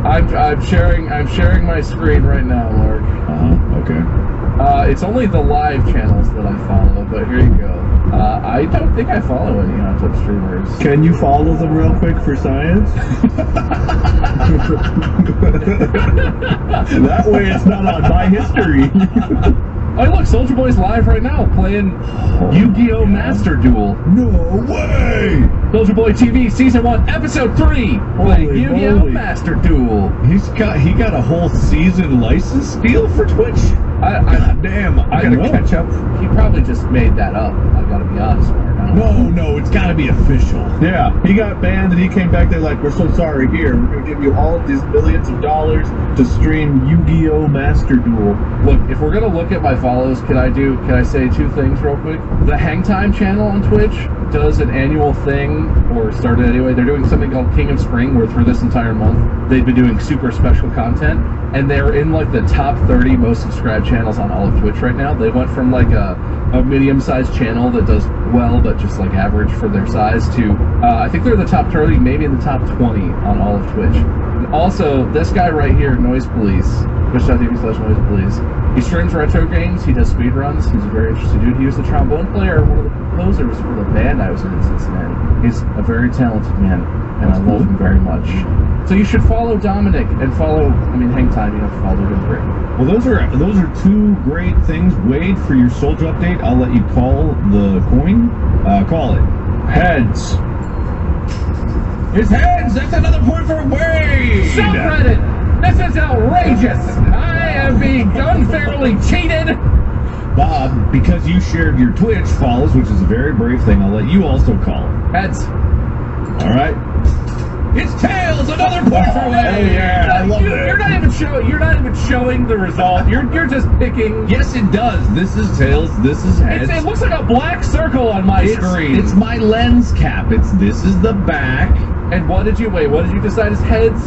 I'm sharing my screen right now, Mark. Okay. It's only the live channels that I follow, but here you go. I don't think I follow any hot tub streamers. Can you follow them real quick for science? That way it's not on my history. Oh, look, Soldier Boy's live right now playing Yu-Gi-Oh! Master Duel. No way! Soldier Boy TV Season 1 Episode 3 playing Holy Yu-Gi-Oh! moly. Master Duel. He got a whole season license deal for Twitch? God damn, I gotta catch up. He probably just made that up. I gotta be honest right now. No, it's gotta be official. Yeah, he got banned and he came back there like, we're so sorry, here, we're going to give you all of these millions of dollars to stream Yu-Gi-Oh! Master Duel. Look, if we're gonna look at my follows, can I say two things real quick? The Hang Time channel on Twitch does an annual thing, or started anyway. They're doing something called King of Spring, where through this entire month they've been doing super special content, and they're in like the top 30 most subscribed channels on all of Twitch right now. They went from like a medium-sized channel that does well, but just like average for their size, to I think they're the top 30, maybe in the top 20 on all of Twitch. And also, this guy right here, Noise Police, twitch.tv/Noise Police. He streams retro games, he does speedruns, he's a very interesting dude. He was the trombone player, one of the composers for the band I was in Cincinnati. He's a very talented man, and I love him very much. So you should follow Dominic and Hang Time, you have to follow him great. Well, those are two great things. Wade, for your soldier update, I'll let you call the coin. Call it. Heads. It's heads! That's another point for Wade! Subreddit! This is outrageous! I am being unfairly cheated! Bob, because you shared your Twitch follows, which is a very brave thing, I'll let you also call it. Heads. All right. It's tails! Another point for Wade! yeah, I love it. You're not even showing the result. You're just picking. Yes, it does. This is tails. This is heads. It looks like a black circle on my screen. It's my lens cap. This is the back. And what did you decide is heads?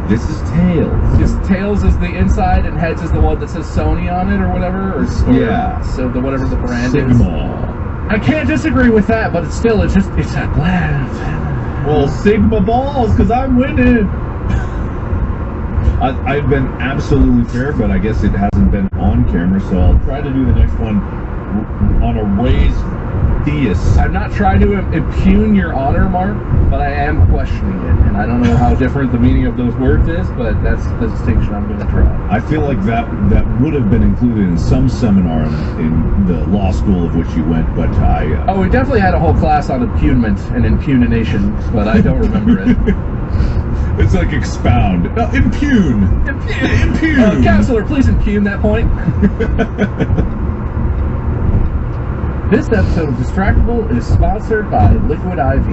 This is tails. Just tails is the inside and heads is the one that says Sony on it or whatever? Or yeah. So whatever the brand is. Sigma. I can't disagree with that, but it's a glass. Well, Sigma balls, because I'm winning. I've been absolutely fair, but I guess it hasn't been on camera, so I'll try to do the next one on a raised dais. I'm not trying to impugn your honor, Mark, but I am questioning it, and I don't know how different the meaning of those words is, but that's the distinction I'm going to draw. I feel like that would have been included in some seminar in the law school of which you went, but I... Oh, we definitely had a whole class on impugnment and impugnation, but I don't remember it. It's like expound. Impugn. Impugn. Counselor, please impugn that point. This episode of Distractable is sponsored by Liquid IV.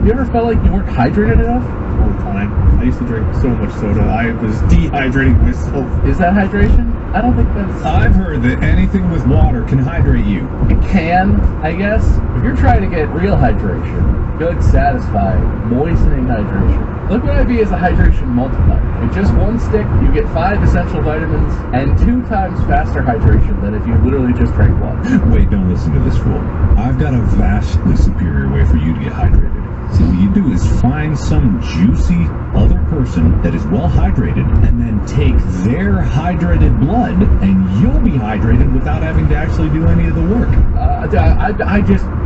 You ever felt like you weren't hydrated enough? All the time. I used to drink so much soda, I was dehydrating myself. Is that hydration? I don't think that's... I've heard that anything with water can hydrate you. It can, I guess. If you're trying to get real hydration, good, satisfying, moistening hydration, Liquid IV is a hydration multiplier. In just one stick, you get 5 essential vitamins and 2 times faster hydration than if you literally just drank water. Wait, don't listen to this fool. I've got a vastly superior way for you to get hydrated. See, what you do is find some juicy other person that is well hydrated and then take their hydrated blood and you'll be hydrated without having to actually do any of the work.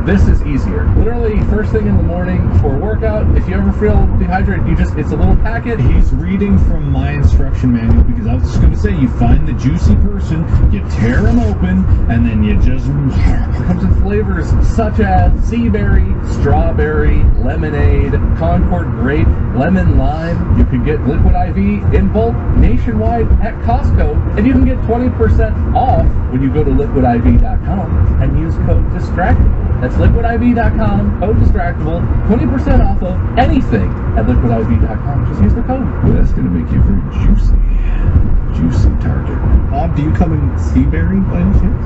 This is easier. Literally, first thing in the morning before a workout, if you ever feel dehydrated, it's a little packet. He's reading from my instruction manual because I was just going to say, you find the juicy person, you tear them open, and then you just... It comes in flavors such as sea berry, strawberry, lemonade, Concord grape, lemon lime. You can get Liquid IV in bulk nationwide at Costco, and you can get 20% off when you go to liquidiv.com and use code DISTRACTABLE. That's liquidiv.com, code DISTRACTABLE, 20% off of anything at liquidiv.com. Just use the code. Well, that's going to make you very juicy. Juicy target. Bob, do you come in Seaberry by any chance?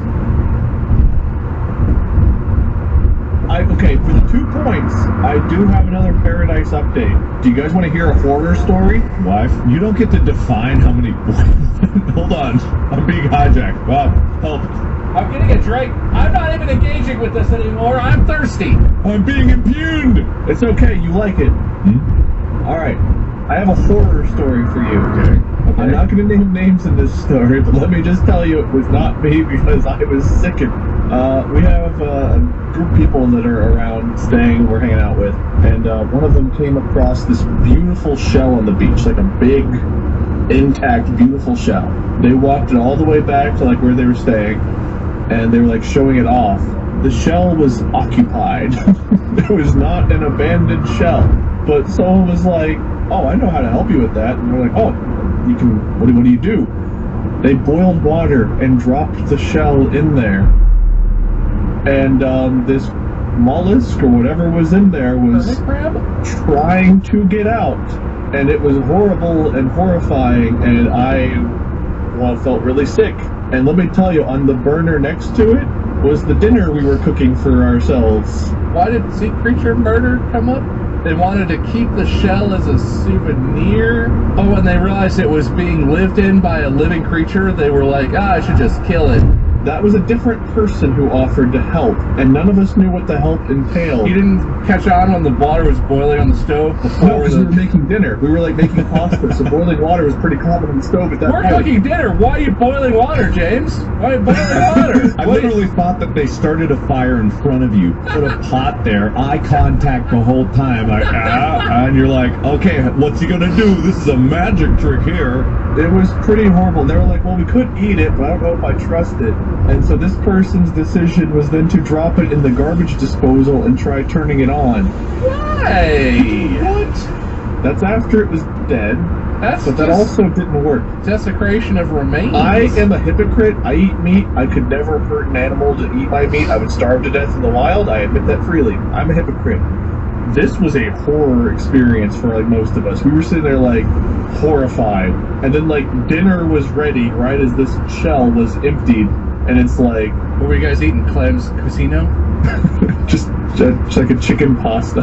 Okay, for the 2 points, I do have another Paradise update. Do you guys want to hear a horror story? Wife, you don't get to define how many. Hold on, I'm being hijacked. Bob, help! I'm getting a drink. I'm not even engaging with this anymore. I'm thirsty. I'm being impugned. It's okay, you like it. Alright, I have a horror story for you. Okay. I'm not going to name names in this story, but let me just tell you it was not me because I was sickened. We have a group of people that are around staying, we're hanging out with, and one of them came across this beautiful shell on the beach, like a big, intact, beautiful shell. They walked it all the way back to like where they were staying, and they were like showing it off. The shell was occupied. It was not an abandoned shell, but someone was like, "Oh, I know how to help you with that," and they're like, "Oh, you can. What do you do?" They boiled water and dropped the shell in there, and this mollusk or whatever was in there was trying to get out, and it was horrible and horrifying, and I felt really sick. And let me tell you, on the burner next to it was the dinner we were cooking for ourselves. Why did Sea Creature Murder come up? They wanted to keep the shell as a souvenir. Oh, when they realized it was being lived in by a living creature, they were like, I should just kill it. That was a different person who offered to help, and none of us knew what the help entailed. You didn't catch on when the water was boiling on the stove before? No, because we were making dinner. We were like making pasta, so boiling water was pretty common on the stove at that point. We're cooking dinner. Why are you boiling water, James? Why are you boiling water? I literally thought that they started a fire in front of you, put a pot there, eye contact the whole time, like, and you're like, okay, what's he gonna do? This is a magic trick here. It was pretty horrible. They were like, well, we could eat it, but I don't know if I trust it. And so this person's decision was then to drop it in the garbage disposal and try turning it on. Why? What? That's after it was dead. But that also didn't work. Desecration of remains. I am a hypocrite. I eat meat. I could never hurt an animal to eat my meat. I would starve to death in the wild. I admit that freely. I'm a hypocrite. This was a horror experience for like most of us. We were sitting there like horrified, and then like dinner was ready right as this shell was emptied, and it's like, what were you guys eating? Clem's Casino? just like a chicken pasta.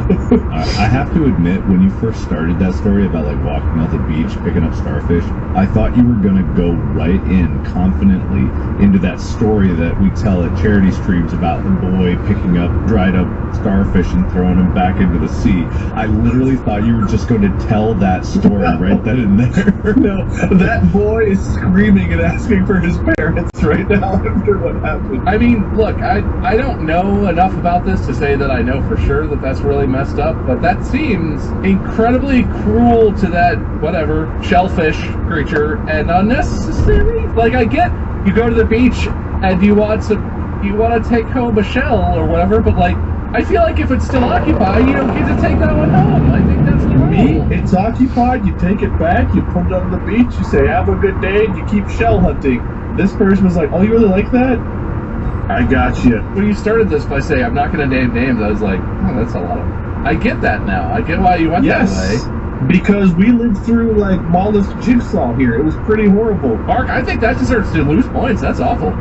I have to admit, when you first started that story about like walking out the beach, picking up starfish, I thought you were gonna go right in confidently into that story that we tell at charity streams about the boy picking up dried up starfish and throwing them back into the sea. I literally thought you were just going to tell that story right then and there. No, that boy is screaming and asking for his parents right now after what happened. I mean, look, I don't know enough about this to say that I know for sure that that's really messed up, but that seems incredibly cruel to that, whatever, shellfish creature and unnecessary. Like, I get you go to the beach and you want to take home a shell or whatever, but like, I feel like if it's still occupied, you don't get to take that one home. I think that's the rule. It's occupied, you take it back, you put it on the beach, you say, have a good day, and you keep shell hunting. This person was like, oh, you really like that? I got you. When you started this by saying, I'm not going to name names, I was like, oh, that's a lot of... I get that now. I get why you went that way. Because we lived through, like, mollusk jigsaw here. It was pretty horrible. Mark, I think that deserves to lose points. That's awful.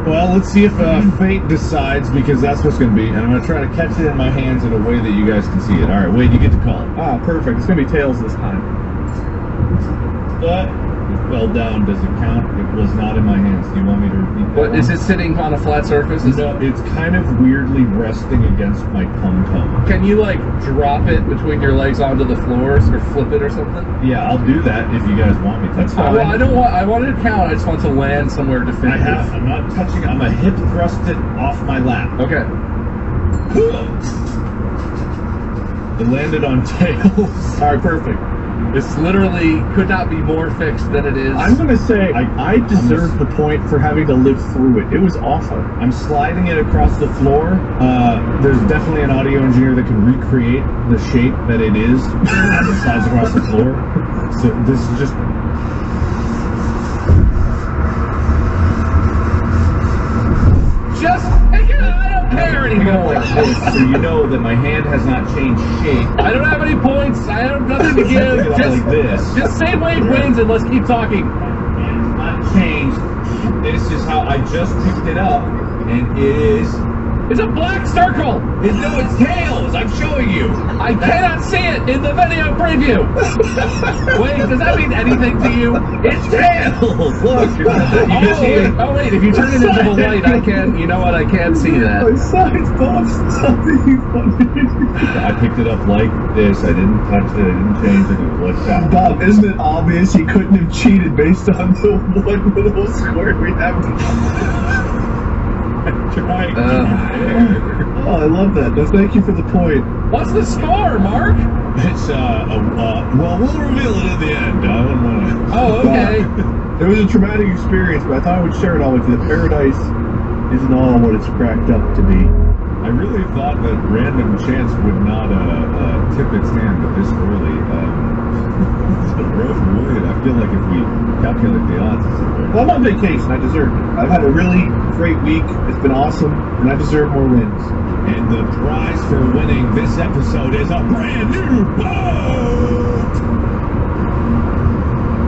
Well, let's see if fate decides, because that's what's going to be. And I'm going to try to catch it in my hands in a way that you guys can see it. All right, Wade, you get to call it. Ah, perfect. It's going to be tails this time. But it fell down. Does it count? It was not in my hands. Do you want me to repeat that? What, is it sitting on a flat surface? No, it's kind of weirdly resting against my tum-tum. Can you, like, drop it between your legs onto the floors or flip it or something? Yeah, I'll do that if you guys want me to. That's fine. Well, I don't want... I want it to count. I just want to land somewhere definitive. I'm not touching it. I'm a hip thrust it off my lap. Okay. It landed on tails. All right, perfect. This literally could not be more fixed than it is. I'm going to say I deserve the point for having to live through it. It was awful. I'm sliding it across the floor. There's definitely an audio engineer that can recreate the shape that it is as it slides across the floor. So this is just... I don't care anymore. Like this, so you know that my hand has not changed shape. I don't have any points. I have nothing to give. Like this. Just say Wade wins and let's keep talking. It's not changed. This is how I just picked it up, and it is It's a black circle! No, it's tails. I'm showing you. I cannot see it in the video preview! Wait, does that mean anything to you? It's tails. Look. You can see it. Oh wait, if you turn it into the light, I can, you know what, I can see that. My sides don't stop being funny. I picked it up like this. I didn't touch it. I didn't change it. It was like that. Bob, isn't it obvious he couldn't have cheated based on the one little square we have? Trying. Oh, I love that. No, thank you for the point. What's the score, Mark? It's well, we'll reveal it at the end. I don't want to. Oh, okay. It was a traumatic experience, but I thought I would share it all with you. That paradise isn't all what it's cracked up to be. I really thought that random chance would not tip its hand this early. I feel like if we calculate the odds, it's Well, I'm on vacation. I deserve it. I've had a really great week. It's been awesome, and I deserve more wins. And the prize for winning this episode is a brand new boat!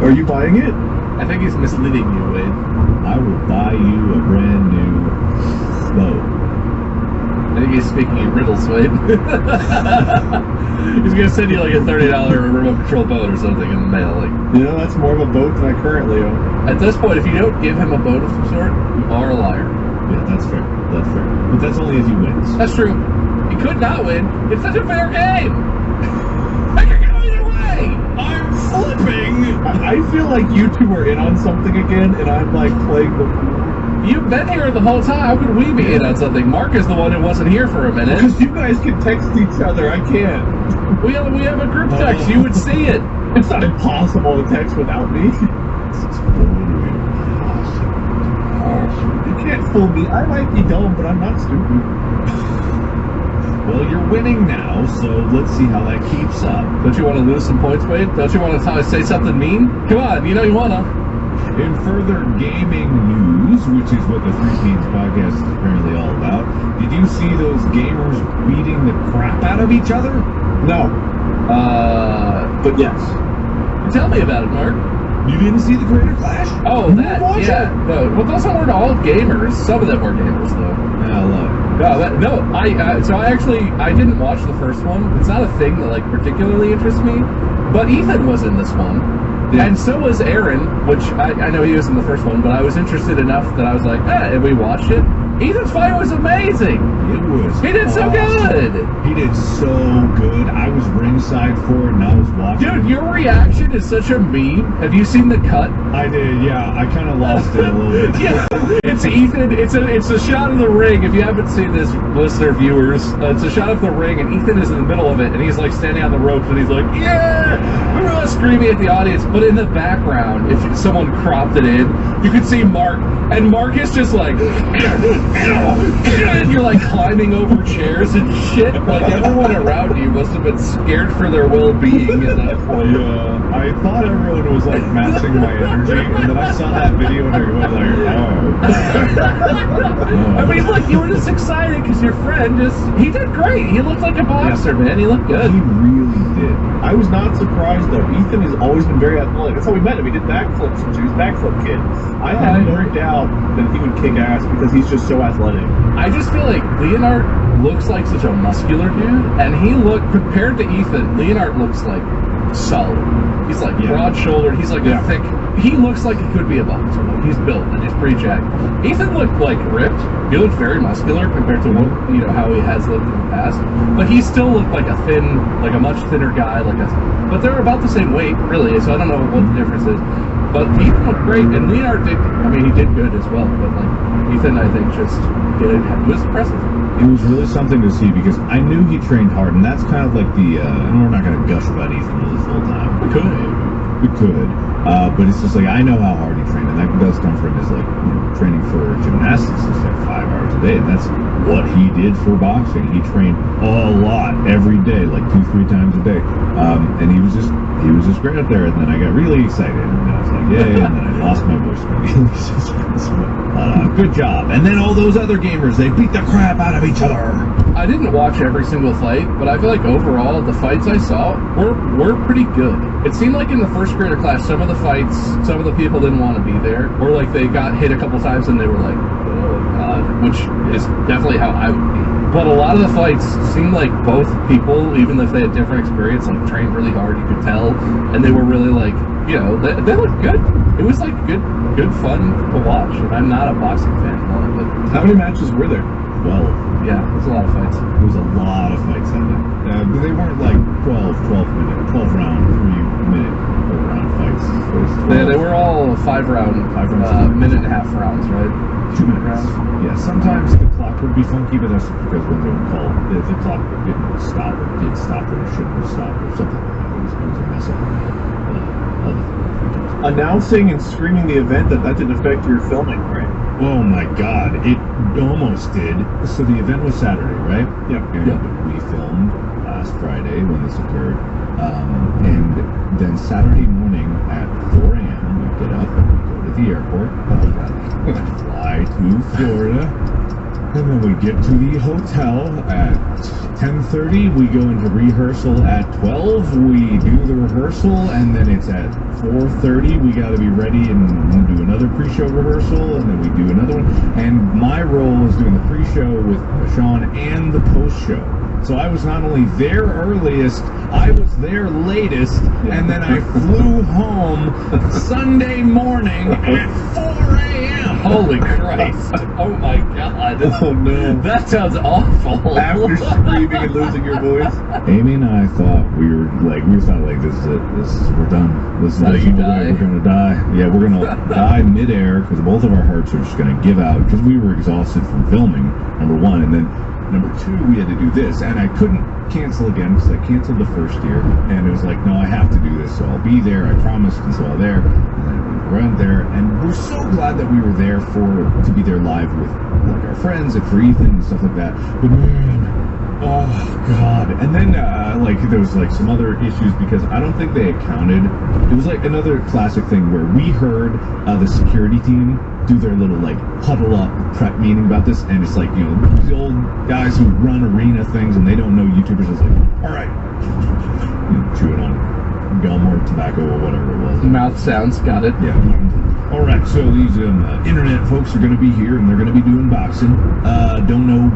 Are you buying it? I think he's misleading you, Wade. I will buy you a brand new boat. I think he's speaking in riddles, Wade. He's gonna send you like a $30 remote control boat or something in the mail. Like, You know, that's more of a boat than I currently own. at this point, if you don't give him a boat of some sort, you are a liar. Yeah, that's fair. That's fair. But that's only if he wins. That's true. He could not win. It's such a fair game. I could go either way. I'm flipping! I feel like you two are in on something again, and I'm like playing the fool. You've been here the whole time. How could we be in on something? Mark is the one who wasn't here for a minute. Because you guys can text each other, I can't. We have a group text. You would see it. It's not impossible to text without me. You can't fool me. I might be dumb, but I'm not stupid. Well, you're winning now, so let's see how that keeps up. Don't you want to lose some points, Wade? Don't you want to say something mean? Come on, you know you wanna. In further gaming news, which is what the Three Teens podcast is apparently all about, did you see those gamers beating the crap out of each other? No, but yes. Tell me about it, Mark. You didn't see the Greater Clash? Oh, that, watch yeah. No, well, those weren't all gamers. Some of them were gamers, though. Yeah, I love it. No, I didn't watch the first one. It's not a thing that, like, particularly interests me. But Ethan was in this one. Yeah. And so was Aaron, which I know he was in the first one, but I was interested enough that I was like, and we watched it. Ethan's fight was amazing. It was He did so awesome. good. He did so good. I was ringside for it, and I was watching. Dude, your reaction is such a meme. Have you seen the cut? I did, yeah. I kind of lost it a little bit. Yeah, it's Ethan. It's a shot of the ring. If you haven't seen this, listener viewers, it's a shot of the ring, and Ethan is in the middle of it, and he's like standing on the ropes, and he's like, "Yeah!" We're all screaming at the audience, but in the background, if someone cropped it in, you could see Mark, and Mark is just like, and you're like climbing over chairs and shit. Like everyone around you must have been scared for their well-being at that point. Yeah, I thought everyone was like matching my energy, and then I saw that video and I was like, oh. I mean, look, you were just excited because your friend he did great. He looked like a boxer, man. He looked good. He really did. I was not surprised though. Ethan has always been very athletic. That's how we met him. He did backflips since he was a backflip kid. I had no doubt that he would kick ass because he's just so athletic. I just feel like Leonard looks like such a muscular dude, and compared to Ethan, Leonard looks like solid. He's like broad-shouldered. He's like a thick. He looks like he could be a boxer. Like he's built and he's pretty jacked. Ethan looked like ripped. He looked very muscular compared to how he has looked in the past. But he still looked like a much thinner guy. But they're about the same weight, really. So I don't know what the difference is. But Ethan looked great, and Leonard did. I mean, he did good as well. But like Ethan, I think it was impressive. It was really something to see because I knew he trained hard, and that's kind of like and we're not going to gush about Ethan really full time. We could. But it's just like, I know how hard he trained, and that does come from his training for gymnastics. It's like 5 hours a day, and that's what he did for boxing. He trained a lot every day, like 2-3 times a day. And he was just great out there, and then I got really excited, and then I was like, yay, and then I lost my voice. Good job. And then all those other gamers, they beat the crap out of each other. I didn't watch every single fight, but I feel like overall the fights I saw were pretty good. It seemed like in the first Greater Clash, some of the fights, some of the people didn't want to be there, or like they got hit a couple times and they were like, oh god. which is definitely how I would be. But a lot of the fights seemed like both people, even if they had different experience, like trained really hard, you could tell, and they were really like, you know, they looked good. It was like good fun to watch. And I'm not a boxing fan, but How many matches were there? 12. yeah, it was a lot of fights. There was a lot of fights that day. But they weren't like 12 round, 3-minute per round fights. It was 12. They were all 5-round, minute and a half rounds, right? 2-minute rounds. Yeah, sometimes the clock would be funky, but that's because when they would call, if the clock didn't stop or did stop when it shouldn't have stopped or something like that. It was a mess up. Announcing and screening the event, that didn't affect your filming, right? Oh my God, it almost did. So the event was Saturday, right? Yep. And we filmed last Friday when this occurred. And then Saturday morning at 4 a.m. we get up and we go to the airport. We fly to Florida. And then we get to the hotel at 10:30. We go into rehearsal at 12. We do the rehearsal, and then it's at 4:30. We got to be ready and do another pre-show rehearsal, and then we do another one. And my role is doing the pre-show with Sean and the post-show. So I was not only there earliest, I was there latest, and then I flew home Sunday morning at 4 a.m. Holy Christ! Oh my God! Oh no. That sounds awful. After screaming and losing your voice. Amy and I thought we thought like this is it. We're done. This is How do you no way. die? We're gonna die. Yeah, we're gonna die midair because both of our hearts are just gonna give out because we were exhausted from filming. Number one, and then number two, we had to do this, and I couldn't cancel again because I canceled the first year, and it was like, no, I have to do this, so I'll be there. I promised, and so I'll there. And then we went there, and we're so glad that we were there to be there live with like our friends and for Ethan and stuff like that. But man, oh God! And then like there was like some other issues because I don't think they accounted. It was like another classic thing where we heard the security team do their little like huddle up prep meeting about this, and it's like, you know, the old guys who run arena things and they don't know YouTubers. It's like, all right, you know, chewing on gum or tobacco or whatever it was. Mouth sounds, got it. Yeah. All right, so these internet folks are going to be here and they're going to be doing boxing. Don't know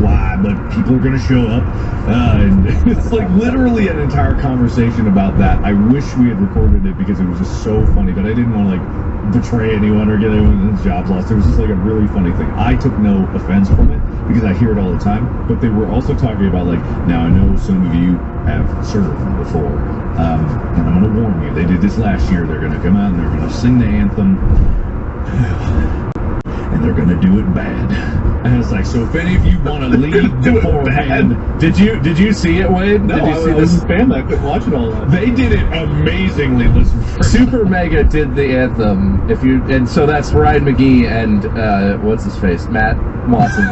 why, but people are going to show up. And it's like literally an entire conversation about that. I wish we had recorded it because it was just so funny, but I didn't want to like betray anyone or get anyone's jobs lost. It was just like a really funny thing. I took no offense from it because I hear it all the time, but they were also talking about like, now I know some of you have served before, and I'm going to warn you, they did this last year. They're going to come out and they're going to sing the anthem, and they're going to do it bad. And it's like, so if any of you want to leave beforehand, Did you see it, Wade? No, did you see I was this? a fan. I couldn't watch it all. they did it amazingly. Super Mega did the anthem. And so that's Ryan McGee and what's his face, Matt Watson,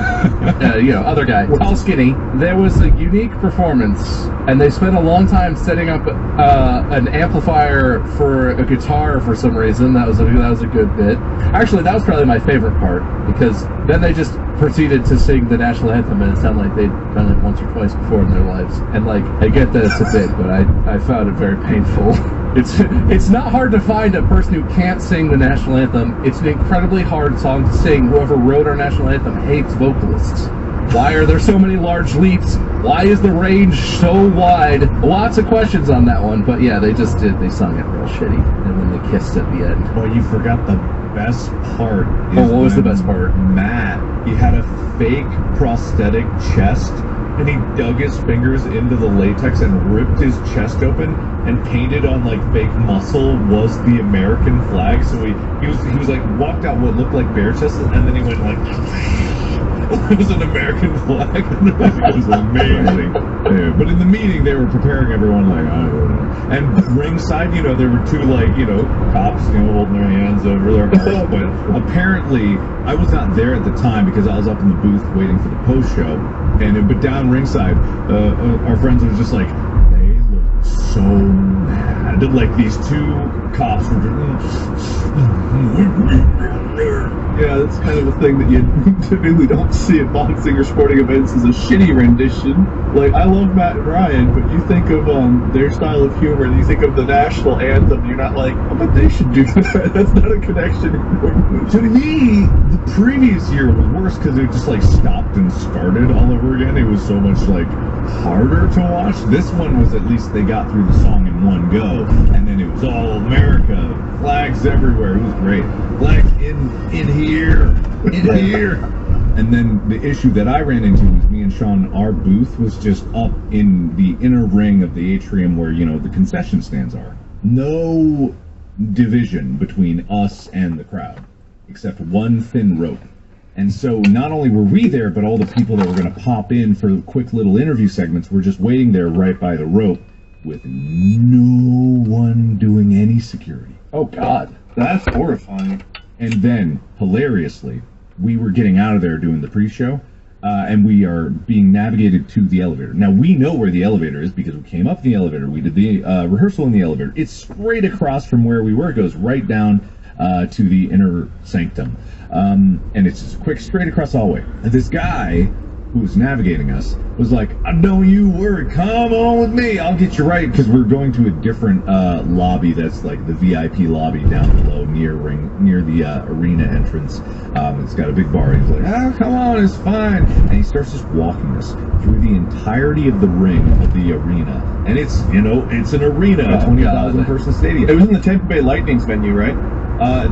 you know, other guy, tall, skinny. There was a unique performance, and they spent a long time setting up an amplifier for a guitar for some reason. That was a good bit. Actually, that was probably my favorite part because then they just proceeded to sing the national anthem, and it sounded like they'd done it once or twice before in their lives. And like, I get that it's a bit, but I found it very painful. It's not hard to find a person who can't sing the national anthem. It's an incredibly hard song to sing. Whoever wrote our national anthem hates vocalists. Why are there so many large leaps? Why is the range so wide? Lots of questions on that one, but yeah, they sung it real shitty, and then they kissed at the end. Well, you forgot the best part. Oh, what was the best part? Matt, he had a fake prosthetic chest, and he dug his fingers into the latex and ripped his chest open and painted on like fake muscle was the American flag. So he was like walked out what looked like bare chest, and then he went like it was an American flag. It was amazing. Yeah, but in the meeting, they were preparing everyone like, and ringside, you know, there were two like, you know, cops, you know, holding their hands over their hearts. But apparently, I was not there at the time because I was up in the booth waiting for the post show. But down ringside, our friends were just like, they looked so mad. like these two cops were Yeah, that's kind of a thing that you typically don't see at boxing or sporting events is a shitty rendition. Like, I love Matt and Ryan, but you think of their style of humor, and you think of the national anthem, and you're not like, oh, but they should do that. That's not a connection. To me, the previous year was worse because it just like stopped and started all over again. It was so much like harder to watch. This one was at least they got through the song in one go, and then it was all America, flags everywhere. It was great. Flags in here, in here. And then the issue that I ran into was me and Sean, our booth was just up in the inner ring of the atrium where, you know, the concession stands are. No division between us and the crowd, except one thin rope. And so not only were we there, but all the people that were going to pop in for quick little interview segments were just waiting there right by the rope with no one doing any security. Oh, God. That's horrifying. And then, hilariously, we were getting out of there doing the pre-show, and we are being navigated to the elevator. Now, we know where the elevator is because we came up in the elevator. We did the rehearsal in the elevator. It's straight across from where we were. It goes right down to the inner sanctum. And it's just a quick straight across hallway. And this guy who was navigating us was like, don't you worry, come on with me, I'll get you right, because we're going to a different lobby that's like the VIP lobby down below near the arena entrance. It's got a big bar. He's like, come on, it's fine. And he starts just walking us through the entirety of the ring of the arena. And it's, you know, it's an arena, a 20,000 person stadium. It was in the Tampa Bay Lightning's venue, right?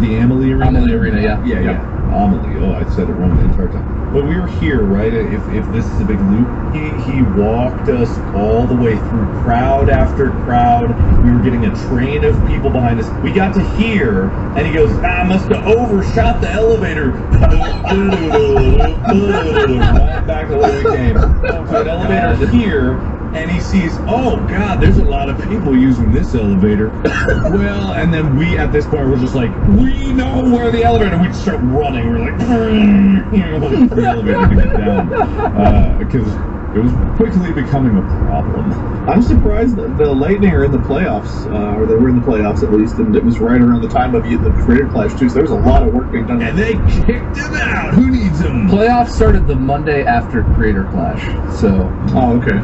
The Amalie Arena. Amalie Arena, yeah. Yeah. Amalie. Oh, I said it wrong the entire time. But we were here, right? If this is a big loop, he walked us all the way through crowd after crowd. We were getting a train of people behind us. We got to here, and he goes, I must have overshot the elevator. Right back the way we came. To an elevator here. And he sees, oh God, there's a lot of people using this elevator. Well, and then we, at this point, we're just like, we know where the elevator, and we start running. We're like, the elevator to get down. Because it was quickly becoming a problem. I'm surprised that the Lightning are in the playoffs, or they were in the playoffs at least, and it was right around the time of the Creator Clash too, so there was a lot of work being done. And they kicked him out! Who needs him? Playoffs started the Monday after Creator Clash, so okay.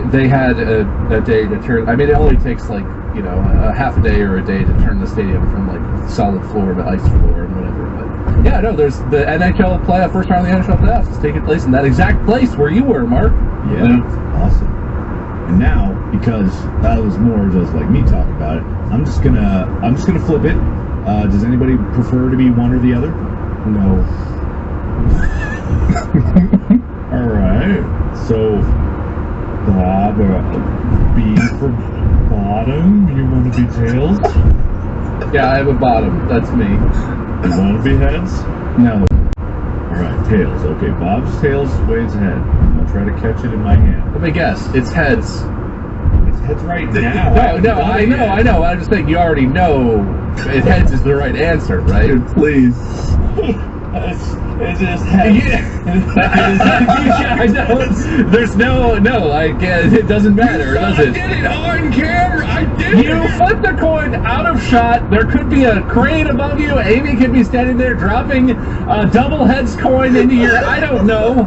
They had a day to turn. I mean, it only takes like, you know, a half a day or a day to turn the stadium from like solid floor to ice floor and whatever. But yeah, no, there's the NHL playoff, first round of the NHL playoffs is taking place in that exact place where you were, Mark. Yeah, awesome. And now, because that was more just like me talking about it, I'm just gonna flip it. Does anybody prefer to be one or the other? No. All right. So, Bob, B for bottom. You want to be tails? Yeah, I have a bottom. That's me. You want to be heads? No. Alright, tails. Okay, Bob's tails, Wade's head. I'm gonna try to catch it in my hand. Let me guess. It's heads. It's heads right now. No, I know. I just think you already know heads is the right answer, right? Dude, please. It's just heads. Yeah, I know. There's no, I guess it doesn't matter, does it? I did it on camera. I did You it. flip the coin out of shot. There could be a crane above you. Amy could be standing there dropping a double heads coin into your. I don't know.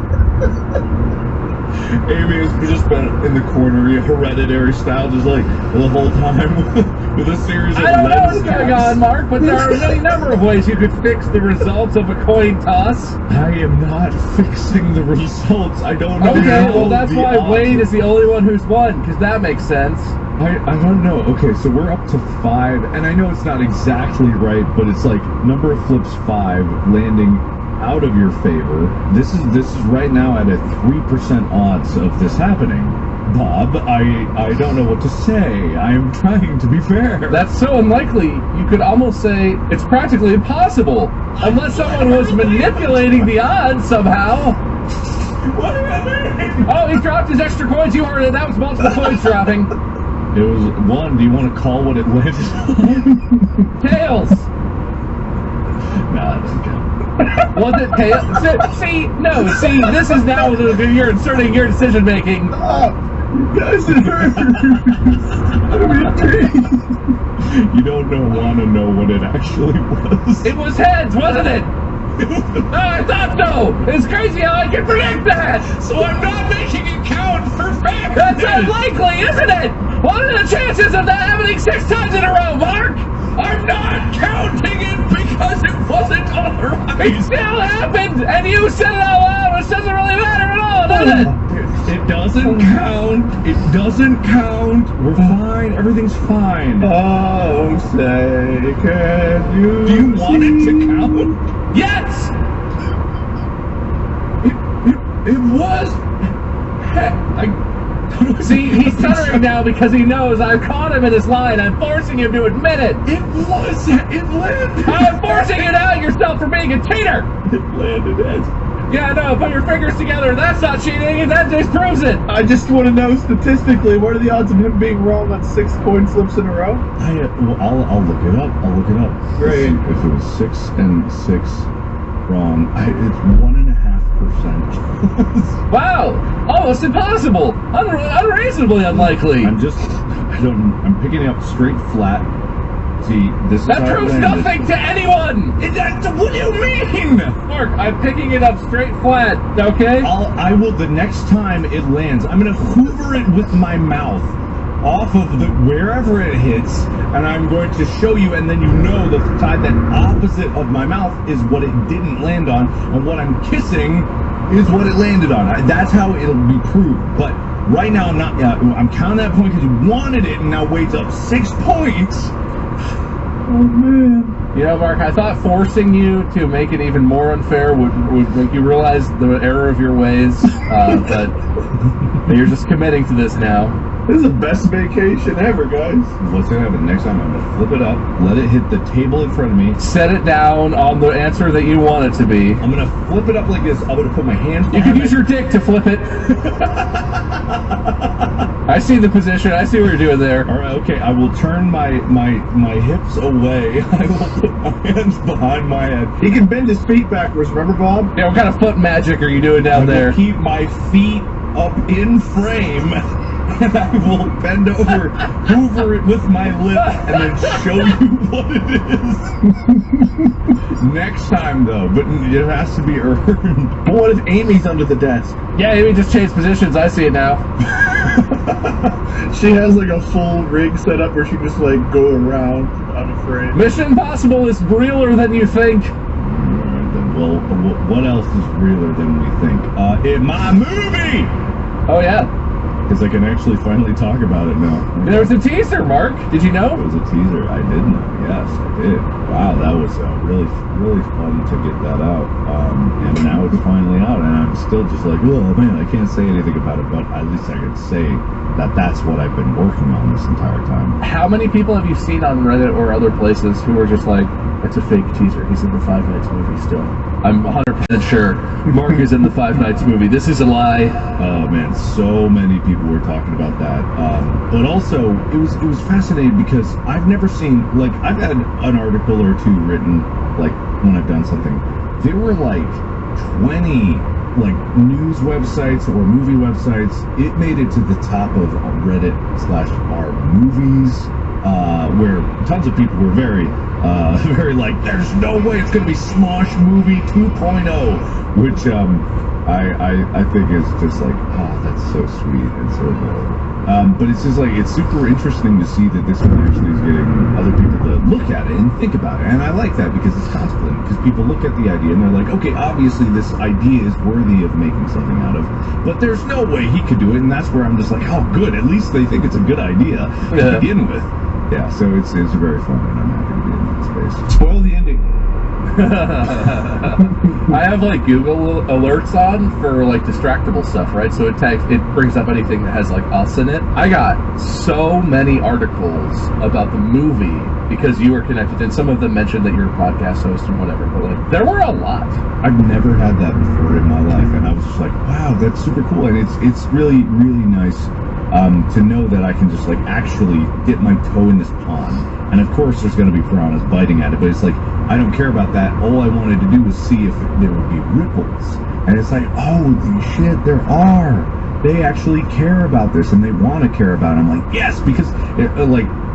Amy has just been in the corner, hereditary style, just like the whole time with a series of I don't know lead what's going straps. on, Mark, but there are any number of ways you could fix the results of a coin toss. I am not fixing the results. I don't know. Okay, well that's the why odds. Wayne is the only one who's won, because that makes sense. I don't know. Okay, so we're up to 5, and I know it's not exactly right, but it's like number of flips 5, landing out of your favor. This is right now at a 3% odds of this happening. Bob, I don't know what to say. I am trying to be fair. That's so unlikely, you could almost say it's practically impossible. Unless someone was manipulating the odds somehow. What do you mean? Oh, he dropped his extra coins. You heard it. That was multiple coins dropping. It was 1. Do you want to call what it landed on? Tails. Nah, it doesn't count. Was it tails? See, this is now you're inserting your decision making. You guys, it hurts. I'm in pain. want to know what it actually was. It was heads, wasn't it? Oh, I thought so! It's crazy how I can predict that! So I'm not making it count for fairness. That's unlikely, isn't it? What are the chances of that happening 6 times in a row, Mark? I'm not counting it because it wasn't authorized. It still happened, and you said it out loud, which doesn't really matter at all, does it? It doesn't count. It doesn't count. We're fine. Everything's fine. Oh, say, can you? Do you want it to count? Yes! It was. See, he's stuttering now because he knows I've caught him in his lie, and I'm forcing him to admit it. It was. It landed. I'm forcing you to out yourself for being a cheater! It landed as. Yeah, no, put your fingers together. That's not cheating, and that just proves it. I just want to know statistically, what are the odds of him being wrong on 6 coin slips in a row? I'll look it up. I'll look it up. Great. If it was 6 and 6 wrong, it's 1.5%. Wow, almost impossible. Unreasonably unlikely. I'm picking it up straight flat. See, this is That how it proves landed. nothing to anyone. What do you mean? Mark, I'm picking it up straight flat, okay? I will the next time it lands. I'm gonna hoover it with my mouth off of wherever it hits, and I'm going to show you, and then you know the side that opposite of my mouth is what it didn't land on, and what I'm kissing is what it landed on. That's how it'll be proved. But right now, I'm counting that point because you wanted it, and now weight's up 6 points. Oh, man. You know, Mark, I thought forcing you to make it even more unfair would make you realize the error of your ways, but you're just committing to this now. This is the best vacation ever, guys. What's gonna happen next time? I'm gonna flip it up, let it hit the table in front of me. Set it down on the answer that you want it to be. I'm gonna flip it up like this. I'm gonna put my hands You behind can my- use your dick to flip it. I see the position. I see what you're doing there. All right, okay. I will turn my hips away. I will put my hands behind my head. He can bend his feet backwards, remember, Bob? Yeah, what kind of foot magic are you doing I down will there? keep my feet up in frame, and I will bend over, hoover it with my lip, and then show you what it is. Next time, though, but it has to be earned. But what if Amy's under the desk? Yeah, we just changed positions. I see it now. She has like a full rig set up where she just like go around. I'm afraid. Mission Impossible is realer than you think. Alright, then, well, what else is realer than we think? In my movie! Oh, yeah. Because I can actually finally talk about it now. There was a teaser, Mark. Did you It know? was a teaser. I did know. Yes, I did. Wow, that was really, really fun to get that out. And now it's finally out, and I'm still just like, oh man, I can't say anything about it, but at least I can say that that's what I've been working on this entire time. How many people have you seen on Reddit or other places who are just like, it's a fake teaser. He's in the Five Nights movie still. I'm 100% sure Mark is in the Five Nights movie. This is a lie. Oh man, so many people were talking about that. But also, it was fascinating because I've never seen, like, I've had an article or two written, like, when I've done something. There were like 20 like news websites or movie websites. It made it to the top of Reddit/r movies, where tons of people were very very like, there's no way it's gonna be Smosh Movie 2.0, which I think is just like, oh, that's so sweet and so adorable. But it's just like, it's super interesting to see that this one actually is getting other people to look at it and think about it. And I like that because it's contemplating, because people look at the idea and they're like, okay, obviously this idea is worthy of making something out of, but there's no way he could do it. And that's where I'm just like, oh, good. At least they think it's a good idea to begin with. Yeah, so it's very fun, and I'm happy to be in that space. Spoil the ending. I have like Google alerts on for like distractible stuff, right? So it brings up anything that has like us in it. I got so many articles about the movie because you were connected, and some of them mentioned that you're a podcast host and whatever. But like, there were a lot. I've never had that before in my life, and I was just like, wow, that's super cool, and it's really, really nice to know that I can just like actually dip my toe in this pond. And of course there's going to be piranhas biting at it, but it's like, I don't care about that. All I wanted to do was see if there would be ripples. And it's like, oh shit, there are. They actually care about this, and they want to care about it. I'm like, yes, because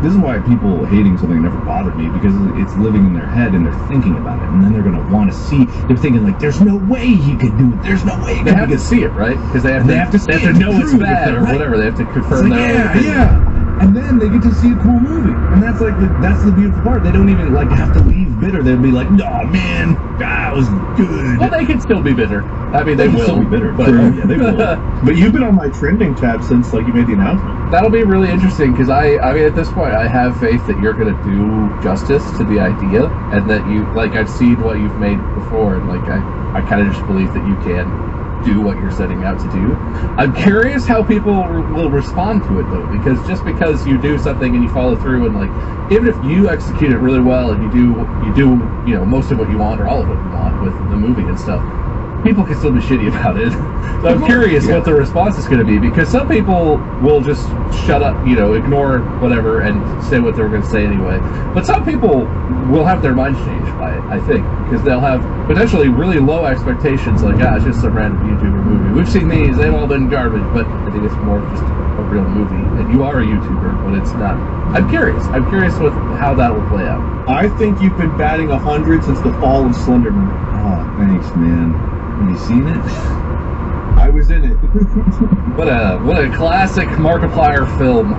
this is why people hating something never bothered me, because it's living in their head and they're thinking about it, and then they're going to want to see. They're thinking like, "There's no way he could do it. There's no way." They have to see it, right? Because they have to see they it have to know to it's prove bad it, or right? whatever. They have to confirm It's like, their own opinion. yeah. And then they get to see a cool movie, and that's like that's the beautiful part. They don't even like have to leave bitter. They'll be like, "Oh man, that was good." Well, they can still be bitter. I mean, they can will still be bitter, but yeah, they will. But you've been on my trending tab since like you made the announcement. that'll be really interesting because I mean, at this point, I have faith that you're going to do justice to the idea, and that you like I've seen what you've made before, and like I kind of just believe that you can do what you're setting out to do. I'm curious how people will respond to it though, because just because you do something and you follow through, and like even if you execute it really well and you do you know most of what you want or all of what you want with the movie and stuff, people can still be shitty about it. So I'm curious what the response is going to be, because some people will just shut up, you know, ignore whatever and say what they were going to say anyway. But some people will have their minds changed by it, I think, because they'll have potentially really low expectations, like, it's just some random YouTuber movie. We've seen these, they've all been garbage, but I think it's more just a real movie. And you are a YouTuber, but it's not. I'm curious how that will play out. I think you've been batting 100 since the fall of Slenderman. Oh, thanks, man. Have you seen it? I was in it. What a classic Markiplier film.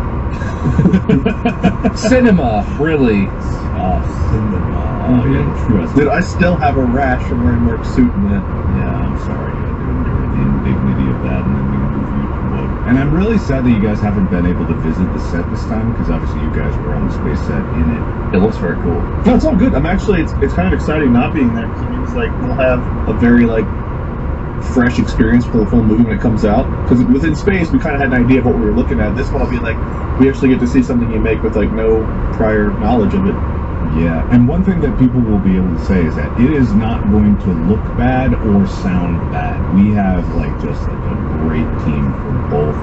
Cinema, really. Oh, cinema. Oh, yeah, trust me. Dude, I still have a rash from wearing Mark's suit in that. Yeah, I'm sorry you had to endure the indignity of that, and then we moved you to wood. And I'm really sad that you guys haven't been able to visit the set this time, because obviously you guys were on the space set in it. It looks very cool. No, it's all good. I'm actually, it's kind of exciting not being there, because it means like we'll have a very like fresh experience for the full movie when it comes out. Because within space, we kind of had an idea of what we were looking at. This one will be like we actually get to see something you make with like no prior knowledge of it. Yeah, and one thing that people will be able to say is that it is not going to look bad or sound bad. We have like just like a great team for both.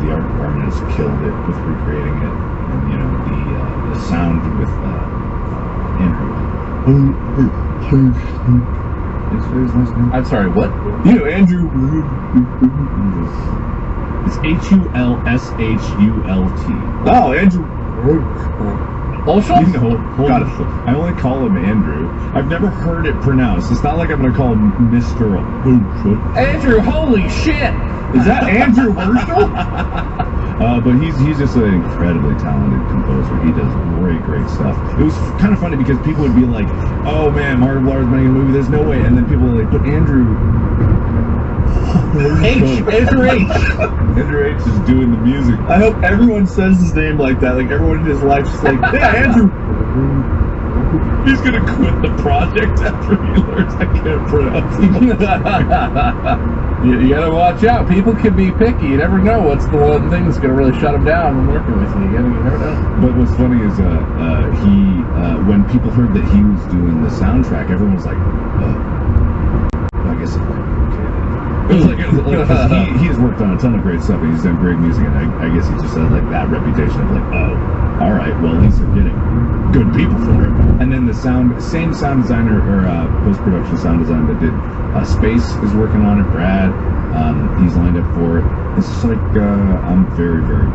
The art department has killed it with recreating it, and you know the sound with Andrew. His last name? I'm sorry, what? You know, Andrew. It's Hulshult. Oh, Andrew. Holshult? You know, Got it. I only call him Andrew. I've never heard it pronounced. It's not like I'm going to call him Mr. Hulshult. Andrew, holy shit! Is that Andrew Herschel? But he's just an incredibly talented composer. He does great stuff. It was kind of funny because people would be like, "Oh man, Markiplier's making a movie. There's no way." And then people were like, "But Andrew Andrew H. Andrew H is doing the music." I hope everyone says his name like that. Like everyone in his life's just like, yeah, Andrew. He's gonna quit the project after he learns I can't pronounce it. You gotta watch out. People can be picky. You never know what's the one thing that's gonna really shut them down when working with you. You never know. But what's funny is when people heard that he was doing the soundtrack, everyone was like, I guess okay. It was like, he has worked on a ton of great stuff, and he's done great music, and I guess he just had like that reputation of like, all right, well at least they're getting good people for it. And then the same sound designer or post-production sound designer that did Space is working on it. Brad, he's lined up for it. It's just like I'm very excited.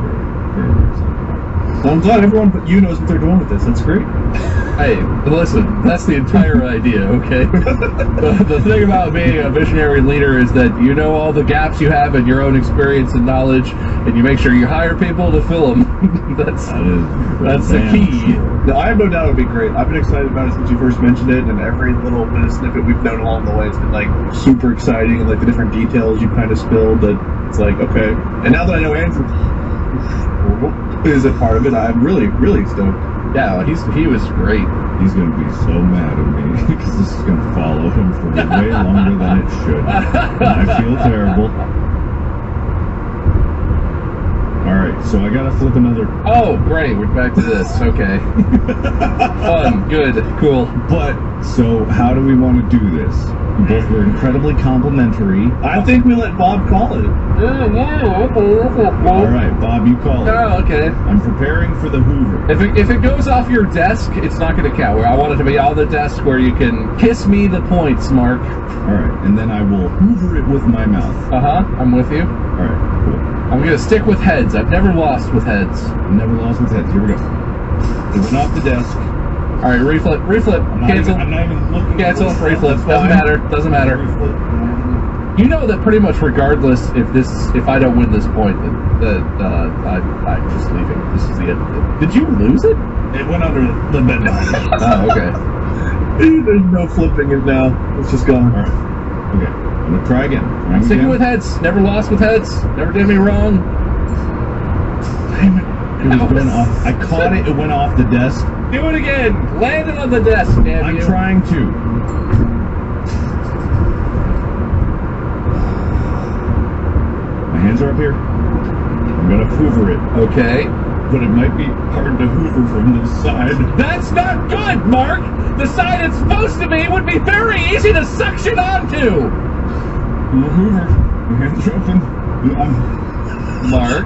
Well, I'm glad everyone but you knows what they're doing with this. That's great. Hey, listen, that's the entire idea, okay? The thing about being a visionary leader is that you know all the gaps you have in your own experience and knowledge, and you make sure you hire people to fill them. that's the key. No, I have no doubt it'll be great. I've been excited about it since you first mentioned it, and every little bit of snippet we've known along the way has been like super exciting, and like the different details you kind of spilled. That it's like okay. And now that I know Andrew is a part of it, I'm really stoked. Yeah, he was great. He's going to be so mad at me because this is going to follow him for way longer than it should. And I feel terrible. Alright, so I gotta flip another. Oh, great, we're back to this. Okay. Fun, good, cool. But, so how do we want to do this? We both were incredibly complimentary. I think we let Bob call it. Alright, Bob, you call it. Oh, okay. I'm preparing for the Hoover. If it goes off your desk, it's not going to count. I want it to be on the desk where you can kiss me the points, Mark. Alright, and then I will Hoover it with my mouth. I'm with you. Alright, cool. I'm gonna stick with heads. I've never lost with heads. Never lost with heads. Here we go. It went off the desk. All right, reflip. Cancel. I'm not even looking. Cancel. At Reflip. Doesn't matter. You know that pretty much regardless if I don't win this point, I'm just leaving. This is the end of it. Did you lose it? It went under the bed. Oh, okay. There's no flipping it now. It's just gone. All right. Okay. I'm gonna try again. I'm sticking with heads. Never lost with heads. Never did me wrong. Damn it. It was going off. I caught it. It went off the desk. Do it again. Land it on the desk, damn I'm you. trying to. My hands are up here. I'm gonna hoover it. Okay. But it might be hard to hoover from this side. That's not good, Mark! The side it's supposed to be would be very easy to suction onto! We'll hoover. My hands are open. Mark?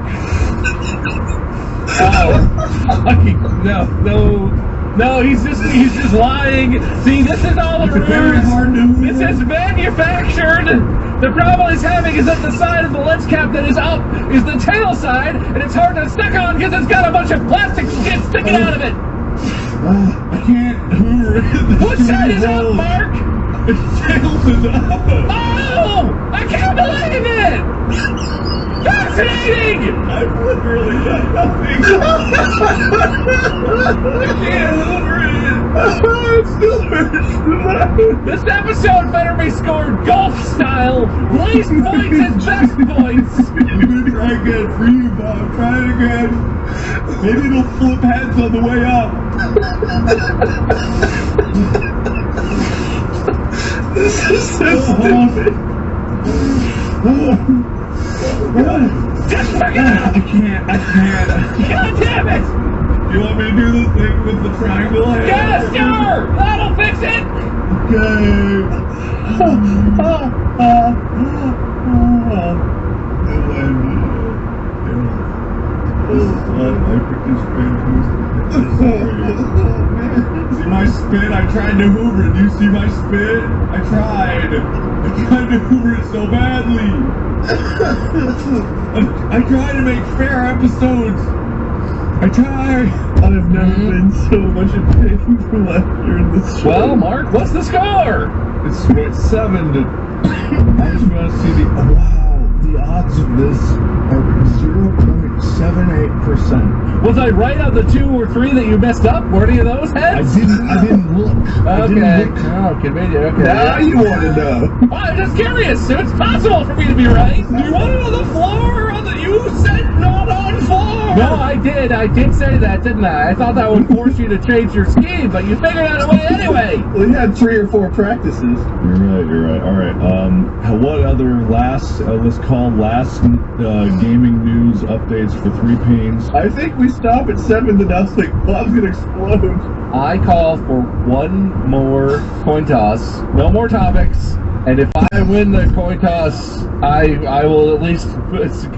Oh, no, he's just lying. See, this is all a ruse. Very hard to hoover. This is manufactured. The problem he's having is that the side of the lens cap that is up is the tail side, and it's hard to stick on because it's got a bunch of plastic shit sticking out of it. I can't hoover it. What side is up, Mark? Its tail is up. Oh! I can't believe it! Fascinating! I've literally done nothing. I can't hoover it. It still hurts. This episode better be scored golf style. Least points and best points. I'm gonna try again for you, Bob. Try it again. Maybe it'll flip heads on the way up. This is so stupid. Just forget it! I can't. God damn it! You want me to do the thing with the triangle head? Yes, sure! That'll fix it! See my spin? I tried to hoover it. Do you see my spin? I tried to hoover it so badly. I try to make fair episodes. I try. I've never been so much in pain from laughter in this show. Well, Mark, what's the score? It's 7 to. I just want to see the. Oh, wow, the odds of this are 0.78%. Was I right on the 2 or 3 that you messed up? Were any of those heads? I didn't look. Okay. Oh, convenient. Okay. Now you want to know. Well, I'm just curious. If it's possible for me to be right. Do you want it on the floor or on the... You said not on floor. No, I did. I did say that, didn't I? I thought that would force you to change your scheme, but you figured out a way anyway. We had 3 or 4 practices. You're right. All right. What other last gaming news updates for 3 Pains? I think we stop at 7-0. Bob's gonna explode. I call for one more coin toss. No more topics. And if I win the coin toss, I will at least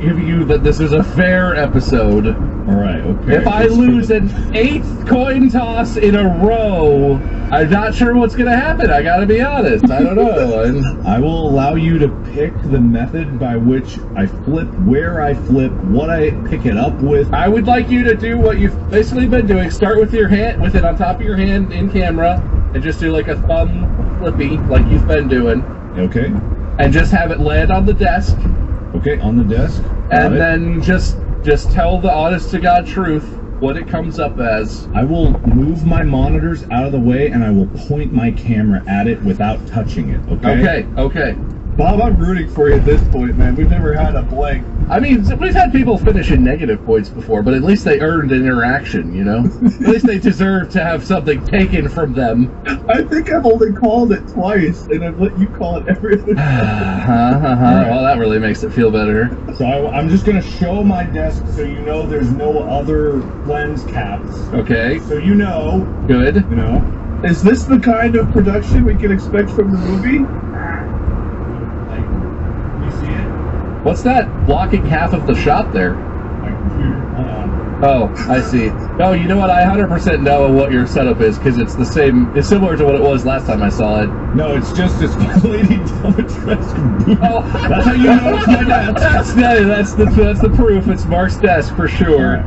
give you that this is a fair episode. All right, okay. If I lose an 8th coin toss in a row, I'm not sure what's going to happen. I got to be honest. I don't know. I will allow you to pick the method by which I flip, where I flip, what I pick it up with. I would like you to do what you've basically been doing. Start with your hand, with it on top of your hand in camera, and just do like a thumb flippy, like you've been doing. Okay. And just have it land on the desk. Okay, on the desk. And then just tell the honest to God truth what it comes up as. I will move my monitors out of the way and I will point my camera at it without touching it, okay? Okay. Bob, I'm rooting for you at this point, man. We've never had a blank. I mean, we've had people finish in negative points before, but at least they earned an interaction, you know? At least they deserve to have something taken from them. I think I've only called it twice, and I've let you call it every other time. Right. Well, that really makes it feel better. So I'm just going to show my desk so you know there's no other lens caps. Okay. So you know. Good. You know. Is this the kind of production we can expect from the movie? You see it? What's that blocking half of the shot there? My computer. Hold on. Oh, I see. Oh, you know what? I 100% know what your setup is because it's the same. It's similar to what it was last time I saw it. No, it's just this lady down a desk. Oh, That's how you know it's my desk. that's the proof. It's Mark's desk for sure. Right.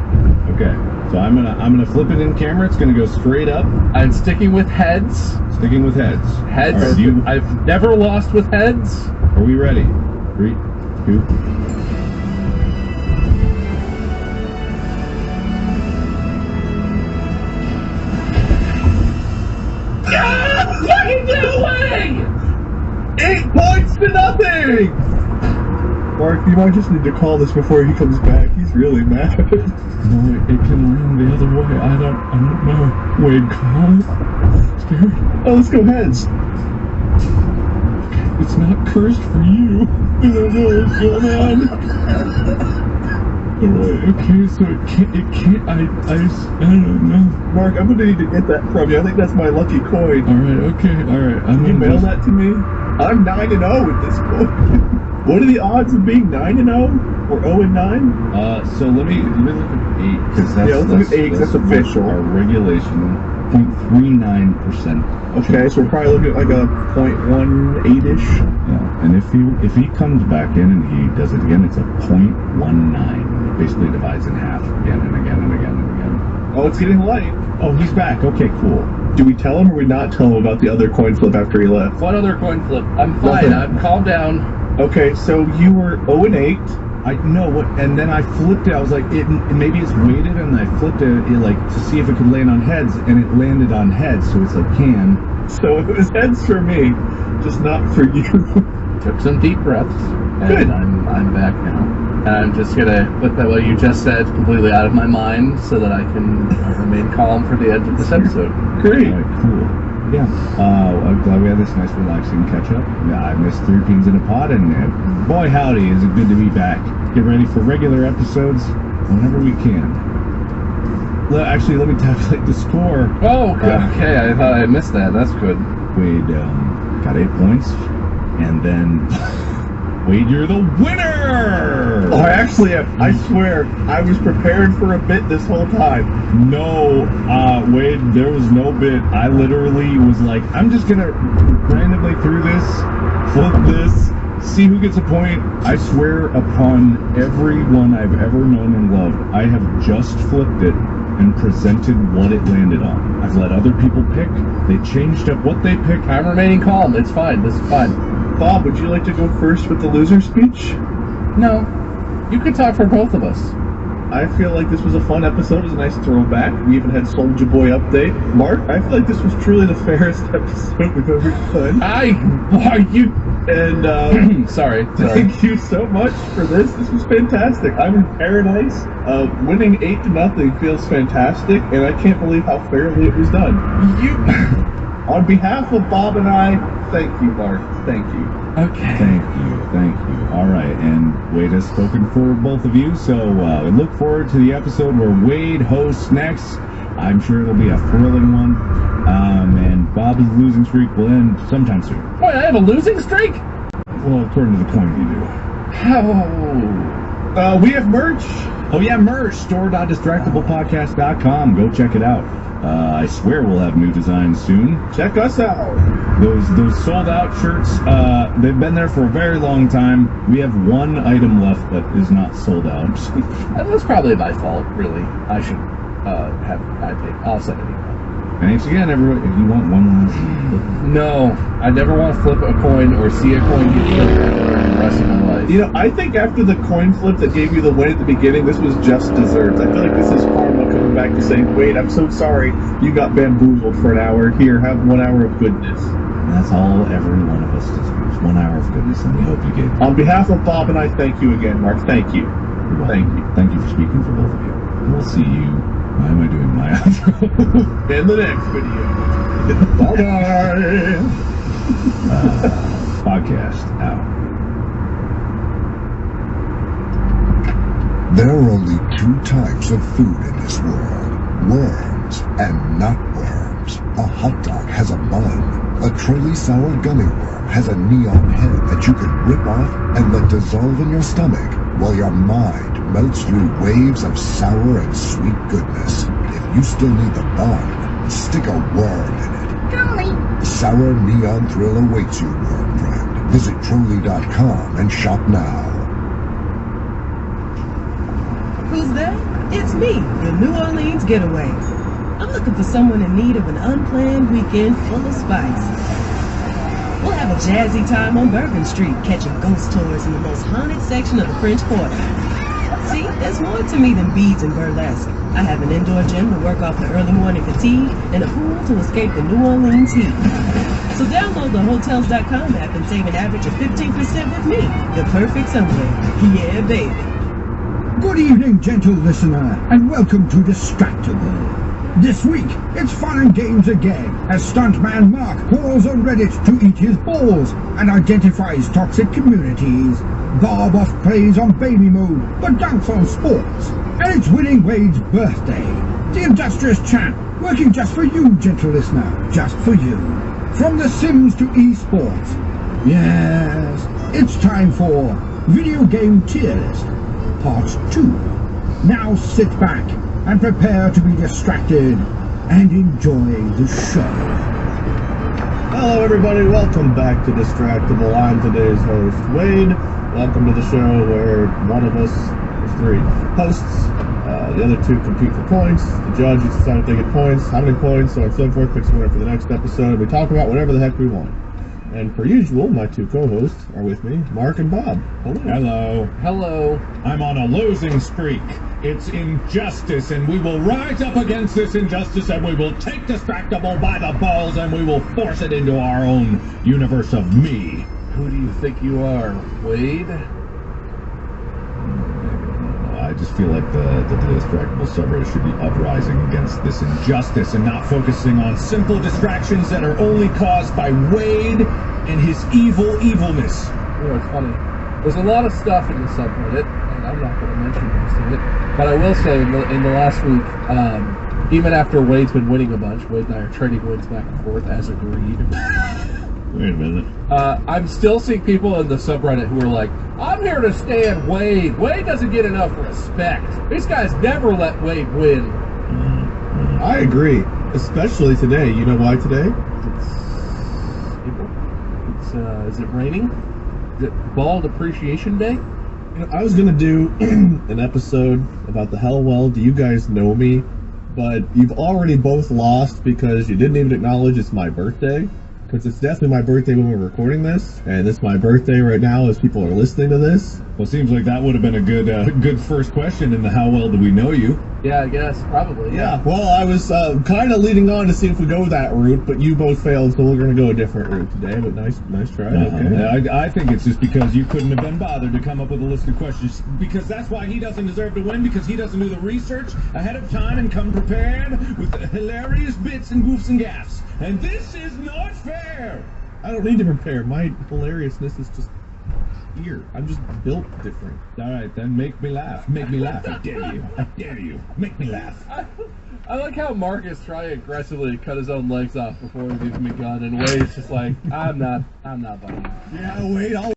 Okay, so I'm gonna flip it in camera. It's gonna go straight up. I'm sticking with heads. Sticking with heads. Heads. All right, I've never lost with heads. Are we ready? 3, 2. What are you doing? 8 points to nothing. Mark, you might just need to call this before he comes back. He's really mad. No, it can land the other way. I don't know. Wade, call it. Scared? Oh, let's go heads. It's not cursed for you. I don't know what's going on. Alright, okay, so it can't, I don't know. Mark, I'm gonna need to get that from you. I think that's my lucky coin. Alright, okay, alright. Can you mail that to me? I'm 9-0 with this coin. What are the odds of being 9-0 or 0-9? So let me look at 8, because that's, let's look at 8, 'cause that's official. Our regulation, 0.39%. Okay, so we're probably looking at like a 0.18-ish. Yeah, and if he comes back in and he does it again, it's a 0.19. It basically divides in half again and again and again and again. Oh, it's getting light. Oh, he's back. Okay, cool. Do we tell him or we not tell him about the other coin flip after he left? What other coin flip? I'm fine. I'm calm down. Okay, so you were 0-8. I know what, and then I flipped it. I was like, maybe it's weighted, and I flipped it like to see if it could land on heads, and it landed on heads. So it's like can. So it was heads for me, just not for you. Took some deep breaths, and Good. I'm back now. And I'm just gonna put that what you just said completely out of my mind, so that I can remain calm for the end of this episode. Great. All right, cool. Yeah. I'm glad we had this nice relaxing catch up. Yeah, I missed 3 Peas in a Pod, and boy howdy, is it good to be back. Get ready for regular episodes whenever we can. Actually, let me tabulate the score. Oh, okay. I thought I missed that. That's good. Wade got 8 points, and then Wade, you're the winner. Oh, I actually am. I swear, I was prepared for a bit this whole time. No, Wade, there was no bit. I literally was like, I'm just gonna randomly through this, flip this, see who gets a point. I swear upon everyone I've ever known and loved, I have just flipped it and presented what it landed on. I've let other people pick. They changed up what they picked. I'm remaining calm. It's fine. This is fine. Bob, would you like to go first with the loser speech? No, you can talk for both of us. I feel like this was a fun episode. It was a nice throwback. We even had Soldier Boy update. Mark, I feel like this was truly the fairest episode we've ever done. And sorry. Thank you so much for this. This was fantastic. I'm in paradise. Winning 8-0 feels fantastic, and I can't believe how fairly it was done. On behalf of Bob and I, thank you, Mark. Thank you. Okay. Thank you. All right, and Wade has spoken for both of you, so we look forward to the episode where Wade hosts next. I'm sure it'll be a thrilling one, and Bob's losing streak will end sometime soon. Wait, I have a losing streak? Well, according to the coin you do. How? We have merch. Oh yeah, merch, store.distractablepodcast.com. Go check it out. I swear we'll have new designs soon. Check us out. Those sold out shirts, they've been there for a very long time. We have one item left that is not sold out. That's probably my fault, really. I should I'll send an email. Thanks again, everyone. If you want one last flip. No, I never want to flip a coin or see a coin get flipped ever in the rest of my life. You know, I think after the coin flip that gave you the win at the beginning, this was just desserts. I feel like this is karma coming back to say, wait, I'm so sorry you got bamboozled for an hour. Here, have 1 hour of goodness. That's all every one of us deserves. 1 hour of goodness, and we hope you get it. On behalf of Bob and I, thank you again, Mark. Thank you. Thank you. Thank you for speaking for both of you. We'll see you. Why am I doing my outro? In the next video. Bye-bye. Podcast out. There are only 2 types of food in this world, worms and not worms. A hot dog has a bun. A truly sour gummy worm has a neon head that you can rip off and let dissolve in your stomach while your mind melts through waves of sour and sweet goodness. If you still need the bun, stick a worm in it. Trolley. Sour neon thrill awaits you, worm friend. Visit Trolley.com and shop now. Who's that? It's me, your New Orleans getaway. I'm looking for someone in need of an unplanned weekend full of spice. We'll have a jazzy time on Bourbon Street, catching ghost tours in the most haunted section of the French Quarter. See, there's more to me than beads and burlesque. I have an indoor gym to work off the early morning fatigue and a pool to escape the New Orleans heat. So download the Hotels.com app and save an average of 15% with me, your perfect somewhere. Yeah, baby. Good evening, gentle listener, and welcome to Distractable. This week, it's fun and games again, as stuntman Mark calls on Reddit to eat his balls and identifies toxic communities. Barboff plays on baby mode, but dunks on sports. And it's Winning Wade's birthday. The industrious champ, working just for you, gentle listener, just for you. From The Sims to esports. Yes, it's time for Video Game Tier List, Part 2. Now sit back and prepare to be distracted and enjoy the show. Hello everybody, welcome back to Distractable. I'm today's host, Wade. Welcome to the show where one of us, there's three hosts, the other two compete for points. The judge each decides if they get points, how many points, so on and so forth, picks a winner for the next episode. We talk about whatever the heck we want. And per usual, my two co-hosts are with me, Mark and Bob. Hello. Hello. Hello. I'm on a losing streak. It's injustice, and we will rise up against this injustice, and we will take Distractable by the balls, and we will force it into our own universe of me. Who do you think you are, Wade? I just feel like the Distractable subreddit should be uprising against this injustice and not focusing on simple distractions that are only caused by Wade and his evilness. You know, it's funny. There's a lot of stuff in the subreddit, and I'm not going to mention most of it, but I will say in the last week, even after Wade's been winning a bunch, Wade and I are trading wins back and forth as agreed. Wait a minute. I'm still seeing people in the subreddit who are like, I'm here to stand Wade. Wade doesn't get enough respect. These guys never let Wade win. I agree, especially today. You know why today? It's April. It's, is it raining? Is it Bald Appreciation Day? You know, I was gonna do an episode about the hell well do you guys know me, but you've already both lost because you didn't even acknowledge it's my birthday. Because it's definitely my birthday when we're recording this, and it's my birthday right now as people are listening to this. Well, it seems like that would have been a good first question in the how well do we know you? Yeah, I guess, probably. Yeah, well, I was kind of leading on to see if we go that route, but you both failed, so we're going to go a different route today, but nice try. Okay. I think it's just because you couldn't have been bothered to come up with a list of questions, because that's why he doesn't deserve to win, because he doesn't do the research ahead of time and come prepared with the hilarious bits and goofs and gaffs. And this is not fair! I don't need to prepare. My hilariousness is just here. I'm just built different. Alright, then make me laugh. Make me laugh. I dare you. I dare you. Make me laugh. I like how Mark is trying aggressively to cut his own legs off before he's even begun, and Wade's just like, I'm not buying it. Yeah, Wade, I'll